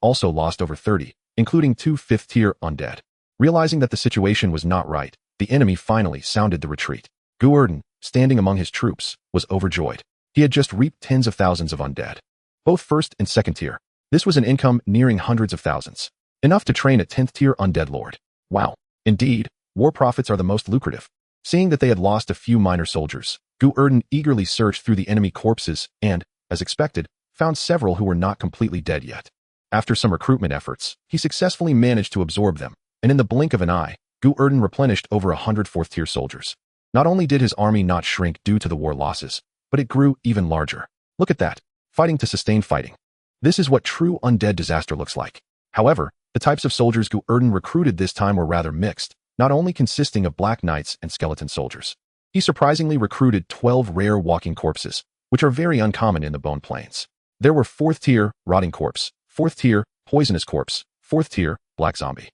also lost over 30, including 2 fifth-tier undead. Realizing that the situation was not right, the enemy finally sounded the retreat. Gu Erdan, standing among his troops, was overjoyed. He had just reaped tens of thousands of undead, both first and second tier. This was an income nearing hundreds of thousands, enough to train a 10th tier undead lord. Wow. Indeed, war profits are the most lucrative. Seeing that they had lost a few minor soldiers, Gu Erdan eagerly searched through the enemy corpses and, as expected, found several who were not completely dead yet. After some recruitment efforts, he successfully managed to absorb them, and in the blink of an eye, Gu Erdan replenished over 100 4th-tier soldiers. Not only did his army not shrink due to the war losses, but it grew even larger. Look at that, fighting to sustain fighting. This is what true undead disaster looks like. However, the types of soldiers Gu Erdan recruited this time were rather mixed, not only consisting of black knights and skeleton soldiers. He surprisingly recruited 12 rare walking corpses, which are very uncommon in the Bone Plains. There were 4th tier rotting corpse, 4th tier poisonous corpse, 4th tier black zombie,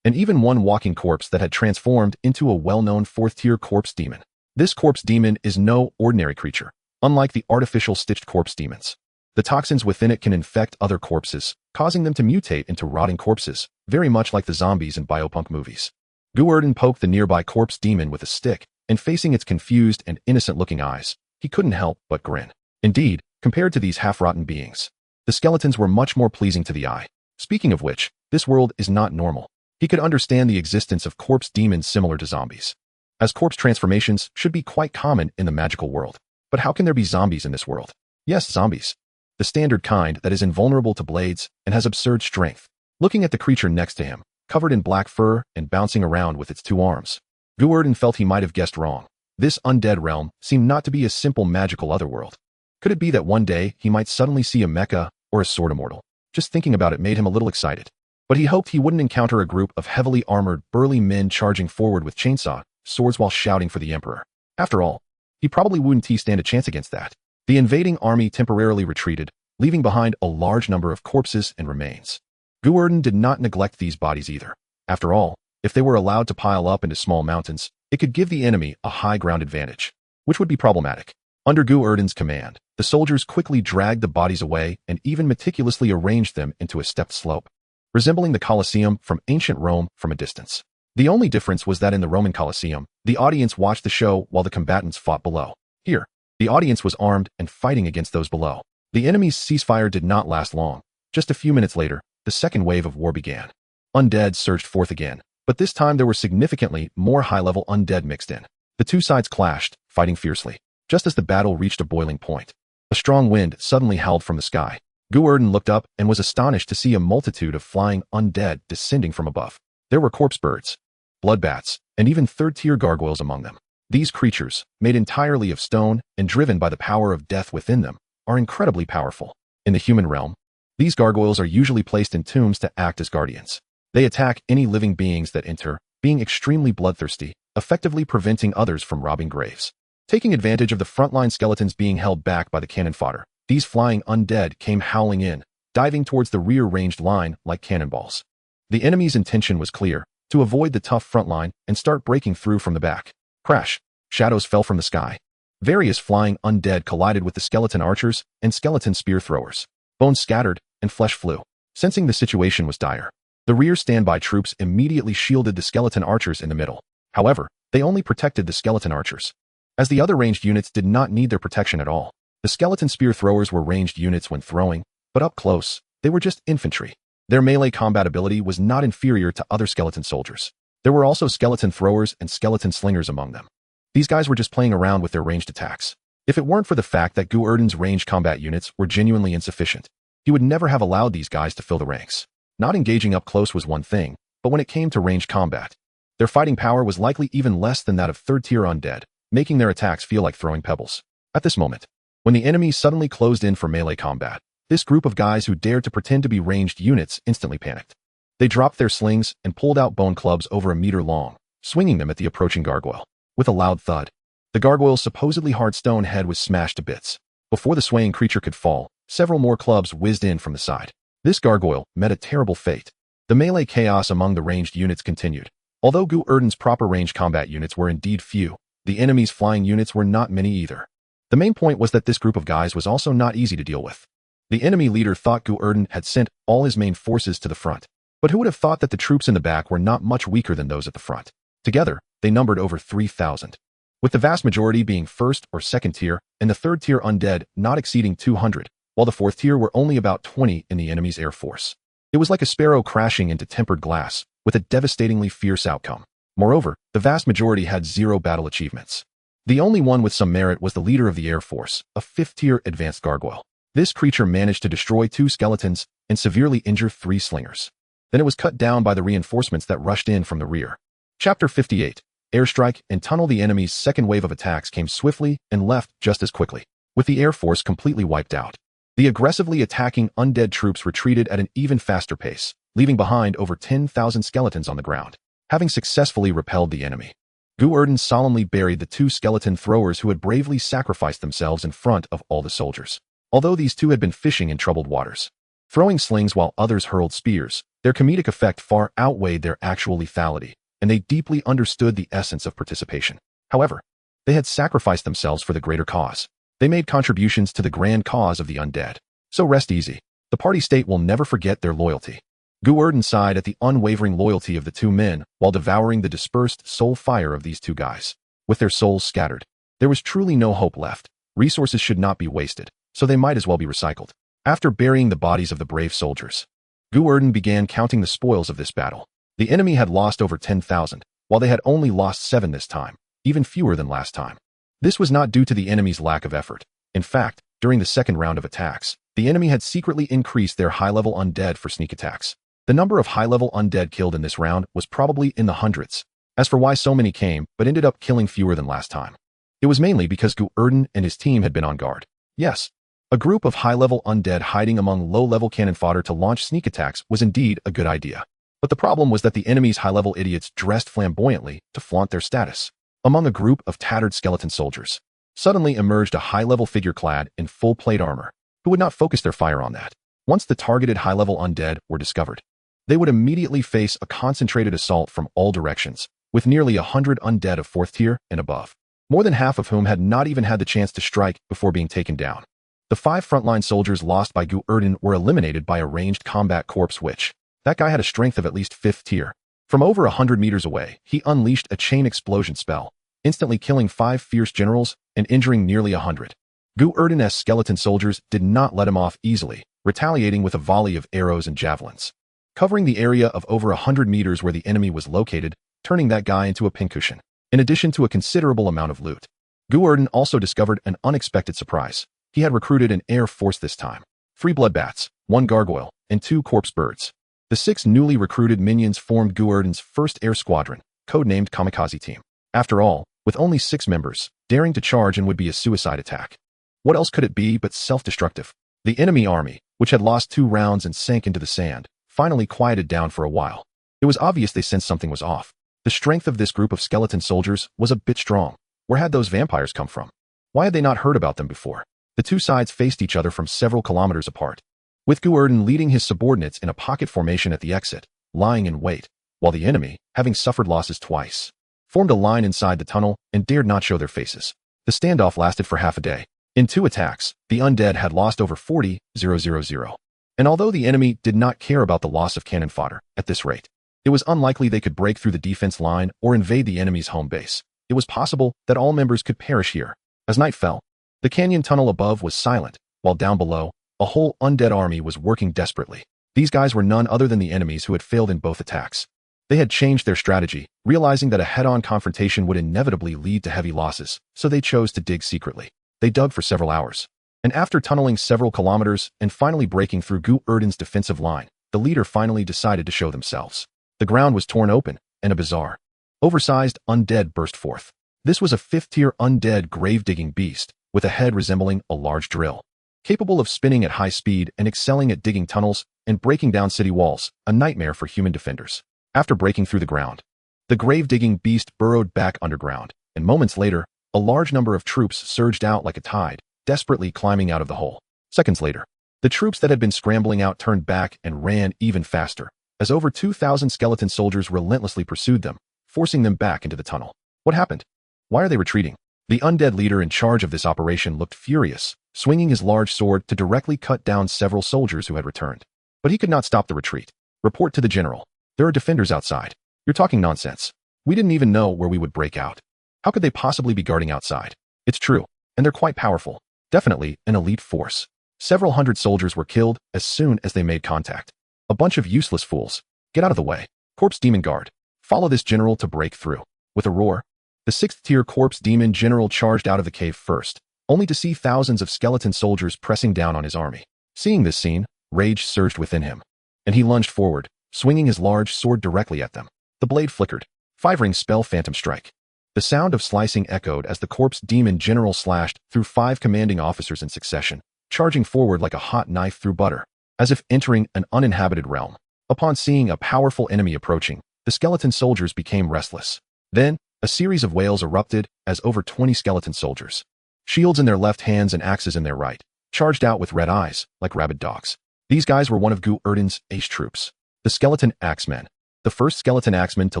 and even one walking corpse that had transformed into a well-known 4th tier corpse demon. This corpse demon is no ordinary creature, unlike the artificial stitched corpse demons. The toxins within it can infect other corpses, causing them to mutate into rotting corpses, very much like the zombies in biopunk movies. Gu Erdan poked the nearby corpse demon with a stick, and facing its confused and innocent-looking eyes, he couldn't help but grin. Indeed, compared to these half-rotten beings, the skeletons were much more pleasing to the eye. Speaking of which, this world is not normal. He could understand the existence of corpse demons similar to zombies, as corpse transformations should be quite common in the magical world. But how can there be zombies in this world? Yes, zombies. The standard kind that is invulnerable to blades and has absurd strength. Looking at the creature next to him, covered in black fur and bouncing around with its 2 arms, Gu Erdan felt he might have guessed wrong. This undead realm seemed not to be a simple magical otherworld. Could it be that one day he might suddenly see a mecha or a sword immortal? Just thinking about it made him a little excited. But he hoped he wouldn't encounter a group of heavily armored, burly men charging forward with chainsaw swords while shouting for the Emperor. After all, he probably wouldn't stand a chance against that. The invading army temporarily retreated, leaving behind a large number of corpses and remains. Gu Erdan did not neglect these bodies either. After all, if they were allowed to pile up into small mountains, it could give the enemy a high ground advantage, which would be problematic. Under Gu Erdan's command, the soldiers quickly dragged the bodies away and even meticulously arranged them into a stepped slope, resembling the Colosseum from ancient Rome from a distance. The only difference was that in the Roman Colosseum, the audience watched the show while the combatants fought below. Here, the audience was armed and fighting against those below. The enemy's ceasefire did not last long. Just a few minutes later, the second wave of war began. Undead surged forth again, but this time there were significantly more high-level undead mixed in. The two sides clashed, fighting fiercely. Just as the battle reached a boiling point, a strong wind suddenly howled from the sky. Gu Erdan looked up and was astonished to see a multitude of flying undead descending from above. There were corpse birds, blood bats, and even 3rd-tier gargoyles among them. These creatures, made entirely of stone and driven by the power of death within them, are incredibly powerful. In the human realm, these gargoyles are usually placed in tombs to act as guardians. They attack any living beings that enter, being extremely bloodthirsty, effectively preventing others from robbing graves. Taking advantage of the frontline skeletons being held back by the cannon fodder, these flying undead came howling in, diving towards the rear-ranged line like cannonballs. The enemy's intention was clear, to avoid the tough front line and start breaking through from the back. Crash! Shadows fell from the sky. Various flying undead collided with the skeleton archers and skeleton spear throwers. Bones scattered, and flesh flew. Sensing the situation was dire, the rear standby troops immediately shielded the skeleton archers in the middle. However, they only protected the skeleton archers, as the other ranged units did not need their protection at all. The skeleton spear throwers were ranged units when throwing, but up close, they were just infantry. Their melee combat ability was not inferior to other skeleton soldiers. There were also skeleton throwers and skeleton slingers among them. These guys were just playing around with their ranged attacks. If it weren't for the fact that Gu Erdan's ranged combat units were genuinely insufficient, he would never have allowed these guys to fill the ranks. Not engaging up close was one thing, but when it came to ranged combat, their fighting power was likely even less than that of 3rd-tier undead, making their attacks feel like throwing pebbles. At this moment, when the enemy suddenly closed in for melee combat, this group of guys who dared to pretend to be ranged units instantly panicked. They dropped their slings and pulled out bone clubs over a meter long, swinging them at the approaching gargoyle. With a loud thud, the gargoyle's supposedly hard stone head was smashed to bits. Before the swaying creature could fall, several more clubs whizzed in from the side. This gargoyle met a terrible fate. The melee chaos among the ranged units continued. Although Gu Erdan's proper ranged combat units were indeed few, the enemy's flying units were not many either. The main point was that this group of guys was also not easy to deal with. The enemy leader thought Gu Erdan had sent all his main forces to the front, But who would have thought that the troops in the back were not much weaker than those at the front? Together, they numbered over 3,000. With the vast majority being first or second tier, and the third tier undead not exceeding 200, while the fourth tier were only about 20 in the enemy's air force. It was like a sparrow crashing into tempered glass, with a devastatingly fierce outcome. Moreover, the vast majority had 0 battle achievements. The only one with some merit was the leader of the Air Force, a 5th-tier advanced gargoyle. This creature managed to destroy 2 skeletons and severely injure 3 slingers. Then it was cut down by the reinforcements that rushed in from the rear. Chapter 58. Airstrike and tunnel. The enemy's second wave of attacks came swiftly and left just as quickly, with the Air Force completely wiped out. The aggressively attacking undead troops retreated at an even faster pace, leaving behind over 10,000 skeletons on the ground. Having successfully repelled the enemy, Gu Erdan solemnly buried the 2 skeleton throwers who had bravely sacrificed themselves in front of all the soldiers. Although these 2 had been fishing in troubled waters, throwing slings while others hurled spears, their comedic effect far outweighed their actual lethality, and they deeply understood the essence of participation. However, they had sacrificed themselves for the greater cause. They made contributions to the grand cause of the undead. So rest easy. The party state will never forget their loyalty. Gu Erdan sighed at the unwavering loyalty of the 2 men while devouring the dispersed soul fire of these 2 guys. With their souls scattered, there was truly no hope left. Resources should not be wasted, so they might as well be recycled. After burying the bodies of the brave soldiers, Gu Erdan began counting the spoils of this battle. The enemy had lost over 10,000, while they had only lost 7 this time, even fewer than last time. This was not due to the enemy's lack of effort. In fact, during the second round of attacks, the enemy had secretly increased their high-level undead for sneak attacks. The number of high-level undead killed in this round was probably in the hundreds. As for why so many came but ended up killing fewer than last time, it was mainly because Gu Erdan and his team had been on guard. Yes, a group of high-level undead hiding among low-level cannon fodder to launch sneak attacks was indeed a good idea. But the problem was that the enemy's high-level idiots dressed flamboyantly to flaunt their status. Among a group of tattered skeleton soldiers, suddenly emerged a high-level figure clad in full plate armor, who would not focus their fire on that. Once the targeted high-level undead were discovered, they would immediately face a concentrated assault from all directions, with nearly 100 undead of 4th tier and above, more than half of whom had not even had the chance to strike before being taken down. The 5 frontline soldiers lost by Gu Erdan were eliminated by a ranged combat corpse which, that guy had a strength of at least 5th tier. From over 100 meters away, he unleashed a chain explosion spell, instantly killing 5 fierce generals and injuring nearly 100. Gu Erdan's skeleton soldiers did not let him off easily, retaliating with a volley of arrows and javelins, covering the area of over 100 meters where the enemy was located, turning that guy into a pincushion. In addition to a considerable amount of loot, Gu Erdan also discovered an unexpected surprise. He had recruited an air force this time. 3 bloodbats, 1 gargoyle, and 2 corpse birds. The 6 newly recruited minions formed Gu Erdan's first air squadron, codenamed Kamikaze Team. After all, with only 6 members, daring to charge in would be a suicide attack. What else could it be but self-destructive? The enemy army, which had lost 2 rounds and sank into the sand, finally quieted down for a while. It was obvious they sensed something was off. The strength of this group of skeleton soldiers was a bit strong. Where had those vampires come from? Why had they not heard about them before? The 2 sides faced each other from several kilometers apart, with Gu Erdan leading his subordinates in a pocket formation at the exit, lying in wait, while the enemy, having suffered losses twice, formed a line inside the tunnel and dared not show their faces. The standoff lasted for half a day. In 2 attacks, the undead had lost over 40,000. And although the enemy did not care about the loss of cannon fodder at this rate, it was unlikely they could break through the defense line or invade the enemy's home base. It was possible that all members could perish here. As night fell, the canyon tunnel above was silent, while down below, a whole undead army was working desperately. These guys were none other than the enemies who had failed in both attacks. They had changed their strategy, realizing that a head-on confrontation would inevitably lead to heavy losses, so they chose to dig secretly. They dug for several hours, and after tunneling several kilometers and finally breaking through Gu Erdan's defensive line, the leader finally decided to show themselves. The ground was torn open, and a bizarre, oversized undead burst forth. This was a 5th-tier undead grave-digging beast, with a head resembling a large drill, capable of spinning at high speed and excelling at digging tunnels and breaking down city walls, a nightmare for human defenders. After breaking through the ground, the grave-digging beast burrowed back underground, and moments later, a large number of troops surged out like a tide, desperately climbing out of the hole. Seconds later, the troops that had been scrambling out turned back and ran even faster, as over 2,000 skeleton soldiers relentlessly pursued them, forcing them back into the tunnel. What happened? Why are they retreating? The undead leader in charge of this operation looked furious, swinging his large sword to directly cut down several soldiers who had returned. But he could not stop the retreat. Report to the general. There are defenders outside. You're talking nonsense. We didn't even know where we would break out. How could they possibly be guarding outside? It's true, and they're quite powerful. Definitely an elite force. Several hundred soldiers were killed as soon as they made contact. A bunch of useless fools. Get out of the way. Corpse Demon Guard. Follow this general to break through. With a roar, the 6th-tier Corpse Demon General charged out of the cave first, only to see thousands of skeleton soldiers pressing down on his army. Seeing this scene, rage surged within him, and he lunged forward, swinging his large sword directly at them. The blade flickered. 5-ring spell Phantom Strike. The sound of slicing echoed as the Corpse Demon General slashed through 5 commanding officers in succession, charging forward like a hot knife through butter, as if entering an uninhabited realm. Upon seeing a powerful enemy approaching, the skeleton soldiers became restless. Then, a series of wails erupted as over 20 skeleton soldiers, shields in their left hands and axes in their right, charged out with red eyes, like rabid dogs. These guys were one of Gu Erdan's ace troops, the Skeleton Axemen. The first skeleton axeman to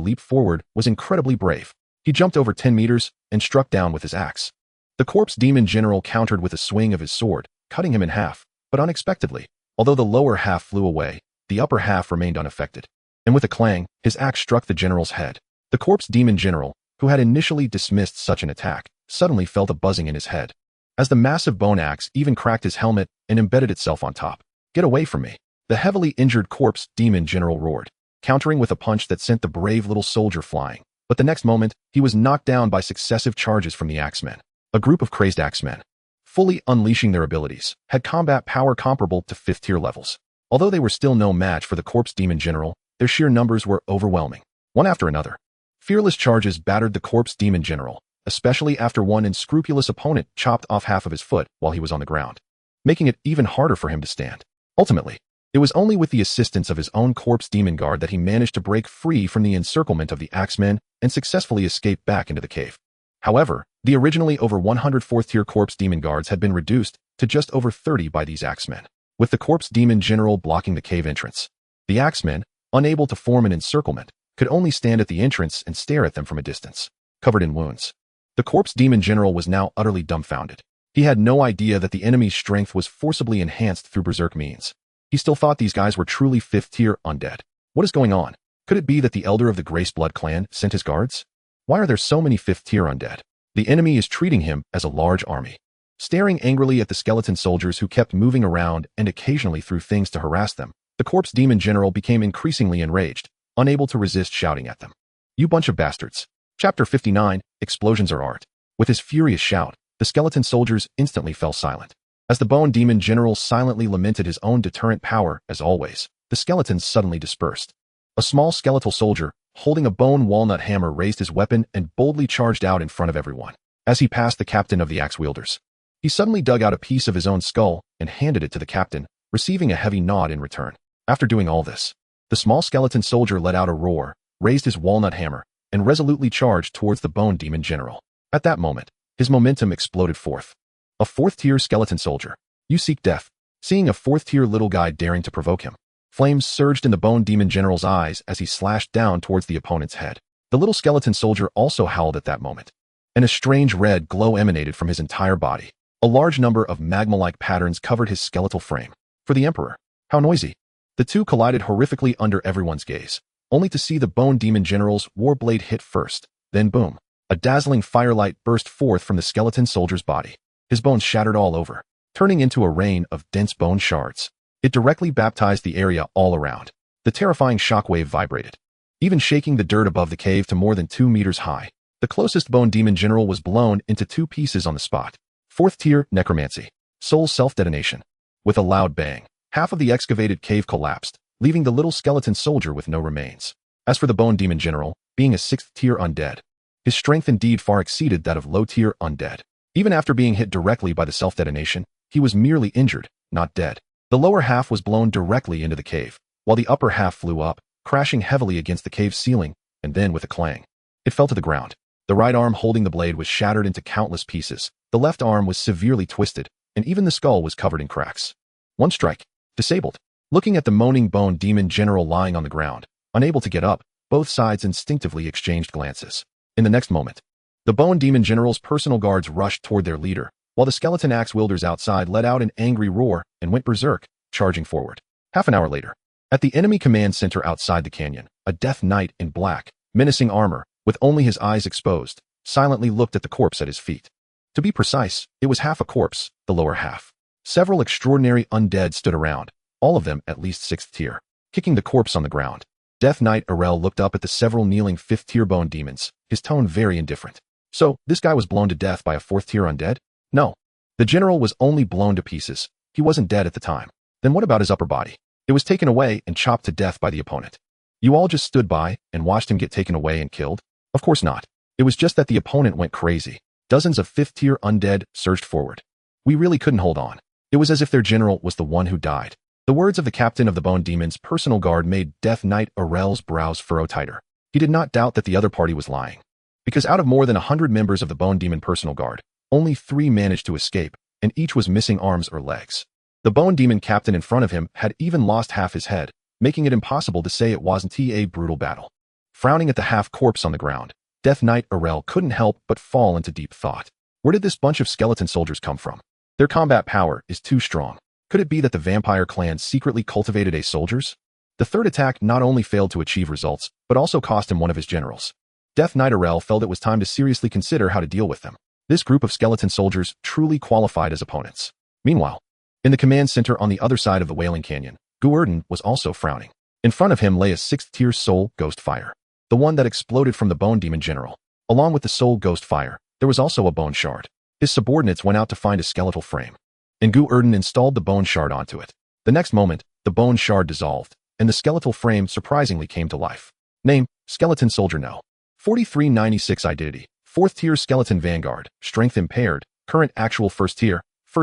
leap forward was incredibly brave. He jumped over 10 meters and struck down with his axe. The Corpse Demon General countered with a swing of his sword, cutting him in half, but unexpectedly. Although the lower half flew away, the upper half remained unaffected. And with a clang, his axe struck the general's head. The Corpse Demon General, who had initially dismissed such an attack, suddenly felt a buzzing in his head, as the massive bone axe even cracked his helmet and embedded itself on top. Get away from me! The heavily injured Corpse Demon General roared, countering with a punch that sent the brave little soldier flying. But the next moment, he was knocked down by successive charges from the Axemen. A group of crazed Axemen, fully unleashing their abilities, had combat power comparable to 5th-tier levels. Although they were still no match for the Corpse Demon General, their sheer numbers were overwhelming. One after another, fearless charges battered the Corpse Demon General, especially after one unscrupulous opponent chopped off half of his foot while he was on the ground, making it even harder for him to stand. Ultimately, it was only with the assistance of his own Corpse Demon Guard that he managed to break free from the encirclement of the Axemen and successfully escape back into the cave. However, the originally over 100 4th-tier Corpse Demon Guards had been reduced to just over 30 by these Axemen, with the Corpse Demon General blocking the cave entrance. The Axemen, unable to form an encirclement, could only stand at the entrance and stare at them from a distance, covered in wounds. The Corpse Demon General was now utterly dumbfounded. He had no idea that the enemy's strength was forcibly enhanced through berserk means. He still thought these guys were truly 5th-tier undead. What is going on? Could it be that the elder of the Graceblood clan sent his guards? Why are there so many 5th-tier undead? The enemy is treating him as a large army. Staring angrily at the skeleton soldiers who kept moving around and occasionally threw things to harass them, the Corpse Demon General became increasingly enraged, unable to resist shouting at them. You bunch of bastards. Chapter 59, Explosions Are Art. With his furious shout, the skeleton soldiers instantly fell silent. As the Bone Demon General silently lamented his own deterrent power, as always, the skeletons suddenly dispersed. A small skeletal soldier, holding a bone walnut hammer, raised his weapon and boldly charged out in front of everyone. As he passed the captain of the axe wielders, he suddenly dug out a piece of his own skull and handed it to the captain, receiving a heavy nod in return. After doing all this, the small skeleton soldier let out a roar, raised his walnut hammer, and resolutely charged towards the Bone Demon General. At that moment, his momentum exploded forth. A 4th-tier skeleton soldier. You seek death. Seeing a 4th-tier little guy daring to provoke him, flames surged in the Bone Demon General's eyes as he slashed down towards the opponent's head. The little skeleton soldier also howled at that moment, and a strange red glow emanated from his entire body. A large number of magma-like patterns covered his skeletal frame. For the Emperor, how noisy! The two collided horrifically under everyone's gaze, only to see the Bone Demon General's warblade hit first. Then boom! A dazzling firelight burst forth from the skeleton soldier's body. His bones shattered all over, turning into a rain of dense bone shards. It directly baptized the area all around. The terrifying shockwave vibrated, even shaking the dirt above the cave to more than 2 meters high. The closest Bone Demon General was blown into 2 pieces on the spot. 4th-tier Necromancy. Soul Self-Detonation. With a loud bang, half of the excavated cave collapsed, leaving the little skeleton soldier with no remains. As for the Bone Demon General, being a 6th-tier undead, his strength indeed far exceeded that of low-tier undead. Even after being hit directly by the self-detonation, he was merely injured, not dead. The lower half was blown directly into the cave, while the upper half flew up, crashing heavily against the cave ceiling, and then with a clang, it fell to the ground. The right arm holding the blade was shattered into countless pieces, the left arm was severely twisted, and even the skull was covered in cracks. One strike. Disabled. Looking at the moaning Bone Demon General lying on the ground, unable to get up, both sides instinctively exchanged glances. In the next moment, the Bone Demon General's personal guards rushed toward their leader, while the skeleton axe wielders outside let out an angry roar and went berserk, charging forward. Half an hour later, At the enemy command center outside the canyon, a Death Knight in black, menacing armor, with only his eyes exposed, silently looked at the corpse at his feet. To be precise, it was half a corpse, the lower half. Several extraordinary undead stood around, all of them at least 6th tier, kicking the corpse on the ground. Death Knight Erel looked up at the several kneeling 5th tier bone demons, his tone very indifferent. So, this guy was blown to death by a 4th tier undead? No. The general was only blown to pieces. He wasn't dead at the time. Then what about his upper body? It was taken away and chopped to death by the opponent. You all just stood by and watched him get taken away and killed? Of course not. It was just that the opponent went crazy. Dozens of 5th tier undead surged forward. We really couldn't hold on. It was as if their general was the one who died. The words of the captain of the Bone Demon's personal guard made Death Knight Erel's brows furrow tighter. He did not doubt that the other party was lying. Because out of more than 100 members of the Bone Demon personal guard, only 3 managed to escape, and each was missing arms or legs. The Bone Demon captain in front of him had even lost half his head, making it impossible to say it wasn't a brutal battle. Frowning at the half-corpse on the ground, Death Knight Erel couldn't help but fall into deep thought. Where did this bunch of skeleton soldiers come from? Their combat power is too strong. Could it be that the vampire clan secretly cultivated soldiers? The third attack not only failed to achieve results, but also cost him one of his generals. Death Knight Erel felt it was time to seriously consider how to deal with them. This group of skeleton soldiers truly qualified as opponents. Meanwhile, in the command center on the other side of the Wailing Canyon, Gu Erdan was also frowning. In front of him lay a 6th tier soul ghost fire, the one that exploded from the Bone Demon general. Along with the soul ghost fire, there was also a bone shard. His subordinates went out to find a skeletal frame, and Gu Erdan installed the bone shard onto it. The next moment, the bone shard dissolved, and the skeletal frame surprisingly came to life. Name, Skeleton Soldier No. 4396 Identity, 4th tier Skeleton Vanguard, Strength Impaired, Current Actual 1st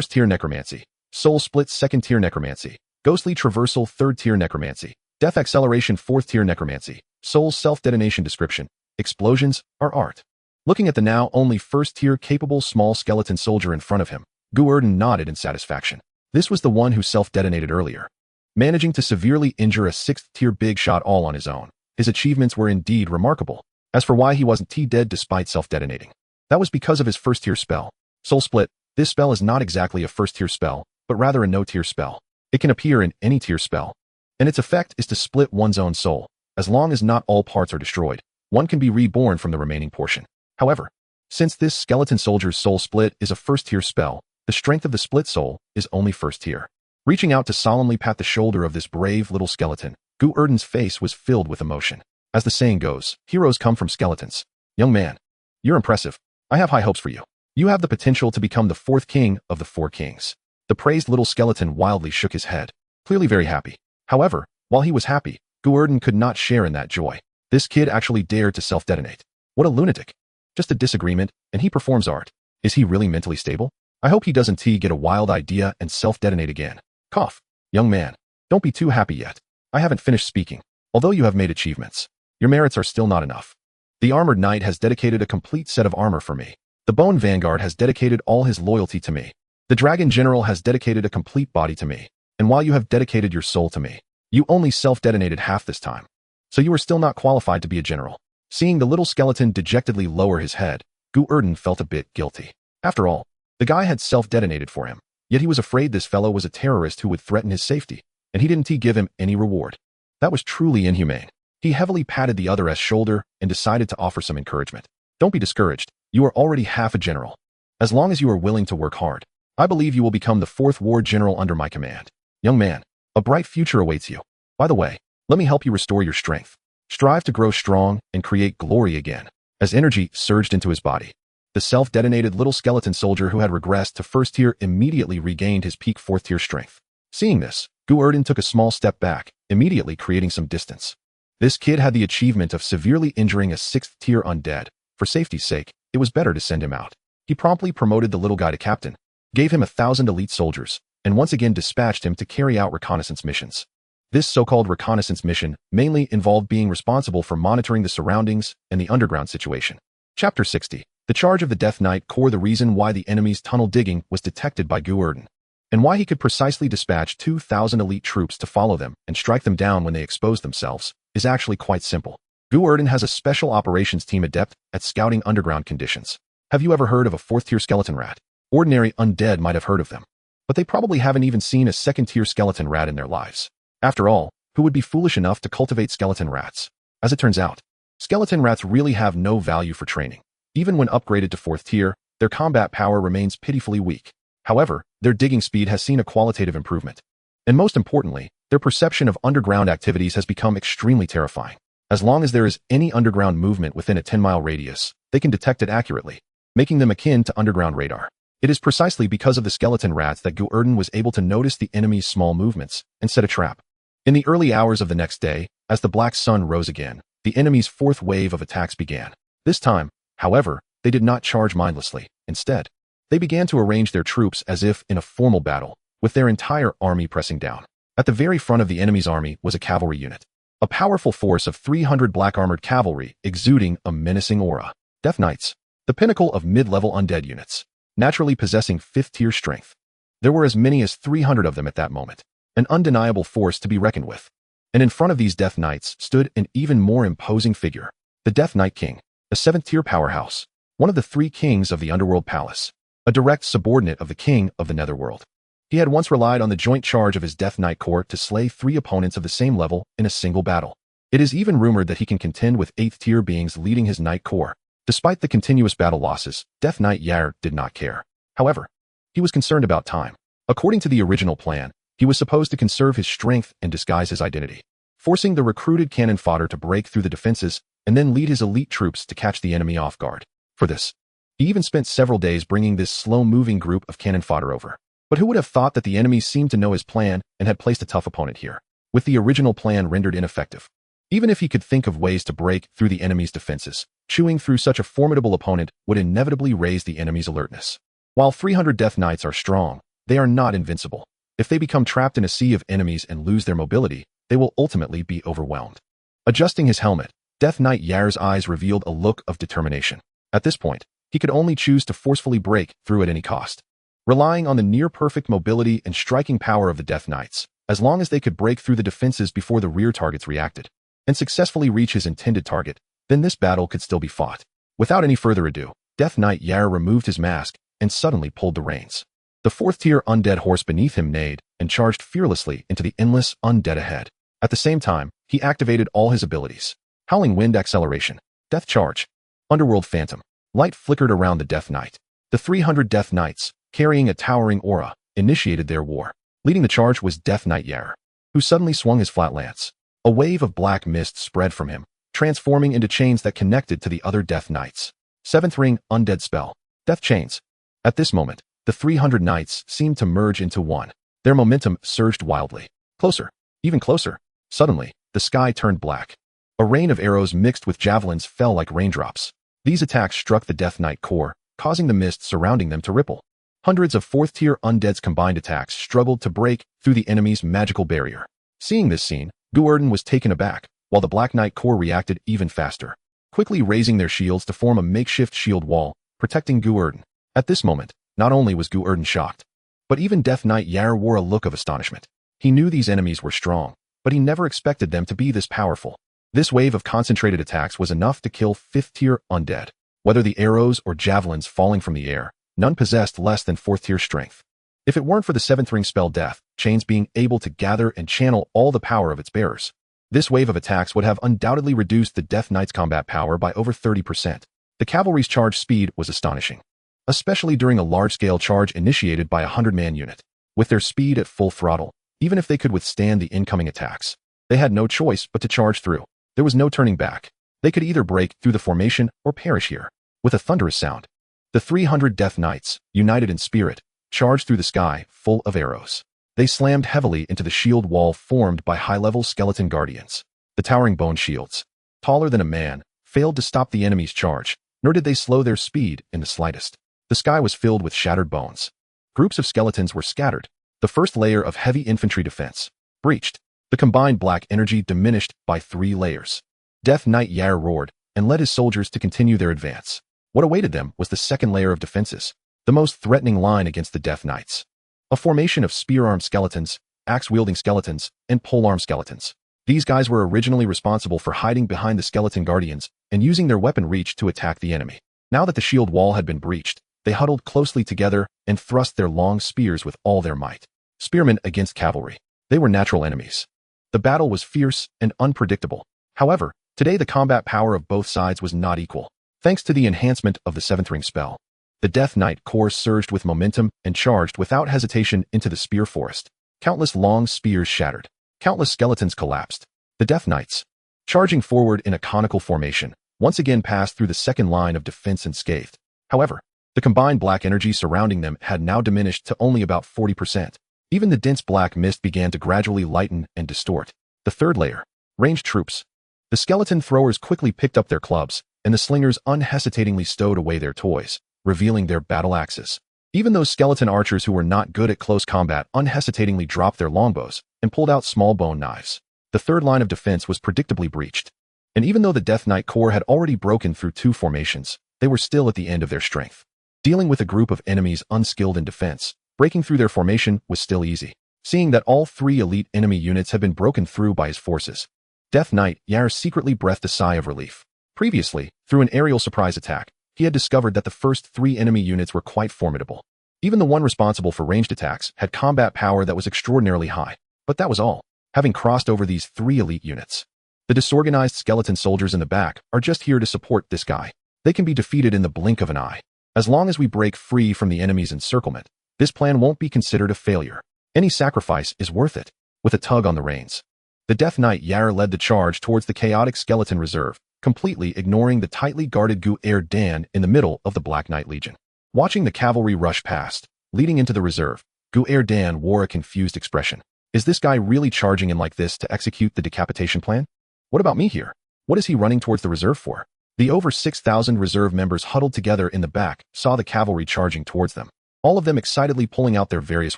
tier Necromancy, Soul Split 2nd tier Necromancy, Ghostly Traversal 3rd tier Necromancy, Death Acceleration 4th tier Necromancy, Soul Self-Detonation Description, Explosions are Art. Looking at the now only 1st tier capable small skeleton soldier in front of him, Gu Erdan nodded in satisfaction. This was the one who self-detonated earlier, managing to severely injure a 6th tier big shot all on his own. His achievements were indeed remarkable. As for why he wasn't dead despite self-detonating, that was because of his 1st tier spell, Soul Split. This spell is not exactly a 1st tier spell, but rather a no-tier spell. It can appear in any tier spell, and its effect is to split one's own soul. As long as not all parts are destroyed, one can be reborn from the remaining portion. However, since this skeleton soldier's soul split is a 1st tier spell, the strength of the split soul is only 1st tier. Reaching out to solemnly pat the shoulder of this brave little skeleton, Gu Erdan's face was filled with emotion. As the saying goes, heroes come from skeletons. Young man, you're impressive. I have high hopes for you. You have the potential to become the 4th king of the 4 kings. The praised little skeleton wildly shook his head, clearly very happy. However, while he was happy, Gu Erdan could not share in that joy. This kid actually dared to self-detonate. What a lunatic. Just a disagreement, and he performs art. Is he really mentally stable? I hope he doesn't get a wild idea and self-detonate again. Cough. Young man, don't be too happy yet. I haven't finished speaking. Although you have made achievements, your merits are still not enough. The Armored Knight has dedicated a complete set of armor for me. The Bone Vanguard has dedicated all his loyalty to me. The Dragon General has dedicated a complete body to me. And while you have dedicated your soul to me, you only self-detonated half this time. So you are still not qualified to be a general. Seeing the little skeleton dejectedly lower his head, Gu Erdan felt a bit guilty. After all, the guy had self-detonated for him, yet he was afraid this fellow was a terrorist who would threaten his safety, and he didn't give him any reward. That was truly inhumane. He heavily patted the other's shoulder and decided to offer some encouragement. Don't be discouraged. You are already half a general. As long as you are willing to work hard, I believe you will become the 4th war general under my command. Young man, a bright future awaits you. By the way, let me help you restore your strength. Strive to grow strong and create glory again. As energy surged into his body, the self-detonated little skeleton soldier who had regressed to 1st tier immediately regained his peak 4th tier strength. Seeing this, Gu Erdan took a small step back, immediately creating some distance. This kid had the achievement of severely injuring a 6th tier undead. For safety's sake, it was better to send him out. He promptly promoted the little guy to captain, gave him 1,000 elite soldiers, and once again dispatched him to carry out reconnaissance missions. This so-called reconnaissance mission mainly involved being responsible for monitoring the surroundings and the underground situation. Chapter 60. The charge of the Death Knight Corps. The reason why the enemy's tunnel digging was detected by Gu Erdan, and why he could precisely dispatch 2,000 elite troops to follow them and strike them down when they exposed themselves, is actually quite simple. Gu Erdan has a special operations team adept at scouting underground conditions. Have you ever heard of a 4th tier skeleton rat? Ordinary undead might have heard of them, but they probably haven't even seen a 2nd tier skeleton rat in their lives. After all, who would be foolish enough to cultivate skeleton rats? As it turns out, skeleton rats really have no value for training. Even when upgraded to 4th tier, their combat power remains pitifully weak. However, their digging speed has seen a qualitative improvement. And most importantly, their perception of underground activities has become extremely terrifying. As long as there is any underground movement within a 10-mile radius, they can detect it accurately, making them akin to underground radar. It is precisely because of the skeleton rats that Gu Erdan was able to notice the enemy's small movements and set a trap. In the early hours of the next day, as the black sun rose again, the enemy's 4th wave of attacks began. This time, however, they did not charge mindlessly. Instead, they began to arrange their troops as if in a formal battle, with their entire army pressing down. At the very front of the enemy's army was a cavalry unit, a powerful force of 300 black-armored cavalry exuding a menacing aura. Death Knights, the pinnacle of mid-level undead units, naturally possessing 5th-tier strength. There were as many as 300 of them at that moment, an undeniable force to be reckoned with. And in front of these Death Knights stood an even more imposing figure, the Death Knight King, a 7th-tier powerhouse, one of the 3 kings of the Underworld Palace, a direct subordinate of the King of the Netherworld. He had once relied on the joint charge of his Death Knight Corps to slay 3 opponents of the same level in a single battle. It is even rumored that he can contend with 8th-tier beings leading his Knight Corps. Despite the continuous battle losses, Death Knight Yair did not care. However, he was concerned about time. According to the original plan, he was supposed to conserve his strength and disguise his identity, forcing the recruited cannon fodder to break through the defenses and then lead his elite troops to catch the enemy off guard. For this, he even spent several days bringing this slow-moving group of cannon fodder over. But who would have thought that the enemy seemed to know his plan and had placed a tough opponent here, with the original plan rendered ineffective? Even if he could think of ways to break through the enemy's defenses, chewing through such a formidable opponent would inevitably raise the enemy's alertness. While 300 Death Knights are strong, they are not invincible. If they become trapped in a sea of enemies and lose their mobility, they will ultimately be overwhelmed. Adjusting his helmet, Death Knight Yair's eyes revealed a look of determination. At this point, he could only choose to forcefully break through at any cost. Relying on the near-perfect mobility and striking power of the Death Knights, as long as they could break through the defenses before the rear targets reacted, and successfully reach his intended target, then this battle could still be fought. Without any further ado, Death Knight Yair removed his mask and suddenly pulled the reins. The 4th-tier undead horse beneath him neighed and charged fearlessly into the endless undead ahead. At the same time, he activated all his abilities. Howling Wind Acceleration, Death Charge, Underworld Phantom. Light flickered around the Death Knight. The 300 Death Knights, carrying a towering aura, initiated their war. Leading the charge was Death Knight Yair, who suddenly swung his flat lance. A wave of black mist spread from him, transforming into chains that connected to the other Death Knights. 7th ring, Undead Spell, Death Chains. At this moment, the 300 knights seemed to merge into one. Their momentum surged wildly. Closer, even closer. Suddenly, the sky turned black. A rain of arrows mixed with javelins fell like raindrops. These attacks struck the Death Knight Corps, causing the mist surrounding them to ripple. Hundreds of 4th-tier undead's combined attacks struggled to break through the enemy's magical barrier. Seeing this scene, Gu Erdan was taken aback, while the Black Knight Corps reacted even faster, quickly raising their shields to form a makeshift shield wall, protecting Gu Erdan. At this moment, not only was Gu Erdan shocked, but even Death Knight Yair wore a look of astonishment. He knew these enemies were strong, but he never expected them to be this powerful. This wave of concentrated attacks was enough to kill 5th-tier undead. Whether the arrows or javelins falling from the air, none possessed less than 4th-tier strength. If it weren't for the 7th ring spell Death Chains being able to gather and channel all the power of its bearers, this wave of attacks would have undoubtedly reduced the Death Knight's combat power by over 30%. The cavalry's charge speed was astonishing, especially during a large-scale charge initiated by a 100-man unit. With their speed at full throttle, even if they could withstand the incoming attacks, they had no choice but to charge through. There was no turning back. They could either break through the formation or perish here. With a thunderous sound, the 300 Death Knights, united in spirit, charged through the sky, full of arrows. They slammed heavily into the shield wall formed by high-level skeleton guardians. The towering bone shields, taller than a man, failed to stop the enemy's charge, nor did they slow their speed in the slightest. The sky was filled with shattered bones. Groups of skeletons were scattered. The first layer of heavy infantry defense breached. The combined black energy diminished by 3 layers. Death Knight Yair roared and led his soldiers to continue their advance. What awaited them was the second layer of defenses, the most threatening line against the Death Knights. A formation of spear-armed skeletons, axe-wielding skeletons, and pole-armed skeletons. These guys were originally responsible for hiding behind the skeleton guardians and using their weapon reach to attack the enemy. Now that the shield wall had been breached, they huddled closely together and thrust their long spears with all their might. Spearmen against cavalry. They were natural enemies. The battle was fierce and unpredictable. However, today the combat power of both sides was not equal. Thanks to the enhancement of the 7th ring spell, the Death Knight Corps surged with momentum and charged without hesitation into the spear forest. Countless long spears shattered. Countless skeletons collapsed. The Death Knights, charging forward in a conical formation, once again passed through the second line of defense unscathed. However, the combined black energy surrounding them had now diminished to only about 40%. Even the dense black mist began to gradually lighten and distort. The third layer, ranged troops. The skeleton throwers quickly picked up their clubs, and the slingers unhesitatingly stowed away their toys, revealing their battle axes. Even those skeleton archers who were not good at close combat unhesitatingly dropped their longbows and pulled out small bone knives. The third line of defense was predictably breached. And even though the Death Knight Corps had already broken through 2 formations, they were still at the end of their strength. Dealing with a group of enemies unskilled in defense, breaking through their formation was still easy. Seeing that all 3 elite enemy units had been broken through by his forces, Death Knight Yair secretly breathed a sigh of relief. Previously, through an aerial surprise attack, he had discovered that the first 3 enemy units were quite formidable. Even the one responsible for ranged attacks had combat power that was extraordinarily high. But that was all. Having crossed over these 3 elite units, the disorganized skeleton soldiers in the back are just here to support this guy. They can be defeated in the blink of an eye. As long as we break free from the enemy's encirclement, this plan won't be considered a failure. Any sacrifice is worth it. With a tug on the reins, the Death Knight Yair led the charge towards the chaotic skeleton reserve, completely ignoring the tightly guarded Gu Erdan in the middle of the Black Knight Legion. Watching the cavalry rush past, leading into the reserve, Gu Erdan wore a confused expression. Is this guy really charging in like this to execute the decapitation plan? What about me here? What is he running towards the reserve for? The over 6,000 reserve members huddled together in the back saw the cavalry charging towards them, all of them excitedly pulling out their various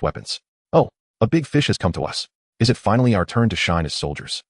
weapons. Oh, a big fish has come to us. Is it finally our turn to shine as soldiers?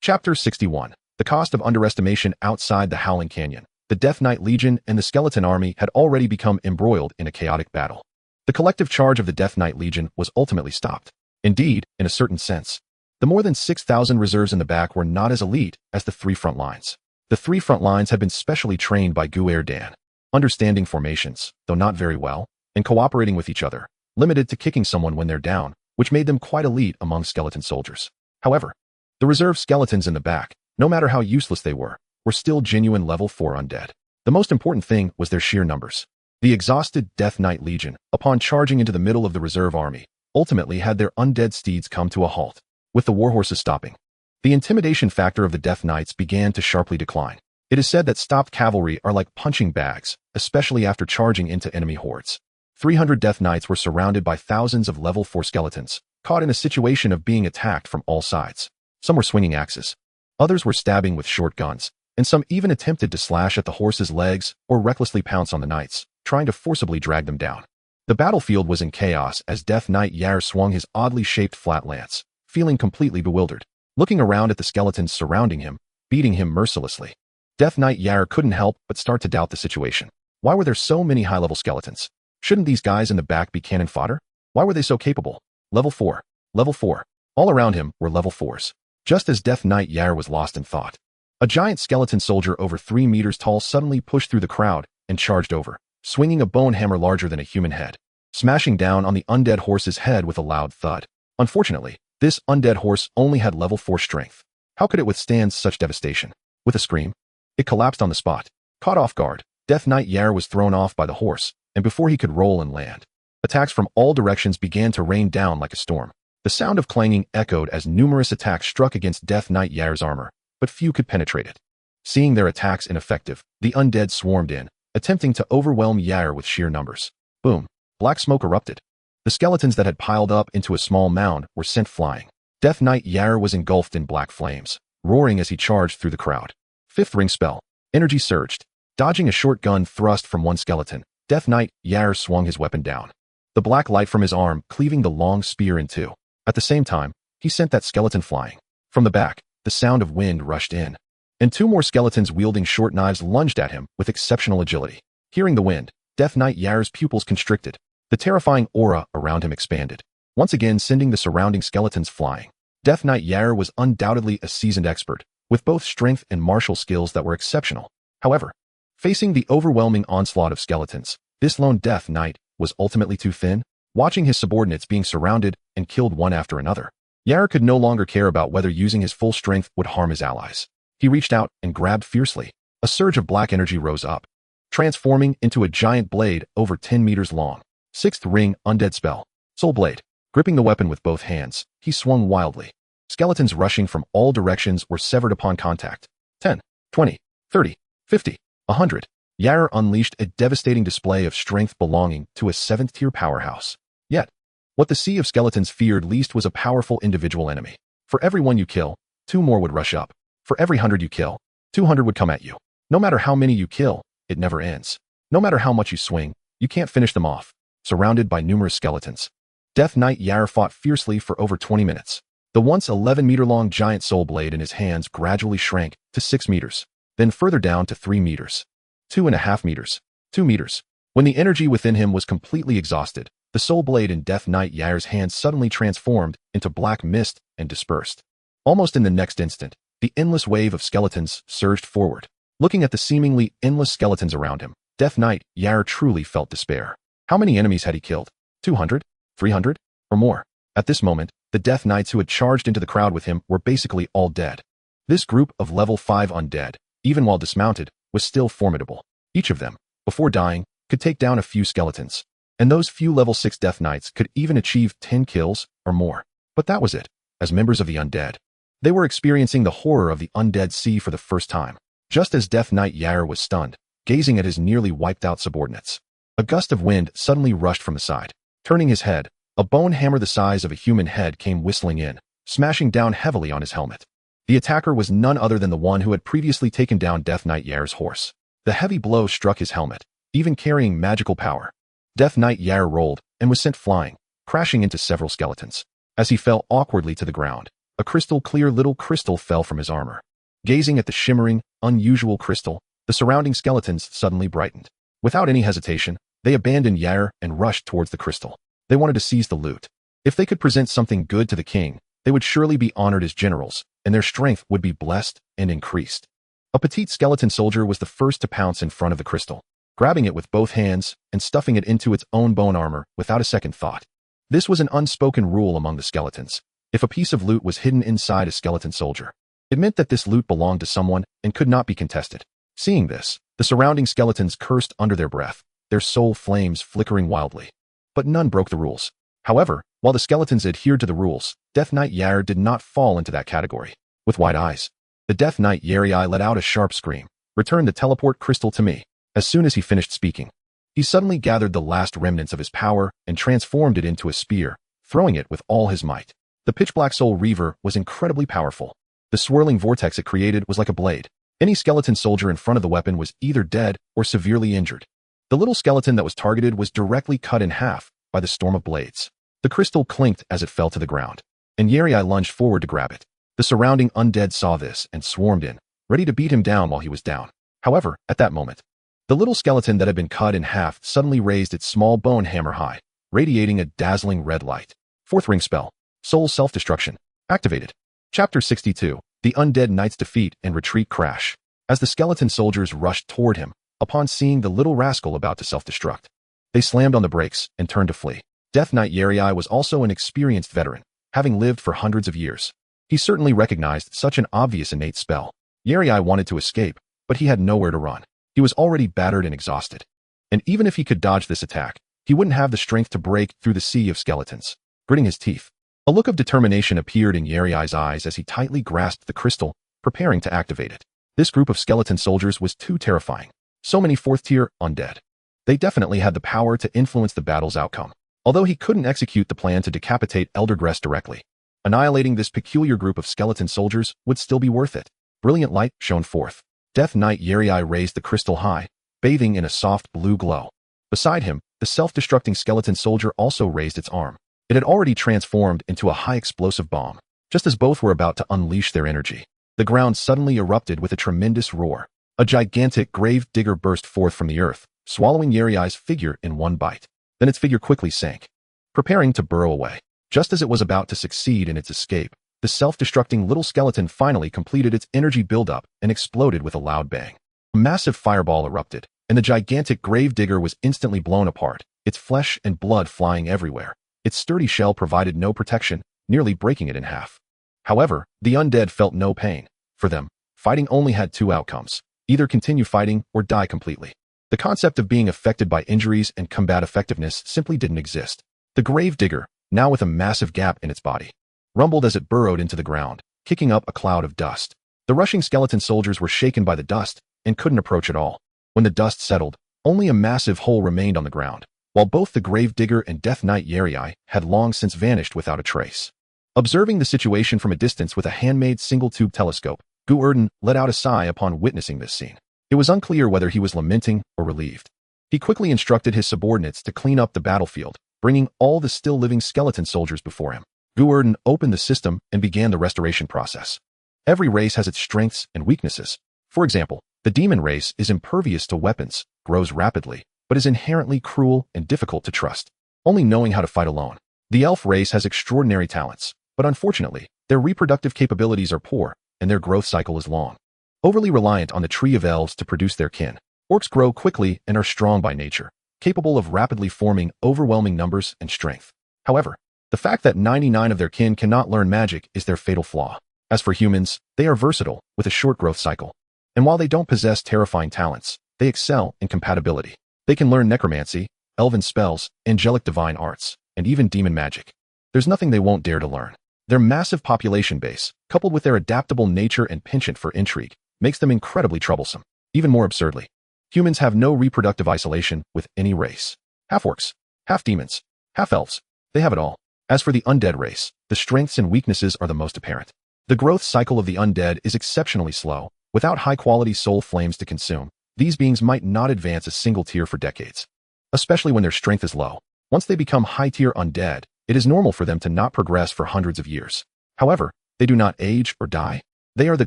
Chapter 61. The cost of underestimation. Outside the Howling Canyon, the Death Knight Legion and the Skeleton Army had already become embroiled in a chaotic battle. The collective charge of the Death Knight Legion was ultimately stopped. Indeed, in a certain sense, the more than 6,000 reserves in the back were not as elite as the 3 front lines. The 3 front lines had been specially trained by Gu Erdan, understanding formations, though not very well, and cooperating with each other, limited to kicking someone when they're down, which made them quite elite among skeleton soldiers. However, the reserve skeletons in the back, no matter how useless they were still genuine level 4 undead. The most important thing was their sheer numbers. The exhausted Death Knight Legion, upon charging into the middle of the reserve army, ultimately had their undead steeds come to a halt, with the warhorses stopping. The intimidation factor of the Death Knights began to sharply decline. It is said that stopped cavalry are like punching bags, especially after charging into enemy hordes. 300 Death Knights were surrounded by thousands of level 4 skeletons, caught in a situation of being attacked from all sides. Some were swinging axes. Others were stabbing with short guns, and some even attempted to slash at the horses' legs or recklessly pounce on the knights, trying to forcibly drag them down. The battlefield was in chaos as Death Knight Yair swung his oddly shaped flat lance, feeling completely bewildered, looking around at the skeletons surrounding him, beating him mercilessly. Death Knight Yair couldn't help but start to doubt the situation. Why were there so many high-level skeletons? Shouldn't these guys in the back be cannon fodder? Why were they so capable? Level 4. Level 4. All around him were level 4s. Just as Death Knight Yair was lost in thought, a giant skeleton soldier over 3 meters tall suddenly pushed through the crowd and charged over, swinging a bone hammer larger than a human head, smashing down on the undead horse's head with a loud thud. Unfortunately, this undead horse only had level 4 strength. How could it withstand such devastation? With a scream, it collapsed on the spot. Caught off guard, Death Knight Yair was thrown off by the horse, and before he could roll and land, attacks from all directions began to rain down like a storm. The sound of clanging echoed as numerous attacks struck against Death Knight Yair's armor, but few could penetrate it. Seeing their attacks ineffective, the undead swarmed in, attempting to overwhelm Yair with sheer numbers. Boom! Black smoke erupted. The skeletons that had piled up into a small mound were sent flying. Death Knight Yair was engulfed in black flames, roaring as he charged through the crowd. 5th ring spell. Energy surged. Dodging a short gun thrust from one skeleton, Death Knight Yair swung his weapon down, the black light from his arm cleaving the long spear in 2. At the same time, he sent that skeleton flying. From the back, the sound of wind rushed in, and 2 more skeletons wielding short knives lunged at him with exceptional agility. Hearing the wind, Death Knight Yair's pupils constricted. The terrifying aura around him expanded, once again sending the surrounding skeletons flying. Death Knight Yair was undoubtedly a seasoned expert, with both strength and martial skills that were exceptional. However, facing the overwhelming onslaught of skeletons, this lone Death Knight was ultimately too thin, watching his subordinates being surrounded and killed one after another. Yair could no longer care about whether using his full strength would harm his allies. He reached out and grabbed fiercely. A surge of black energy rose up, transforming into a giant blade over 10 meters long. Sixth ring undead spell. Soul Blade. Gripping the weapon with both hands, he swung wildly. Skeletons rushing from all directions were severed upon contact. 10, 20, 30, 50, 100. Yair unleashed a devastating display of strength belonging to a 7th-tier powerhouse. Yet, what the sea of skeletons feared least was a powerful individual enemy. For every one you kill, 2 more would rush up. For every 100 you kill, 200 would come at you. No matter how many you kill, it never ends. No matter how much you swing, you can't finish them off. Surrounded by numerous skeletons, Death Knight Yair fought fiercely for over 20 minutes. The once 11-meter-long giant soul blade in his hands gradually shrank to 6 meters, then further down to 3 meters, 2.5 meters, 2 meters. When the energy within him was completely exhausted, the soul blade in Death Knight Yair's hands suddenly transformed into black mist and dispersed. Almost in the next instant, the endless wave of skeletons surged forward. Looking at the seemingly endless skeletons around him, Death Knight Yair truly felt despair. How many enemies had he killed? 200? 300? Or more? At this moment, the Death Knights who had charged into the crowd with him were basically all dead. This group of level 5 undead, even while dismounted, was still formidable. Each of them, before dying, could take down a few skeletons. And those few level 6 Death Knights could even achieve 10 kills or more. But that was it. As members of the undead, they were experiencing the horror of the undead sea for the first time. Just as Death Knight Yair was stunned, gazing at his nearly wiped-out subordinates, a gust of wind suddenly rushed from the side. Turning his head, a bone hammer the size of a human head came whistling in, smashing down heavily on his helmet. The attacker was none other than the one who had previously taken down Death Knight Yair's horse. The heavy blow struck his helmet, even carrying magical power. Death Knight Yair rolled and was sent flying, crashing into several skeletons. As he fell awkwardly to the ground, a crystal-clear little crystal fell from his armor. Gazing at the shimmering, unusual crystal, the surrounding skeletons suddenly brightened. Without any hesitation, they abandoned Yair and rushed towards the crystal. They wanted to seize the loot. If they could present something good to the king, they would surely be honored as generals, and their strength would be blessed and increased. A petite skeleton soldier was the first to pounce in front of the crystal, grabbing it with both hands and stuffing it into its own bone armor without a second thought. This was an unspoken rule among the skeletons. If a piece of loot was hidden inside a skeleton soldier, it meant that this loot belonged to someone and could not be contested. Seeing this, the surrounding skeletons cursed under their breath, their soul flames flickering wildly. But none broke the rules. However, while the skeletons adhered to the rules, Death Knight Yair did not fall into that category. With wide eyes, the Death Knight Yair let out a sharp scream. "Return the teleport crystal to me." As soon as he finished speaking, he suddenly gathered the last remnants of his power and transformed it into a spear, throwing it with all his might. The pitch-black soul reaver was incredibly powerful. The swirling vortex it created was like a blade. Any skeleton soldier in front of the weapon was either dead or severely injured. The little skeleton that was targeted was directly cut in half by the storm of blades. The crystal clinked as it fell to the ground, and Yair lunged forward to grab it. The surrounding undead saw this and swarmed in, ready to beat him down while he was down. However, at that moment, the little skeleton that had been cut in half suddenly raised its small bone hammer high, radiating a dazzling red light. Fourth ring spell, Soul Self-Destruction, activated. Chapter 62, The Undead Knight's Defeat and Retreat Crash. As the skeleton soldiers rushed toward him, upon seeing the little rascal about to self-destruct, they slammed on the brakes and turned to flee. Death Knight Yair was also an experienced veteran, having lived for hundreds of years. He certainly recognized such an obvious innate spell. Yair wanted to escape, but he had nowhere to run. He was already battered and exhausted. And even if he could dodge this attack, he wouldn't have the strength to break through the sea of skeletons. Gritting his teeth, a look of determination appeared in Yair's eyes as he tightly grasped the crystal, preparing to activate it. This group of skeleton soldiers was too terrifying. So many fourth-tier undead. They definitely had the power to influence the battle's outcome. Although he couldn't execute the plan to decapitate Elder Gress directly, annihilating this peculiar group of skeleton soldiers would still be worth it. Brilliant light shone forth. Death Knight Yair raised the crystal high, bathing in a soft blue glow. Beside him, the self-destructing skeleton soldier also raised its arm. It had already transformed into a high-explosive bomb. Just as both were about to unleash their energy, the ground suddenly erupted with a tremendous roar. A gigantic grave digger burst forth from the earth, swallowing Yair's figure in one bite. Then its figure quickly sank, preparing to burrow away. Just as it was about to succeed in its escape, the self-destructing little skeleton finally completed its energy buildup and exploded with a loud bang. A massive fireball erupted, and the gigantic grave digger was instantly blown apart, its flesh and blood flying everywhere. Its sturdy shell provided no protection, nearly breaking it in half. However, the undead felt no pain. For them, fighting only had two outcomes: either continue fighting or die completely. The concept of being affected by injuries and combat effectiveness simply didn't exist. The grave digger, now with a massive gap in its body, rumbled as it burrowed into the ground, kicking up a cloud of dust. The rushing skeleton soldiers were shaken by the dust and couldn't approach at all. When the dust settled, only a massive hole remained on the ground, while both the grave digger and Death Knight Yerii had long since vanished without a trace. Observing the situation from a distance with a handmade single-tube telescope, Gu Erdan let out a sigh upon witnessing this scene. It was unclear whether he was lamenting or relieved. He quickly instructed his subordinates to clean up the battlefield, bringing all the still-living skeleton soldiers before him. Gu Erdan opened the system and began the restoration process. Every race has its strengths and weaknesses. For example, the demon race is impervious to weapons, grows rapidly, but is inherently cruel and difficult to trust, only knowing how to fight alone. The elf race has extraordinary talents, but unfortunately, their reproductive capabilities are poor, and their growth cycle is long. Overly reliant on the tree of elves to produce their kin, orcs grow quickly and are strong by nature, capable of rapidly forming overwhelming numbers and strength. However, the fact that 99 of their kin cannot learn magic is their fatal flaw. As for humans, they are versatile, with a short growth cycle. And while they don't possess terrifying talents, they excel in compatibility. They can learn necromancy, elven spells, angelic divine arts, and even demon magic. There's nothing they won't dare to learn. Their massive population base, coupled with their adaptable nature and penchant for intrigue, makes them incredibly troublesome. Even more absurdly, humans have no reproductive isolation with any race. Half-orcs, half-demons, half-elves, they have it all. As for the undead race, the strengths and weaknesses are the most apparent. The growth cycle of the undead is exceptionally slow. Without high-quality soul flames to consume, these beings might not advance a single tier for decades, especially when their strength is low. Once they become high-tier undead, it is normal for them to not progress for hundreds of years. However, they do not age or die. They are the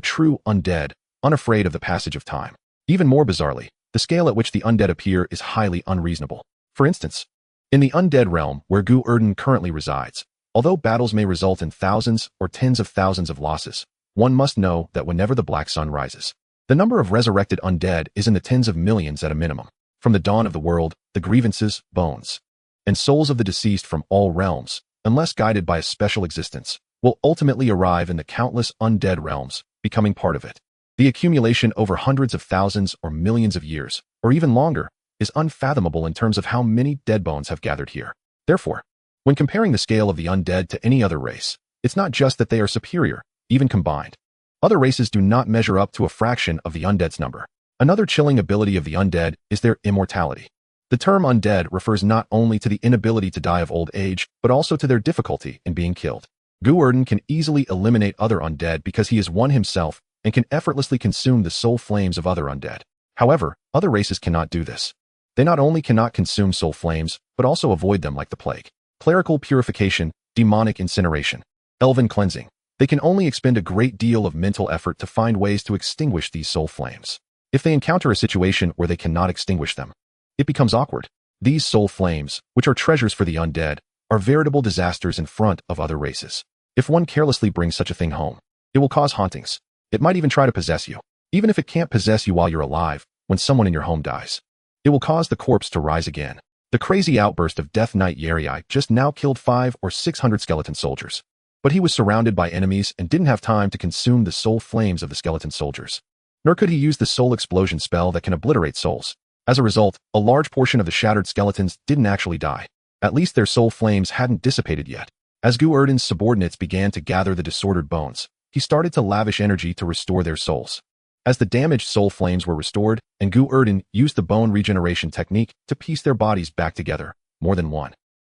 true undead, unafraid of the passage of time. Even more bizarrely, the scale at which the undead appear is highly unreasonable. For instance, in the undead realm where Gu Erdan currently resides, although battles may result in thousands or tens of thousands of losses, one must know that whenever the black sun rises, the number of resurrected undead is in the tens of millions at a minimum. From the dawn of the world, the grievances, bones, and souls of the deceased from all realms, unless guided by a special existence, will ultimately arrive in the countless undead realms, becoming part of it. The accumulation over hundreds of thousands or millions of years, or even longer, is unfathomable in terms of how many dead bones have gathered here. Therefore, when comparing the scale of the undead to any other race, it's not just that they are superior, even combined. Other races do not measure up to a fraction of the undead's number. Another chilling ability of the undead is their immortality. The term undead refers not only to the inability to die of old age, but also to their difficulty in being killed. Gu Erdan can easily eliminate other undead because he is one himself and can effortlessly consume the soul flames of other undead. However, other races cannot do this. They not only cannot consume soul flames, but also avoid them like the plague. Clerical purification, demonic incineration, elven cleansing. They can only expend a great deal of mental effort to find ways to extinguish these soul flames. If they encounter a situation where they cannot extinguish them, it becomes awkward. These soul flames, which are treasures for the undead, are veritable disasters in front of other races. If one carelessly brings such a thing home, it will cause hauntings. It might even try to possess you. Even if it can't possess you while you're alive, when someone in your home dies, it will cause the corpse to rise again. The crazy outburst of Death Knight Yerii just now killed 500 or 600 skeleton soldiers. But he was surrounded by enemies and didn't have time to consume the soul flames of the skeleton soldiers. Nor could he use the soul explosion spell that can obliterate souls. As a result, a large portion of the shattered skeletons didn't actually die. At least their soul flames hadn't dissipated yet. As Gu Erdan's subordinates began to gather the disordered bones, he started to lavish energy to restore their souls. As the damaged soul flames were restored, and Gu Erdan used the bone regeneration technique to piece their bodies back together, more than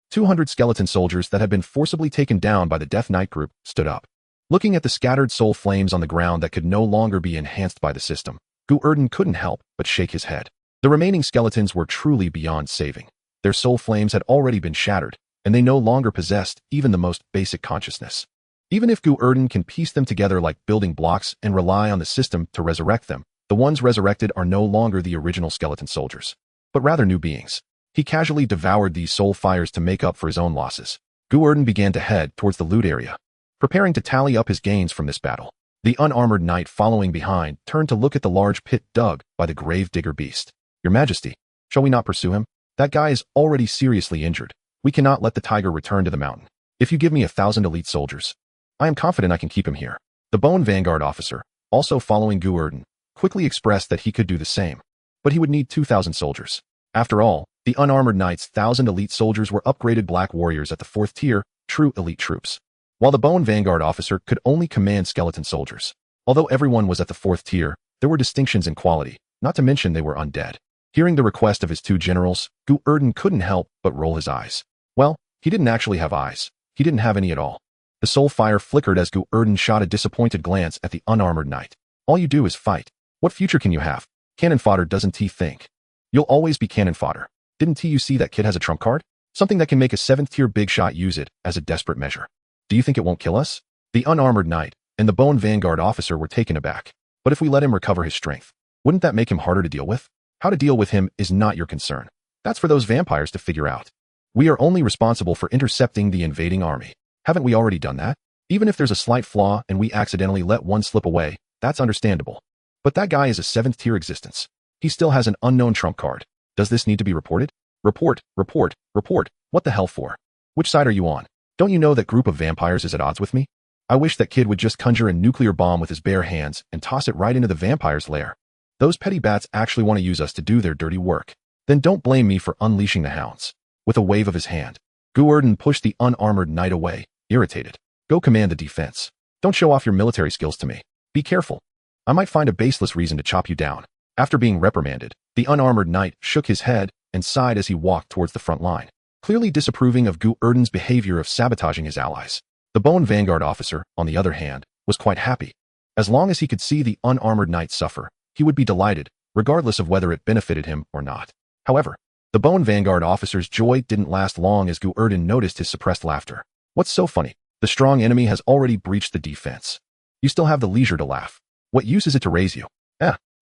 200 skeleton soldiers that had been forcibly taken down by the Death Knight group stood up. Looking at the scattered soul flames on the ground that could no longer be enhanced by the system, Gu Erdan couldn't help but shake his head. The remaining skeletons were truly beyond saving. Their soul flames had already been shattered, and they no longer possessed even the most basic consciousness. Even if Gu Erdan can piece them together like building blocks and rely on the system to resurrect them, the ones resurrected are no longer the original skeleton soldiers, but rather new beings. He casually devoured these soul fires to make up for his own losses. Gu Erdan began to head towards the loot area, preparing to tally up his gains from this battle. The unarmored knight following behind turned to look at the large pit dug by the grave digger beast. "Your Majesty, shall we not pursue him? That guy is already seriously injured. We cannot let the tiger return to the mountain." If you give me 1,000 elite soldiers, I am confident I can keep him here. The Bone Vanguard officer, also following Gu Erdan, quickly expressed that he could do the same. But he would need 2,000 soldiers. After all, the unarmored knights' 1,000 elite soldiers were upgraded black warriors at the 4th tier, true elite troops. While the Bone Vanguard officer could only command skeleton soldiers. Although everyone was at the 4th tier, there were distinctions in quality, not to mention they were undead. Hearing the request of his two generals, Gu Erdan couldn't help but roll his eyes. Well, he didn't actually have eyes. He didn't have any at all. The soul fire flickered as Gu Erdan shot a disappointed glance at the unarmored knight. All you do is fight. What future can you have? Cannon fodder, doesn't he think? You'll always be cannon fodder. Didn't you see that kid has a trump card? Something that can make a 7th tier big shot use it as a desperate measure. Do you think it won't kill us? The unarmored knight and the Bone Vanguard officer were taken aback. But if we let him recover his strength, wouldn't that make him harder to deal with? How to deal with him is not your concern. That's for those vampires to figure out. We are only responsible for intercepting the invading army. Haven't we already done that? Even if there's a slight flaw and we accidentally let one slip away, that's understandable. But that guy is a 7th tier existence. He still has an unknown trump card. Does this need to be reported? Report, report, report. What the hell for? Which side are you on? Don't you know that group of vampires is at odds with me? I wish that kid would just conjure a nuclear bomb with his bare hands and toss it right into the vampire's lair. Those petty bats actually want to use us to do their dirty work. Then don't blame me for unleashing the hounds. With a wave of his hand, Gu Erdan pushed the unarmored knight away, irritated. Go command the defense. Don't show off your military skills to me. Be careful. I might find a baseless reason to chop you down. After being reprimanded, the unarmored knight shook his head and sighed as he walked towards the front line, clearly disapproving of Gu Erdan's behavior of sabotaging his allies. The Bone Vanguard officer, on the other hand, was quite happy. As long as he could see the unarmored knight suffer, he would be delighted, regardless of whether it benefited him or not. However, the Bone Vanguard officer's joy didn't last long as Gu Erdan noticed his suppressed laughter. What's so funny? The strong enemy has already breached the defense. You still have the leisure to laugh. What use is it to raise you?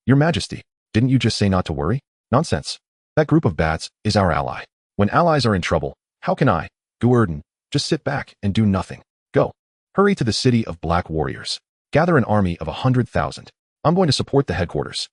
Your Majesty, didn't you just say not to worry? Nonsense. That group of bats is our ally. When allies are in trouble, how can I, Gu Erdan, just sit back and do nothing? Go. Hurry to the city of black warriors. Gather an army of 100,000. I'm going to support the headquarters.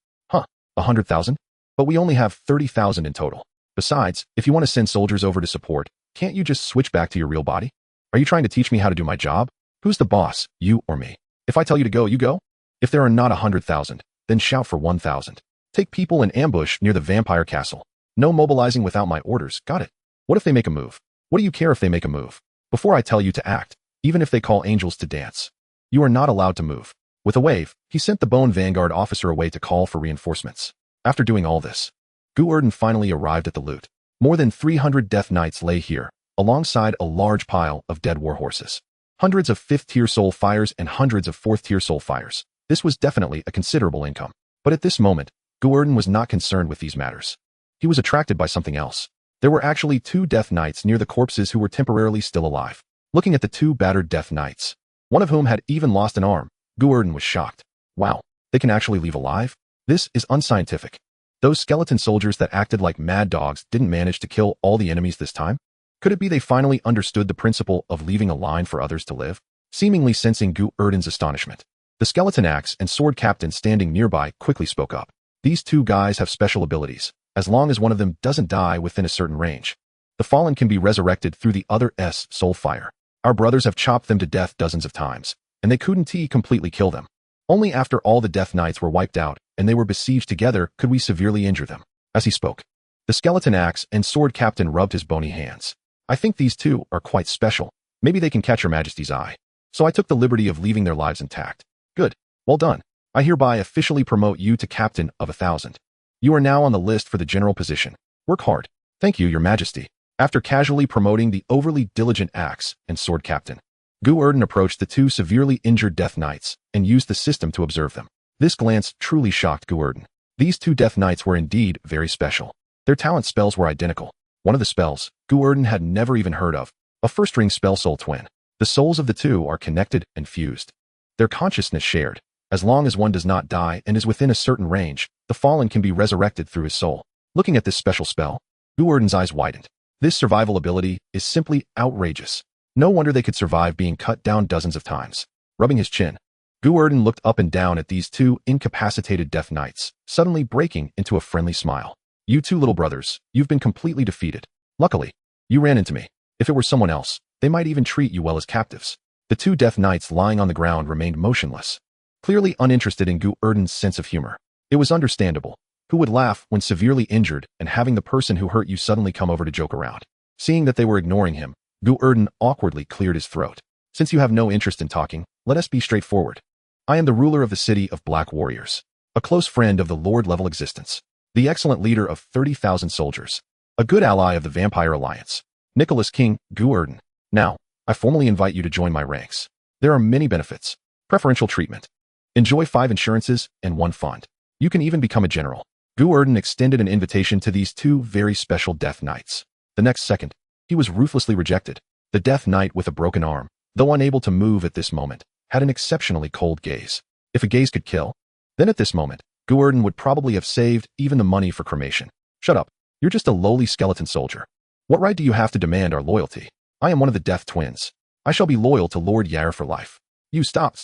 100,000? But we only have 30,000 in total. Besides, if you want to send soldiers over to support, can't you just switch back to your real body? Are you trying to teach me how to do my job? Who's the boss, you or me? If I tell you to go, you go? If there are not 100,000, then shout for 1,000. Take people in ambush near the vampire castle. No mobilizing without my orders, got it? What if they make a move? What do you care if they make a move? Before I tell you to act, even if they call angels to dance. You are not allowed to move. With a wave, he sent the Bone Vanguard officer away to call for reinforcements. After doing all this, Gu Erdan finally arrived at the loot. More than 300 Death Knights lay here, alongside a large pile of dead warhorses. Hundreds of 5th-tier soul fires and hundreds of 4th-tier soul fires. This was definitely a considerable income. But at this moment, Gu Erdan was not concerned with these matters. He was attracted by something else. There were actually 2 Death Knights near the corpses who were temporarily still alive. Looking at the 2 battered Death Knights, one of whom had even lost an arm, Gu Erdan was shocked. Wow, they can actually leave alive? This is unscientific. Those skeleton soldiers that acted like mad dogs didn't manage to kill all the enemies this time? Could it be they finally understood the principle of leaving a line for others to live? Seemingly sensing Gu Erdan's astonishment, the skeleton axe and sword captain standing nearby quickly spoke up. These 2 guys have special abilities. As long as one of them doesn't die within a certain range, the fallen can be resurrected through the other's soul fire. Our brothers have chopped them to death dozens of times, and they couldn't completely kill them. Only after all the Death Knights were wiped out and they were besieged together could we severely injure them. As he spoke, the skeleton axe and sword captain rubbed his bony hands. I think these 2 are quite special. Maybe they can catch Your Majesty's eye. So I took the liberty of leaving their lives intact. Good. Well done. I hereby officially promote you to captain of 1,000. You are now on the list for the general position. Work hard. Thank you, Your Majesty. After casually promoting the overly diligent axe and sword captain, Gu Erdan approached the 2 severely injured Death Knights and used the system to observe them. This glance truly shocked Gu Erdan. These 2 Death Knights were indeed very special. Their talent spells were identical. One of the spells, Gu Erdan had never even heard of, a first-ring spell soul twin. The souls of the 2 are connected and fused. Their consciousness shared. As long as one does not die and is within a certain range, the fallen can be resurrected through his soul. Looking at this special spell, Gu Erdan's eyes widened. This survival ability is simply outrageous. No wonder they could survive being cut down dozens of times. Rubbing his chin, Gu Erdan looked up and down at these 2 incapacitated Death Knights, suddenly breaking into a friendly smile. You 2 little brothers, you've been completely defeated. Luckily, you ran into me. If it were someone else, They might even treat you well as captives. The two Death Knights lying on the ground remained motionless, clearly uninterested in Gu Erdan's sense of humor. It was understandable. Who would laugh when severely injured and having the person who hurt you suddenly come over to joke around? Seeing that they were ignoring him, Gu Erdan awkwardly cleared his throat. Since you have no interest in talking, let us be straightforward. I am the ruler of the city of Black Warriors, a close friend of the Lord-level existence, the excellent leader of 30,000 soldiers, a good ally of the Vampire Alliance, Nicholas King Gu Erdan. Now, I formally invite you to join my ranks. There are many benefits. Preferential treatment. Enjoy 5 insurances and 1 fund. You can even become a general. Gu Erdan extended an invitation to these two very special Death Knights. The next second, he was ruthlessly rejected. The Death Knight with a broken arm, though unable to move at this moment, had an exceptionally cold gaze. If a gaze could kill, then at this moment, Gu Erdan would probably have saved even the money for cremation. Shut up. You're just a lowly skeleton soldier. What right do you have to demand our loyalty? I am one of the Death Twins. I shall be loyal to Lord Yair for life. You stop.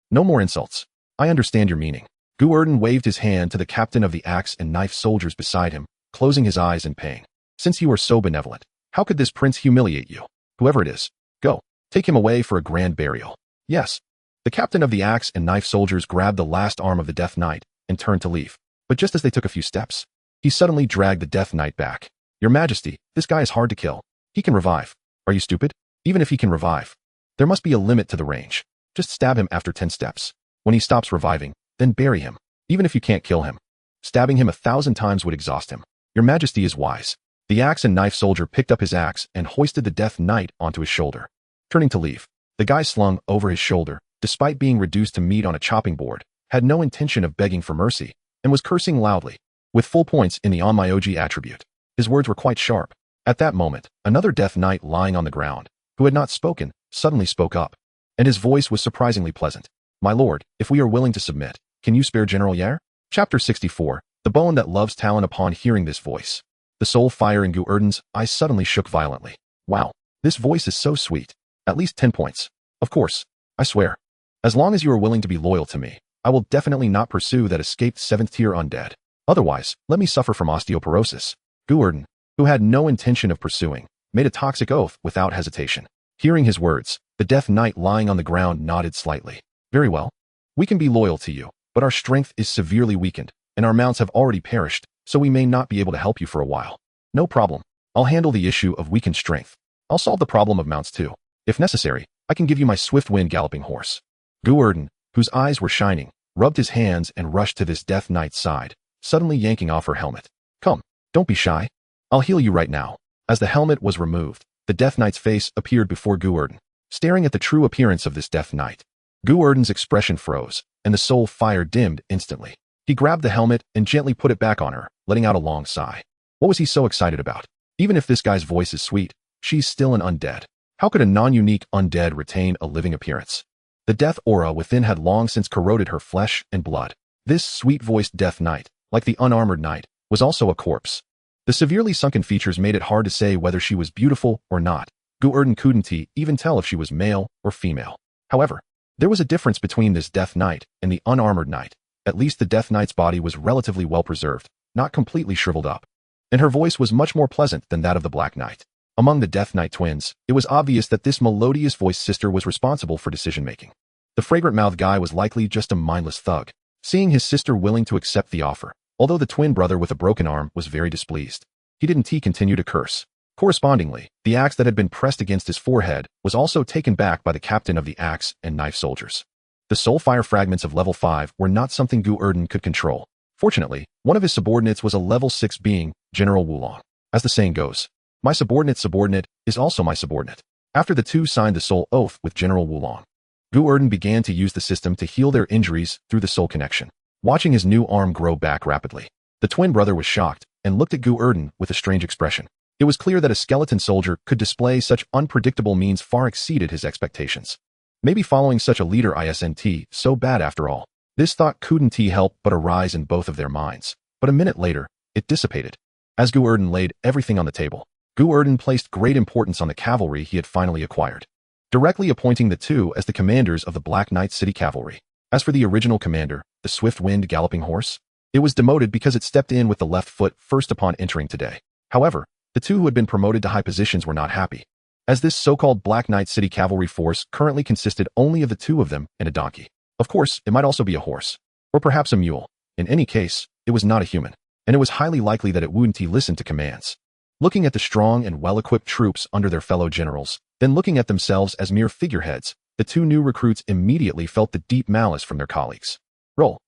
No more insults. I understand your meaning. Gu Erdan waved his hand to the captain of the axe and knife soldiers beside him, closing his eyes in pain. Since you are so benevolent, how could this prince humiliate you? Whoever it is, go. Take him away for a grand burial. Yes. The captain of the axe and knife soldiers grabbed the last arm of the Death Knight and turned to leave. But just as they took a few steps, he suddenly dragged the Death Knight back. Your Majesty, this guy is hard to kill. He can revive. Are you stupid? Even if he can revive, there must be a limit to the range. Just stab him after 10 steps. When he stops reviving, then bury him. Even if you can't kill him, stabbing him 1,000 times would exhaust him. Your Majesty is wise. The axe and knife soldier picked up his axe and hoisted the Death Knight onto his shoulder. Turning to leave, the guy slung over his shoulder, despite being reduced to meat on a chopping board, had no intention of begging for mercy, and was cursing loudly, with full points in the Onmyoji attribute. His words were quite sharp. At that moment, another Death Knight lying on the ground, who had not spoken, suddenly spoke up. And his voice was surprisingly pleasant. My lord, if we are willing to submit, can you spare General Yair? Chapter 64, The Bone That Loves Talon. Upon hearing this voice, the soul fire in Gu Erdan's eyes suddenly shook violently. Wow, this voice is so sweet. At least 10 points. Of course, I swear. As long as you are willing to be loyal to me, I will definitely not pursue that escaped 7th-tier undead. Otherwise, let me suffer from osteoporosis. Gu Erdan, who had no intention of pursuing, made a toxic oath without hesitation. Hearing his words, the Death Knight lying on the ground nodded slightly. Very well. We can be loyal to you, but our strength is severely weakened, and our mounts have already perished, so we may not be able to help you for a while. No problem. I'll handle the issue of weakened strength. I'll solve the problem of mounts too. If necessary, I can give you my swift wind galloping horse. Gu Erdan, whose eyes were shining, rubbed his hands and rushed to this Death Knight's side, suddenly yanking off her helmet. Come, don't be shy. I'll heal you right now. As the helmet was removed, the Death Knight's face appeared before Gu Erdan. Staring at the true appearance of this Death Knight, Gu Erdan's expression froze, and the soul fire dimmed instantly. He grabbed the helmet and gently put it back on her, letting out a long sigh. What was he so excited about? Even if this guy's voice is sweet, she's still an undead. How could a non-unique undead retain a living appearance? The death aura within had long since corroded her flesh and blood. This sweet-voiced Death Knight, like the unarmored knight, was also a corpse. The severely sunken features made it hard to say whether she was beautiful or not. Gu Erdan couldn't even tell if she was male or female. However, there was a difference between this Death Knight and the unarmored knight. At least the Death Knight's body was relatively well preserved, not completely shriveled up. And her voice was much more pleasant than that of the Black Knight. Among the Death Knight twins, it was obvious that this melodious-voiced sister was responsible for decision-making. The fragrant-mouthed guy was likely just a mindless thug, seeing his sister willing to accept the offer. Although the twin brother with a broken arm was very displeased, he didn't continue to curse. Correspondingly, the axe that had been pressed against his forehead was also taken back by the captain of the axe and knife soldiers. The soulfire fragments of level 5 were not something Gu Erdan could control. Fortunately, one of his subordinates was a level 6 being, General Wulong. As the saying goes, my subordinate's subordinate is also my subordinate. After the two signed the soul oath with General Wulong, Gu Erdan began to use the system to heal their injuries through the soul connection. Watching his new arm grow back rapidly, the twin brother was shocked and looked at Gu Erdan with a strange expression. It was clear that a skeleton soldier could display such unpredictable means far exceeded his expectations. Maybe following such a leader isn't so bad after all. This thought couldn't help but arise in both of their minds. But a minute later, it dissipated. As Gu Erdan laid everything on the table, Gu Erdan placed great importance on the cavalry he had finally acquired, directly appointing the two as the commanders of the Black Knight City Cavalry. As for the original commander, the swift wind galloping horse, it was demoted because it stepped in with the left foot first upon entering today. However, the two who had been promoted to high positions were not happy. as this so-called Black Knight City cavalry force currently consisted only of the two of them and a donkey. Of course, it might also be a horse, or perhaps a mule. In any case, it was not a human, and it was highly likely that it wouldn't listen to commands. Looking at the strong and well-equipped troops under their fellow generals, then looking at themselves as mere figureheads, the two new recruits immediately felt the deep malice from their colleagues. Roll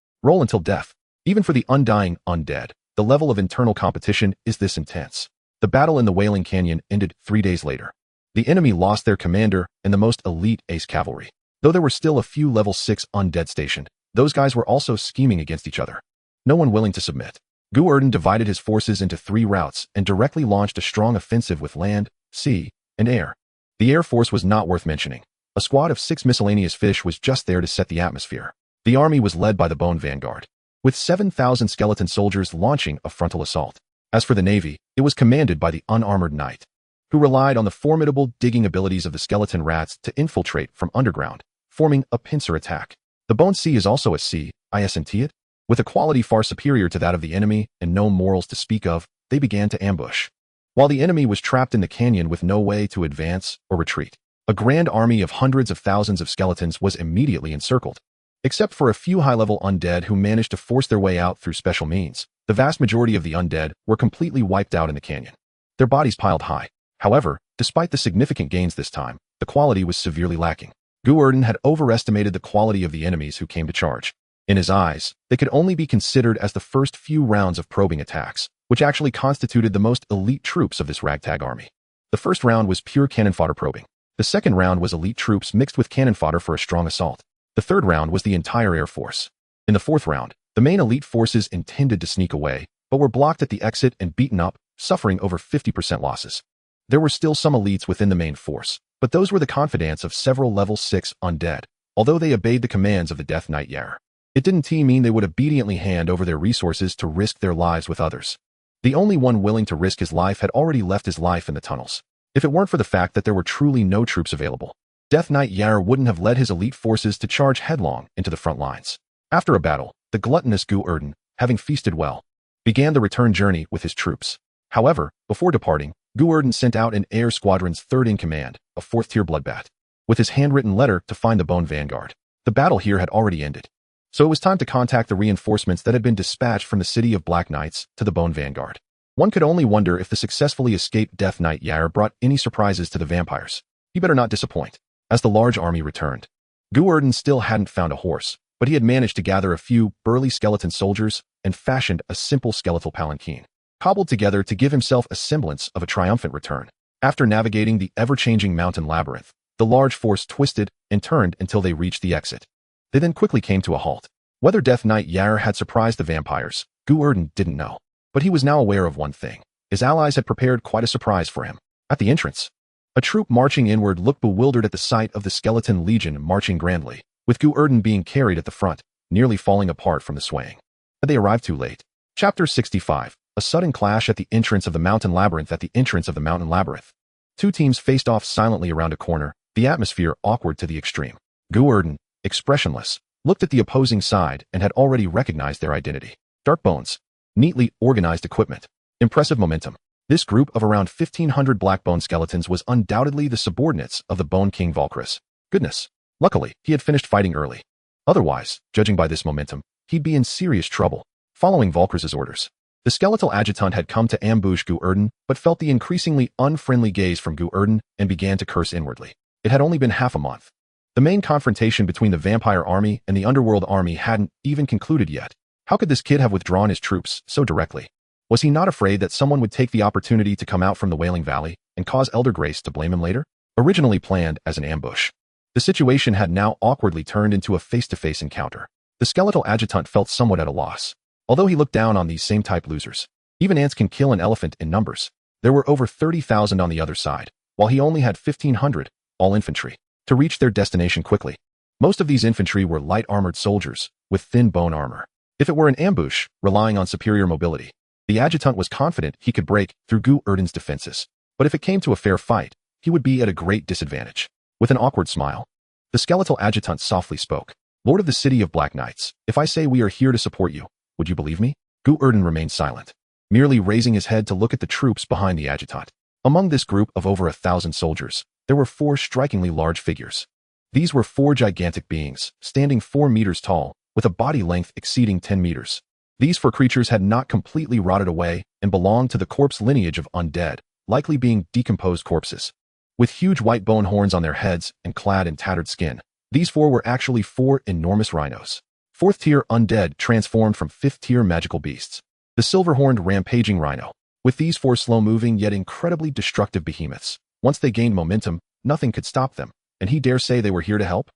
until death. Even for the undying undead, the level of internal competition is this intense. The battle in the Wailing Canyon ended 3 days later. The enemy lost their commander and the most elite ace cavalry. Though there were still a few level 6 undead stationed, those guys were also scheming against each other. No one willing to submit. Gu Erdan divided his forces into 3 routes and directly launched a strong offensive with land, sea, and air. The air force was not worth mentioning. A squad of 6 miscellaneous fish was just there to set the atmosphere. The army was led by the Bone Vanguard, with 7,000 skeleton soldiers launching a frontal assault. As for the navy, it was commanded by the unarmored knight, who relied on the formidable digging abilities of the skeleton rats to infiltrate from underground, forming a pincer attack. The Bone Sea is also a sea, isn't it? With a quality far superior to that of the enemy and no morals to speak of, they began to ambush. While the enemy was trapped in the canyon with no way to advance or retreat, a grand army of hundreds of thousands of skeletons was immediately encircled. Except for a few high-level undead who managed to force their way out through special means, the vast majority of the undead were completely wiped out in the canyon. Their bodies piled high. However, despite the significant gains this time, the quality was severely lacking. Gu Erdan had overestimated the quality of the enemies who came to charge. In his eyes, they could only be considered as the first few rounds of probing attacks, which actually constituted the most elite troops of this ragtag army. The first round was pure cannon fodder probing. The second round was elite troops mixed with cannon fodder for a strong assault. The third round was the entire air force. In the fourth round, the main elite forces intended to sneak away, but were blocked at the exit and beaten up, suffering over 50% losses. There were still some elites within the main force, but those were the confidants of several level 6 undead, although they obeyed the commands of the Death Knight Yair. It didn't mean they would obediently hand over their resources to risk their lives with others. The only one willing to risk his life had already left his life in the tunnels. If it weren't for the fact that there were truly no troops available, Death Knight Yair wouldn't have led his elite forces to charge headlong into the front lines. After a battle, the gluttonous Gu Erdan, having feasted well, began the return journey with his troops. However, before departing, Gu Erdan sent out an air squadron's third-in-command, a 4th-tier bloodbath, with his handwritten letter to find the Bone Vanguard. The battle here had already ended, so it was time to contact the reinforcements that had been dispatched from the city of Black Knights to the Bone Vanguard. One could only wonder if the successfully escaped Death Knight Yair brought any surprises to the vampires. He better not disappoint. As the large army returned, Gu Erdan still hadn't found a horse, but he had managed to gather a few burly skeleton soldiers and fashioned a simple skeletal palanquin, cobbled together to give himself a semblance of a triumphant return. After navigating the ever-changing mountain labyrinth, the large force twisted and turned until they reached the exit. They then quickly came to a halt. Whether Death Knight Yair had surprised the vampires, Gu Erdan didn't know. But he was now aware of one thing. His allies had prepared quite a surprise for him. At the entrance, a troop marching inward looked bewildered at the sight of the skeleton legion marching grandly, with Gu Erdan being carried at the front, nearly falling apart from the swaying. Had they arrived too late? Chapter 65. A sudden clash at the entrance of the mountain labyrinth. At the entrance of the mountain labyrinth, two teams faced off silently around a corner, the atmosphere awkward to the extreme. Gu Erdan, expressionless, looked at the opposing side and had already recognized their identity. Dark bones, neatly organized equipment, impressive momentum. This group of around 1,500 black bone skeletons was undoubtedly the subordinates of the Bone King Valkyris. Goodness. Luckily, he had finished fighting early. Otherwise, judging by this momentum, he'd be in serious trouble. Following Valkyris's orders, the skeletal adjutant had come to ambush Gu Erdan, but felt the increasingly unfriendly gaze from Gu Erdan and began to curse inwardly. It had only been half a month. The main confrontation between the vampire army and the underworld army hadn't even concluded yet. How could this kid have withdrawn his troops so directly? Was he not afraid that someone would take the opportunity to come out from the Wailing Valley and cause Elder Grace to blame him later? Originally planned as an ambush, the situation had now awkwardly turned into a face-to-face encounter. The skeletal adjutant felt somewhat at a loss. Although he looked down on these same-type losers, even ants can kill an elephant in numbers. There were over 30,000 on the other side, while he only had 1,500, all infantry, to reach their destination quickly. Most of these infantry were light-armored soldiers with thin bone armor. If it were an ambush, relying on superior mobility, the adjutant was confident he could break through Gu Erdan's defenses. But if it came to a fair fight, he would be at a great disadvantage. With an awkward smile, the skeletal adjutant softly spoke. Lord of the city of Black Knights, if I say we are here to support you, would you believe me? Gu Erdan remained silent, merely raising his head to look at the troops behind the adjutant. Among this group of over 1,000 soldiers, there were 4 strikingly large figures. These were 4 gigantic beings, standing 4 meters tall, with a body length exceeding 10 meters. These 4 creatures had not completely rotted away and belonged to the corpse lineage of undead, likely being decomposed corpses. With huge white bone horns on their heads and clad in tattered skin, these 4 were actually 4 enormous rhinos. 4th-tier undead transformed from 5th-tier magical beasts. The silver-horned rampaging rhino. With these 4 slow-moving yet incredibly destructive behemoths, once they gained momentum, nothing could stop them, and he dare say they were here to help?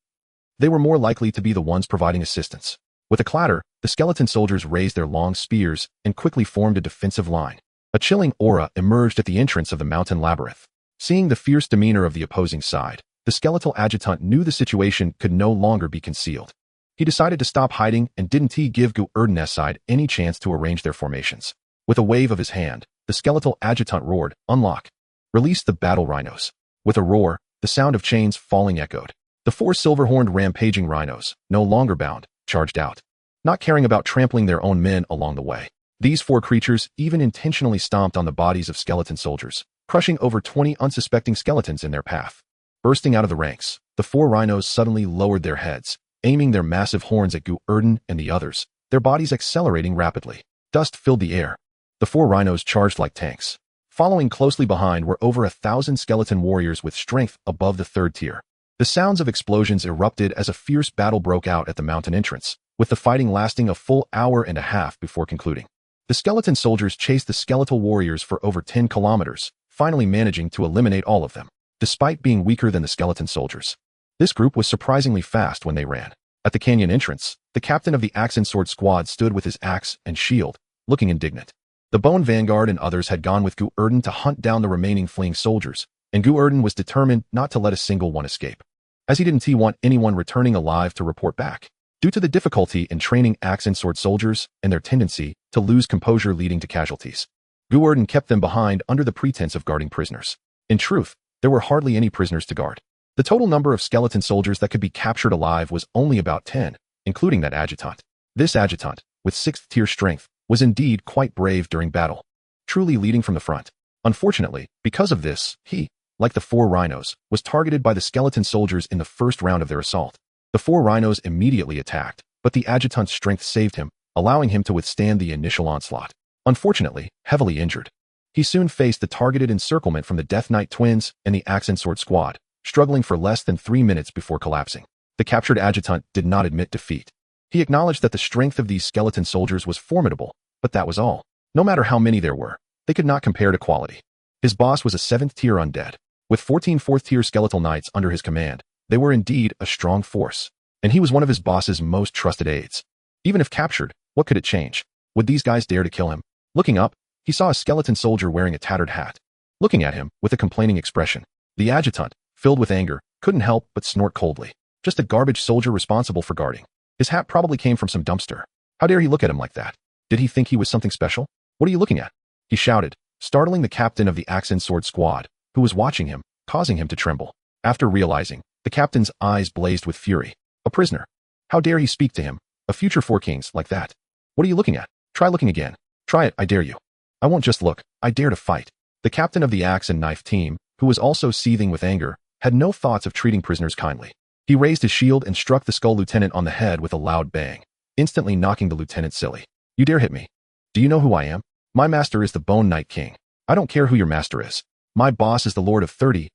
They were more likely to be the ones providing assistance. With a clatter, the skeleton soldiers raised their long spears and quickly formed a defensive line. A chilling aura emerged at the entrance of the mountain labyrinth. Seeing the fierce demeanor of the opposing side, the skeletal adjutant knew the situation could no longer be concealed. He decided to stop hiding and didn't give Gu Erdan's side any chance to arrange their formations. With a wave of his hand, the skeletal adjutant roared, "Unlock! Release the battle rhinos." With a roar, the sound of chains falling echoed. The 4 silver-horned rampaging rhinos, no longer bound, charged out, not caring about trampling their own men along the way. These 4 creatures even intentionally stomped on the bodies of skeleton soldiers, crushing over 20 unsuspecting skeletons in their path. Bursting out of the ranks, the 4 rhinos suddenly lowered their heads, aiming their massive horns at Gu Erdan and the others, their bodies accelerating rapidly. Dust filled the air. The 4 rhinos charged like tanks. Following closely behind were over 1,000 skeleton warriors with strength above the 3rd tier. The sounds of explosions erupted as a fierce battle broke out at the mountain entrance, with the fighting lasting a full hour and a half before concluding. The skeleton soldiers chased the skeletal warriors for over 10 kilometers, finally managing to eliminate all of them, despite being weaker than the skeleton soldiers. This group was surprisingly fast when they ran. At the canyon entrance, the captain of the axe and sword squad stood with his axe and shield, looking indignant. The Bone Vanguard and others had gone with Gu Erdan to hunt down the remaining fleeing soldiers, and Gu Erdan was determined not to let a single one escape, as he didn't want anyone returning alive to report back. Due to the difficulty in training axe and sword soldiers and their tendency to lose composure leading to casualties, Gu Erdan kept them behind under the pretense of guarding prisoners. In truth, there were hardly any prisoners to guard. The total number of skeleton soldiers that could be captured alive was only about 10, including that adjutant. This adjutant, with 6th-tier strength, was indeed quite brave during battle, truly leading from the front. Unfortunately, because of this, he, like the 4 rhinos, was targeted by the skeleton soldiers in the first round of their assault. The 4 rhinos immediately attacked, but the adjutant's strength saved him, allowing him to withstand the initial onslaught. Unfortunately, heavily injured, he soon faced the targeted encirclement from the Death Knight twins and the axe and sword squad, struggling for less than 3 minutes before collapsing. The captured adjutant did not admit defeat. He acknowledged that the strength of these skeleton soldiers was formidable, but that was all. No matter how many there were, they could not compare to quality. His boss was a 7th-tier undead. With 14 4th-tier skeletal knights under his command, they were indeed a strong force, and he was one of his boss's most trusted aides. Even if captured, what could it change? Would these guys dare to kill him? Looking up, he saw a skeleton soldier wearing a tattered hat, looking at him with a complaining expression. The adjutant, filled with anger, couldn't help but snort coldly. Just a garbage soldier responsible for guarding. His hat probably came from some dumpster. How dare he look at him like that? Did he think he was something special? What are you looking at? He shouted, startling the captain of the axe and sword squad, who was watching him, causing him to tremble. After realizing, the captain's eyes blazed with fury. A prisoner. How dare he speak to him, a future 4 kings, like that? What are you looking at? Try looking again. Try it, I dare you. I won't just look, I dare to fight. The captain of the axe and knife team, who was also seething with anger, had no thoughts of treating prisoners kindly. He raised his shield and struck the skull lieutenant on the head with a loud bang, instantly knocking the lieutenant silly. You dare hit me? Do you know who I am? My master is the Bone Knight King. I don't care who your master is. My boss is the Lord of 30,000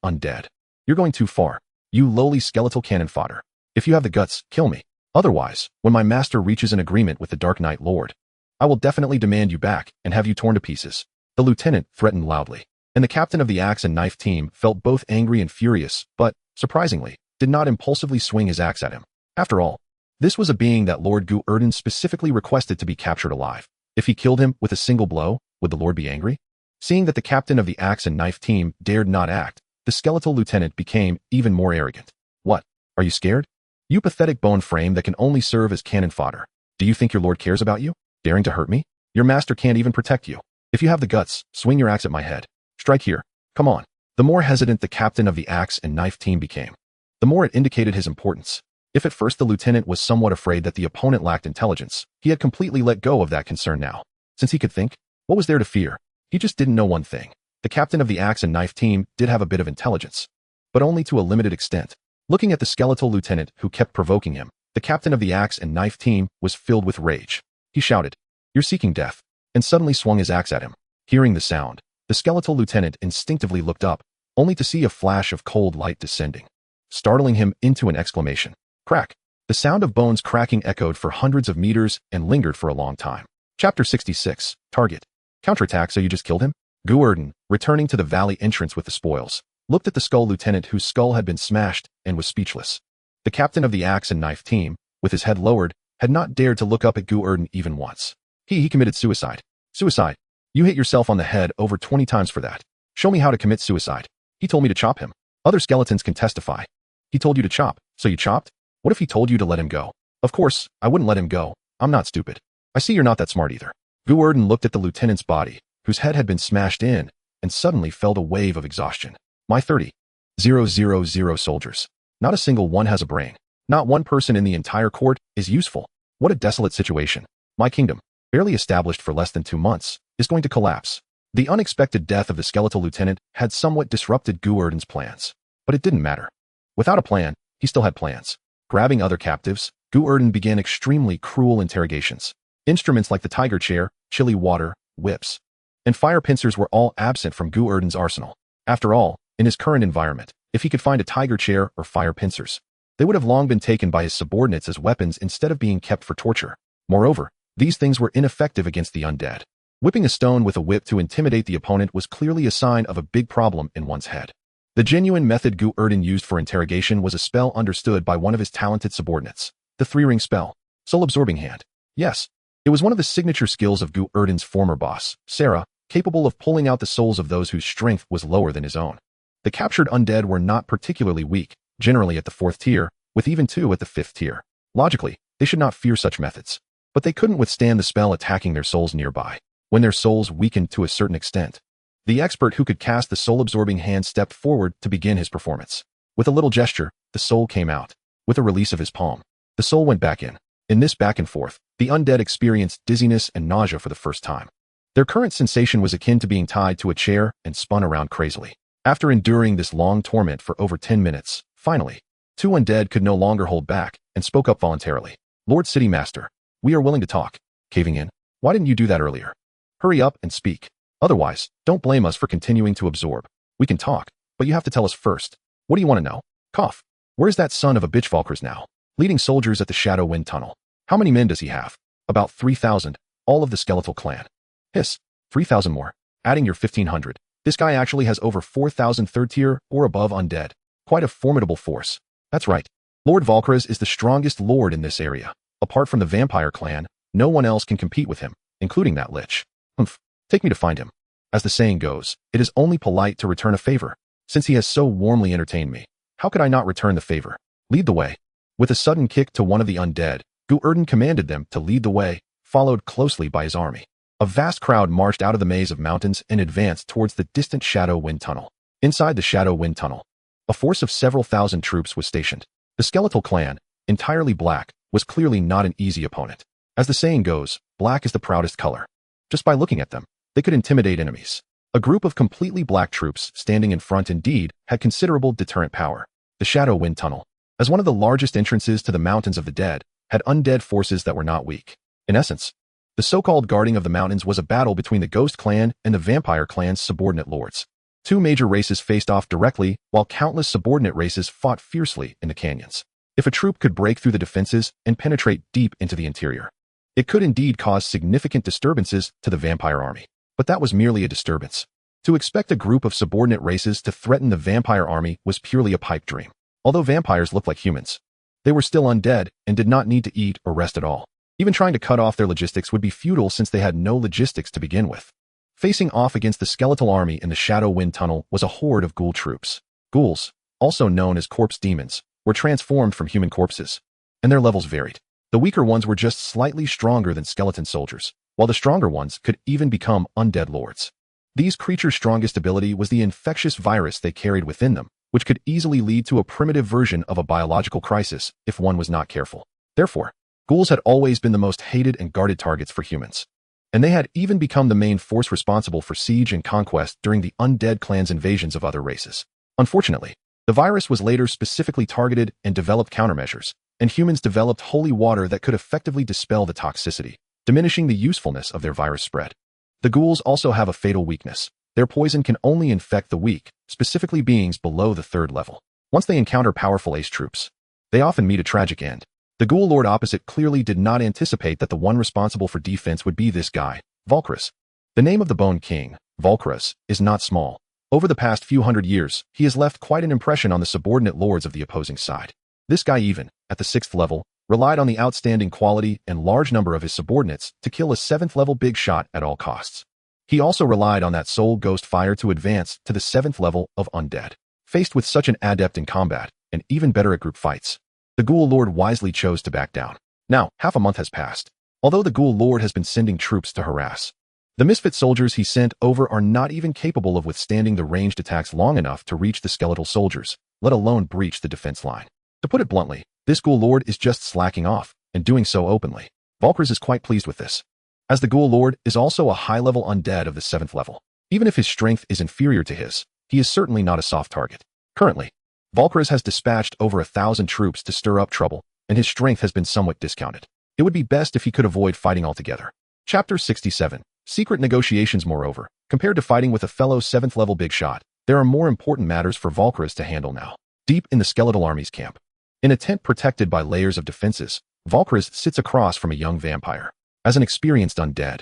undead. You're going too far. You lowly skeletal cannon fodder. If you have the guts, kill me. Otherwise, when my master reaches an agreement with the Dark Knight Lord, I will definitely demand you back and have you torn to pieces. The lieutenant threatened loudly, and the captain of the axe and knife team felt both angry and furious, but, surprisingly, did not impulsively swing his axe at him. After all, this was a being that Lord Gu Erdan specifically requested to be captured alive. If he killed him with a single blow, would the Lord be angry? Seeing that the captain of the axe and knife team dared not act, the skeletal lieutenant became even more arrogant. What? Are you scared? You pathetic bone frame that can only serve as cannon fodder. Do you think your lord cares about you? Daring to hurt me? Your master can't even protect you. If you have the guts, swing your axe at my head. Strike here. Come on. The more hesitant the captain of the axe and knife team became, the more it indicated his importance. If at first the lieutenant was somewhat afraid that the opponent lacked intelligence, he had completely let go of that concern now. Since he could think, what was there to fear? He just didn't know one thing. The captain of the axe and knife team did have a bit of intelligence, but only to a limited extent. Looking at the skeletal lieutenant who kept provoking him, the captain of the axe and knife team was filled with rage. He shouted, "You're seeking death," and suddenly swung his axe at him. Hearing the sound, the skeletal lieutenant instinctively looked up, only to see a flash of cold light descending, startling him into an exclamation. Crack! The sound of bones cracking echoed for hundreds of meters and lingered for a long time. Chapter 66. Target. Counterattack. So you just killed him? Gu Erdan, returning to the valley entrance with the spoils, looked at the skull lieutenant whose skull had been smashed and was speechless. The captain of the axe and knife team, with his head lowered, had not dared to look up at Gu Erdan even once. He committed suicide. Suicide? You hit yourself on the head over 20 times for that. Show me how to commit suicide. He told me to chop him. Other skeletons can testify. He told you to chop, so you chopped? What if he told you to let him go? Of course, I wouldn't let him go. I'm not stupid. I see you're not that smart either. Gu Erdan looked at the lieutenant's body, whose head had been smashed in, and suddenly felt a wave of exhaustion. My 30,000 soldiers. Not a single one has a brain. Not one person in the entire court is useful. What a desolate situation. My kingdom, barely established for less than 2 months, is going to collapse. The unexpected death of the skeletal lieutenant had somewhat disrupted Gu Erdan's plans. But it didn't matter. Without a plan, he still had plans. Grabbing other captives, Gu Erdan began extremely cruel interrogations. Instruments like the tiger chair, chilly water, whips, and fire pincers were all absent from Gu Erdan's arsenal. After all, in his current environment, if he could find a tiger chair or fire pincers, they would have long been taken by his subordinates as weapons instead of being kept for torture. Moreover, these things were ineffective against the undead. Whipping a stone with a whip to intimidate the opponent was clearly a sign of a big problem in one's head. The genuine method Gu Erdan used for interrogation was a spell understood by one of his talented subordinates. The 3-ring spell. Soul-absorbing hand. Yes, it was one of the signature skills of Gu Erdan's former boss, Sarah, capable of pulling out the souls of those whose strength was lower than his own. The captured undead were not particularly weak, generally at the 4th tier, with even 2 at the 5th tier. Logically, they should not fear such methods. But they couldn't withstand the spell attacking their souls nearby. When their souls weakened to a certain extent, the expert who could cast the soul-absorbing hand stepped forward to begin his performance. With a little gesture, the soul came out. With a release of his palm, the soul went back in. In this back and forth, the undead experienced dizziness and nausea for the first time. Their current sensation was akin to being tied to a chair and spun around crazily. After enduring this long torment for over 10 minutes, finally, 2 undead could no longer hold back and spoke up voluntarily. Lord City Master, we are willing to talk. Caving in? Why didn't you do that earlier? Hurry up and speak. Otherwise, don't blame us for continuing to absorb. We can talk, but you have to tell us first. What do you want to know? Cough. Where's that son of a bitch Valkyrs now? Leading soldiers at the Shadow Wind Tunnel. How many men does he have? About 3,000, all of the skeletal clan. Hiss. 3,000 more. Adding your 1,500. This guy actually has over 4,000 3rd tier or above undead. Quite a formidable force. That's right. Lord Valkyrs is the strongest lord in this area. Apart from the vampire clan, no one else can compete with him, including that lich. Humph. Take me to find him. As the saying goes, it is only polite to return a favor. Since he has so warmly entertained me, how could I not return the favor? Lead the way. With a sudden kick to one of the undead, Gu Erdan commanded them to lead the way, followed closely by his army. A vast crowd marched out of the maze of mountains and advanced towards the distant Shadow Wind Tunnel. Inside the Shadow Wind Tunnel, a force of several thousand troops was stationed. The skeletal clan, entirely black, was clearly not an easy opponent. As the saying goes, black is the proudest color. Just by looking at them, they could intimidate enemies. A group of completely black troops standing in front indeed had considerable deterrent power. The Shadow Wind Tunnel, as one of the largest entrances to the mountains of the dead, had undead forces that were not weak. In essence, the so-called guarding of the mountains was a battle between the Ghost Clan and the Vampire Clan's subordinate lords. 2 major races faced off directly, while countless subordinate races fought fiercely in the canyons. If a troop could break through the defenses and penetrate deep into the interior, it could indeed cause significant disturbances to the vampire army. But that was merely a disturbance. To expect a group of subordinate races to threaten the vampire army was purely a pipe dream. Although vampires looked like humans, they were still undead and did not need to eat or rest at all. Even trying to cut off their logistics would be futile since they had no logistics to begin with. Facing off against the skeletal army in the Shadow Wind Tunnel was a horde of ghoul troops. Ghouls, also known as corpse demons, were transformed from human corpses, and their levels varied. The weaker ones were just slightly stronger than skeleton soldiers, while the stronger ones could even become undead lords. These creatures' strongest ability was the infectious virus they carried within them, which could easily lead to a primitive version of a biological crisis if one was not careful. Therefore, ghouls had always been the most hated and guarded targets for humans. and they had even become the main force responsible for siege and conquest during the undead clan's invasions of other races. Unfortunately, the virus was later specifically targeted and developed countermeasures, and humans developed holy water that could effectively dispel the toxicity, diminishing the usefulness of their virus spread. The ghouls also have a fatal weakness. Their poison can only infect the weak, specifically beings below the 3rd level. Once they encounter powerful ace troops, they often meet a tragic end. The ghoul lord opposite clearly did not anticipate that the one responsible for defense would be this guy, Valkyris. The name of the Bone King, Valkyris, is not small. Over the past few hundred years, he has left quite an impression on the subordinate lords of the opposing side. This guy even, at the 6th level, relied on the outstanding quality and large number of his subordinates to kill a 7th level big shot at all costs. He also relied on that soul ghost fire to advance to the 7th level of undead. Faced with such an adept in combat, and even better at group fights, the Ghoul Lord wisely chose to back down. Now, half a month has passed. Although the Ghoul Lord has been sending troops to harass, the misfit soldiers he sent over are not even capable of withstanding the ranged attacks long enough to reach the skeletal soldiers, let alone breach the defense line. To put it bluntly, this Ghoul Lord is just slacking off, and doing so openly. Valkyris is quite pleased with this, as the Ghoul Lord is also a high-level undead of the 7th level. Even if his strength is inferior to his, he is certainly not a soft target. Currently, Valkyris has dispatched over 1,000 troops to stir up trouble, and his strength has been somewhat discounted. It would be best if he could avoid fighting altogether. Chapter 67. Secret negotiations. Moreover, compared to fighting with a fellow 7th level big shot, there are more important matters for Valkyris to handle now. Deep in the skeletal army's camp, in a tent protected by layers of defenses, Valkyris sits across from a young vampire. As an experienced undead,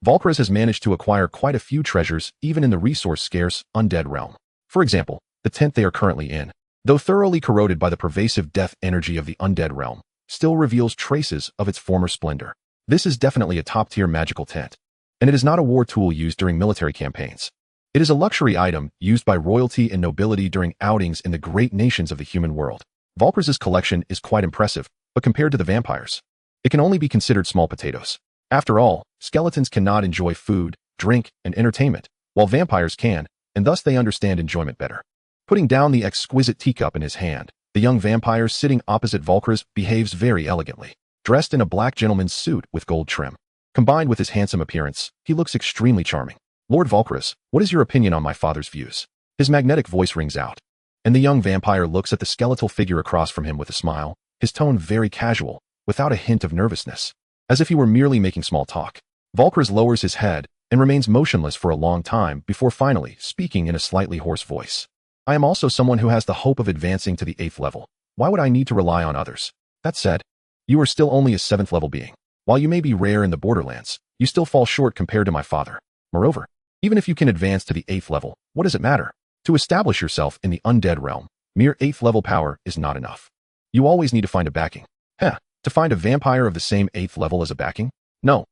Valkyris has managed to acquire quite a few treasures even in the resource-scarce undead realm. For example, the tent they are currently in, though thoroughly corroded by the pervasive death energy of the undead realm, still reveals traces of its former splendor. This is definitely a top-tier magical tent, and it is not a war tool used during military campaigns. It is a luxury item used by royalty and nobility during outings in the great nations of the human world. Valkyris's collection is quite impressive, but compared to the vampires, it can only be considered small potatoes. After all, skeletons cannot enjoy food, drink, and entertainment, while vampires can, and thus they understand enjoyment better. Putting down the exquisite teacup in his hand, the young vampire sitting opposite Valkyris behaves very elegantly. Dressed in a black gentleman's suit with gold trim, combined with his handsome appearance, he looks extremely charming. Lord Valkyris, what is your opinion on my father's views? His magnetic voice rings out, and the young vampire looks at the skeletal figure across from him with a smile, his tone very casual, without a hint of nervousness, as if he were merely making small talk. Valkyris lowers his head and remains motionless for a long time before finally speaking in a slightly hoarse voice. I am also someone who has the hope of advancing to the 8th level. Why would I need to rely on others? That said, you are still only a 7th level being. While you may be rare in the borderlands, you still fall short compared to my father. Moreover, even if you can advance to the 8th level, what does it matter? To establish yourself in the undead realm, mere 8th level power is not enough. You always need to find a backing. To find a vampire of the same 8th level as a backing? No.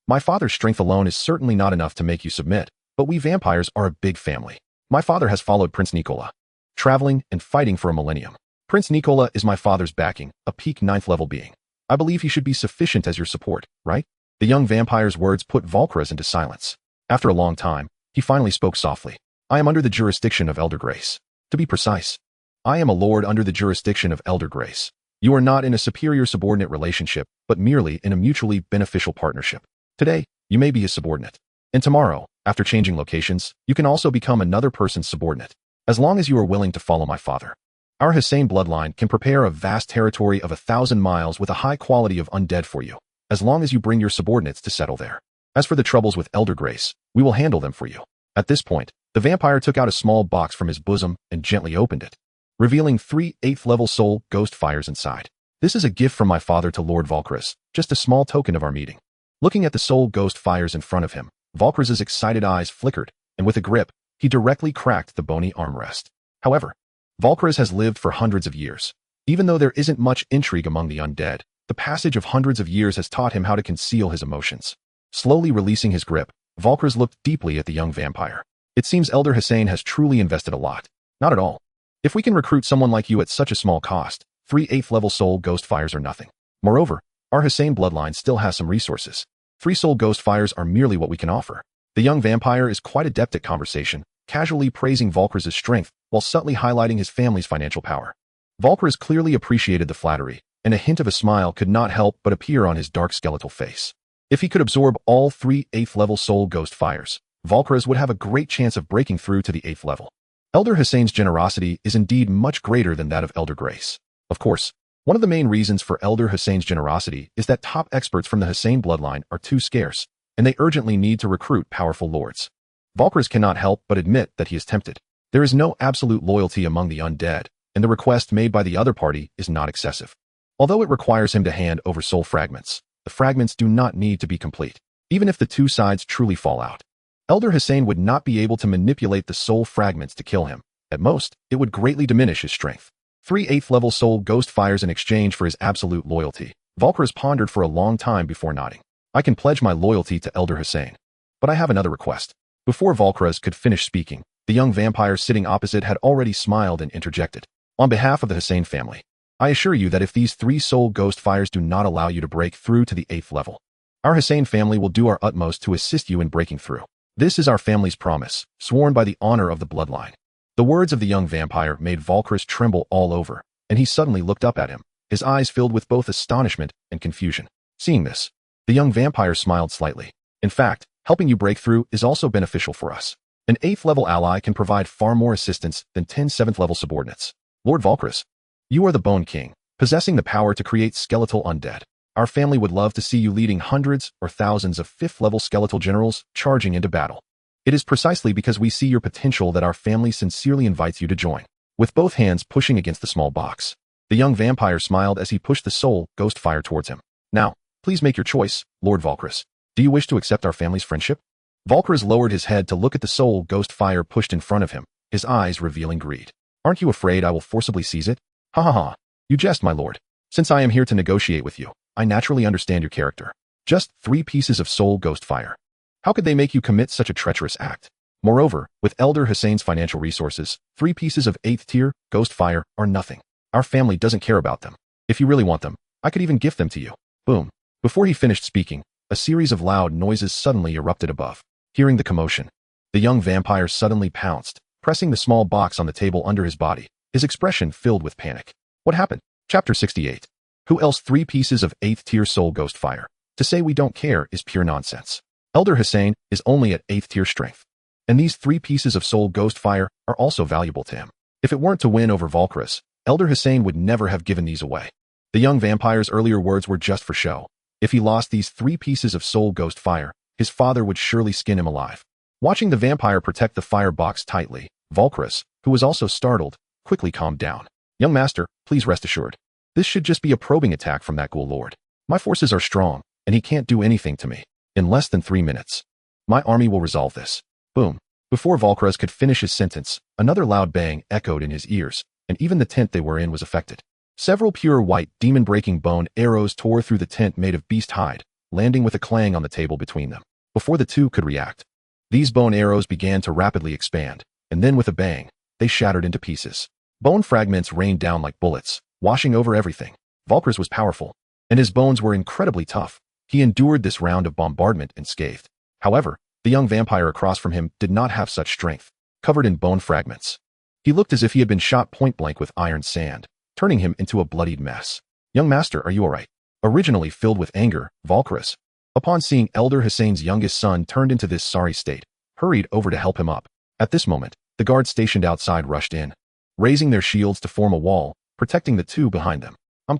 My father's strength alone is certainly not enough to make you submit, but we vampires are a big family. My father has followed Prince Nikola, traveling and fighting for a millennium. Prince Nikola is my father's backing, a peak 9th level being. I believe he should be sufficient as your support, right? The young vampire's words put Valkyris into silence. After a long time, he finally spoke softly. I am under the jurisdiction of Elder Grace. To be precise, I am a lord under the jurisdiction of Elder Grace. You are not in a superior-subordinate relationship, but merely in a mutually beneficial partnership. Today, you may be his subordinate. And tomorrow, after changing locations, you can also become another person's subordinate, as long as you are willing to follow my father. Our Hussein bloodline can prepare a vast territory of 1,000 miles with a high quality of undead for you, as long as you bring your subordinates to settle there. As for the troubles with Elder Grace, we will handle them for you. At this point, the vampire took out a small box from his bosom and gently opened it, revealing 3 8th level soul ghost fires inside. This is a gift from my father to Lord Valkyris, just a small token of our meeting. Looking at the soul ghost fires in front of him, Valkyris's excited eyes flickered, and with a grip, he directly cracked the bony armrest. However, Valkyris has lived for hundreds of years. Even though there isn't much intrigue among the undead, the passage of hundreds of years has taught him how to conceal his emotions. Slowly releasing his grip, Valkyris looked deeply at the young vampire. It seems Elder Hussein has truly invested a lot. Not at all. If we can recruit someone like you at such a small cost, 3 8th level soul ghost fires are nothing. Moreover, our Hussein bloodline still has some resources. 3 soul ghost fires are merely what we can offer. The young vampire is quite adept at conversation, casually praising Valkyris's strength while subtly highlighting his family's financial power. Valkyris clearly appreciated the flattery, and a hint of a smile could not help but appear on his dark skeletal face. If he could absorb all 3 8th level soul ghost fires, Valkyries would have a great chance of breaking through to the 8th level. Elder Hussein's generosity is indeed much greater than that of Elder Grace. Of course, one of the main reasons for Elder Hussein's generosity is that top experts from the Hussein bloodline are too scarce, and they urgently need to recruit powerful lords. Valkyries cannot help but admit that he is tempted. There is no absolute loyalty among the undead, and the request made by the other party is not excessive. Although it requires him to hand over soul fragments, the fragments do not need to be complete, even if the two sides truly fall out. Elder Hussein would not be able to manipulate the soul fragments to kill him. At most, it would greatly diminish his strength. 3 8th level soul ghost fires in exchange for his absolute loyalty. Valkyries pondered for a long time before nodding. I can pledge my loyalty to Elder Hussein. But I have another request. Before Valkyries could finish speaking, the young vampire sitting opposite had already smiled and interjected. On behalf of the Hussein family, I assure you that if these 3 soul ghost fires do not allow you to break through to the 8th level, our Hussein family will do our utmost to assist you in breaking through. This is our family's promise, sworn by the honor of the bloodline. The words of the young vampire made Valkyries tremble all over, and he suddenly looked up at him, his eyes filled with both astonishment and confusion. Seeing this, the young vampire smiled slightly. In fact, helping you break through is also beneficial for us. An 8th level ally can provide far more assistance than 10 7th level subordinates. Lord Valkyries, you are the Bone King, possessing the power to create skeletal undead. Our family would love to see you leading hundreds or thousands of 5th level skeletal generals charging into battle. It is precisely because we see your potential that our family sincerely invites you to join. With both hands pushing against the small box, the young vampire smiled as he pushed the soul ghost fire towards him. Now, please make your choice, Lord Valkyries. Do you wish to accept our family's friendship? Valkyries lowered his head to look at the soul ghost fire pushed in front of him, his eyes revealing greed. Aren't you afraid I will forcibly seize it? Ha ha ha. You jest, my lord. Since I am here to negotiate with you, I naturally understand your character. Just 3 pieces of soul ghost fire. How could they make you commit such a treacherous act? Moreover, with Elder Hussein's financial resources, 3 pieces of 8th tier ghost fire are nothing. Our family doesn't care about them. If you really want them, I could even gift them to you. Boom. Before he finished speaking, a series of loud noises suddenly erupted above. Hearing the commotion, the young vampire suddenly pounced, pressing the small box on the table under his body, his expression filled with panic. What happened? Chapter 68. Who else 3 pieces of 8th tier soul ghost fire? To say we don't care is pure nonsense. Elder Hussein is only at 8th tier strength, and these 3 pieces of soul ghost fire are also valuable to him. If it weren't to win over Valkyries, Elder Hussein would never have given these away. The young vampire's earlier words were just for show. If he lost these 3 pieces of soul ghost fire, his father would surely skin him alive. Watching the vampire protect the fire box tightly, Valkyries, who was also startled, quickly calmed down. Young master, please rest assured. This should just be a probing attack from that ghoul lord. My forces are strong, and he can't do anything to me. In less than 3 minutes, my army will resolve this. Boom. Before Valkyries could finish his sentence, another loud bang echoed in his ears, and even the tent they were in was affected. Several pure white, demon-breaking bone arrows tore through the tent made of beast hide, landing with a clang on the table between them. Before the two could react, these bone arrows began to rapidly expand, and then with a bang, they shattered into pieces. Bone fragments rained down like bullets, washing over everything. Valkyries was powerful, and his bones were incredibly tough. He endured this round of bombardment unscathed. However, the young vampire across from him did not have such strength, covered in bone fragments. He looked as if he had been shot point-blank with iron sand, turning him into a bloodied mess. Young master, are you all right? Originally filled with anger, Valkyries, upon seeing Elder Hussein's youngest son turned into this sorry state, hurried over to help him up. At this moment, the guards stationed outside rushed in, raising their shields to form a wall, protecting the two behind them. I'm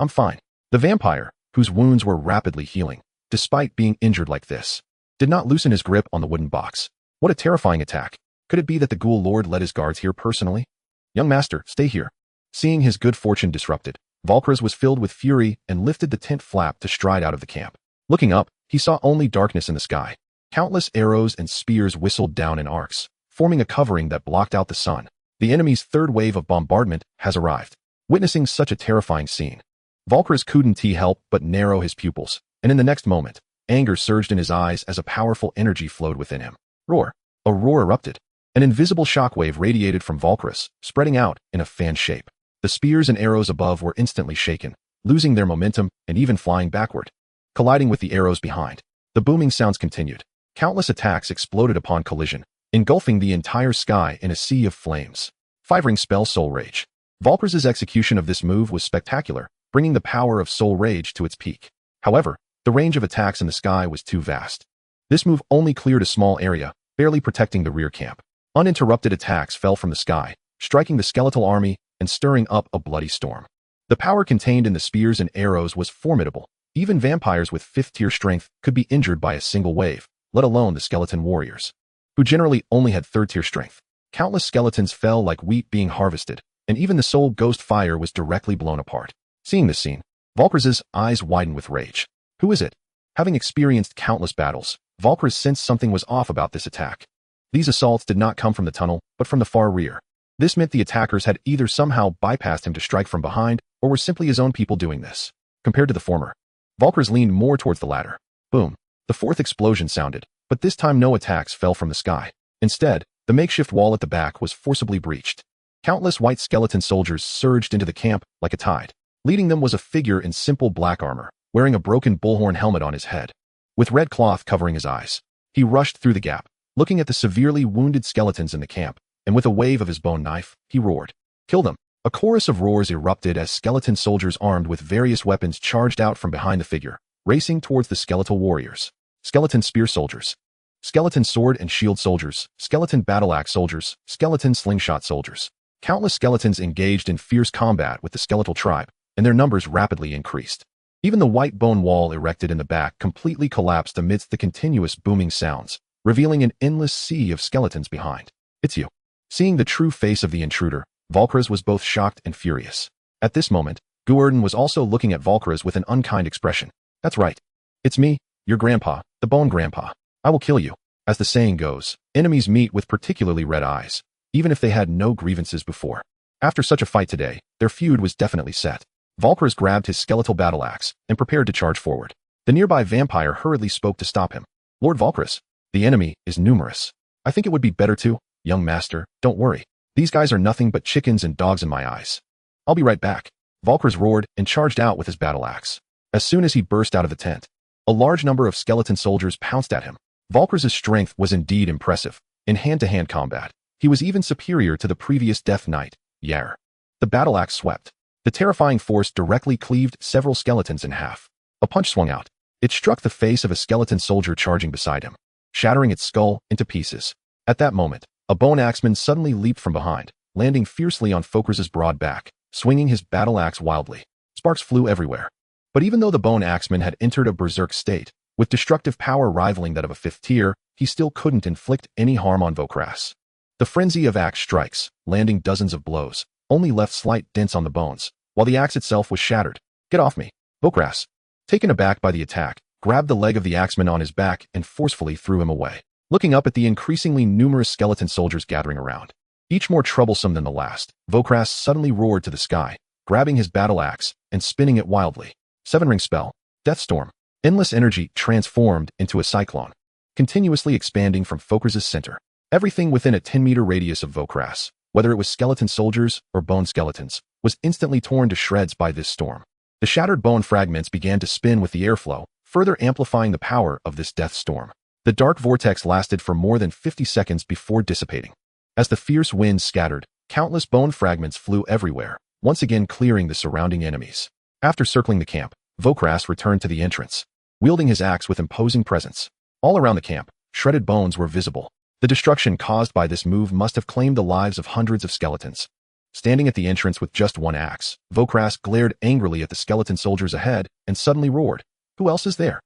fine. The vampire, whose wounds were rapidly healing, despite being injured like this, did not loosen his grip on the wooden box. What a terrifying attack. Could it be that the ghoul lord led his guards here personally? Young master, stay here. Seeing his good fortune disrupted, Valkyries was filled with fury and lifted the tent flap to stride out of the camp. Looking up, he saw only darkness in the sky. Countless arrows and spears whistled down in arcs, forming a covering that blocked out the sun. The enemy's third wave of bombardment has arrived. Witnessing such a terrifying scene, Valkyries couldn't help but narrow his pupils, and in the next moment, anger surged in his eyes as a powerful energy flowed within him. Roar! A roar erupted. An invisible shockwave radiated from Valkyries, spreading out in a fan shape. The spears and arrows above were instantly shaken, losing their momentum and even flying backward, colliding with the arrows behind. The booming sounds continued. Countless attacks exploded upon collision, engulfing the entire sky in a sea of flames. Fivering spell Soul Rage. Valkyries' execution of this move was spectacular, bringing the power of Soul Rage to its peak. However, The range of attacks in the sky was too vast. This move only cleared a small area, barely protecting the rear camp. Uninterrupted attacks fell from the sky, striking the skeletal army and stirring up a bloody storm. The power contained in the spears and arrows was formidable. Even vampires with 5th-tier strength could be injured by a single wave, let alone the skeleton warriors, who generally only had 3rd-tier strength. Countless skeletons fell like wheat being harvested, and even the soul ghost fire was directly blown apart. Seeing this scene, Valkras's eyes widened with rage. Who is it? Having experienced countless battles, Valkras sensed something was off about this attack. These assaults did not come from the tunnel, but from the far rear. This meant the attackers had either somehow bypassed him to strike from behind, or were simply his own people doing this. Compared to the former, Valkras leaned more towards the latter. Boom. The 4th explosion sounded, but this time no attacks fell from the sky. Instead, the makeshift wall at the back was forcibly breached. Countless white skeleton soldiers surged into the camp like a tide. Leading them was a figure in simple black armor, wearing a broken bullhorn helmet on his head, with red cloth covering his eyes. He rushed through the gap, looking at the severely wounded skeletons in the camp, and with a wave of his bone knife, he roared, "Kill them!" A chorus of roars erupted as skeleton soldiers armed with various weapons charged out from behind the figure, racing towards the skeletal warriors. Skeleton spear soldiers, skeleton sword and shield soldiers, skeleton battle axe soldiers, skeleton slingshot soldiers. Countless skeletons engaged in fierce combat with the skeletal tribe, and their numbers rapidly increased. Even the white bone wall erected in the back completely collapsed amidst the continuous booming sounds, revealing an endless sea of skeletons behind. "It's you." Seeing the true face of the intruder, Valkras was both shocked and furious. At this moment, Gu Erdan was also looking at Valkras with an unkind expression. "That's right. It's me, your grandpa, the Bone Grandpa. I will kill you." As the saying goes, enemies meet with particularly red eyes, even if they had no grievances before. After such a fight today, their feud was definitely set. Valkras grabbed his skeletal battle axe and prepared to charge forward. The nearby vampire hurriedly spoke to stop him. "Lord Valkras, the enemy is numerous. I think it would be better to, young master, don't worry. These guys are nothing but chickens and dogs in my eyes. I'll be right back." Valkras roared and charged out with his battle axe. As soon as he burst out of the tent, a large number of skeleton soldiers pounced at him. Valkras's strength was indeed impressive. In hand-to-hand combat, he was even superior to the previous Death Knight, Yair. The battle axe swept. The terrifying force directly cleaved several skeletons in half. A punch swung out. It struck the face of a skeleton soldier charging beside him, shattering its skull into pieces. At that moment, a bone axeman suddenly leaped from behind, landing fiercely on Valkras's broad back, swinging his battle axe wildly. Sparks flew everywhere. But even though the bone axeman had entered a berserk state, with destructive power rivaling that of a 5th tier, he still couldn't inflict any harm on Valkras. The frenzy of axe strikes, landing dozens of blows, only left slight dents on the bones, while the axe itself was shattered. "Get off me!" Valkras, taken aback by the attack, grabbed the leg of the axeman on his back and forcefully threw him away, looking up at the increasingly numerous skeleton soldiers gathering around. Each more troublesome than the last, Valkras suddenly roared to the sky, grabbing his battle axe and spinning it wildly. 7-ring spell, Death Storm. Endless energy transformed into a cyclone, continuously expanding from Valkras's center. Everything within a 10-meter radius of Valkras, whether it was skeleton soldiers or bone skeletons, was instantly torn to shreds by this storm. The shattered bone fragments began to spin with the airflow, further amplifying the power of this death storm. The dark vortex lasted for more than 50 seconds before dissipating. As the fierce winds scattered, countless bone fragments flew everywhere, once again clearing the surrounding enemies. After circling the camp, Valkras returned to the entrance, wielding his axe with imposing presence. All around the camp, shredded bones were visible. The destruction caused by this move must have claimed the lives of hundreds of skeletons. Standing at the entrance with just one axe, Valkras glared angrily at the skeleton soldiers ahead and suddenly roared, "Who else is there?"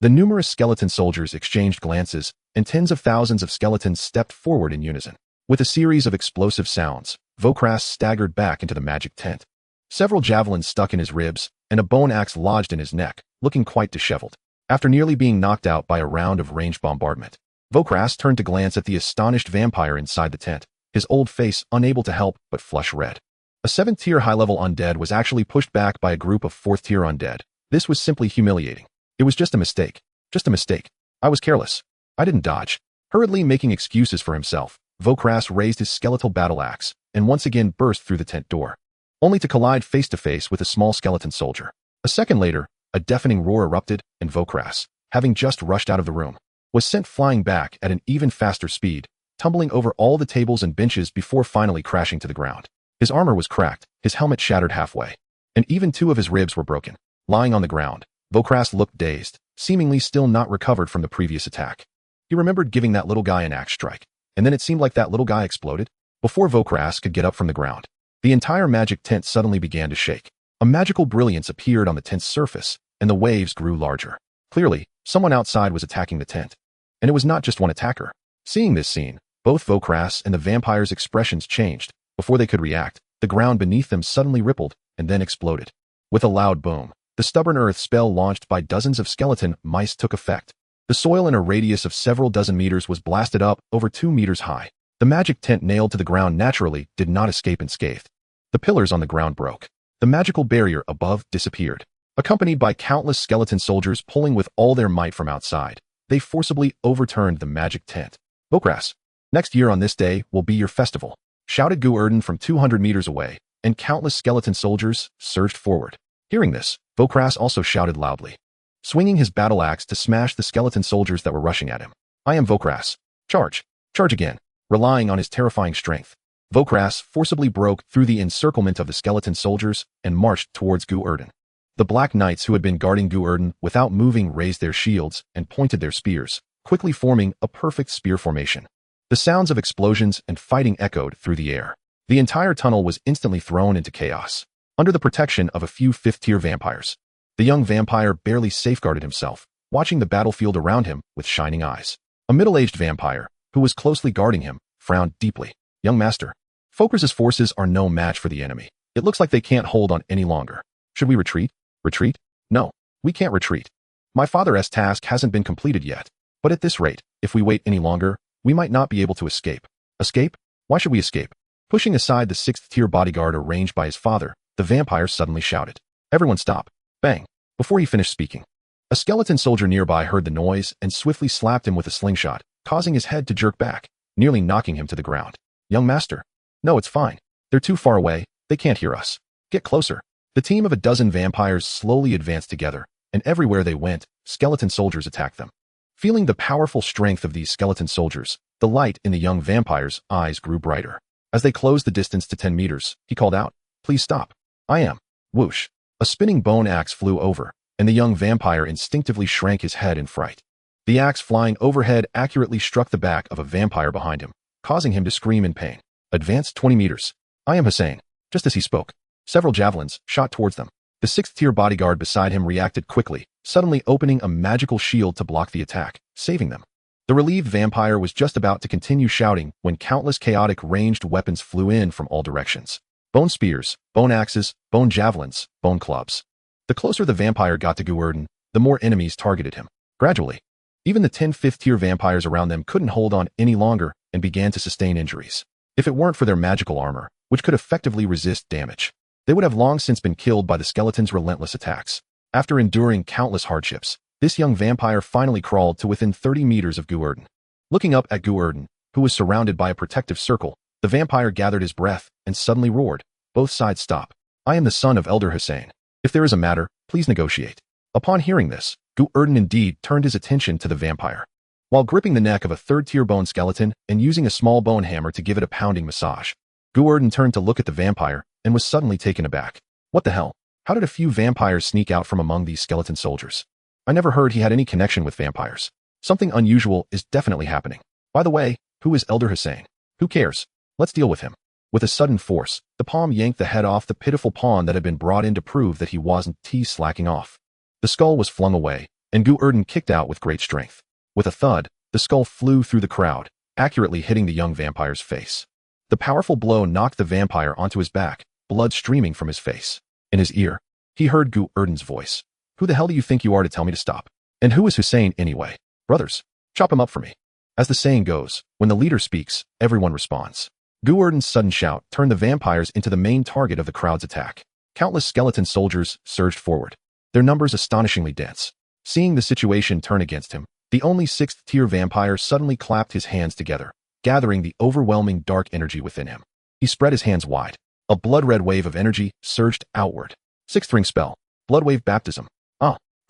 The numerous skeleton soldiers exchanged glances, and tens of thousands of skeletons stepped forward in unison. With a series of explosive sounds, Valkras staggered back into the magic tent. Several javelins stuck in his ribs, and a bone axe lodged in his neck, looking quite disheveled. After nearly being knocked out by a round of ranged bombardment, Valkras turned to glance at the astonished vampire inside the tent, his old face unable to help but flush red. A 7th-tier high-level undead was actually pushed back by a group of 4th-tier undead. This was simply humiliating. "It was just a mistake. Just a mistake. I was careless. I didn't dodge." Hurriedly making excuses for himself, Valkras raised his skeletal battle axe and once again burst through the tent door, only to collide face-to-face with a small skeleton soldier. A second later, a deafening roar erupted, and Valkras, having just rushed out of the room, was sent flying back at an even faster speed, tumbling over all the tables and benches before finally crashing to the ground. His armor was cracked, his helmet shattered halfway, and even 2 of his ribs were broken. Lying on the ground, Vokras looked dazed, seemingly still not recovered from the previous attack. He remembered giving that little guy an axe strike, and then it seemed like that little guy exploded. Before Vokras could get up from the ground, the entire magic tent suddenly began to shake. A magical brilliance appeared on the tent's surface, and the waves grew larger. Clearly, someone outside was attacking the tent. And it was not just one attacker. Seeing this scene, both Vokras and the vampire's expressions changed. Before they could react, the ground beneath them suddenly rippled and then exploded. With a loud boom, the stubborn earth spell launched by dozens of skeleton mice took effect. The soil in a radius of several dozen meters was blasted up over 2 meters high. The magic tent nailed to the ground naturally did not escape unscathed. The pillars on the ground broke. The magical barrier above disappeared. Accompanied by countless skeleton soldiers pulling with all their might from outside, they forcibly overturned the magic tent. Vokras, next year on this day will be your festival, shouted Gu Erdan from 200 meters away, and countless skeleton soldiers surged forward. Hearing this, Vokras also shouted loudly, swinging his battle axe to smash the skeleton soldiers that were rushing at him. I am Vokras. Charge! Charge again! Relying on his terrifying strength, Vokras forcibly broke through the encirclement of the skeleton soldiers and marched towards Gu Erdan. The Black Knights who had been guarding Gu Erdan without moving raised their shields and pointed their spears, quickly forming a perfect spear formation. The sounds of explosions and fighting echoed through the air. The entire tunnel was instantly thrown into chaos. Under the protection of a few fifth-tier vampires, the young vampire barely safeguarded himself, watching the battlefield around him with shining eyes. A middle-aged vampire, who was closely guarding him, frowned deeply. Young master, Vokras's forces are no match for the enemy. It looks like they can't hold on any longer. Should we retreat? Retreat? No, we can't retreat. My father's task hasn't been completed yet. But at this rate, if we wait any longer, we might not be able to escape. Escape? Why should we escape? Pushing aside the 6th-tier bodyguard arranged by his father, the vampire suddenly shouted. Everyone stop. Bang. Before he finished speaking, a skeleton soldier nearby heard the noise and swiftly slapped him with a slingshot, causing his head to jerk back, nearly knocking him to the ground. Young master. No, it's fine. They're too far away. They can't hear us. Get closer. The team of a dozen vampires slowly advanced together, and everywhere they went, skeleton soldiers attacked them. Feeling the powerful strength of these skeleton soldiers, the light in the young vampire's eyes grew brighter. As they closed the distance to 10 meters, he called out, Please stop. I am. Whoosh. A spinning bone axe flew over, and the young vampire instinctively shrank his head in fright. The axe flying overhead accurately struck the back of a vampire behind him, causing him to scream in pain. Advanced 20 meters. I am Hussein. Just as he spoke, several javelins shot towards them. The 6th-tier bodyguard beside him reacted quickly, suddenly opening a magical shield to block the attack, saving them. The relieved vampire was just about to continue shouting when countless chaotic ranged weapons flew in from all directions. Bone spears, bone axes, bone javelins, bone clubs. The closer the vampire got to Gu Erdan, the more enemies targeted him. Gradually, even the 10 5th-tier vampires around them couldn't hold on any longer and began to sustain injuries. If it weren't for their magical armor, which could effectively resist damage, they would have long since been killed by the skeleton's relentless attacks. After enduring countless hardships, this young vampire finally crawled to within 30 meters of Gu Erdan. Looking up at Gu Erdan, who was surrounded by a protective circle, the vampire gathered his breath and suddenly roared. Both sides stop. I am the son of Elder Hussein. If there is a matter, please negotiate. Upon hearing this, Gu Erdan indeed turned his attention to the vampire. While gripping the neck of a 3rd-tier bone skeleton and using a small bone hammer to give it a pounding massage, Gu Erdan turned to look at the vampire and was suddenly taken aback. What the hell? How did a few vampires sneak out from among these skeleton soldiers? I never heard he had any connection with vampires. Something unusual is definitely happening. By the way, who is Elder Hussein? Who cares? Let's deal with him. With a sudden force, the palm yanked the head off the pitiful pawn that had been brought in to prove that he wasn't slacking off. The skull was flung away, and Gu Erdan kicked out with great strength. With a thud, the skull flew through the crowd, accurately hitting the young vampire's face. The powerful blow knocked the vampire onto his back, blood streaming from his face. In his ear, he heard Gu Erdan's voice. Who the hell do you think you are to tell me to stop? And who is Hussein anyway? Brothers, chop him up for me. As the saying goes, when the leader speaks, everyone responds. Gu Erdan's sudden shout turned the vampires into the main target of the crowd's attack. Countless skeleton soldiers surged forward, their numbers astonishingly dense. Seeing the situation turn against him, the only 6th-tier vampire suddenly clapped his hands together, gathering the overwhelming dark energy within him. He spread his hands wide. A blood-red wave of energy surged outward. 6th ring spell. Blood wave baptism.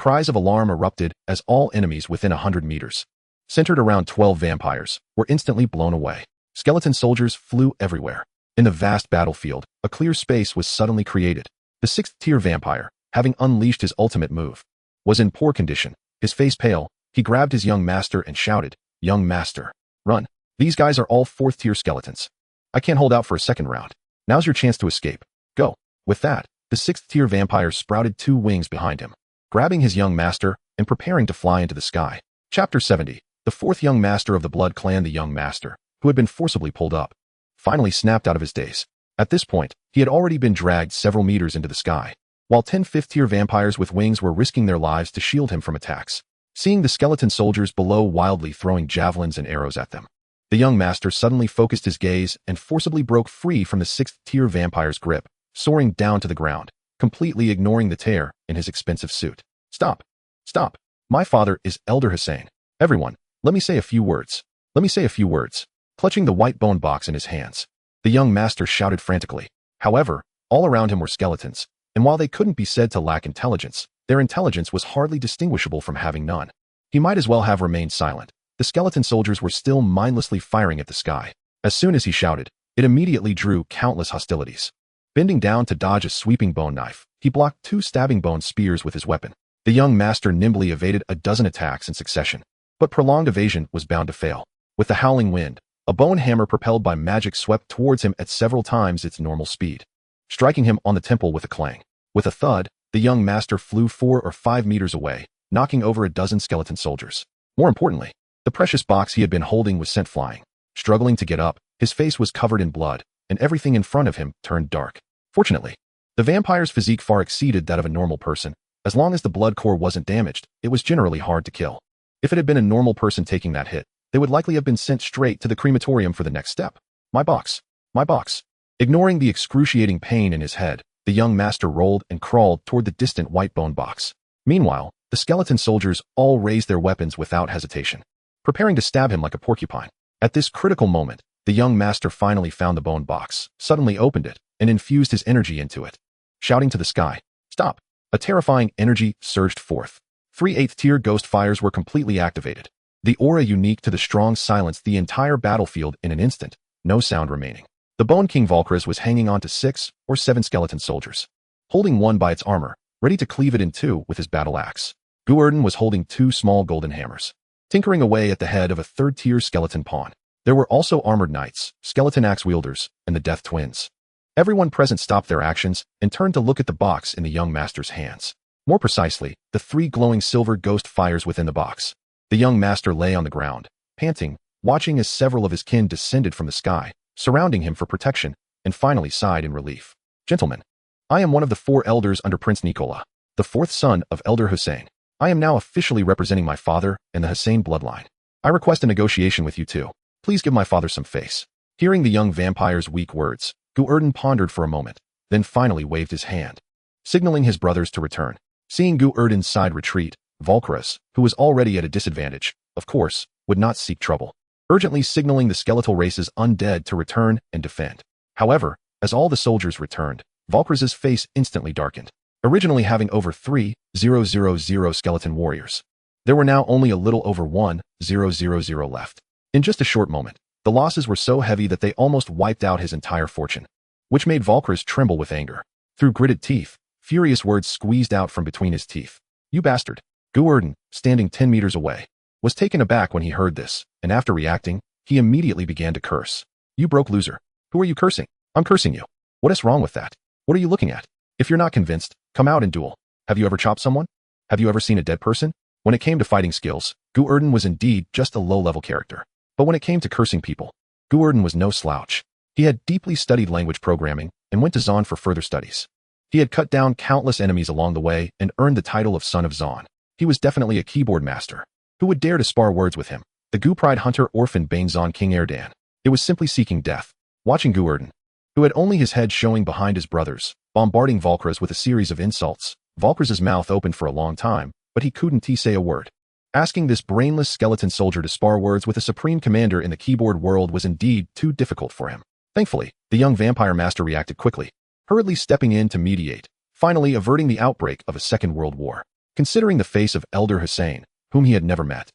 Cries of alarm erupted as all enemies within 100 meters, centered around 12 vampires, were instantly blown away. Skeleton soldiers flew everywhere. In the vast battlefield, a clear space was suddenly created. The 6th-tier vampire, having unleashed his ultimate move, was in poor condition. His face pale, he grabbed his young master and shouted, "Young master, run. These guys are all 4th-tier skeletons. I can't hold out for a second round. Now's your chance to escape. Go." With that, the 6th-tier vampire sprouted 2 wings behind him, grabbing his young master and preparing to fly into the sky. Chapter 70. The 4th young master of the Blood Clan. The young master, who had been forcibly pulled up, finally snapped out of his daze. At this point, he had already been dragged several meters into the sky, while 10 5th-tier vampires with wings were risking their lives to shield him from attacks. Seeing the skeleton soldiers below wildly throwing javelins and arrows at them, the young master suddenly focused his gaze and forcibly broke free from the 6th-tier vampire's grip, soaring down to the ground, completely ignoring the tear in his expensive suit. "Stop! Stop! My father is Elder Hussein. Everyone, let me say a few words. Let me say a few words." Clutching the white bone box in his hands, the young master shouted frantically. However, all around him were skeletons, and while they couldn't be said to lack intelligence, their intelligence was hardly distinguishable from having none. He might as well have remained silent. The skeleton soldiers were still mindlessly firing at the sky. As soon as he shouted, it immediately drew countless hostilities. Bending down to dodge a sweeping bone knife, he blocked 2 stabbing bone spears with his weapon. The young master nimbly evaded a dozen attacks in succession, but prolonged evasion was bound to fail. With the howling wind, a bone hammer propelled by magic swept towards him at several times its normal speed, striking him on the temple with a clang. With a thud, the young master flew 4 or 5 meters away, knocking over a dozen skeleton soldiers. More importantly, the precious box he had been holding was sent flying. Struggling to get up, his face was covered in blood, and everything in front of him turned dark. Fortunately, the vampire's physique far exceeded that of a normal person. As long as the blood core wasn't damaged, it was generally hard to kill. If it had been a normal person taking that hit, they would likely have been sent straight to the crematorium for the next step. My box. My box. Ignoring the excruciating pain in his head, the young master rolled and crawled toward the distant white bone box. Meanwhile, the skeleton soldiers all raised their weapons without hesitation, preparing to stab him like a porcupine. At this critical moment, the young master finally found the bone box, suddenly opened it, and infused his energy into it. Shouting to the sky, "Stop!" A terrifying energy surged forth. 3 8th-tier ghost fires were completely activated. The aura unique to the strong silenced the entire battlefield in an instant, no sound remaining. The Bone King Valkyries was hanging on to 6 or 7 skeleton soldiers, holding one by its armor, ready to cleave it in 2 with his battle axe. Gu Erdan was holding 2 small golden hammers, tinkering away at the head of a 3rd-tier skeleton pawn. There were also armored knights, skeleton axe wielders, and the Death Twins. Everyone present stopped their actions and turned to look at the box in the young master's hands. More precisely, the 3 glowing silver ghost fires within the box. The young master lay on the ground, panting, watching as several of his kin descended from the sky, surrounding him for protection, and finally sighed in relief. "Gentlemen, I am one of the 4 elders under Prince Nikola, the 4th son of Elder Hussein. I am now officially representing my father and the Hussein bloodline. I request a negotiation with you two. Please give my father some face." Hearing the young vampire's weak words, Gu Erdan pondered for a moment, then finally waved his hand, signaling his brothers to return. Seeing Gu Erdan's side retreat, Valkyries, who was already at a disadvantage, of course, would not seek trouble, urgently signaling the skeletal race's undead to return and defend. However, as all the soldiers returned, Valkyries' face instantly darkened. Originally having over 3,000 skeleton warriors, there were now only a little over 1,000 left. In just a short moment, the losses were so heavy that they almost wiped out his entire fortune, which made Valkyries tremble with anger. Through gritted teeth, furious words squeezed out from between his teeth. "You bastard!" Gu Erdan, standing 10 meters away, was taken aback when he heard this, and after reacting, he immediately began to curse. "You broke loser. Who are you cursing?" "I'm cursing you." "What is wrong with that? What are you looking at? If you're not convinced, come out and duel. Have you ever chopped someone? Have you ever seen a dead person?" When it came to fighting skills, Gu Erdan was indeed just a low-level character. But when it came to cursing people, Gu Erdan was no slouch. He had deeply studied language programming and went to Zon for further studies. He had cut down countless enemies along the way and earned the title of Son of Zon. He was definitely a keyboard master. Who would dare to spar words with him? The Gu Pride Hunter orphan Bane Zon King Erdan. It was simply seeking death. Watching Gu Erdan, who had only his head showing behind his brothers, bombarding Valkyries with a series of insults, Valkyries' mouth opened for a long time, but he couldn't say a word. Asking this brainless skeleton soldier to spar words with a supreme commander in the keyboard world was indeed too difficult for him. Thankfully, the young vampire master reacted quickly, hurriedly stepping in to mediate, finally averting the outbreak of a second world war. Considering the face of Elder Hussein, whom he had never met,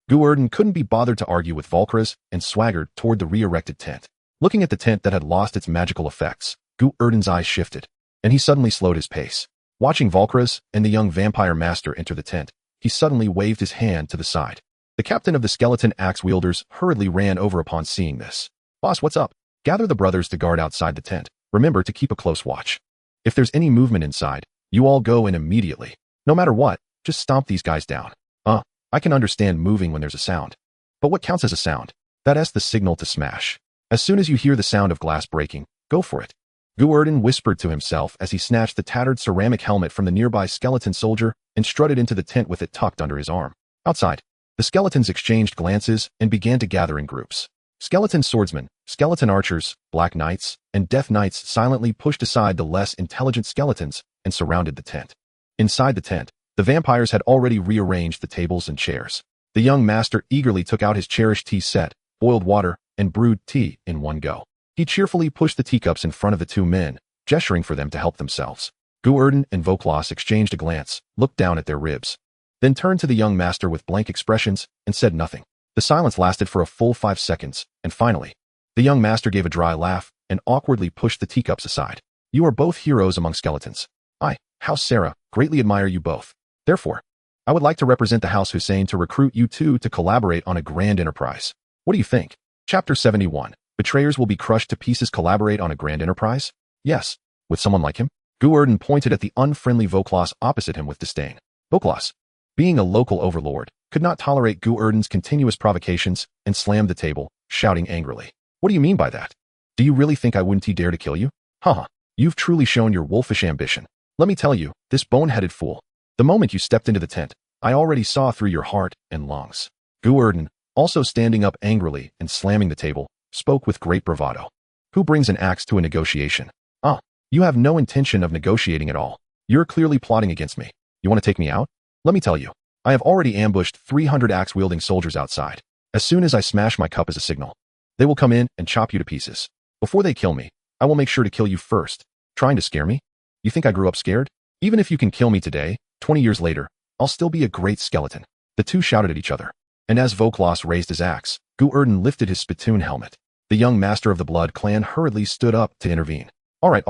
Gu Erdan couldn't be bothered to argue with Valkyries and swaggered toward the re-erected tent. Looking at the tent that had lost its magical effects, Gu Erdan's eyes shifted, and he suddenly slowed his pace. Watching Volkras and the young vampire master enter the tent, he suddenly waved his hand to the side. The captain of the skeleton axe wielders hurriedly ran over upon seeing this. Boss, what's up? Gather the brothers to guard outside the tent. Remember to keep a close watch. If there's any movement inside, you all go in immediately. No matter what, just stomp these guys down. I can understand moving when there's a sound. But what counts as a sound? That's the signal to smash. As soon as you hear the sound of glass breaking, go for it. Gu Erdan whispered to himself as he snatched the tattered ceramic helmet from the nearby skeleton soldier and strutted into the tent with it tucked under his arm. Outside, the skeletons exchanged glances and began to gather in groups. Skeleton swordsmen, skeleton archers, black knights, and death knights silently pushed aside the less intelligent skeletons and surrounded the tent. Inside the tent, the vampires had already rearranged the tables and chairs. The young master eagerly took out his cherished tea set, boiled water, and brewed tea in one go. He cheerfully pushed the teacups in front of the two men, gesturing for them to help themselves. Gu Erdan and Volklas exchanged a glance, looked down at their ribs, then turned to the young master with blank expressions and said nothing. The silence lasted for a full 5 seconds, and finally, the young master gave a dry laugh and awkwardly pushed the teacups aside. You are both heroes among skeletons. I, House Sarah, greatly admire you both. Therefore, I would like to represent the House Hussein to recruit you two to collaborate on a grand enterprise. What do you think? Chapter 71. Betrayers will be crushed to pieces. Collaborate on a grand enterprise? Yes. With someone like him? Gu Erdan pointed at the unfriendly Volklas opposite him with disdain. Volklas, being a local overlord, could not tolerate Gu Erdan's continuous provocations and slammed the table, shouting angrily. What do you mean by that? Do you really think I wouldn't dare to kill you? Haha, you've truly shown your wolfish ambition. Let me tell you, this bone-headed fool. The moment you stepped into the tent, I already saw through your heart and lungs. Gu Erdan, also standing up angrily and slamming the table, spoke with great bravado. Who brings an axe to a negotiation? You have no intention of negotiating at all. You're clearly plotting against me. You want to take me out? Let me tell you, I have already ambushed 300 axe-wielding soldiers outside. As soon as I smash my cup as a signal, they will come in and chop you to pieces. Before they kill me, I will make sure to kill you first. Trying to scare me? You think I grew up scared? Even if you can kill me today, 20 years later, I'll still be a great skeleton. The two shouted at each other. And as Volklas raised his axe, Gu Erdan lifted his spittoon helmet. The young master of the Blood Clan hurriedly stood up to intervene. All right.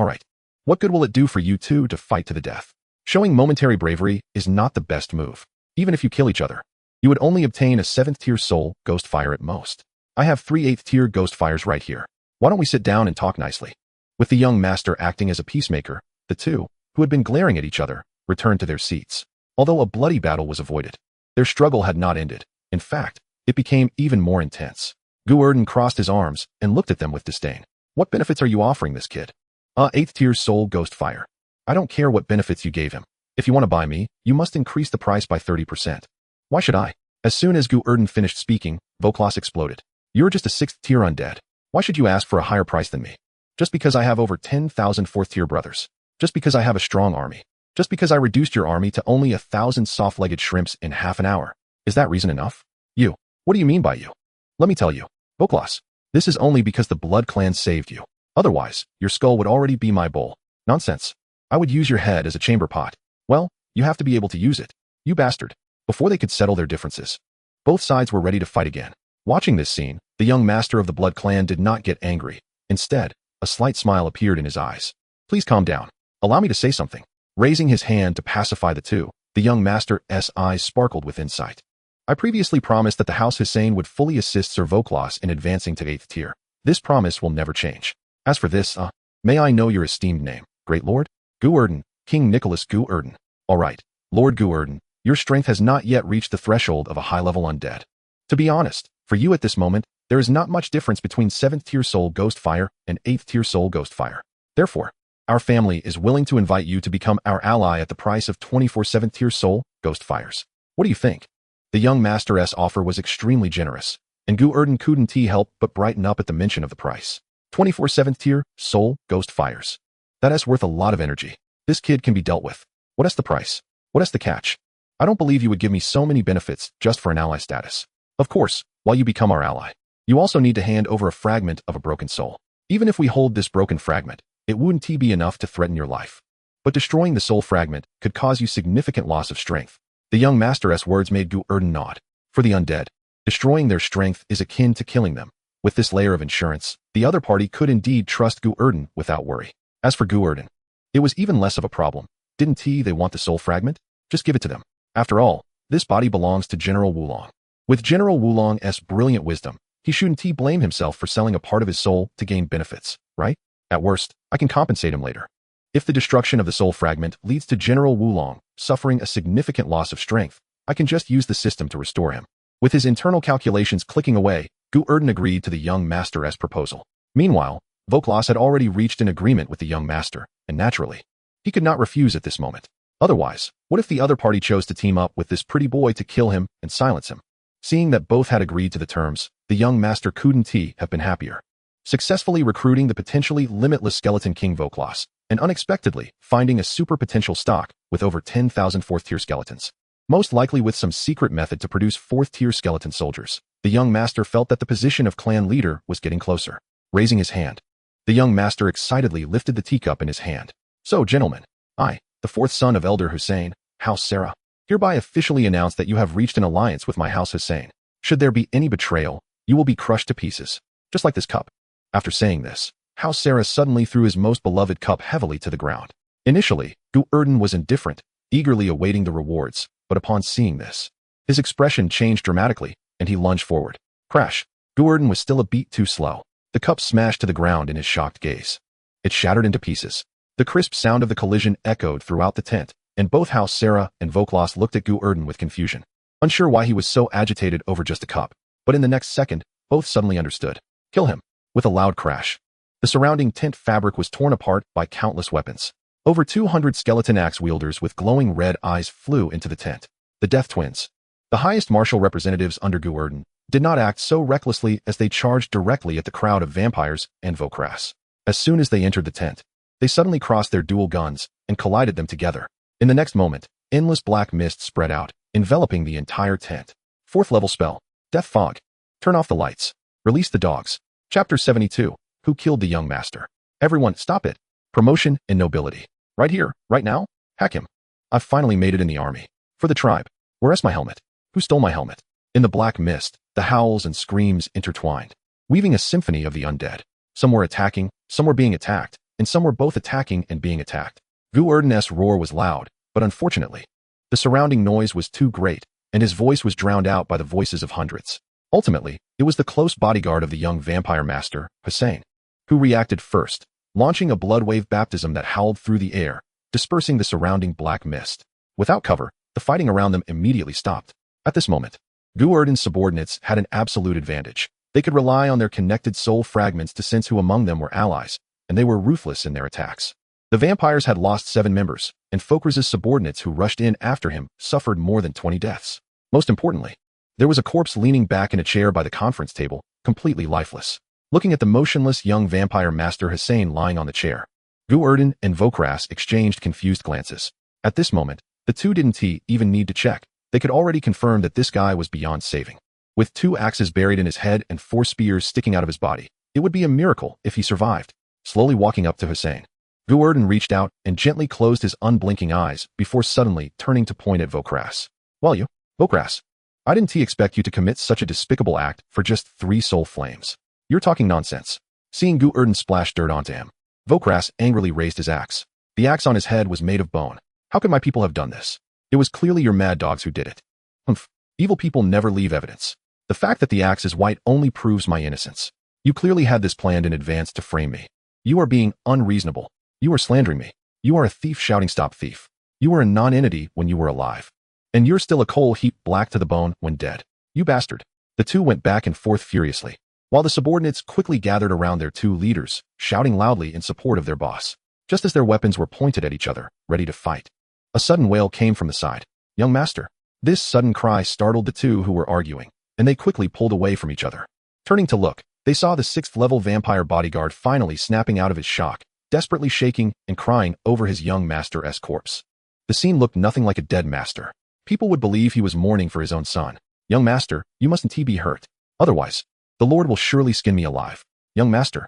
What good will it do for you two to fight to the death? Showing momentary bravery is not the best move. Even if you kill each other, you would only obtain a 7th-tier soul ghost fire at most. I have 3 8th-tier ghost fires right here. Why don't we sit down and talk nicely? With the young master acting as a peacemaker, the two, who had been glaring at each other, returned to their seats. Although a bloody battle was avoided, their struggle had not ended. In fact, it became even more intense. Gu Erdan crossed his arms and looked at them with disdain. What benefits are you offering this kid? 8th-tier soul ghost fire. I don't care what benefits you gave him. If you want to buy me, you must increase the price by 30%. Why should I? As soon as Gu Erdan finished speaking, Volklas exploded. You're just a 6th-tier undead. Why should you ask for a higher price than me? Just because I have over 10,000 4th-tier brothers. Just because I have a strong army. Just because I reduced your army to only 1,000 soft-legged shrimps in half an hour. Is that reason enough? You. What do you mean by you? Let me tell you, Volklas, this is only because the Blood Clan saved you. Otherwise, your skull would already be my bowl. Nonsense. I would use your head as a chamber pot. Well, you have to be able to use it. You bastard. Before they could settle their differences, both sides were ready to fight again. Watching this scene, the young master of the Blood Clan did not get angry. Instead, a slight smile appeared in his eyes. Please calm down. Allow me to say something. Raising his hand to pacify the two, the young master's eyes sparkled with insight. I previously promised that the House Hussein would fully assist Sir Volklas in advancing to 8th tier. This promise will never change. As for this, may I know your esteemed name, Great Lord? Gu Erdan, King Nicholas Gu Erdan. All right, Lord Gu Erdan, your strength has not yet reached the threshold of a high-level undead. To be honest, for you at this moment, there is not much difference between 7th-tier soul ghost fire and 8th-tier soul ghost fire. Therefore, our family is willing to invite you to become our ally at the price of 24 7th-tier soul ghost fires. What do you think? The young master's offer was extremely generous, and Gu Erdan couldn't help but brighten up at the mention of the price. 24 7th-tier soul ghost fires. That is worth a lot of energy. This kid can be dealt with. What is the price? What is the catch? I don't believe you would give me so many benefits just for an ally status. Of course, while you become our ally, you also need to hand over a fragment of a broken soul. Even if we hold this broken fragment, it wouldn't be enough to threaten your life. But destroying the soul fragment could cause you significant loss of strength. The young master's words made Gu Erdan nod. For the undead, destroying their strength is akin to killing them. With this layer of insurance, the other party could indeed trust Gu Erdan without worry. As for Gu Erdan, it was even less of a problem. Didn't they want the soul fragment? Just give it to them. After all, this body belongs to General Wulong. With General Wulong's brilliant wisdom, he shouldn't blame himself for selling a part of his soul to gain benefits, right? At worst, I can compensate him later. If the destruction of the soul fragment leads to General Wulong suffering a significant loss of strength, I can just use the system to restore him. With his internal calculations clicking away, Gu Erdan agreed to the young master's proposal. Meanwhile, Voklas had already reached an agreement with the young master, and naturally, he could not refuse at this moment. Otherwise, what if the other party chose to team up with this pretty boy to kill him and silence him? Seeing that both had agreed to the terms, the young master couldn't have been happier. Successfully recruiting the potentially limitless Skeleton King Voklas, and unexpectedly finding a super potential stock with over 10,000 fourth-tier skeletons. Most likely with some secret method to produce fourth-tier skeleton soldiers, the young master felt that the position of clan leader was getting closer. Raising his hand, the young master excitedly lifted the teacup in his hand. So, gentlemen, I, the fourth son of Elder Hussein, House Sarah, hereby officially announce that you have reached an alliance with my House Hussein. Should there be any betrayal, you will be crushed to pieces, just like this cup. After saying this, House Sarah suddenly threw his most beloved cup heavily to the ground. Initially, Gu Erdan was indifferent, eagerly awaiting the rewards, but upon seeing this, his expression changed dramatically, and he lunged forward. Crash! Gu Erdan was still a beat too slow. The cup smashed to the ground in his shocked gaze. It shattered into pieces. The crisp sound of the collision echoed throughout the tent, and both House Sarah and Voklas looked at Gu Erdan with confusion, unsure why he was so agitated over just a cup. But in the next second, both suddenly understood. Kill him. With a loud crash, the surrounding tent fabric was torn apart by countless weapons. Over 200 skeleton axe wielders with glowing red eyes flew into the tent. The Death Twins, the highest martial representatives under Gu Erdan, did not act so recklessly as they charged directly at the crowd of vampires and Vokras. As soon as they entered the tent, they suddenly crossed their dual guns and collided them together. In the next moment, endless black mist spread out, enveloping the entire tent. 4th level spell, Death Fog. Turn off the lights. Release the dogs. Chapter 72. Who killed the young master? Everyone, stop it. Promotion and nobility. Right here, right now? Hack him. I've finally made it in the army. For the tribe. Where's my helmet? Who stole my helmet? In the black mist, the howls and screams intertwined, weaving a symphony of the undead. Some were attacking, some were being attacked, and some were both attacking and being attacked. Gu Erdan's roar was loud, but unfortunately, the surrounding noise was too great, and his voice was drowned out by the voices of hundreds. Ultimately, it was the close bodyguard of the young vampire master, Hussein, who reacted first, launching a blood wave baptism that howled through the air, dispersing the surrounding black mist. Without cover, the fighting around them immediately stopped. At this moment, Gu Erdan's subordinates had an absolute advantage. They could rely on their connected soul fragments to sense who among them were allies, and they were ruthless in their attacks. The vampires had lost 7 members, and Fokras's subordinates who rushed in after him suffered more than 20 deaths. Most importantly, there was a corpse leaning back in a chair by the conference table, completely lifeless. Looking at the motionless young vampire master Hussein lying on the chair, Gu Erdan and Vokras exchanged confused glances. At this moment, the two didn't even need to check. They could already confirm that this guy was beyond saving. With 2 axes buried in his head and 4 spears sticking out of his body, it would be a miracle if he survived. Slowly walking up to Hussein, Gu Erdan reached out and gently closed his unblinking eyes before suddenly turning to point at Vokras. Well, Vokras, I didn't expect you to commit such a despicable act for just 3 soul flames. You're talking nonsense. Seeing Gu Erdan splash dirt onto him, Vokras angrily raised his axe. The axe on his head was made of bone. How could my people have done this? It was clearly your mad dogs who did it. Humph. Evil people never leave evidence. The fact that the axe is white only proves my innocence. You clearly had this planned in advance to frame me. You are being unreasonable. You are slandering me. You are a thief shouting stop thief. You were a non-entity when you were alive. And you're still a coal heap black to the bone when dead. You bastard. The two went back and forth furiously, while the subordinates quickly gathered around their 2 leaders, shouting loudly in support of their boss. Just as their weapons were pointed at each other, ready to fight, a sudden wail came from the side. Young master. This sudden cry startled the 2 who were arguing, and they quickly pulled away from each other. Turning to look, they saw the 6th level vampire bodyguard finally snapping out of his shock, desperately shaking and crying over his young master's corpse. The scene looked nothing like a dead master. People would believe he was mourning for his own son. Young master, you mustn't be hurt. Otherwise, the Lord will surely skin me alive. Young master,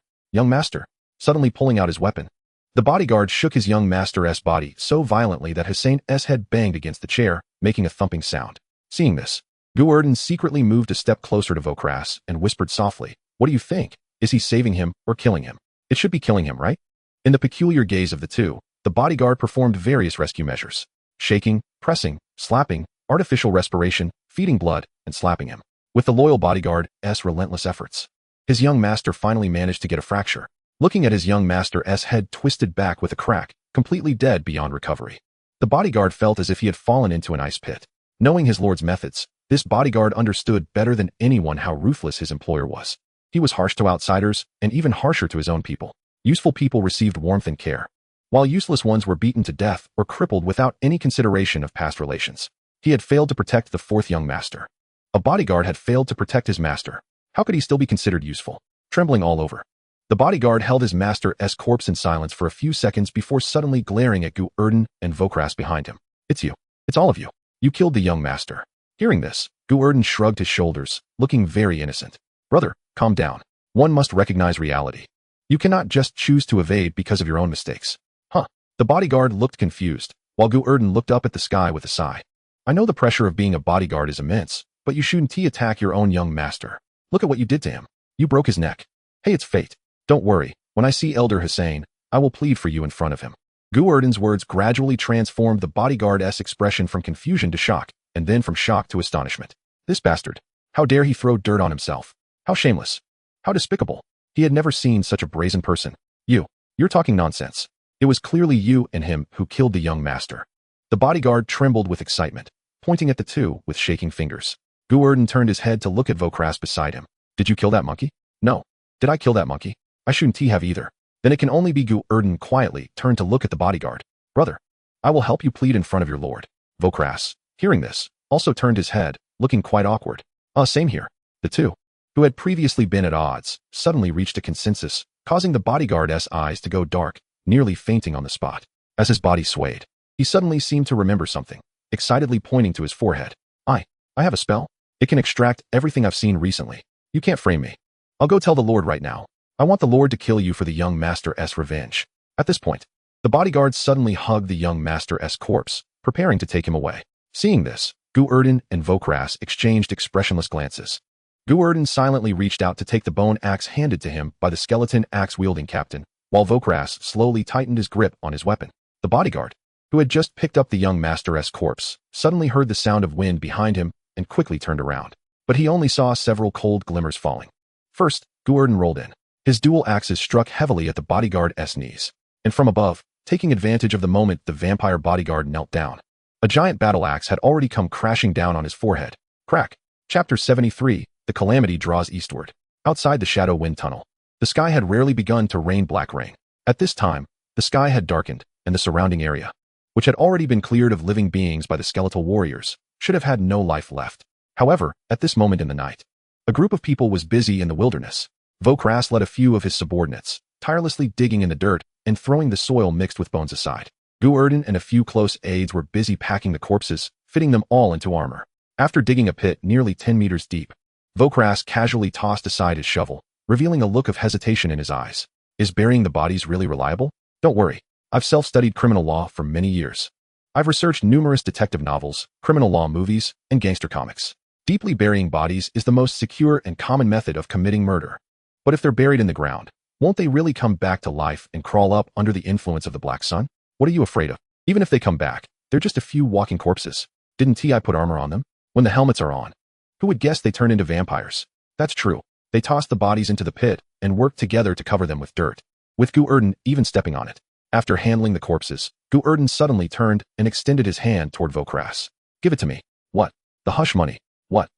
suddenly pulling out his weapon. The bodyguard shook his young master's body so violently that Hussein's head banged against the chair, making a thumping sound. Seeing this, Gu Erdan secretly moved a step closer to Vokras and whispered softly, "What do you think? Is he saving him or killing him? It should be killing him, right?" In the peculiar gaze of the 2, The bodyguard performed various rescue measures: shaking, pressing, slapping, artificial respiration, feeding blood, and slapping him. With the loyal bodyguard's relentless efforts, his young master finally managed to get a fracture. Looking at his young master's head twisted back with a crack, completely dead beyond recovery, the bodyguard felt as if he had fallen into an ice pit. Knowing his lord's methods, this bodyguard understood better than anyone how ruthless his employer was. He was harsh to outsiders, and even harsher to his own people. Useful people received warmth and care, while useless ones were beaten to death or crippled without any consideration of past relations. He had failed to protect the fourth young master. A bodyguard had failed to protect his master. How could he still be considered useful? Trembling all over, the bodyguard held his master's corpse in silence for a few seconds before suddenly glaring at Gu Erdan and Vokras behind him. It's you. It's all of you. You killed the young master. Hearing this, Gu Erdan shrugged his shoulders, looking very innocent. Brother, calm down. One must recognize reality. You cannot just choose to evade because of your own mistakes. Huh. The bodyguard looked confused, while Gu Erdan looked up at the sky with a sigh. I know the pressure of being a bodyguard is immense, but you shouldn't attack your own young master. Look at what you did to him. You broke his neck. Hey, it's fate. Don't worry. When I see Elder Hussein, I will plead for you in front of him. Gu Erdan's words gradually transformed the bodyguard's expression from confusion to shock, and then from shock to astonishment. This bastard. How dare he throw dirt on himself? How shameless. How despicable. He had never seen such a brazen person. You're talking nonsense. It was clearly you and him who killed the young master. The bodyguard trembled with excitement, pointing at the two with shaking fingers. Gu Erdan turned his head to look at Vokras beside him. Did you kill that monkey? No. Did I kill that monkey? I shouldn't have either. Then it can only be. Gu Erdan quietly turned to look at the bodyguard. Brother, I will help you plead in front of your lord. Vokras, hearing this, also turned his head, looking quite awkward. Same here. The two, who had previously been at odds, suddenly reached a consensus, causing the bodyguard's eyes to go dark, nearly fainting on the spot. As his body swayed, he suddenly seemed to remember something, excitedly pointing to his forehead. I have a spell. It can extract everything I've seen recently. You can't frame me. I'll go tell the Lord right now. I want the Lord to kill you for the young master's revenge. At this point, the bodyguard suddenly hugged the young master's corpse, preparing to take him away. Seeing this, Gu Erdan and Vokras exchanged expressionless glances. Gu Erdan silently reached out to take the bone axe handed to him by the skeleton axe-wielding captain, while Vokras slowly tightened his grip on his weapon. The bodyguard, who had just picked up the young master's corpse, suddenly heard the sound of wind behind him and quickly turned around. But he only saw several cold glimmers falling. First, Gu Erdan rolled in. His dual axes struck heavily at the bodyguard's knees, and from above, taking advantage of the moment, the vampire bodyguard knelt down. A giant battle axe had already come crashing down on his forehead. Crack. Chapter 73, The Calamity Draws Eastward. Outside the Shadow Wind Tunnel, the sky had rarely begun to rain black rain. At this time, the sky had darkened, and the surrounding area, which had already been cleared of living beings by the skeletal warriors, should have had no life left. However, at this moment in the night, a group of people was busy in the wilderness. Vokras led a few of his subordinates, tirelessly digging in the dirt and throwing the soil mixed with bones aside. Gu Erdan and a few close aides were busy packing the corpses, fitting them all into armor. After digging a pit nearly 10 meters deep, Vokras casually tossed aside his shovel, revealing a look of hesitation in his eyes. Is burying the bodies really reliable? Don't worry. I've self-studied criminal law for many years. I've researched numerous detective novels, criminal law movies, and gangster comics. Deeply burying bodies is the most secure and common method of committing murder. But if they're buried in the ground, won't they really come back to life and crawl up under the influence of the black sun? What are you afraid of? Even if they come back, they're just a few walking corpses. Didn't I put armor on them? When the helmets are on, who would guess they turn into vampires? That's true. They tossed the bodies into the pit and worked together to cover them with dirt, with Gu Erdan even stepping on it. After handling the corpses, Gu Erdan suddenly turned and extended his hand toward Vokras. Give it to me. What? The hush money. What?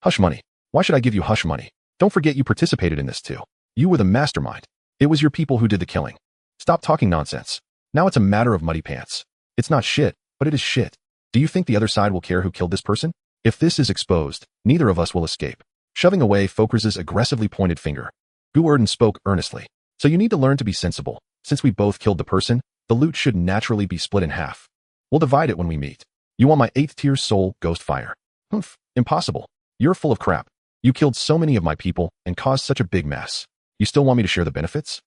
Hush money. Why should I give you hush money? Don't forget you participated in this too. You were the mastermind. It was your people who did the killing. Stop talking nonsense. Now it's a matter of muddy pants. It's not shit, but it is shit. Do you think the other side will care who killed this person? If this is exposed, neither of us will escape. Shoving away Vokras's aggressively pointed finger, Gu Erdan spoke earnestly. So you need to learn to be sensible. Since we both killed the person, the loot should naturally be split in half. We'll divide it when we meet. You want my 8th tier soul, ghost fire? Humph, impossible. You're full of crap. You killed so many of my people and caused such a big mess. You still want me to share the benefits?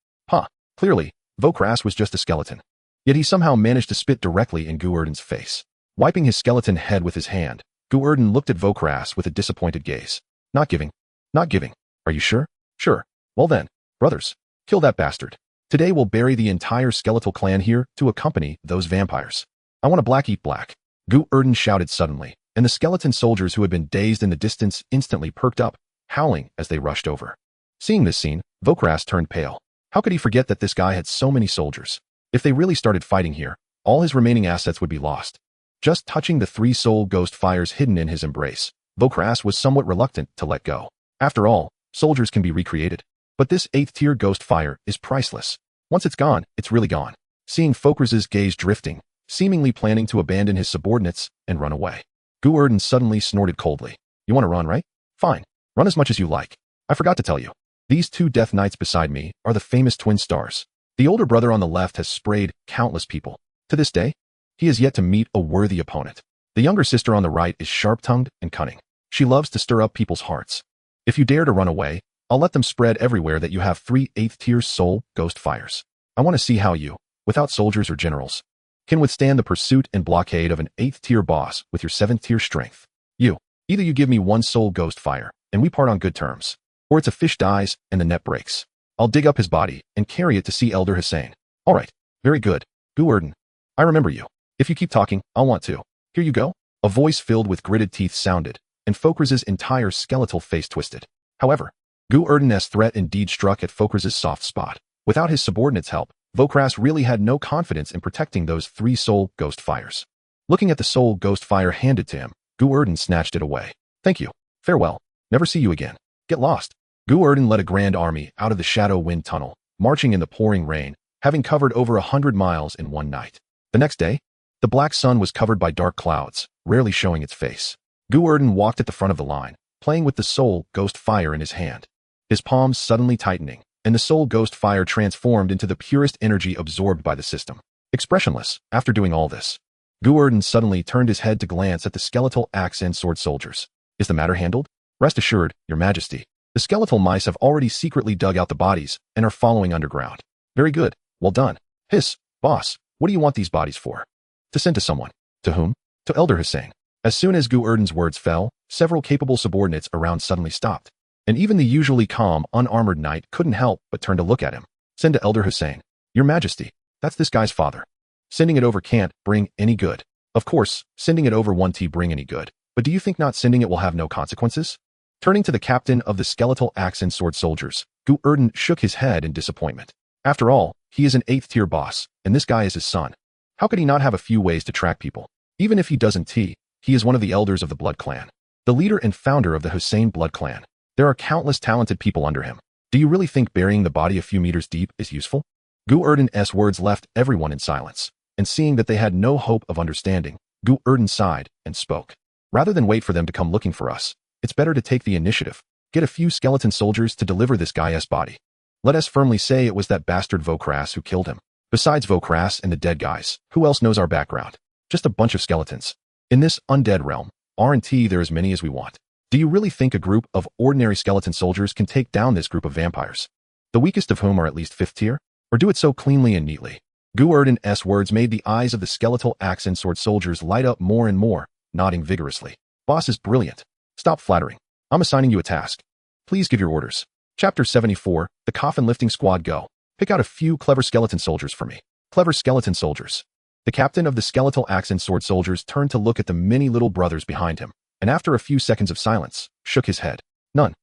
Clearly, Vokras was just a skeleton. Yet he somehow managed to spit directly in Gu Erdan's face. Wiping his skeleton head with his hand, Gu Erdan looked at Vokras with a disappointed gaze. Not giving. Not giving. Are you sure? Sure. Well then, brothers, kill that bastard. Today we'll bury the entire skeletal clan here to accompany those vampires. I want a black eat black. Gu Erdan shouted suddenly, and the skeleton soldiers who had been dazed in the distance instantly perked up, howling as they rushed over. Seeing this scene, Vokras turned pale. How could he forget that this guy had so many soldiers? If they really started fighting here, all his remaining assets would be lost. Just touching the 3 soul ghost fires hidden in his embrace, Vokras was somewhat reluctant to let go. After all, soldiers can be recreated. But this 8th tier ghost fire is priceless. Once it's gone, it's really gone. Seeing Vokras's gaze drifting, seemingly planning to abandon his subordinates and run away, Gu Erdan suddenly snorted coldly. You want to run, right? Fine. Run as much as you like. I forgot to tell you. These 2 death knights beside me are the famous twin stars. The older brother on the left has sprayed countless people. To this day, he has yet to meet a worthy opponent. The younger sister on the right is sharp-tongued and cunning. She loves to stir up people's hearts. If you dare to run away, I'll let them spread everywhere that you have 3 8th-tier soul ghost fires. I want to see how you, without soldiers or generals, can withstand the pursuit and blockade of an 8th-tier boss with your 7th-tier strength. Either you give me 1 soul ghost fire, and we part on good terms, or it's a fish dies and the net breaks. I'll dig up his body and carry it to see Elder Hussein. All right, very good, Gu Erdan. I remember you. If you keep talking, I'll want to. Here you go. A voice filled with gritted teeth sounded, and Vokras's entire skeletal face twisted. However, Gu Erdan's threat indeed struck at Vokras's soft spot. Without his subordinates' help, Vokras really had no confidence in protecting those 3 soul ghost fires. Looking at the soul ghost fire handed to him, Gu Erdan snatched it away. Thank you. Farewell. Never see you again. Get lost. Gu Erdan led a grand army out of the Shadow Wind Tunnel, marching in the pouring rain, having covered over 100 miles in one night. The next day, the black sun was covered by dark clouds, rarely showing its face. Gu Erdan walked at the front of the line, playing with the soul ghost fire in his hand. His palms suddenly tightening, and the soul ghost fire transformed into the purest energy absorbed by the system. Expressionless, after doing all this, Gu Erdan suddenly turned his head to glance at the skeletal axe and sword soldiers. Is the matter handled? Rest assured, Your Majesty. The skeletal mice have already secretly dug out the bodies and are following underground. Very good. Well done. Hiss, boss, what do you want these bodies for? To send to someone. To whom? To Elder Hussein. As soon as Gu Erdan's words fell, several capable subordinates around suddenly stopped. And even the usually calm, unarmored knight couldn't help but turn to look at him. Send to Elder Hussein. Your Majesty, that's this guy's father. Sending it over can't bring any good. Of course, sending it over won't bring any good, but do you think not sending it will have no consequences? Turning to the captain of the skeletal axe and sword soldiers, Gu Erdan shook his head in disappointment. After all, he is an 8th-tier boss, and this guy is his son. How could he not have a few ways to track people? Even if he doesn't, he is one of the elders of the Blood Clan, the leader and founder of the Hussein Blood Clan. There are countless talented people under him. Do you really think burying the body a few meters deep is useful? Gu Erdan's words left everyone in silence, and seeing that they had no hope of understanding, Gu Erdan sighed and spoke. Rather than wait for them to come looking for us, it's better to take the initiative. Get a few skeleton soldiers to deliver this guy's body. Let us firmly say it was that bastard Vokras who killed him. Besides Vokras and the dead guys, who else knows our background? Just a bunch of skeletons. In this undead realm, aren't there as many as we want? Do you really think a group of ordinary skeleton soldiers can take down this group of vampires? The weakest of whom are at least 5th tier? Or do it so cleanly and neatly? Gu Erdan's words made the eyes of the skeletal axe and sword soldiers light up more and more, nodding vigorously. Boss is brilliant. Stop flattering. I'm assigning you a task. Please give your orders. Chapter 74, The Coffin Lifting Squad Go. Pick out a few clever skeleton soldiers for me. Clever skeleton soldiers. The captain of the skeletal axe and sword soldiers turned to look at the many little brothers behind him, and after a few seconds of silence, shook his head. None.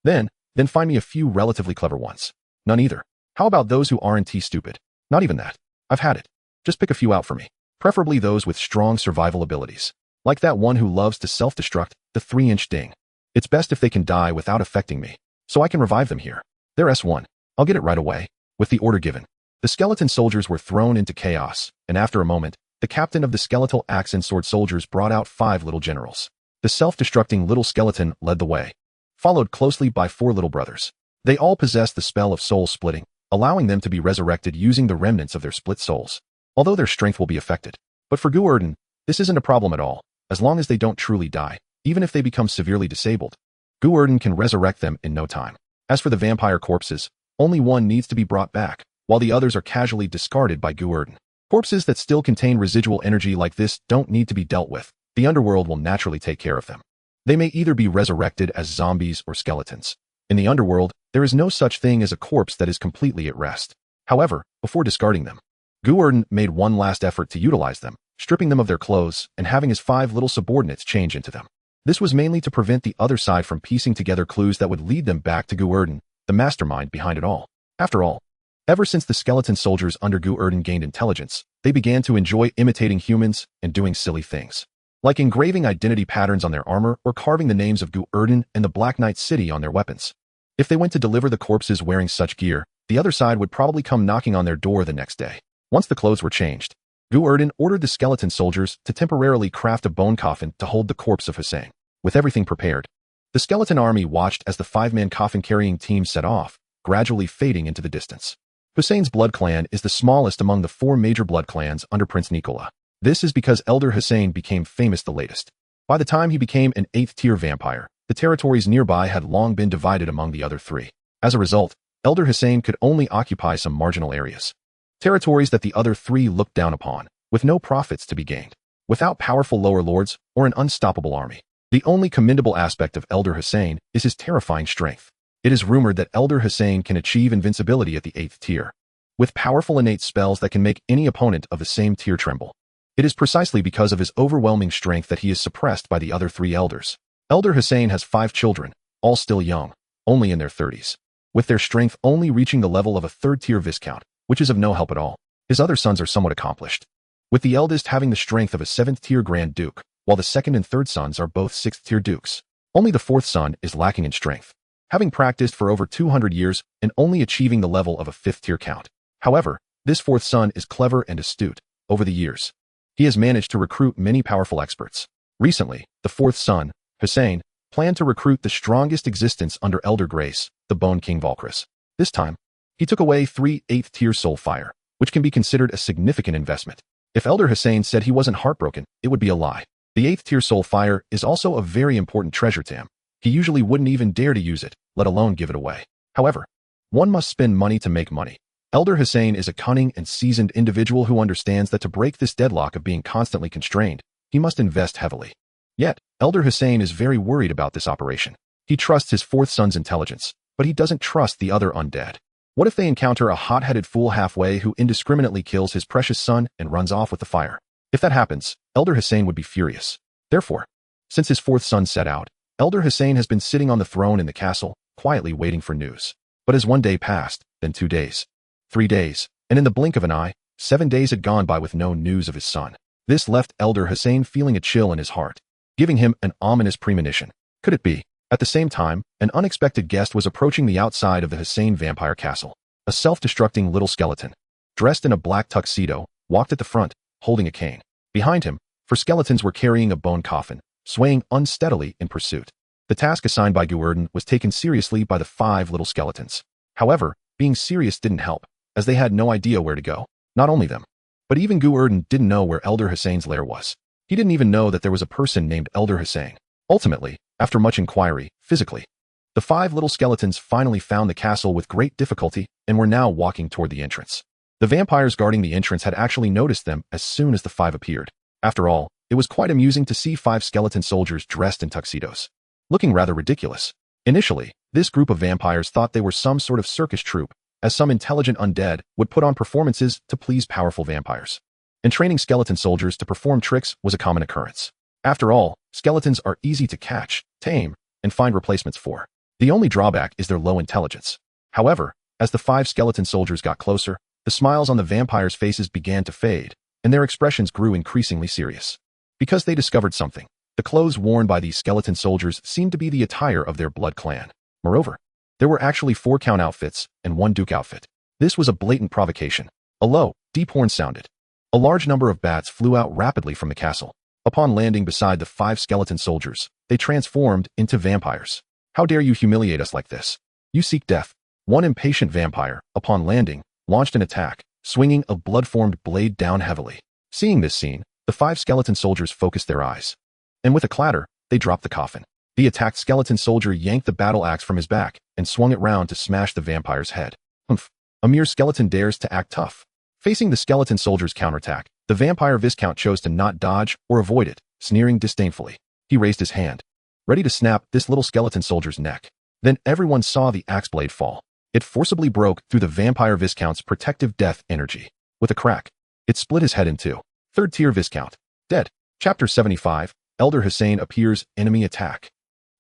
Then find me a few relatively clever ones. None either. How about those who aren't stupid? Not even that. I've had it. Just pick a few out for me. Preferably those with strong survival abilities. Like that one who loves to self-destruct, the 3-inch ding. It's best if they can die without affecting me, so I can revive them here. They're S1. I'll get it right away. With the order given, the skeleton soldiers were thrown into chaos, and after a moment, the captain of the skeletal axe and sword soldiers brought out 5 little generals. The self-destructing little skeleton led the way, followed closely by 4 little brothers. They all possessed the spell of soul splitting, allowing them to be resurrected using the remnants of their split souls, although their strength will be affected. But for Gu Erdan, this isn't a problem at all, as long as they don't truly die, even if they become severely disabled. Gu Erdan can resurrect them in no time. As for the vampire corpses, only one needs to be brought back, while the others are casually discarded by Gu Erdan. Corpses that still contain residual energy like this don't need to be dealt with. The underworld will naturally take care of them. They may either be resurrected as zombies or skeletons. In the underworld, there is no such thing as a corpse that is completely at rest. However, before discarding them, Gu Erdan made one last effort to utilize them, stripping them of their clothes and having his 5 little subordinates change into them. This was mainly to prevent the other side from piecing together clues that would lead them back to Gu Erdan, the mastermind behind it all. After all, ever since the skeleton soldiers under Gu Erdan gained intelligence, they began to enjoy imitating humans and doing silly things, like engraving identity patterns on their armor or carving the names of Gu Erdan and the Black Knight City on their weapons. If they went to deliver the corpses wearing such gear, the other side would probably come knocking on their door the next day. Once the clothes were changed, Gu Erdan ordered the skeleton soldiers to temporarily craft a bone coffin to hold the corpse of Hussein. With everything prepared, the skeleton army watched as the 5-man coffin-carrying team set off, gradually fading into the distance. Hussein's blood clan is the smallest among the 4 major blood clans under Prince Nikola. This is because Elder Hussein became famous the latest. By the time he became an 8th-tier vampire, the territories nearby had long been divided among the other 3. As a result, Elder Hussein could only occupy some marginal areas. Territories that the other 3 looked down upon, with no profits to be gained. Without powerful lower lords or an unstoppable army, the only commendable aspect of Elder Hussein is his terrifying strength. It is rumored that Elder Hussein can achieve invincibility at the 8th tier, with powerful innate spells that can make any opponent of the same tier tremble. It is precisely because of his overwhelming strength that he is suppressed by the other 3 elders. Elder Hussein has 5 children, all still young, only in their 30s, with their strength only reaching the level of a 3rd-tier viscount, which is of no help at all. His other sons are somewhat accomplished, with the eldest having the strength of a 7th-tier Grand Duke, while the 2nd and 3rd sons are both 6th-tier dukes. Only the 4th son is lacking in strength, having practiced for over 200 years and only achieving the level of a 5th-tier count. However, this 4th son is clever and astute. Over the years, he has managed to recruit many powerful experts. Recently, the 4th son, Hussein, planned to recruit the strongest existence under Elder Grace, the Bone King Valkyris. This time, he took away 3 8th-tier soul fire, which can be considered a significant investment. If Elder Hussein said he wasn't heartbroken, it would be a lie. The 8th-tier soul fire is also a very important treasure to him. He usually wouldn't even dare to use it, let alone give it away. However, one must spend money to make money. Elder Hussein is a cunning and seasoned individual who understands that to break this deadlock of being constantly constrained, he must invest heavily. Yet, Elder Hussein is very worried about this operation. He trusts his 4th son's intelligence, but he doesn't trust the other undead. What if they encounter a hot-headed fool halfway who indiscriminately kills his precious son and runs off with the fire? If that happens, Elder Hussein would be furious. Therefore, since his 4th son set out, Elder Hussein has been sitting on the throne in the castle, quietly waiting for news. But as 1 day passed, then 2 days, 3 days, and in the blink of an eye, 7 days had gone by with no news of his son. This left Elder Hussein feeling a chill in his heart, giving him an ominous premonition. Could it be? At the same time, an unexpected guest was approaching the outside of the Hussein vampire castle. A self-destructing little skeleton, dressed in a black tuxedo, walked at the front, holding a cane. Behind him, 4 skeletons were carrying a bone coffin, swaying unsteadily in pursuit. The task assigned by Gu Erdan was taken seriously by the 5 little skeletons. However, being serious didn't help, as they had no idea where to go. Not only them, but even Gu Erdan didn't know where Elder Hussein's lair was. He didn't even know that there was a person named Elder Hussein. Ultimately, after much inquiry, physically, the 5 little skeletons finally found the castle with great difficulty and were now walking toward the entrance. The vampires guarding the entrance had actually noticed them as soon as the 5 appeared. After all, it was quite amusing to see 5 skeleton soldiers dressed in tuxedos, looking rather ridiculous. Initially, this group of vampires thought they were some sort of circus troupe, as some intelligent undead would put on performances to please powerful vampires. And training skeleton soldiers to perform tricks was a common occurrence. After all, skeletons are easy to catch, tame, and find replacements for. The only drawback is their low intelligence. However, as the 5 skeleton soldiers got closer, the smiles on the vampires' faces began to fade, and their expressions grew increasingly serious. Because they discovered something. The clothes worn by these skeleton soldiers seemed to be the attire of their blood clan. Moreover, there were actually 4 count outfits and 1 duke outfit. This was a blatant provocation. A low, deep horn sounded. A large number of bats flew out rapidly from the castle. Upon landing beside the 5 skeleton soldiers, they transformed into vampires. How dare you humiliate us like this? You seek death. One impatient vampire, upon landing, launched an attack, swinging a blood-formed blade down heavily. Seeing this scene, the 5 skeleton soldiers focused their eyes. And with a clatter, they dropped the coffin. The attacked skeleton soldier yanked the battle axe from his back and swung it round to smash the vampire's head. Humph! A mere skeleton dares to act tough. Facing the skeleton soldier's counterattack, the vampire viscount chose to not dodge or avoid it, sneering disdainfully. He raised his hand, ready to snap this little skeleton soldier's neck. Then everyone saw the axe blade fall. It forcibly broke through the vampire Viscount's protective death energy. With a crack, it split his head in two. Third tier Viscount. Dead. Chapter 75. Elder Hussein appears. Enemy attack.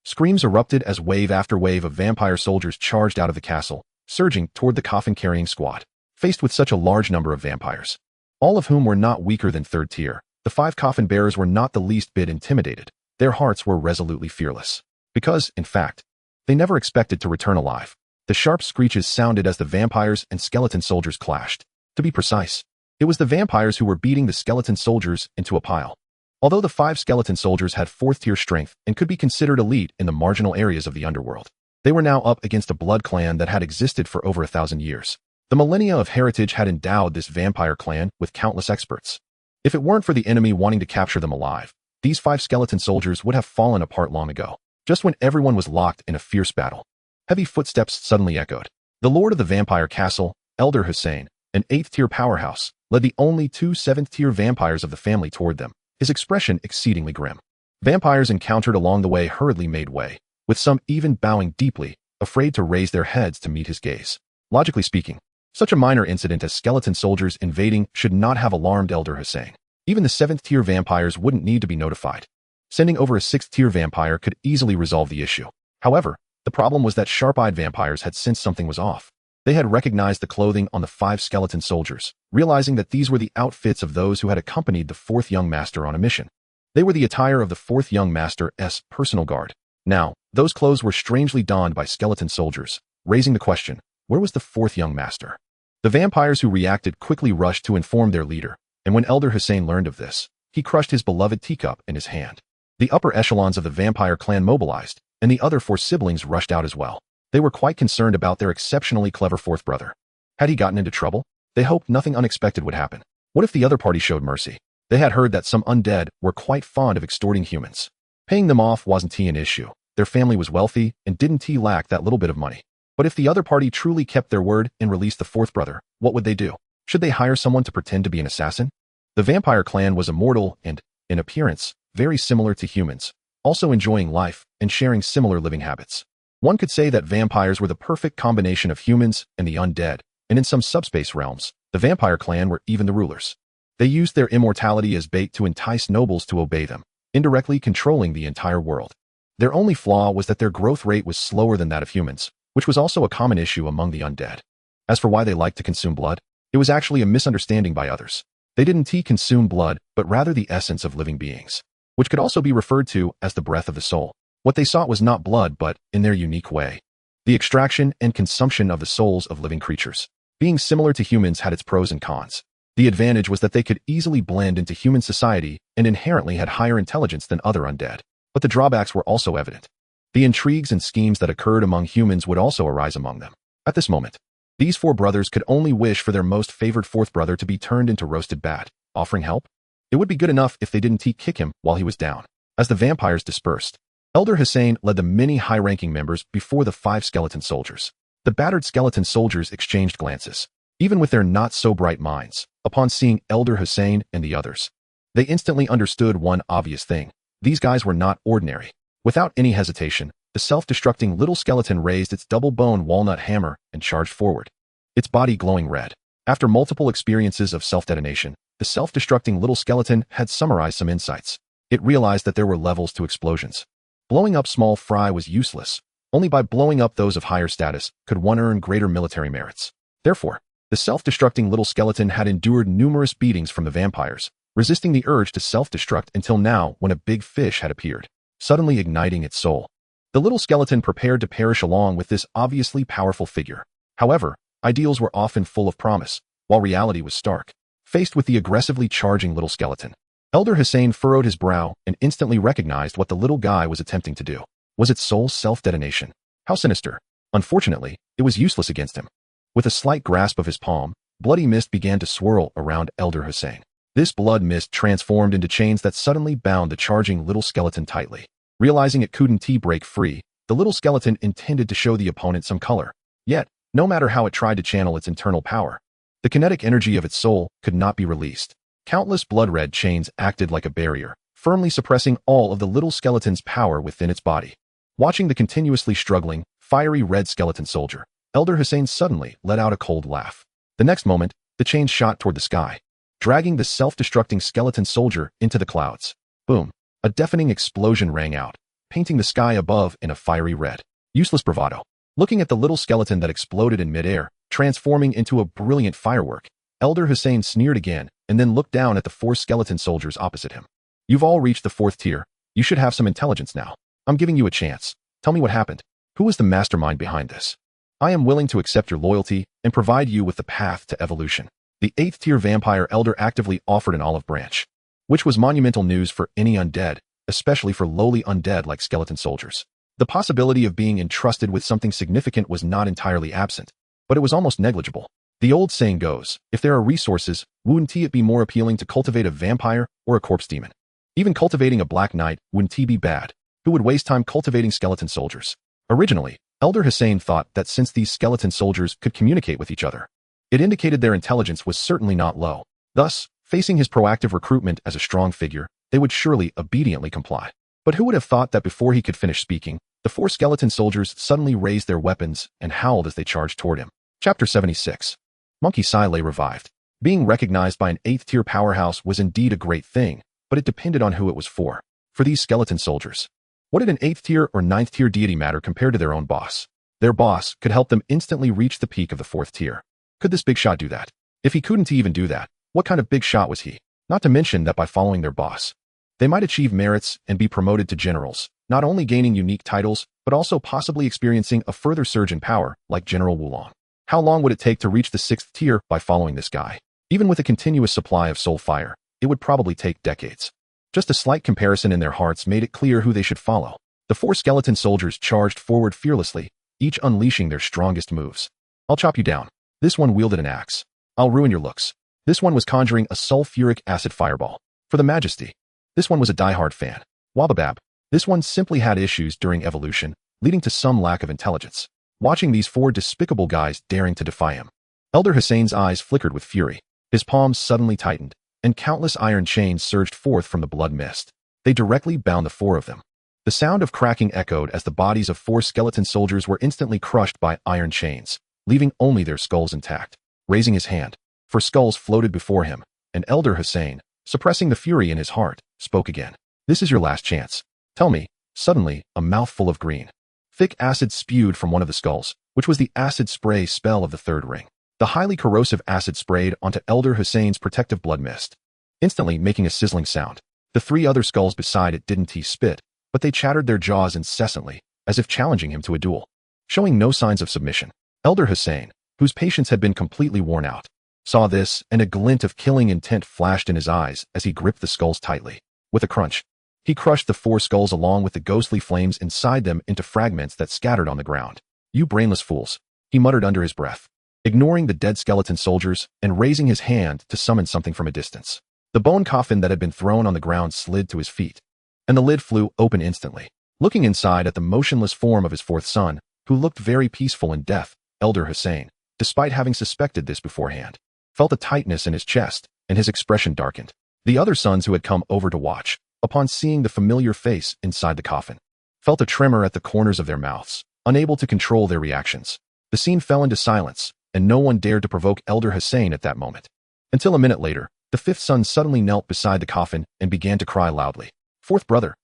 Screams erupted as wave after wave of vampire soldiers charged out of the castle, surging toward the coffin-carrying squad. Faced with such a large number of vampires, all of whom were not weaker than third tier, the 5 coffin bearers were not the least bit intimidated. Their hearts were resolutely fearless. Because, in fact, they never expected to return alive. The sharp screeches sounded as the vampires and skeleton soldiers clashed. To be precise, it was the vampires who were beating the skeleton soldiers into a pile. Although the 5 skeleton soldiers had 4th tier strength and could be considered elite in the marginal areas of the underworld, they were now up against a blood clan that had existed for over 1,000 years. The millennia of heritage had endowed this vampire clan with countless experts. If it weren't for the enemy wanting to capture them alive, these 5 skeleton soldiers would have fallen apart long ago, just when everyone was locked in a fierce battle. Heavy footsteps suddenly echoed. The lord of the vampire castle, Elder Hussein, an 8th tier powerhouse, led the only 2 7th tier vampires of the family toward them, his expression exceedingly grim. Vampires encountered along the way hurriedly made way, with some even bowing deeply, afraid to raise their heads to meet his gaze. Logically speaking, such a minor incident as skeleton soldiers invading should not have alarmed Elder Hussein. Even the 7th tier vampires wouldn't need to be notified. Sending over a 6th tier vampire could easily resolve the issue. However, the problem was that sharp-eyed vampires had sensed something was off. They had recognized the clothing on the 5 skeleton soldiers, realizing that these were the outfits of those who had accompanied the 4th young master on a mission. They were the attire of the 4th young master's personal guard. Now, those clothes were strangely donned by skeleton soldiers, raising the question, where was the 4th young master? The vampires who reacted quickly rushed to inform their leader, and when Elder Hussein learned of this, he crushed his beloved teacup in his hand. The upper echelons of the vampire clan mobilized, and the other 4 siblings rushed out as well. They were quite concerned about their exceptionally clever 4th brother. Had he gotten into trouble? They hoped nothing unexpected would happen. What if the other party showed mercy? They had heard that some undead were quite fond of extorting humans. Paying them off wasn't an issue. Their family was wealthy and didn't lack that little bit of money. But if the other party truly kept their word and released the 4th brother, what would they do? Should they hire someone to pretend to be an assassin? The vampire clan was immortal and, in appearance, very similar to humans, also enjoying life and sharing similar living habits. One could say that vampires were the perfect combination of humans and the undead, and in some subspace realms, the vampire clan were even the rulers. They used their immortality as bait to entice nobles to obey them, indirectly controlling the entire world. Their only flaw was that their growth rate was slower than that of humans, which was also a common issue among the undead. As for why they liked to consume blood, it was actually a misunderstanding by others. They didn't consume blood, but rather the essence of living beings, which could also be referred to as the breath of the soul. What they sought was not blood, but, in their unique way, the extraction and consumption of the souls of living creatures. Being similar to humans had its pros and cons. The advantage was that they could easily blend into human society and inherently had higher intelligence than other undead. But the drawbacks were also evident. The intrigues and schemes that occurred among humans would also arise among them. At this moment, these 4 brothers could only wish for their most favored 4th brother to be turned into roasted bat. Offering help? It would be good enough if they didn't kick him while he was down. As the vampires dispersed, Elder Hussein led the many high-ranking members before the 5 skeleton soldiers. The battered skeleton soldiers exchanged glances. Even with their not-so-bright minds, upon seeing Elder Hussein and the others, they instantly understood one obvious thing. These guys were not ordinary. Without any hesitation, the self-destructing little skeleton raised its double-bone walnut hammer and charged forward, its body glowing red. After multiple experiences of self-detonation, the self-destructing little skeleton had summarized some insights. It realized that there were levels to explosions. Blowing up small fry was useless. Only by blowing up those of higher status could one earn greater military merits. Therefore, the self-destructing little skeleton had endured numerous beatings from the vampires, resisting the urge to self-destruct until now when a big fish had appeared, suddenly igniting its soul. The little skeleton prepared to perish along with this obviously powerful figure. However, ideals were often full of promise, while reality was stark. Faced with the aggressively charging little skeleton, Elder Hussein furrowed his brow and instantly recognized what the little guy was attempting to do. Was it soul self-detonation? How sinister. Unfortunately, it was useless against him. With a slight grasp of his palm, bloody mist began to swirl around Elder Hussein. This blood mist transformed into chains that suddenly bound the charging little skeleton tightly. Realizing it couldn't break free, the little skeleton intended to show the opponent some color. Yet, no matter how it tried to channel its internal power, the kinetic energy of its soul could not be released. Countless blood-red chains acted like a barrier, firmly suppressing all of the little skeleton's power within its body. Watching the continuously struggling, fiery red skeleton soldier, Elder Hussein suddenly let out a cold laugh. The next moment, the chains shot toward the sky, dragging the self-destructing skeleton soldier into the clouds. Boom! A deafening explosion rang out, painting the sky above in a fiery red. Useless bravado. Looking at the little skeleton that exploded in midair, transforming into a brilliant firework, Elder Hussein sneered again and then looked down at the 4 skeleton soldiers opposite him. You've all reached the 4th tier. You should have some intelligence now. I'm giving you a chance. Tell me what happened. Who was the mastermind behind this? I am willing to accept your loyalty and provide you with the path to evolution. The 8th tier vampire elder actively offered an olive branch, which was monumental news for any undead, especially for lowly undead like skeleton soldiers. The possibility of being entrusted with something significant was not entirely absent, but it was almost negligible. The old saying goes, if there are resources, wouldn't it be more appealing to cultivate a vampire or a corpse demon? Even cultivating a black knight wouldn't be bad. Who would waste time cultivating skeleton soldiers? Originally, Elder Hussein thought that since these skeleton soldiers could communicate with each other, it indicated their intelligence was certainly not low. Thus, facing his proactive recruitment as a strong figure, they would surely obediently comply. But who would have thought that before he could finish speaking, the 4 skeleton soldiers suddenly raised their weapons and howled as they charged toward him. Chapter 76. Monkey Sai lay revived. Being recognized by an 8th tier powerhouse was indeed a great thing, but it depended on who it was for. For these skeleton soldiers, what did an 8th tier or 9th tier deity matter compared to their own boss? Their boss could help them instantly reach the peak of the 4th tier. Could this big shot do that? If he couldn't even do that, what kind of big shot was he? Not to mention that by following their boss, they might achieve merits and be promoted to generals, not only gaining unique titles, but also possibly experiencing a further surge in power like General Wulong. How long would it take to reach the 6th tier by following this guy? Even with a continuous supply of soul fire, it would probably take decades. Just a slight comparison in their hearts made it clear who they should follow. The 4 skeleton soldiers charged forward fearlessly, each unleashing their strongest moves. I'll chop you down. This one wielded an axe. I'll ruin your looks. This one was conjuring a sulfuric acid fireball. For the Majesty. This one was a die-hard fan. Wababab. This one simply had issues during evolution, leading to some lack of intelligence. Watching these 4 despicable guys daring to defy him, Elder Hussein's eyes flickered with fury. His palms suddenly tightened, and countless iron chains surged forth from the blood mist. They directly bound the 4 of them. The sound of cracking echoed as the bodies of 4 skeleton soldiers were instantly crushed by iron chains, leaving only their skulls intact. Raising his hand, 4 skulls floated before him, and Elder Hussein, suppressing the fury in his heart, spoke again. This is your last chance. Tell me. Suddenly, a mouthful of green, thick acid spewed from one of the skulls, which was the acid spray spell of the 3rd ring. The highly corrosive acid sprayed onto Elder Hussein's protective blood mist, instantly making a sizzling sound. The 3 other skulls beside it didn't spit, but they chattered their jaws incessantly, as if challenging him to a duel. Showing no signs of submission, Elder Hussein, whose patience had been completely worn out, saw this, and a glint of killing intent flashed in his eyes as he gripped the skulls tightly. With a crunch, he crushed the 4 skulls along with the ghostly flames inside them into fragments that scattered on the ground. You brainless fools, he muttered under his breath, ignoring the dead skeleton soldiers and raising his hand to summon something from a distance. The bone coffin that had been thrown on the ground slid to his feet, and the lid flew open instantly. Looking inside at the motionless form of his 4th son, who looked very peaceful in death, Elder Hussein, despite having suspected this beforehand, felt a tightness in his chest, and his expression darkened. The other sons who had come over to watch, upon seeing the familiar face inside the coffin, felt a tremor at the corners of their mouths, unable to control their reactions. The scene fell into silence, and no one dared to provoke Elder Hussein at that moment. Until a minute later, the 5th son suddenly knelt beside the coffin and began to cry loudly. 4th brother.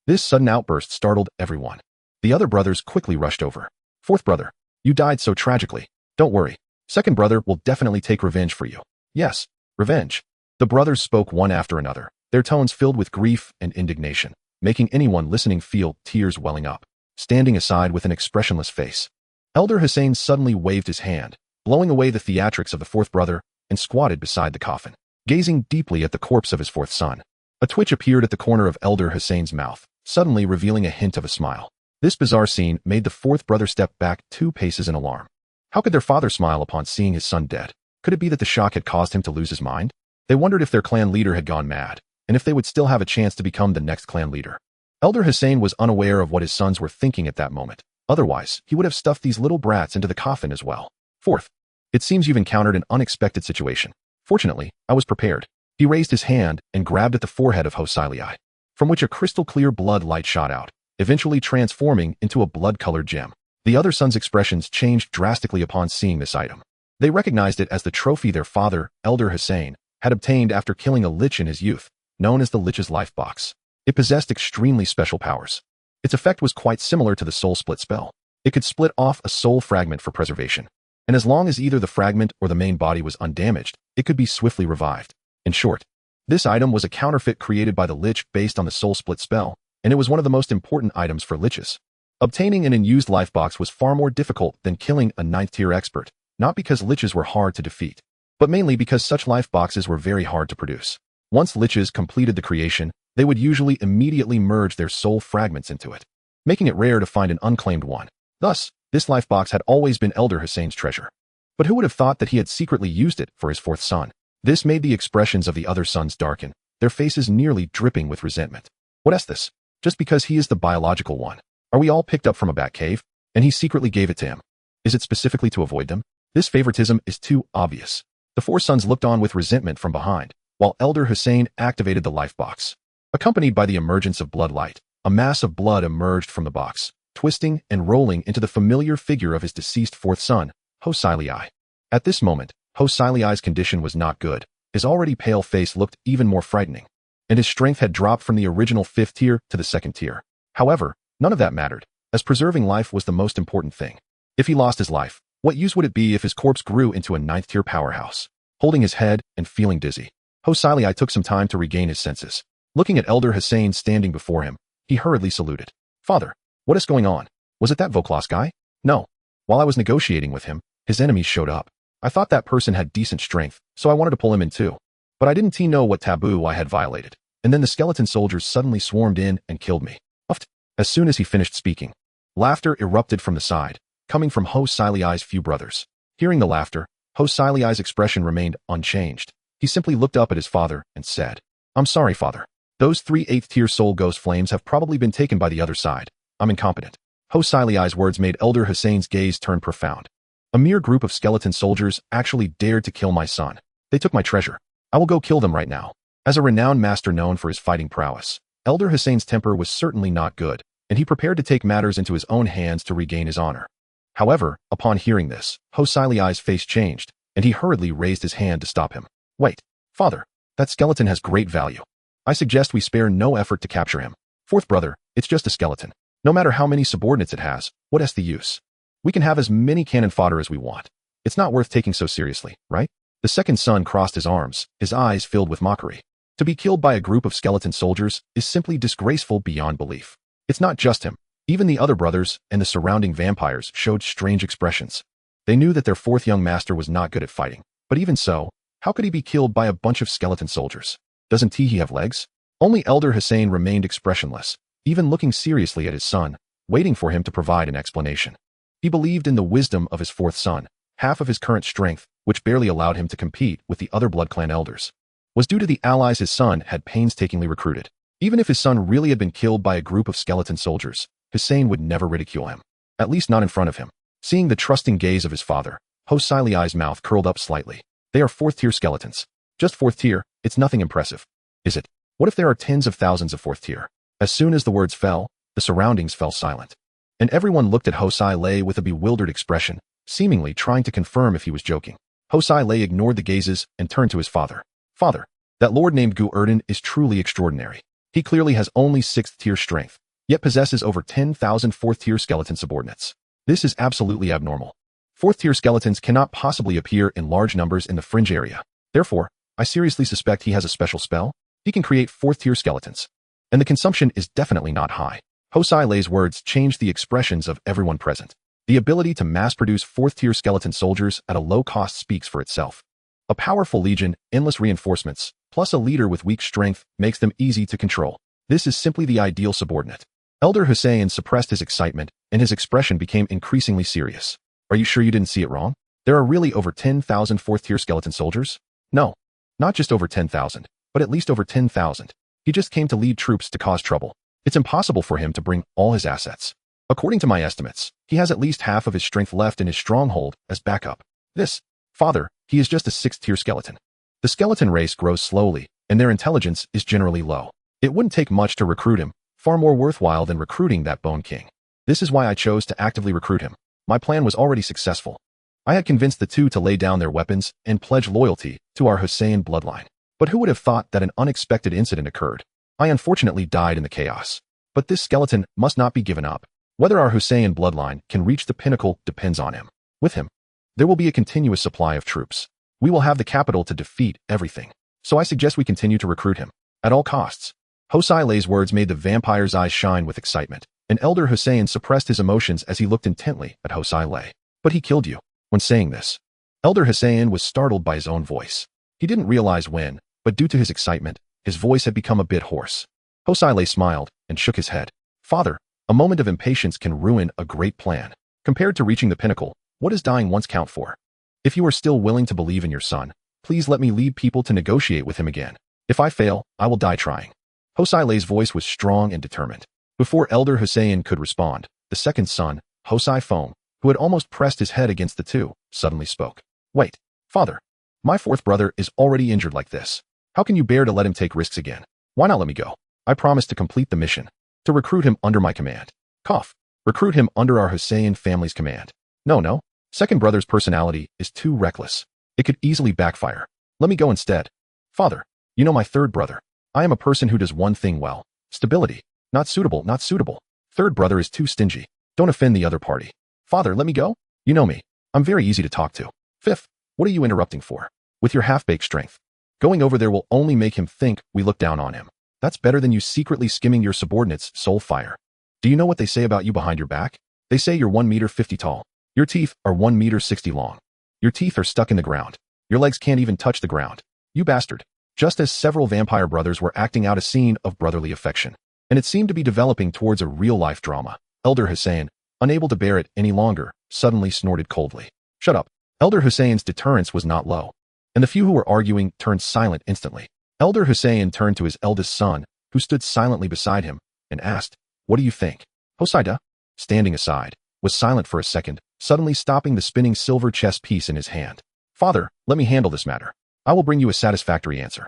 This sudden outburst startled everyone. The other brothers quickly rushed over. 4th brother, you died so tragically. Don't worry. 2nd brother will definitely take revenge for you. Yes, revenge. The brothers spoke one after another, their tones filled with grief and indignation, making anyone listening feel tears welling up. Standing aside with an expressionless face, Elder Hussein suddenly waved his hand, blowing away the theatrics of the 4th brother, and squatted beside the coffin, gazing deeply at the corpse of his 4th son. A twitch appeared at the corner of Elder Hussein's mouth, suddenly revealing a hint of a smile. This bizarre scene made the 4th brother step back 2 paces in alarm. How could their father smile upon seeing his son dead? Could it be that the shock had caused him to lose his mind? They wondered if their clan leader had gone mad, and if they would still have a chance to become the next clan leader. Elder Hussein was unaware of what his sons were thinking at that moment. Otherwise, he would have stuffed these little brats into the coffin as well. 4th. It seems you've encountered an unexpected situation. Fortunately, I was prepared. He raised his hand and grabbed at the forehead of Hosilii, from which a crystal-clear blood light shot out, eventually transforming into a blood-colored gem. The other sons' expressions changed drastically upon seeing this item. They recognized it as the trophy their father, Elder Hussein, had obtained after killing a lich in his youth, known as the Lich's Life Box. It possessed extremely special powers. Its effect was quite similar to the Soul Split spell. It could split off a soul fragment for preservation, and as long as either the fragment or the main body was undamaged, it could be swiftly revived. In short, this item was a counterfeit created by the Lich based on the Soul Split spell, and it was one of the most important items for Liches. Obtaining an unused life box was far more difficult than killing a 9th-tier expert, not because Liches were hard to defeat, but mainly because such life boxes were very hard to produce. Once Liches completed the creation, they would usually immediately merge their soul fragments into it, making it rare to find an unclaimed one. Thus, this life box had always been Elder Hussein's treasure. But who would have thought that he had secretly used it for his 4th son? This made the expressions of the other sons darken, their faces nearly dripping with resentment. What is this? Just because he is the biological one. Are we all picked up from a bat cave? And he secretly gave it to him. Is it specifically to avoid them? This favoritism is too obvious. The 4 sons looked on with resentment from behind, while Elder Hussein activated the life box. Accompanied by the emergence of blood light, a mass of blood emerged from the box, twisting and rolling into the familiar figure of his deceased 4th son, Hosilii. At this moment, Hosilii's condition was not good. His already pale face looked even more frightening, and his strength had dropped from the original 5th tier to the 2nd tier. However, none of that mattered, as preserving life was the most important thing. If he lost his life, what use would it be if his corpse grew into a 9th-tier powerhouse? Holding his head and feeling dizzy, Hosilii took some time to regain his senses. Looking at Elder Hussein standing before him, he hurriedly saluted. Father, what is going on? Was it that Voklas guy? No. While I was negotiating with him, his enemies showed up. I thought that person had decent strength, so I wanted to pull him in too. But I didn't know what taboo I had violated. And then the skeleton soldiers suddenly swarmed in and killed me. Uffed. As soon as he finished speaking, laughter erupted from the side, coming from Hosilii's few brothers. Hearing the laughter, Hosilii's expression remained unchanged. He simply looked up at his father and said, I'm sorry, father. Those 3 8th-tier soul ghost flames have probably been taken by the other side. I'm incompetent. Hosilii's words made Elder Hussein's gaze turn profound. A mere group of skeleton soldiers actually dared to kill my son. They took my treasure. I will go kill them right now. As a renowned master known for his fighting prowess, Elder Hussein's temper was certainly not good, and he prepared to take matters into his own hands to regain his honor. However, upon hearing this, Hosilii's face changed, and he hurriedly raised his hand to stop him. Wait, father, that skeleton has great value. I suggest we spare no effort to capture him. 4th brother, it's just a skeleton. No matter how many subordinates it has, what is the use? We can have as many cannon fodder as we want. It's not worth taking so seriously, right? The 2nd son crossed his arms, his eyes filled with mockery. To be killed by a group of skeleton soldiers is simply disgraceful beyond belief. It's not just him. Even the other brothers and the surrounding vampires showed strange expressions. They knew that their 4th young master was not good at fighting, but even so, how could he be killed by a bunch of skeleton soldiers? Doesn't he have legs? Only Elder Hussein remained expressionless, even looking seriously at his son, waiting for him to provide an explanation. He believed in the wisdom of his 4th son. Half of his current strength, which barely allowed him to compete with the other blood clan elders, was due to the allies his son had painstakingly recruited. Even if his son really had been killed by a group of skeleton soldiers, Hussein would never ridicule him. At least not in front of him. Seeing the trusting gaze of his father, Hosilii's mouth curled up slightly. They are 4th-tier skeletons. Just 4th tier, it's nothing impressive. Is it? What if there are tens of thousands of 4th tier? As soon as the words fell, the surroundings fell silent. And everyone looked at Hosilii with a bewildered expression, seemingly trying to confirm if he was joking. Hosilii ignored the gazes and turned to his father. Father, that lord named Gu Erdan is truly extraordinary. He clearly has only 6th-tier strength, yet possesses over 10,000 4th-tier skeleton subordinates. This is absolutely abnormal. 4th-tier skeletons cannot possibly appear in large numbers in the fringe area. Therefore, I seriously suspect he has a special spell. He can create 4th-tier skeletons. And the consumption is definitely not high. Hosilii's words changed the expressions of everyone present. The ability to mass-produce 4th-tier skeleton soldiers at a low cost speaks for itself. A powerful legion, endless reinforcements, plus a leader with weak strength makes them easy to control. This is simply the ideal subordinate. Elder Hussein suppressed his excitement, and his expression became increasingly serious. Are you sure you didn't see it wrong? There are really over 10,000 4th-tier skeleton soldiers? No. Not just over 10,000, but at least over 10,000. He just came to lead troops to cause trouble. It's impossible for him to bring all his assets. According to my estimates, he has at least half of his strength left in his stronghold as backup. Father, he is just a 6th-tier skeleton. The skeleton race grows slowly, and their intelligence is generally low. It wouldn't take much to recruit him, far more worthwhile than recruiting that Bone King. This is why I chose to actively recruit him. My plan was already successful. I had convinced the two to lay down their weapons and pledge loyalty to our Hussein bloodline. But who would have thought that an unexpected incident occurred? I unfortunately died in the chaos. But this skeleton must not be given up. Whether our Hussein bloodline can reach the pinnacle depends on him. With him, there will be a continuous supply of troops. We will have the capital to defeat everything. So I suggest we continue to recruit him, at all costs. Hosai Lei's words made the vampire's eyes shine with excitement, and Elder Hussein suppressed his emotions as he looked intently at Hosai Lei. But he killed you. When saying this, Elder Hussein was startled by his own voice. He didn't realize when, but due to his excitement, his voice had become a bit hoarse. Hosai Lei smiled and shook his head. Father, a moment of impatience can ruin a great plan. Compared to reaching the pinnacle, what does dying once count for? If you are still willing to believe in your son, please let me lead people to negotiate with him again. If I fail, I will die trying. Hosai Lei's voice was strong and determined. Before Elder Hussein could respond, the second son, Hosai Foam, who had almost pressed his head against the two, suddenly spoke. Wait, father. My fourth brother is already injured like this. How can you bear to let him take risks again? Why not let me go? I promise to complete the mission. To recruit him under my command. Cough. Recruit him under our Hussein family's command. No. Second brother's personality is too reckless. It could easily backfire. Let me go instead. Father, you know my third brother. I am a person who does one thing well. Stability. Not suitable. Third brother is too stingy. Don't offend the other party. Father, let me go? You know me. I'm very easy to talk to. Fifth, what are you interrupting for? With your half-baked strength. Going over there will only make him think we look down on him. That's better than you secretly skimming your subordinate's soul fire. Do you know what they say about you behind your back? They say you're 1 meter 50 tall. Your teeth are 1 meter 60 long. Your teeth are stuck in the ground. Your legs can't even touch the ground. You bastard. Just as several vampire brothers were acting out a scene of brotherly affection, and it seemed to be developing towards a real-life drama, Elder Hussein, unable to bear it any longer, suddenly snorted coldly. Shut up. Elder Hussein's deterrence was not low, and the few who were arguing turned silent instantly. Elder Hussein turned to his eldest son, who stood silently beside him, and asked, What do you think? Hosaida, standing aside, was silent for a second, suddenly stopping the spinning silver chess piece in his hand. Father, let me handle this matter. I will bring you a satisfactory answer.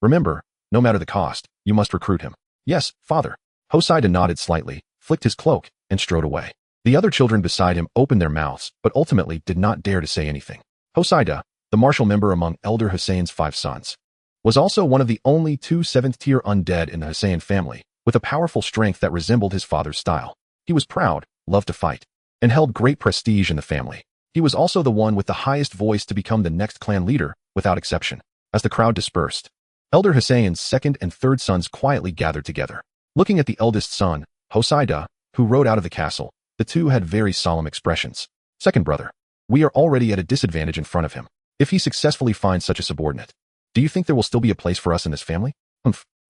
Remember, no matter the cost, you must recruit him. Yes, father. Hosaida nodded slightly, flicked his cloak, and strode away. The other children beside him opened their mouths, but ultimately did not dare to say anything. Hosaida, the martial member among Elder Hussein's 5 sons, was also one of the only 2 7th-tier undead in the Hussein family, with a powerful strength that resembled his father's style. He was proud, loved to fight, and held great prestige in the family. He was also the one with the highest voice to become the next clan leader, without exception. As the crowd dispersed, Elder Hussein's second and third sons quietly gathered together. Looking at the eldest son, Hosaida, who rode out of the castle, the two had very solemn expressions. Second brother, we are already at a disadvantage in front of him. If he successfully finds such a subordinate, do you think there will still be a place for us in this family?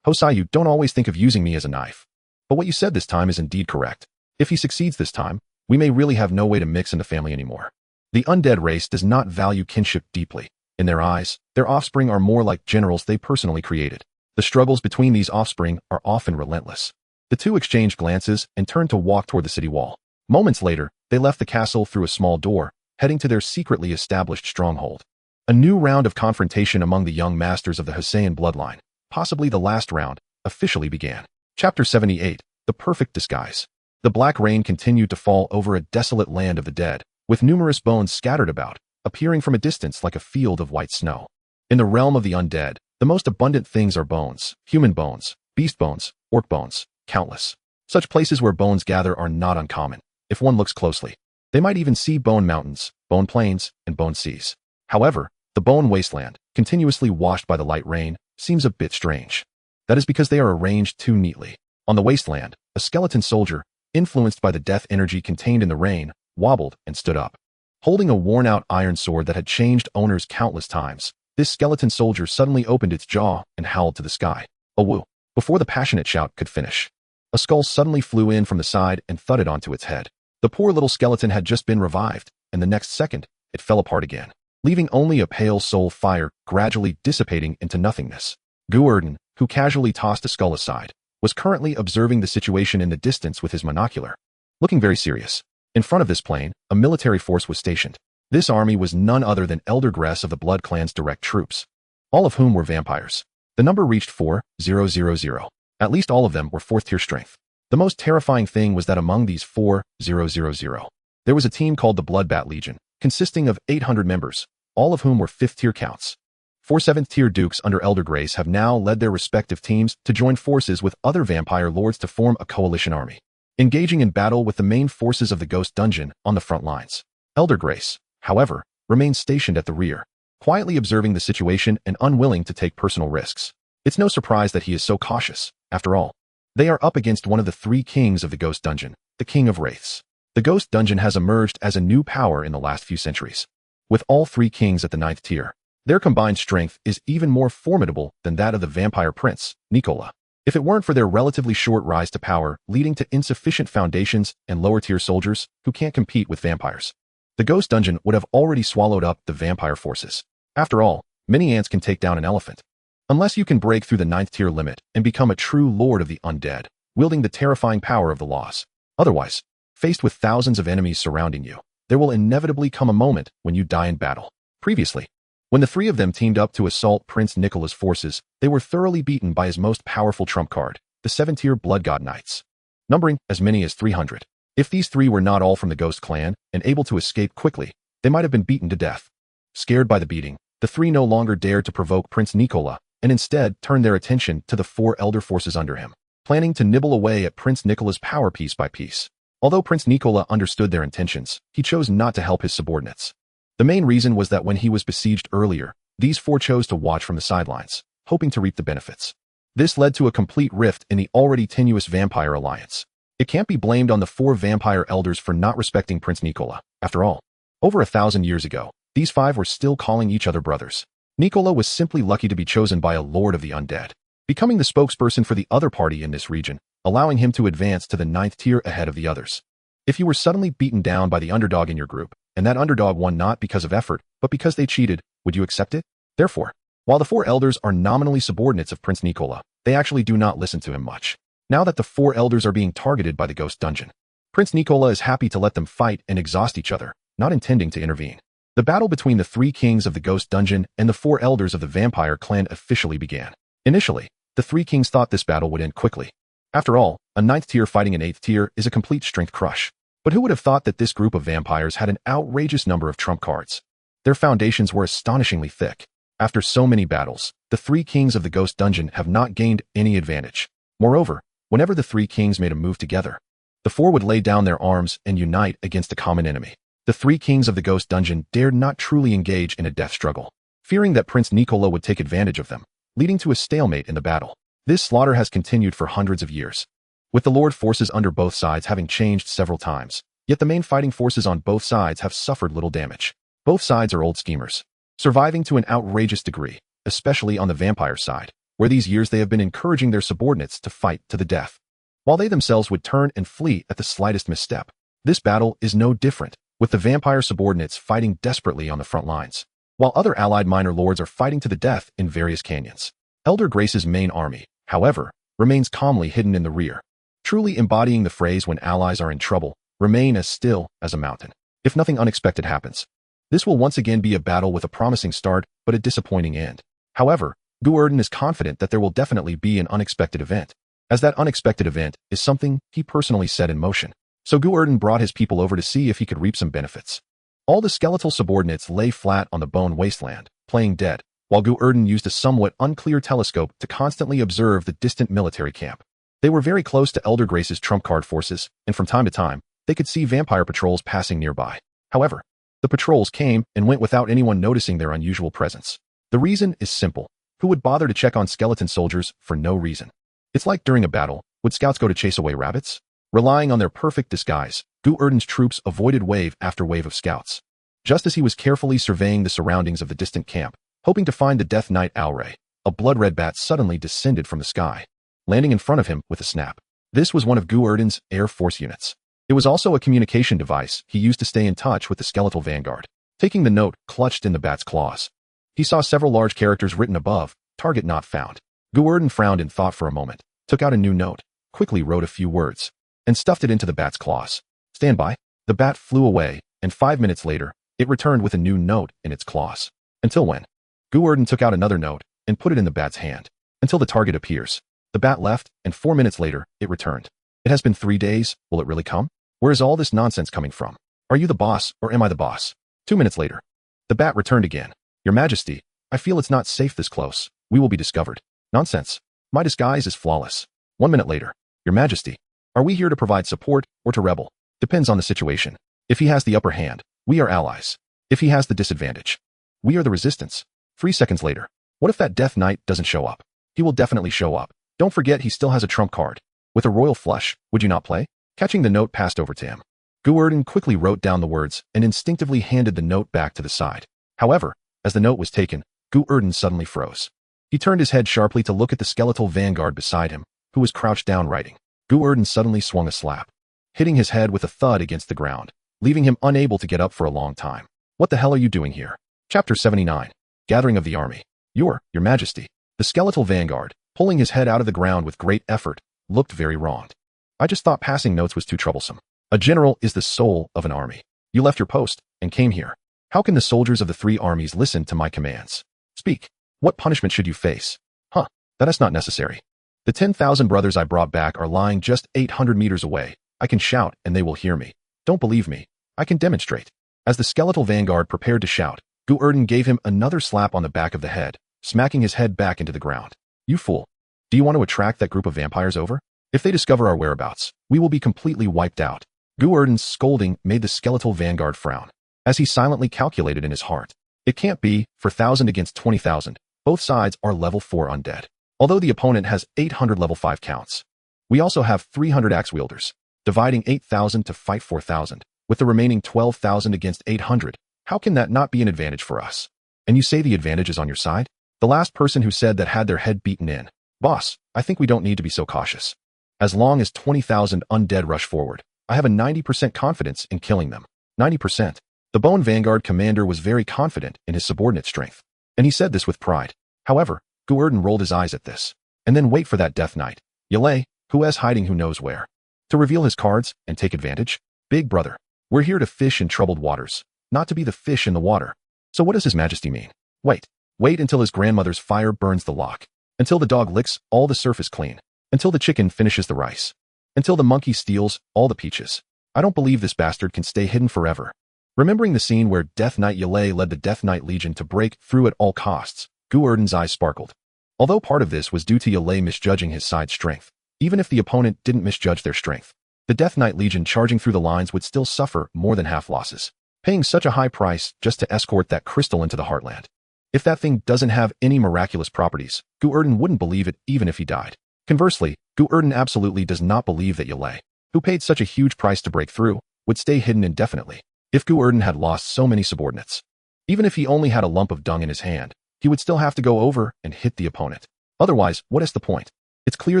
Hosai, you don't always think of using me as a knife. But what you said this time is indeed correct. If he succeeds this time, we may really have no way to mix in the family anymore. The undead race does not value kinship deeply. In their eyes, their offspring are more like generals they personally created. The struggles between these offspring are often relentless. The two exchanged glances and turned to walk toward the city wall. Moments later, they left the castle through a small door, heading to their secretly established stronghold. A new round of confrontation among the young masters of the Hussein bloodline, possibly the last round, officially began. Chapter 78, The Perfect Disguise. The black rain continued to fall over a desolate land of the dead, with numerous bones scattered about, appearing from a distance like a field of white snow. In the realm of the undead, the most abundant things are bones, human bones, beast bones, orc bones, countless. Such places where bones gather are not uncommon, if one looks closely. They might even see bone mountains, bone plains, and bone seas. However, the bone wasteland, continuously washed by the light rain, seems a bit strange. That is because they are arranged too neatly. On the wasteland, a skeleton soldier, influenced by the death energy contained in the rain, wobbled and stood up. Holding a worn-out iron sword that had changed owners countless times, this skeleton soldier suddenly opened its jaw and howled to the sky. A woo! Before the passionate shout could finish, a skull suddenly flew in from the side and thudded onto its head. The poor little skeleton had just been revived, and the next second, it fell apart again, leaving only a pale soul fire gradually dissipating into nothingness. Gu Erdan, who casually tossed a skull aside, was currently observing the situation in the distance with his monocular, looking very serious. In front of this plane, a military force was stationed. This army was none other than Elder Gress of the Blood Clan's direct troops, all of whom were vampires. The number reached 4,000. At least all of them were 4th-tier strength. The most terrifying thing was that among these 4,000, there was a team called the Bloodbat Legion, consisting of 800 members, all of whom were 5th-tier counts. 4 7th-tier dukes under Elder Grace have now led their respective teams to join forces with other vampire lords to form a coalition army, engaging in battle with the main forces of the Ghost Dungeon on the front lines. Elder Grace, however, remains stationed at the rear, quietly observing the situation and unwilling to take personal risks. It's no surprise that he is so cautious. After all, they are up against one of the 3 kings of the Ghost Dungeon, the King of Wraiths. The Ghost Dungeon has emerged as a new power in the last few centuries. With all 3 kings at the 9th tier, their combined strength is even more formidable than that of the vampire prince, Nicola. If it weren't for their relatively short rise to power, leading to insufficient foundations and lower-tier soldiers who can't compete with vampires, the Ghost Dungeon would have already swallowed up the vampire forces. After all, many ants can take down an elephant. Unless you can break through the 9th tier limit and become a true lord of the undead, wielding the terrifying power of the laws. Otherwise, faced with thousands of enemies surrounding you, there will inevitably come a moment when you die in battle. Previously, when the 3 of them teamed up to assault Prince Nicola's forces, they were thoroughly beaten by his most powerful trump card, the 7th-tier Blood God Knights, numbering as many as 300. If these 3 were not all from the Ghost Clan and able to escape quickly, they might have been beaten to death. Scared by the beating, the 3 no longer dared to provoke Prince Nicola and instead turned their attention to the 4 elder forces under him, planning to nibble away at Prince Nicola's power piece by piece. Although Prince Nicola understood their intentions, he chose not to help his subordinates. The main reason was that when he was besieged earlier, these 4 chose to watch from the sidelines, hoping to reap the benefits. This led to a complete rift in the already tenuous vampire alliance. It can't be blamed on the 4 vampire elders for not respecting Prince Nicola. After all, over 1,000 years ago, these 5 were still calling each other brothers. Nicola was simply lucky to be chosen by a lord of the undead, becoming the spokesperson for the other party in this region, allowing him to advance to the 9th tier ahead of the others. If you were suddenly beaten down by the underdog in your group, and that underdog won not because of effort, but because they cheated, would you accept it? Therefore, while the 4 elders are nominally subordinates of Prince Nicola, they actually do not listen to him much. Now that the 4 elders are being targeted by the Ghost Dungeon, Prince Nicola is happy to let them fight and exhaust each other, not intending to intervene. The battle between the 3 kings of the Ghost Dungeon and the 4 elders of the vampire clan officially began. Initially, the 3 kings thought this battle would end quickly. After all, a 9th tier fighting an 8th tier is a complete strength crush. But who would have thought that this group of vampires had an outrageous number of trump cards? Their foundations were astonishingly thick. After so many battles, the 3 kings of the Ghost Dungeon have not gained any advantage. Moreover, whenever the 3 kings made a move together, the 4 would lay down their arms and unite against a common enemy. The 3 kings of the Ghost Dungeon dared not truly engage in a death struggle, fearing that Prince Nicola would take advantage of them, leading to a stalemate in the battle. This slaughter has continued for hundreds of years, with the Lord forces under both sides having changed several times, yet the main fighting forces on both sides have suffered little damage. Both sides are old schemers, surviving to an outrageous degree, especially on the vampire side, where these years they have been encouraging their subordinates to fight to the death, while they themselves would turn and flee at the slightest misstep. This battle is no different, with the vampire subordinates fighting desperately on the front lines, while other allied minor lords are fighting to the death in various canyons. Elder Grace's main army, however, remains calmly hidden in the rear, truly embodying the phrase when allies are in trouble, remain as still as a mountain. If nothing unexpected happens, this will once again be a battle with a promising start but a disappointing end. However, Gu Erdan is confident that there will definitely be an unexpected event, as that unexpected event is something he personally set in motion. So Gu Erdan brought his people over to see if he could reap some benefits. All the skeletal subordinates lay flat on the bone wasteland, playing dead, while Gu Erdan used a somewhat unclear telescope to constantly observe the distant military camp. They were very close to Elder Grace's trump card forces, and from time to time, they could see vampire patrols passing nearby. However, the patrols came and went without anyone noticing their unusual presence. The reason is simple. Who would bother to check on skeleton soldiers for no reason? It's like during a battle, would scouts go to chase away rabbits? Relying on their perfect disguise, Gu Erdan's troops avoided wave after wave of scouts. Just as he was carefully surveying the surroundings of the distant camp, hoping to find the Death Knight Owlray, a blood-red bat suddenly descended from the sky, landing in front of him with a snap. This was one of Gu Erdan's Air Force units. It was also a communication device he used to stay in touch with the skeletal vanguard. Taking the note clutched in the bat's claws, he saw several large characters written above, "Target not found." Gu Erdan frowned in thought for a moment, took out a new note, quickly wrote a few words, and stuffed it into the bat's claws. "Stand by." The bat flew away, and 5 minutes later, it returned with a new note in its claws. Until when? Gu Erdan took out another note and put it in the bat's hand. "Until the target appears." The bat left, and 4 minutes later, it returned. It has been 3 days. Will it really come? Where is all this nonsense coming from? Are you the boss, or am I the boss? 2 minutes later. The bat returned again. Your Majesty, I feel it's not safe this close. We will be discovered. Nonsense. My disguise is flawless. 1 minute later. Your Majesty, are we here to provide support or to rebel? Depends on the situation. If he has the upper hand, we are allies. If he has the disadvantage, we are the resistance. 3 seconds later. What if that Death Knight doesn't show up? He will definitely show up. Don't forget he still has a trump card. With a royal flush, would you not play? Catching the note passed over to him. Gu Erdan quickly wrote down the words and instinctively handed the note back to the side. However, as the note was taken, Gu Erdan suddenly froze. He turned his head sharply to look at the skeletal vanguard beside him, who was crouched down writing. Gu Erdan suddenly swung a slap, hitting his head with a thud against the ground, leaving him unable to get up for a long time. What the hell are you doing here? Chapter 79. Gathering of the Army. Your Majesty. The skeletal vanguard, pulling his head out of the ground with great effort, looked very wronged. I just thought passing notes was too troublesome. A general is the soul of an army. You left your post and came here. How can the soldiers of the 3 armies listen to my commands? Speak. What punishment should you face? That is not necessary. The 10,000 brothers I brought back are lying just 800 meters away. I can shout and they will hear me. Don't believe me? I can demonstrate. As the skeletal vanguard prepared to shout, Gu Erdan gave him another slap on the back of the head, smacking his head back into the ground. You fool. Do you want to attract that group of vampires over? If they discover our whereabouts, we will be completely wiped out. Gu Erdan's scolding made the skeletal vanguard frown, as he silently calculated in his heart. It can't be, for 1,000 against 20,000, both sides are level 4 undead. Although the opponent has 800 level 5 counts. We also have 300 axe wielders, dividing 8,000 to fight 4,000, with the remaining 12,000 against 800. How can that not be an advantage for us? And you say the advantage is on your side? The last person who said that had their head beaten in. Boss, I think we don't need to be so cautious. As long as 20,000 undead rush forward, I have a 90% confidence in killing them. 90%. The Bone Vanguard commander was very confident in his subordinate strength, and he said this with pride. However, Gu Erdan rolled his eyes at this, and then wait for that Death Knight, Yale, who is hiding who knows where, to reveal his cards and take advantage. Big brother, we're here to fish in troubled waters, not to be the fish in the water. So what does His Majesty mean? Wait until his grandmother's fire burns the lock, until the dog licks all the surface clean, until the chicken finishes the rice, until the monkey steals all the peaches. I don't believe this bastard can stay hidden forever. Remembering the scene where Death Knight Yale led the Death Knight Legion to break through at all costs, Gu Erdan's eyes sparkled. Although part of this was due to Yale misjudging his side's strength, even if the opponent didn't misjudge their strength, the Death Knight Legion charging through the lines would still suffer more than half losses, paying such a high price just to escort that crystal into the heartland. If that thing doesn't have any miraculous properties, Gu Erdan wouldn't believe it even if he died. Conversely, Gu Erdan absolutely does not believe that Yale, who paid such a huge price to break through, would stay hidden indefinitely. If Gu Erdan had lost so many subordinates, even if he only had a lump of dung in his hand, he would still have to go over and hit the opponent. Otherwise, what is the point? It's clear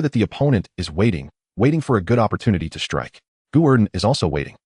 that the opponent is waiting for a good opportunity to strike. Gu Erdan is also waiting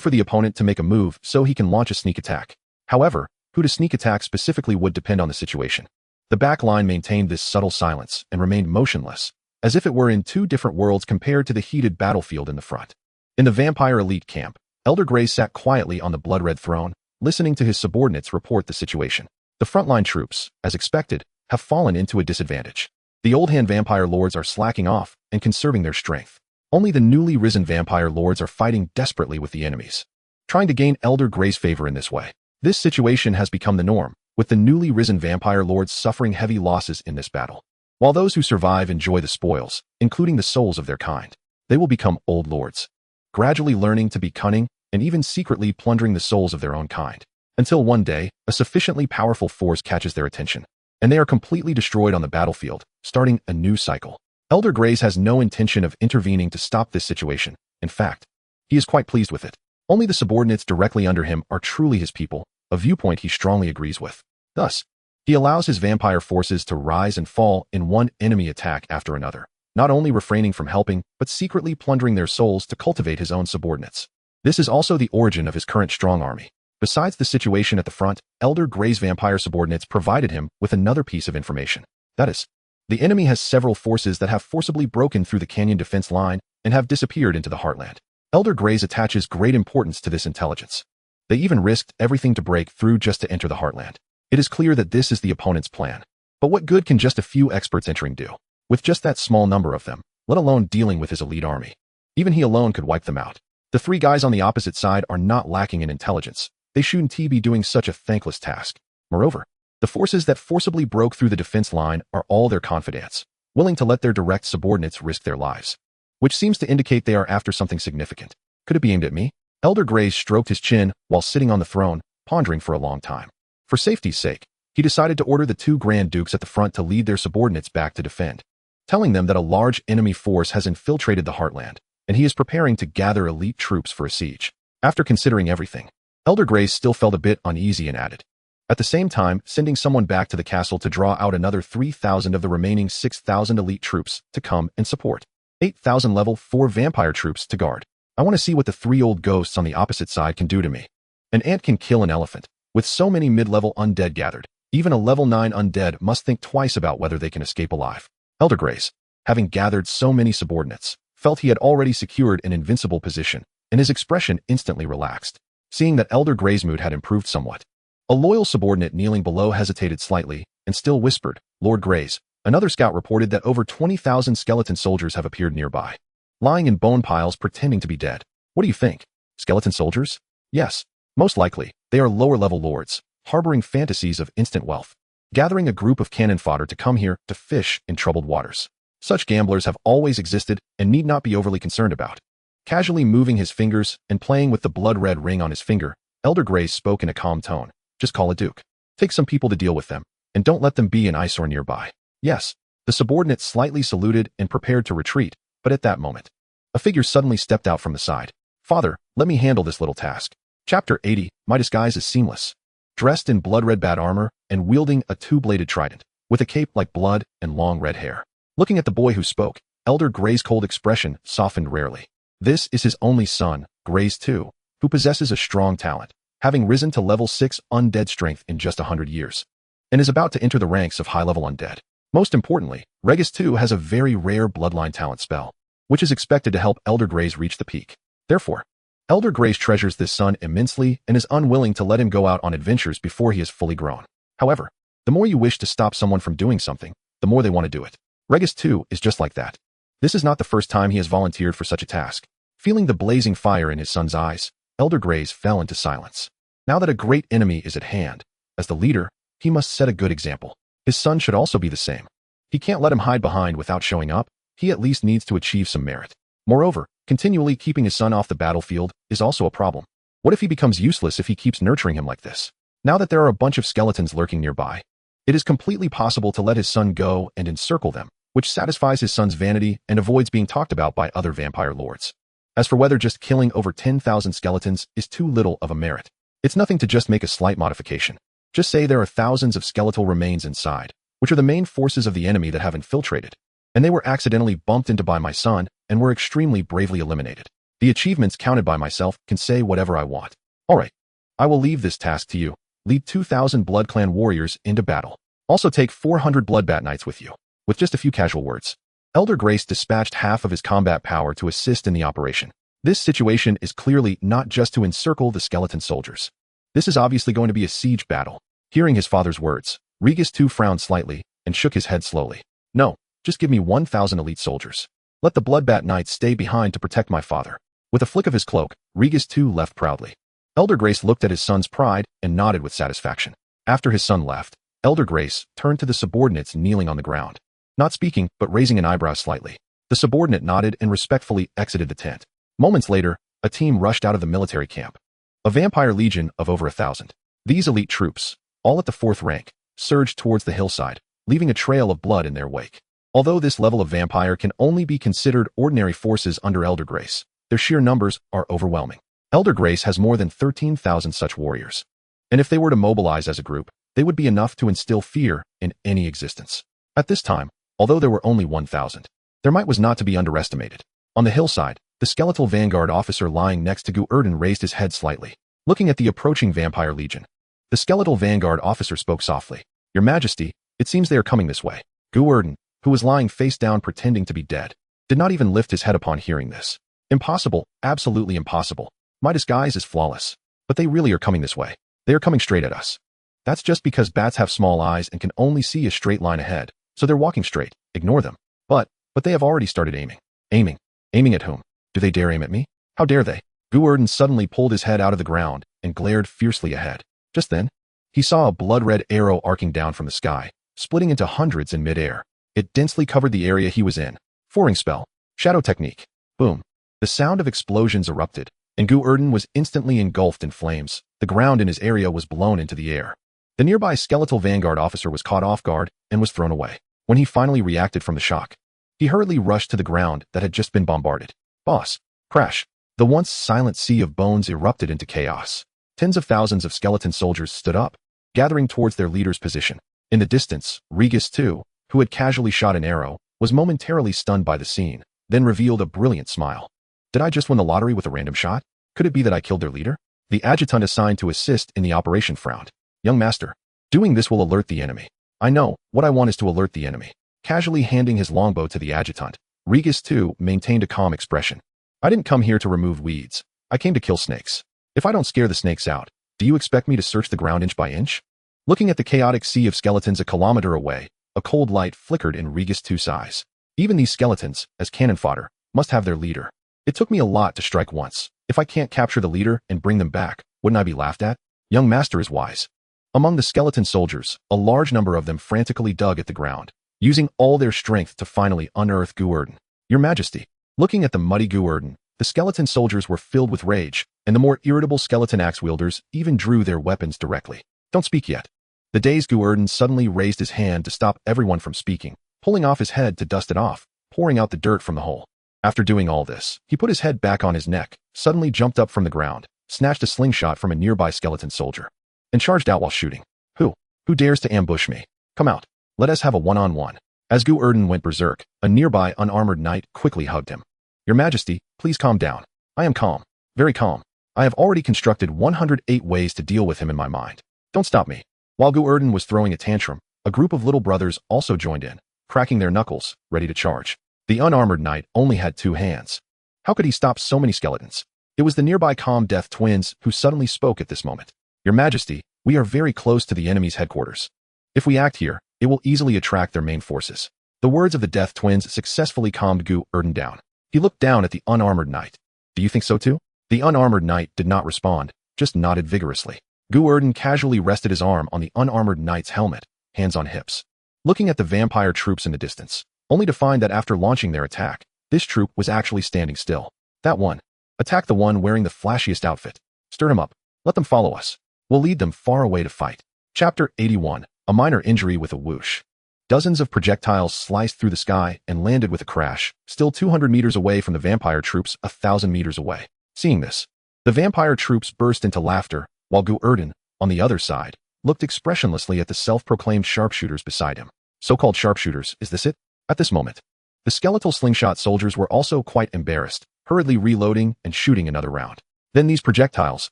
for the opponent to make a move so he can launch a sneak attack. However, who to sneak attack specifically would depend on the situation. The back line maintained this subtle silence and remained motionless, as if it were in 2 different worlds compared to the heated battlefield in the front. In the vampire elite camp, Elder Grey sat quietly on the blood-red throne, listening to his subordinates report the situation. The frontline troops, as expected, have fallen into a disadvantage. The old-hand vampire lords are slacking off and conserving their strength. Only the newly risen vampire lords are fighting desperately with the enemies, trying to gain Elder Grey's favor in this way. This situation has become the norm, with the newly risen vampire lords suffering heavy losses in this battle. While those who survive enjoy the spoils, including the souls of their kind, they will become old lords, gradually learning to be cunning and even secretly plundering the souls of their own kind, until one day, a sufficiently powerful force catches their attention, and they are completely destroyed on the battlefield, starting a new cycle. Elder Grey has no intention of intervening to stop this situation. In fact, he is quite pleased with it. Only the subordinates directly under him are truly his people, a viewpoint he strongly agrees with. Thus, he allows his vampire forces to rise and fall in one enemy attack after another, not only refraining from helping, but secretly plundering their souls to cultivate his own subordinates. This is also the origin of his current strong army. Besides the situation at the front, Elder Grey's vampire subordinates provided him with another piece of information. That is, the enemy has several forces that have forcibly broken through the canyon defense line and have disappeared into the heartland. Elder Grey attaches great importance to this intelligence. They even risked everything to break through just to enter the heartland. It is clear that this is the opponent's plan. But what good can just a few experts entering do, with just that small number of them, let alone dealing with his elite army? Even he alone could wipe them out. The three guys on the opposite side are not lacking in intelligence. They shouldn't be doing such a thankless task. Moreover, the forces that forcibly broke through the defense line are all their confidants, willing to let their direct subordinates risk their lives, which seems to indicate they are after something significant. Could it be aimed at me? Elder Grays stroked his chin while sitting on the throne, pondering for a long time. For safety's sake, he decided to order the two Grand Dukes at the front to lead their subordinates back to defend, telling them that a large enemy force has infiltrated the heartland, and he is preparing to gather elite troops for a siege. After considering everything, Elder Grays still felt a bit uneasy and added, at the same time, sending someone back to the castle to draw out another 3,000 of the remaining 6,000 elite troops to come and support 8,000 level 4 vampire troops to guard. I want to see what the three old ghosts on the opposite side can do to me. An ant can kill an elephant. With so many mid-level undead gathered, even a level 9 undead must think twice about whether they can escape alive. Elder Grays, having gathered so many subordinates, felt he had already secured an invincible position, and his expression instantly relaxed, seeing that Elder Gray's mood had improved somewhat. A loyal subordinate kneeling below hesitated slightly and still whispered, Lord Grays. Another scout reported that over 20,000 skeleton soldiers have appeared nearby, lying in bone piles pretending to be dead. What do you think? Skeleton soldiers? Yes, most likely, they are lower-level lords, harboring fantasies of instant wealth, gathering a group of cannon fodder to come here to fish in troubled waters. Such gamblers have always existed and need not be overly concerned about. Casually moving his fingers and playing with the blood-red ring on his finger, Elder Grays spoke in a calm tone. Just call a duke. Take some people to deal with them, and don't let them be an eyesore nearby. Yes. The subordinate slightly saluted and prepared to retreat, but at that moment, a figure suddenly stepped out from the side. Father, let me handle this little task. Chapter 80, My disguise is seamless. Dressed in blood-red bat armor and wielding a two-bladed trident, with a cape like blood and long red hair. Looking at the boy who spoke, Elder Gray's cold expression softened rarely. This is his only son, Grays II, who possesses a strong talent, having risen to level 6 undead strength in just 100 years, and is about to enter the ranks of high-level undead. Most importantly, Regis II has a very rare bloodline talent spell, which is expected to help Elder Grays reach the peak. Therefore, Elder Grays treasures this son immensely and is unwilling to let him go out on adventures before he is fully grown. However, the more you wish to stop someone from doing something, the more they want to do it. Regis II is just like that. This is not the first time he has volunteered for such a task. Feeling the blazing fire in his son's eyes, Elder Grays fell into silence. Now that a great enemy is at hand, as the leader, he must set a good example. His son should also be the same. He can't let him hide behind without showing up. He at least needs to achieve some merit. Moreover, continually keeping his son off the battlefield is also a problem. What if he becomes useless if he keeps nurturing him like this? Now that there are a bunch of skeletons lurking nearby, it is completely possible to let his son go and encircle them, which satisfies his son's vanity and avoids being talked about by other vampire lords. As for whether just killing over 10,000 skeletons is too little of a merit, it's nothing to just make a slight modification. Just say there are thousands of skeletal remains inside, which are the main forces of the enemy that have infiltrated, and they were accidentally bumped into by my son and were extremely bravely eliminated. The achievements counted by myself can say whatever I want. Alright, I will leave this task to you. Lead 2,000 Blood Clan warriors into battle. Also take 400 Bloodbat Knights with you. With just a few casual words, Elder Grace dispatched half of his combat power to assist in the operation. This situation is clearly not just to encircle the skeleton soldiers. This is obviously going to be a siege battle. Hearing his father's words, Regis II frowned slightly and shook his head slowly. No, just give me 1,000 elite soldiers. Let the Bloodbat Knights stay behind to protect my father. With a flick of his cloak, Regis II left proudly. Elder Grace looked at his son's pride and nodded with satisfaction. After his son left, Elder Grace turned to the subordinates kneeling on the ground, not speaking but raising an eyebrow slightly. The subordinate nodded and respectfully exited the tent. Moments later, a team rushed out of the military camp. A vampire legion of over 1,000. These elite troops, all at the 4th rank, surged towards the hillside, leaving a trail of blood in their wake. Although this level of vampire can only be considered ordinary forces under Elder Grace, their sheer numbers are overwhelming. Elder Grace has more than 13,000 such warriors. And if they were to mobilize as a group, they would be enough to instill fear in any existence. At this time, although there were only 1,000, their might was not to be underestimated. On the hillside, the skeletal vanguard officer lying next to Gu Erdan raised his head slightly, looking at the approaching vampire legion. The skeletal vanguard officer spoke softly. Your Majesty, it seems they are coming this way. Gu Erdan, who was lying face down pretending to be dead, did not even lift his head upon hearing this. Impossible, absolutely impossible. My disguise is flawless. But they really are coming this way. They are coming straight at us. That's just because bats have small eyes and can only see a straight line ahead, so they're walking straight. Ignore them. But they have already started aiming. Aiming at whom? Do they dare aim at me? How dare they? Gu Erdan suddenly pulled his head out of the ground and glared fiercely ahead. Just then, he saw a blood-red arrow arcing down from the sky, splitting into hundreds in mid-air. It densely covered the area he was in. Foring spell. Shadow technique. Boom. The sound of explosions erupted, and Gu Erdan was instantly engulfed in flames. The ground in his area was blown into the air. The nearby skeletal vanguard officer was caught off guard and was thrown away. When he finally reacted from the shock, he hurriedly rushed to the ground that had just been bombarded. Boss. Crash. The once silent sea of bones erupted into chaos. Tens of thousands of skeleton soldiers stood up, gathering towards their leader's position. In the distance, Regis II, who had casually shot an arrow, was momentarily stunned by the scene, then revealed a brilliant smile. Did I just win the lottery with a random shot? Could it be that I killed their leader? The adjutant assigned to assist in the operation frowned. Young master, doing this will alert the enemy. I know, what I want is to alert the enemy. Casually handing his longbow to the adjutant, Regis II maintained a calm expression. I didn't come here to remove weeds. I came to kill snakes. If I don't scare the snakes out, do you expect me to search the ground inch by inch? Looking at the chaotic sea of skeletons a kilometer away, a cold light flickered in Regis II's eyes. Even these skeletons, as cannon fodder, must have their leader. It took me a lot to strike once. If I can't capture the leader and bring them back, wouldn't I be laughed at? Young master is wise. Among the skeleton soldiers, a large number of them frantically dug at the ground, using all their strength to finally unearth Gu Erdan. Your Majesty. Looking at the muddy Gu Erdan, the skeleton soldiers were filled with rage, and the more irritable skeleton axe wielders even drew their weapons directly. Don't speak yet. The dazed Gu Erdan suddenly raised his hand to stop everyone from speaking, pulling off his head to dust it off, pouring out the dirt from the hole. After doing all this, he put his head back on his neck, suddenly jumped up from the ground, snatched a slingshot from a nearby skeleton soldier, and charged out while shooting. Who dares to ambush me? Come out. Let us have a one-on-one. As Gu Erdan went berserk, a nearby unarmored knight quickly hugged him. Your Majesty, please calm down. I am calm. Very calm. I have already constructed 108 ways to deal with him in my mind. Don't stop me. While Gu Erdan was throwing a tantrum, a group of little brothers also joined in, cracking their knuckles, ready to charge. The unarmored knight only had 2 hands. How could he stop so many skeletons? It was the nearby calm Death twins who suddenly spoke at this moment. Your Majesty, we are very close to the enemy's headquarters. If we act here, it will easily attract their main forces. The words of the Death twins successfully calmed Gu Erdan down. He looked down at the unarmored knight. Do you think so too? The unarmored knight did not respond, just nodded vigorously. Gu Erdan casually rested his arm on the unarmored knight's helmet, hands on hips, looking at the vampire troops in the distance, only to find that after launching their attack, this troop was actually standing still. That one. Attack the one wearing the flashiest outfit. Stir him up. Let them follow us. We'll lead them far away to fight. Chapter 81. A minor injury with a whoosh. Dozens of projectiles sliced through the sky and landed with a crash, still 200 meters away from the vampire troops 1,000 meters away. Seeing this, the vampire troops burst into laughter, while Gu Erdan, on the other side, looked expressionlessly at the self-proclaimed sharpshooters beside him. So-called sharpshooters, is this it? At this moment, the skeletal slingshot soldiers were also quite embarrassed, hurriedly reloading and shooting another round. Then these projectiles,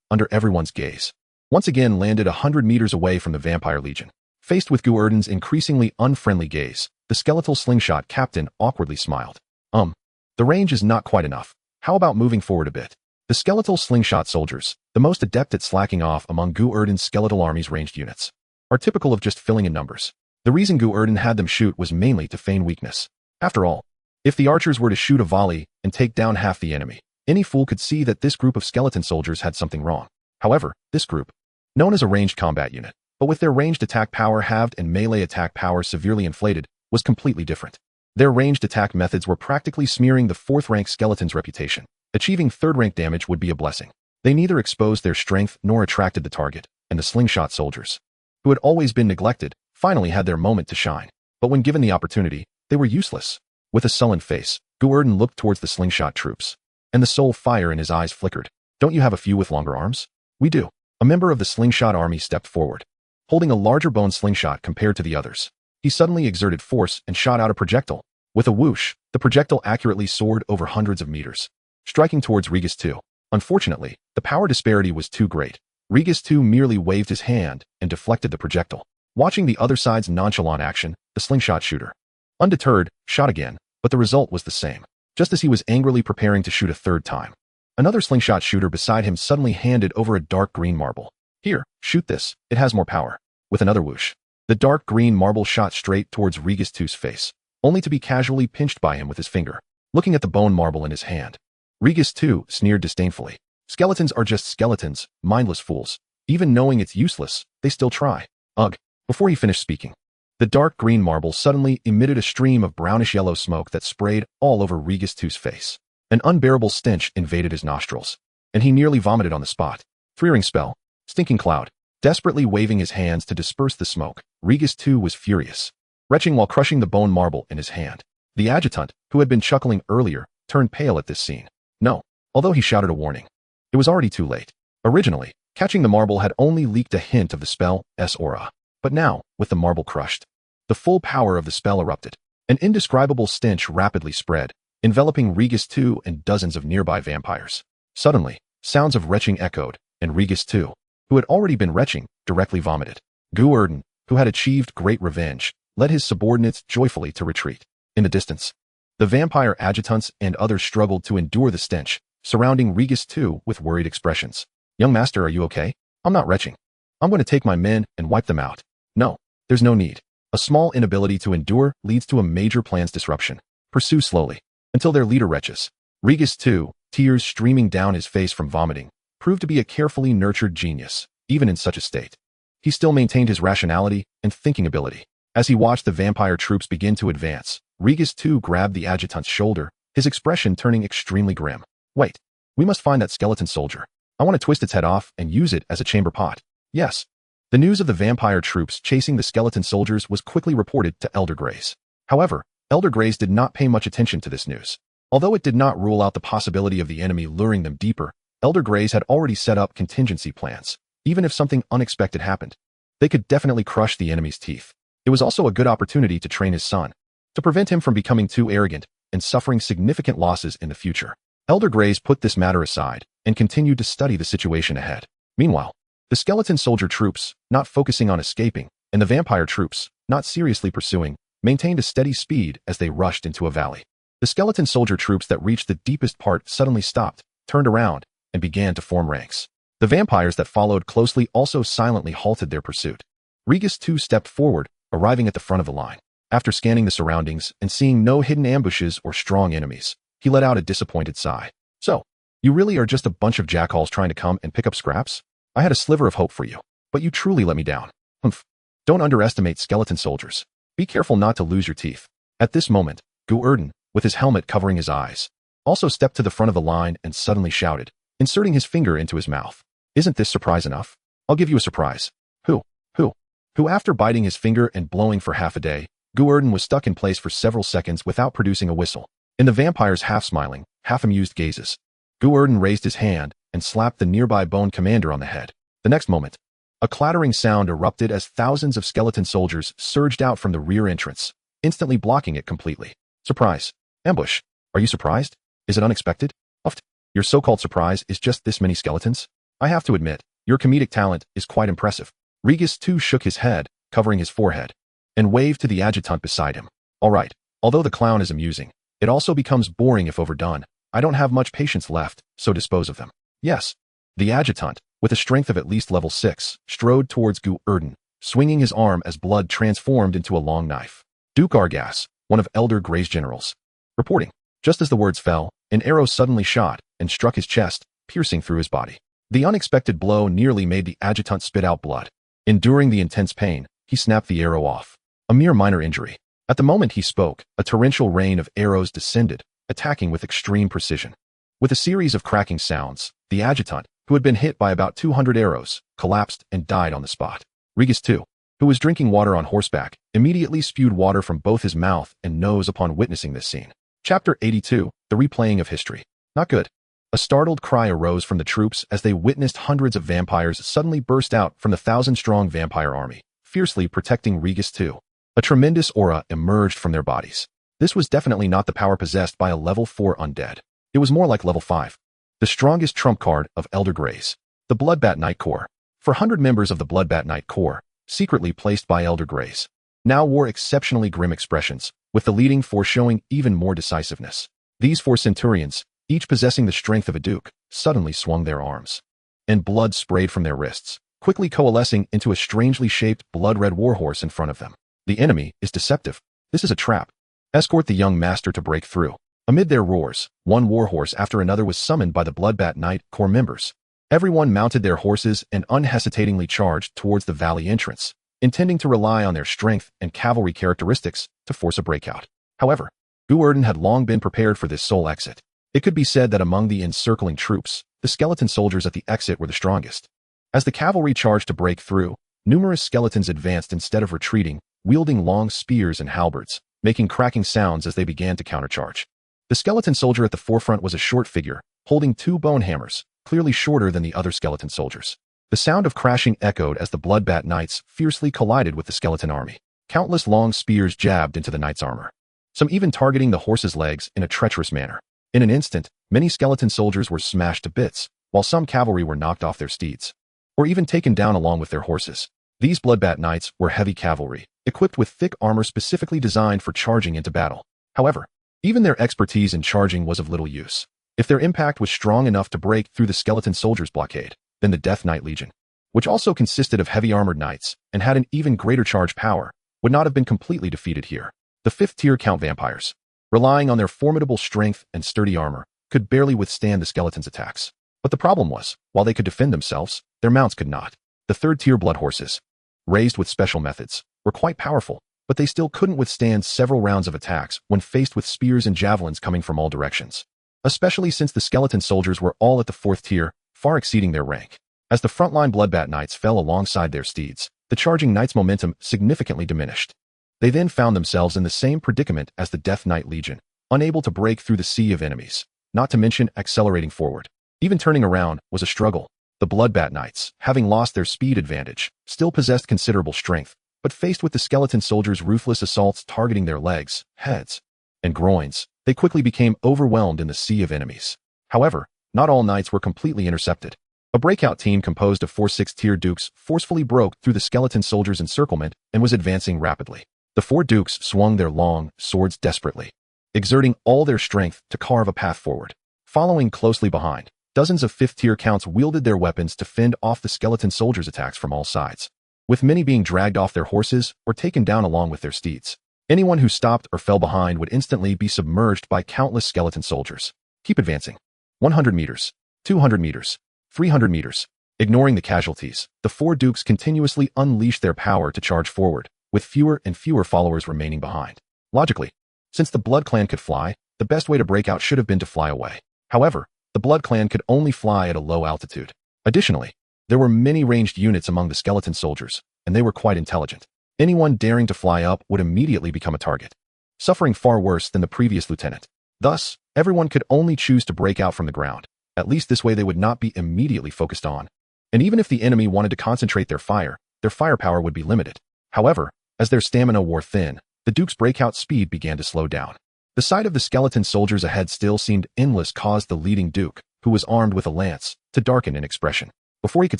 under everyone's gaze, once again landed 100 meters away from the vampire legion. Faced with Gu Erdan's increasingly unfriendly gaze, the skeletal slingshot captain awkwardly smiled. The range is not quite enough. How about moving forward a bit? The skeletal slingshot soldiers, the most adept at slacking off among Gu Erdan's skeletal army's ranged units, are typical of just filling in numbers. The reason Gu Erdan had them shoot was mainly to feign weakness. After all, if the archers were to shoot a volley and take down half the enemy, any fool could see that this group of skeleton soldiers had something wrong. However, this group, known as a ranged combat unit, but with their ranged attack power halved and melee attack power severely inflated, was completely different. Their ranged attack methods were practically smearing the 4th-rank skeleton's reputation. Achieving 3rd-rank damage would be a blessing. They neither exposed their strength nor attracted the target, and the slingshot soldiers, who had always been neglected, finally had their moment to shine. But when given the opportunity, they were useless. With a sullen face, Gu Erdan looked towards the slingshot troops, and the soul fire in his eyes flickered. Don't you have a few with longer arms? We do. A member of the slingshot army stepped forward, holding a larger bone slingshot compared to the others. He suddenly exerted force and shot out a projectile. With a whoosh, the projectile accurately soared over hundreds of meters, striking towards Regis II. Unfortunately, the power disparity was too great. Regis II merely waved his hand and deflected the projectile. Watching the other side's nonchalant action, the slingshot shooter, undeterred, shot again, but the result was the same. Just as he was angrily preparing to shoot a 3rd time, another slingshot shooter beside him suddenly handed over a dark green marble. Here, shoot this, it has more power. With another whoosh, the dark green marble shot straight towards Regis II's face, only to be casually pinched by him with his finger. Looking at the bone marble in his hand, Regis too sneered disdainfully. Skeletons are just skeletons, mindless fools. Even knowing it's useless, they still try. Ugh. Before he finished speaking, the dark green marble suddenly emitted a stream of brownish-yellow smoke that sprayed all over Regis II's face. An unbearable stench invaded his nostrils, and he nearly vomited on the spot. Three-ring spell. Stinking cloud. Desperately waving his hands to disperse the smoke, Regis II was furious, retching while crushing the bone marble in his hand. The adjutant, who had been chuckling earlier, turned pale at this scene. No, although he shouted a warning. It was already too late. Originally, catching the marble had only leaked a hint of the spell's aura. But now, with the marble crushed, the full power of the spell erupted. An indescribable stench rapidly spread, enveloping Regis II and dozens of nearby vampires. Suddenly, sounds of retching echoed, and Regis II, who had already been retching, directly vomited. Gu Erdan, who had achieved great revenge, led his subordinates joyfully to retreat. In the distance, the vampire adjutants and others struggled to endure the stench, surrounding Regis II with worried expressions. Young master, are you okay? I'm not retching. I'm going to take my men and wipe them out. No, there's no need. A small inability to endure leads to a major plan's disruption. Pursue slowly, until their leader retches. Regis II, tears streaming down his face from vomiting, proved to be a carefully nurtured genius, even in such a state. He still maintained his rationality and thinking ability. As he watched the vampire troops begin to advance, Regis II grabbed the adjutant's shoulder, his expression turning extremely grim. Wait, we must find that skeleton soldier. I want to twist its head off and use it as a chamber pot. Yes. The news of the vampire troops chasing the skeleton soldiers was quickly reported to Elder Greys. However, Elder Greys did not pay much attention to this news. Although it did not rule out the possibility of the enemy luring them deeper, Elder Greys had already set up contingency plans. Even if something unexpected happened, they could definitely crush the enemy's teeth. It was also a good opportunity to train his son, to prevent him from becoming too arrogant and suffering significant losses in the future. Elder Greys put this matter aside and continued to study the situation ahead. Meanwhile, the skeleton soldier troops, not focusing on escaping, and the vampire troops, not seriously pursuing, maintained a steady speed as they rushed into a valley. The skeleton soldier troops that reached the deepest part suddenly stopped, turned around, and began to form ranks. The vampires that followed closely also silently halted their pursuit. Regis II stepped forward, arriving at the front of the line. After scanning the surroundings and seeing no hidden ambushes or strong enemies, he let out a disappointed sigh. So, you really are just a bunch of jackhauls trying to come and pick up scraps? I had a sliver of hope for you, but you truly let me down. Humph. Don't underestimate skeleton soldiers. Be careful not to lose your teeth. At this moment, Gu Erdan, with his helmet covering his eyes, also stepped to the front of the line and suddenly shouted, inserting his finger into his mouth. Isn't this surprise enough? I'll give you a surprise. Who after biting his finger and blowing for half a day, Gu Erdan was stuck in place for several seconds without producing a whistle. In the vampire's half-smiling, half-amused gazes, Gu Erdan raised his hand and slapped the nearby bone commander on the head. The next moment, a clattering sound erupted as thousands of skeleton soldiers surged out from the rear entrance, instantly blocking it completely. Surprise. Ambush. Are you surprised? Is it unexpected? Uft. Your so-called surprise is just this many skeletons? I have to admit, your comedic talent is quite impressive. Regis too shook his head, covering his forehead, and waved to the adjutant beside him. All right, although the clown is amusing, it also becomes boring if overdone. I don't have much patience left, so dispose of them. Yes. The adjutant, with a strength of at least level 6, strode towards Gu Erdan, swinging his arm as blood transformed into a long knife. Duke Argas, one of Elder Grey's generals, reporting. Just as the words fell, an arrow suddenly shot and struck his chest, piercing through his body. The unexpected blow nearly made the adjutant spit out blood. Enduring the intense pain, he snapped the arrow off. A mere minor injury. At the moment he spoke, a torrential rain of arrows descended, attacking with extreme precision. With a series of cracking sounds, the adjutant, who had been hit by about 200 arrows, collapsed and died on the spot. Regis II, who was drinking water on horseback, immediately spewed water from both his mouth and nose upon witnessing this scene. Chapter 82, The Replaying of History. Not good. A startled cry arose from the troops as they witnessed hundreds of vampires suddenly burst out from the 1,000-strong vampire army, fiercely protecting Regis II. A tremendous aura emerged from their bodies. This was definitely not the power possessed by a level 4 undead. It was more like level 5. The strongest trump card of Elder Greys. The Bloodbat Knight Corps. 400 members of the Bloodbat Knight Corps, secretly placed by Elder Greys, now wore exceptionally grim expressions, with the leading 4 showing even more decisiveness. These 4 centurions, each possessing the strength of a duke, suddenly swung their arms, and blood sprayed from their wrists, quickly coalescing into a strangely shaped blood-red warhorse in front of them. The enemy is deceptive. This is a trap. Escort the young master to break through. Amid their roars, one warhorse after another was summoned by the Bloodbat Knight Corps members. Everyone mounted their horses and unhesitatingly charged towards the valley entrance, intending to rely on their strength and cavalry characteristics to force a breakout. However, Gu Erdan had long been prepared for this sole exit. It could be said that among the encircling troops, the skeleton soldiers at the exit were the strongest. As the cavalry charged to break through, numerous skeletons advanced instead of retreating, wielding long spears and halberds, making cracking sounds as they began to countercharge. The skeleton soldier at the forefront was a short figure, holding two bone hammers, clearly shorter than the other skeleton soldiers. The sound of crashing echoed as the Bloodbat Knights fiercely collided with the skeleton army. Countless long spears jabbed into the knight's armor, some even targeting the horse's legs in a treacherous manner. In an instant, many skeleton soldiers were smashed to bits, while some cavalry were knocked off their steeds, or even taken down along with their horses. These Bloodbat Knights were heavy cavalry, equipped with thick armor specifically designed for charging into battle. However, even their expertise in charging was of little use. If their impact was strong enough to break through the skeleton soldiers' blockade, then the Death Knight Legion, which also consisted of heavy armored knights and had an even greater charge power, would not have been completely defeated here. The 5th-tier Count Vampires, relying on their formidable strength and sturdy armor, could barely withstand the skeletons' attacks. But the problem was, while they could defend themselves, their mounts could not. The 3rd-tier Blood Horses, raised with special methods, were quite powerful, but they still couldn't withstand several rounds of attacks when faced with spears and javelins coming from all directions. Especially since the skeleton soldiers were all at the 4th tier, far exceeding their rank. As the frontline Bloodbat Knights fell alongside their steeds, the charging knights' momentum significantly diminished. They then found themselves in the same predicament as the Death Knight Legion, unable to break through the sea of enemies, not to mention accelerating forward. Even turning around was a struggle. The Bloodbat Knights, having lost their speed advantage, still possessed considerable strength, but faced with the skeleton soldiers' ruthless assaults targeting their legs, heads, and groins, they quickly became overwhelmed in the sea of enemies. However, not all knights were completely intercepted. A breakout team composed of 4 6th-tier dukes forcefully broke through the skeleton soldiers' encirclement and was advancing rapidly. The 4 dukes swung their long swords desperately, exerting all their strength to carve a path forward. Following closely behind, dozens of 5th-tier counts wielded their weapons to fend off the skeleton soldiers' attacks from all sides, with many being dragged off their horses or taken down along with their steeds. Anyone who stopped or fell behind would instantly be submerged by countless skeleton soldiers. Keep advancing. 100 meters, 200 meters, 300 meters. Ignoring the casualties, the 4 dukes continuously unleashed their power to charge forward, with fewer and fewer followers remaining behind. Logically, since the Blood Clan could fly, the best way to break out should have been to fly away. However, the Blood Clan could only fly at a low altitude. Additionally, there were many ranged units among the skeleton soldiers, and they were quite intelligent. Anyone daring to fly up would immediately become a target, suffering far worse than the previous lieutenant. Thus, everyone could only choose to break out from the ground. At least this way they would not be immediately focused on. And even if the enemy wanted to concentrate their firepower would be limited. However, as their stamina wore thin, the Duke's breakout speed began to slow down. The sight of the skeleton soldiers ahead still seemed endless caused the leading Duke, who was armed with a lance, to darken in expression. Before he could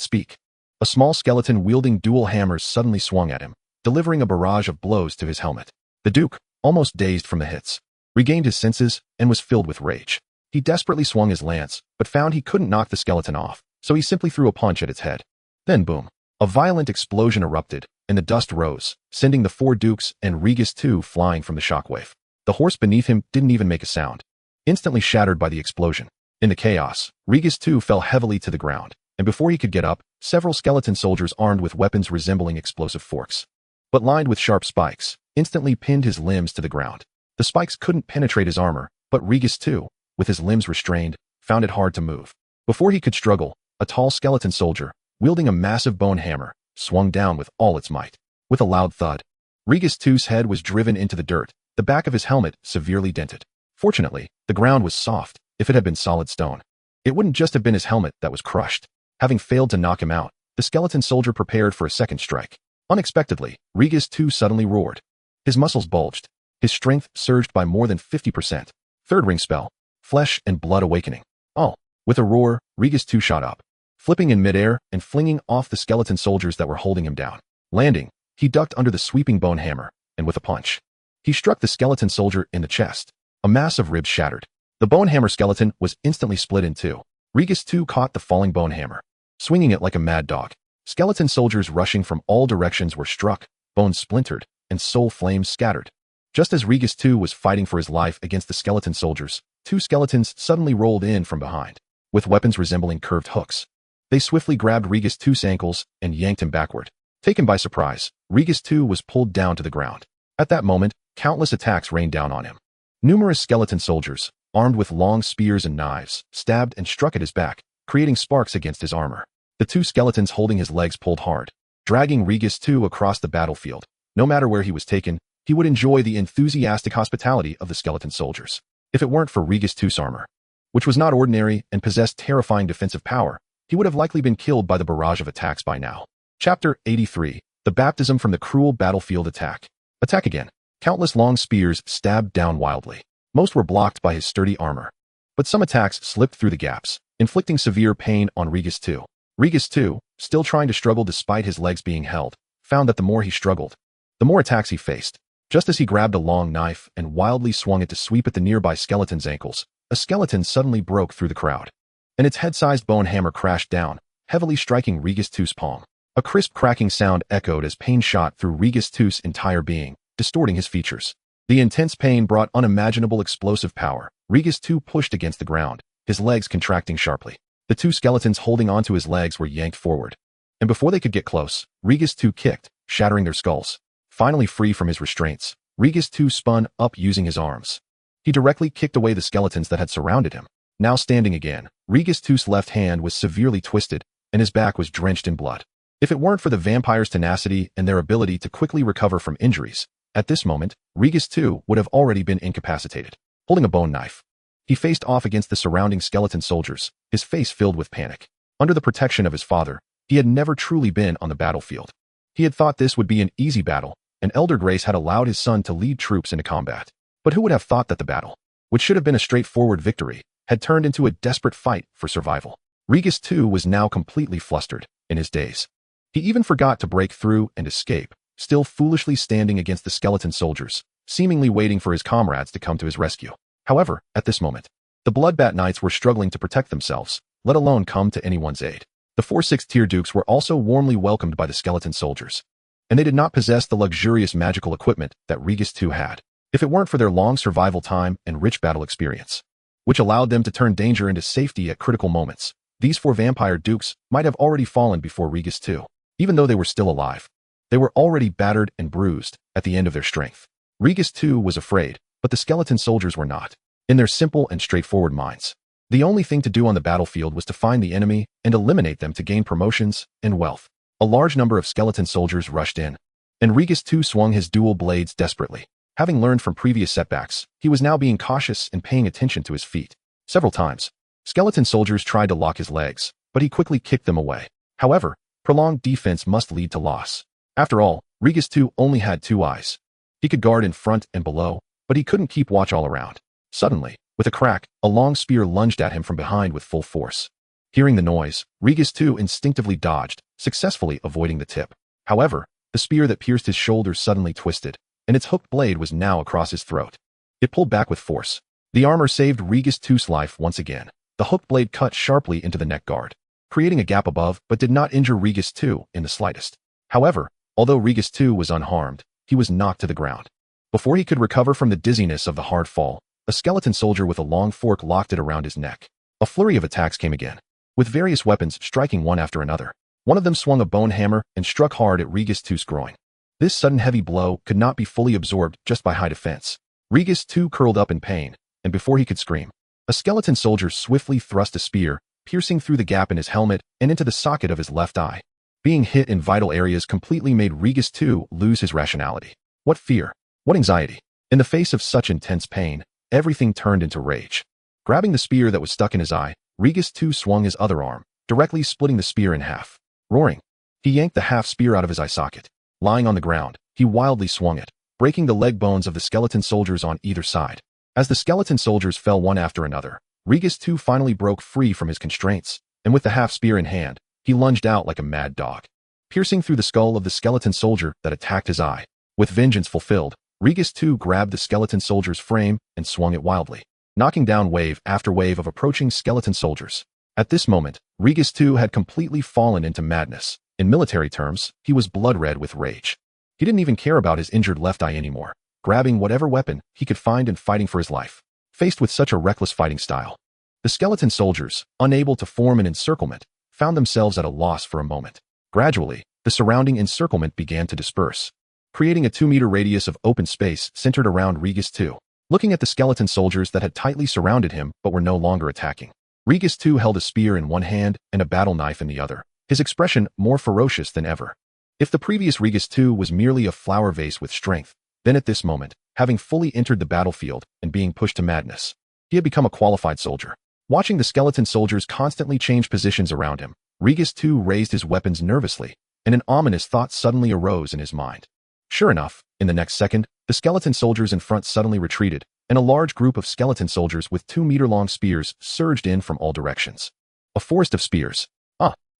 speak, a small skeleton wielding dual hammers suddenly swung at him, delivering a barrage of blows to his helmet. The Duke, almost dazed from the hits, regained his senses and was filled with rage. He desperately swung his lance, but found he couldn't knock the skeleton off, so he simply threw a punch at its head. Then boom, a violent explosion erupted, and the dust rose, sending the 4 dukes and Regis II flying from the shockwave. The horse beneath him didn't even make a sound, instantly shattered by the explosion. In the chaos, Regis II fell heavily to the ground, and before he could get up, several skeleton soldiers armed with weapons resembling explosive forks, but lined with sharp spikes, instantly pinned his limbs to the ground. The spikes couldn't penetrate his armor, but Regis II, with his limbs restrained, found it hard to move. Before he could struggle, a tall skeleton soldier, wielding a massive bone hammer, swung down with all its might. With a loud thud, Regis II's head was driven into the dirt, the back of his helmet severely dented. Fortunately, the ground was soft. If it had been solid stone, it wouldn't just have been his helmet that was crushed. Having failed to knock him out, the skeleton soldier prepared for a second strike. Unexpectedly, Regis II suddenly roared. His muscles bulged. His strength surged by more than 50%. Third ring spell, Flesh and Blood Awakening. Oh! With a roar, Regis II shot up, flipping in midair and flinging off the skeleton soldiers that were holding him down. Landing, he ducked under the sweeping bone hammer, and with a punch, he struck the skeleton soldier in the chest. A mass of ribs shattered. The bone hammer skeleton was instantly split in two. Regis II caught the falling bone hammer, swinging it like a mad dog. Skeleton soldiers rushing from all directions were struck, bones splintered, and soul flames scattered. Just as Regus II was fighting for his life against the skeleton soldiers, two skeletons suddenly rolled in from behind, with weapons resembling curved hooks. They swiftly grabbed Regus II's ankles and yanked him backward. Taken by surprise, Regus II was pulled down to the ground. At that moment, countless attacks rained down on him. Numerous skeleton soldiers, armed with long spears and knives, stabbed and struck at his back, creating sparks against his armor. The two skeletons holding his legs pulled hard, dragging Regus II across the battlefield. No matter where he was taken, he would enjoy the enthusiastic hospitality of the skeleton soldiers. If it weren't for Regus II's armor, which was not ordinary and possessed terrifying defensive power, he would have likely been killed by the barrage of attacks by now. Chapter 83. The Baptism from the Cruel Battlefield Attack. Attack again. Countless long spears stabbed down wildly. Most were blocked by his sturdy armor. But some attacks slipped through the gaps, inflicting severe pain on Regus II. Regus II, still trying to struggle despite his legs being held, found that the more he struggled, the more attacks he faced. Just as he grabbed a long knife and wildly swung it to sweep at the nearby skeleton's ankles, a skeleton suddenly broke through the crowd, and its head-sized bone hammer crashed down, heavily striking Regus II's palm. A crisp cracking sound echoed as pain shot through Regus II's entire being, distorting his features. The intense pain brought unimaginable explosive power. Regus II pushed against the ground, his legs contracting sharply. The two skeletons holding onto his legs were yanked forward, and before they could get close, Regus II kicked, shattering their skulls. Finally free from his restraints, Regus II spun up using his arms. He directly kicked away the skeletons that had surrounded him. Now standing again, Regus II's left hand was severely twisted, and his back was drenched in blood. If it weren't for the vampire's tenacity and their ability to quickly recover from injuries, at this moment, Regus II would have already been incapacitated. Holding a bone knife, he faced off against the surrounding skeleton soldiers, his face filled with panic. Under the protection of his father, he had never truly been on the battlefield. He had thought this would be an easy battle, and Elder Grace had allowed his son to lead troops into combat. But who would have thought that the battle, which should have been a straightforward victory, had turned into a desperate fight for survival? Regus II was now completely flustered, in his daze. He even forgot to break through and escape, still foolishly standing against the skeleton soldiers, seemingly waiting for his comrades to come to his rescue. However, at this moment, the Bloodbat Knights were struggling to protect themselves, let alone come to anyone's aid. The 4 6th-tier dukes were also warmly welcomed by the skeleton soldiers, and they did not possess the luxurious magical equipment that Regus II had. If it weren't for their long survival time and rich battle experience, which allowed them to turn danger into safety at critical moments, these 4 vampire dukes might have already fallen before Regus II. Even though they were still alive, they were already battered and bruised at the end of their strength. Regus II was afraid, but the skeleton soldiers were not. In their simple and straightforward minds, the only thing to do on the battlefield was to find the enemy and eliminate them to gain promotions and wealth. A large number of skeleton soldiers rushed in, and Regus II swung his dual blades desperately. Having learned from previous setbacks, he was now being cautious and paying attention to his feet. Several times, skeleton soldiers tried to lock his legs, but he quickly kicked them away. However, prolonged defense must lead to loss. After all, Regus II only had 2 eyes. He could guard in front and below, but he couldn't keep watch all around. Suddenly, with a crack, a long spear lunged at him from behind with full force. Hearing the noise, Regus II instinctively dodged, successfully avoiding the tip. However, the spear that pierced his shoulder suddenly twisted, and its hooked blade was now across his throat. It pulled back with force. The armor saved Regus II's life once again. The hooked blade cut sharply into the neck guard, creating a gap above, but did not injure Regus II in the slightest. However, although Regus II was unharmed, he was knocked to the ground. Before he could recover from the dizziness of the hard fall, a skeleton soldier with a long fork locked it around his neck. A flurry of attacks came again, with various weapons striking one after another. One of them swung a bone hammer and struck hard at Regus II's groin. This sudden heavy blow could not be fully absorbed just by high defense. Regus II curled up in pain, and before he could scream, a skeleton soldier swiftly thrust a spear, piercing through the gap in his helmet and into the socket of his left eye. Being hit in vital areas completely made Regus II lose his rationality. What fear! What anxiety! In the face of such intense pain, everything turned into rage. Grabbing the spear that was stuck in his eye, Regus II swung his other arm, directly splitting the spear in half. Roaring, he yanked the half spear out of his eye socket. Lying on the ground, he wildly swung it, breaking the leg bones of the skeleton soldiers on either side. As the skeleton soldiers fell one after another, Regus II finally broke free from his constraints, and with the half spear in hand, he lunged out like a mad dog, piercing through the skull of the skeleton soldier that attacked his eye. With vengeance fulfilled, Regus II grabbed the skeleton soldier's frame and swung it wildly, knocking down wave after wave of approaching skeleton soldiers. At this moment, Regus II had completely fallen into madness. In military terms, he was blood red with rage. He didn't even care about his injured left eye anymore. grabbing whatever weapon he could find and fighting for his life. Faced with such a reckless fighting style, the skeleton soldiers, unable to form an encirclement, found themselves at a loss for a moment. Gradually, the surrounding encirclement began to disperse, creating a 2-meter radius of open space centered around Regis II. Looking at the skeleton soldiers that had tightly surrounded him but were no longer attacking, Regis II held a spear in one hand and a battle knife in the other, his expression more ferocious than ever. If the previous Regis II was merely a flower vase with strength, then at this moment, having fully entered the battlefield and being pushed to madness, he had become a qualified soldier. Watching the skeleton soldiers constantly change positions around him, Regis II raised his weapons nervously, and an ominous thought suddenly arose in his mind. Sure enough, in the next second, the skeleton soldiers in front suddenly retreated, and a large group of skeleton soldiers with 2-meter-long spears surged in from all directions. A forest of spears.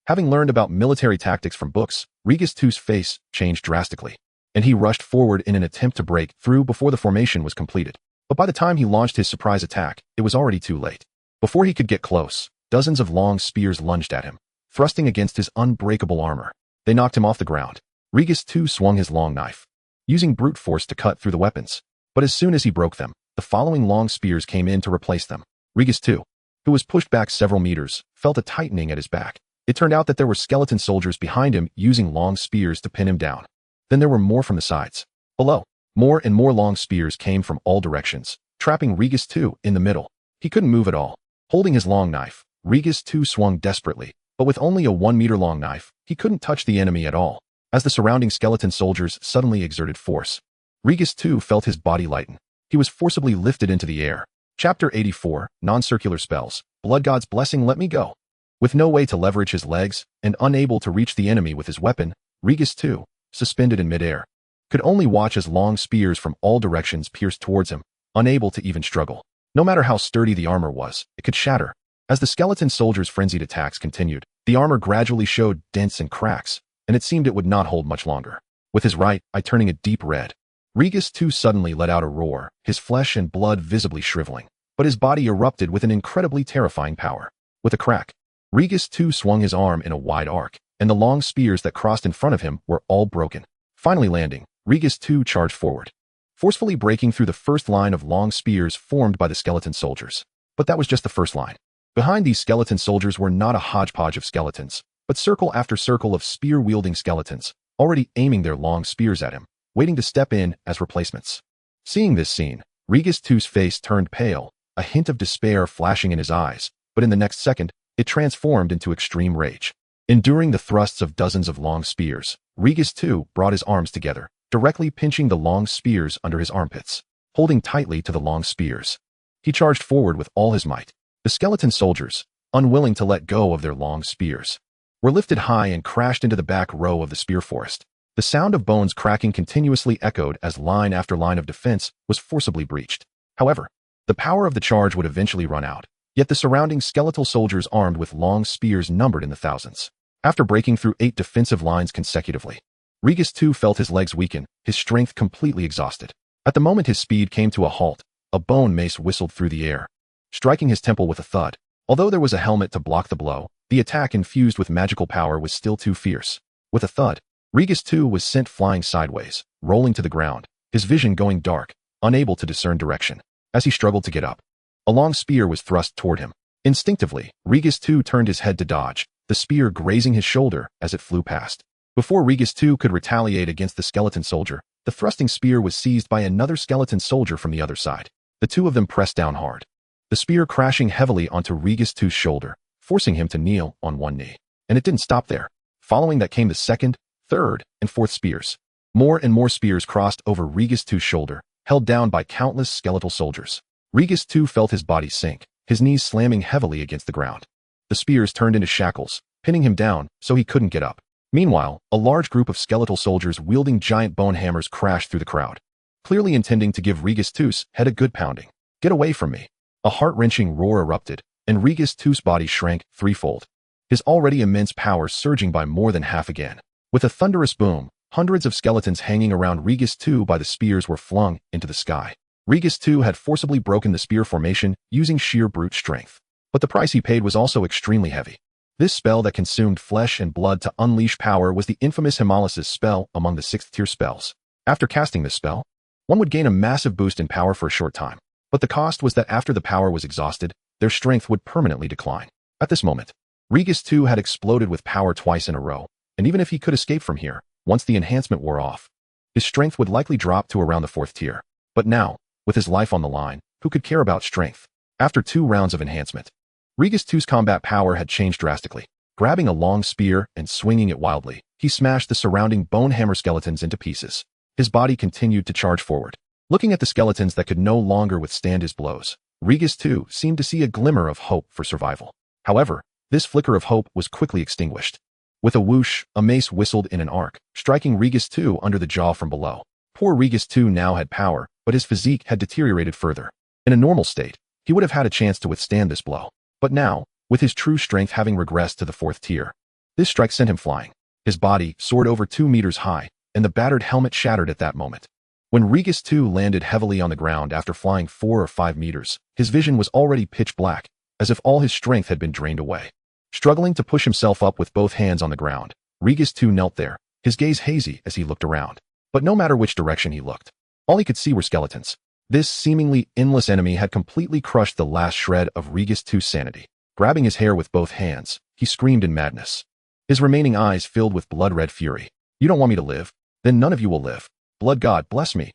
Having learned about military tactics from books, Regis II's face changed drastically, and he rushed forward in an attempt to break through before the formation was completed. But by the time he launched his surprise attack, it was already too late. Before he could get close, dozens of long spears lunged at him, thrusting against his unbreakable armor. They knocked him off the ground. Regis II swung his long knife, using brute force to cut through the weapons. But as soon as he broke them, the following long spears came in to replace them. Regis II, who was pushed back several meters, felt a tightening at his back. It turned out that there were skeleton soldiers behind him using long spears to pin him down. Then there were more from the sides. Below, more and more long spears came from all directions, trapping Regis II in the middle. He couldn't move at all. Holding his long knife, Regis II swung desperately, but with only a 1-meter-long knife, he couldn't touch the enemy at all. As the surrounding skeleton soldiers suddenly exerted force, Regis II felt his body lighten. He was forcibly lifted into the air. Chapter 84, Non-Circular Spells. Blood God's Blessing, let me go. With no way to leverage his legs, and unable to reach the enemy with his weapon, Regis II, suspended in midair, could only watch as long spears from all directions pierced towards him, unable to even struggle. No matter how sturdy the armor was, it could shatter. As the skeleton soldiers' frenzied attacks continued, the armor gradually showed dents and cracks, and it seemed it would not hold much longer. With his right eye turning a deep red, Regis II suddenly let out a roar, his flesh and blood visibly shriveling. But his body erupted with an incredibly terrifying power. With a crack, Regis II swung his arm in a wide arc, and the long spears that crossed in front of him were all broken. Finally landing, Regis II charged forward, forcefully breaking through the first line of long spears formed by the skeleton soldiers. But that was just the first line. Behind these skeleton soldiers were not a hodgepodge of skeletons, but circle after circle of spear-wielding skeletons, already aiming their long spears at him, waiting to step in as replacements. Seeing this scene, Regis II's face turned pale, a hint of despair flashing in his eyes, but in the next second, it transformed into extreme rage. Enduring the thrusts of dozens of long spears, Regis II brought his arms together, directly pinching the long spears under his armpits. Holding tightly to the long spears, he charged forward with all his might. The skeleton soldiers, unwilling to let go of their long spears, were lifted high and crashed into the back row of the spear forest. The sound of bones cracking continuously echoed as line after line of defense was forcibly breached. However, the power of the charge would eventually run out. Yet the surrounding skeletal soldiers armed with long spears numbered in the thousands. After breaking through 8 defensive lines consecutively, Regis II felt his legs weaken, his strength completely exhausted. At the moment his speed came to a halt, a bone mace whistled through the air, striking his temple with a thud. Although there was a helmet to block the blow, the attack infused with magical power was still too fierce. With a thud, Regis II was sent flying sideways, rolling to the ground, his vision going dark, unable to discern direction. As he struggled to get up, a long spear was thrust toward him. Instinctively, Regis II turned his head to dodge, the spear grazing his shoulder as it flew past. Before Regis II could retaliate against the skeleton soldier, the thrusting spear was seized by another skeleton soldier from the other side. The two of them pressed down hard, the spear crashing heavily onto Regis II's shoulder, forcing him to kneel on one knee. And it didn't stop there. Following that came the second, third, and fourth spears. More and more spears crossed over Regis II's shoulder, held down by countless skeletal soldiers. Regis II felt his body sink, his knees slamming heavily against the ground. The spears turned into shackles, pinning him down so he couldn't get up. Meanwhile, a large group of skeletal soldiers wielding giant bone hammers crashed through the crowd, clearly intending to give Regis II's head a good pounding. "Get away from me." A heart-wrenching roar erupted, and Regis II's body shrank threefold, his already immense power surging by more than half again. With a thunderous boom, hundreds of skeletons hanging around Regis II by the spears were flung into the sky. Regis II had forcibly broken the spear formation using sheer brute strength. But the price he paid was also extremely heavy. This spell that consumed flesh and blood to unleash power was the infamous hemolysis spell among the 6th tier spells. After casting this spell, One would gain a massive boost in power for a short time, but the cost was that after the power was exhausted, their strength would permanently decline. At this moment, Regis II had exploded with power twice in a row, and even if he could escape from here, once the enhancement wore off, his strength would likely drop to around the 4th tier. But now, with his life on the line, who could care about strength? After 2 rounds of enhancement, Regis II's combat power had changed drastically. Grabbing a long spear and swinging it wildly, he smashed the surrounding bone hammer skeletons into pieces. His body continued to charge forward. Looking at the skeletons that could no longer withstand his blows, Regis II seemed to see a glimmer of hope for survival. However, this flicker of hope was quickly extinguished. With a whoosh, a mace whistled in an arc, striking Regis II under the jaw from below. Poor Regis II now had power, but his physique had deteriorated further. In a normal state, he would have had a chance to withstand this blow. But now, with his true strength having regressed to the 4th tier, this strike sent him flying. His body soared over 2 meters high, and the battered helmet shattered at that moment. When Regis II landed heavily on the ground after flying 4 or 5 meters, his vision was already pitch black, as if all his strength had been drained away. Struggling to push himself up with both hands on the ground, Regis II knelt there, his gaze hazy as he looked around. But no matter which direction he looked, all he could see were skeletons. This seemingly endless enemy had completely crushed the last shred of Regis II's sanity. Grabbing his hair with both hands, he screamed in madness. His remaining eyes filled with blood-red fury. "You don't want me to live? Then none of you will live. Blood God bless me."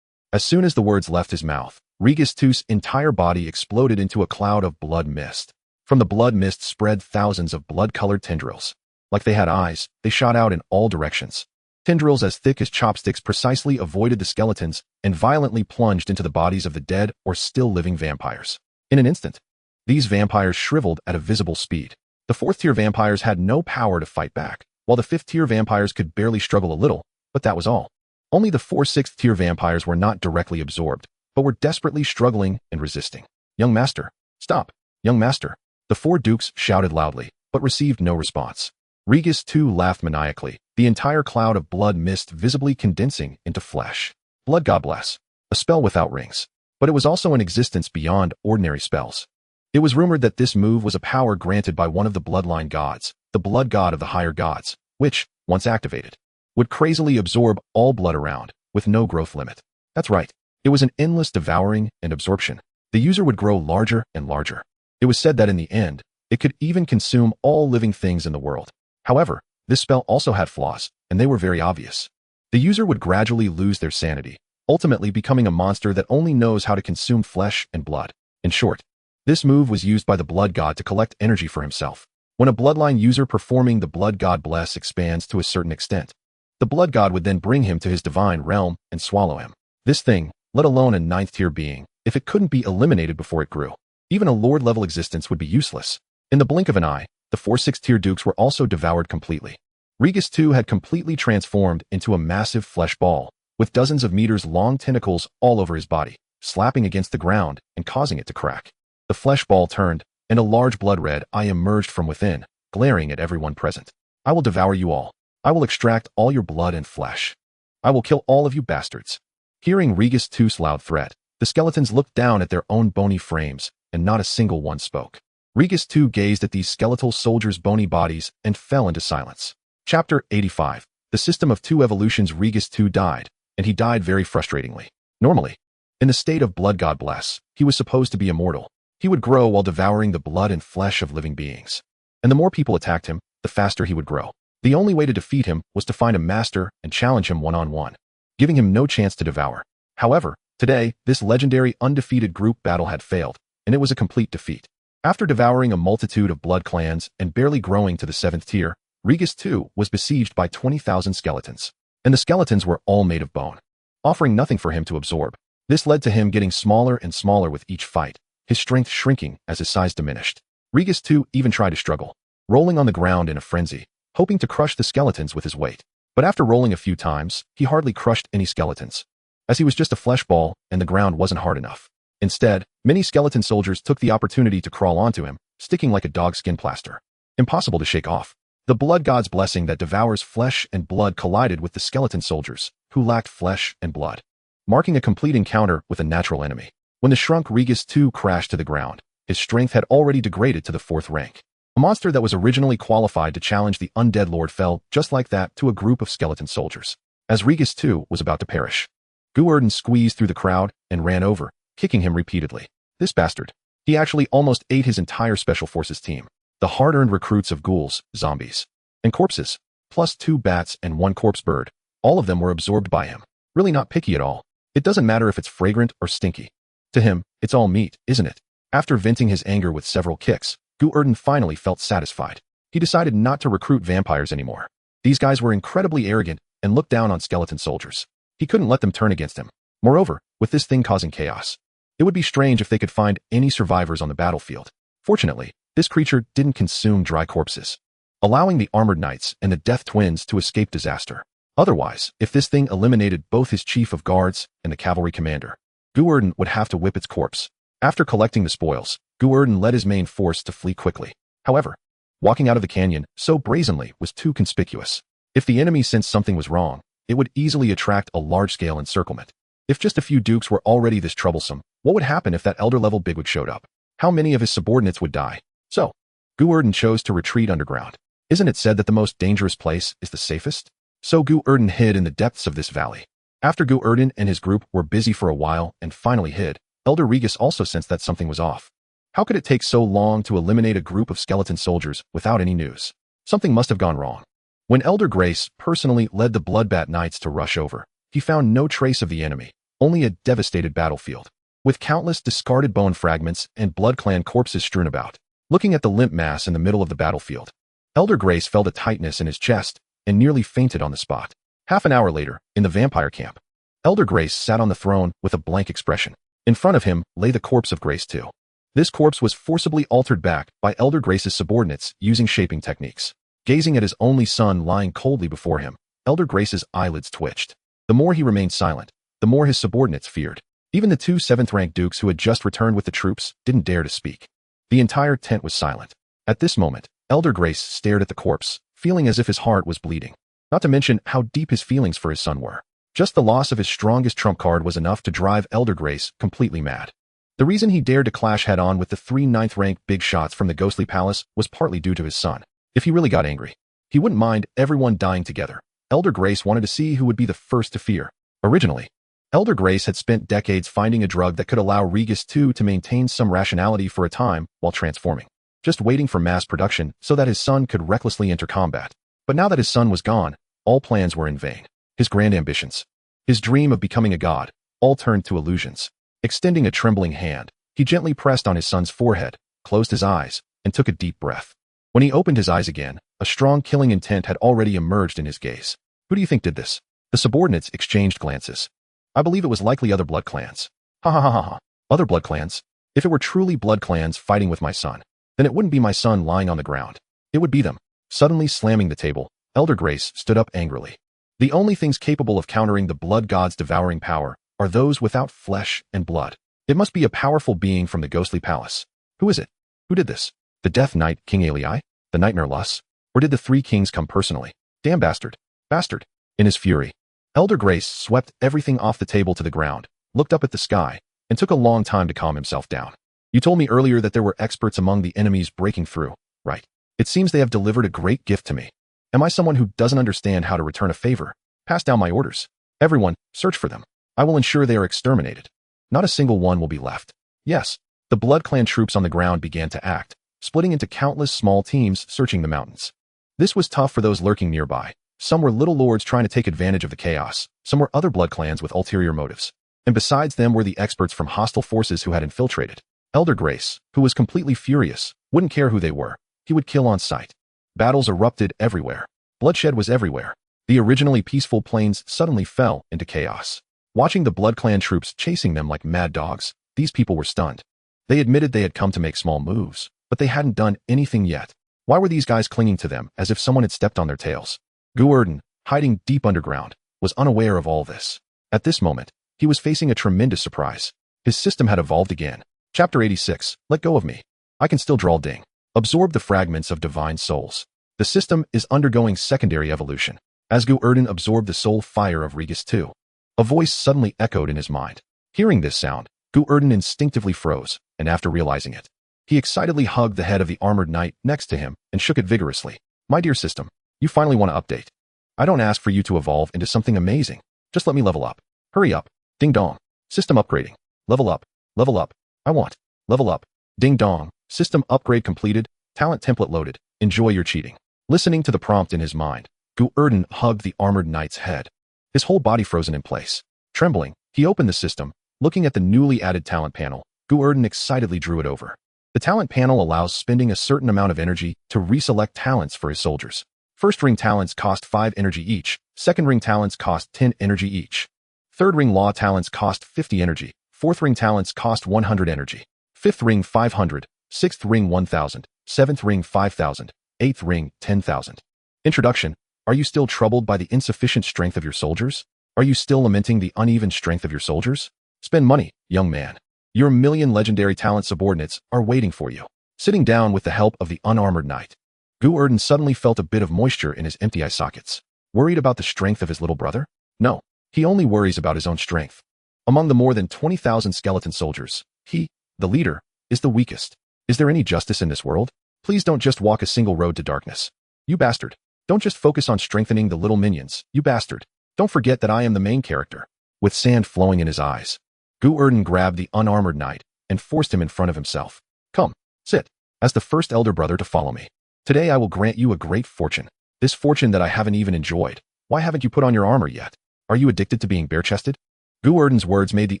As soon as the words left his mouth, Regis II's entire body exploded into a cloud of blood mist. From the blood mist spread thousands of blood-colored tendrils. Like they had eyes, they shot out in all directions. Tendrils as thick as chopsticks precisely avoided the skeletons and violently plunged into the bodies of the dead or still living vampires. In an instant, these vampires shriveled at a visible speed. The 4th tier vampires had no power to fight back, while the 5th tier vampires could barely struggle a little, but that was all. Only the 4 6th tier vampires were not directly absorbed, but were desperately struggling and resisting. "Young master, stop! Young master!" The 4 dukes shouted loudly, but received no response. Regis II laughed maniacally, the entire cloud of blood mist visibly condensing into flesh. Blood God bless. A spell without rings. But it was also an existence beyond ordinary spells. It was rumored that this move was a power granted by one of the bloodline gods, the blood god of the higher gods, which, once activated, would crazily absorb all blood around, with no growth limit. That's right, it was an endless devouring and absorption. The user would grow larger and larger. It was said that in the end, it could even consume all living things in the world. However, this spell also had flaws, and they were very obvious. The user would gradually lose their sanity, ultimately becoming a monster that only knows how to consume flesh and blood. In short, this move was used by the blood god to collect energy for himself. When a bloodline user performing the blood god bless expands to a certain extent, the blood god would then bring him to his divine realm and swallow him. This thing, let alone a 9th tier being, if it couldn't be eliminated before it grew, even a lord-level existence would be useless. In the blink of an eye, the 4 6th tier dukes were also devoured completely. Regis II had completely transformed into a massive flesh ball, with dozens of meters-long tentacles all over his body, slapping against the ground and causing it to crack. The flesh ball turned, and a large blood-red eye emerged from within, glaring at everyone present. "I will devour you all. I will extract all your blood and flesh. I will kill all of you bastards." Hearing Regis II's loud threat, the skeletons looked down at their own bony frames, and not a single one spoke. Regis II gazed at these skeletal soldiers' bony bodies and fell into silence. Chapter 85. The System of 2 Evolutions. Regis II died, and he died very frustratingly. Normally, in the state of blood god bless, he was supposed to be immortal. He would grow while devouring the blood and flesh of living beings. And the more people attacked him, the faster he would grow. The only way to defeat him was to find a master and challenge him one-on-one, giving him no chance to devour. However, today, this legendary undefeated group battle had failed, and it was a complete defeat. After devouring a multitude of blood clans and barely growing to the 7th tier, Regis II was besieged by 20,000 skeletons. And the skeletons were all made of bone, offering nothing for him to absorb. This led to him getting smaller and smaller with each fight, his strength shrinking as his size diminished. Regis II even tried to struggle, rolling on the ground in a frenzy, hoping to crush the skeletons with his weight. But after rolling a few times, he hardly crushed any skeletons, as he was just a flesh ball and the ground wasn't hard enough. Instead, many skeleton soldiers took the opportunity to crawl onto him, sticking like a dog's skin plaster. Impossible to shake off. The blood god's blessing that devours flesh and blood collided with the skeleton soldiers, who lacked flesh and blood, marking a complete encounter with a natural enemy. When the shrunk Regis II crashed to the ground, his strength had already degraded to the 4th rank. A monster that was originally qualified to challenge the undead lord fell just like that to a group of skeleton soldiers. As Regis II was about to perish, Gu Erdan squeezed through the crowd and ran over, kicking him repeatedly. This bastard. He actually almost ate his entire Special Forces team. The hard-earned recruits of ghouls, zombies, and corpses, plus 2 bats and 1 corpse bird, all of them were absorbed by him. Really not picky at all. It doesn't matter if it's fragrant or stinky. To him, it's all meat, isn't it? After venting his anger with several kicks, Gu Erdan finally felt satisfied. He decided not to recruit vampires anymore. These guys were incredibly arrogant and looked down on skeleton soldiers. He couldn't let them turn against him. Moreover, with this thing causing chaos, it would be strange if they could find any survivors on the battlefield. Fortunately, this creature didn't consume dry corpses, allowing the armored knights and the death twins to escape disaster. Otherwise, if this thing eliminated both his chief of guards and the cavalry commander, Gu Erdan would have to whip its corpse. After collecting the spoils, Gu Erdan led his main force to flee quickly. However, walking out of the canyon so brazenly was too conspicuous. If the enemy sensed something was wrong, it would easily attract a large-scale encirclement. If just a few dukes were already this troublesome, what would happen if that elder-level bigwig showed up? How many of his subordinates would die? So, Gu Erdan chose to retreat underground. Isn't it said that the most dangerous place is the safest? So Gu Erdan hid in the depths of this valley. After Gu Erdan and his group were busy for a while and finally hid, Elder Regis also sensed that something was off. How could it take so long to eliminate a group of skeleton soldiers without any news? Something must have gone wrong. When Elder Grace personally led the Bloodbat Knights to rush over, he found no trace of the enemy, only a devastated battlefield, with countless discarded bone fragments and BloodClan corpses strewn about. Looking at the limp mass in the middle of the battlefield, Elder Grace felt a tightness in his chest and nearly fainted on the spot. Half an hour later, in the vampire camp, Elder Grace sat on the throne with a blank expression. In front of him lay the corpse of Grace II. This corpse was forcibly altered back by Elder Grace's subordinates using shaping techniques. Gazing at his only son lying coldly before him, Elder Grace's eyelids twitched. The more he remained silent, the more his subordinates feared. Even the 2 7th-rank dukes who had just returned with the troops didn't dare to speak. The entire tent was silent. At this moment, Elder Grace stared at the corpse, feeling as if his heart was bleeding. Not to mention how deep his feelings for his son were. Just the loss of his strongest trump card was enough to drive Elder Grace completely mad. The reason he dared to clash head-on with the 3 9th-ranked big shots from the Ghostly Palace was partly due to his son. If he really got angry, he wouldn't mind everyone dying together. Elder Grace wanted to see who would be the first to fear. Originally, Elder Grace had spent decades finding a drug that could allow Regis II to maintain some rationality for a time while transforming, just waiting for mass production so that his son could recklessly enter combat. But now that his son was gone, all plans were in vain. His grand ambitions, his dream of becoming a god, all turned to illusions. Extending a trembling hand, he gently pressed on his son's forehead, closed his eyes, and took a deep breath. When he opened his eyes again, a strong killing intent had already emerged in his gaze. Who do you think did this? The subordinates exchanged glances. I believe it was likely other blood clans. Ha ha ha ha ha. Other blood clans? If it were truly blood clans fighting with my son, then it wouldn't be my son lying on the ground. It would be them. Suddenly slamming the table, Elder Grace stood up angrily. The only things capable of countering the blood god's devouring power are those without flesh and blood. It must be a powerful being from the Ghostly Palace. Who is it? Who did this? The Death Knight, King Alii? The Nightmare Luss? Or did the 3 kings come personally? Damn bastard. Bastard. In his fury, Elder Grace swept everything off the table to the ground, looked up at the sky, and took a long time to calm himself down. You told me earlier that there were experts among the enemies breaking through, right? It seems they have delivered a great gift to me. Am I someone who doesn't understand how to return a favor? Pass down my orders. Everyone, search for them. I will ensure they are exterminated. Not a single one will be left. Yes, the Blood Clan troops on the ground began to act, splitting into countless small teams searching the mountains. This was tough for those lurking nearby. Some were little lords trying to take advantage of the chaos. Some were other blood clans with ulterior motives. And besides them were the experts from hostile forces who had infiltrated. Elder Grace, who was completely furious, wouldn't care who they were. He would kill on sight. Battles erupted everywhere. Bloodshed was everywhere. The originally peaceful plains suddenly fell into chaos. Watching the Blood Clan troops chasing them like mad dogs, these people were stunned. They admitted they had come to make small moves, but they hadn't done anything yet. Why were these guys clinging to them as if someone had stepped on their tails? Gu Erdan, hiding deep underground, was unaware of all this. At this moment, he was facing a tremendous surprise. His system had evolved again. Chapter 86, Let Go of Me. I can still draw ding. Absorb the fragments of divine souls. The system is undergoing secondary evolution. As Gu Erdan absorbed the soul fire of Regis II, a voice suddenly echoed in his mind. Hearing this sound, Gu Erdan instinctively froze, and after realizing it, he excitedly hugged the head of the armored knight next to him and shook it vigorously. My dear system, you finally want to update. I don't ask for you to evolve into something amazing. Just let me level up. Hurry up. Ding dong. System upgrading. Level up. Level up. I want. Level up. Ding dong. System upgrade completed. Talent template loaded. Enjoy your cheating. Listening to the prompt in his mind, Gu Erdan hugged the armored knight's head. His whole body frozen in place. Trembling, he opened the system. Looking at the newly added talent panel, Gu Erdan excitedly drew it over. The talent panel allows spending a certain amount of energy to reselect talents for his soldiers. First ring talents cost 5 energy each. Second ring talents cost 10 energy each. Third ring law talents cost 50 energy. Fourth ring talents cost 100 energy. Fifth ring 500. Sixth ring 1000. Seventh ring 5000. Eighth ring 10,000. Introduction. Are you still troubled by the insufficient strength of your soldiers? Are you still lamenting the uneven strength of your soldiers? Spend money, young man. Your million legendary talent subordinates are waiting for you. Sitting down with the help of the unarmored knight, Gu Erdan suddenly felt a bit of moisture in his empty eye sockets. Worried about the strength of his little brother? No, he only worries about his own strength. Among the more than 20,000 skeleton soldiers, he, the leader, is the weakest. Is there any justice in this world? Please don't just walk a single road to darkness. You bastard. Don't just focus on strengthening the little minions, you bastard. Don't forget that I am the main character. With sand flowing in his eyes, Gu Erdan grabbed the unarmored knight and forced him in front of himself. Come, sit, as the first elder brother to follow me. Today I will grant you a great fortune. This fortune that I haven't even enjoyed. Why haven't you put on your armor yet? Are you addicted to being bare-chested? Gu Erdan's words made the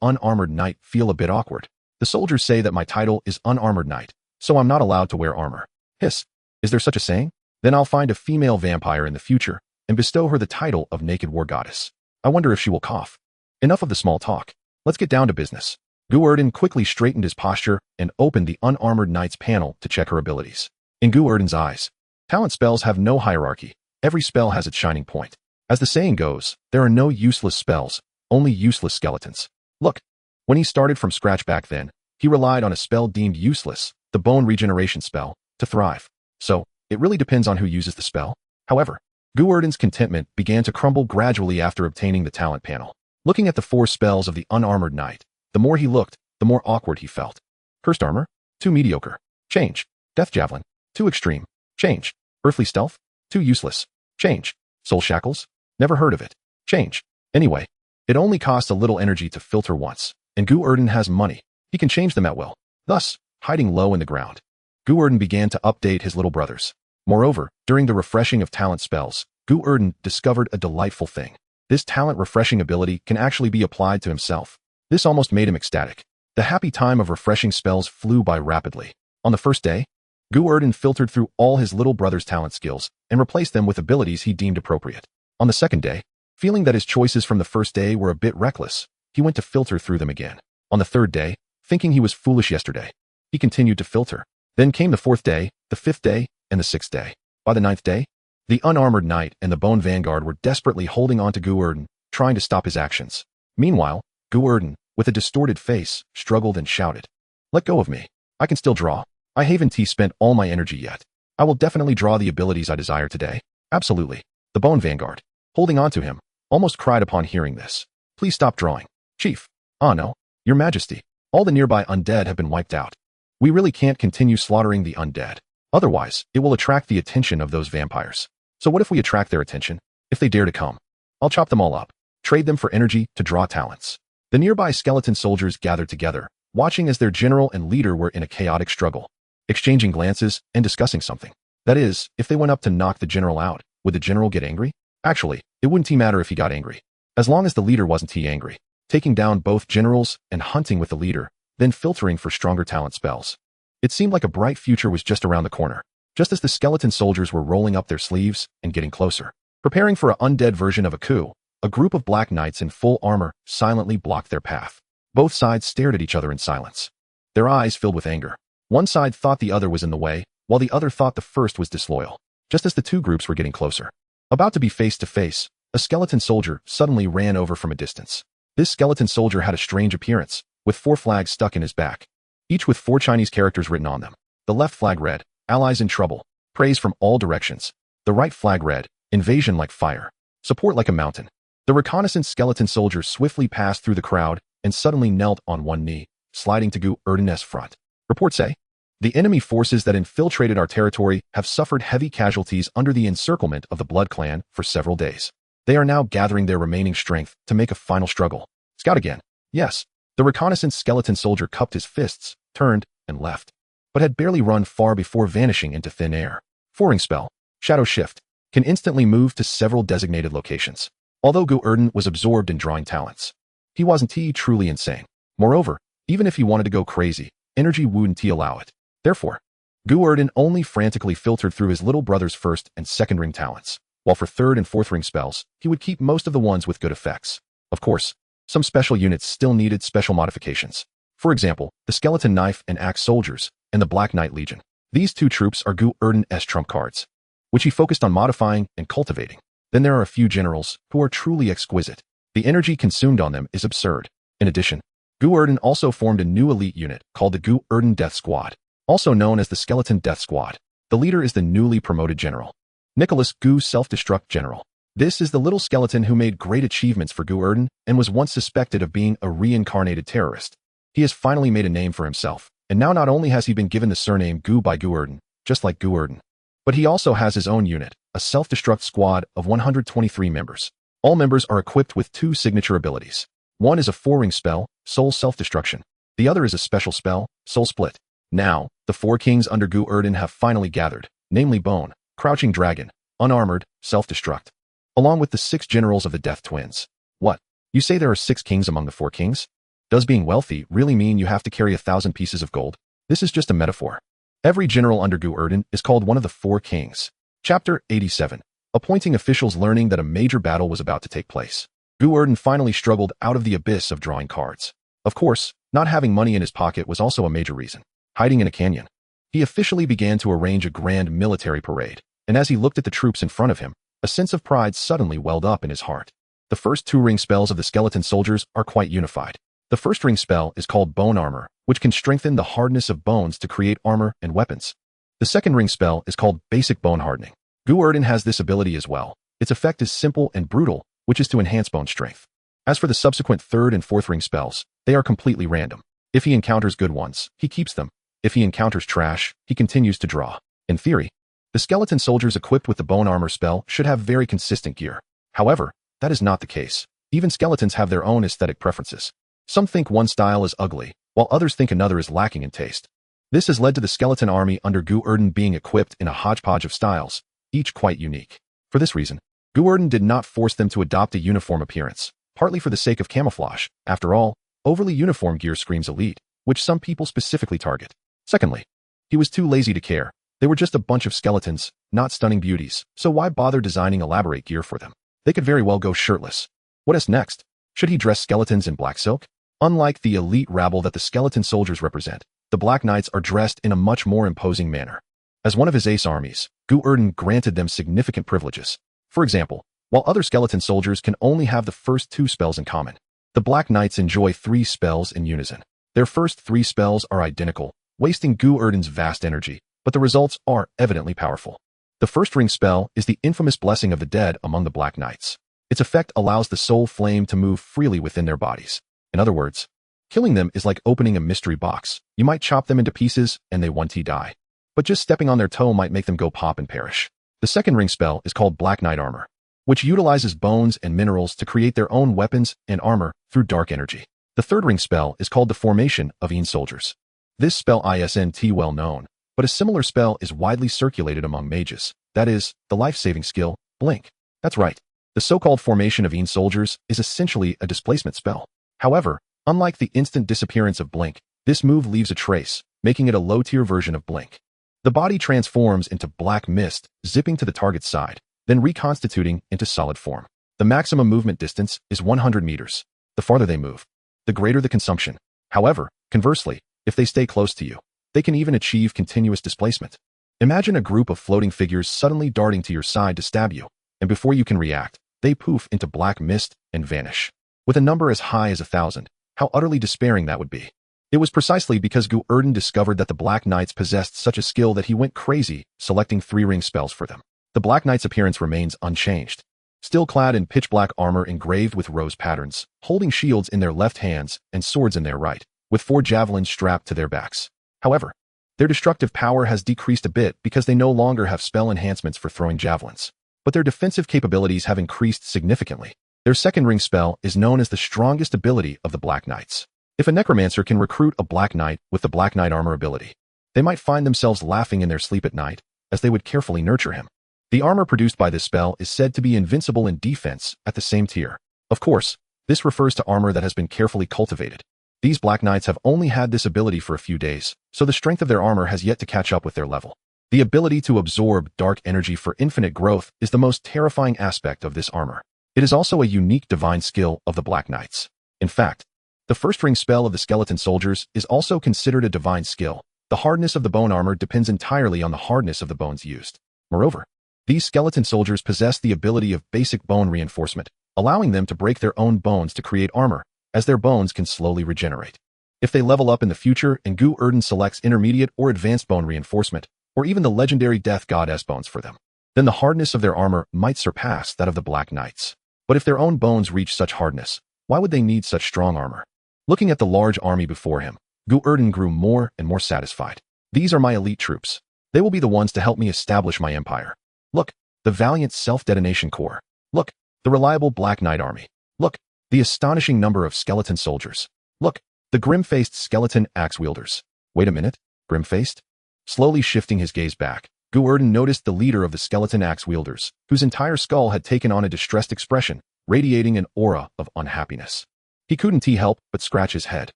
unarmored knight feel a bit awkward. The soldiers say that my title is unarmored knight, so I'm not allowed to wear armor. Hiss. Is there such a saying? Then I'll find a female vampire in the future and bestow her the title of naked war goddess. I wonder if she will cough. Enough of the small talk. Let's get down to business. Gu Erdan quickly straightened his posture and opened the unarmored knight's panel to check her abilities. In Gu Erdan's eyes, talent spells have no hierarchy. Every spell has its shining point. As the saying goes, there are no useless spells, only useless skeletons. Look, when he started from scratch back then, he relied on a spell deemed useless, the bone regeneration spell, to thrive. So, it really depends on who uses the spell. However, Gu Erdan's contentment began to crumble gradually after obtaining the talent panel. Looking at the 4 spells of the unarmored knight, the more he looked, the more awkward he felt. Cursed armor? Too mediocre. Change. Death javelin? Too extreme. Change. Earthly stealth? Too useless. Change. Soul shackles? Never heard of it. Change. Anyway, it only costs a little energy to filter once, and Gu Erdan has money. He can change them at will. Thus, hiding low in the ground, Gu Erdan began to update his little brothers. Moreover, during the refreshing of talent spells, Gu Erdan discovered a delightful thing. This talent refreshing ability can actually be applied to himself. This almost made him ecstatic. The happy time of refreshing spells flew by rapidly. On the first day, Gu Erdan filtered through all his little brother's talent skills and replaced them with abilities he deemed appropriate. On the second day, feeling that his choices from the first day were a bit reckless, he went to filter through them again. On the third day, thinking he was foolish yesterday, he continued to filter. Then came the 4th day, the 5th day, and the 6th day. By the 9th day, the unarmored knight and the bone vanguard were desperately holding on to Gu Erdan, trying to stop his actions. Meanwhile, Gu Erdan, with a distorted face, struggled and shouted, "Let go of me. I can still draw. I haven't spent all my energy yet. I will definitely draw the abilities I desire today. Absolutely." The bone vanguard, holding on to him, almost cried upon hearing this. "Please stop drawing. Chief." "Ah no, your majesty. All the nearby undead have been wiped out. We really can't continue slaughtering the undead. Otherwise, it will attract the attention of those vampires. So what if we attract their attention? If they dare to come, I'll chop them all up, trade them for energy to draw talents." The nearby skeleton soldiers gathered together, watching as their general and leader were in a chaotic struggle, exchanging glances and discussing something. That is, if they went up to knock the general out, would the general get angry? Actually, it wouldn't matter if he got angry. As long as the leader wasn't angry, taking down both generals and hunting with the leader, then filtering for stronger talent spells. It seemed like a bright future was just around the corner, just as the skeleton soldiers were rolling up their sleeves and getting closer. Preparing for an undead version of a coup, a group of black knights in full armor silently blocked their path. Both sides stared at each other in silence, their eyes filled with anger. One side thought the other was in the way, while the other thought the first was disloyal. Just as the two groups were getting closer, about to be face to face, a skeleton soldier suddenly ran over from a distance. This skeleton soldier had a strange appearance, with 4 flags stuck in his back, each with 4 Chinese characters written on them. The left flag read, "Allies in trouble. Praise from all directions." The right flag read, "Invasion like fire. Support like a mountain." The reconnaissance skeleton soldier swiftly passed through the crowd and suddenly knelt on one knee, sliding to Gu Erdan's front. Reports say, "The enemy forces that infiltrated our territory have suffered heavy casualties under the encirclement of the Blood Clan for several days. They are now gathering their remaining strength to make a final struggle. Scout again. Yes. The reconnaissance skeleton soldier cupped his fists, turned, and left, but had barely run far before vanishing into thin air. 4-ring spell, Shadow Shift, can instantly move to several designated locations. Although Gu Erdan was absorbed in drawing talents, he wasn't truly insane. Moreover, even if he wanted to go crazy, energy wouldn't allow it. Therefore, Gu Erdan only frantically filtered through his little brother's 1st and 2nd ring talents, while for 3rd and 4th ring spells, he would keep most of the ones with good effects. Of course, some special units still needed special modifications. For example, the Skeleton Knife and Axe Soldiers, and the Black Knight Legion. These 2 troops are Gu Erdan's trump cards, which he focused on modifying and cultivating. Then there are a few generals who are truly exquisite. The energy consumed on them is absurd. In addition, Gu Erdan also formed a new elite unit called the Gu Erdan Death Squad, also known as the Skeleton Death Squad. The leader is the newly promoted General Nicholas Gu Self-Destruct General. This is the little skeleton who made great achievements for Gu Erdan and was once suspected of being a reincarnated terrorist. He has finally made a name for himself, and now not only has he been given the surname Gu by Gu Erdan, just like Gu Erdan, but he also has his own unit, a self-destruct squad of 123 members. All members are equipped with 2 signature abilities. One is a 4-ring spell, Soul Self-Destruction. The other is a special spell, Soul Split. Now, the 4 kings under Gu Erdan have finally gathered, namely Bone, Crouching Dragon, Unarmored, Self-Destruct, along with the 6 generals of the Death Twins. What? You say there are 6 kings among the 4 kings? Does being wealthy really mean you have to carry 1,000 pieces of gold? This is just a metaphor. Every general under Gu Erdan is called one of the 4 kings. Chapter 87. Appointing officials learning that a major battle was about to take place. Gu Erdan finally struggled out of the abyss of drawing cards. Of course, not having money in his pocket was also a major reason. Hiding in a canyon, he officially began to arrange a grand military parade, and as he looked at the troops in front of him, a sense of pride suddenly welled up in his heart. The first 2 ring spells of the skeleton soldiers are quite unified. The first ring spell is called Bone Armor, which can strengthen the hardness of bones to create armor and weapons. The second ring spell is called Basic Bone Hardening. Gu Erdan has this ability as well. Its effect is simple and brutal, which is to enhance bone strength. As for the subsequent 3rd and 4th ring spells, they are completely random. If he encounters good ones, he keeps them. If he encounters trash, he continues to draw. In theory, the skeleton soldiers equipped with the Bone Armor spell should have very consistent gear. However, that is not the case. Even skeletons have their own aesthetic preferences. Some think one style is ugly, while others think another is lacking in taste. This has led to the skeleton army under Gu Erdan being equipped in a hodgepodge of styles, each quite unique. For this reason, Gu Erdan did not force them to adopt a uniform appearance, partly for the sake of camouflage. After all, overly uniform gear screams elite, which some people specifically target. Secondly, he was too lazy to care. They were just a bunch of skeletons, not stunning beauties, so why bother designing elaborate gear for them? They could very well go shirtless. What is next? Should he dress skeletons in black silk? Unlike the elite rabble that the skeleton soldiers represent, the Black Knights are dressed in a much more imposing manner. As one of his ace armies, Gu Erdan granted them significant privileges. For example, while other skeleton soldiers can only have the first 2 spells in common, the Black Knights enjoy 3 spells in unison. Their first 3 spells are identical, wasting Gu Erdan's vast energy, but the results are evidently powerful. The first ring spell is the infamous Blessing of the Dead among the Black Knights. Its effect allows the soul flame to move freely within their bodies. In other words, killing them is like opening a mystery box. You might chop them into pieces and they won't die. But just stepping on their toe might make them go pop and perish. The second ring spell is called Black Knight Armor, which utilizes bones and minerals to create their own weapons and armor through dark energy. The third ring spell is called the Formation of Soldiers. This spell isn't well known, but a similar spell is widely circulated among mages. That is, the life-saving skill, Blink. That's right. The so-called Formation of Soldiers is essentially a displacement spell. However, unlike the instant disappearance of Blink, this move leaves a trace, making it a low-tier version of Blink. The body transforms into black mist, zipping to the target's side, then reconstituting into solid form. The maximum movement distance is 100 meters. The farther they move, the greater the consumption. However, conversely, if they stay close to you, they can even achieve continuous displacement. Imagine a group of floating figures suddenly darting to your side to stab you, and before you can react, they poof into black mist and vanish. With a number as high as 1,000, how utterly despairing that would be. It was precisely because Gu Erdan discovered that the Black Knights possessed such a skill that he went crazy, selecting 3-ring spells for them. The Black Knight's appearance remains unchanged, still clad in pitch-black armor engraved with rose patterns, holding shields in their left hands and swords in their right, with 4 javelins strapped to their backs. However, their destructive power has decreased a bit because they no longer have spell enhancements for throwing javelins, but their defensive capabilities have increased significantly. Their second ring spell is known as the strongest ability of the Black Knights. If a necromancer can recruit a Black Knight with the Black Knight armor ability, they might find themselves laughing in their sleep at night, as they would carefully nurture him. The armor produced by this spell is said to be invincible in defense at the same tier. Of course, this refers to armor that has been carefully cultivated. These Black Knights have only had this ability for a few days, so the strength of their armor has yet to catch up with their level. The ability to absorb dark energy for infinite growth is the most terrifying aspect of this armor. It is also a unique divine skill of the Black Knights. In fact, the first ring spell of the skeleton soldiers is also considered a divine skill. The hardness of the bone armor depends entirely on the hardness of the bones used. Moreover, these skeleton soldiers possess the ability of basic bone reinforcement, allowing them to break their own bones to create armor, as their bones can slowly regenerate. If they level up in the future and Gu Erdan selects intermediate or advanced bone reinforcement, or even the legendary death goddess bones for them, then the hardness of their armor might surpass that of the Black Knights. But if their own bones reach such hardness, why would they need such strong armor? Looking at the large army before him, Gu Erdan grew more and more satisfied. These are my elite troops. They will be the ones to help me establish my empire. Look, the valiant self-detonation corps. Look, the reliable Black Knight army. Look, the astonishing number of skeleton soldiers. Look, the grim-faced skeleton axe-wielders. Wait a minute, grim-faced? Slowly shifting his gaze back, Gu Erdan noticed the leader of the skeleton axe-wielders, whose entire skull had taken on a distressed expression, radiating an aura of unhappiness. He couldn't help but scratch his head.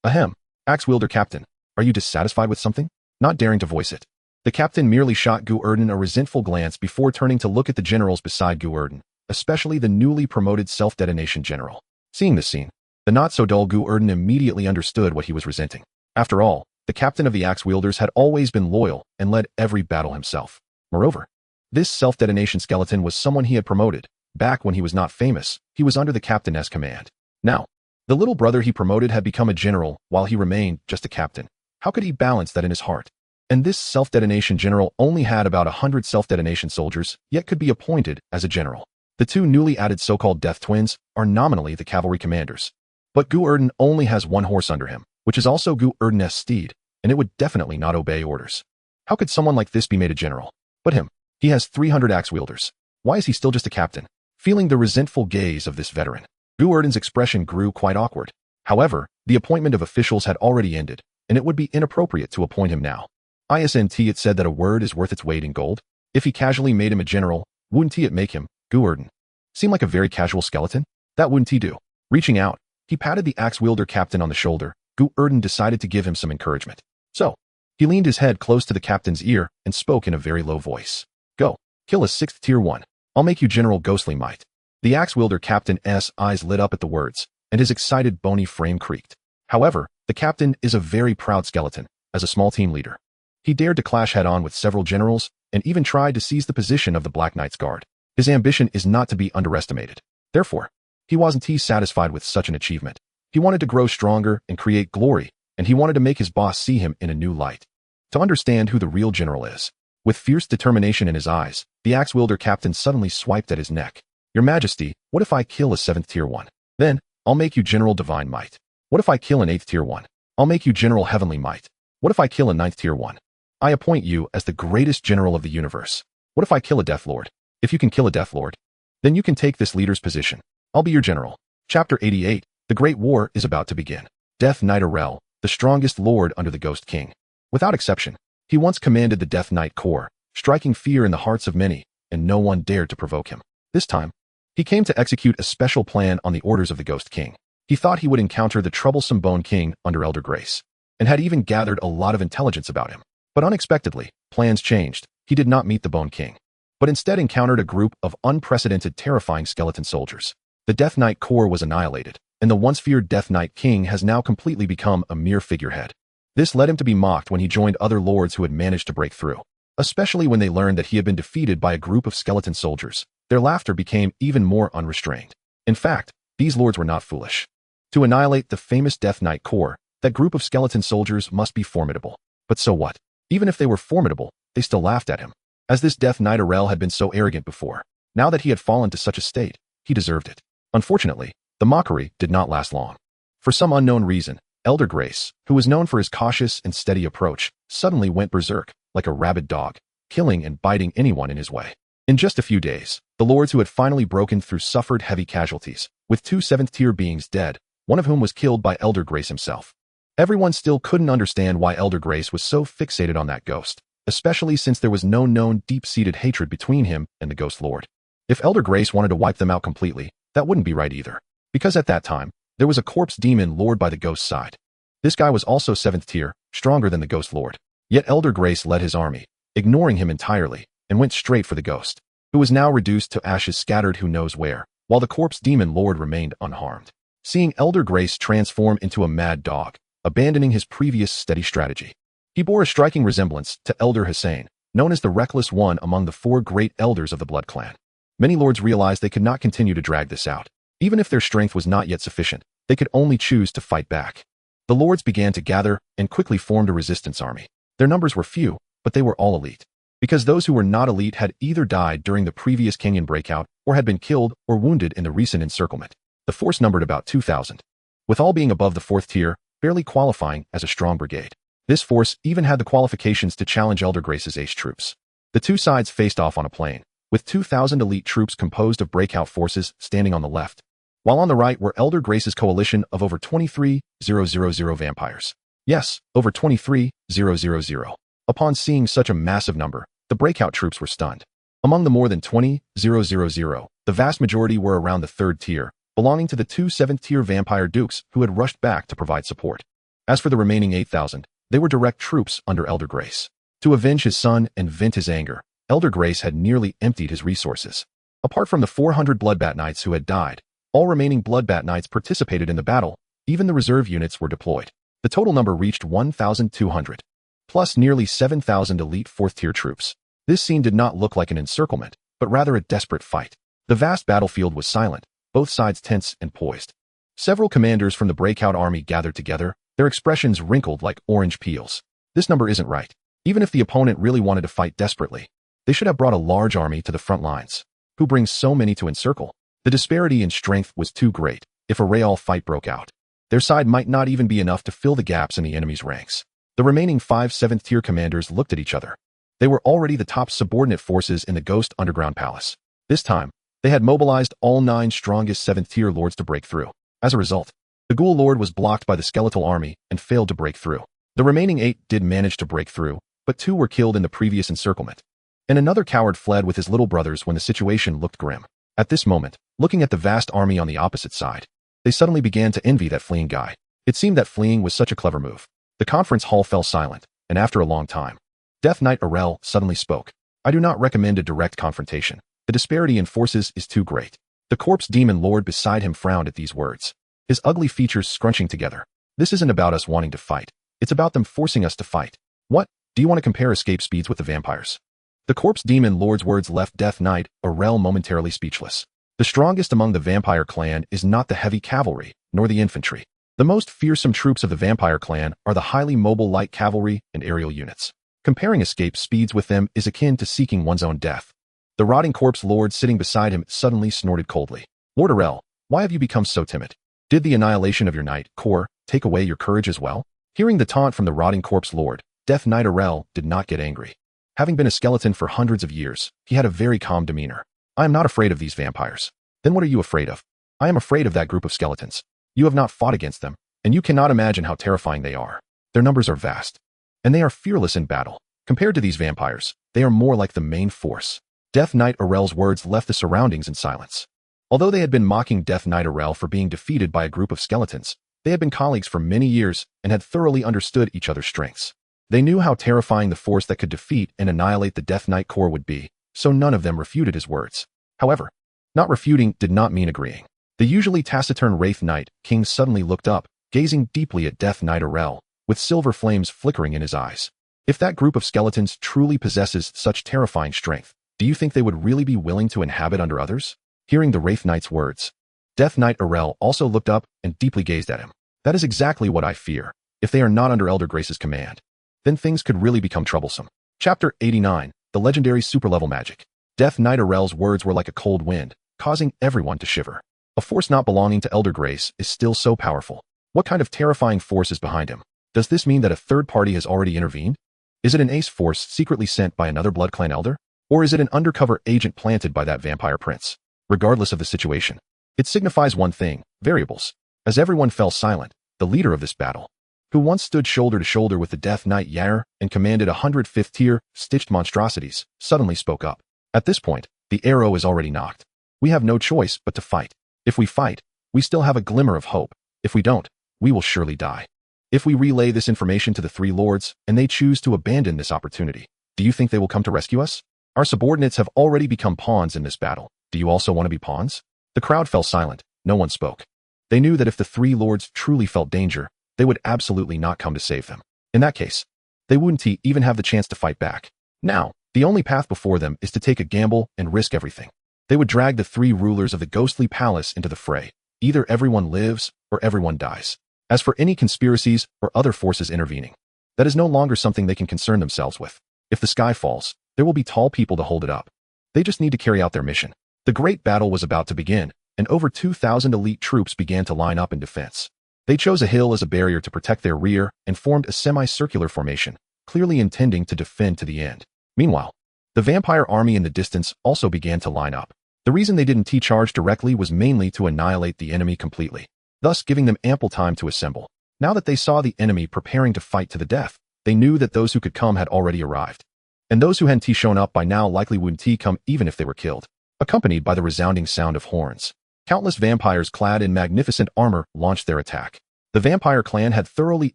Ahem, axe-wielder captain, are you dissatisfied with something? Not daring to voice it, the captain merely shot Gu Erdan a resentful glance before turning to look at the generals beside Gu Erdan, especially the newly promoted self-detonation general. Seeing this scene, the not-so-dull Gu Erdan immediately understood what he was resenting. After all, the captain of the axe-wielders had always been loyal and led every battle himself. Moreover, this self-detonation skeleton was someone he had promoted. Back when he was not famous, he was under the captain's command. Now, the little brother he promoted had become a general while he remained just a captain. How could he balance that in his heart? And this self-detonation general only had about 100 self-detonation soldiers, yet could be appointed as a general. The two newly added so-called death twins are nominally the cavalry commanders. But Gu Erdan only has one horse under him, which is also Gu Erdan's steed, and it would definitely not obey orders. How could someone like this be made a general? But him. He has 300 axe-wielders. Why is he still just a captain? Feeling the resentful gaze of this veteran, Gu Erdan's expression grew quite awkward. However, the appointment of officials had already ended, and it would be inappropriate to appoint him now. Isn't it said that a word is worth its weight in gold? If he casually made him a general, wouldn't it make him, Gu Erdan, seem like a very casual skeleton? That wouldn't he do? Reaching out, he patted the axe-wielder captain on the shoulder. Gu Erdan decided to give him some encouragement. So, he leaned his head close to the captain's ear and spoke in a very low voice. Go, kill a 6th tier 1. I'll make you General Ghostly Might. The axe-wielder captain's eyes lit up at the words, and his excited bony frame creaked. However, the captain is a very proud skeleton, as a small team leader. He dared to clash head-on with several generals, and even tried to seize the position of the Black Knight's guard. His ambition is not to be underestimated. Therefore, he wasn't satisfied with such an achievement. He wanted to grow stronger and create glory, and he wanted to make his boss see him in a new light. To understand who the real general is, with fierce determination in his eyes, the axe-wielder captain suddenly swiped at his neck. Your Majesty, what if I kill a 7th tier 1? Then, I'll make you General Divine Might. What if I kill an 8th tier 1? I'll make you General Heavenly Might. What if I kill a 9th tier 1? I appoint you as the greatest general of the universe. What if I kill a Death Lord? If you can kill a Death Lord, then you can take this leader's position. I'll be your general. Chapter 88, The Great War is about to begin. Death Knight Arel, the strongest lord under the Ghost King. Without exception, he once commanded the Death Knight Corps, striking fear in the hearts of many, and no one dared to provoke him. This time, he came to execute a special plan on the orders of the Ghost King. He thought he would encounter the troublesome Bone King under Elder Grace, and had even gathered a lot of intelligence about him. But unexpectedly, plans changed. He did not meet the Bone King, but instead encountered a group of unprecedented terrifying skeleton soldiers. The Death Knight Corps was annihilated, and the once feared Death Knight King has now completely become a mere figurehead. This led him to be mocked when he joined other lords who had managed to break through, especially when they learned that he had been defeated by a group of skeleton soldiers. Their laughter became even more unrestrained. In fact, these lords were not foolish. To annihilate the famous Death Knight Corps, that group of skeleton soldiers must be formidable. But so what? Even if they were formidable, they still laughed at him. As this Death Knight Arel had been so arrogant before, now that he had fallen to such a state, he deserved it. Unfortunately, the mockery did not last long. For some unknown reason, Elder Grace, who was known for his cautious and steady approach, suddenly went berserk, like a rabid dog, killing and biting anyone in his way. In just a few days, the lords who had finally broken through suffered heavy casualties, with 2 7th-tier beings dead, one of whom was killed by Elder Grace himself. Everyone still couldn't understand why Elder Grace was so fixated on that ghost, especially since there was no known deep-seated hatred between him and the Ghost Lord. If Elder Grace wanted to wipe them out completely, that wouldn't be right either, because at that time, there was a corpse demon lord by the Ghost side. This guy was also 7th tier, stronger than the Ghost Lord. Yet Elder Grace led his army, ignoring him entirely, and went straight for the ghost, who was now reduced to ashes scattered who knows where, while the corpse demon lord remained unharmed. Seeing Elder Grace transform into a mad dog, abandoning his previous steady strategy, he bore a striking resemblance to Elder Hussein, known as the Reckless One among the 4 great elders of the Blood Clan. Many lords realized they could not continue to drag this out. Even if their strength was not yet sufficient, they could only choose to fight back. The lords began to gather and quickly formed a resistance army. Their numbers were few, but they were all elite. Because those who were not elite had either died during the previous canyon breakout or had been killed or wounded in the recent encirclement. The force numbered about 2,000, with all being above the 4th tier, barely qualifying as a strong brigade. This force even had the qualifications to challenge Elder Grace's ace troops. The 2 sides faced off on a plain, with 2,000 elite troops composed of breakout forces standing on the left, while on the right were Elder Grace's coalition of over 23,000 vampires. Yes, over 23,000. Upon seeing such a massive number, the breakout troops were stunned. Among the more than 20,000, the vast majority were around the 3rd tier, belonging to the 2 7th-tier vampire dukes who had rushed back to provide support. As for the remaining 8,000, they were direct troops under Elder Grace. To avenge his son and vent his anger, Elder Grace had nearly emptied his resources. Apart from the 400 Bloodbat Knights who had died, all remaining Bloodbat Knights participated in the battle, even the reserve units were deployed. The total number reached 1,200, plus nearly 7,000 elite 4th-tier troops. This scene did not look like an encirclement, but rather a desperate fight. The vast battlefield was silent, both sides tense and poised. Several commanders from the breakout army gathered together, their expressions wrinkled like orange peels. This number isn't right. Even if the opponent really wanted to fight desperately, they should have brought a large army to the front lines. Who brings so many to encircle? The disparity in strength was too great. If a real fight broke out, their side might not even be enough to fill the gaps in the enemy's ranks. The remaining 5 7th-tier commanders looked at each other. They were already the top subordinate forces in the Ghost Underground Palace. This time, they had mobilized all 9 strongest 7th-tier lords to break through. As a result, the Ghoul Lord was blocked by the skeletal army and failed to break through. The remaining 8 did manage to break through, but 2 were killed in the previous encirclement. And another coward fled with his little brothers when the situation looked grim. At this moment, looking at the vast army on the opposite side, they suddenly began to envy that fleeing guy. It seemed that fleeing was such a clever move. The conference hall fell silent, and after a long time, Death Knight Arel suddenly spoke. I do not recommend a direct confrontation. The disparity in forces is too great. The corpse demon lord beside him frowned at these words, his ugly features scrunching together. This isn't about us wanting to fight. It's about them forcing us to fight. What? Do you want to compare escape speeds with the vampires? The corpse demon lord's words left Death Knight Arel momentarily speechless. The strongest among the vampire clan is not the heavy cavalry, nor the infantry. The most fearsome troops of the vampire clan are the highly mobile light cavalry and aerial units. Comparing escape speeds with them is akin to seeking one's own death. The rotting corpse lord sitting beside him suddenly snorted coldly. Lord Arel, why have you become so timid? Did the annihilation of your knight core take away your courage as well? Hearing the taunt from the rotting corpse lord, Death Knight Arel did not get angry. Having been a skeleton for hundreds of years, he had a very calm demeanor. I am not afraid of these vampires. Then what are you afraid of? I am afraid of that group of skeletons. You have not fought against them, and you cannot imagine how terrifying they are. Their numbers are vast, and they are fearless in battle. Compared to these vampires, they are more like the main force. Death Knight Arel's words left the surroundings in silence. Although they had been mocking Death Knight Arel for being defeated by a group of skeletons, they had been colleagues for many years and had thoroughly understood each other's strengths. They knew how terrifying the force that could defeat and annihilate the Death Knight Corps would be, so none of them refuted his words. However, not refuting did not mean agreeing. The usually taciturn Wraith Knight King suddenly looked up, gazing deeply at Death Knight Arel, with silver flames flickering in his eyes. If that group of skeletons truly possesses such terrifying strength, do you think they would really be willing to inhabit under others? Hearing the Wraith Knight's words, Death Knight Arel also looked up and deeply gazed at him. That is exactly what I fear. If they are not under Elder Grace's command, then things could really become troublesome. Chapter 89, The Legendary Superlevel Magic. Death Knight Arel's words were like a cold wind, causing everyone to shiver. A force not belonging to Elder Grace is still so powerful. What kind of terrifying force is behind him? Does this mean that a third party has already intervened? Is it an ace force secretly sent by another Blood Clan elder? Or is it an undercover agent planted by that vampire prince? Regardless of the situation, it signifies one thing: variables. As everyone fell silent, the leader of this battle, who once stood shoulder to shoulder with the Death Knight Yair and commanded 105th tier stitched monstrosities, suddenly spoke up. At this point, the arrow is already knocked. We have no choice but to fight. If we fight, we still have a glimmer of hope. If we don't, we will surely die. If we relay this information to the three lords and they choose to abandon this opportunity, do you think they will come to rescue us? Our subordinates have already become pawns in this battle. Do you also want to be pawns? The crowd fell silent. No one spoke. They knew that if the three lords truly felt danger, they would absolutely not come to save them. In that case, they wouldn't even have the chance to fight back. Now, the only path before them is to take a gamble and risk everything. They would drag the three rulers of the ghostly palace into the fray. Either everyone lives or everyone dies. As for any conspiracies or other forces intervening, that is no longer something they can concern themselves with. If the sky falls, there will be tall people to hold it up. They just need to carry out their mission. The great battle was about to begin, and over 2,000 elite troops began to line up in defense. They chose a hill as a barrier to protect their rear and formed a semicircular formation, clearly intending to defend to the end. Meanwhile, the vampire army in the distance also began to line up. The reason they didn't charge directly was mainly to annihilate the enemy completely, thus giving them ample time to assemble. Now that they saw the enemy preparing to fight to the death, they knew that those who could come had already arrived. And those who hadn't shown up by now likely wouldn't come even if they were killed. Accompanied by the resounding sound of horns, countless vampires clad in magnificent armor launched their attack. The vampire clan had thoroughly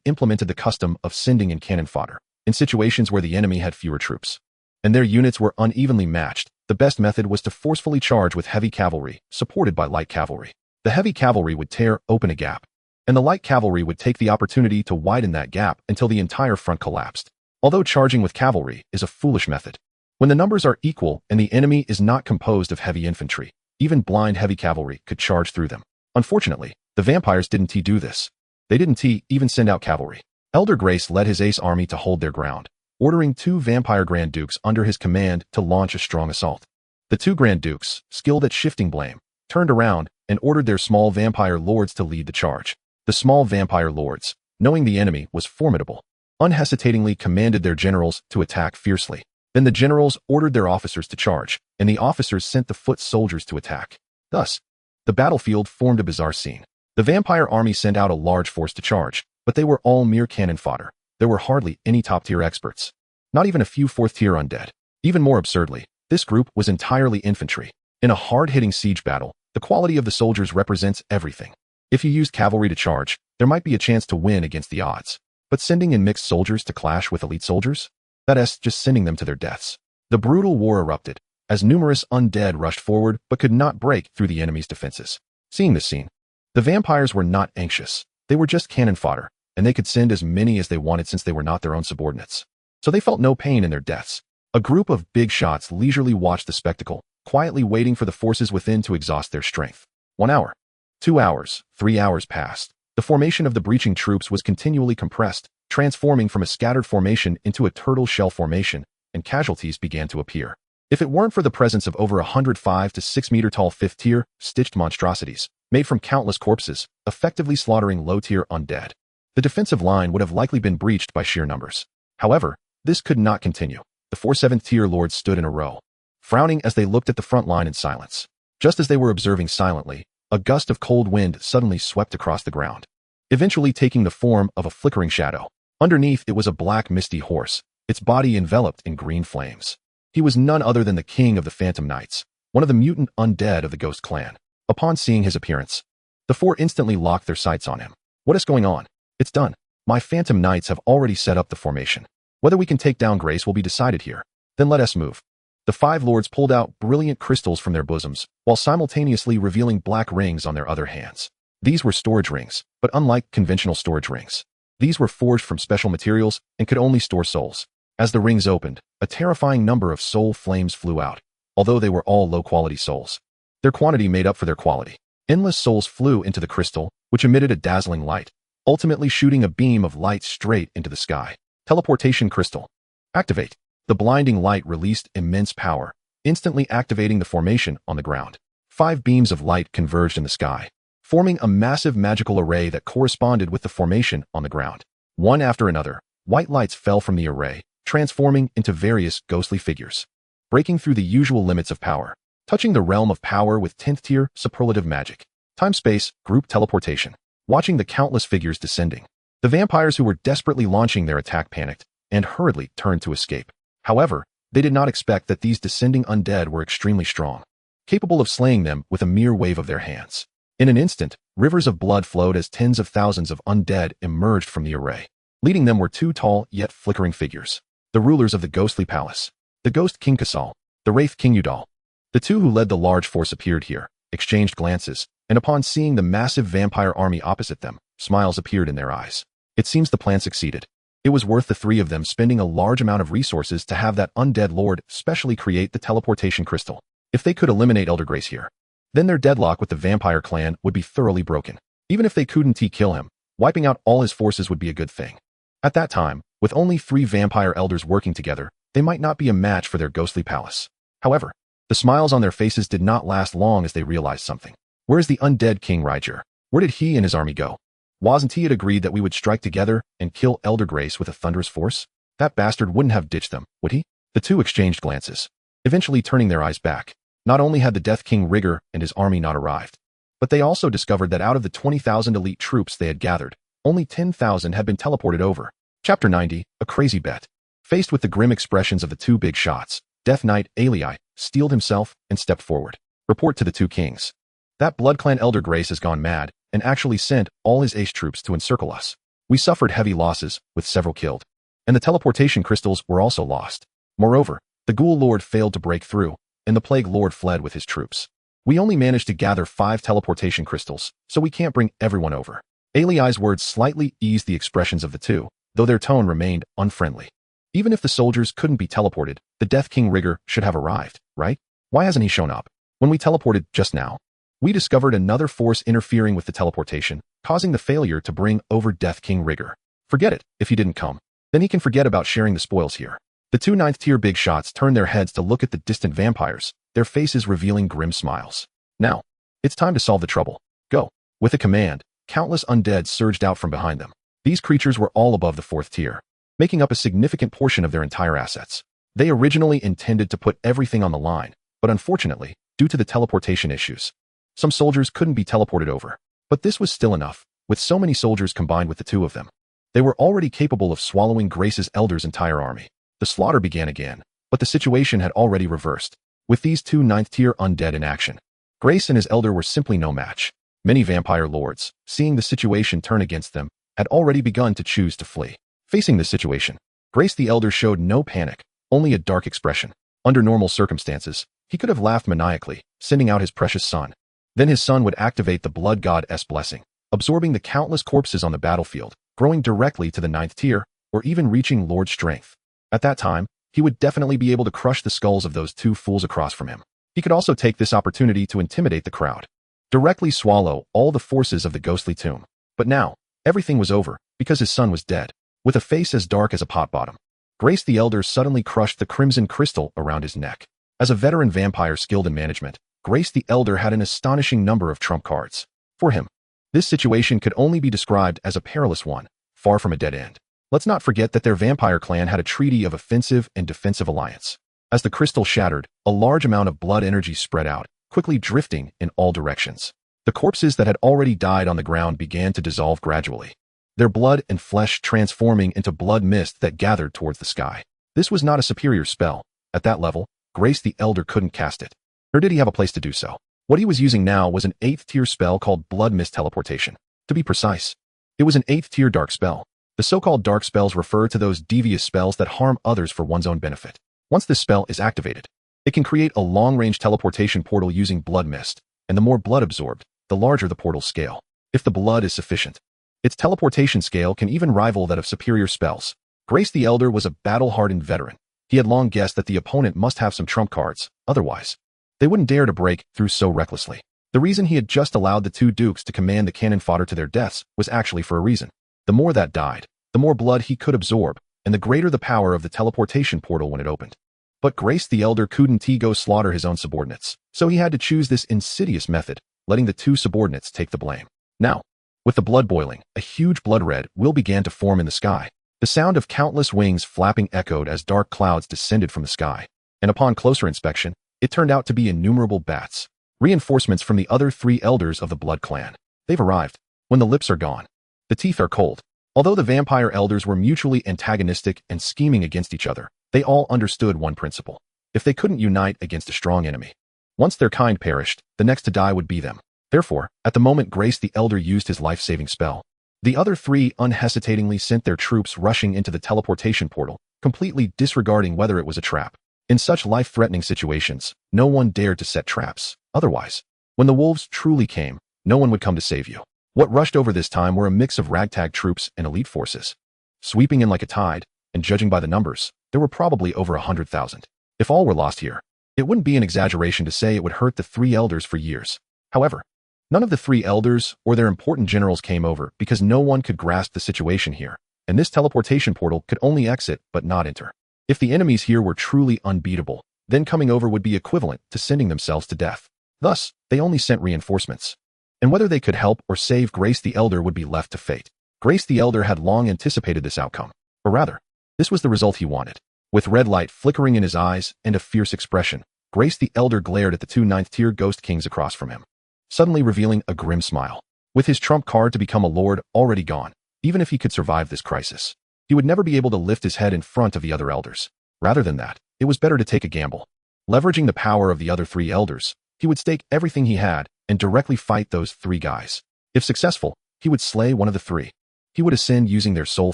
implemented the custom of sending in cannon fodder in situations where the enemy had fewer troops, and their units were unevenly matched. The best method was to forcefully charge with heavy cavalry, supported by light cavalry. The heavy cavalry would tear open a gap, and the light cavalry would take the opportunity to widen that gap until the entire front collapsed. Although charging with cavalry is a foolish method, when the numbers are equal and the enemy is not composed of heavy infantry, even blind heavy cavalry could charge through them. Unfortunately, the vampires didn't do this. They didn't even send out cavalry. Elder Grace led his ace army to hold their ground, ordering 2 vampire Grand Dukes under his command to launch a strong assault. The 2 Grand Dukes, skilled at shifting blame, turned around and ordered their small vampire lords to lead the charge. The small vampire lords, knowing the enemy was formidable, unhesitatingly commanded their generals to attack fiercely. Then the generals ordered their officers to charge, and the officers sent the foot soldiers to attack. Thus, the battlefield formed a bizarre scene. The vampire army sent out a large force to charge, but they were all mere cannon fodder. There were hardly any top-tier experts, not even a few 4th-tier undead. Even more absurdly, this group was entirely infantry. In a hard-hitting siege battle, the quality of the soldiers represents everything. If you used cavalry to charge, there might be a chance to win against the odds. But sending in mixed soldiers to clash with elite soldiers? That is just sending them to their deaths. The brutal war erupted, as numerous undead rushed forward but could not break through the enemy's defenses. Seeing this scene, the vampires were not anxious. They were just cannon fodder, and they could send as many as they wanted since they were not their own subordinates. So they felt no pain in their deaths. A group of big shots leisurely watched the spectacle, quietly waiting for the forces within to exhaust their strength. 1 hour, 2 hours, 3 hours passed. The formation of the breaching troops was continually compressed, transforming from a scattered formation into a turtle shell formation, and casualties began to appear. If it weren't for the presence of over 105 to 6 meter tall 5th-tier, stitched monstrosities, made from countless corpses, effectively slaughtering low-tier undead, the defensive line would have likely been breached by sheer numbers. However, this could not continue. The 4 7th-tier lords stood in a row, frowning as they looked at the front line in silence. Just as they were observing silently, a gust of cold wind suddenly swept across the ground, eventually taking the form of a flickering shadow. Underneath it was a black misty horse, its body enveloped in green flames. He was none other than the king of the Phantom Knights, one of the mutant undead of the Ghost Clan. Upon seeing his appearance, the 4 instantly locked their sights on him. What is going on? It's done. My Phantom Knights have already set up the formation. Whether we can take down Grace will be decided here. Then let us move. The 5 lords pulled out brilliant crystals from their bosoms, while simultaneously revealing black rings on their other hands. These were storage rings, but unlike conventional storage rings, these were forged from special materials and could only store souls. As the rings opened, a terrifying number of soul flames flew out, although they were all low-quality souls. Their quantity made up for their quality. Endless souls flew into the crystal, which emitted a dazzling light, ultimately shooting a beam of light straight into the sky. Teleportation crystal. Activate. The blinding light released immense power, instantly activating the formation on the ground. 5 beams of light converged in the sky, forming a massive magical array that corresponded with the formation on the ground. One after another, white lights fell from the array, transforming into various ghostly figures. breaking through the usual limits of power, touching the realm of power with 10th tier superlative magic. Time-space, group teleportation. Watching the countless figures descending. The vampires who were desperately launching their attack panicked and hurriedly turned to escape. However, they did not expect that these descending undead were extremely strong, capable of slaying them with a mere wave of their hands. In an instant, rivers of blood flowed as tens of thousands of undead emerged from the array. Leading them were two tall yet flickering figures, the rulers of the ghostly palace, the ghost King Kasal, the wraith King Udal. The two who led the large force appeared here, exchanged glances, and upon seeing the massive vampire army opposite them, smiles appeared in their eyes. It seems the plan succeeded. It was worth the three of them spending a large amount of resources to have that undead lord specially create the teleportation crystal. If they could eliminate Elder Grace here, then their deadlock with the vampire clan would be thoroughly broken. Even if they couldn't kill him, wiping out all his forces would be a good thing. At that time, with only 3 vampire elders working together, they might not be a match for their ghostly palace. However, the smiles on their faces did not last long as they realized something. Where's the undead King Ryger? Where did he and his army go? Wasn't he had agreed that we would strike together and kill Elder Grace with a thunderous force? That bastard wouldn't have ditched them, would he? The two exchanged glances, eventually turning their eyes back. Not only had the Death King Rigger and his army not arrived, but they also discovered that out of the 20,000 elite troops they had gathered, only 10,000 had been teleported over. Chapter 90, A Crazy Bet. Faced with the grim expressions of the two big shots, Death Knight Alii steeled himself and stepped forward. Report to the two kings. That Blood Clan Elder Grace has gone mad and actually sent all his ace troops to encircle us. We suffered heavy losses, with several killed. And the teleportation crystals were also lost. Moreover, the Ghoul Lord failed to break through, and the Plague Lord fled with his troops. We only managed to gather 5 teleportation crystals, so we can't bring everyone over. Alii's words slightly eased the expressions of the two, though their tone remained unfriendly. Even if the soldiers couldn't be teleported, the Death King Rigger should have arrived, right? Why hasn't he shown up? When we teleported just now, we discovered another force interfering with the teleportation, causing the failure to bring over Death King Rigger. Forget it, if he didn't come. Then he can forget about sharing the spoils here. The two 9th tier big shots turned their heads to look at the distant vampires, their faces revealing grim smiles. Now, it's time to solve the trouble. Go. With a command, countless undead surged out from behind them. These creatures were all above the 4th tier, making up a significant portion of their entire assets. They originally intended to put everything on the line, but unfortunately, due to the teleportation issues, some soldiers couldn't be teleported over. But this was still enough, with so many soldiers combined with the two of them. They were already capable of swallowing Grace's Elder's entire army. The slaughter began again, but the situation had already reversed, with these two 9th tier undead in action. Grace and his Elder were simply no match. Many vampire lords, seeing the situation turn against them, had already begun to choose to flee. Facing this situation, Grace the Elder showed no panic, only a dark expression. Under normal circumstances, he could have laughed maniacally, sending out his precious son. Then his son would activate the Blood God's blessing, absorbing the countless corpses on the battlefield, growing directly to the 9th tier, or even reaching Lord Strength. At that time, he would definitely be able to crush the skulls of those two fools across from him. He could also take this opportunity to intimidate the crowd, directly swallow all the forces of the ghostly tomb. But now, everything was over, because his son was dead. With a face as dark as a pot bottom, Grace the Elder suddenly crushed the crimson crystal around his neck. As a veteran vampire skilled in management, Grace the Elder had an astonishing number of trump cards. For him, this situation could only be described as a perilous one, far from a dead end. Let's not forget that their vampire clan had a treaty of offensive and defensive alliance. As the crystal shattered, a large amount of blood energy spread out, quickly drifting in all directions. The corpses that had already died on the ground began to dissolve gradually, their blood and flesh transforming into blood mist that gathered towards the sky. This was not a superior spell. At that level, Grace the Elder couldn't cast it. Nor did he have a place to do so. What he was using now was an 8th tier spell called Blood Mist Teleportation. To be precise, it was an 8th tier dark spell. The so-called dark spells refer to those devious spells that harm others for one's own benefit. Once this spell is activated, it can create a long-range teleportation portal using blood mist, and the more blood absorbed, the larger the portal's scale. If the blood is sufficient, its teleportation scale can even rival that of superior spells. Grace the Elder was a battle-hardened veteran. He had long guessed that the opponent must have some trump cards, otherwise, they wouldn't dare to break through so recklessly. The reason he had just allowed the two dukes to command the cannon fodder to their deaths was actually for a reason. The more that died, the more blood he could absorb, and the greater the power of the teleportation portal when it opened. But Grace the Elder couldn't go slaughter his own subordinates, so he had to choose this insidious method, letting the two subordinates take the blame. Now, with the blood boiling, a huge blood red will began to form in the sky. The sound of countless wings flapping echoed as dark clouds descended from the sky. and upon closer inspection, it turned out to be innumerable bats. Reinforcements from the other 3 elders of the Blood Clan. They've arrived. When the lips are gone, the teeth are cold. Although the vampire elders were mutually antagonistic and scheming against each other, they all understood one principle. If they couldn't unite against a strong enemy, once their kind perished, the next to die would be them. Therefore, at the moment Grace the Elder used his life-saving spell, the other 3 unhesitatingly sent their troops rushing into the teleportation portal, completely disregarding whether it was a trap. In such life-threatening situations, no one dared to set traps. Otherwise, when the wolves truly came, no one would come to save you. What rushed over this time were a mix of ragtag troops and elite forces. Sweeping in like a tide, and judging by the numbers, there were probably over 100,000. If all were lost here, it wouldn't be an exaggeration to say it would hurt the 3 elders for years. However, none of the 3 elders or their important generals came over because no one could grasp the situation here, and this teleportation portal could only exit but not enter. If the enemies here were truly unbeatable, then coming over would be equivalent to sending themselves to death. Thus, they only sent reinforcements. And whether they could help or save Grace the Elder would be left to fate. Grace the Elder had long anticipated this outcome. Or rather, this was the result he wanted. With red light flickering in his eyes and a fierce expression, Grace the Elder glared at the 2 9th-tier ghost kings across from him, suddenly revealing a grim smile. With his trump card to become a lord already gone, even if he could survive this crisis, he would never be able to lift his head in front of the other elders. Rather than that, it was better to take a gamble. Leveraging the power of the other 3 elders, he would stake everything he had and directly fight those 3 guys. If successful, he would slay one of the 3. He would ascend using their soul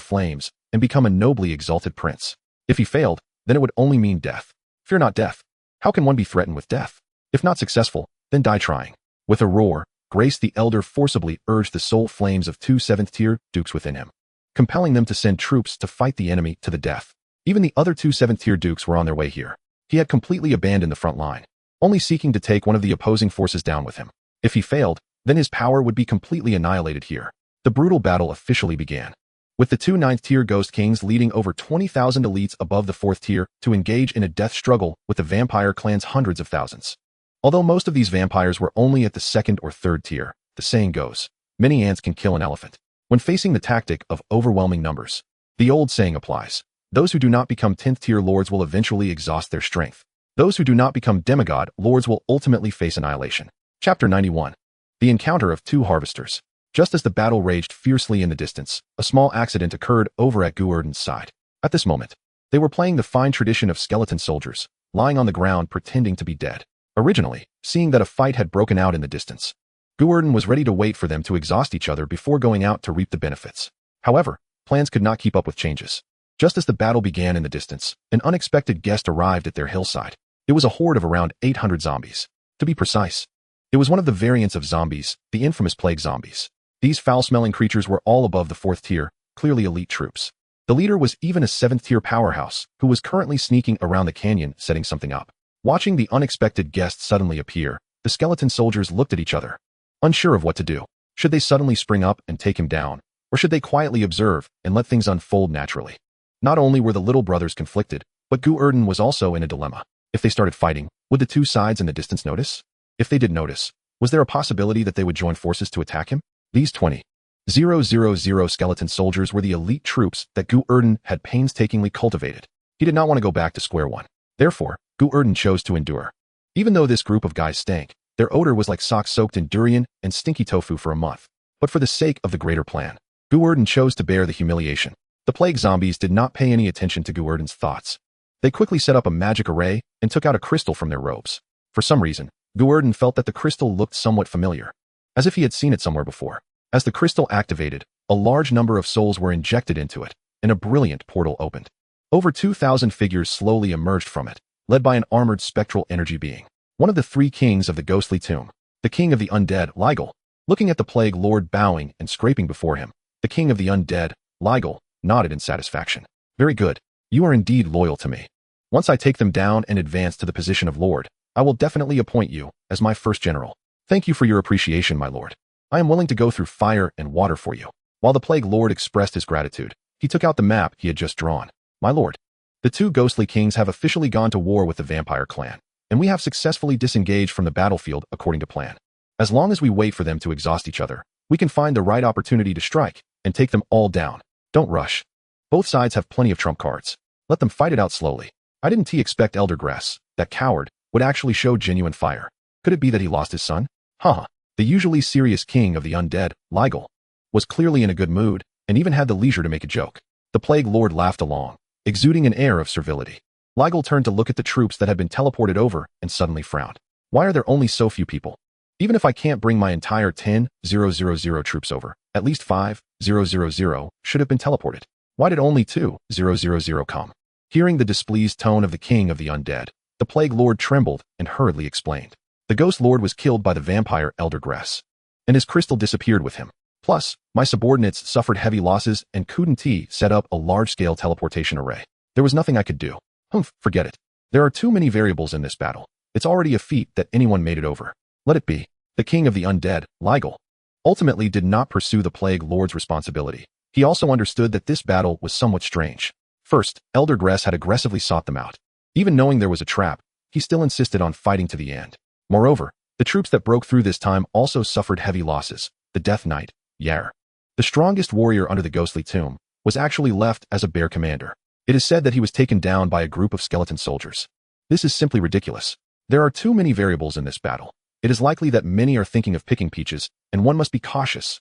flames and become a nobly exalted prince. If he failed, then it would only mean death. Fear not death. How can one be threatened with death? If not successful, then die trying. With a roar, Grace the Elder forcibly urged the soul flames of 2 7th-tier dukes within him, compelling them to send troops to fight the enemy to the death. Even the other 2 7th-tier dukes were on their way here. He had completely abandoned the front line, only seeking to take one of the opposing forces down with him. If he failed, then his power would be completely annihilated here. The brutal battle officially began, with the 2 9th-tier ghost kings leading over 20,000 elites above the 4th tier to engage in a death struggle with the vampire clan's hundreds of thousands. Although most of these vampires were only at the 2nd or 3rd tier, the saying goes, many ants can kill an elephant. When facing the tactic of overwhelming numbers, the old saying applies. Those who do not become 10th-tier lords will eventually exhaust their strength. Those who do not become demigod lords will ultimately face annihilation. Chapter 91. The Encounter of 2 Harvesters. Just as the battle raged fiercely in the distance, a small accident occurred over at Gu Erdan's side. At this moment, they were playing the fine tradition of skeleton soldiers, lying on the ground pretending to be dead. Originally, seeing that a fight had broken out in the distance, Gu Erdan was ready to wait for them to exhaust each other before going out to reap the benefits. However, plans could not keep up with changes. Just as the battle began in the distance, an unexpected guest arrived at their hillside. It was a horde of around 800 zombies. To be precise, it was one of the variants of zombies, the infamous plague zombies. These foul-smelling creatures were all above the 4th tier, clearly elite troops. The leader was even a 7th-tier powerhouse, who was currently sneaking around the canyon setting something up. Watching the unexpected guest suddenly appear, the skeleton soldiers looked at each other, unsure of what to do. Should they suddenly spring up and take him down, or should they quietly observe and let things unfold naturally? Not only were the little brothers conflicted, but Gu Erdan was also in a dilemma. If they started fighting, would the 2 sides in the distance notice? If they did notice, was there a possibility that they would join forces to attack him? These 20,000 skeleton soldiers were the elite troops that Gu Erdan had painstakingly cultivated. He did not want to go back to square one. Therefore, Gu Erdan chose to endure. Even though this group of guys stank, their odor was like socks soaked in durian and stinky tofu for a month. But for the sake of the greater plan, Gu Erdan chose to bear the humiliation. The plague zombies did not pay any attention to Gu Erdan's thoughts. They quickly set up a magic array and took out a crystal from their robes. For some reason, Gu Erdan felt that the crystal looked somewhat familiar, as if he had seen it somewhere before. As the crystal activated, a large number of souls were injected into it, and a brilliant portal opened. Over 2,000 figures slowly emerged from it, led by an armored spectral energy being. One of the 3 kings of the ghostly tomb, the king of the undead, Ligel, looking at the plague lord bowing and scraping before him. The king of the undead, Ligel, nodded in satisfaction. Very good. You are indeed loyal to me. Once I take them down and advance to the position of lord, I will definitely appoint you as my first general. Thank you for your appreciation, my lord. I am willing to go through fire and water for you. While the plague lord expressed his gratitude, he took out the map he had just drawn. My lord, the 2 ghostly kings have officially gone to war with the vampire clan, and we have successfully disengaged from the battlefield according to plan. As long as we wait for them to exhaust each other, we can find the right opportunity to strike and take them all down. Don't rush. Both sides have plenty of trump cards. Let them fight it out slowly. I didn't expect Elder Grass, that coward, would actually show genuine fire. Could it be that he lost his son? Haha. The usually serious king of the undead, Ligel, was clearly in a good mood, and even had the leisure to make a joke. The Plague Lord laughed along, exuding an air of servility. Ligel turned to look at the troops that had been teleported over and suddenly frowned. Why are there only so few people? Even if I can't bring my entire 10,000 troops over, at least 5,000 should have been teleported. Why did only 2,000 come? Hearing the displeased tone of the king of the undead, the Plague Lord trembled and hurriedly explained. The Ghost Lord was killed by the vampire Elder Grass, and his crystal disappeared with him. Plus, my subordinates suffered heavy losses and couldn't set up a large-scale teleportation array. There was nothing I could do. Forget it. There are too many variables in this battle. It's already a feat that anyone made it over. Let it be. The king of the undead, Ligel, ultimately did not pursue the Plague Lord's responsibility. He also understood that this battle was somewhat strange. First, Elder Grass had aggressively sought them out. Even knowing there was a trap, he still insisted on fighting to the end. Moreover, the troops that broke through this time also suffered heavy losses. The Death Knight, Yair, the strongest warrior under the ghostly tomb, was actually left as a bare commander. It is said that he was taken down by a group of skeleton soldiers. This is simply ridiculous. There are too many variables in this battle. It is likely that many are thinking of picking peaches, and one must be cautious,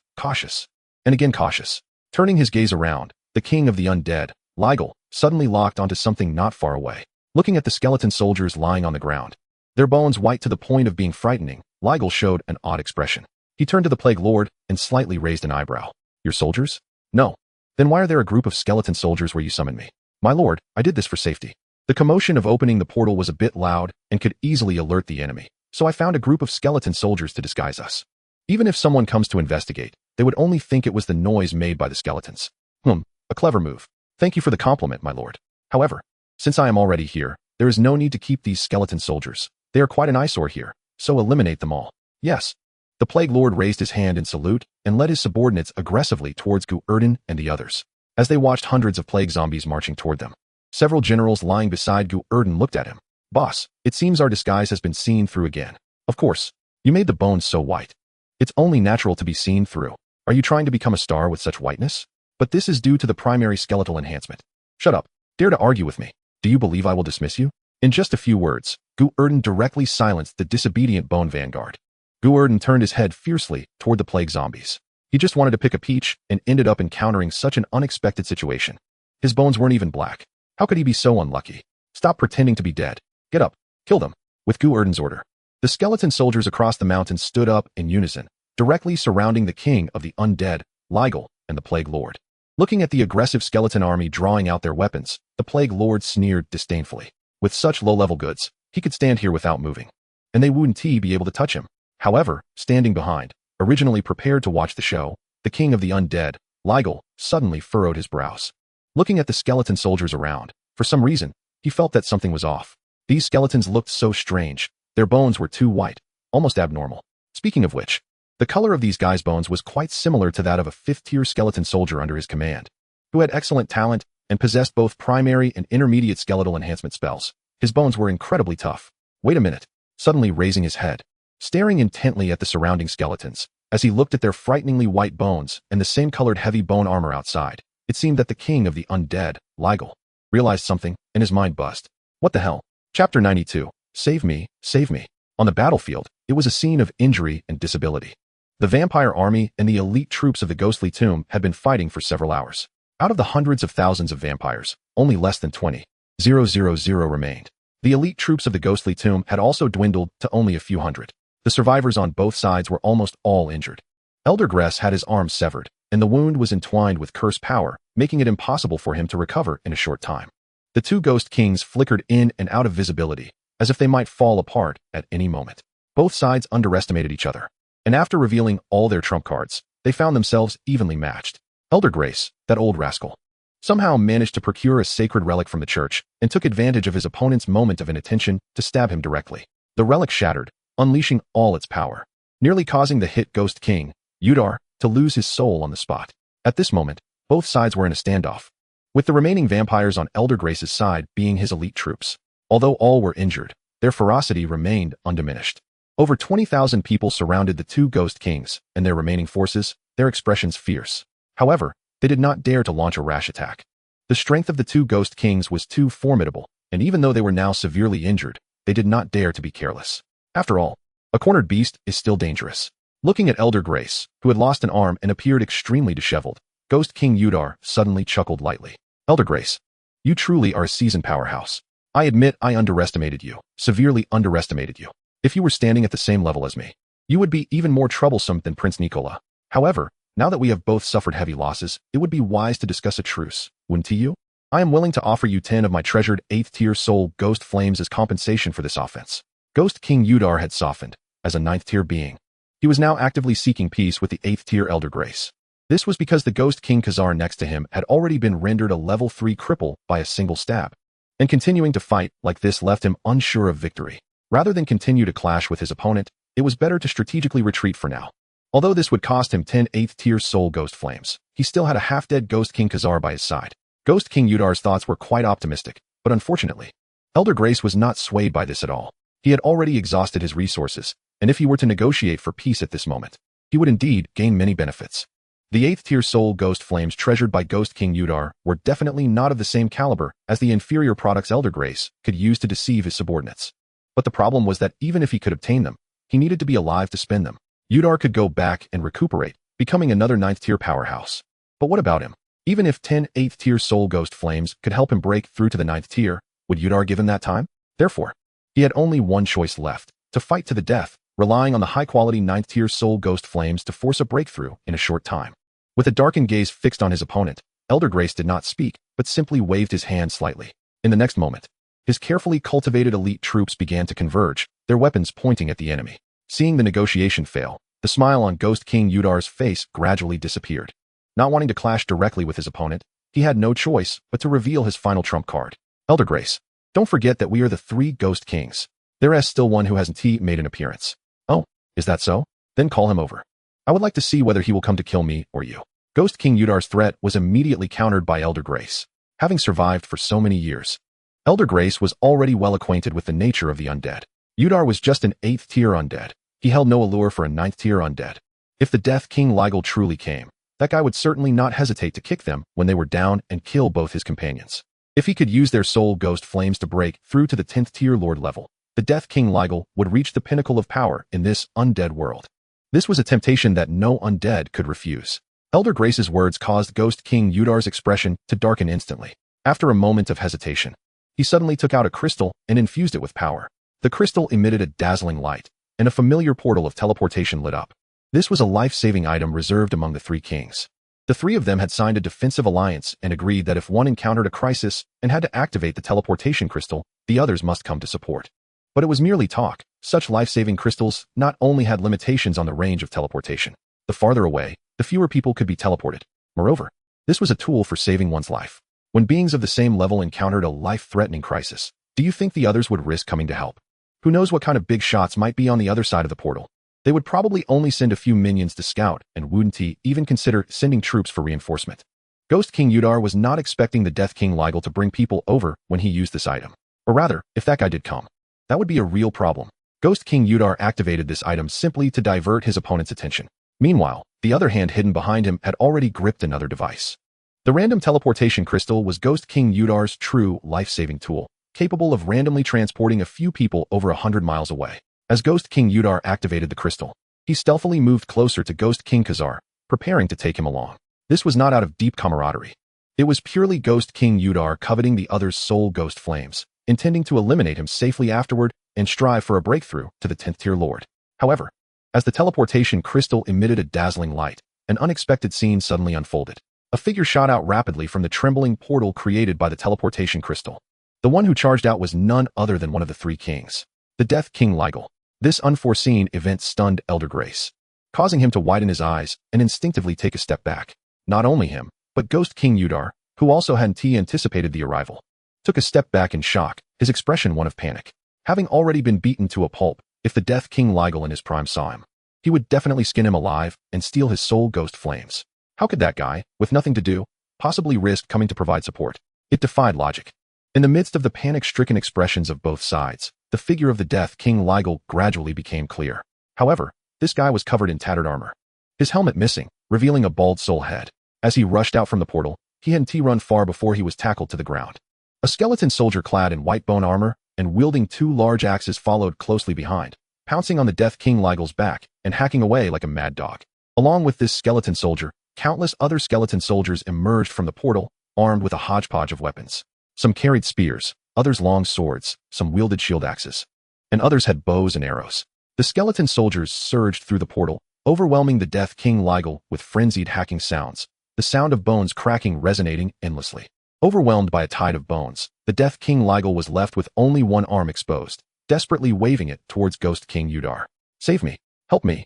and again cautious. Turning his gaze around, the king of the undead, Ligel, suddenly locked onto something not far away. Looking at the skeleton soldiers lying on the ground, their bones white to the point of being frightening, Ligel showed an odd expression. He turned to the Plague Lord and slightly raised an eyebrow. Your soldiers? No. Then why are there a group of skeleton soldiers where you summoned me? My lord, I did this for safety. The commotion of opening the portal was a bit loud and could easily alert the enemy, so I found a group of skeleton soldiers to disguise us. Even if someone comes to investigate, they would only think it was the noise made by the skeletons. A clever move. Thank you for the compliment, my lord. However, since I am already here, there is no need to keep these skeleton soldiers. They are quite an eyesore here, so eliminate them all. Yes. The Plague Lord raised his hand in salute and led his subordinates aggressively towards Gu Erdan and the others. As they watched hundreds of plague zombies marching toward them, several generals lying beside Gu Erdan looked at him. Boss, it seems our disguise has been seen through again. Of course. You made the bones so white. It's only natural to be seen through. Are you trying to become a star with such whiteness? But this is due to the primary skeletal enhancement. Shut up. Dare to argue with me. Do you believe I will dismiss you? In just a few words, Gu Erdan directly silenced the disobedient bone vanguard. Gu Erdan turned his head fiercely toward the plague zombies. He just wanted to pick a peach and ended up encountering such an unexpected situation. His bones weren't even black. How could he be so unlucky? Stop pretending to be dead. Get up. Kill them. With Gu Erdan's order, the skeleton soldiers across the mountain stood up in unison, directly surrounding the king of the undead, Ligel, and the Plague Lord. Looking at the aggressive skeleton army drawing out their weapons, the Plague Lord sneered disdainfully. With such low-level goods, he could stand here without moving, and they wouldn't be able to touch him. However, standing behind, originally prepared to watch the show, the king of the undead, Ligel, suddenly furrowed his brows. Looking at the skeleton soldiers around, for some reason, he felt that something was off. These skeletons looked so strange. Their bones were too white, almost abnormal. Speaking of which, the color of these guys' bones was quite similar to that of a fifth-tier skeleton soldier under his command, who had excellent talent and possessed both primary and intermediate skeletal enhancement spells. His bones were incredibly tough. Wait a minute. Suddenly raising his head, staring intently at the surrounding skeletons, as he looked at their frighteningly white bones and the same colored heavy bone armor outside, it seemed that the king of the undead, Ligel, realized something, and his mind buzzed. What the hell? Chapter 92. Save me, save me. On the battlefield, it was a scene of injury and disability. The vampire army and the elite troops of the ghostly tomb had been fighting for several hours. Out of the hundreds of thousands of vampires, only less than 20,000 remained. The elite troops of the ghostly tomb had also dwindled to only a few hundred. The survivors on both sides were almost all injured. Elder Grass had his arm severed, and the wound was entwined with curse power, making it impossible for him to recover in a short time. The two ghost kings flickered in and out of visibility, as if they might fall apart at any moment. Both sides underestimated each other, and after revealing all their trump cards, they found themselves evenly matched. Elder Grace, that old rascal, somehow managed to procure a sacred relic from the church and took advantage of his opponent's moment of inattention to stab him directly. The relic shattered, unleashing all its power, nearly causing the hit Ghost King, Udar, to lose his soul on the spot. At this moment, both sides were in a standoff, with the remaining vampires on Elder Grace's side being his elite troops. Although all were injured, their ferocity remained undiminished. Over 20,000 people surrounded the two Ghost Kings and their remaining forces, their expressions fierce. However, they did not dare to launch a rash attack. The strength of the two Ghost Kings was too formidable, and even though they were now severely injured, they did not dare to be careless. After all, a cornered beast is still dangerous. Looking at Elder Grace, who had lost an arm and appeared extremely disheveled, Ghost King Udar suddenly chuckled lightly. Elder Grace, you truly are a seasoned powerhouse. I admit I underestimated you, severely underestimated you. If you were standing at the same level as me, you would be even more troublesome than Prince Nikola. However, now that we have both suffered heavy losses, it would be wise to discuss a truce, wouldn't you? I am willing to offer you 10 of my treasured 8th tier soul ghost flames as compensation for this offense. Ghost King Udar had softened, as a 9th tier being. He was now actively seeking peace with the 8th tier Elder Grace. This was because the Ghost King Khazar next to him had already been rendered a level 3 cripple by a single stab. And continuing to fight like this left him unsure of victory. Rather than continue to clash with his opponent, it was better to strategically retreat for now. Although this would cost him 10 8th tier soul ghost flames, he still had a half-dead Ghost King Khazar by his side. Ghost King Udar's thoughts were quite optimistic, but unfortunately, Elder Grace was not swayed by this at all. He had already exhausted his resources, and if he were to negotiate for peace at this moment, he would indeed gain many benefits. The 8th tier soul ghost flames treasured by Ghost King Udar were definitely not of the same caliber as the inferior products Elder Grace could use to deceive his subordinates. But the problem was that even if he could obtain them, he needed to be alive to spend them. Udar could go back and recuperate, becoming another 9th tier powerhouse. But what about him? Even if 10 8th tier soul ghost flames could help him break through to the 9th tier, would Udar give him that time? Therefore, he had only one choice left, to fight to the death, relying on the high-quality 9th tier soul ghost flames to force a breakthrough in a short time. With a darkened gaze fixed on his opponent, Elder Grace did not speak, but simply waved his hand slightly. In the next moment, his carefully cultivated elite troops began to converge, their weapons pointing at the enemy. Seeing the negotiation fail, the smile on Ghost King Udar's face gradually disappeared. Not wanting to clash directly with his opponent, he had no choice but to reveal his final trump card. Elder Grace, don't forget that we are the 3 Ghost Kings. There is still one who hasn't made an appearance. Oh, is that so? Then call him over. I would like to see whether he will come to kill me or you. Ghost King Udar's threat was immediately countered by Elder Grace. Having survived for so many years, Elder Grace was already well acquainted with the nature of the undead. Udar was just an 8th tier undead. He held no allure for a 9th tier undead. If the Death King Ligel truly came, that guy would certainly not hesitate to kick them when they were down and kill both his companions. If he could use their soul ghost flames to break through to the 10th tier Lord level, the Death King Ligel would reach the pinnacle of power in this undead world. This was a temptation that no undead could refuse. Elder Grace's words caused Ghost King Udar's expression to darken instantly. After a moment of hesitation, he suddenly took out a crystal and infused it with power. The crystal emitted a dazzling light, and a familiar portal of teleportation lit up. This was a life-saving item reserved among the 3 kings. The 3 of them had signed a defensive alliance and agreed that if one encountered a crisis and had to activate the teleportation crystal, the others must come to support. But it was merely talk. Such life-saving crystals not only had limitations on the range of teleportation. The farther away, the fewer people could be teleported. Moreover, this was a tool for saving one's life. When beings of the same level encountered a life-threatening crisis, do you think the others would risk coming to help? Who knows what kind of big shots might be on the other side of the portal? They would probably only send a few minions to scout and wouldn't even consider sending troops for reinforcement. Ghost King Udar was not expecting the Death King Ligel to bring people over when he used this item. Or rather, if that guy did come, that would be a real problem. Ghost King Udar activated this item simply to divert his opponent's attention. Meanwhile, the other hand hidden behind him had already gripped another device. The random teleportation crystal was Ghost King Udar's true life-saving tool, capable of randomly transporting a few people over 100 miles away. As Ghost King Udar activated the crystal, he stealthily moved closer to Ghost King Khazar, preparing to take him along. This was not out of deep camaraderie. It was purely Ghost King Udar coveting the other's soul ghost flames, intending to eliminate him safely afterward and strive for a breakthrough to the 10th tier Lord. However, as the teleportation crystal emitted a dazzling light, an unexpected scene suddenly unfolded. A figure shot out rapidly from the trembling portal created by the teleportation crystal. The one who charged out was none other than one of the 3 kings, the Death King Ligel. This unforeseen event stunned Elder Grace, causing him to widen his eyes and instinctively take a step back. Not only him, but Ghost King Udar, who also hadn't anticipated the arrival, took a step back in shock, his expression one of panic. Having already been beaten to a pulp, if the Death King Ligel in his prime saw him, he would definitely skin him alive and steal his soul ghost flames. How could that guy, with nothing to do, possibly risk coming to provide support? It defied logic. In the midst of the panic-stricken expressions of both sides, the figure of the Death King Ligel gradually became clear. However, this guy was covered in tattered armor, his helmet missing, revealing a bald soul head. As he rushed out from the portal, he hadn't run far before he was tackled to the ground. A skeleton soldier clad in white bone armor and wielding two large axes followed closely behind, pouncing on the Death King Ligel's back and hacking away like a mad dog. Along with this skeleton soldier, countless other skeleton soldiers emerged from the portal, armed with a hodgepodge of weapons. Some carried spears, others long swords, some wielded shield axes, and others had bows and arrows. The skeleton soldiers surged through the portal, overwhelming the Death King Ligel with frenzied hacking sounds, the sound of bones cracking resonating endlessly. Overwhelmed by a tide of bones, the Death King Ligel was left with only one arm exposed, desperately waving it towards Ghost King Udar. Save me! Help me!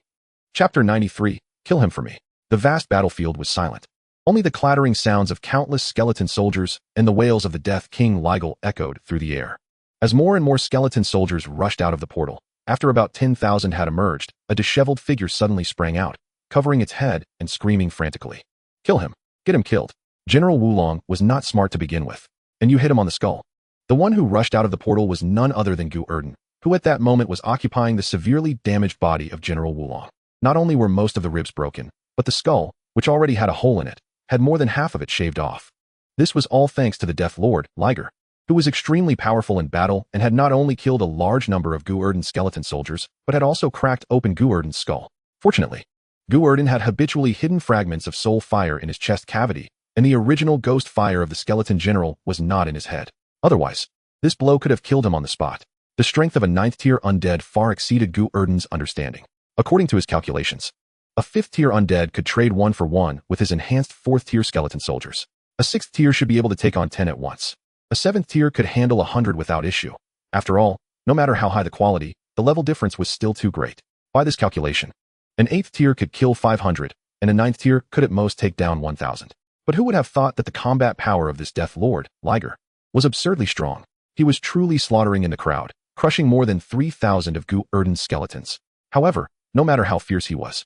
Chapter 93, Kill him for me. The vast battlefield was silent. Only the clattering sounds of countless skeleton soldiers and the wails of the Death King Ligel echoed through the air. As more and more skeleton soldiers rushed out of the portal, after about 10,000 had emerged, a disheveled figure suddenly sprang out, covering its head and screaming frantically. Kill him! Get him killed! General Wulong was not smart to begin with, and you hit him on the skull. The one who rushed out of the portal was none other than Gu Erdan, who at that moment was occupying the severely damaged body of General Wulong. Not only were most of the ribs broken, but the skull, which already had a hole in it, had more than half of it shaved off. This was all thanks to the Death Lord, Liger, who was extremely powerful in battle and had not only killed a large number of Gu Erdan's skeleton soldiers, but had also cracked open Gu Erdan's skull. Fortunately, Gu Erdan had habitually hidden fragments of soul fire in his chest cavity, and the original ghost fire of the skeleton general was not in his head. Otherwise, this blow could have killed him on the spot. The strength of a 9th-tier undead far exceeded Gu Erdan's understanding. According to his calculations, a 5th-tier undead could trade 1-for-1 with his enhanced 4th-tier skeleton soldiers. A 6th tier should be able to take on 10 at once. A 7th tier could handle 100 without issue. After all, no matter how high the quality, the level difference was still too great. By this calculation, an 8th tier could kill 500, and a 9th tier could at most take down 1,000. But who would have thought that the combat power of this Death Lord, Liger, was absurdly strong? He was truly slaughtering in the crowd, crushing more than 3,000 of Gu Erdan's skeletons. However, no matter how fierce he was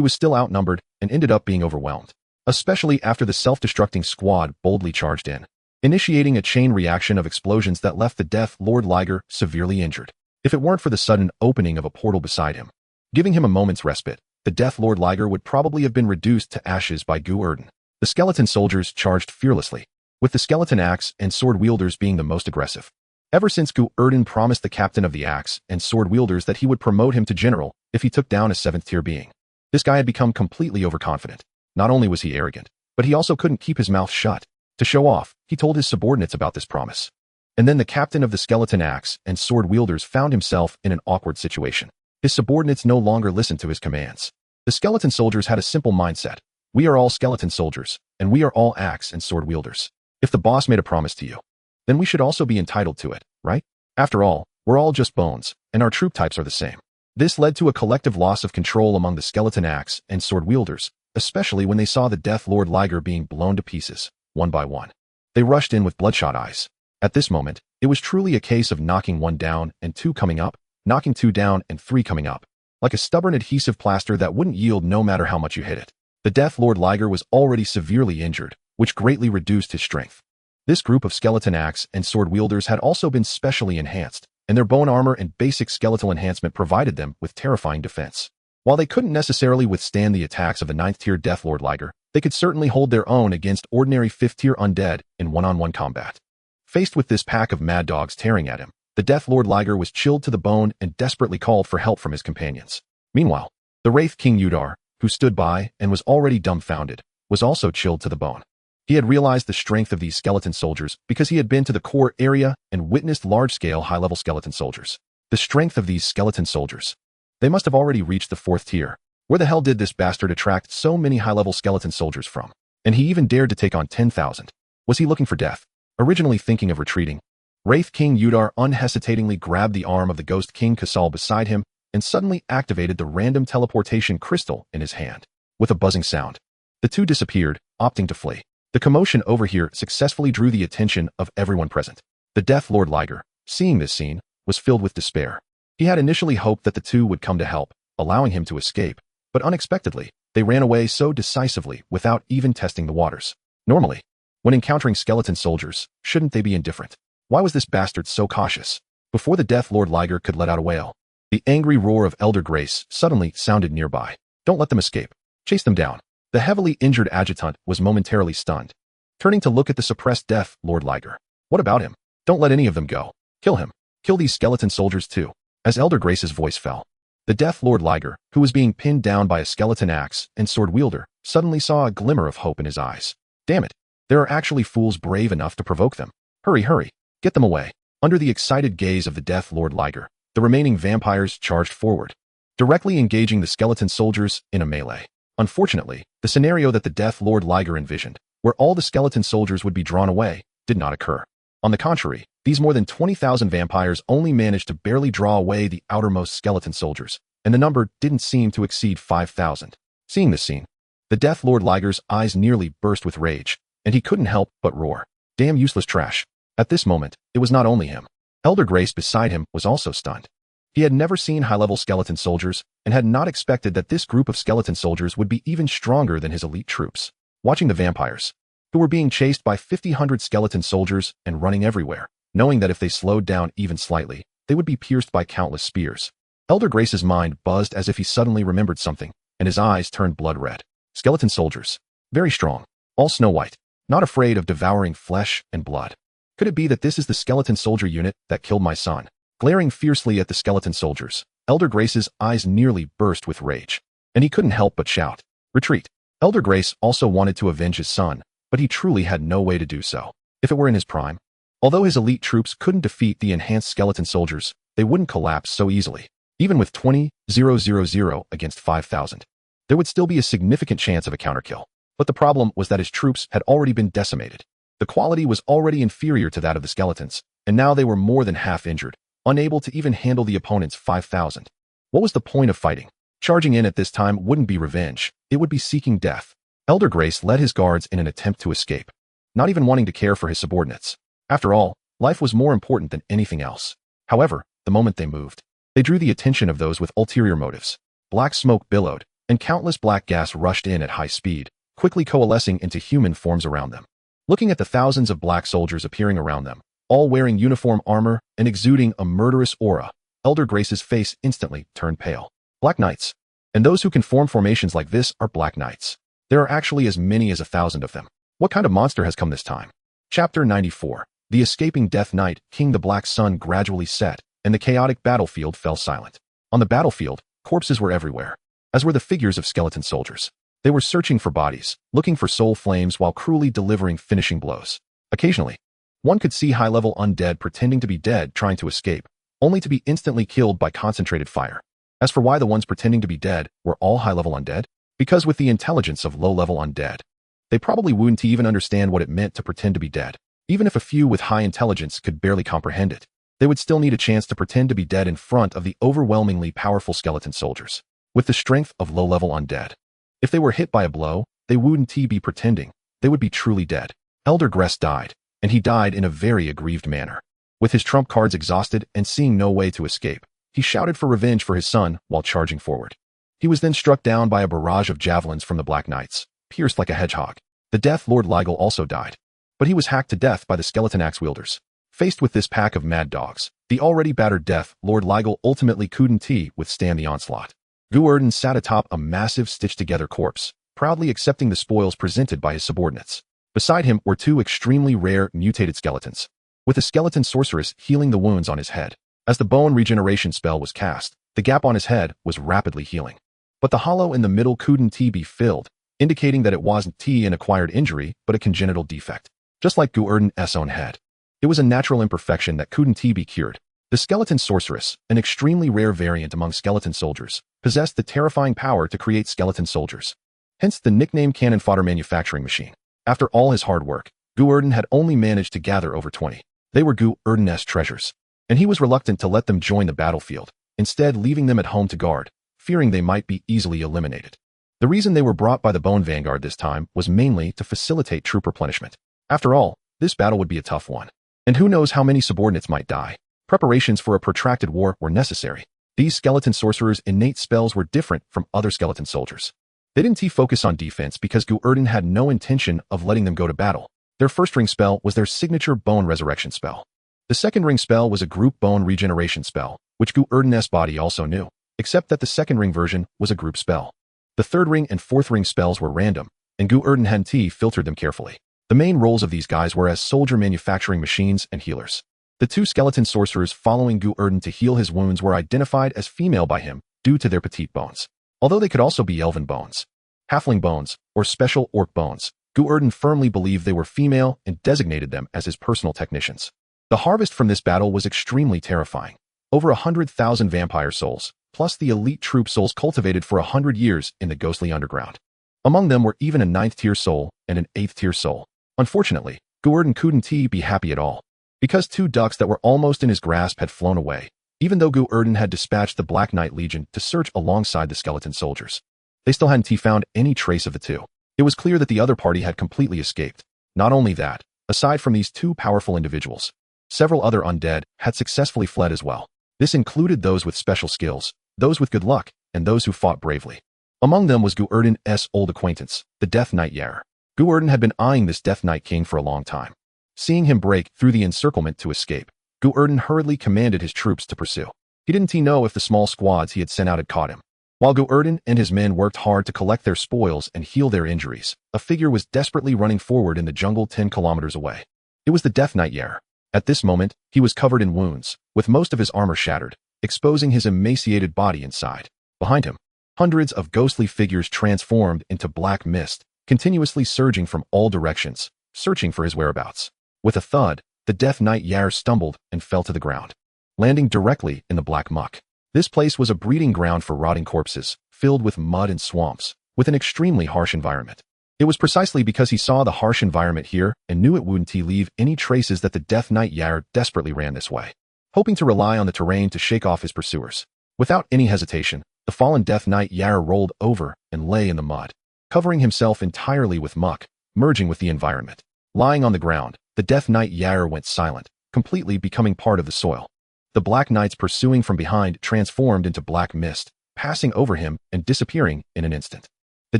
still outnumbered and ended up being overwhelmed, especially after the self-destructing squad boldly charged in, initiating a chain reaction of explosions that left the Death Lord Liger severely injured. If it weren't for the sudden opening of a portal beside him, giving him a moment's respite, the Death Lord Liger would probably have been reduced to ashes by Gu Erdan. The skeleton soldiers charged fearlessly, with the skeleton axe and sword wielders being the most aggressive. Ever since Gu Erdan promised the captain of the axe and sword wielders that he would promote him to general if he took down a 7th-tier being, this guy had become completely overconfident. Not only was he arrogant, but he also couldn't keep his mouth shut. To show off, he told his subordinates about this promise. And then the captain of the skeleton axe and sword wielders found himself in an awkward situation. His subordinates no longer listened to his commands. The skeleton soldiers had a simple mindset. We are all skeleton soldiers, and we are all axe and sword wielders. If the boss made a promise to you, then we should also be entitled to it, right? After all, we're all just bones, and our troop types are the same. This led to a collective loss of control among the skeleton axe and sword wielders, especially when they saw the Death Lord Liger being blown to pieces, one by one. They rushed in with bloodshot eyes. At this moment, it was truly a case of knocking 1 down and 2 coming up, knocking 2 down and 3 coming up, like a stubborn adhesive plaster that wouldn't yield no matter how much you hit it. The Death Lord Liger was already severely injured, which greatly reduced his strength. This group of skeleton axe and sword wielders had also been specially enhanced, and their bone armor and basic skeletal enhancement provided them with terrifying defense. While they couldn't necessarily withstand the attacks of the 9th-tier Death Lord Liger, they could certainly hold their own against ordinary 5th-tier undead in one-on-one combat. Faced with this pack of mad dogs tearing at him, the Death Lord Liger was chilled to the bone and desperately called for help from his companions. Meanwhile, the Wraith King Udar, who stood by and was already dumbfounded, was also chilled to the bone. He had realized the strength of these skeleton soldiers because he had been to the core area and witnessed large-scale high-level skeleton soldiers. The strength of these skeleton soldiers. They must have already reached the 4th tier. Where the hell did this bastard attract so many high-level skeleton soldiers from? And he even dared to take on 10,000. Was he looking for death? Originally thinking of retreating, Wraith King Udar unhesitatingly grabbed the arm of the Ghost King Kasal beside him and suddenly activated the random teleportation crystal in his hand. With a buzzing sound, the two disappeared, opting to flee. The commotion over here successfully drew the attention of everyone present. The Death Lord Liger, seeing this scene, was filled with despair. He had initially hoped that the two would come to help, allowing him to escape, but unexpectedly, they ran away so decisively without even testing the waters. Normally, when encountering skeleton soldiers, shouldn't they be indifferent? Why was this bastard so cautious? Before the Death Lord Liger could let out a wail, the angry roar of Elder Grace suddenly sounded nearby. Don't let them escape. Chase them down. The heavily injured adjutant was momentarily stunned, turning to look at the suppressed Death Lord Liger. What about him? Don't let any of them go. Kill him. Kill these skeleton soldiers too. As Elder Grace's voice fell, the Death Lord Liger, who was being pinned down by a skeleton axe and sword wielder, suddenly saw a glimmer of hope in his eyes. Damn it. There are actually fools brave enough to provoke them. Hurry, hurry. Get them away. Under the excited gaze of the Death Lord Liger, the remaining vampires charged forward, directly engaging the skeleton soldiers in a melee. Unfortunately, the scenario that the Death Lord Liger envisioned, where all the skeleton soldiers would be drawn away, did not occur. On the contrary, these more than 20,000 vampires only managed to barely draw away the outermost skeleton soldiers, and the number didn't seem to exceed 5,000. Seeing this scene, the Death Lord Liger's eyes nearly burst with rage, and he couldn't help but roar. Damn useless trash. At this moment, it was not only him. Elder Grace beside him was also stunned. He had never seen high-level skeleton soldiers, and had not expected that this group of skeleton soldiers would be even stronger than his elite troops. Watching the vampires, who were being chased by 1,500 skeleton soldiers and running everywhere, knowing that if they slowed down even slightly, they would be pierced by countless spears. Elder Grace's mind buzzed as if he suddenly remembered something, and his eyes turned blood red. Skeleton soldiers. Very strong. All snow white. Not afraid of devouring flesh and blood. Could it be that this is the skeleton soldier unit that killed my son? Glaring fiercely at the skeleton soldiers, Elder Grace's eyes nearly burst with rage, and he couldn't help but shout, "Retreat!" Elder Grace also wanted to avenge his son, but he truly had no way to do so. If it were in his prime, although his elite troops couldn't defeat the enhanced skeleton soldiers, they wouldn't collapse so easily. Even with 20,000 against 5,000, there would still be a significant chance of a counterkill. But the problem was that his troops had already been decimated. The quality was already inferior to that of the skeletons, and now they were more than half injured, unable to even handle the opponent's 5,000. What was the point of fighting? Charging in at this time wouldn't be revenge, it would be seeking death. Elder Grace led his guards in an attempt to escape, not even wanting to care for his subordinates. After all, life was more important than anything else. However, the moment they moved, they drew the attention of those with ulterior motives. Black smoke billowed, and countless black gas rushed in at high speed, quickly coalescing into human forms around them. Looking at the thousands of black soldiers appearing around them, all wearing uniform armor and exuding a murderous aura, Elder Grace's face instantly turned pale. Black Knights. And those who can form formations like this are Black Knights. There are actually as many as 1,000 of them. What kind of monster has come this time? Chapter 94. The escaping Death Knight, King. The black sun gradually set, and the chaotic battlefield fell silent. On the battlefield, corpses were everywhere, as were the figures of skeleton soldiers. They were searching for bodies, looking for soul flames while cruelly delivering finishing blows. Occasionally, one could see high-level undead pretending to be dead trying to escape, only to be instantly killed by concentrated fire. As for why the ones pretending to be dead were all high-level undead, because with the intelligence of low-level undead, they probably wouldn't even understand what it meant to pretend to be dead. Even if a few with high intelligence could barely comprehend it, they would still need a chance to pretend to be dead in front of the overwhelmingly powerful skeleton soldiers, with the strength of low-level undead. If they were hit by a blow, they wouldn't be pretending, they would be truly dead. Elder Grace died, and he died in a very aggrieved manner. With his trump cards exhausted and seeing no way to escape, he shouted for revenge for his son while charging forward. He was then struck down by a barrage of javelins from the Black Knights, pierced like a hedgehog. The Death Lord Liger also died, but he was hacked to death by the skeleton axe wielders. Faced with this pack of mad dogs, the already battered Death Lord Liger ultimately couldn't withstand the onslaught. Gu Erdan sat atop a massive stitched-together corpse, proudly accepting the spoils presented by his subordinates. Beside him were two extremely rare mutated skeletons, with a skeleton sorceress healing the wounds on his head. As the bone regeneration spell was cast, the gap on his head was rapidly healing. But the hollow in the middle couldn't be filled, indicating that it wasn't an acquired injury, but a congenital defect. Just like Gu Erdan's own head, it was a natural imperfection that couldn't be cured. The skeleton sorceress, an extremely rare variant among skeleton soldiers, possessed the terrifying power to create skeleton soldiers. Hence the nickname cannon fodder manufacturing machine. After all his hard work, Gu Erdan had only managed to gather over 20. They were Gu Erdan's treasures, and he was reluctant to let them join the battlefield, instead leaving them at home to guard, fearing they might be easily eliminated. The reason they were brought by the Bone Vanguard this time was mainly to facilitate troop replenishment. After all, this battle would be a tough one, and who knows how many subordinates might die. Preparations for a protracted war were necessary. These skeleton sorcerers' innate spells were different from other skeleton soldiers. They didn't focus on defense because Gu Erdan had no intention of letting them go to battle. Their first ring spell was their signature bone resurrection spell. The second ring spell was a group bone regeneration spell, which Gu Erdan's body also knew, except that the second ring version was a group spell. The third ring and fourth ring spells were random, and Gu Erdan hadn't filtered them carefully. The main roles of these guys were as soldier manufacturing machines and healers. The two skeleton sorcerers following Gu Erdan to heal his wounds were identified as female by him due to their petite bones, although they could also be elven bones, halfling bones, or special orc bones. Gu Erdan firmly believed they were female and designated them as his personal technicians. The harvest from this battle was extremely terrifying. Over 100,000 vampire souls, plus the elite troop souls cultivated for 100 years in the ghostly underground. Among them were even a 9th-tier soul and an 8th-tier soul. Unfortunately, Gu Erdan couldn't be happy at all, because 2 ducks that were almost in his grasp had flown away, even though Gu Erdan had dispatched the Black Knight Legion to search alongside the skeleton soldiers. They still hadn't found any trace of the 2. It was clear that the other party had completely escaped. Not only that, aside from these 2 powerful individuals, several other undead had successfully fled as well. This included those with special skills, those with good luck, and those who fought bravely. Among them was Gu Erdan's old acquaintance, the Death Knight Yair. Gu Erdan had been eyeing this Death Knight King for a long time. Seeing him break through the encirclement to escape, Gu Erdan hurriedly commanded his troops to pursue. He didn't know if the small squads he had sent out had caught him. While Gu Erdan and his men worked hard to collect their spoils and heal their injuries, a figure was desperately running forward in the jungle 10 kilometers away. It was the Death Knight Yair. At this moment, he was covered in wounds, with most of his armor shattered, exposing his emaciated body inside. Behind him, hundreds of ghostly figures transformed into black mist, continuously surging from all directions, searching for his whereabouts. With a thud, the Death Knight Yair stumbled and fell to the ground, landing directly in the black muck. This place was a breeding ground for rotting corpses, filled with mud and swamps, with an extremely harsh environment. It was precisely because he saw the harsh environment here and knew it wouldn't leave any traces that the Death Knight Yair desperately ran this way, hoping to rely on the terrain to shake off his pursuers. Without any hesitation, the fallen Death Knight Yair rolled over and lay in the mud, covering himself entirely with muck, merging with the environment. Lying on the ground, the Death Knight Yair went silent, completely becoming part of the soil. The Black Knights pursuing from behind transformed into black mist, passing over him and disappearing in an instant. The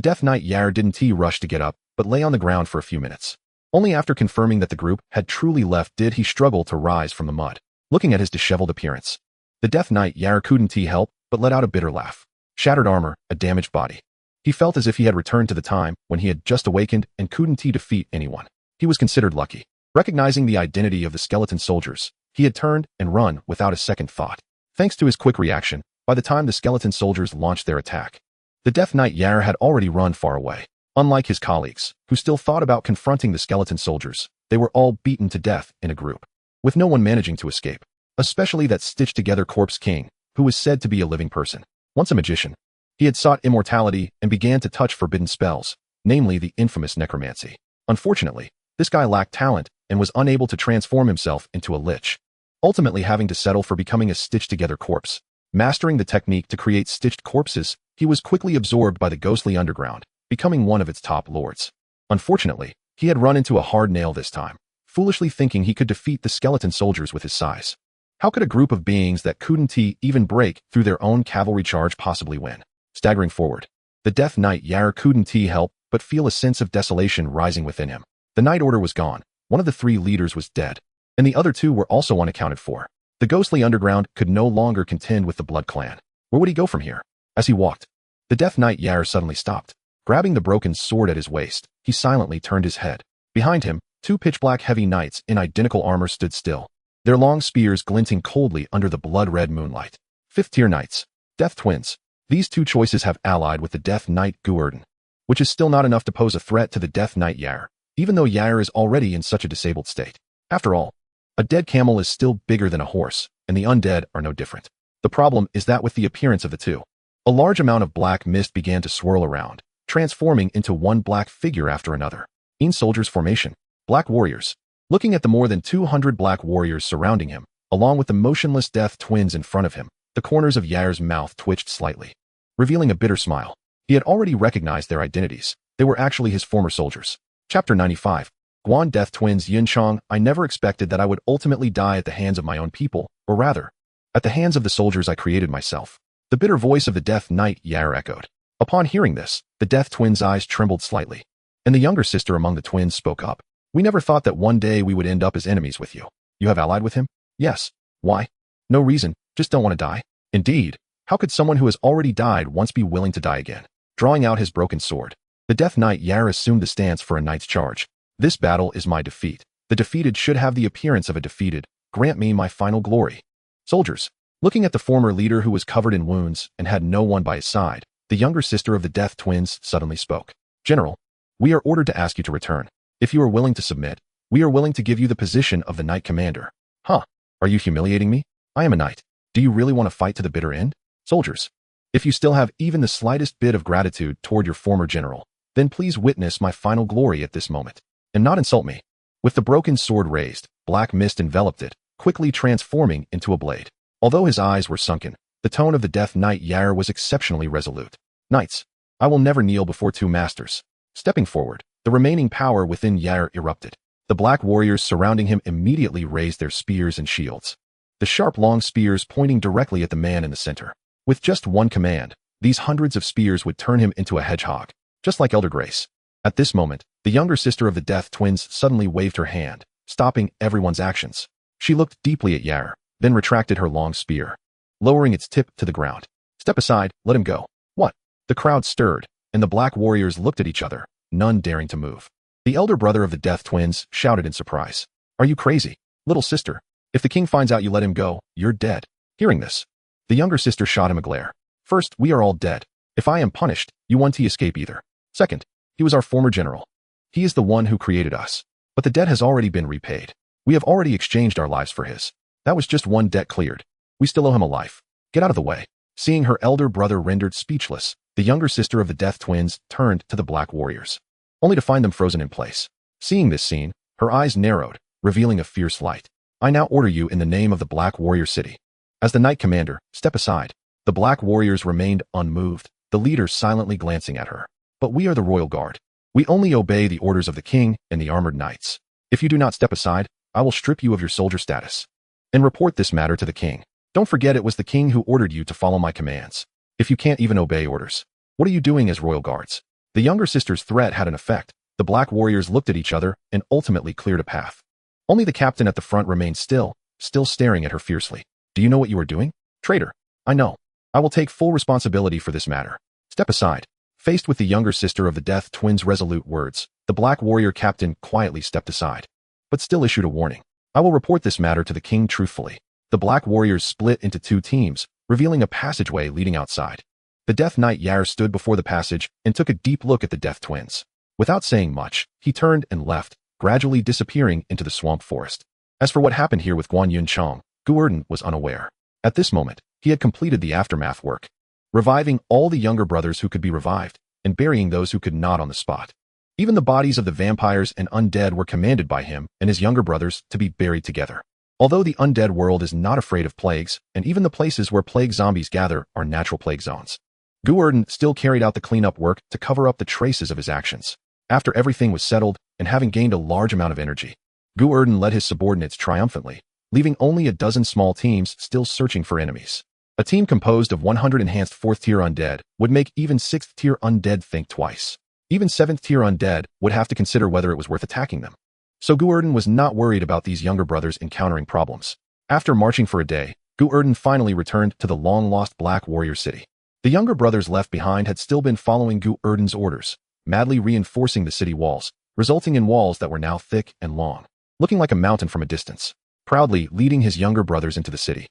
Death Knight Yair didn't rush to get up, but lay on the ground for a few minutes. Only after confirming that the group had truly left did he struggle to rise from the mud. Looking at his disheveled appearance, the Death Knight Yair couldn't help but let out a bitter laugh. Shattered armor, a damaged body. He felt as if he had returned to the time when he had just awakened and couldn't defeat anyone. He was considered lucky. Recognizing the identity of the skeleton soldiers, he had turned and run without a second thought. Thanks to his quick reaction, by the time the skeleton soldiers launched their attack, the Death Knight Yair had already run far away. Unlike his colleagues, who still thought about confronting the skeleton soldiers, they were all beaten to death in a group, with no one managing to escape, especially that stitched-together corpse king, who was said to be a living person. Once a magician, he had sought immortality and began to touch forbidden spells, namely the infamous necromancy. Unfortunately, this guy lacked talent and was unable to transform himself into a lich, ultimately having to settle for becoming a stitched-together corpse. Mastering the technique to create stitched corpses, he was quickly absorbed by the ghostly underground, becoming one of its top lords. Unfortunately, he had run into a hard nail this time, foolishly thinking he could defeat the skeleton soldiers with his size. How could a group of beings that couldn't even break through their own cavalry charge possibly win? Staggering forward, the Death Knight Yair couldn't help but feel a sense of desolation rising within him. The Knight Order was gone, one of the 3 leaders was dead, and the other 2 were also unaccounted for. The ghostly underground could no longer contend with the Blood Clan. Where would he go from here? As he walked, the Death Knight Yair suddenly stopped. Grabbing the broken sword at his waist, he silently turned his head. Behind him, 2 pitch-black heavy knights in identical armor stood still, their long spears glinting coldly under the blood-red moonlight. 5th-tier knights, Death Twins. These 2 choices have allied with the Death Knight Gu Erdan, which is still not enough to pose a threat to the Death Knight Yair, even though Yair is already in such a disabled state. After all, a dead camel is still bigger than a horse, and the undead are no different. The problem is that with the appearance of the 2, a large amount of black mist began to swirl around, transforming into one black figure after another. In soldiers' formation, black warriors. Looking at the more than 200 black warriors surrounding him, along with the motionless Death Twins in front of him, the corners of Yair's mouth twitched slightly, revealing a bitter smile. He had already recognized their identities. They were actually his former soldiers. Chapter 95. Guan Death Twins Yinchang. I never expected that I would ultimately die at the hands of my own people, or rather, at the hands of the soldiers I created myself. The bitter voice of the Death Knight Yair echoed. Upon hearing this, the Death Twins' eyes trembled slightly, and the younger sister among the twins spoke up. We never thought that one day we would end up as enemies with you. You have allied with him? Yes. Why? No reason, just don't want to die. Indeed, how could someone who has already died once be willing to die again? Drawing out his broken sword, the Death Knight Yair assumed the stance for a knight's charge. This battle is my defeat. The defeated should have the appearance of a defeated. Grant me my final glory. Soldiers. Looking at the former leader who was covered in wounds and had no one by his side, the younger sister of the Death Twins suddenly spoke. General, we are ordered to ask you to return. If you are willing to submit, we are willing to give you the position of the Knight Commander. Huh? Are you humiliating me? I am a knight. Do you really want to fight to the bitter end? Soldiers. If you still have even the slightest bit of gratitude toward your former general, then please witness my final glory at this moment, and not insult me. With the broken sword raised, black mist enveloped it, quickly transforming into a blade. Although his eyes were sunken, the tone of the Death Knight Yair was exceptionally resolute. Knights, I will never kneel before two masters. Stepping forward, the remaining power within Yair erupted. The black warriors surrounding him immediately raised their spears and shields, the sharp long spears pointing directly at the man in the center. With just one command, these hundreds of spears would turn him into a hedgehog, just like Elder Grace. At this moment, the younger sister of the Death Twins suddenly waved her hand, stopping everyone's actions. She looked deeply at Yair, then retracted her long spear, lowering its tip to the ground. Step aside, let him go. What? The crowd stirred, and the black warriors looked at each other, none daring to move. The elder brother of the Death Twins shouted in surprise. Are you crazy? Little sister, if the king finds out you let him go, you're dead. Hearing this, the younger sister shot him a glare. First, we are all dead. If I am punished, you won't escape either. Second, he was our former general. He is the one who created us. But the debt has already been repaid. We have already exchanged our lives for his. That was just one debt cleared. We still owe him a life. Get out of the way. Seeing her elder brother rendered speechless, the younger sister of the Death Twins turned to the black warriors, only to find them frozen in place. Seeing this scene, her eyes narrowed, revealing a fierce light. I now order you in the name of the Black Warrior City. As the Knight Commander, step aside. The black warriors remained unmoved, the leader silently glancing at her. But we are the Royal Guard. We only obey the orders of the king and the armored knights. If you do not step aside, I will strip you of your soldier status and report this matter to the king. Don't forget it was the king who ordered you to follow my commands. If you can't even obey orders, what are you doing as royal guards? The younger sister's threat had an effect. The black warriors looked at each other and ultimately cleared a path. Only the captain at the front remained still staring at her fiercely. Do you know what you are doing? Traitor. I know. I will take full responsibility for this matter. Step aside. Faced with the younger sister of the Death Twins' resolute words, the black warrior captain quietly stepped aside, but still issued a warning. I will report this matter to the king truthfully. The black warriors split into two teams, revealing a passageway leading outside. The Death Knight Yair stood before the passage and took a deep look at the Death Twins. Without saying much, he turned and left, gradually disappearing into the swamp forest. As for what happened here with Guan Yun Chong, Gu Erdan was unaware. At this moment, he had completed the aftermath work, reviving all the younger brothers who could be revived, and burying those who could not on the spot. Even the bodies of the vampires and undead were commanded by him and his younger brothers to be buried together. Although the undead world is not afraid of plagues, and even the places where plague zombies gather are natural plague zones, Gu Erdan still carried out the cleanup work to cover up the traces of his actions. After everything was settled, and having gained a large amount of energy, Gu Erdan led his subordinates triumphantly, leaving only a dozen small teams still searching for enemies. A team composed of 100 enhanced 4th-tier undead would make even 6th-tier undead think twice. Even 7th-tier undead would have to consider whether it was worth attacking them. So Gu Erdan was not worried about these younger brothers encountering problems. After marching for a day, Gu Erdan finally returned to the long-lost Black Warrior City. The younger brothers left behind had still been following Gu Erdan's orders, madly reinforcing the city walls, resulting in walls that were now thick and long, looking like a mountain from a distance. Proudly leading his younger brothers into the city,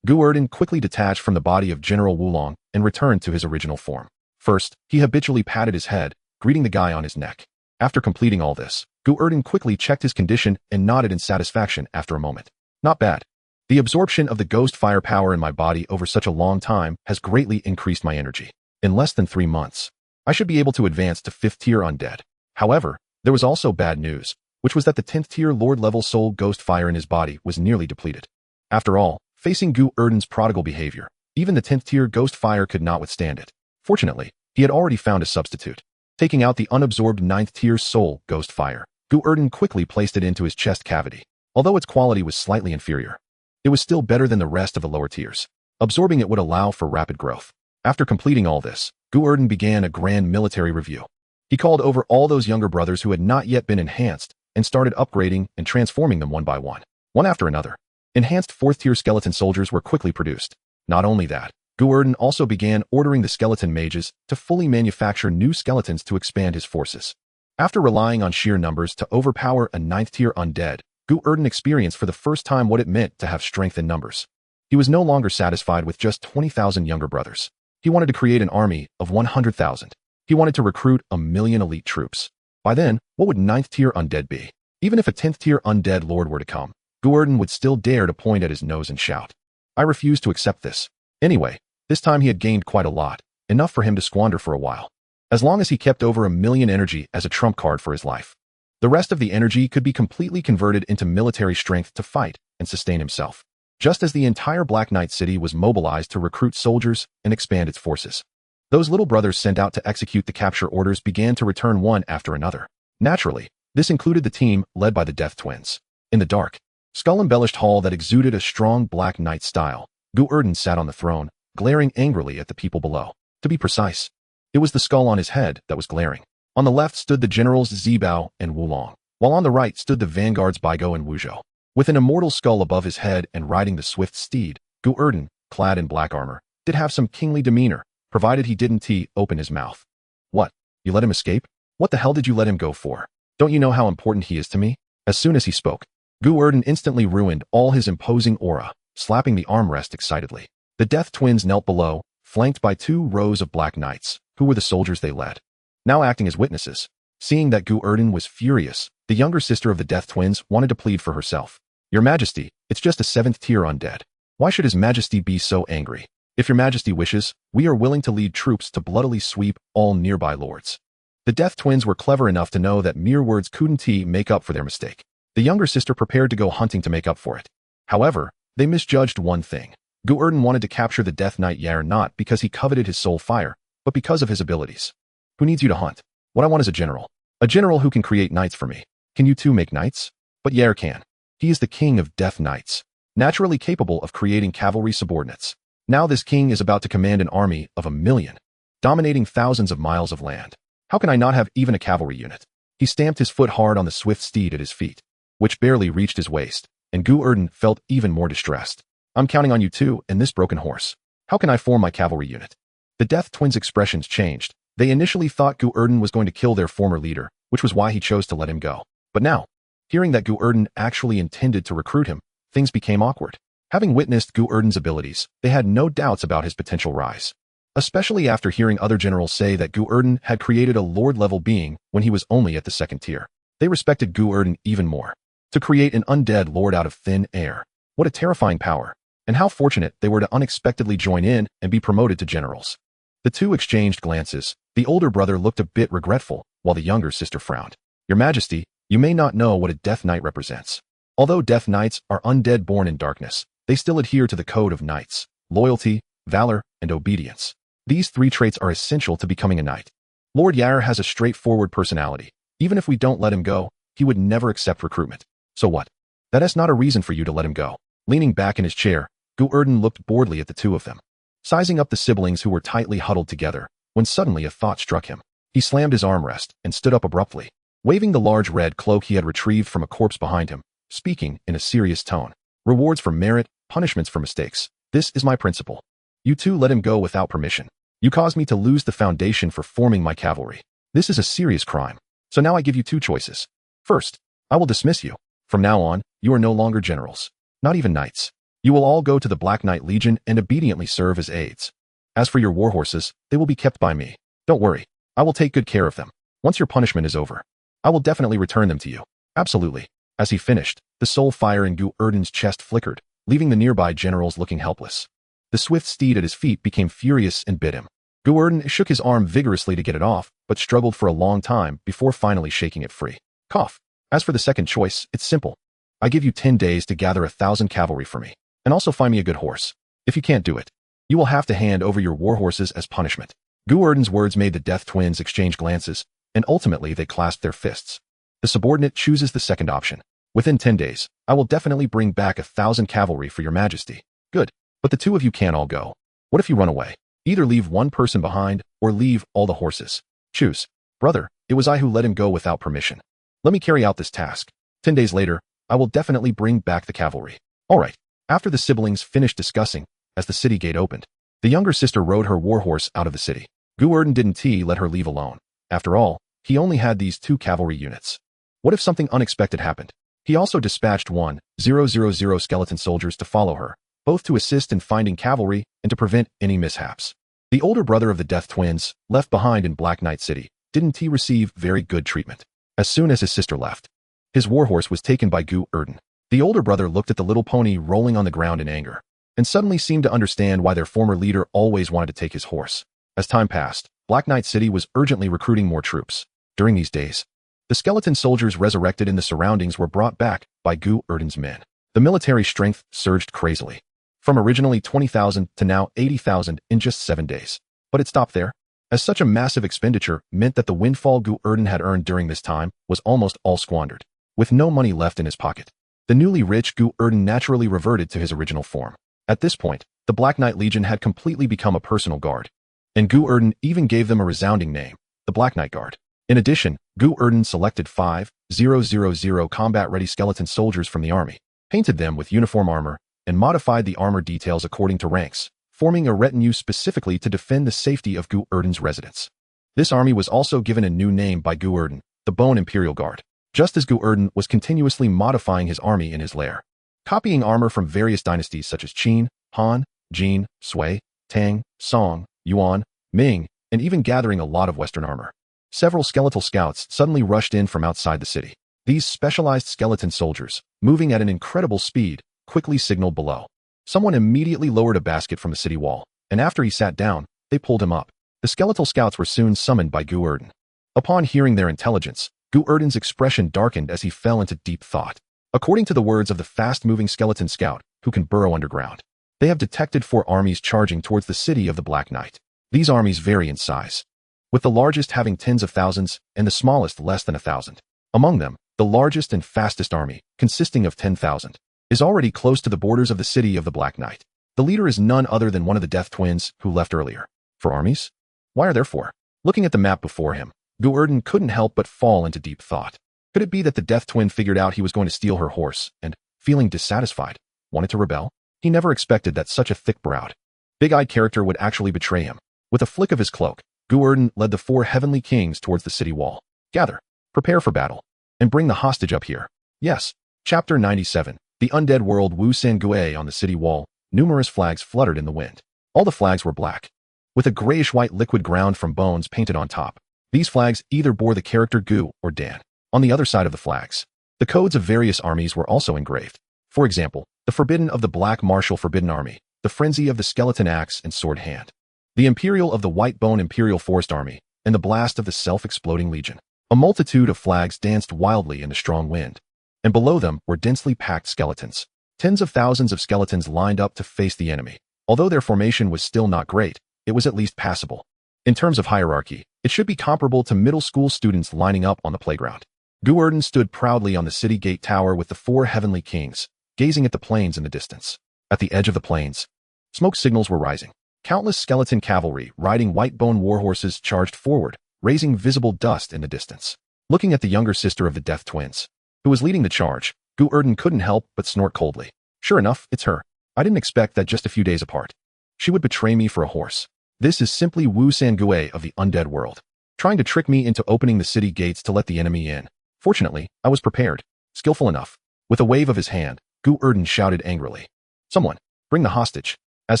Gu Erdan quickly detached from the body of General Wulong and returned to his original form. First, he habitually patted his head, greeting the guy on his neck. After completing all this, Gu Erdan quickly checked his condition and nodded in satisfaction after a moment. Not bad. The absorption of the ghost fire power in my body over such a long time has greatly increased my energy. In less than 3 months, I should be able to advance to 5th-tier undead. However, there was also bad news, which was that the 10th-tier Lord-level soul ghost fire in his body was nearly depleted. After all, facing Gu Erdan's prodigal behavior, even the 10th-tier ghost fire could not withstand it. Fortunately, he had already found a substitute. Taking out the unabsorbed 9th-tier soul ghost fire, Gu Erdan quickly placed it into his chest cavity. Although its quality was slightly inferior, it was still better than the rest of the lower tiers. Absorbing it would allow for rapid growth. After completing all this, Gu Erdan began a grand military review. He called over all those younger brothers who had not yet been enhanced and started upgrading and transforming them one by one after another. Enhanced 4th-tier skeleton soldiers were quickly produced. Not only that, Gu Erdan also began ordering the skeleton mages to fully manufacture new skeletons to expand his forces. After relying on sheer numbers to overpower a 9th-tier undead, Gu Erdan experienced for the first time what it meant to have strength in numbers. He was no longer satisfied with just 20,000 younger brothers. He wanted to create an army of 100,000. He wanted to recruit 1,000,000 elite troops. By then, what would 9th-tier undead be? Even if a 10th-tier undead lord were to come, Gu Erdan would still dare to point at his nose and shout. I refuse to accept this. Anyway, this time he had gained quite a lot, enough for him to squander for a while. As long as he kept over 1,000,000 energy as a trump card for his life. The rest of the energy could be completely converted into military strength to fight and sustain himself. Just as the entire Black Knight city was mobilized to recruit soldiers and expand its forces. Those little brothers sent out to execute the capture orders began to return one after another. Naturally, this included the team led by the Death Twins. In the dark, skull-embellished hall that exuded a strong Black Knight style, Gu Erdan sat on the throne, glaring angrily at the people below. To be precise, it was the skull on his head that was glaring. On the left stood the generals Zibao and Wulong, while on the right stood the vanguards Baigo and Wuzhou. With an immortal skull above his head and riding the swift steed, Gu Erdan, clad in black armor, did have some kingly demeanor, provided he didn't open his mouth. What? You let him escape? What the hell did you let him go for? Don't you know how important he is to me? As soon as he spoke, Gu Erdan instantly ruined all his imposing aura, slapping the armrest excitedly. The Death Twins knelt below, flanked by 2 rows of Black Knights, who were the soldiers they led. Now acting as witnesses. Seeing that Gu Erdan was furious, the younger sister of the Death Twins wanted to plead for herself. Your Majesty, it's just a 7th-tier undead. Why should His Majesty be so angry? If Your Majesty wishes, we are willing to lead troops to bloodily sweep all nearby lords. The Death Twins were clever enough to know that mere words couldn't make up for their mistake. The younger sister prepared to go hunting to make up for it. However, they misjudged one thing. Gu Erdan wanted to capture the Death Knight Yair not because he coveted his soul fire, but because of his abilities. Who needs you to hunt? What I want is a general. A general who can create knights for me. Can you 2 make knights? But Yair can. He is the king of Death Knights, naturally capable of creating cavalry subordinates. Now this king is about to command an army of 1,000,000, dominating thousands of miles of land. How can I not have even a cavalry unit? He stamped his foot hard on the swift steed at his feet, which barely reached his waist, and Gu Erdan felt even more distressed. I'm counting on you too and this broken horse. How can I form my cavalry unit? The Death Twins' expressions changed. They initially thought Gu Erdan was going to kill their former leader, which was why he chose to let him go. But now, hearing that Gu Erdan actually intended to recruit him, things became awkward. Having witnessed Gu Erdan's abilities, they had no doubts about his potential rise. Especially after hearing other generals say that Gu Erdan had created a lord-level being when he was only at the 2nd tier. They respected Gu Erdan even more. To create an undead lord out of thin air. What a terrifying power. And how fortunate they were to unexpectedly join in and be promoted to generals. The 2 exchanged glances. The older brother looked a bit regretful, while the younger sister frowned. Your Majesty, you may not know what a Death Knight represents. Although Death Knights are undead born in darkness, they still adhere to the code of knights: loyalty, valor, and obedience. These 3 traits are essential to becoming a knight. Lord Yair has a straightforward personality. Even if we don't let him go, he would never accept recruitment. So what? That is not a reason for you to let him go. Leaning back in his chair, Gu Erdan looked boredly at the 2 of them, sizing up the siblings who were tightly huddled together, when suddenly a thought struck him. He slammed his armrest and stood up abruptly, waving the large red cloak he had retrieved from a corpse behind him, speaking in a serious tone. Rewards for merit, punishments for mistakes. This is my principle. You 2 let him go without permission. You caused me to lose the foundation for forming my cavalry. This is a serious crime. So now I give you 2 choices. First, I will dismiss you. From now on, you are no longer generals. Not even knights. You will all go to the Black Knight Legion and obediently serve as aides. As for your war horses, they will be kept by me. Don't worry. I will take good care of them. Once your punishment is over, I will definitely return them to you. Absolutely. As he finished, the soul fire in Gu Erdan's chest flickered, leaving the nearby generals looking helpless. The swift steed at his feet became furious and bit him. Gu Erdan shook his arm vigorously to get it off, but struggled for a long time before finally shaking it free. Cough. As for the second choice, it's simple. I give you 10 days to gather 1,000 cavalry for me, and also find me a good horse. If you can't do it, you will have to hand over your war horses as punishment. Gu Erdan's words made the Death Twins exchange glances, and ultimately they clasped their fists. The subordinate chooses the second option. Within 10 days, I will definitely bring back 1,000 cavalry for your Majesty. Good. But the 2 of you can't all go. What if you run away? Either leave one person behind, or leave all the horses. Choose. Brother, it was I who let him go without permission. Let me carry out this task. 10 days later, I will definitely bring back the cavalry. All right. After the siblings finished discussing, as the city gate opened, the younger sister rode her warhorse out of the city. Gu Erdan didn't let her leave alone. After all, he only had these 2 cavalry units. What if something unexpected happened? He also dispatched 1,000 skeleton soldiers to follow her, both to assist in finding cavalry and to prevent any mishaps. The older brother of the Death Twins, left behind in Black Knight City, didn't he receive very good treatment? As soon as his sister left, his warhorse was taken by Gu Erdan. The older brother looked at the little pony rolling on the ground in anger, and suddenly seemed to understand why their former leader always wanted to take his horse. As time passed, Black Knight City was urgently recruiting more troops. During these days, the skeleton soldiers resurrected in the surroundings were brought back by Gu Erdan's men. The military strength surged crazily, from originally 20,000 to now 80,000 in just 7 days. But it stopped there, as such a massive expenditure meant that the windfall Gu Erdan had earned during this time was almost all squandered. With no money left in his pocket, the newly rich Gu Erdan naturally reverted to his original form. At this point, the Black Knight Legion had completely become a personal guard, and Gu Erdan even gave them a resounding name, the Black Knight Guard. In addition, Gu Erdan selected 5,000 combat-ready skeleton soldiers from the army, painted them with uniform armor, and modified the armor details according to ranks, forming a retinue specifically to defend the safety of Gu Erdan's residence. This army was also given a new name by Gu Erdan, the Bone Imperial Guard, just as Gu Erdan was continuously modifying his army in his lair, copying armor from various dynasties such as Qin, Han, Jin, Sui, Tang, Song, Yuan, Ming, and even gathering a lot of Western armor. Several skeletal scouts suddenly rushed in from outside the city. These specialized skeleton soldiers, moving at an incredible speed, quickly signaled below. Someone immediately lowered a basket from the city wall, and after he sat down, they pulled him up. The skeletal scouts were soon summoned by Gu Erdan. Upon hearing their intelligence, Gu Erdan's expression darkened as he fell into deep thought. According to the words of the fast-moving skeleton scout, who can burrow underground, they have detected 4 armies charging towards the city of the Black Knight. These armies vary in size, with the largest having tens of thousands and the smallest less than 1,000. Among them, the largest and fastest army, consisting of 10,000, is already close to the borders of the city of the Black Knight. The leader is none other than one of the Death Twins who left earlier. 4 armies? Why are there 4? Looking at the map before him, Gu Erdan couldn't help but fall into deep thought. Could it be that the Death Twin figured out he was going to steal her horse and, feeling dissatisfied, wanted to rebel? He never expected that such a thick-browed, big-eyed character would actually betray him. With a flick of his cloak, Gu Erdan led the 4 heavenly kings towards the city wall. Gather, prepare for battle, and bring the hostage up here. Yes. Chapter 97. The Undead World Wu Sangue. On the city wall, numerous flags fluttered in the wind. All the flags were black, with a grayish-white liquid ground from bones painted on top. These flags either bore the character Gu or Dan. On the other side of the flags, the codes of various armies were also engraved. For example, the Forbidden of the Black Martial Forbidden Army, the Frenzy of the Skeleton Axe and Sword Hand, the Imperial of the White Bone Imperial Forest Army, and the Blast of the Self-Exploding Legion. A multitude of flags danced wildly in the strong wind, and below them were densely packed skeletons. Tens of thousands of skeletons lined up to face the enemy. Although their formation was still not great, it was at least passable. In terms of hierarchy, it should be comparable to middle school students lining up on the playground. Gu Erdan stood proudly on the city gate tower with the 4 heavenly kings, gazing at the plains in the distance. At the edge of the plains, smoke signals were rising. Countless skeleton cavalry riding white bone warhorses charged forward, raising visible dust in the distance. Looking at the younger sister of the Death Twins, who was leading the charge, Gu Erdan couldn't help but snort coldly. Sure enough, it's her. I didn't expect that just a few days apart. She would betray me for a horse. This is simply Wu Sangue of the undead world, trying to trick me into opening the city gates to let the enemy in. Fortunately, I was prepared, skillful enough. With a wave of his hand, Gu Erdan shouted angrily, "Someone, bring the hostage." As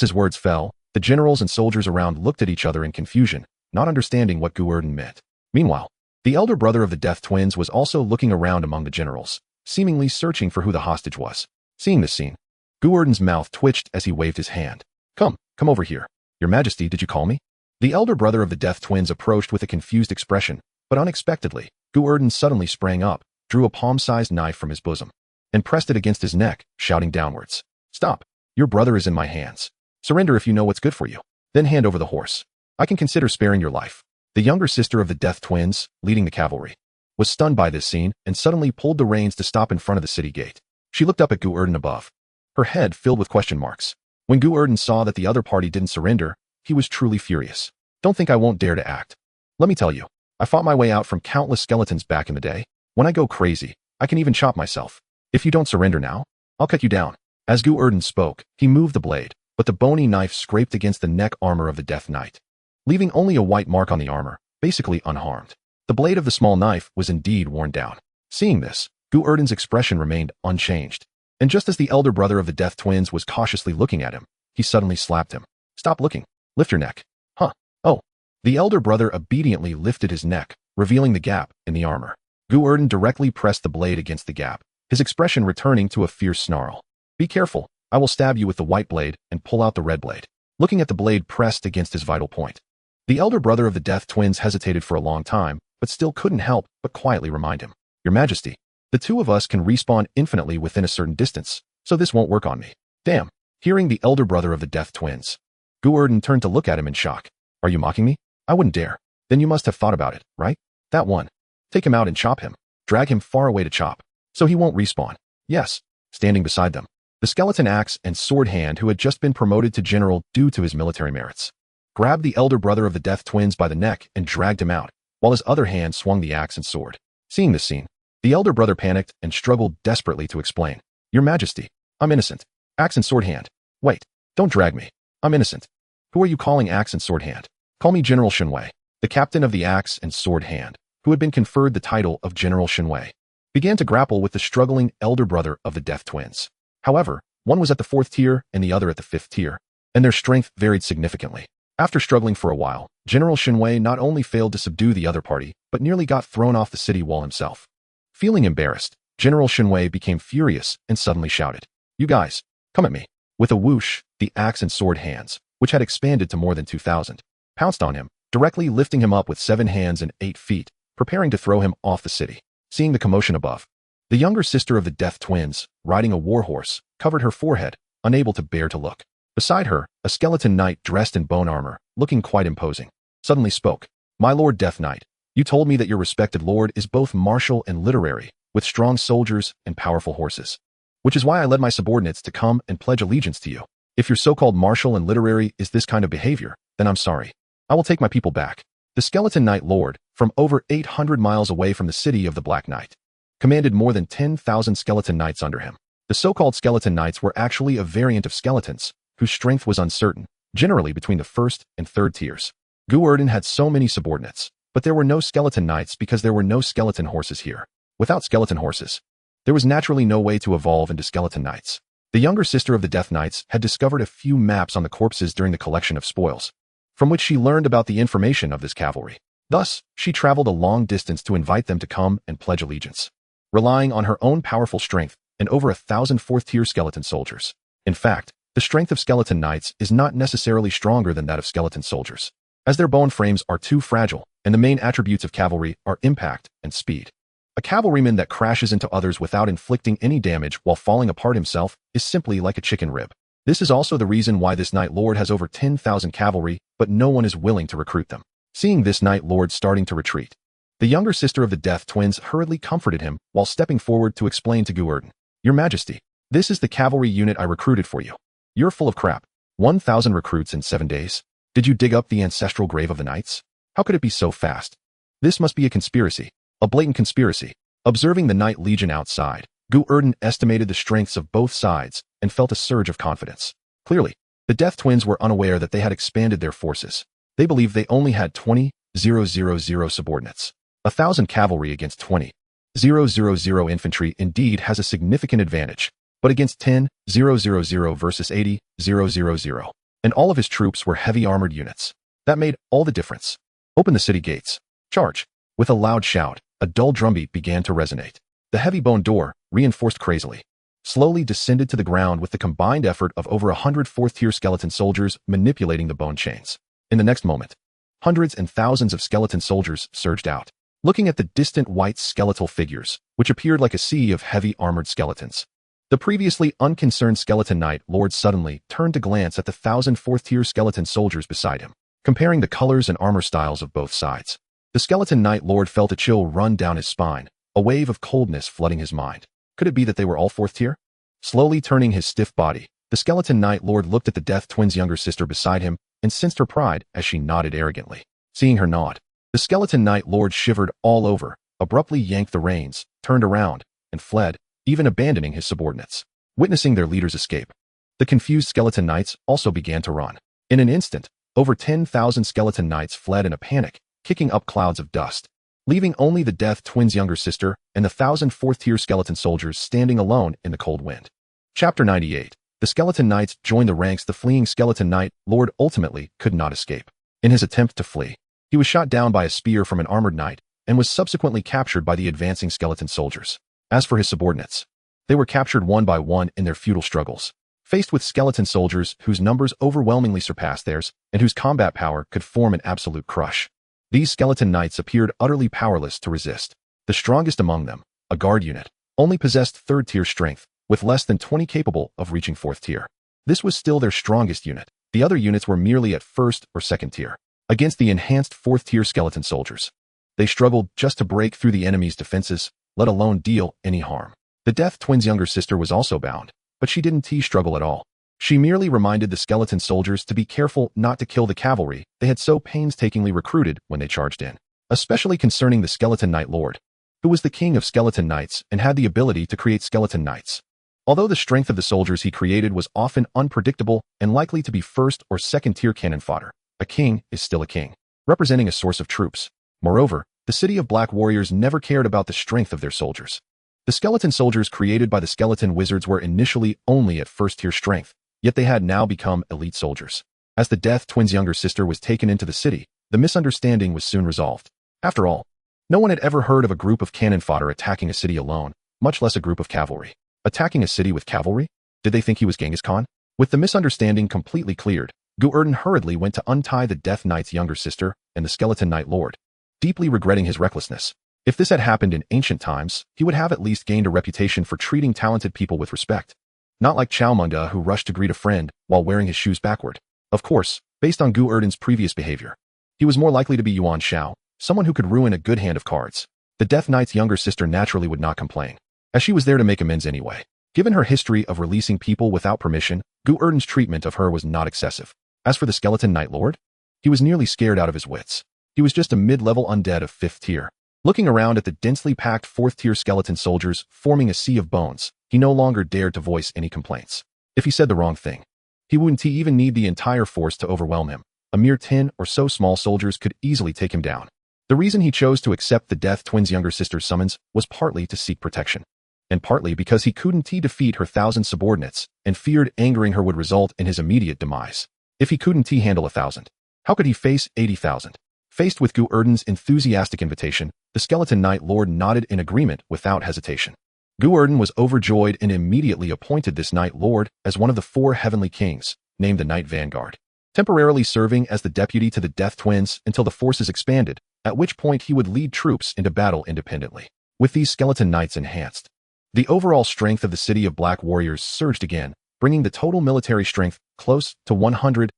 his words fell, the generals and soldiers around looked at each other in confusion, not understanding what Gu Erdan meant. Meanwhile, the elder brother of the Death Twins was also looking around among the generals, seemingly searching for who the hostage was. Seeing this scene, Gu Erdan's mouth twitched as he waved his hand. Come over here. Your Majesty, did you call me?" The elder brother of the Death Twins approached with a confused expression, but unexpectedly, Gu Erdan suddenly sprang up, drew a palm-sized knife from his bosom, and pressed it against his neck, shouting downwards, "Stop! Your brother is in my hands. Surrender if you know what's good for you. Then hand over the horse. I can consider sparing your life." The younger sister of the Death Twins, leading the cavalry, was stunned by this scene and suddenly pulled the reins to stop in front of the city gate. She looked up at Gu Erdan above, her head filled with question marks. When Gu Erdan saw that the other party didn't surrender, he was truly furious. "Don't think I won't dare to act. Let me tell you, I fought my way out from countless skeletons back in the day. When I go crazy, I can even chop myself. If you don't surrender now, I'll cut you down." As Gu Erdan spoke, he moved the blade, but the bony knife scraped against the neck armor of the Death Knight, leaving only a white mark on the armor, basically unharmed. The blade of the small knife was indeed worn down. Seeing this, Gu Erdan's expression remained unchanged. And just as the elder brother of the Death Twins was cautiously looking at him, he suddenly slapped him. Stop looking. Lift your neck. Huh. Oh. The elder brother obediently lifted his neck, revealing the gap in the armor. Gu Erdan directly pressed the blade against the gap, his expression returning to a fierce snarl. Be careful. I will stab you with the white blade and pull out the red blade. Looking at the blade pressed against his vital point. The elder brother of the Death Twins hesitated for a long time, but still couldn't help but quietly remind him. Your Majesty, the two of us can respawn infinitely within a certain distance, so this won't work on me. Damn. Hearing the elder brother of the Death Twins, Gu Erdan turned to look at him in shock. Are you mocking me? I wouldn't dare. Then you must have thought about it, right? That one. Take him out and chop him. Drag him far away to chop, so he won't respawn. Yes. Standing beside them, the skeleton axe and sword hand who had just been promoted to general due to his military merits, grabbed the elder brother of the Death Twins by the neck and dragged him out, while his other hand swung the axe and sword. Seeing this scene, the elder brother panicked and struggled desperately to explain. Your Majesty, I'm innocent. Axe and sword hand. Wait, don't drag me. I'm innocent. Who are you calling axe and sword hand? Call me General Shenwei, the captain of the axe and sword hand, who had been conferred the title of General Shenwei, began to grapple with the struggling elder brother of the Death Twins. However, one was at the 4th tier and the other at the 5th tier, and their strength varied significantly. After struggling for a while, General Shenwei not only failed to subdue the other party, but nearly got thrown off the city wall himself. Feeling embarrassed, General Shenwei became furious and suddenly shouted, You guys, come at me. With a whoosh, the axe and sword hands, which had expanded to more than 2,000, pounced on him, directly lifting him up with 7 hands and 8 feet, preparing to throw him off the city. Seeing the commotion above, the younger sister of the Death Twins, riding a warhorse, covered her forehead, unable to bear to look. Beside her, a skeleton knight dressed in bone armor, looking quite imposing, suddenly spoke. My Lord Death Knight, you told me that your respected lord is both martial and literary, with strong soldiers and powerful horses, which is why I led my subordinates to come and pledge allegiance to you. If your so-called martial and literary is this kind of behavior, then I'm sorry. I will take my people back. The skeleton knight lord, from over 800 miles away from the city of the Black Knight, commanded more than 10,000 skeleton knights under him. The so-called skeleton knights were actually a variant of skeletons, whose strength was uncertain, generally between the 1st and 3rd tiers. Gu Erdan had so many subordinates, but there were no skeleton knights because there were no skeleton horses here. Without skeleton horses, there was naturally no way to evolve into skeleton knights. The younger sister of the Death Knights had discovered a few maps on the corpses during the collection of spoils, from which she learned about the information of this cavalry. Thus, she traveled a long distance to invite them to come and pledge allegiance, relying on her own powerful strength and over 1,000 4th-tier skeleton soldiers. In fact, the strength of skeleton knights is not necessarily stronger than that of skeleton soldiers, as their bone frames are too fragile, and the main attributes of cavalry are impact and speed. A cavalryman that crashes into others without inflicting any damage while falling apart himself is simply like a chicken rib. This is also the reason why this Knight Lord has over 10,000 cavalry, but no one is willing to recruit them. Seeing this Knight Lord starting to retreat, the younger sister of the Death Twins hurriedly comforted him while stepping forward to explain to Gu Erdan, Your Majesty, this is the cavalry unit I recruited for you. You're full of crap. 1,000 recruits in 7 days? Did you dig up the ancestral grave of the knights? How could it be so fast? This must be a conspiracy. A blatant conspiracy. Observing the Knight Legion outside, Gu Erdan estimated the strengths of both sides and felt a surge of confidence. Clearly, the Death Twins were unaware that they had expanded their forces. They believed they only had 20,000 subordinates. 1,000 cavalry against 20,000 infantry indeed has a significant advantage, but against 10,000 versus 80,000, and all of his troops were heavy armored units. That made all the difference. Open the city gates. Charge. With a loud shout, a dull drumbeat began to resonate. The heavy bone door, reinforced crazily, slowly descended to the ground with the combined effort of over 100 4th-tier skeleton soldiers manipulating the bone chains. In the next moment, hundreds and thousands of skeleton soldiers surged out, looking at the distant white skeletal figures, which appeared like a sea of heavy armored skeletons. The previously unconcerned skeleton knight lord suddenly turned to glance at the 1,000 4th-tier skeleton soldiers beside him, comparing the colors and armor styles of both sides. The skeleton knight lord felt a chill run down his spine, a wave of coldness flooding his mind. Could it be that they were all 4th tier? Slowly turning his stiff body, the skeleton knight lord looked at the Death Twins' younger sister beside him and sensed her pride as she nodded arrogantly. Seeing her nod, the skeleton knight lord shivered all over, abruptly yanked the reins, turned around, and fled, even abandoning his subordinates. Witnessing their leader's escape, the confused skeleton knights also began to run. In an instant, over 10,000 skeleton knights fled in a panic, kicking up clouds of dust. leaving only the Death Twins' younger sister and the 1,000 fourth-tier skeleton soldiers standing alone in the cold wind. Chapter 98. The Skeleton Knights joined the ranks. The fleeing Skeleton Knight Lord ultimately could not escape. In his attempt to flee, he was shot down by a spear from an armored knight and was subsequently captured by the advancing skeleton soldiers. As for his subordinates, they were captured one by one in their futile struggles. Faced with skeleton soldiers whose numbers overwhelmingly surpassed theirs and whose combat power could form an absolute crush, these skeleton knights appeared utterly powerless to resist. The strongest among them, a guard unit, only possessed third-tier strength, with less than 20 capable of reaching fourth tier. This was still their strongest unit. The other units were merely at first or second tier. Against the enhanced fourth-tier skeleton soldiers, they struggled just to break through the enemy's defenses, let alone deal any harm. The Death Twins' younger sister was also bound, but she didn't struggle at all. She merely reminded the skeleton soldiers to be careful not to kill the cavalry they had so painstakingly recruited when they charged in, especially concerning the Skeleton Knight Lord, who was the king of skeleton knights and had the ability to create skeleton knights. Although the strength of the soldiers he created was often unpredictable and likely to be first or second-tier cannon fodder, a king is still a king, representing a source of troops. Moreover, the city of Black Warriors never cared about the strength of their soldiers. The skeleton soldiers created by the skeleton wizards were initially only at first-tier strength, yet they had now become elite soldiers. As the Death Twins' younger sister was taken into the city, the misunderstanding was soon resolved. After all, no one had ever heard of a group of cannon fodder attacking a city alone, much less a group of cavalry. Attacking a city with cavalry? Did they think he was Genghis Khan? With the misunderstanding completely cleared, Gu Erdan hurriedly went to untie the Death Knight's younger sister and the Skeleton Knight Lord, deeply regretting his recklessness. If this had happened in ancient times, he would have at least gained a reputation for treating talented people with respect. Not like Chowmunda, who rushed to greet a friend while wearing his shoes backward. Of course, based on Gu Erdan's previous behavior, he was more likely to be Yuan Shao, someone who could ruin a good hand of cards. The Death Knight's younger sister naturally would not complain, as she was there to make amends anyway. Given her history of releasing people without permission, Gu Erdan's treatment of her was not excessive. As for the Skeleton Knight Lord, he was nearly scared out of his wits. He was just a mid-level undead of 5th tier. Looking around at the densely packed 4th-tier skeleton soldiers forming a sea of bones, he no longer dared to voice any complaints. If he said the wrong thing, he wouldn't even need the entire force to overwhelm him. A mere 10 or so small soldiers could easily take him down. The reason he chose to accept the Death Twins' younger sister's summons was partly to seek protection, and partly because he couldn't defeat her 1,000 subordinates and feared angering her would result in his immediate demise. If he couldn't handle 1,000, how could he face 80,000? Faced with Gu Erdan's enthusiastic invitation, the Skeleton Knight Lord nodded in agreement without hesitation. Gu Erdan was overjoyed and immediately appointed this Knight Lord as one of the 4 heavenly kings, named the Knight Vanguard, temporarily serving as the deputy to the Death Twins until the forces expanded, at which point he would lead troops into battle independently. With these skeleton knights enhanced, the overall strength of the city of Black Warriors surged again, bringing the total military strength close to 100,000.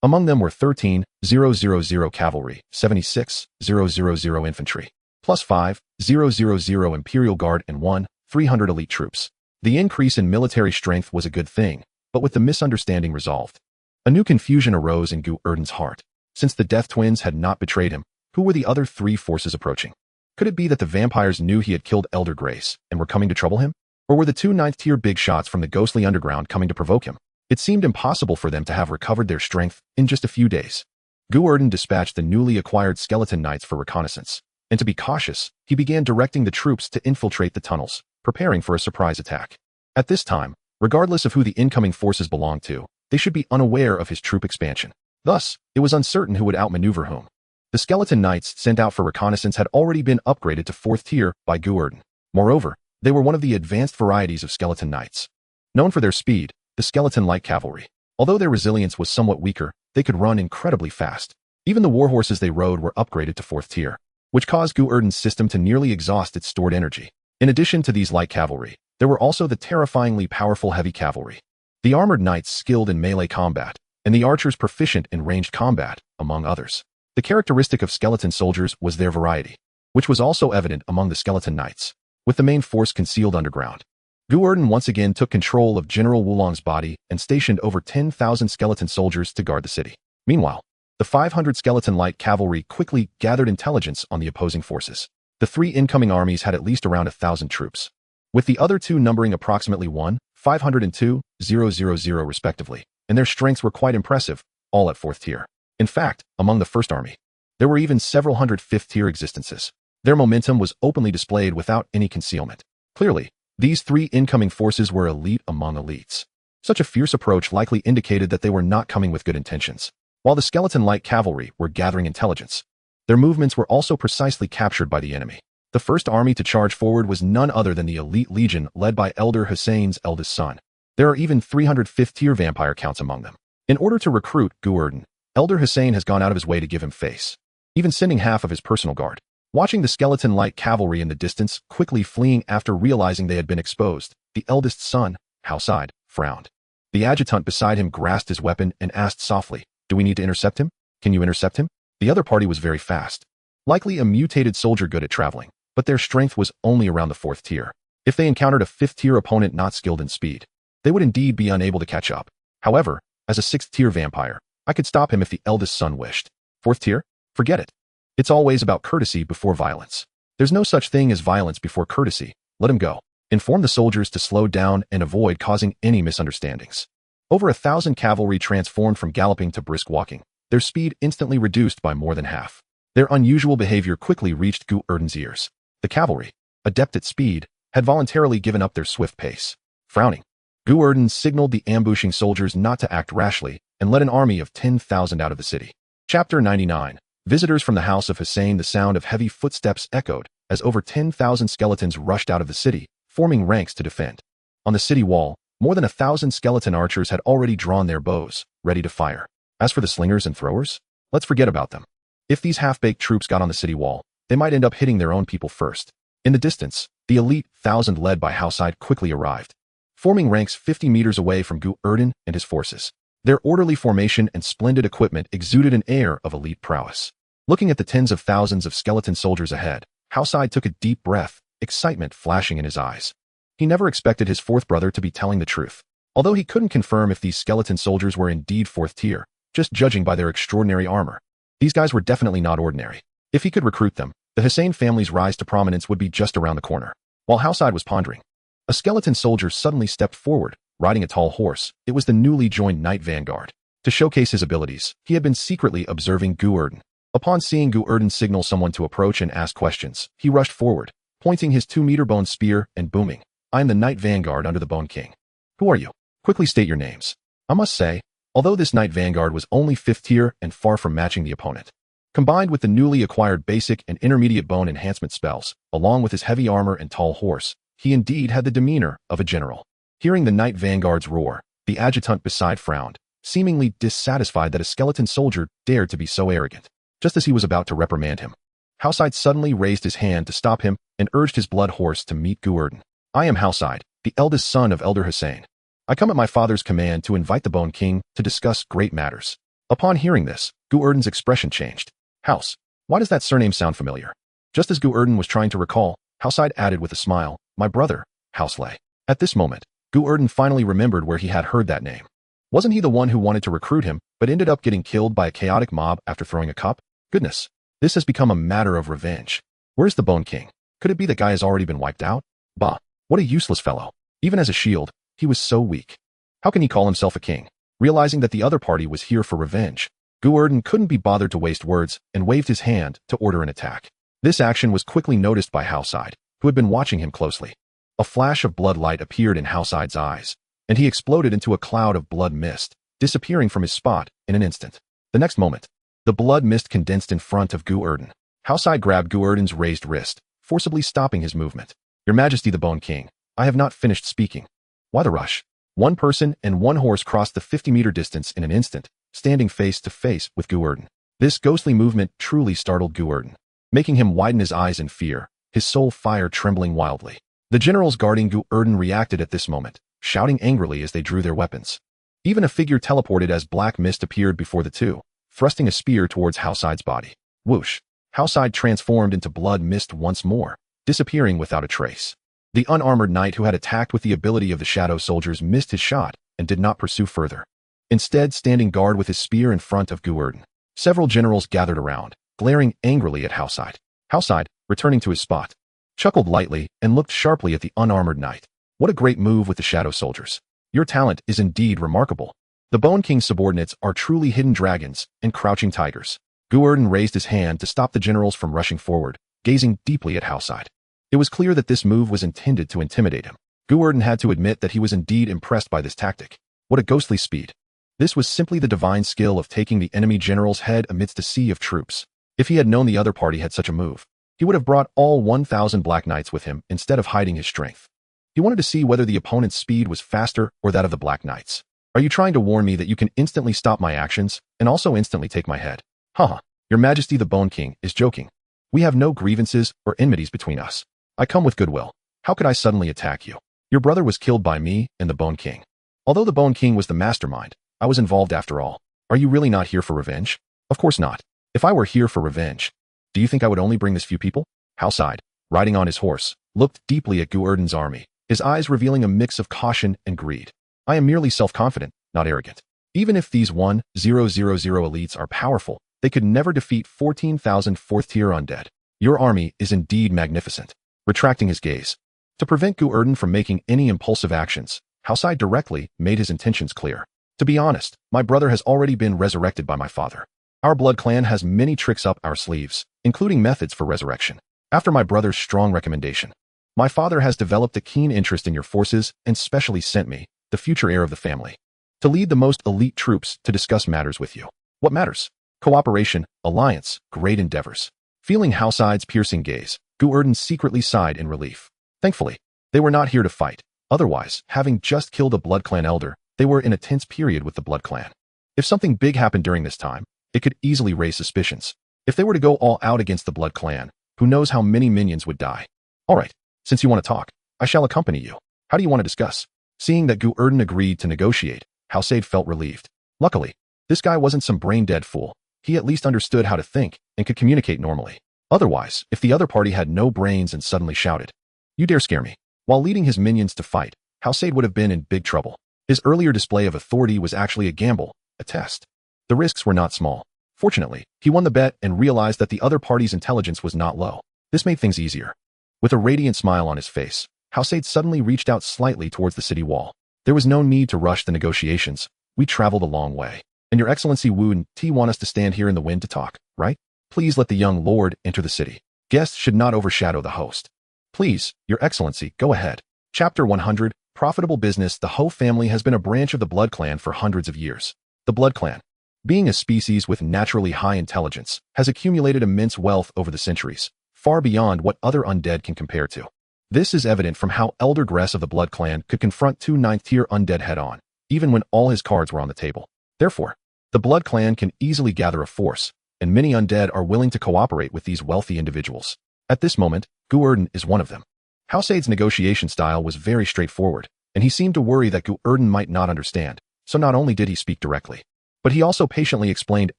Among them were 13,000 cavalry, 76,000 infantry, plus 5,000 Imperial Guard and 1,300 elite troops. The increase in military strength was a good thing, but with the misunderstanding resolved, a new confusion arose in Gu Erdan's heart. Since the Death Twins had not betrayed him, who were the other 3 forces approaching? Could it be that the vampires knew he had killed Elder Grace and were coming to trouble him? Or were the 2 9th-tier big shots from the ghostly underground coming to provoke him? It seemed impossible for them to have recovered their strength in just a few days. Gu Erdan dispatched the newly acquired skeleton knights for reconnaissance, and to be cautious, he began directing the troops to infiltrate the tunnels, preparing for a surprise attack. At this time, regardless of who the incoming forces belonged to, they should be unaware of his troop expansion. Thus, it was uncertain who would outmaneuver whom. The skeleton knights sent out for reconnaissance had already been upgraded to 4th tier by Gu Erdan. Moreover, they were one of the advanced varieties of skeleton knights. Known for their speed, the skeleton light cavalry. Although their resilience was somewhat weaker, they could run incredibly fast. Even the warhorses they rode were upgraded to 4th tier, which caused Gu Erdan's system to nearly exhaust its stored energy. In addition to these light cavalry, there were also the terrifyingly powerful heavy cavalry, the armored knights skilled in melee combat, and the archers proficient in ranged combat, among others. The characteristic of skeleton soldiers was their variety, which was also evident among the skeleton knights, with the main force concealed underground. Gu Erdan once again took control of General Wulong's body and stationed over 10,000 skeleton soldiers to guard the city. Meanwhile, the 500 skeleton light cavalry quickly gathered intelligence on the opposing forces. The 3 incoming armies had at least around 1,000 troops, with the other 2 numbering approximately 1,500 and 2,000 respectively, and their strengths were quite impressive, all at 4th tier. In fact, among the first army, There were even several hundred fifth-tier existences. Their momentum was openly displayed without any concealment. Clearly, these three incoming forces were elite among elites. Such a fierce approach likely indicated that they were not coming with good intentions. While the skeleton light cavalry were gathering intelligence, their movements were also precisely captured by the enemy. The first army to charge forward was none other than the elite legion led by Elder Hussein's eldest son. There are even 300 fifth-tier vampire counts among them. In order to recruit Gu Erdan, Elder Hussein has gone out of his way to give him face, even sending half of his personal guard. Watching the skeleton light cavalry in the distance quickly fleeing after realizing they had been exposed, the eldest son, Hausaid, frowned. The adjutant beside him grasped his weapon and asked softly, "Do we need to intercept him? Can you intercept him?" The other party was very fast. Likely a mutated soldier good at traveling, but their strength was only around the 4th tier. If they encountered a 5th-tier opponent not skilled in speed, they would indeed be unable to catch up. However, as a 6th-tier vampire, I could stop him if the eldest son wished. 4th tier? Forget it. It's always about courtesy before violence. There's no such thing as violence before courtesy. Let him go. Inform the soldiers to slow down and avoid causing any misunderstandings. Over 1,000 cavalry transformed from galloping to brisk walking, their speed instantly reduced by more than half. Their unusual behavior quickly reached Gu Erdan's ears. The cavalry, adept at speed, had voluntarily given up their swift pace. Frowning, Gu Erdan signaled the ambushing soldiers not to act rashly and led an army of 10,000 out of the city. Chapter 99. Visitors from the house of Hussein. The sound of heavy footsteps echoed as over 10,000 skeletons rushed out of the city, forming ranks to defend. On the city wall, more than 1,000 skeleton archers had already drawn their bows, ready to fire. As for the slingers and throwers, let's forget about them. If these half-baked troops got on the city wall, they might end up hitting their own people first. In the distance, the elite 1,000 led by Hausaid quickly arrived, forming ranks 50 meters away from Gu Erdan and his forces. Their orderly formation and splendid equipment exuded an air of elite prowess. Looking at the tens of thousands of skeleton soldiers ahead, Hausaid took a deep breath, excitement flashing in his eyes. He never expected his fourth brother to be telling the truth. Although he couldn't confirm if these skeleton soldiers were indeed 4th tier, just judging by their extraordinary armor, these guys were definitely not ordinary. If he could recruit them, the Hussein family's rise to prominence would be just around the corner. While Hausaid was pondering, a skeleton soldier suddenly stepped forward, riding a tall horse. It was the newly joined Knight Vanguard. To showcase his abilities, he had been secretly observing Gu Erdan. Upon seeing Gu Erdan signal someone to approach and ask questions, he rushed forward, pointing his 2-meter bone spear and booming, "I am the Knight Vanguard under the Bone King. Who are you? Quickly state your names." I must say, although this Knight Vanguard was only 5th tier and far from matching the opponent, combined with the newly acquired basic and intermediate bone enhancement spells, along with his heavy armor and tall horse, he indeed had the demeanor of a general. Hearing the Knight Vanguard's roar, the adjutant beside frowned, seemingly dissatisfied that a skeleton soldier dared to be so arrogant. Just as he was about to reprimand him, Hausaid suddenly raised his hand to stop him and urged his blood horse to meet Gu Erdan. "I am Hausaid, the eldest son of Elder Hussein. I come at my father's command to invite the Bone King to discuss great matters." Upon hearing this, Gu Erdan's expression changed. "House, why does that surname sound familiar?" Just as Gu Erdan was trying to recall, Hausaid added with a smile, "My brother, Hausley." At this moment, Gu Erdan finally remembered where he had heard that name. Wasn't he the one who wanted to recruit him, but ended up getting killed by a chaotic mob after throwing a cup? Goodness, this has become a matter of revenge. Where's the Bone King? Could it be that guy has already been wiped out? Bah, what a useless fellow. Even as a shield, he was so weak. How can he call himself a king? Realizing that the other party was here for revenge, Gu Erdan couldn't be bothered to waste words and waved his hand to order an attack. This action was quickly noticed by Hausaid, who had been watching him closely. A flash of blood light appeared in Hausaid's eyes, and he exploded into a cloud of blood mist, disappearing from his spot in an instant. The next moment, the blood mist condensed in front of Gu Erdan. Hausaid grabbed Gu Erdan's raised wrist, forcibly stopping his movement. "Your Majesty the Bone King, I have not finished speaking." Why the rush? One person and one horse crossed the 50-meter distance in an instant, standing face to face with Gu Erdan. This ghostly movement truly startled Gu Erdan, making him widen his eyes in fear, his soul fire trembling wildly. The generals guarding Gu Erdan reacted at this moment, shouting angrily as they drew their weapons. Even a figure teleported as black mist appeared before the two, thrusting a spear towards Hausaid's body. Whoosh! Hausaid transformed into blood mist once more, disappearing without a trace. The unarmored knight who had attacked with the ability of the shadow soldiers missed his shot and did not pursue further, instead standing guard with his spear in front of Gu Erdan. Several generals gathered around, glaring angrily at Hausaid. Hausaid, returning to his spot, chuckled lightly and looked sharply at the unarmored knight. "What a great move with the shadow soldiers. Your talent is indeed remarkable. The Bone King's subordinates are truly hidden dragons and crouching tigers. Gu Erdan raised his hand to stop the generals from rushing forward, gazing deeply at Halcide. It was clear that this move was intended to intimidate him. Gu Erdan had to admit that he was indeed impressed by this tactic. What a ghostly speed. This was simply the divine skill of taking the enemy general's head amidst a sea of troops. If he had known the other party had such a move, he would have brought all 1,000 Black Knights with him instead of hiding his strength. He wanted to see whether the opponent's speed was faster or that of the Black Knights. Are you trying to warn me that you can instantly stop my actions and also instantly take my head? Haha, Your Majesty the Bone King is joking. We have no grievances or enmities between us. I come with goodwill. How could I suddenly attack you? Your brother was killed by me and the Bone King. Although the Bone King was the mastermind, I was involved after all. Are you really not here for revenge? Of course not. If I were here for revenge, do you think I would only bring this few people? Halcide, riding on his horse, looked deeply at Gu Erdan's army, his eyes revealing a mix of caution and greed. I am merely self-confident, not arrogant. Even if these 1,000 elites are powerful, they could never defeat 14,000 fourth-tier undead. Your army is indeed magnificent. Retracting his gaze. To prevent Gu Erdan from making any impulsive actions, Halcide directly made his intentions clear. To be honest, my brother has already been resurrected by my father. Our blood clan has many tricks up our sleeves, including methods for resurrection. After my brother's strong recommendation, my father has developed a keen interest in your forces and specially sent me, the future heir of the family, to lead the most elite troops to discuss matters with you. What matters? Cooperation, alliance, great endeavors. Feeling Halcide's piercing gaze, Gu Erdan secretly sighed in relief. Thankfully, they were not here to fight. Otherwise, having just killed a Blood Clan elder, they were in a tense period with the Blood Clan. If something big happened during this time, it could easily raise suspicions. If they were to go all out against the Blood Clan, who knows how many minions would die? All right, since you want to talk, I shall accompany you. How do you want to discuss? Seeing that Gu Erdan agreed to negotiate, Halcide felt relieved. Luckily, this guy wasn't some brain-dead fool. He at least understood how to think and could communicate normally. Otherwise, if the other party had no brains and suddenly shouted, "You dare scare me," while leading his minions to fight, Halcide would have been in big trouble. His earlier display of authority was actually a gamble, a test. The risks were not small. Fortunately, he won the bet and realized that the other party's intelligence was not low. This made things easier. With a radiant smile on his face, Halcide suddenly reached out slightly towards the city wall. There was no need to rush the negotiations. We traveled a long way. And Your Excellency Wu and T want us to stand here in the wind to talk, right? Please let the young lord enter the city. Guests should not overshadow the host. Please, Your Excellency, go ahead. Chapter 100, Profitable Business. The Ho family has been a branch of the Blood Clan for hundreds of years. The Blood Clan, being a species with naturally high intelligence, has accumulated immense wealth over the centuries, far beyond what other undead can compare to. This is evident from how Elder Gress of the Blood Clan could confront 2 9th-tier undead head-on, even when all his cards were on the table. Therefore, the Blood Clan can easily gather a force, and many undead are willing to cooperate with these wealthy individuals. At this moment, Gu Erdan is one of them. Halcide's negotiation style was very straightforward, and he seemed to worry that Gu Erdan might not understand, so not only did he speak directly, but he also patiently explained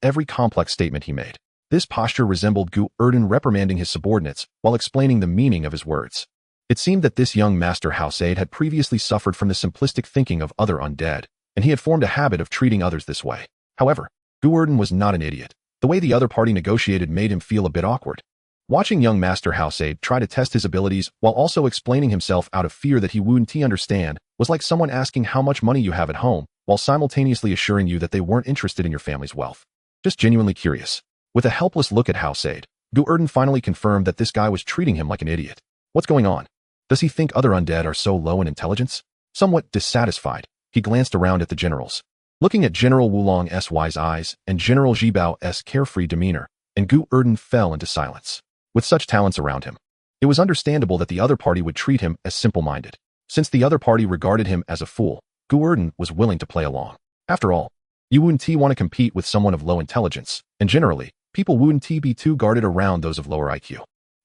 every complex statement he made. This posture resembled Gu Erdan reprimanding his subordinates while explaining the meaning of his words. It seemed that this young master Halcide had previously suffered from the simplistic thinking of other undead, and he had formed a habit of treating others this way. However, Gu Erdan was not an idiot. The way the other party negotiated made him feel a bit awkward. Watching young Master Halcide try to test his abilities while also explaining himself out of fear that he wouldn't understand was like someone asking how much money you have at home while simultaneously assuring you that they weren't interested in your family's wealth. Just genuinely curious. With a helpless look at Halcide, Gu Erdan finally confirmed that this guy was treating him like an idiot. What's going on? Does he think other undead are so low in intelligence? Somewhat dissatisfied, he glanced around at the generals. Looking at General Wulong's wise eyes and General Jibao's carefree demeanor, and Gu Erdan fell into silence. With such talents around him, it was understandable that the other party would treat him as simple-minded. Since the other party regarded him as a fool, Gu Erdan was willing to play along. After all, you wouldn't want to compete with someone of low intelligence, and generally, people wouldn't be too guarded around those of lower IQ.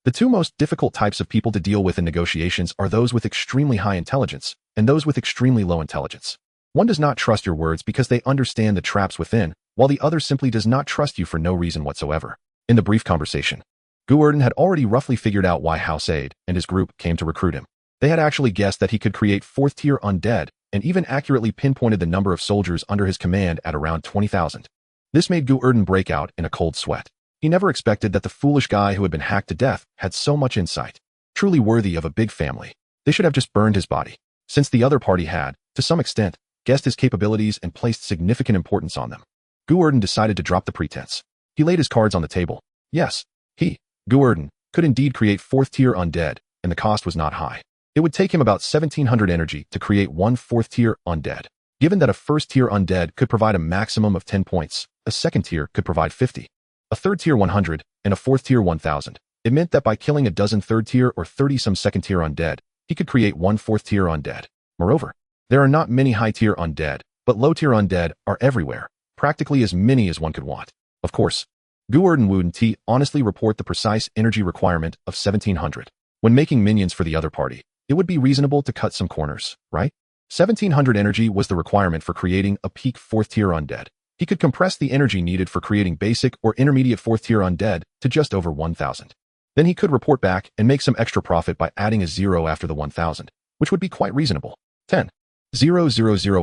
The 2 most difficult types of people to deal with in negotiations are those with extremely high intelligence and those with extremely low intelligence. One does not trust your words because they understand the traps within, while the other simply does not trust you for no reason whatsoever. In the brief conversation, Gu Erdan had already roughly figured out why Halcide and his group came to recruit him. They had actually guessed that he could create 4th-tier undead and even accurately pinpointed the number of soldiers under his command at around 20,000. This made Gu Erdan break out in a cold sweat. He never expected that the foolish guy who had been hacked to death had so much insight. Truly worthy of a big family. They should have just burned his body, since the other party had, to some extent, guessed his capabilities and placed significant importance on them. Gu Erdan decided to drop the pretense. He laid his cards on the table. Yes, he, Gu Erdan, could indeed create 4th-tier undead, and the cost was not high. It would take him about 1700 energy to create one 4th-tier undead. Given that a 1st-tier undead could provide a maximum of 10 points, a 2nd tier could provide 50, a 3rd tier 100, and a 4th tier 1000. It meant that by killing a dozen 3rd tier or 30-some 2nd tier undead, he could create one 4th tier undead. Moreover, there are not many high-tier undead, but low-tier undead are everywhere, practically as many as one could want. Of course, Gu Erdan wouldn't honestly report the precise energy requirement of 1700. When making minions for the other party, it would be reasonable to cut some corners, right? 1700 energy was the requirement for creating a peak 4th tier undead. He could compress the energy needed for creating basic or intermediate 4th tier undead to just over 1000. Then he could report back and make some extra profit by adding a 0 after the 1000, which would be quite reasonable. 10,000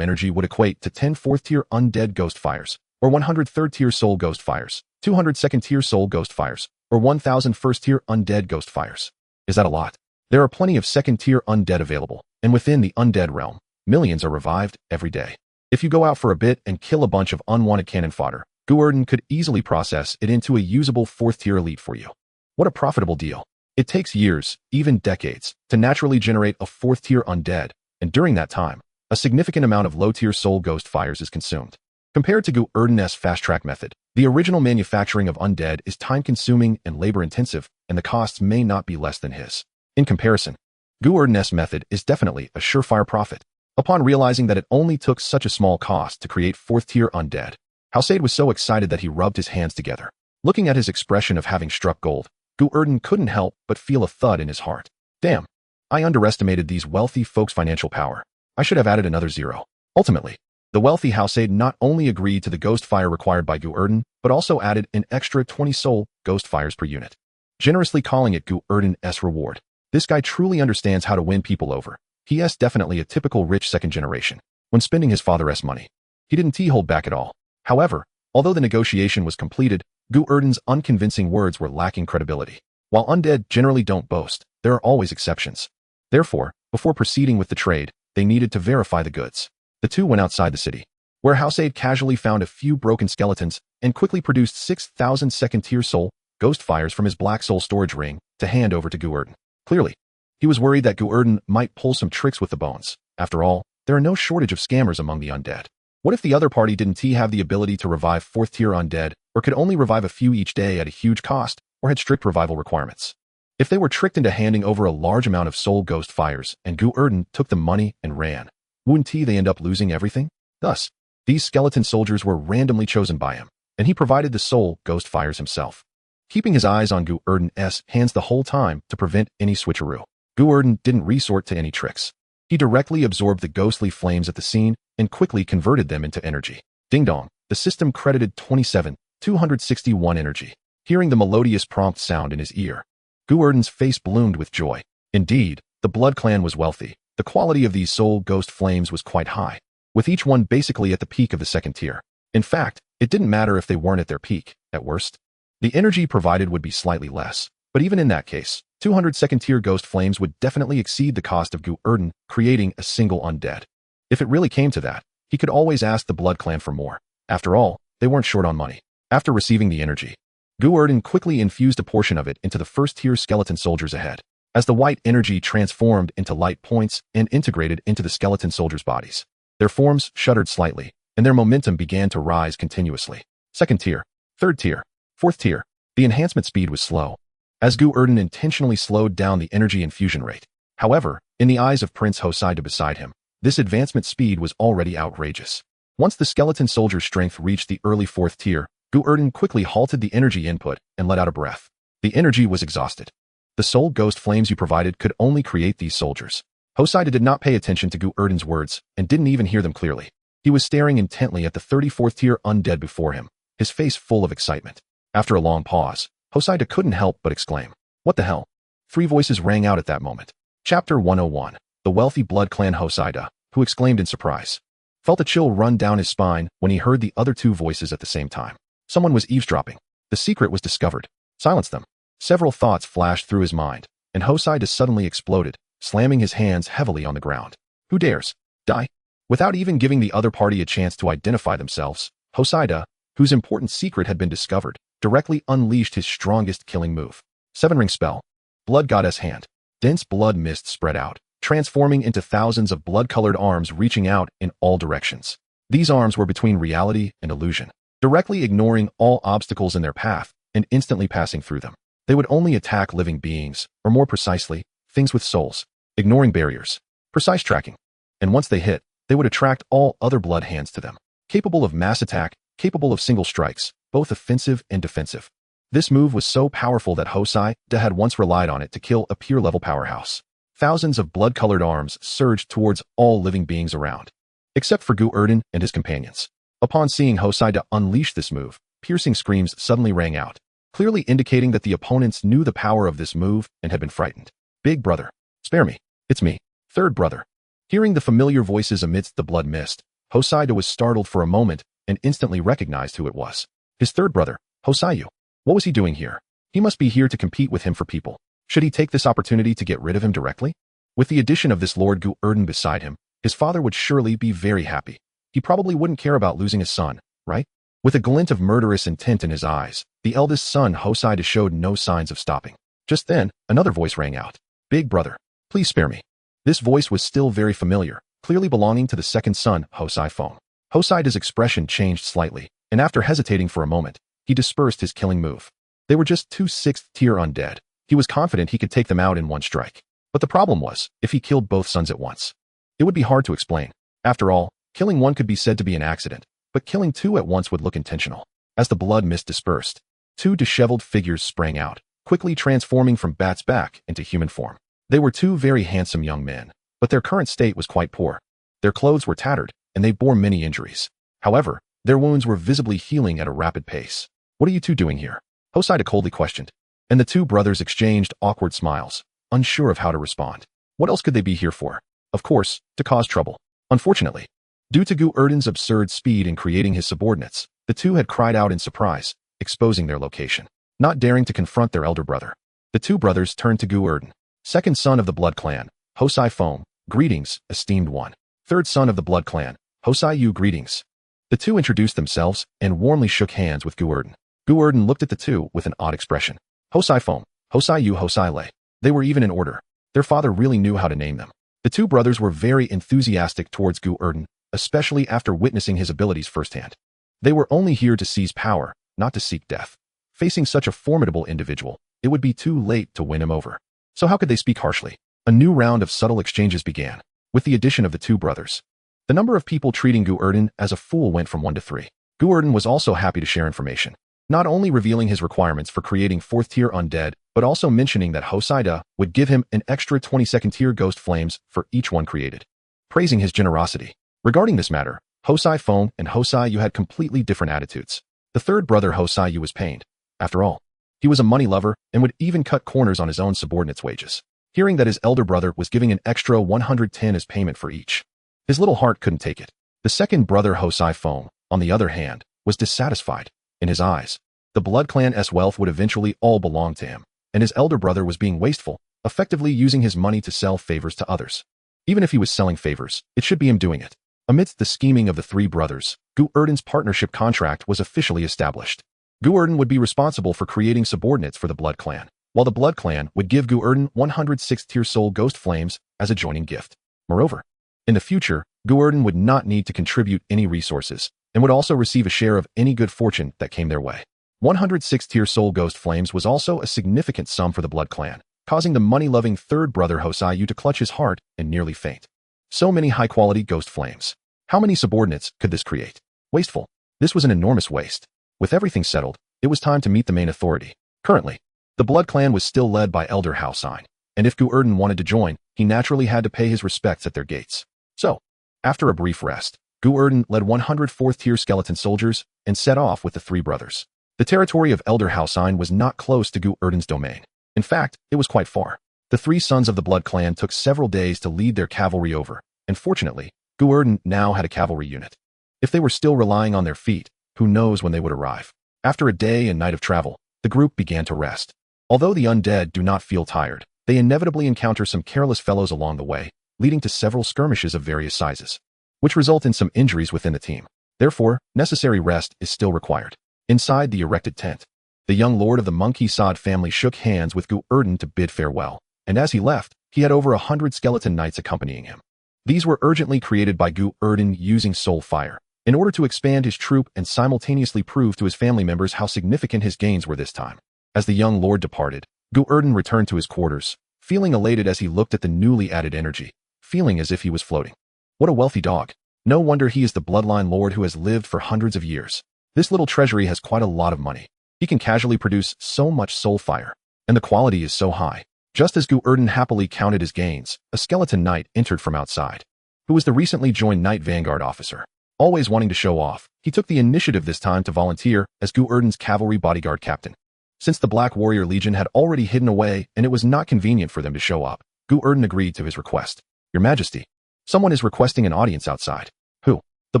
energy would equate to 10 4th tier undead ghost fires, or 100 3rd tier soul ghost fires, 200 2nd tier soul ghost fires, or 1000 1st tier undead ghost fires. Is that a lot? There are plenty of 2nd tier undead available, and within the undead realm, millions are revived every day. If you go out for a bit and kill a bunch of unwanted cannon fodder, Gu Erdan could easily process it into a usable 4th tier elite for you. What a profitable deal. It takes years, even decades, to naturally generate a 4th tier undead, and during that time, a significant amount of low-tier soul ghost fires is consumed. Compared to Gu Erdan's fast-track method, the original manufacturing of undead is time-consuming and labor-intensive, and the costs may not be less than his. In comparison, Gu Erdan's method is definitely a surefire profit. Upon realizing that it only took such a small cost to create 4th tier undead, Hausaid was so excited that he rubbed his hands together. Looking at his expression of having struck gold, Gu Erdan couldn't help but feel a thud in his heart. Damn, I underestimated these wealthy folks' financial power. I should have added another 0. Ultimately, the wealthy Hausaid not only agreed to the ghost fire required by Gu Erdan, but also added an extra 20 soul ghost fires per unit, generously calling it Gu Erdan's reward. This guy truly understands how to win people over. He is definitely a typical rich 2nd generation. When spending his father's money, he didn't hold back at all. However, although the negotiation was completed, Gu Erdan's unconvincing words were lacking credibility. While undead generally don't boast, there are always exceptions. Therefore, before proceeding with the trade, they needed to verify the goods. The two went outside the city, where Hausaid casually found a few broken skeletons and quickly produced 6,000 2nd-tier soul ghost fires from his black soul storage ring to hand over to Gu Erdan. Clearly, he was worried that Gu Erdan might pull some tricks with the bones. After all, there are no shortage of scammers among the undead. What if the other party didn't have the ability to revive 4th tier undead, or could only revive a few each day at a huge cost, or had strict revival requirements? If they were tricked into handing over a large amount of soul ghost fires and Gu Erdan took the money and ran, wouldn't they end up losing everything? Thus, these skeleton soldiers were randomly chosen by him, and he provided the soul ghost fires himself, keeping his eyes on Gu Erdan's hands the whole time to prevent any switcheroo. Gu Erdan didn't resort to any tricks. He directly absorbed the ghostly flames at the scene and quickly converted them into energy. Ding dong, the system credited 27,261 energy. Hearing the melodious prompt sound in his ear, Gu Erdan's face bloomed with joy. Indeed, the Blood Clan was wealthy. The quality of these soul ghost flames was quite high, with each one basically at the peak of the 2nd tier. In fact, it didn't matter if they weren't at their peak, at worst. The energy provided would be slightly less, but even in that case, 200 2nd tier ghost flames would definitely exceed the cost of Gu Erdan creating a single undead. If it really came to that, he could always ask the Blood Clan for more. After all, they weren't short on money. After receiving the energy, Gu Erdan quickly infused a portion of it into the 1st tier skeleton soldiers ahead. As the white energy transformed into light points and integrated into the skeleton soldiers' bodies, their forms shuddered slightly, and their momentum began to rise continuously. 2nd tier, 3rd tier, 4th tier. The enhancement speed was slow, as Gu Erdan intentionally slowed down the energy infusion rate. However, in the eyes of Prince Hausaid beside him, this advancement speed was already outrageous. Once the skeleton soldier's strength reached the early 4th tier, Gu Erdan quickly halted the energy input and let out a breath. The energy was exhausted. The soul ghost flames you provided could only create these soldiers. Hausaid did not pay attention to Gu Erdan's words and didn't even hear them clearly. He was staring intently at the 34th tier undead before him, his face full of excitement. After a long pause, Hausaid couldn't help but exclaim, "What the hell?" 3 voices rang out at that moment. Chapter 101. The wealthy Blood Clan Hausaid, who exclaimed in surprise, felt a chill run down his spine when he heard the other 2 voices at the same time. Someone was eavesdropping. The secret was discovered. Silence them. Several thoughts flashed through his mind, and Hausaid suddenly exploded, slamming his hands heavily on the ground. Who dares? Die? Without even giving the other party a chance to identify themselves, Hausaid, whose important secret had been discovered, directly unleashed his strongest killing move. Seven-ring spell. Blood Goddess Hand. Dense blood mist spread out, transforming into thousands of blood-colored arms reaching out in all directions. These arms were between reality and illusion, directly ignoring all obstacles in their path and instantly passing through them. They would only attack living beings, or more precisely, things with souls, ignoring barriers. Precise tracking. And once they hit, they would attract all other blood hands to them. Capable of mass attack, capable of single strikes, both offensive and defensive. This move was so powerful that Hoshide had once relied on it to kill a peer-level powerhouse. Thousands of blood-colored arms surged towards all living beings around, except for Gu Erdan and his companions. Upon seeing Hoshide unleash this move, piercing screams suddenly rang out, clearly indicating that the opponents knew the power of this move and had been frightened. Big brother, spare me. It's me, third brother. Hearing the familiar voices amidst the blood mist, Hoshide was startled for a moment and instantly recognized who it was. His third brother, Hoshide. What was he doing here? He must be here to compete with him for people. Should he take this opportunity to get rid of him directly? With the addition of this Lord Gu Erdan beside him, his father would surely be very happy. He probably wouldn't care about losing his son, right? With a glint of murderous intent in his eyes, the eldest son Hoshide showed no signs of stopping. Just then, another voice rang out. Big brother, please spare me. This voice was still very familiar, clearly belonging to the second son, Hoshide. Hoshide's expression changed slightly, and after hesitating for a moment, he dispersed his killing move. They were just two 6th-tier undead. He was confident he could take them out in one strike. But the problem was, if he killed both sons at once, it would be hard to explain. After all, killing one could be said to be an accident, but killing two at once would look intentional. As the blood mist dispersed, two disheveled figures sprang out, quickly transforming from bats back into human form. They were two very handsome young men, but their current state was quite poor. Their clothes were tattered, and they bore many injuries. However, their wounds were visibly healing at a rapid pace. What are you two doing here? Hoshide coldly questioned, and the two brothers exchanged awkward smiles, unsure of how to respond. What else could they be here for? Of course, to cause trouble. Unfortunately, due to Gu Erdan's absurd speed in creating his subordinates, the two had cried out in surprise, exposing their location. Not daring to confront their elder brother, the two brothers turned to Gu Erdan, second son of the blood clan, Hoshide. Greetings, esteemed one. Third son of the blood clan, Hoshide. Greetings. The two introduced themselves and warmly shook hands with Gu Erdan. Gu Erdan looked at the two with an odd expression. Hoshide, Hoshide. They were even in order. Their father really knew how to name them. The two brothers were very enthusiastic towards Gu Erdan, especially after witnessing his abilities firsthand. They were only here to seize power, not to seek death. Facing such a formidable individual, it would be too late to win him over. So how could they speak harshly? A new round of subtle exchanges began, with the addition of the two brothers. The number of people treating Gu Erdan as a fool went from 1 to 3. Gu Erdan was also happy to share information, not only revealing his requirements for creating 4th-tier undead, but also mentioning that Hoshide would give him an extra 22nd-tier ghost flames for each one created, praising his generosity. Regarding this matter, Hoshide and Hoshide had completely different attitudes. The third brother Hoshide was pained. After all, he was a money lover and would even cut corners on his own subordinates' wages. Hearing that his elder brother was giving an extra 110 as payment for each, his little heart couldn't take it. The second brother Hoshide, on the other hand, was dissatisfied. In his eyes, the blood clan's wealth would eventually all belong to him, and his elder brother was being wasteful, effectively using his money to sell favors to others. Even if he was selling favors, it should be him doing it. Amidst the scheming of the three brothers, Gu Erdan's partnership contract was officially established. Gu Erdan would be responsible for creating subordinates for the blood clan, while the blood clan would give Gu Erdan 106th-tier soul ghost flames as a joining gift. Moreover, in the future, Gu Erdan would not need to contribute any resources, and would also receive a share of any good fortune that came their way. 106th-tier soul ghost flames was also a significant sum for the blood clan, causing the money-loving third brother Hoshide to clutch his heart and nearly faint. So many high-quality ghost flames. How many subordinates could this create? Wasteful. This was an enormous waste. With everything settled, it was time to meet the main authority. Currently, the blood clan was still led by Elder Hoshide, and if Gu Erdan wanted to join, he naturally had to pay his respects at their gates. So, after a brief rest, Gu Erdan led 104th-tier skeleton soldiers and set off with the three brothers. The territory of Elder Hoshide was not close to Gu Erdan's domain. In fact, it was quite far. The three sons of the blood clan took several days to lead their cavalry over, and fortunately, Gu Erdan now had a cavalry unit. If they were still relying on their feet, who knows when they would arrive. After a day and night of travel, the group began to rest. Although the undead do not feel tired, they inevitably encounter some careless fellows along the way, leading to several skirmishes of various sizes, which result in some injuries within the team. Therefore, necessary rest is still required. Inside the erected tent, The young lord of the monkey-sod family shook hands with Gu Erdan to bid farewell, and as he left, he had over 100 skeleton knights accompanying him. These were urgently created by Gu Erdan using soul fire, in order to expand his troop and simultaneously prove to his family members how significant his gains were this time. As the young lord departed, Gu Erdan returned to his quarters, feeling elated as he looked at the newly added energy, feeling as if he was floating. What a wealthy dog. No wonder he is the bloodline lord who has lived for hundreds of years. This little treasury has quite a lot of money. He can casually produce so much soul fire, and the quality is so high. Just as Gu Erdan happily counted his gains, a skeleton knight entered from outside, who was the recently joined Knight Vanguard officer. Always wanting to show off, he took the initiative this time to volunteer as Gu Erdan's cavalry bodyguard captain. Since the Black Warrior Legion had already hidden away and it was not convenient for them to show up, Gu Erdan agreed to his request. Your Majesty, someone is requesting an audience outside. Who? The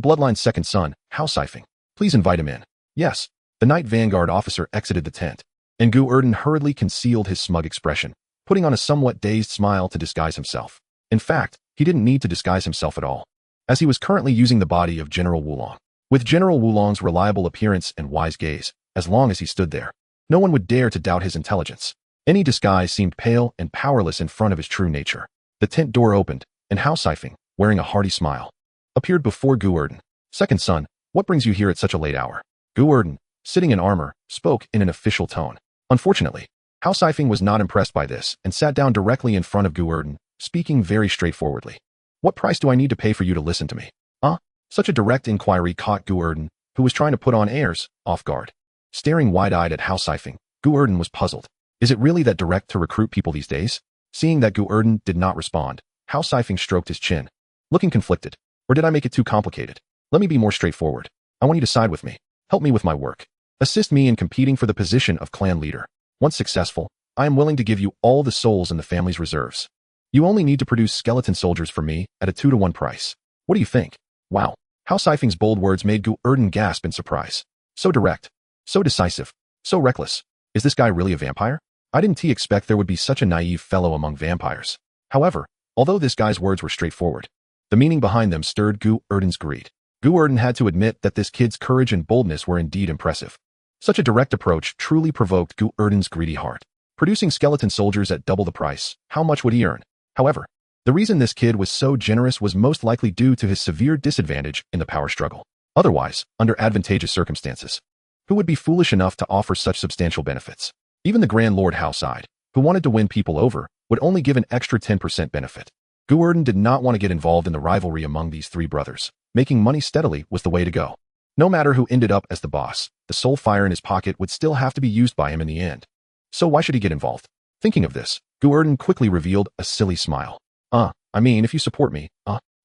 Bloodline's second son, House Ifing. Please invite him in. Yes. The Knight Vanguard officer exited the tent, and Gu Erdan hurriedly concealed his smug expression, putting on a somewhat dazed smile to disguise himself. In fact, he didn't need to disguise himself at all, as he was currently using the body of General Wulong. With General Wulong's reliable appearance and wise gaze, as long as he stood there, no one would dare to doubt his intelligence. Any disguise seemed pale and powerless in front of his true nature. The tent door opened, and House Ifing, wearing a hearty smile, appeared before Gu Erdan. Second son, what brings you here at such a late hour? Gu Erdan, sitting in armor, spoke in an official tone. Unfortunately, House Ifing was not impressed by this and sat down directly in front of Gu Erdan, speaking very straightforwardly. What price do I need to pay for you to listen to me? Such a direct inquiry caught Gu Erdan, who was trying to put on airs, off guard. Staring wide-eyed at House Ifing, Gu Erdan was puzzled. Is it really that direct to recruit people these days? Seeing that Gu Erdan did not respond, House Ifing stroked his chin, looking conflicted. Or did I make it too complicated? Let me be more straightforward. I want you to side with me. Help me with my work. Assist me in competing for the position of clan leader. Once successful, I am willing to give you all the souls in the family's reserves. You only need to produce skeleton soldiers for me at a 2-to-1 price. What do you think? Wow. House Ifing's bold words made Gu Erdan gasp in surprise. So direct. So decisive. So reckless. Is this guy really a vampire? I didn't expect there would be such a naive fellow among vampires. However, although this guy's words were straightforward, the meaning behind them stirred Gu Erdan's greed. Gu Erdan had to admit that this kid's courage and boldness were indeed impressive. Such a direct approach truly provoked Gu Erdan's greedy heart. Producing skeleton soldiers at double the price, how much would he earn? However, the reason this kid was so generous was most likely due to his severe disadvantage in the power struggle. Otherwise, under advantageous circumstances, who would be foolish enough to offer such substantial benefits? Even the Grand Lord Houseside, who wanted to win people over, would only give an extra 10% benefit. Gu Erdan did not want to get involved in the rivalry among these three brothers. Making money steadily was the way to go. No matter who ended up as the boss, the soul fire in his pocket would still have to be used by him in the end. So why should he get involved? Thinking of this, Gu Erdan quickly revealed a silly smile. I mean, if you support me,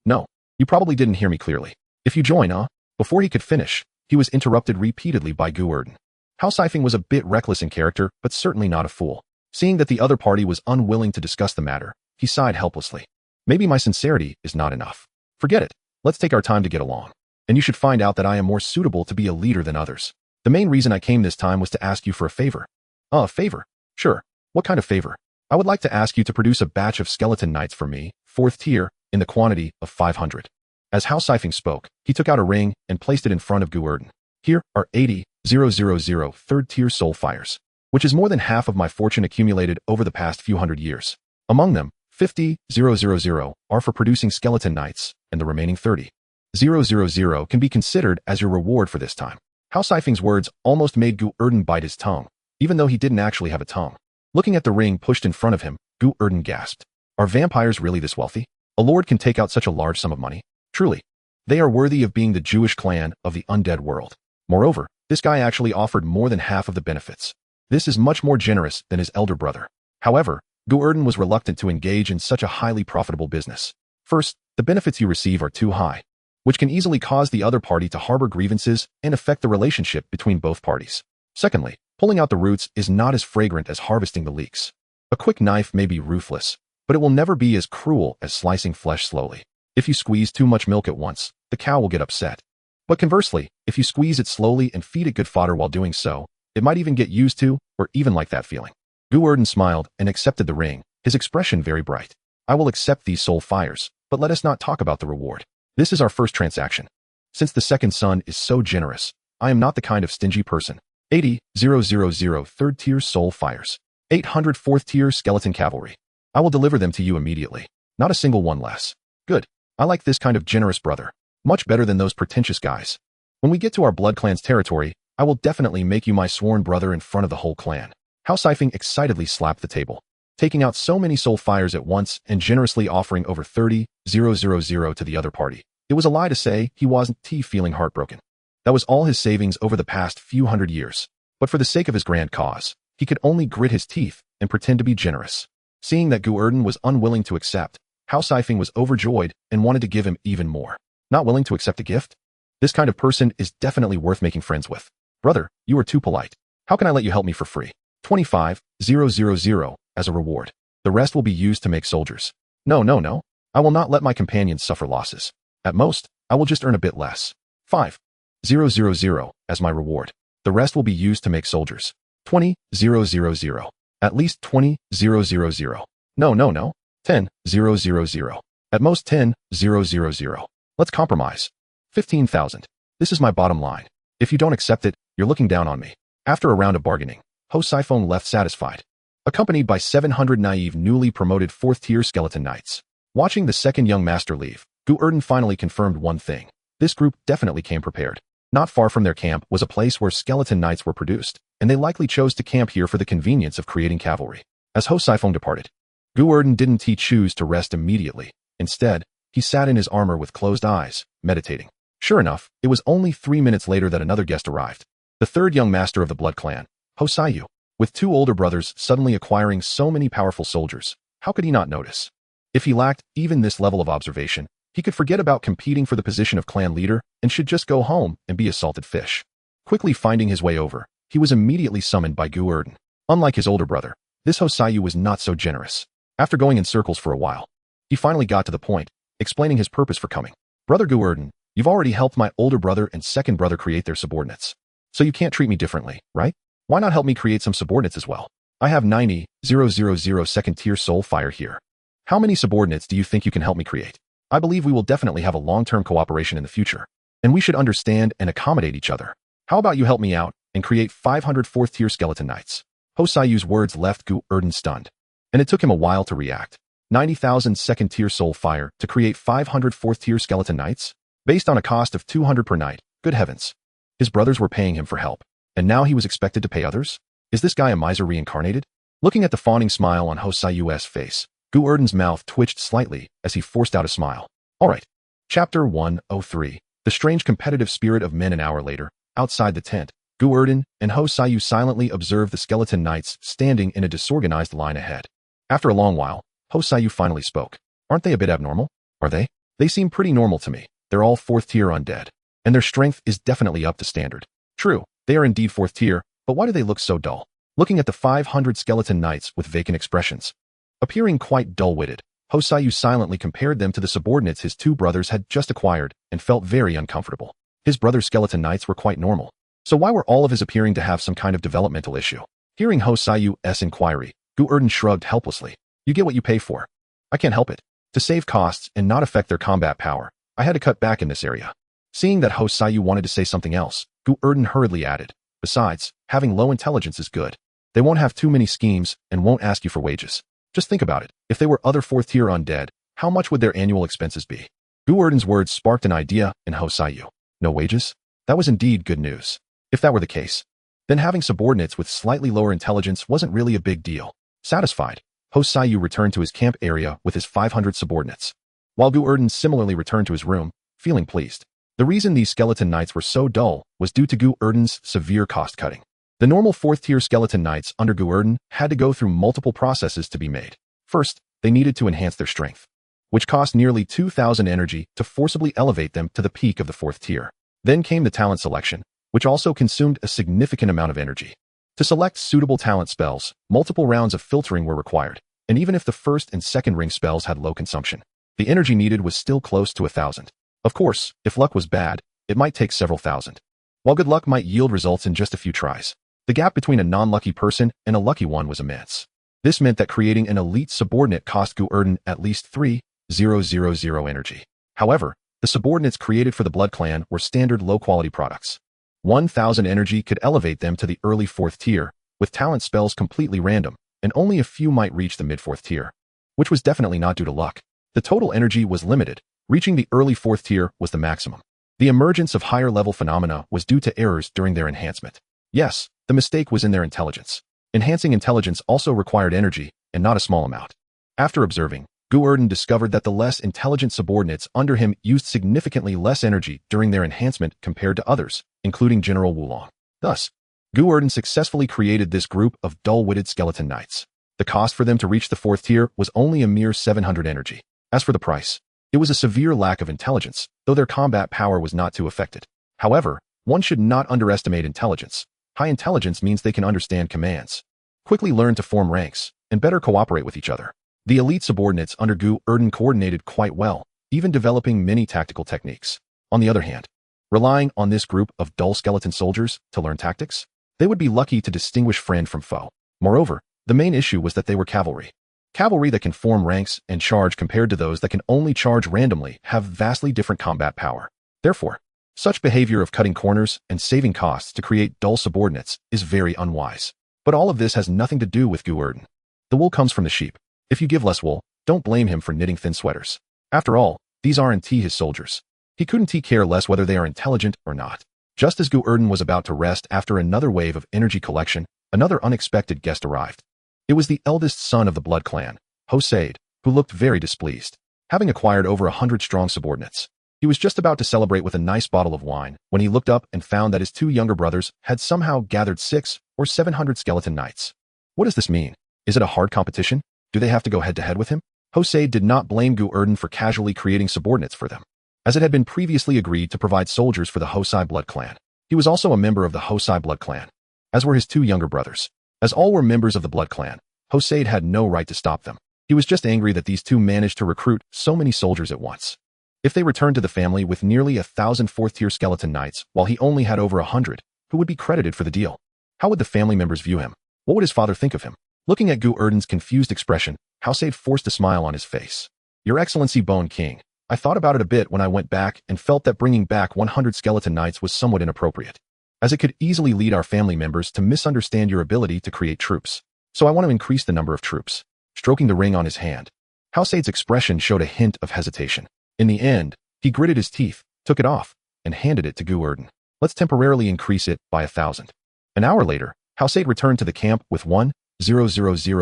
no. You probably didn't hear me clearly. If you join, Before he could finish, he was interrupted repeatedly by Gu Erdan. House Ifing was a bit reckless in character, but certainly not a fool. Seeing that the other party was unwilling to discuss the matter, he sighed helplessly. Maybe my sincerity is not enough. Forget it. Let's take our time to get along. And you should find out that I am more suitable to be a leader than others. The main reason I came this time was to ask you for a favor. A favor? Sure. What kind of favor? I would like to ask you to produce a batch of skeleton knights for me, 4th tier, in the quantity of 500. As House Ifing spoke, he took out a ring and placed it in front of Gu Erdan. Here are 80,000 3rd tier soul fires, which is more than half of my fortune accumulated over the past few hundred years. Among them, 50,000 are for producing skeleton knights, and the remaining 30,000 can be considered as your reward for this time. House Ifing's words almost made Gu Erdan bite his tongue, even though he didn't actually have a tongue. Looking at the ring pushed in front of him, Gu Erdan gasped. Are vampires really this wealthy? A lord can take out such a large sum of money? Truly, they are worthy of being the Jewish clan of the undead world. Moreover, this guy actually offered more than half of the benefits. This is much more generous than his elder brother. However, Gu Erdan was reluctant to engage in such a highly profitable business. First, the benefits you receive are too high, which can easily cause the other party to harbor grievances and affect the relationship between both parties. Secondly, pulling out the roots is not as fragrant as harvesting the leeks. A quick knife may be ruthless, but it will never be as cruel as slicing flesh slowly. If you squeeze too much milk at once, the cow will get upset. But conversely, if you squeeze it slowly and feed it good fodder while doing so, it might even get used to, or even like that feeling. Gu Erdan smiled and accepted the ring, his expression very bright. I will accept these soul fires, but let us not talk about the reward. This is our first transaction. Since the second son is so generous, I am not the kind of stingy person. 80,000 third-tier soul fires. 800 fourth-tier skeleton cavalry. I will deliver them to you immediately. Not a single one less. Good. I like this kind of generous brother. Much better than those pretentious guys. When we get to our blood clan's territory, I will definitely make you my sworn brother in front of the whole clan. House Sifing excitedly slapped the table, taking out so many soul fires at once and generously offering over 30,000 to the other party. It was a lie to say he wasn't feeling heartbroken. That was all his savings over the past few hundred years. But for the sake of his grand cause, he could only grit his teeth and pretend to be generous. Seeing that Gu Erdan was unwilling to accept, House Sifing was overjoyed and wanted to give him even more. Not willing to accept a gift? This kind of person is definitely worth making friends with. Brother, you are too polite. How can I let you help me for free? 25,000 as a reward. The rest will be used to make soldiers. No. I will not let my companions suffer losses. At most, I will just earn a bit less. 5,000 as my reward. The rest will be used to make soldiers. 20,000. At least 20,000. No. 10,000. At most 10,000. Let's compromise. 15,000. This is my bottom line. If you don't accept it, you're looking down on me. After a round of bargaining, Ho Siphon left satisfied, accompanied by 700 naive newly promoted 4th-tier skeleton knights. Watching the second young master leave, Gu Erdan finally confirmed one thing. This group definitely came prepared. Not far from their camp was a place where skeleton knights were produced, and they likely chose to camp here for the convenience of creating cavalry. As Ho Siphon departed, Gu Erdan didn't choose to rest immediately. Instead, he sat in his armor with closed eyes, meditating. Sure enough, it was only 3 minutes later that another guest arrived. The third young master of the blood clan, Ho Siyu. With 2 older brothers suddenly acquiring so many powerful soldiers, how could he not notice? If he lacked even this level of observation, he could forget about competing for the position of clan leader and should just go home and be a salted fish. Quickly finding his way over, he was immediately summoned by Gu Erdan. Unlike his older brother, this Ho Siyu was not so generous. After going in circles for a while, he finally got to the point, explaining his purpose for coming. Brother Gu Erdan, you've already helped my older brother and second brother create their subordinates. So you can't treat me differently, right? Why not help me create some subordinates as well? I have 90,000 second-tier soul fire here. How many subordinates do you think you can help me create? I believe we will definitely have a long-term cooperation in the future, and we should understand and accommodate each other. How about you help me out and create 500 4th-tier skeleton knights? Ho Siyu's words left Gu Erdan stunned, and it took him a while to react. 90,000 second-tier soul fire to create 500 4th-tier skeleton knights? Based on a cost of 200 per night, good heavens. His brothers were paying him for help, and now he was expected to pay others? Is this guy a miser reincarnated? Looking at the fawning smile on Ho Siyu's face, Gu Erdan's mouth twitched slightly as he forced out a smile. Alright. Chapter 103. The strange competitive spirit of men. An hour later, outside the tent, Gu Erdan and Ho Siyu silently observed the skeleton knights standing in a disorganized line ahead. After a long while, Ho Siyu finally spoke. Aren't they a bit abnormal? Are they? They seem pretty normal to me. They're all 4th-tier undead, and their strength is definitely up to standard. True, they are indeed 4th-tier, but why do they look so dull? Looking at the 500 skeleton knights with vacant expressions, appearing quite dull-witted, Ho Siyu silently compared them to the subordinates his 2 brothers had just acquired and felt very uncomfortable. His brother's skeleton knights were quite normal. So why were all of his appearing to have some kind of developmental issue? Hearing Ho Siyu's inquiry, Gu Erdan shrugged helplessly. You get what you pay for. I can't help it. To save costs and not affect their combat power, I had to cut back in this area. Seeing that Ho Siyu wanted to say something else, Gu Erdan hurriedly added, besides, having low intelligence is good. They won't have too many schemes and won't ask you for wages. Just think about it. If they were other 4th-tier undead, how much would their annual expenses be? Gu Erdan's words sparked an idea in Ho Siyu. No wages? That was indeed good news. If that were the case, then having subordinates with slightly lower intelligence wasn't really a big deal. Satisfied, Ho Siyu returned to his camp area with his 500 subordinates, while Gu Erdan similarly returned to his room, feeling pleased. The reason these skeleton knights were so dull was due to Gu Erdan's severe cost-cutting. The normal 4th-tier skeleton knights under Gu Erdan had to go through multiple processes to be made. First, they needed to enhance their strength, which cost nearly 2,000 energy to forcibly elevate them to the peak of the 4th tier. Then came the talent selection, which also consumed a significant amount of energy. To select suitable talent spells, multiple rounds of filtering were required, and even if the first and second ring spells had low consumption, the energy needed was still close to 1,000. Of course, if luck was bad, it might take several thousand. While good luck might yield results in just a few tries, the gap between a non-lucky person and a lucky one was immense. This meant that creating an elite subordinate cost Gu Erdan at least 3,000 energy. However, the subordinates created for the Blood Clan were standard low-quality products. 1,000 energy could elevate them to the early 4th tier, with talent spells completely random, and only a few might reach the mid-4th tier, which was definitely not due to luck. The total energy was limited. Reaching the early 4th tier was the maximum. The emergence of higher-level phenomena was due to errors during their enhancement. Yes, the mistake was in their intelligence. Enhancing intelligence also required energy, and not a small amount. After observing, Gu Erdan discovered that the less intelligent subordinates under him used significantly less energy during their enhancement compared to others, including General Wulong. Thus, Gu Erdan successfully created this group of dull-witted skeleton knights. The cost for them to reach the 4th tier was only a mere 700 energy. As for the price, it was a severe lack of intelligence, though their combat power was not too affected. However, one should not underestimate intelligence. High intelligence means they can understand commands, quickly learn to form ranks, and better cooperate with each other. The elite subordinates under Gu Erdan coordinated quite well, even developing many tactical techniques. On the other hand, relying on this group of dull skeleton soldiers to learn tactics, they would be lucky to distinguish friend from foe. Moreover, the main issue was that they were cavalry. Cavalry that can form ranks and charge compared to those that can only charge randomly have vastly different combat power. Therefore, such behavior of cutting corners and saving costs to create dull subordinates is very unwise. But all of this has nothing to do with Gu Erdan. The wool comes from the sheep. If you give less wool, don't blame him for knitting thin sweaters. After all, these aren't his soldiers. He couldn't care less whether they are intelligent or not. Just as Gu Erdan was about to rest after another wave of energy collection, another unexpected guest arrived. It was the eldest son of the blood clan, Hosaid, who looked very displeased. Having acquired over 100 strong subordinates, he was just about to celebrate with a nice bottle of wine when he looked up and found that his 2 younger brothers had somehow gathered 600 or 700 skeleton knights. What does this mean? Is it a hard competition? Do they have to go head-to-head with him? Hosaid did not blame Gu Erdan for casually creating subordinates for them, as it had been previously agreed to provide soldiers for the Hosai blood clan. He was also a member of the Hosai blood clan, as were his 2 younger brothers. As all were members of the blood clan, Hosaid had no right to stop them. He was just angry that these 2 managed to recruit so many soldiers at once. If they returned to the family with nearly 1,000 4th-tier skeleton knights, while he only had over 100, who would be credited for the deal? How would the family members view him? What would his father think of him? Looking at Gu Erdan's confused expression, Hosaid forced a smile on his face. Your Excellency Bone King, I thought about it a bit when I went back and felt that bringing back 100 skeleton knights was somewhat inappropriate, as it could easily lead our family members to misunderstand your ability to create troops. So I want to increase the number of troops. Stroking the ring on his hand, Hosaid's expression showed a hint of hesitation. In the end, he gritted his teeth, took it off, and handed it to Gu Erdan. Let's temporarily increase it by 1,000. An hour later, Hosaid returned to the camp with 1,000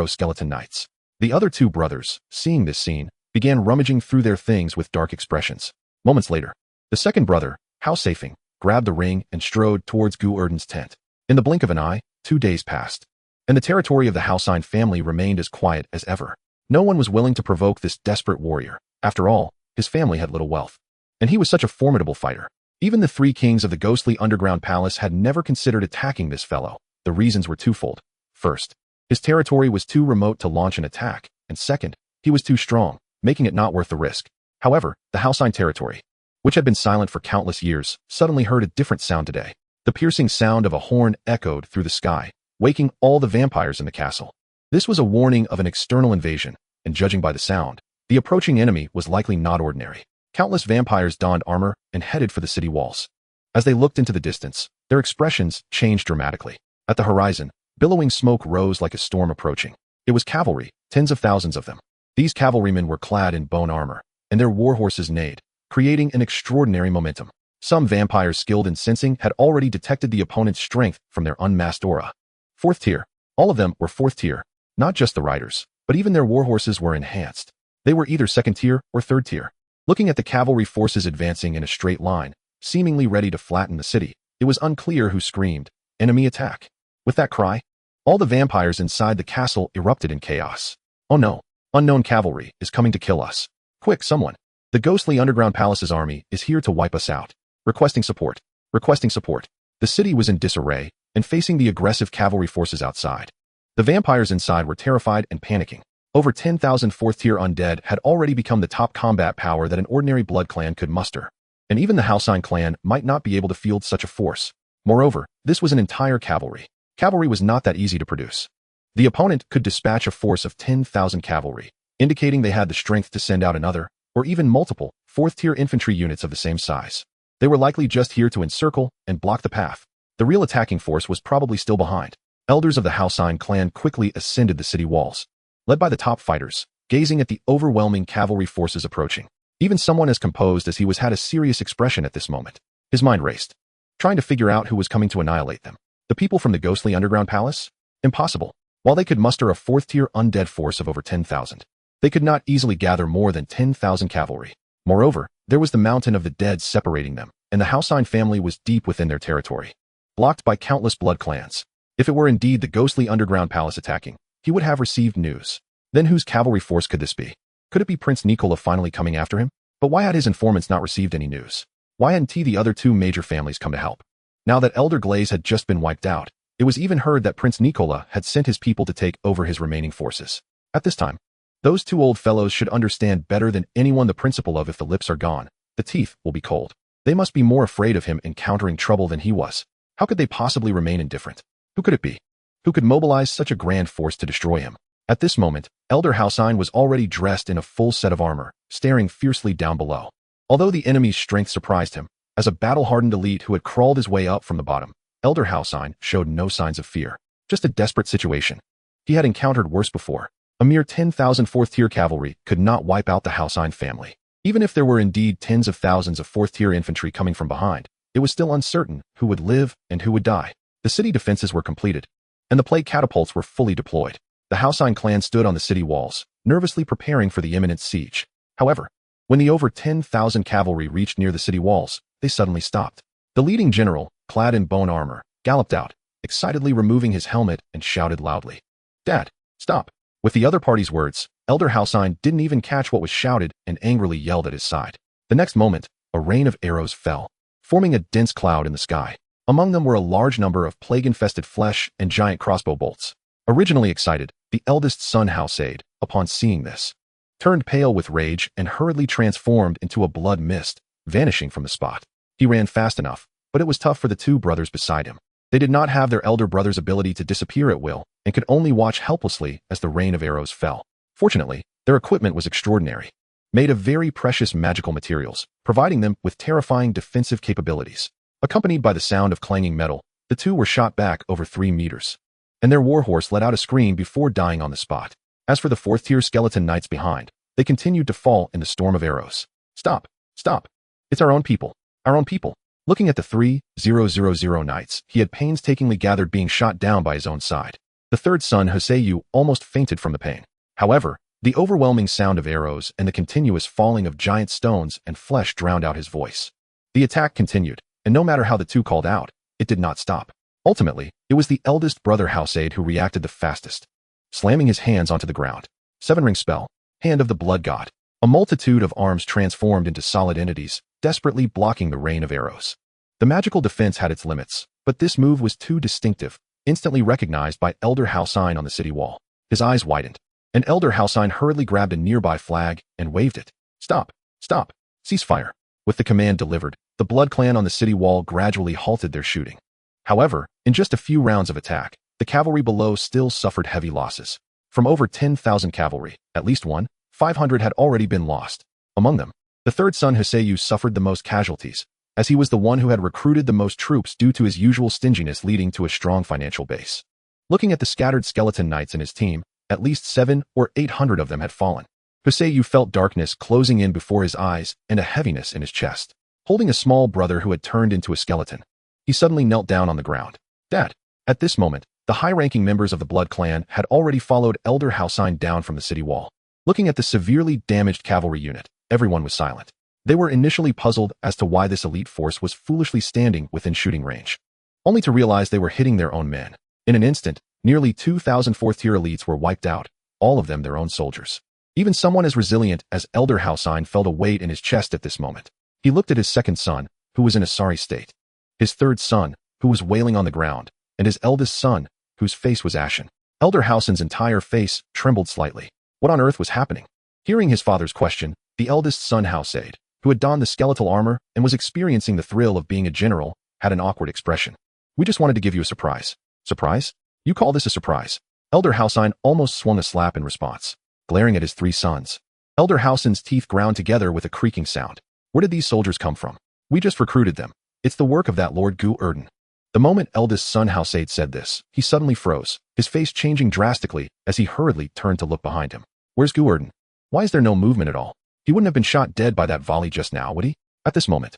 skeleton knights. The other 2 brothers, seeing this scene, began rummaging through their things with dark expressions. Moments later, the second brother, Hosaifing, grabbed the ring and strode towards Gu Erdan's tent. In the blink of an eye, 2 days passed, and the territory of the Housine family remained as quiet as ever. No one was willing to provoke this desperate warrior. After all, his family had little wealth, and he was such a formidable fighter. Even the 3 kings of the ghostly underground palace had never considered attacking this fellow. The reasons were twofold. First, his territory was too remote to launch an attack, and second, he was too strong, making it not worth the risk. However, the Housine territory, which had been silent for countless years, suddenly heard a different sound today. The piercing sound of a horn echoed through the sky, waking all the vampires in the castle. This was a warning of an external invasion, and judging by the sound, the approaching enemy was likely not ordinary. Countless vampires donned armor and headed for the city walls. As they looked into the distance, their expressions changed dramatically. At the horizon, billowing smoke rose like a storm approaching. It was cavalry, tens of thousands of them. These cavalrymen were clad in bone armor, and their war horses neighed, creating an extraordinary momentum. Some vampires skilled in sensing had already detected the opponent's strength from their unmasked aura. 4th tier. All of them were 4th tier, not just the riders, but even their war horses were enhanced. They were either 2nd tier or 3rd tier. Looking at the cavalry forces advancing in a straight line, seemingly ready to flatten the city, it was unclear who screamed, "Enemy attack!" With that cry, all the vampires inside the castle erupted in chaos. Oh no, unknown cavalry is coming to kill us. Quick, someone. The ghostly underground palace's army is here to wipe us out. Requesting support. Requesting support. The city was in disarray and facing the aggressive cavalry forces outside. The vampires inside were terrified and panicking. Over 10,000 4th-tier undead had already become the top combat power that an ordinary blood clan could muster, and even the Housine clan might not be able to field such a force. Moreover, this was an entire cavalry. Cavalry was not that easy to produce. The opponent could dispatch a force of 10,000 cavalry, indicating they had the strength to send out another, or even multiple, 4th-tier infantry units of the same size. They were likely just here to encircle and block the path. The real attacking force was probably still behind. Elders of the Halcyon clan quickly ascended the city walls, led by the top fighters, gazing at the overwhelming cavalry forces approaching. Even someone as composed as he was had a serious expression at this moment. His mind raced, trying to figure out who was coming to annihilate them. The people from the ghostly underground palace? Impossible. While they could muster a fourth-tier undead force of over 10,000, they could not easily gather more than 10,000 cavalry. Moreover, there was the mountain of the dead separating them, and the Halcyon family was deep within their territory, blocked by countless blood clans. If it were indeed the ghostly underground palace attacking, he would have received news. Then whose cavalry force could this be? Could it be Prince Nikola finally coming after him? But why had his informants not received any news? Why hadn't the other two major families come to help? Now that Elder Glaze had just been wiped out, it was even heard that Prince Nikola had sent his people to take over his remaining forces. At this time, those two old fellows should understand better than anyone the principle of if the lips are gone, the teeth will be cold. They must be more afraid of him encountering trouble than he was. How could they possibly remain indifferent? Who could it be? Who could mobilize such a grand force to destroy him? At this moment, Elder Halcyon was already dressed in a full set of armor, staring fiercely down below. Although the enemy's strength surprised him, as a battle-hardened elite who had crawled his way up from the bottom, Elder Halcyon showed no signs of fear, just a desperate situation. He had encountered worse before. A mere 10,000 fourth-tier cavalry could not wipe out the Halcyon family. Even if there were indeed tens of thousands of fourth-tier infantry coming from behind, it was still uncertain who would live and who would die. The city defenses were completed, and the plague catapults were fully deployed. The Halcyon clan stood on the city walls, nervously preparing for the imminent siege. However, when the over 10,000 cavalry reached near the city walls, they suddenly stopped. The leading general, clad in bone armor, galloped out, excitedly removing his helmet and shouted loudly, "Dad, stop!" With the other party's words, Elder Halcyon didn't even catch what was shouted and angrily yelled at his side. The next moment, a rain of arrows fell, forming a dense cloud in the sky. Among them were a large number of plague-infested flesh and giant crossbow bolts. Originally excited, the eldest son Halcyon, upon seeing this, turned pale with rage and hurriedly transformed into a blood mist, vanishing from the spot. He ran fast enough, but it was tough for the two brothers beside him. They did not have their elder brother's ability to disappear at will and could only watch helplessly as the rain of arrows fell. Fortunately, their equipment was extraordinary, made of very precious magical materials, providing them with terrifying defensive capabilities. Accompanied by the sound of clanging metal, the two were shot back over 3 meters, and their warhorse let out a scream before dying on the spot. As for the fourth-tier skeleton knights behind, they continued to fall in the storm of arrows. "Stop! Stop! It's our own people! Our own people!" Looking at the 3,000 knights he had painstakingly gathered being shot down by his own side, the third son Hoseyu almost fainted from the pain. However, the overwhelming sound of arrows and the continuous falling of giant stones and flesh drowned out his voice. The attack continued, and no matter how the two called out, it did not stop. Ultimately, it was the eldest brother Halcyon who reacted the fastest, slamming his hands onto the ground. 7-ring spell, Hand of the Blood God. A multitude of arms transformed into solid entities, desperately blocking the rain of arrows. The magical defense had its limits, but this move was too distinctive, instantly recognized by Elder Halcyon on the city wall. His eyes widened, and Elder Halcyon hurriedly grabbed a nearby flag and waved it. "Stop! Stop! Ceasefire!" With the command delivered, the Blood Clan on the city wall gradually halted their shooting. However, in just a few rounds of attack, the cavalry below still suffered heavy losses. From over 10,000 cavalry, at least 500 had already been lost. Among them, the third son Hoseyu suffered the most casualties, as he was the one who had recruited the most troops due to his usual stinginess leading to a strong financial base. Looking at the scattered skeleton knights in his team, at least 700 or 800 of them had fallen. Hoseyu felt darkness closing in before his eyes and a heaviness in his chest. Holding a small brother who had turned into a skeleton, he suddenly knelt down on the ground. "Dad!" At this moment, the high-ranking members of the Blood Clan had already followed Elder Halcyon down from the city wall. Looking at the severely damaged cavalry unit, everyone was silent. They were initially puzzled as to why this elite force was foolishly standing within shooting range, only to realize they were hitting their own men. In an instant, nearly 2,000 fourth-tier elites were wiped out, all of them their own soldiers. Even someone as resilient as Elder Halcyon felt a weight in his chest at this moment. He looked at his second son, who was in a sorry state, his third son, who was wailing on the ground, and his eldest son, whose face was ashen. Elder Halcyon's entire face trembled slightly. What on earth was happening? Hearing his father's question, the eldest son Halcyon, who had donned the skeletal armor and was experiencing the thrill of being a general, had an awkward expression. "We just wanted to give you a surprise." "Surprise? You call this a surprise?" Elder Halcyon almost swung a slap in response, glaring at his 3 sons. Elder Halcyon's teeth ground together with a creaking sound. Where did these soldiers come from? We just recruited them. It's the work of that Lord Gu Erdan. The moment eldest son Hausaid said this, he suddenly froze, his face changing drastically as he hurriedly turned to look behind him. Where's Gu Erdan? Why is there no movement at all? He wouldn't have been shot dead by that volley just now, would he? At this moment,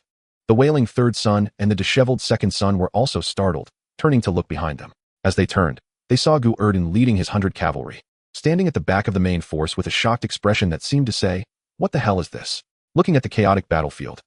the wailing third son and the disheveled second son were also startled, turning to look behind them. As they turned, they saw Gu Erdan leading his 100 cavalry, standing at the back of the main force with a shocked expression that seemed to say, "What the hell is this?" Looking at the chaotic battlefield,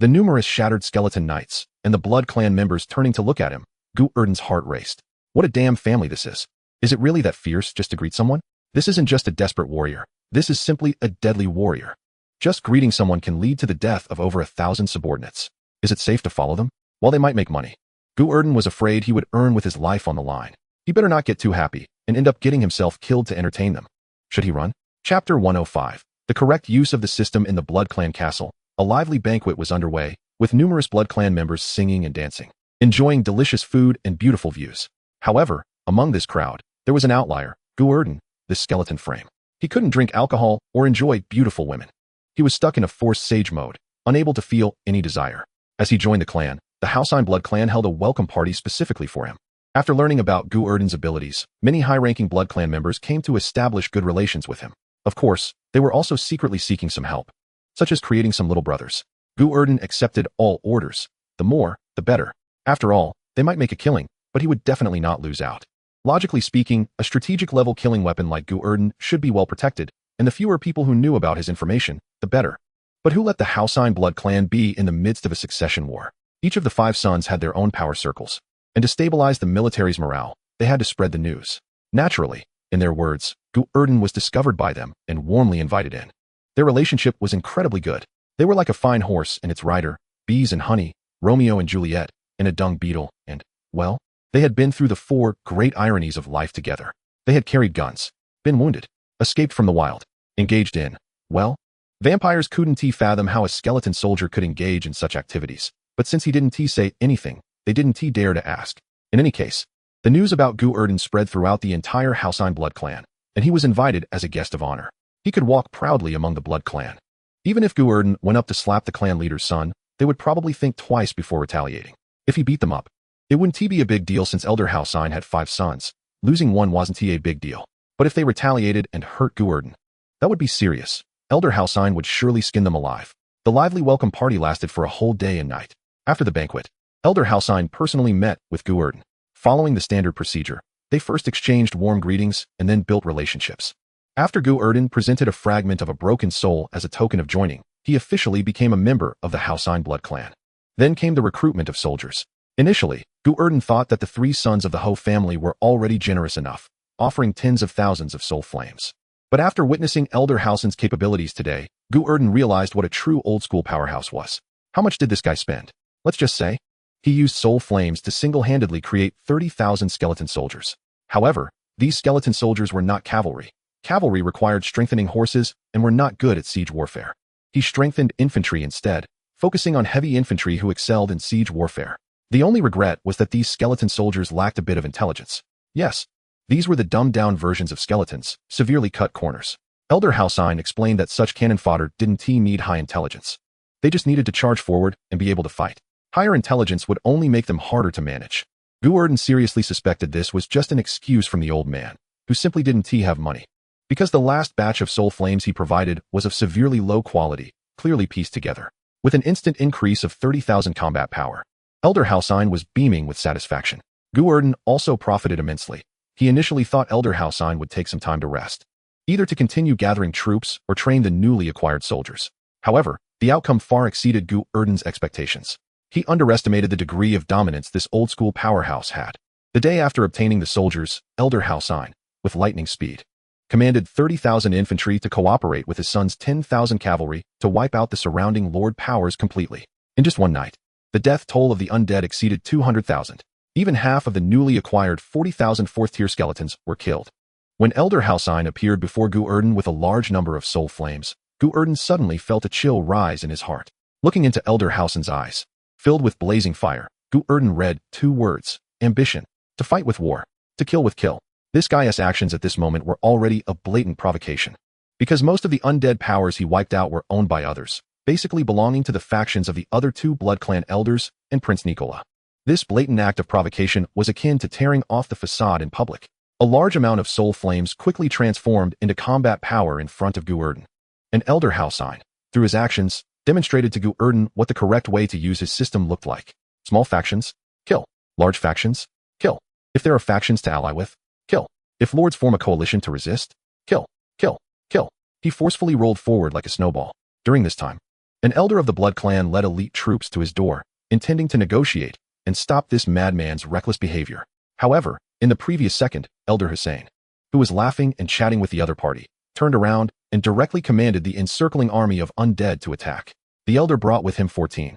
the numerous shattered skeleton knights, and the Blood Clan members turning to look at him, Gu Erdan's heart raced. What a damn family this is. Is it really that fierce just to greet someone? This isn't just a desperate warrior. This is simply a deadly warrior. Just greeting someone can lead to the death of over 1,000 subordinates. Is it safe to follow them? While they might make money, Gu Erdan was afraid he would earn with his life on the line. He better not get too happy and end up getting himself killed to entertain them. Should he run? Chapter 105. The correct use of the system in the Blood Clan castle. A lively banquet was underway, with numerous Blood Clan members singing and dancing, enjoying delicious food and beautiful views. However, among this crowd, there was an outlier, Gu Erdan, the skeleton frame. He couldn't drink alcohol or enjoy beautiful women. He was stuck in a forced sage mode, unable to feel any desire. As he joined the clan, the Hausain Blood Clan held a welcome party specifically for him. After learning about Gu Erdan's abilities, many high-ranking Blood Clan members came to establish good relations with him. Of course, they were also secretly seeking some help, such as creating some little brothers. Gu Erdan accepted all orders. The more, the better. After all, they might make a killing, but he would definitely not lose out. Logically speaking, a strategic-level killing weapon like Gu Erdan should be well protected, and the fewer people who knew about his information, the better. But who let the Hausain Blood Clan be in the midst of a succession war? Each of the 5 sons had their own power circles, and to stabilize the military's morale, they had to spread the news. Naturally, in their words, Gu Erdan was discovered by them and warmly invited in. Their relationship was incredibly good. They were like a fine horse and its rider, bees and honey, Romeo and Juliet, and a dung beetle, and, well, they had been through the 4 great ironies of life together. They had carried guns, been wounded, escaped from the wild, engaged in, well, vampires couldn't fathom how a skeleton soldier could engage in such activities, but since he didn't say anything, they didn't dare to ask. In any case, the news about Gu Erdan spread throughout the entire Hausain Blood Clan, and he was invited as a guest of honor. He could walk proudly among the Blood Clan. Even if Gu Erdan went up to slap the clan leader's son, they would probably think twice before retaliating. If he beat them up, it wouldn't be a big deal since Elder Hausain had 5 sons. Losing one wasn't a big deal. But if they retaliated and hurt Gu Erdan, that would be serious. Elder Hausain would surely skin them alive. The lively welcome party lasted for a whole day and night. After the banquet, Elder Hausain personally met with Gu Erdan. Following the standard procedure, they first exchanged warm greetings and then built relationships. After Gu Erdan presented a fragment of a broken soul as a token of joining, he officially became a member of the Hausain Blood Clan. Then came the recruitment of soldiers. Initially, Gu Erdan thought that the 3 sons of the Ho family were already generous enough, offering tens of thousands of soul flames. But after witnessing Elder Hausain's capabilities today, Gu Erdan realized what a true old-school powerhouse was. How much did this guy spend? Let's just say, he used soul flames to single-handedly create 30,000 skeleton soldiers. However, these skeleton soldiers were not cavalry. Cavalry required strengthening horses and were not good at siege warfare. He strengthened infantry instead, focusing on heavy infantry who excelled in siege warfare. The only regret was that these skeleton soldiers lacked a bit of intelligence. Yes, these were the dumbed-down versions of skeletons, severely cut corners. Elder Hausain explained that such cannon fodder didn't need high intelligence. They just needed to charge forward and be able to fight. Higher intelligence would only make them harder to manage. Gu Erdan seriously suspected this was just an excuse from the old man, who simply didn't have money. Because the last batch of soul flames he provided was of severely low quality, clearly pieced together. With an instant increase of 30,000 combat power, Elder Hausain was beaming with satisfaction. Gu Erdan also profited immensely. He initially thought Elder Hausain would take some time to rest, either to continue gathering troops or train the newly acquired soldiers. However, the outcome far exceeded Gu Erdan's expectations. He underestimated the degree of dominance this old-school powerhouse had. The day after obtaining the soldiers, Elder Hausain, with lightning speed, commanded 30,000 infantry to cooperate with his son's 10,000 cavalry to wipe out the surrounding lord powers completely. In just one night, the death toll of the undead exceeded 200,000. Even half of the newly acquired 40,000 4th-tier skeletons were killed. When Elder Hausain appeared before Gu Erdan with a large number of soul flames, Gu Erdan suddenly felt a chill rise in his heart. Looking into Elder Hausain's eyes, filled with blazing fire, Gu Erdan read 2 words: ambition. To fight with war. To kill with kill. This guy's actions at this moment were already a blatant provocation. Because most of the undead powers he wiped out were owned by others, basically belonging to the factions of the other two Blood Clan elders and Prince Nicola. This blatant act of provocation was akin to tearing off the facade in public. A large amount of soul flames quickly transformed into combat power in front of Gu Erdan. An elder Halcyon, through his actions, demonstrated to Gu Erdan what the correct way to use his system looked like. Small factions, kill. Large factions, kill. If there are factions to ally with, kill. If lords form a coalition to resist, kill, kill, kill. He forcefully rolled forward like a snowball. During this time, an elder of the Blood Clan led elite troops to his door, intending to negotiate and stop this madman's reckless behavior. However, in the previous second, Elder Hussein, who was laughing and chatting with the other party, turned around and directly commanded the encircling army of undead to attack. The elder brought with him 14,000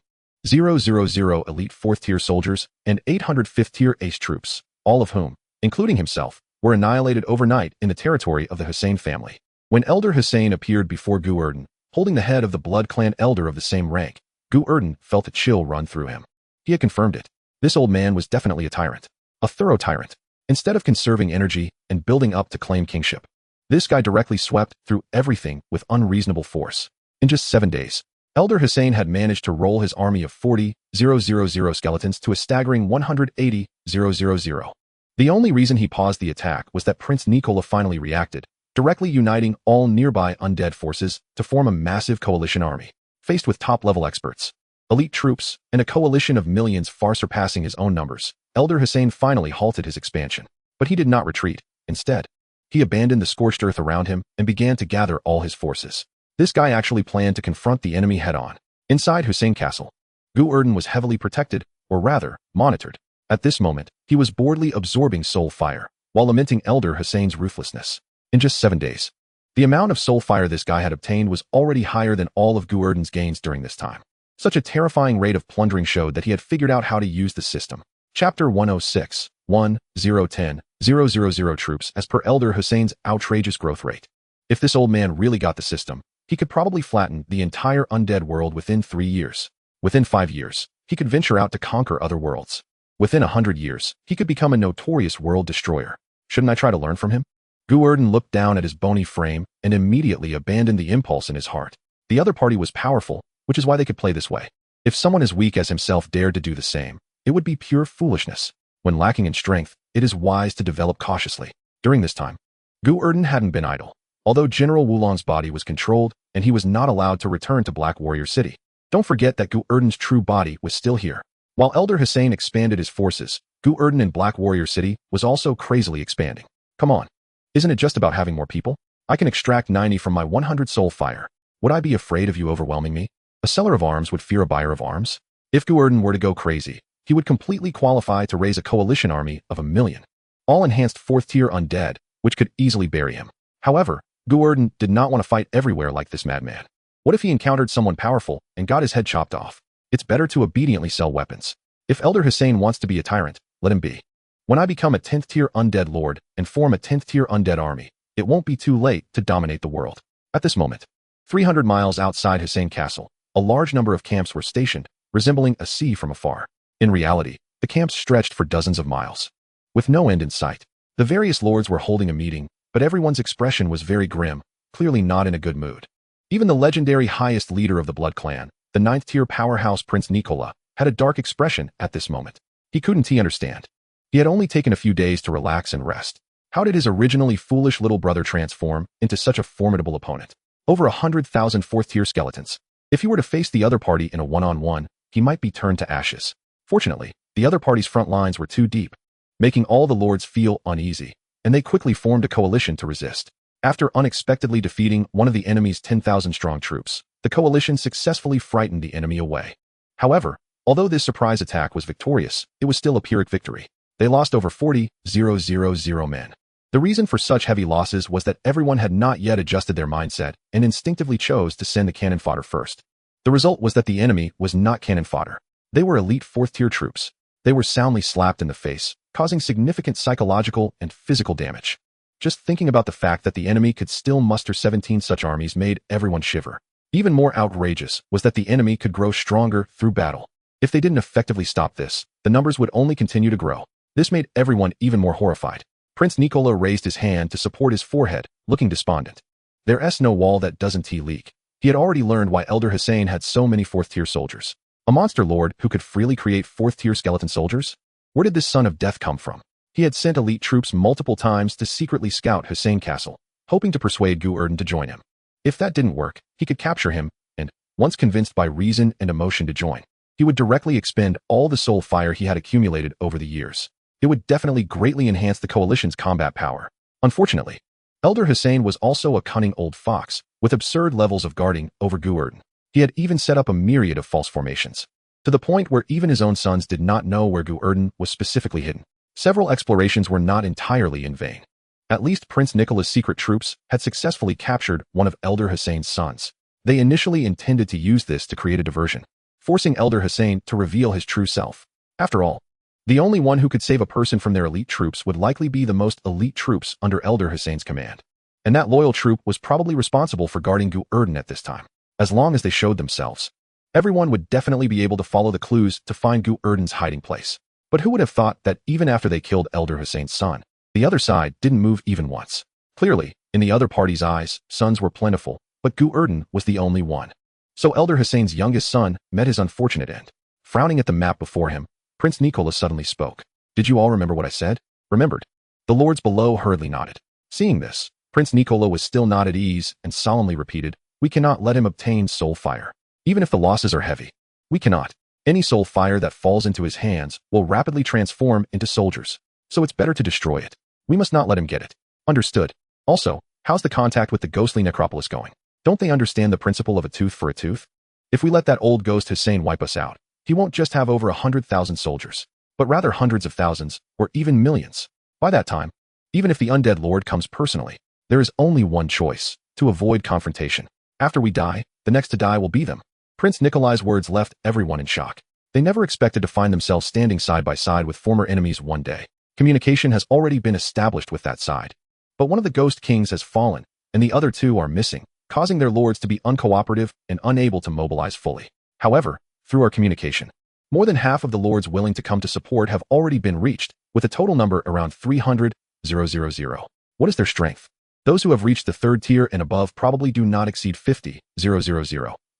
elite 4th-tier soldiers and 800 5th-tier ace troops, all of whom, including himself, were annihilated overnight in the territory of the Hussein family. When Elder Hussein appeared before Gu Erdan, holding the head of the Blood Clan elder of the same rank, Gu Erdan felt a chill run through him. He had confirmed it. This old man was definitely a tyrant. A thorough tyrant. Instead of conserving energy and building up to claim kingship, this guy directly swept through everything with unreasonable force. In just 7 days, Elder Hussein had managed to roll his army of 40,000 skeletons to a staggering 180,000. The only reason he paused the attack was that Prince Nicola finally reacted, directly uniting all nearby undead forces to form a massive coalition army. Faced with top-level experts, elite troops, and a coalition of millions far surpassing his own numbers, Elder Hussein finally halted his expansion. But he did not retreat. Instead, he abandoned the scorched earth around him and began to gather all his forces. This guy actually planned to confront the enemy head-on. Inside Hussein Castle, Gu Erdan was heavily protected, or rather, monitored. At this moment, he was boredly absorbing soul fire, while lamenting Elder Hussein's ruthlessness. In just 7 days, the amount of soul fire this guy had obtained was already higher than all of Gu Erdan's gains during this time. Such a terrifying rate of plundering showed that he had figured out how to use the system. Chapter 106, 10,000 troops as per Elder Hussein's outrageous growth rate. If this old man really got the system, he could probably flatten the entire undead world within 3 years. Within 5 years, he could venture out to conquer other worlds. Within 100 years, he could become a notorious world destroyer. Shouldn't I try to learn from him? Gu Erdan looked down at his bony frame and immediately abandoned the impulse in his heart. The other party was powerful, which is why they could play this way. If someone as weak as himself dared to do the same, it would be pure foolishness. When lacking in strength, it is wise to develop cautiously. During this time, Gu Erdan hadn't been idle. Although General Wulong's body was controlled and he was not allowed to return to Black Warrior City, don't forget that Gu Erdan's true body was still here. While Elder Hussein expanded his forces, Gu Erdan in Black Warrior City was also crazily expanding. Come on. Isn't it just about having more people? I can extract 90 from my 100 soul fire. Would I be afraid of you overwhelming me? A seller of arms would fear a buyer of arms? If Gu Erdan were to go crazy, he would completely qualify to raise a coalition army of 1 million. All enhanced 4th-tier undead, which could easily bury him. However, Gu Erdan did not want to fight everywhere like this madman. What if he encountered someone powerful and got his head chopped off? It's better to obediently sell weapons. If Elder Hussein wants to be a tyrant, let him be. When I become a 10th-tier undead lord and form a 10th-tier undead army, it won't be too late to dominate the world. At this moment, 300 miles outside Hussein Castle, a large number of camps were stationed, resembling a sea from afar. In reality, the camps stretched for dozens of miles, with no end in sight. The various lords were holding a meeting, but everyone's expression was very grim, clearly not in a good mood. Even the legendary highest leader of the Blood Clan, the 9th-tier powerhouse Prince Nicola, had a dark expression at this moment. He couldn't understand. He had only taken a few days to relax and rest. How did his originally foolish little brother transform into such a formidable opponent? Over 100,000 4th-tier skeletons. If he were to face the other party in a one-on-one, he might be turned to ashes. Fortunately, the other party's front lines were too deep, making all the lords feel uneasy, and they quickly formed a coalition to resist. After unexpectedly defeating one of the enemy's 10,000-strong troops, the coalition successfully frightened the enemy away. However, although this surprise attack was victorious, it was still a Pyrrhic victory. They lost over 40,000 men. The reason for such heavy losses was that everyone had not yet adjusted their mindset and instinctively chose to send the cannon fodder first. The result was that the enemy was not cannon fodder. They were elite 4th-tier troops. They were soundly slapped in the face, causing significant psychological and physical damage. Just thinking about the fact that the enemy could still muster 17 such armies made everyone shiver. Even more outrageous was that the enemy could grow stronger through battle. If they didn't effectively stop this, the numbers would only continue to grow. This made everyone even more horrified. Prince Nicola raised his hand to support his forehead, looking despondent. There's no wall that doesn't leak. He had already learned why Elder Hussein had so many fourth-tier soldiers. A monster lord who could freely create fourth-tier skeleton soldiers? Where did this son of death come from? He had sent elite troops multiple times to secretly scout Hussein Castle, hoping to persuade Gu Erdan to join him. If that didn't work, he could capture him, and, once convinced by reason and emotion to join, he would directly expend all the soul fire he had accumulated over the years. It would definitely greatly enhance the coalition's combat power. Unfortunately, Elder Hussein was also a cunning old fox, with absurd levels of guarding over Gu Erdan. He had even set up a myriad of false formations, to the point where even his own sons did not know where Gu Erdan was specifically hidden. Several explorations were not entirely in vain. At least Prince Nicholas' secret troops had successfully captured one of Elder Hussein's sons. They initially intended to use this to create a diversion, forcing Elder Hussein to reveal his true self. After all, the only one who could save a person from their elite troops would likely be the most elite troops under Elder Hussein's command. And that loyal troop was probably responsible for guarding Gu Erdan at this time. As long as they showed themselves, everyone would definitely be able to follow the clues to find Gu Erdan's hiding place. But who would have thought that even after they killed Elder Hussein's son, the other side didn't move even once? Clearly, in the other party's eyes, sons were plentiful, but Gu Erdan was the only one. So Elder Hussein's youngest son met his unfortunate end. Frowning at the map before him, Prince Nicholas suddenly spoke. Did you all remember what I said? Remembered. The lords below hurriedly nodded. Seeing this, Prince Nicola was still not at ease and solemnly repeated, we cannot let him obtain soul fire. Even if the losses are heavy, we cannot. Any soul fire that falls into his hands will rapidly transform into soldiers, so it's better to destroy it. We must not let him get it. Understood. Also, how's the contact with the ghostly necropolis going? Don't they understand the principle of a tooth for a tooth? If we let that old ghost Hussein wipe us out, he won't just have over 100,000 soldiers, but rather hundreds of thousands, or even millions. By that time, even if the undead lord comes personally, there is only one choice, to avoid confrontation. After we die, the next to die will be them. Prince Nikolai's words left everyone in shock. They never expected to find themselves standing side by side with former enemies one day. Communication has already been established with that side. But one of the ghost kings has fallen, and the other two are missing, causing their lords to be uncooperative and unable to mobilize fully. However, through our communication, more than half of the lords willing to come to support have already been reached, with a total number around 300,000. What is their strength? Those who have reached the third tier and above probably do not exceed 50,000,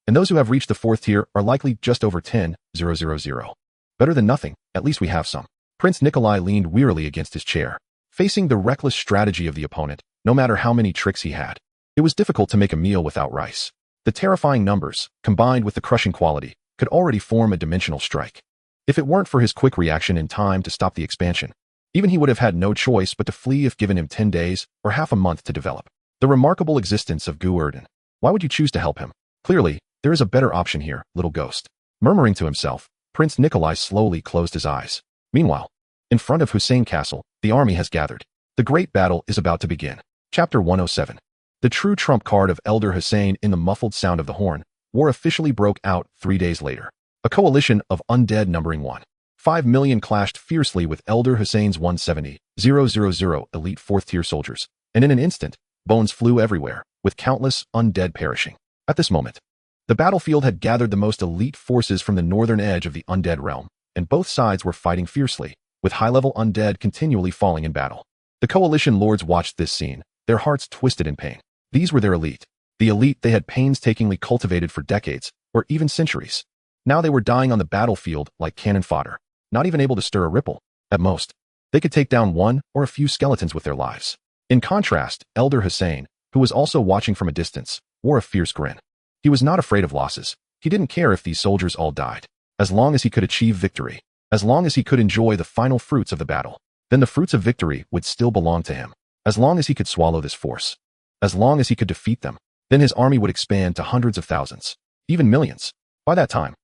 and those who have reached the fourth tier are likely just over 10,000. Better than nothing, at least we have some. Prince Nikolai leaned wearily against his chair, facing the reckless strategy of the opponent, no matter how many tricks he had. It was difficult to make a meal without rice. The terrifying numbers, combined with the crushing quality, could already form a dimensional strike. If it weren't for his quick reaction in time to stop the expansion, even he would have had no choice but to flee if given him 10 days or half a month to develop. The remarkable existence of Gu Erdan. Why would you choose to help him? Clearly, there is a better option here, little ghost. Murmuring to himself, Prince Nikolai slowly closed his eyes. Meanwhile, in front of Hussein Castle, the army has gathered. The great battle is about to begin. Chapter 107. The true trump card of Elder Hussein in the muffled sound of the horn. War officially broke out 3 days later. A coalition of undead numbering 1.5 million clashed fiercely with Elder Hussein's 170,000 elite fourth-tier soldiers, and in an instant, bones flew everywhere, with countless undead perishing. At this moment, the battlefield had gathered the most elite forces from the northern edge of the undead realm, and both sides were fighting fiercely, with high-level undead continually falling in battle. The coalition lords watched this scene, their hearts twisted in pain. These were their elite. The elite they had painstakingly cultivated for decades, or even centuries. Now they were dying on the battlefield like cannon fodder, not even able to stir a ripple. At most, they could take down one or a few skeletons with their lives. In contrast, Elder Hussein, who was also watching from a distance, wore a fierce grin. He was not afraid of losses. He didn't care if these soldiers all died. As long as he could achieve victory, as long as he could enjoy the final fruits of the battle, then the fruits of victory would still belong to him. As long as he could swallow this force, as long as he could defeat them, then his army would expand to hundreds of thousands, even millions. By that time,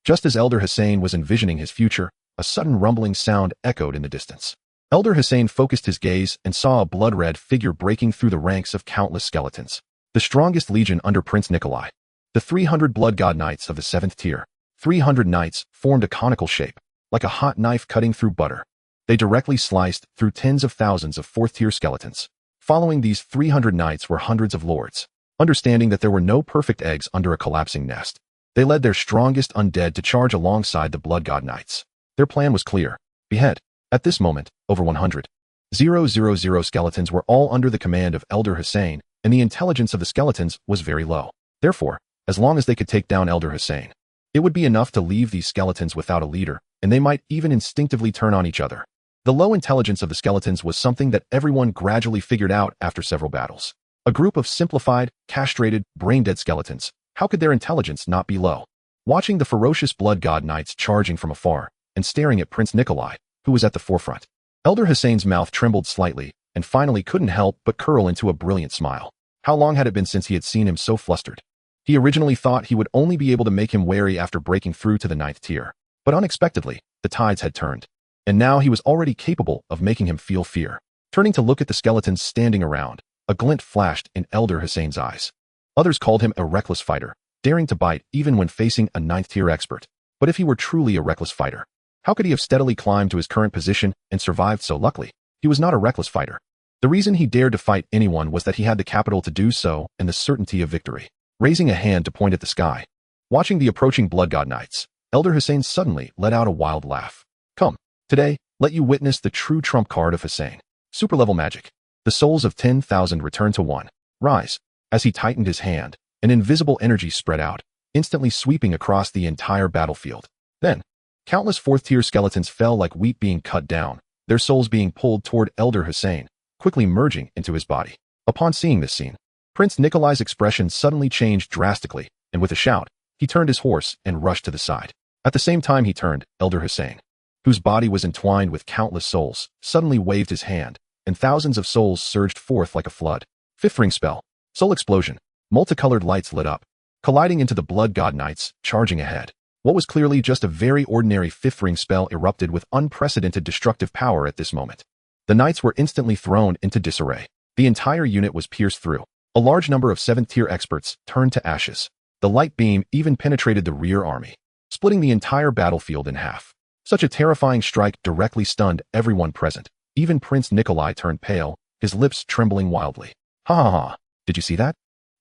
just as Elder Hussein was envisioning his future, a sudden rumbling sound echoed in the distance. Elder Hussein focused his gaze and saw a blood-red figure breaking through the ranks of countless skeletons. The strongest legion under Prince Nikolai. The 300 blood god knights of the 7th tier. 300 knights formed a conical shape, like a hot knife cutting through butter. They directly sliced through tens of thousands of 4th-tier skeletons. Following these 300 knights were hundreds of lords. Understanding that there were no perfect eggs under a collapsing nest, they led their strongest undead to charge alongside the blood god knights. Their plan was clear. Behead. At this moment, over 100,000 skeletons were all under the command of Elder Hussein, and the intelligence of the skeletons was very low. Therefore, as long as they could take down Elder Hussein, it would be enough to leave these skeletons without a leader, and they might even instinctively turn on each other. The low intelligence of the skeletons was something that everyone gradually figured out after several battles. A group of simplified, castrated, brain-dead skeletons. How could their intelligence not be low? Watching the ferocious blood god knights charging from afar and staring at Prince Nikolai, who was at the forefront, Elder Hussein's mouth trembled slightly and finally couldn't help but curl into a brilliant smile. How long had it been since he had seen him so flustered? He originally thought he would only be able to make him wary after breaking through to the 9th tier, but unexpectedly, the tides had turned, and now he was already capable of making him feel fear. Turning to look at the skeletons standing around, a glint flashed in Elder Hussein's eyes. Others called him a reckless fighter, daring to bite even when facing a 9th tier expert. But if he were truly a reckless fighter, how could he have steadily climbed to his current position and survived so luckily? He was not a reckless fighter. The reason he dared to fight anyone was that he had the capital to do so and the certainty of victory. Raising a hand to point at the sky, watching the approaching blood god knights, Elder Hussein suddenly let out a wild laugh. Come, today, let you witness the true trump card of Hussein. Super-level magic. The souls of 10,000 return to 1. Rise. As he tightened his hand, an invisible energy spread out, instantly sweeping across the entire battlefield. Then, countless 4th-tier skeletons fell like wheat being cut down, their souls being pulled toward Elder Hussein, quickly merging into his body. Upon seeing this scene, Prince Nikolai's expression suddenly changed drastically, and with a shout, he turned his horse and rushed to the side. At the same time he turned, Elder Hussein, whose body was entwined with countless souls, suddenly waved his hand, and thousands of souls surged forth like a flood. 5th ring spell. Soul explosion. Multicolored lights lit up, colliding into the blood god knights, charging ahead. What was clearly just a very ordinary 5th ring spell erupted with unprecedented destructive power at this moment. The knights were instantly thrown into disarray. The entire unit was pierced through. A large number of 7th tier experts turned to ashes. The light beam even penetrated the rear army, splitting the entire battlefield in half. Such a terrifying strike directly stunned everyone present. Even Prince Nikolai turned pale, his lips trembling wildly. Ha ha ha, did you see that?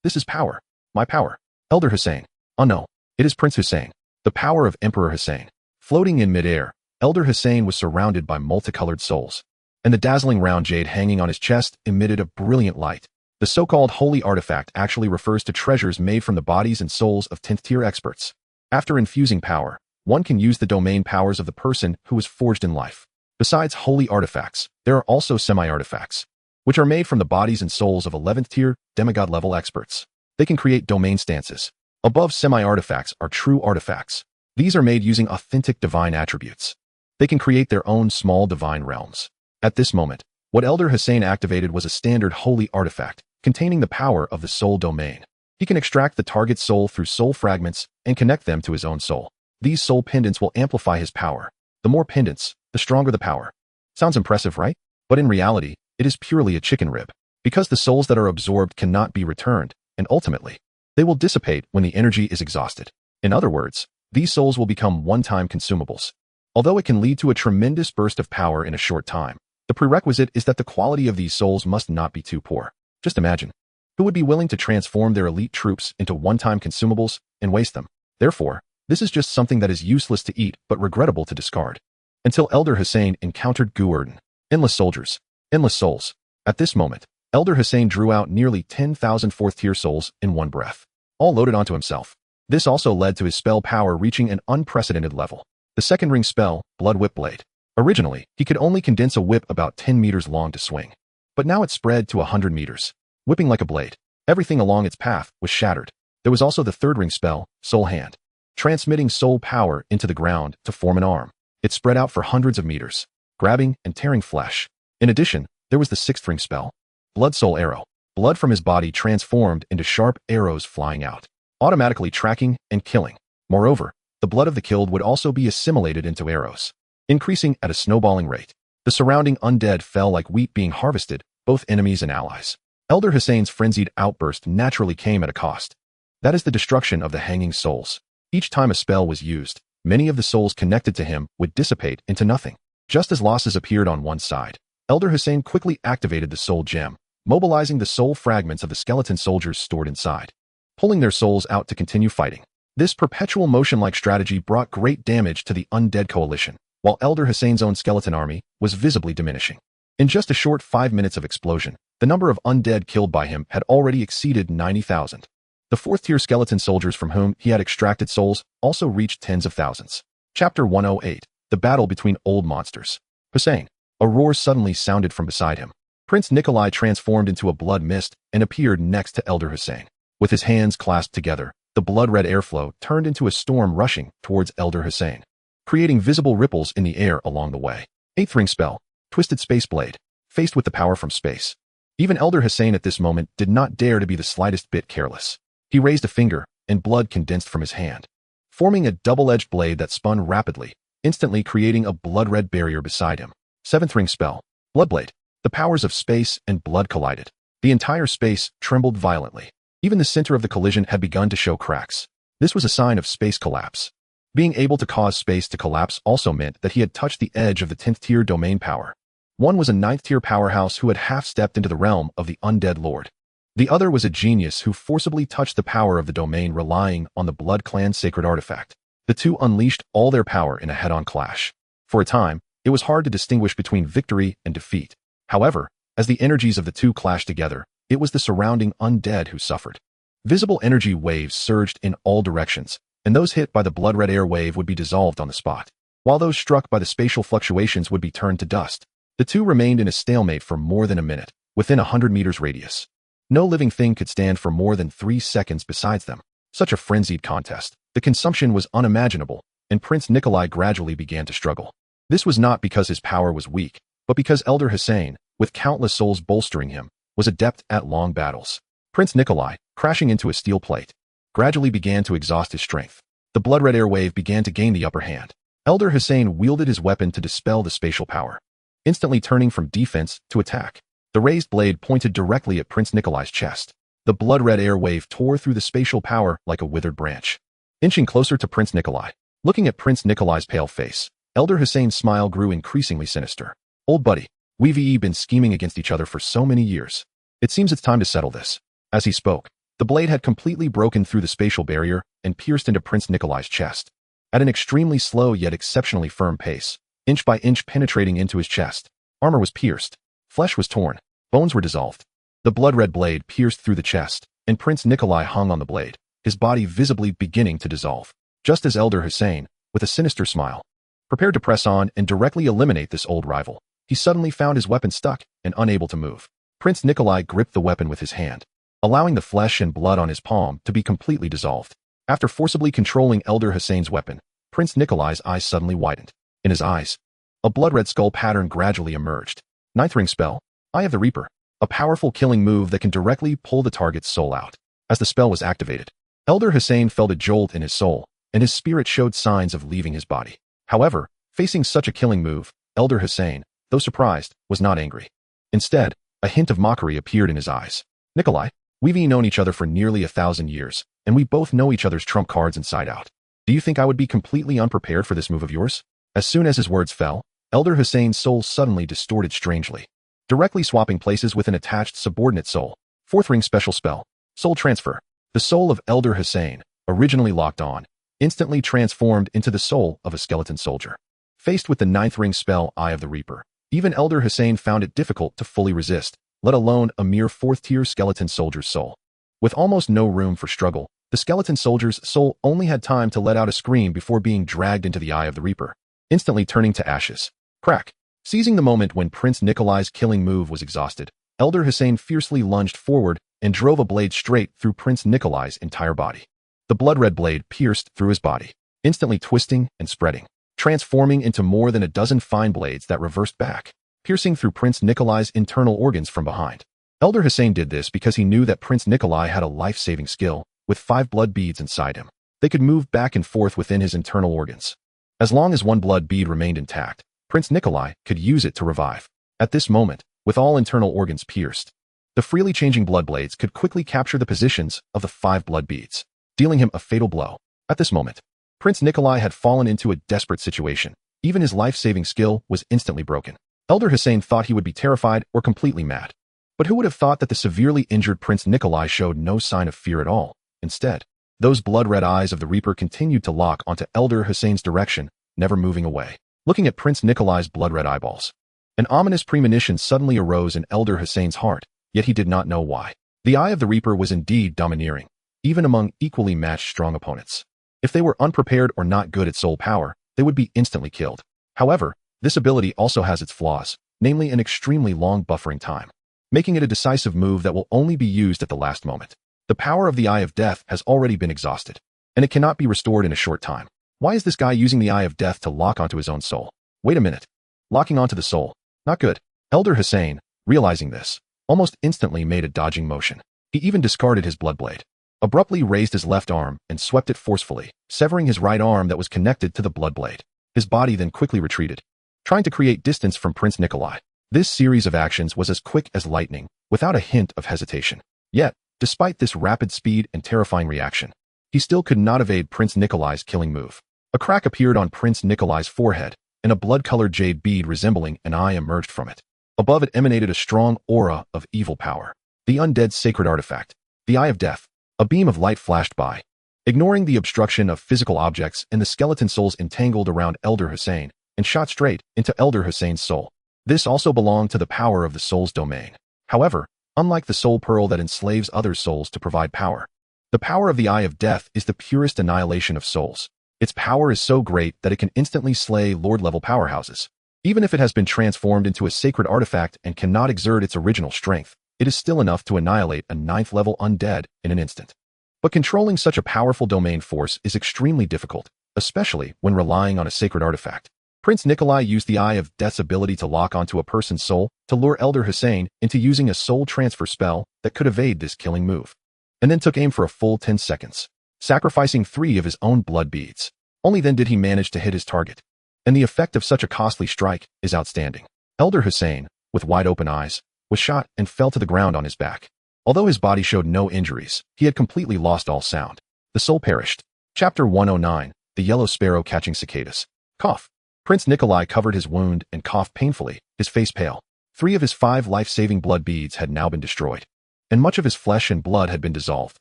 This is power. My power. Elder Hussein. Oh no, it is Prince Hussein. The power of Emperor Hussein. Floating in midair, Elder Hussein was surrounded by multicolored souls, and the dazzling round jade hanging on his chest emitted a brilliant light. The so-called holy artifact actually refers to treasures made from the bodies and souls of 10th tier experts. After infusing power, one can use the domain powers of the person who was forged in life. Besides holy artifacts, there are also semi-artifacts, which are made from the bodies and souls of 11th tier, demigod level experts. They can create domain stances. Above semi-artifacts are true artifacts. These are made using authentic divine attributes. They can create their own small divine realms. At this moment, what Elder Hussein activated was a standard holy artifact, containing the power of the soul domain. He can extract the target soul through soul fragments and connect them to his own soul. These soul pendants will amplify his power. The more pendants, the stronger the power. Sounds impressive, right? But in reality, it is purely a chicken rib, because the souls that are absorbed cannot be returned, and ultimately, they will dissipate when the energy is exhausted. In other words, these souls will become one-time consumables. Although it can lead to a tremendous burst of power in a short time, the prerequisite is that the quality of these souls must not be too poor. Just imagine, who would be willing to transform their elite troops into one-time consumables and waste them? Therefore, this is just something that is useless to eat but regrettable to discard. Until Elder Hussein encountered Gu Erdan. Endless soldiers. Endless souls. At this moment, Elder Hussein drew out nearly 10,000 4th-tier souls in one breath, all loaded onto himself. This also led to his spell power reaching an unprecedented level. The 2nd ring spell, Blood Whip Blade. Originally, he could only condense a whip about 10 meters long to swing, but now it spread to 100 meters, whipping like a blade. Everything along its path was shattered. There was also the 3rd ring spell, Soul Hand, transmitting soul power into the ground to form an arm. It spread out for hundreds of meters, grabbing and tearing flesh. In addition, there was the 6th ring spell, Blood Soul Arrow. Blood from his body transformed into sharp arrows flying out, automatically tracking and killing. Moreover, the blood of the killed would also be assimilated into arrows, increasing at a snowballing rate. The surrounding undead fell like wheat being harvested, both enemies and allies. Elder Hussein's frenzied outburst naturally came at a cost. That is the destruction of the hanging souls. Each time a spell was used, many of the souls connected to him would dissipate into nothing. Just as losses appeared on one side, Elder Hussein quickly activated the soul gem, mobilizing the soul fragments of the skeleton soldiers stored inside, pulling their souls out to continue fighting. This perpetual motion-like strategy brought great damage to the undead coalition, while Elder Hussein's own skeleton army was visibly diminishing. In just a short 5 minutes of explosion, the number of undead killed by him had already exceeded 90,000. The fourth-tier skeleton soldiers from whom he had extracted souls also reached tens of thousands. Chapter 108. The Battle Between Old Monsters. Hussein. A roar suddenly sounded from beside him. Prince Nikolai transformed into a blood mist and appeared next to Elder Hussein. With his hands clasped together, the blood-red airflow turned into a storm rushing towards Elder Hussein, creating visible ripples in the air along the way. Eighth ring spell. Twisted Space Blade. Faced with the power from space, even Elder Hussein at this moment did not dare to be the slightest bit careless. He raised a finger, and blood condensed from his hand, forming a double-edged blade that spun rapidly, instantly creating a blood-red barrier beside him. Seventh ring spell. Bloodblade. The powers of space and blood collided. The entire space trembled violently. Even the center of the collision had begun to show cracks. This was a sign of space collapse. Being able to cause space to collapse also meant that he had touched the edge of the 10th tier domain power. One was a 9th tier powerhouse who had half-stepped into the realm of the undead lord. The other was a genius who forcibly touched the power of the domain relying on the Blood Clan sacred artifact. The two unleashed all their power in a head-on clash. For a time, it was hard to distinguish between victory and defeat. However, as the energies of the two clashed together, it was the surrounding undead who suffered. Visible energy waves surged in all directions, and those hit by the blood-red air wave would be dissolved on the spot, while those struck by the spatial fluctuations would be turned to dust. The two remained in a stalemate for more than a minute, within 100 meters radius. No living thing could stand for more than 3 seconds besides them. Such a frenzied contest. The consumption was unimaginable, and Prince Nikolai gradually began to struggle. This was not because his power was weak, but because Elder Hussein, with countless souls bolstering him, was adept at long battles. Prince Nikolai, crashing into a steel plate, gradually began to exhaust his strength. The blood-red air wave began to gain the upper hand. Elder Hussein wielded his weapon to dispel the spatial power, instantly turning from defense to attack. The raised blade pointed directly at Prince Nikolai's chest. The blood-red air wave tore through the spatial power like a withered branch. Inching closer to Prince Nikolai, looking at Prince Nikolai's pale face, Elder Hussein's smile grew increasingly sinister. Old buddy, we've been scheming against each other for so many years. It seems it's time to settle this. As he spoke, the blade had completely broken through the spatial barrier and pierced into Prince Nikolai's chest. At an extremely slow yet exceptionally firm pace, inch by inch penetrating into his chest, armor was pierced, flesh was torn, bones were dissolved. The blood-red blade pierced through the chest, and Prince Nikolai hung on the blade, his body visibly beginning to dissolve. Just as Elder Hussein, with a sinister smile, prepared to press on and directly eliminate this old rival, he suddenly found his weapon stuck and unable to move. Prince Nikolai gripped the weapon with his hand, allowing the flesh and blood on his palm to be completely dissolved. After forcibly controlling Elder Hussein's weapon, Prince Nikolai's eyes suddenly widened. In his eyes, a blood-red skull pattern gradually emerged. Ninth ring spell, Eye of the Reaper, a powerful killing move that can directly pull the target's soul out. As the spell was activated, Elder Hussein felt a jolt in his soul, and his spirit showed signs of leaving his body. However, facing such a killing move, Elder Hussein, though surprised, was not angry. Instead, a hint of mockery appeared in his eyes. Nikolai, we've known each other for nearly 1,000 years, and we both know each other's trump cards inside out. Do you think I would be completely unprepared for this move of yours? As soon as his words fell, Elder Hussein's soul suddenly distorted strangely, directly swapping places with an attached subordinate soul. Fourth ring special spell, Soul Transfer. The soul of Elder Hussein, originally locked on, instantly transformed into the soul of a skeleton soldier. Faced with the ninth ring spell, Eye of the Reaper, even Elder Hussein found it difficult to fully resist, let alone a mere 4th-tier skeleton soldier's soul. With almost no room for struggle, the skeleton soldier's soul only had time to let out a scream before being dragged into the Eye of the Reaper, instantly turning to ashes. Crack. Seizing the moment when Prince Nikolai's killing move was exhausted, Elder Hussein fiercely lunged forward and drove a blade straight through Prince Nikolai's entire body. The blood-red blade pierced through his body, instantly twisting and spreading, transforming into more than a dozen fine blades that reversed back, piercing through Prince Nikolai's internal organs from behind. Elder Hussein did this because he knew that Prince Nikolai had a life-saving skill, with 5 blood beads inside him. They could move back and forth within his internal organs. As long as one blood bead remained intact, Prince Nikolai could use it to revive. At this moment, with all internal organs pierced, the freely changing blood blades could quickly capture the positions of the 5 blood beads, dealing him a fatal blow. At this moment, Prince Nikolai had fallen into a desperate situation. Even his life-saving skill was instantly broken. Elder Hussein thought he would be terrified or completely mad. But who would have thought that the severely injured Prince Nikolai showed no sign of fear at all? Instead, those blood-red eyes of the Reaper continued to lock onto Elder Hussein's direction, never moving away. Looking at Prince Nikolai's blood-red eyeballs, an ominous premonition suddenly arose in Elder Hussein's heart, yet he did not know why. The Eye of the Reaper was indeed domineering. even among equally matched strong opponents. If they were unprepared or not good at soul power, they would be instantly killed. However, this ability also has its flaws, namely an extremely long buffering time, making it a decisive move that will only be used at the last moment. The power of the Eye of Death has already been exhausted, and it cannot be restored in a short time. Why is this guy using the Eye of Death to lock onto his own soul? Wait a minute. Locking onto the soul. Not good. Elder Hussein, realizing this, almost instantly made a dodging motion. He even discarded his blood blade, abruptly raised his left arm and swept it forcefully, severing his right arm that was connected to the blood blade. His body then quickly retreated, trying to create distance from Prince Nikolai. This series of actions was as quick as lightning, without a hint of hesitation. Yet, despite this rapid speed and terrifying reaction, he still could not evade Prince Nikolai's killing move. A crack appeared on Prince Nikolai's forehead, and a blood-colored jade bead resembling an eye emerged from it. Above it emanated a strong aura of evil power. The undead sacred artifact, the Eye of Death. A beam of light flashed by, ignoring the obstruction of physical objects and the skeleton souls entangled around Elder Hussein, and shot straight into Elder Hussein's soul. This also belonged to the power of the soul's domain. However, unlike the soul pearl that enslaves other souls to provide power, the power of the Eye of Death is the purest annihilation of souls. Its power is so great that it can instantly slay Lord-level powerhouses. Even if it has been transformed into a sacred artifact and cannot exert its original strength, it is still enough to annihilate a 9th-level undead in an instant. But controlling such a powerful domain force is extremely difficult, especially when relying on a sacred artifact. Prince Nikolai used the Eye of Death's ability to lock onto a person's soul to lure Elder Hussein into using a soul transfer spell that could evade this killing move, and then took aim for a full 10 seconds, sacrificing 3 of his own blood beads. Only then did he manage to hit his target. And the effect of such a costly strike is outstanding. Elder Hussein, with wide-open eyes, was shot and fell to the ground on his back. Although his body showed no injuries, he had completely lost all sound. The soul perished. Chapter 109, The Yellow Sparrow Catching Cicadas. Cough. Prince Nikolai covered his wound and coughed painfully, his face pale. 3 of his 5 life-saving blood beads had now been destroyed, and much of his flesh and blood had been dissolved,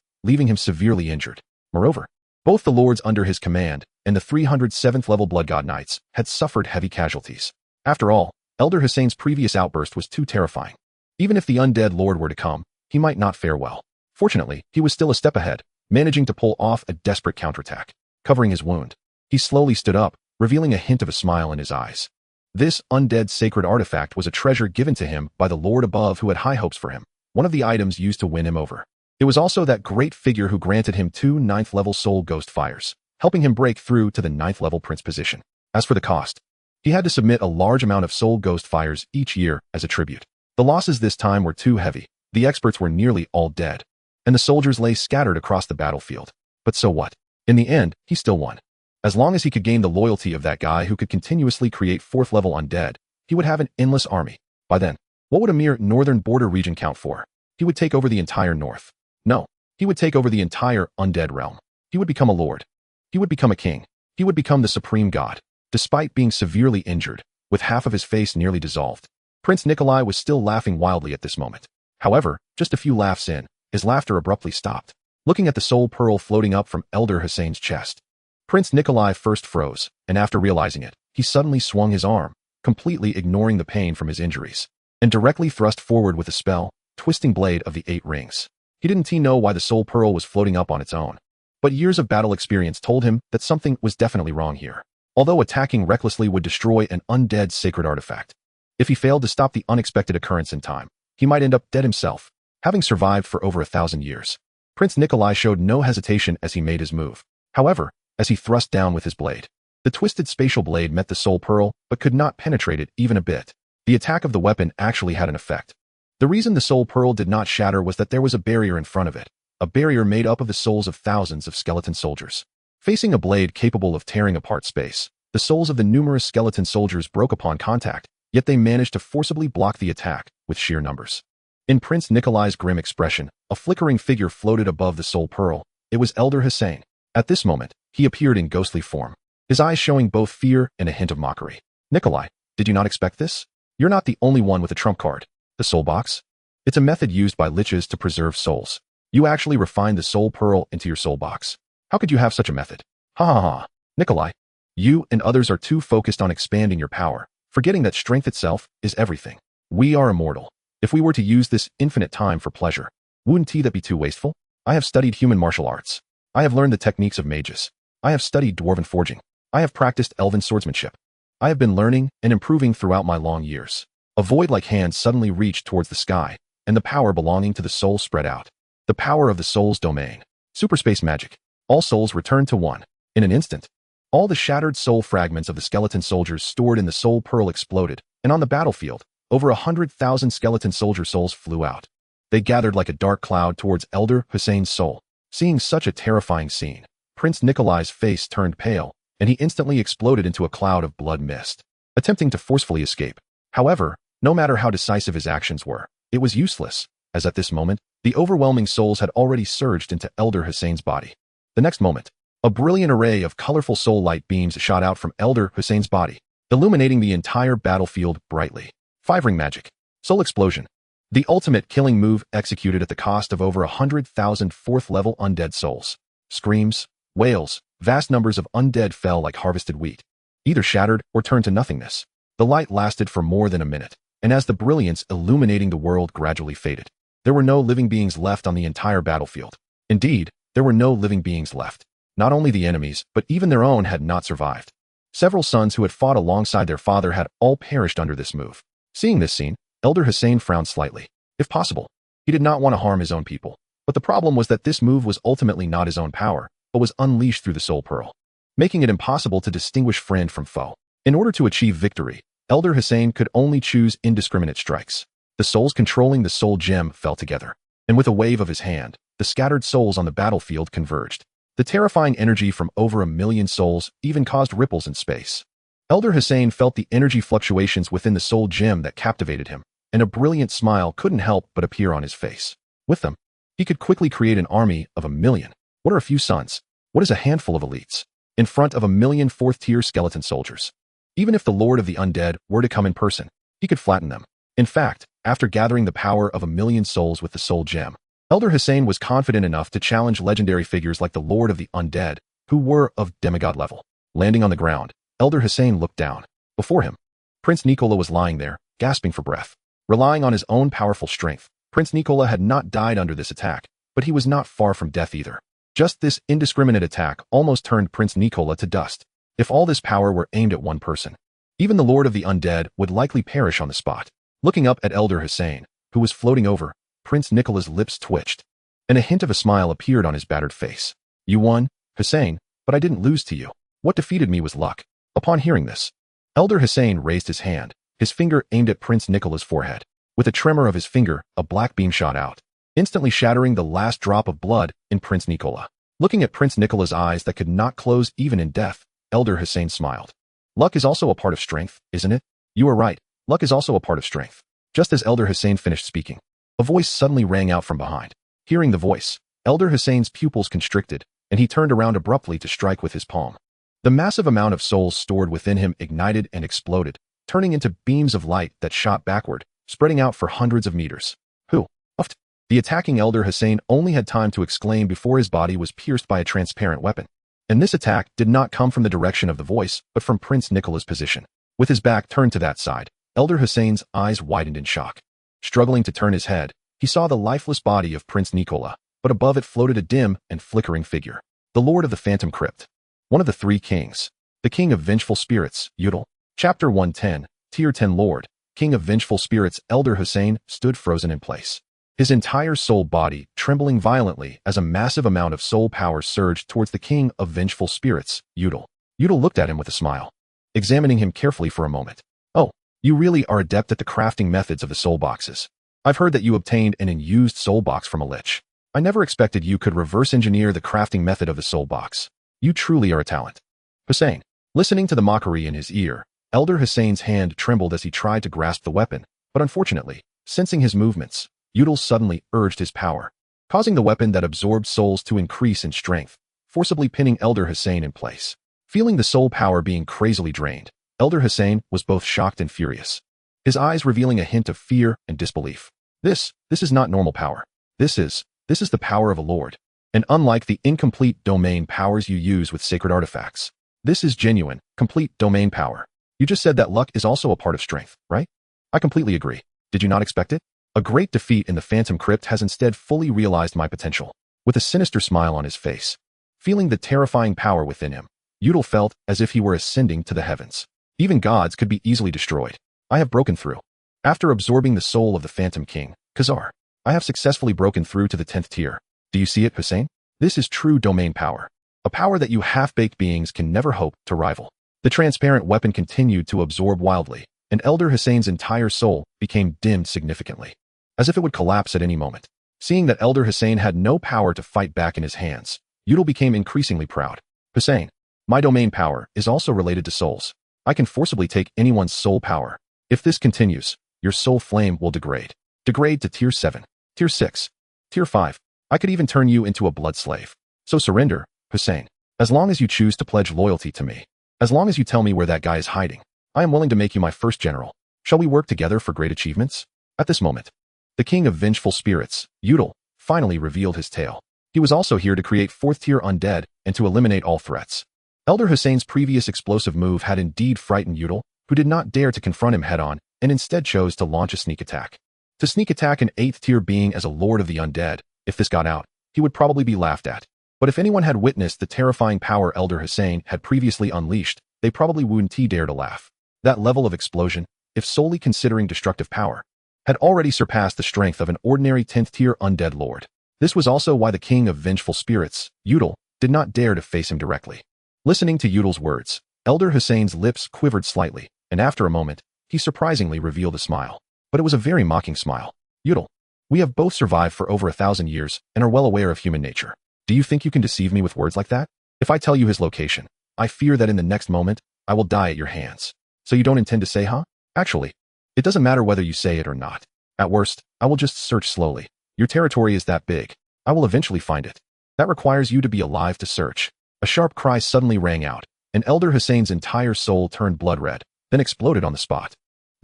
leaving him severely injured. Moreover, both the lords under his command and the 307th-level Blood God Knights had suffered heavy casualties. After all, Elder Hussein's previous outburst was too terrifying. Even if the undead lord were to come, he might not fare well. Fortunately, he was still a step ahead, managing to pull off a desperate counterattack. Covering his wound, he slowly stood up, revealing a hint of a smile in his eyes. This undead sacred artifact was a treasure given to him by the lord above who had high hopes for him, one of the items used to win him over. It was also that great figure who granted him 2 9th-level soul ghost fires, helping him break through to the 9th-level prince position. As for the cost, he had to submit a large amount of soul ghost fires each year as a tribute. The losses this time were too heavy. The experts were nearly all dead, and the soldiers lay scattered across the battlefield. But so what? In the end, he still won. As long as he could gain the loyalty of that guy who could continuously create 4th-level undead, he would have an endless army. By then, what would a mere northern border region count for? He would take over the entire north. No, he would take over the entire undead realm. He would become a lord. He would become a king. He would become the supreme god. Despite being severely injured, with half of his face nearly dissolved, Prince Nikolai was still laughing wildly at this moment. However, just a few laughs in, his laughter abruptly stopped. Looking at the soul pearl floating up from Elder Hussein's chest, Prince Nikolai first froze, and after realizing it, he suddenly swung his arm, completely ignoring the pain from his injuries, and directly thrust forward with the spell, Twisting Blade of the 8 Rings. He didn't know why the soul pearl was floating up on its own, but years of battle experience told him that something was definitely wrong here. Although attacking recklessly would destroy an undead sacred artifact, if he failed to stop the unexpected occurrence in time, he might end up dead himself, having survived for over 1,000 years. Prince Nikolai showed no hesitation as he made his move. However, as he thrust down with his blade, the twisted spatial blade met the soul pearl but could not penetrate it even a bit. The attack of the weapon actually had an effect. The reason the soul pearl did not shatter was that there was a barrier in front of it, a barrier made up of the souls of thousands of skeleton soldiers. Facing a blade capable of tearing apart space, the souls of the numerous skeleton soldiers broke upon contact, yet they managed to forcibly block the attack with sheer numbers. In Prince Nikolai's grim expression, a flickering figure floated above the soul pearl. It was Elder Hussein. At this moment, he appeared in ghostly form, his eyes showing both fear and a hint of mockery. Nikolai, did you not expect this? You're not the only one with a trump card. The soul box? It's a method used by liches to preserve souls. You actually refined the soul pearl into your soul box. How could you have such a method? Ha ha ha. Nikolai, you and others are too focused on expanding your power, forgetting that strength itself is everything. We are immortal. If we were to use this infinite time for pleasure, wouldn't that be too wasteful? I have studied human martial arts. I have learned the techniques of mages. I have studied dwarven forging. I have practiced elven swordsmanship. I have been learning and improving throughout my long years. A void-like hand suddenly reached towards the sky, and the power belonging to the soul spread out. The power of the soul's domain. Superspace magic. All souls returned to one. In an instant, all the shattered soul fragments of the skeleton soldiers stored in the soul pearl exploded, and on the battlefield, over 100,000 skeleton soldier souls flew out. They gathered like a dark cloud towards Elder Hussein's soul. Seeing such a terrifying scene, Prince Nikolai's face turned pale, and he instantly exploded into a cloud of blood mist, attempting to forcefully escape. However, no matter how decisive his actions were, it was useless, as at this moment, the overwhelming souls had already surged into Elder Hussein's body. The next moment, a brilliant array of colorful soul light beams shot out from Elder Hussein's body, illuminating the entire battlefield brightly. 5-ring magic. Soul explosion. The ultimate killing move executed at the cost of over 100,000 4th-level undead souls. Screams, wails, vast numbers of undead fell like harvested wheat, either shattered or turned to nothingness. The light lasted for more than a minute, and as the brilliance illuminating the world gradually faded, there were no living beings left on the entire battlefield. Indeed, there were no living beings left. Not only the enemies, but even their own had not survived. Several sons who had fought alongside their father had all perished under this move. Seeing this scene, Elder Hussein frowned slightly. If possible, he did not want to harm his own people. But the problem was that this move was ultimately not his own power, but was unleashed through the Soul Pearl, making it impossible to distinguish friend from foe. In order to achieve victory, Elder Hussein could only choose indiscriminate strikes. The souls controlling the Soul Gem fell together, and with a wave of his hand, the scattered souls on the battlefield converged. The terrifying energy from over 1 million souls even caused ripples in space. Elder Hussein felt the energy fluctuations within the Soul Gem that captivated him, and a brilliant smile couldn't help but appear on his face. With them, he could quickly create an army of 1 million. What are a few sons? What is a handful of elites? In front of 1 million 4th-tier skeleton soldiers. Even if the Lord of the Undead were to come in person, he could flatten them. In fact, after gathering the power of 1 million souls with the Soul Gem, Elder Hussein was confident enough to challenge legendary figures like the Lord of the Undead, who were of demigod level. Landing on the ground, Elder Hussein looked down. Before him, Prince Nikola was lying there, gasping for breath. Relying on his own powerful strength, Prince Nikola had not died under this attack, but he was not far from death either. Just this indiscriminate attack almost turned Prince Nikola to dust. If all this power were aimed at one person, even the Lord of the Undead would likely perish on the spot. Looking up at Elder Hussein, who was floating over, Prince Nikola's lips twitched, and a hint of a smile appeared on his battered face. You won, Hussein, but I didn't lose to you. What defeated me was luck. Upon hearing this, Elder Hussein raised his hand, his finger aimed at Prince Nikola's forehead. With a tremor of his finger, a black beam shot out, instantly shattering the last drop of blood in Prince Nikola. Looking at Prince Nikola's eyes that could not close even in death, Elder Hussein smiled. Luck is also a part of strength, isn't it? You are right. Luck is also a part of strength. Just as Elder Hussein finished speaking, a voice suddenly rang out from behind. Hearing the voice, Elder Hussein's pupils constricted, and he turned around abruptly to strike with his palm. The massive amount of souls stored within him ignited and exploded, turning into beams of light that shot backward, spreading out for hundreds of meters. Who? Uft. The attacking Elder Hussein only had time to exclaim before his body was pierced by a transparent weapon. And this attack did not come from the direction of the voice, but from Prince Nikola's position. With his back turned to that side, Elder Hussein's eyes widened in shock. Struggling to turn his head, he saw the lifeless body of Prince Nikola, but above it floated a dim and flickering figure. The Lord of the Phantom Crypt. One of the 3 kings. The King of Vengeful Spirits, Udal. Chapter 110, Tier 10 Lord, King of Vengeful Spirits. Elder Hussein stood frozen in place. His entire soul body trembling violently as a massive amount of soul power surged towards the King of Vengeful Spirits, Udal. Udal looked at him with a smile, examining him carefully for a moment. Oh, you really are adept at the crafting methods of the soul boxes. I've heard that you obtained an unused soul box from a lich. I never expected you could reverse engineer the crafting method of the soul box. You truly are a talent. Hussein. Listening to the mockery in his ear, Elder Hussein's hand trembled as he tried to grasp the weapon, but unfortunately, sensing his movements, Udal suddenly urged his power, causing the weapon that absorbed souls to increase in strength, forcibly pinning Elder Hussein in place. Feeling the soul power being crazily drained, Elder Hussein was both shocked and furious, his eyes revealing a hint of fear and disbelief. This is not normal power. This is the power of a lord. And unlike the incomplete domain powers you use with sacred artifacts, this is genuine, complete domain power. You just said that luck is also a part of strength, right? I completely agree. Did you not expect it? A great defeat in the Phantom Crypt has instead fully realized my potential. with a sinister smile on his face. Feeling the terrifying power within him, Udal felt as if he were ascending to the heavens. Even gods could be easily destroyed. I have broken through. After absorbing the soul of the Phantom King, Khazar, I have successfully broken through to the 10th tier. Do you see it, Hussein? This is true domain power. A power that you half-baked beings can never hope to rival. The transparent weapon continued to absorb wildly, and Elder Hussein's entire soul became dimmed significantly, as if it would collapse at any moment. Seeing that Elder Hussein had no power to fight back in his hands, Udal became increasingly proud. Hussein, my domain power is also related to souls. I can forcibly take anyone's soul power. If this continues, your soul flame will degrade. Degrade to Tier 7, Tier 6, Tier 5. I could even turn you into a blood slave. So surrender, Hussein. As long as you choose to pledge loyalty to me. As long as you tell me where that guy is hiding. I am willing to make you my first general. Shall we work together for great achievements? At this moment, the king of vengeful spirits, Udal, finally revealed his tale. He was also here to create 4th tier undead and to eliminate all threats. Elder Hussein's previous explosive move had indeed frightened Udal, who did not dare to confront him head-on and instead chose to launch a sneak attack. To sneak attack an 8th tier being as a lord of the undead, if this got out, he would probably be laughed at. But if anyone had witnessed the terrifying power Elder Hussein had previously unleashed, they probably wouldn't dare to laugh. That level of explosion, if solely considering destructive power, had already surpassed the strength of an ordinary 10th tier undead lord. This was also why the king of vengeful spirits, Udal, did not dare to face him directly. Listening to Udal's words, Elder Hussein's lips quivered slightly, and after a moment, he surprisingly revealed a smile. But it was a very mocking smile. Udal, we have both survived for over 1,000 years and are well aware of human nature. Do you think you can deceive me with words like that? If I tell you his location, I fear that in the next moment, I will die at your hands. So you don't intend to say, huh? Actually, it doesn't matter whether you say it or not. At worst, I will just search slowly. Your territory is that big. I will eventually find it. That requires you to be alive to search. A sharp cry suddenly rang out, and Elder Hussein's entire soul turned blood red, then exploded on the spot.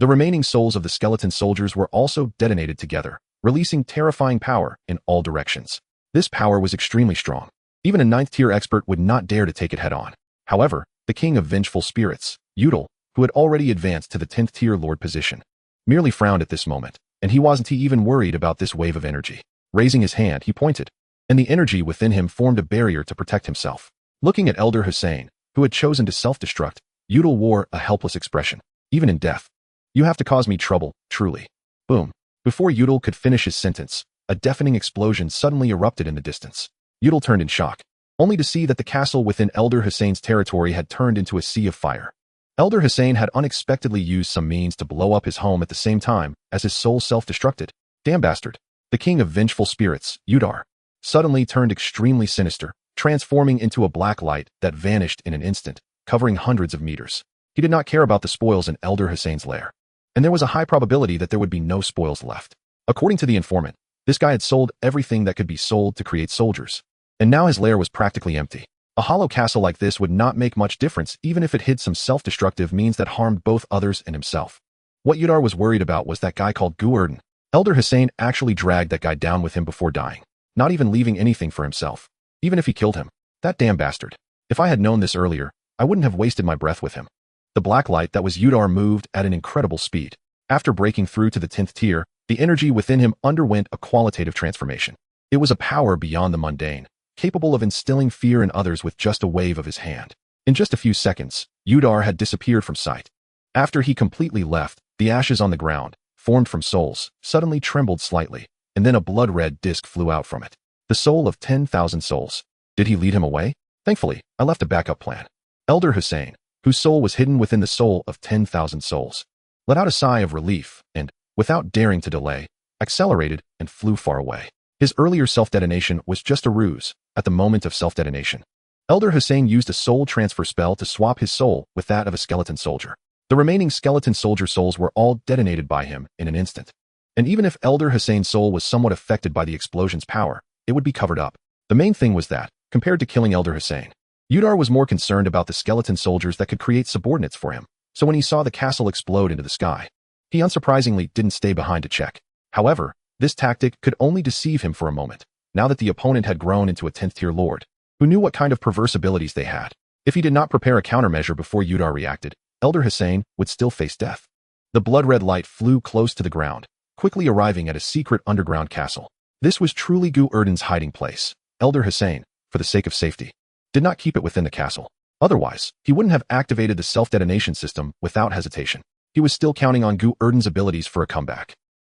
The remaining souls of the skeleton soldiers were also detonated together, releasing terrifying power in all directions. This power was extremely strong. Even a 9th tier expert would not dare to take it head-on. However, the king of vengeful spirits, Udal, who had already advanced to the 10th tier lord position, merely frowned at this moment, and he wasn't even worried about this wave of energy. Raising his hand, he pointed, and the energy within him formed a barrier to protect himself. Looking at Elder Hussein, who had chosen to self-destruct, Udal wore a helpless expression. Even in death, you have to cause me trouble, truly. Boom. Before Udal could finish his sentence, a deafening explosion suddenly erupted in the distance. Udal turned in shock, only to see that the castle within Elder Hussein's territory had turned into a sea of fire. Elder Hussein had unexpectedly used some means to blow up his home at the same time as his soul self-destructed. Damn bastard. The king of vengeful spirits, Udar, suddenly turned extremely sinister, transforming into a black light that vanished in an instant, covering hundreds of meters. He did not care about the spoils in Elder Hussein's lair, and there was a high probability that there would be no spoils left. According to the informant, this guy had sold everything that could be sold to create soldiers, and now his lair was practically empty. A hollow castle like this would not make much difference even if it hid some self-destructive means that harmed both others and himself. What Udar was worried about was that guy called Gu Erdan. Elder Hussein actually dragged that guy down with him before dying, not even leaving anything for himself. Even if he killed him, that damn bastard. If I had known this earlier, I wouldn't have wasted my breath with him. The black light that was Udar moved at an incredible speed. After breaking through to the 10th tier, the energy within him underwent a qualitative transformation. It was a power beyond the mundane, capable of instilling fear in others with just a wave of his hand. In just a few seconds, Udar had disappeared from sight. After he completely left, the ashes on the ground, formed from souls, suddenly trembled slightly, and then a blood-red disc flew out from it. The soul of 10,000 souls. Did he lead him away? Thankfully, I left a backup plan. Elder Hussein, whose soul was hidden within the soul of 10,000 souls, let out a sigh of relief and, without daring to delay, accelerated and flew far away. His earlier self-detonation was just a ruse. At the moment of self-detonation, Elder Hussein used a soul transfer spell to swap his soul with that of a skeleton soldier. The remaining skeleton soldier souls were all detonated by him in an instant. And even if Elder Hussein's soul was somewhat affected by the explosion's power, it would be covered up. The main thing was that, compared to killing Elder Hussein, Udar was more concerned about the skeleton soldiers that could create subordinates for him. So when he saw the castle explode into the sky, he unsurprisingly didn't stay behind to check. However, this tactic could only deceive him for a moment, now that the opponent had grown into a 10th tier lord, who knew what kind of perverse abilities they had. If he did not prepare a countermeasure before Udar reacted, Elder Hussein would still face death. The blood-red light flew close to the ground, quickly arriving at a secret underground castle. This was truly Gu Erdan's hiding place. Elder Hussein, for the sake of safety, did not keep it within the castle. Otherwise, he wouldn't have activated the self-detonation system without hesitation. He was still counting on Gu Erdan's abilities for a comeback.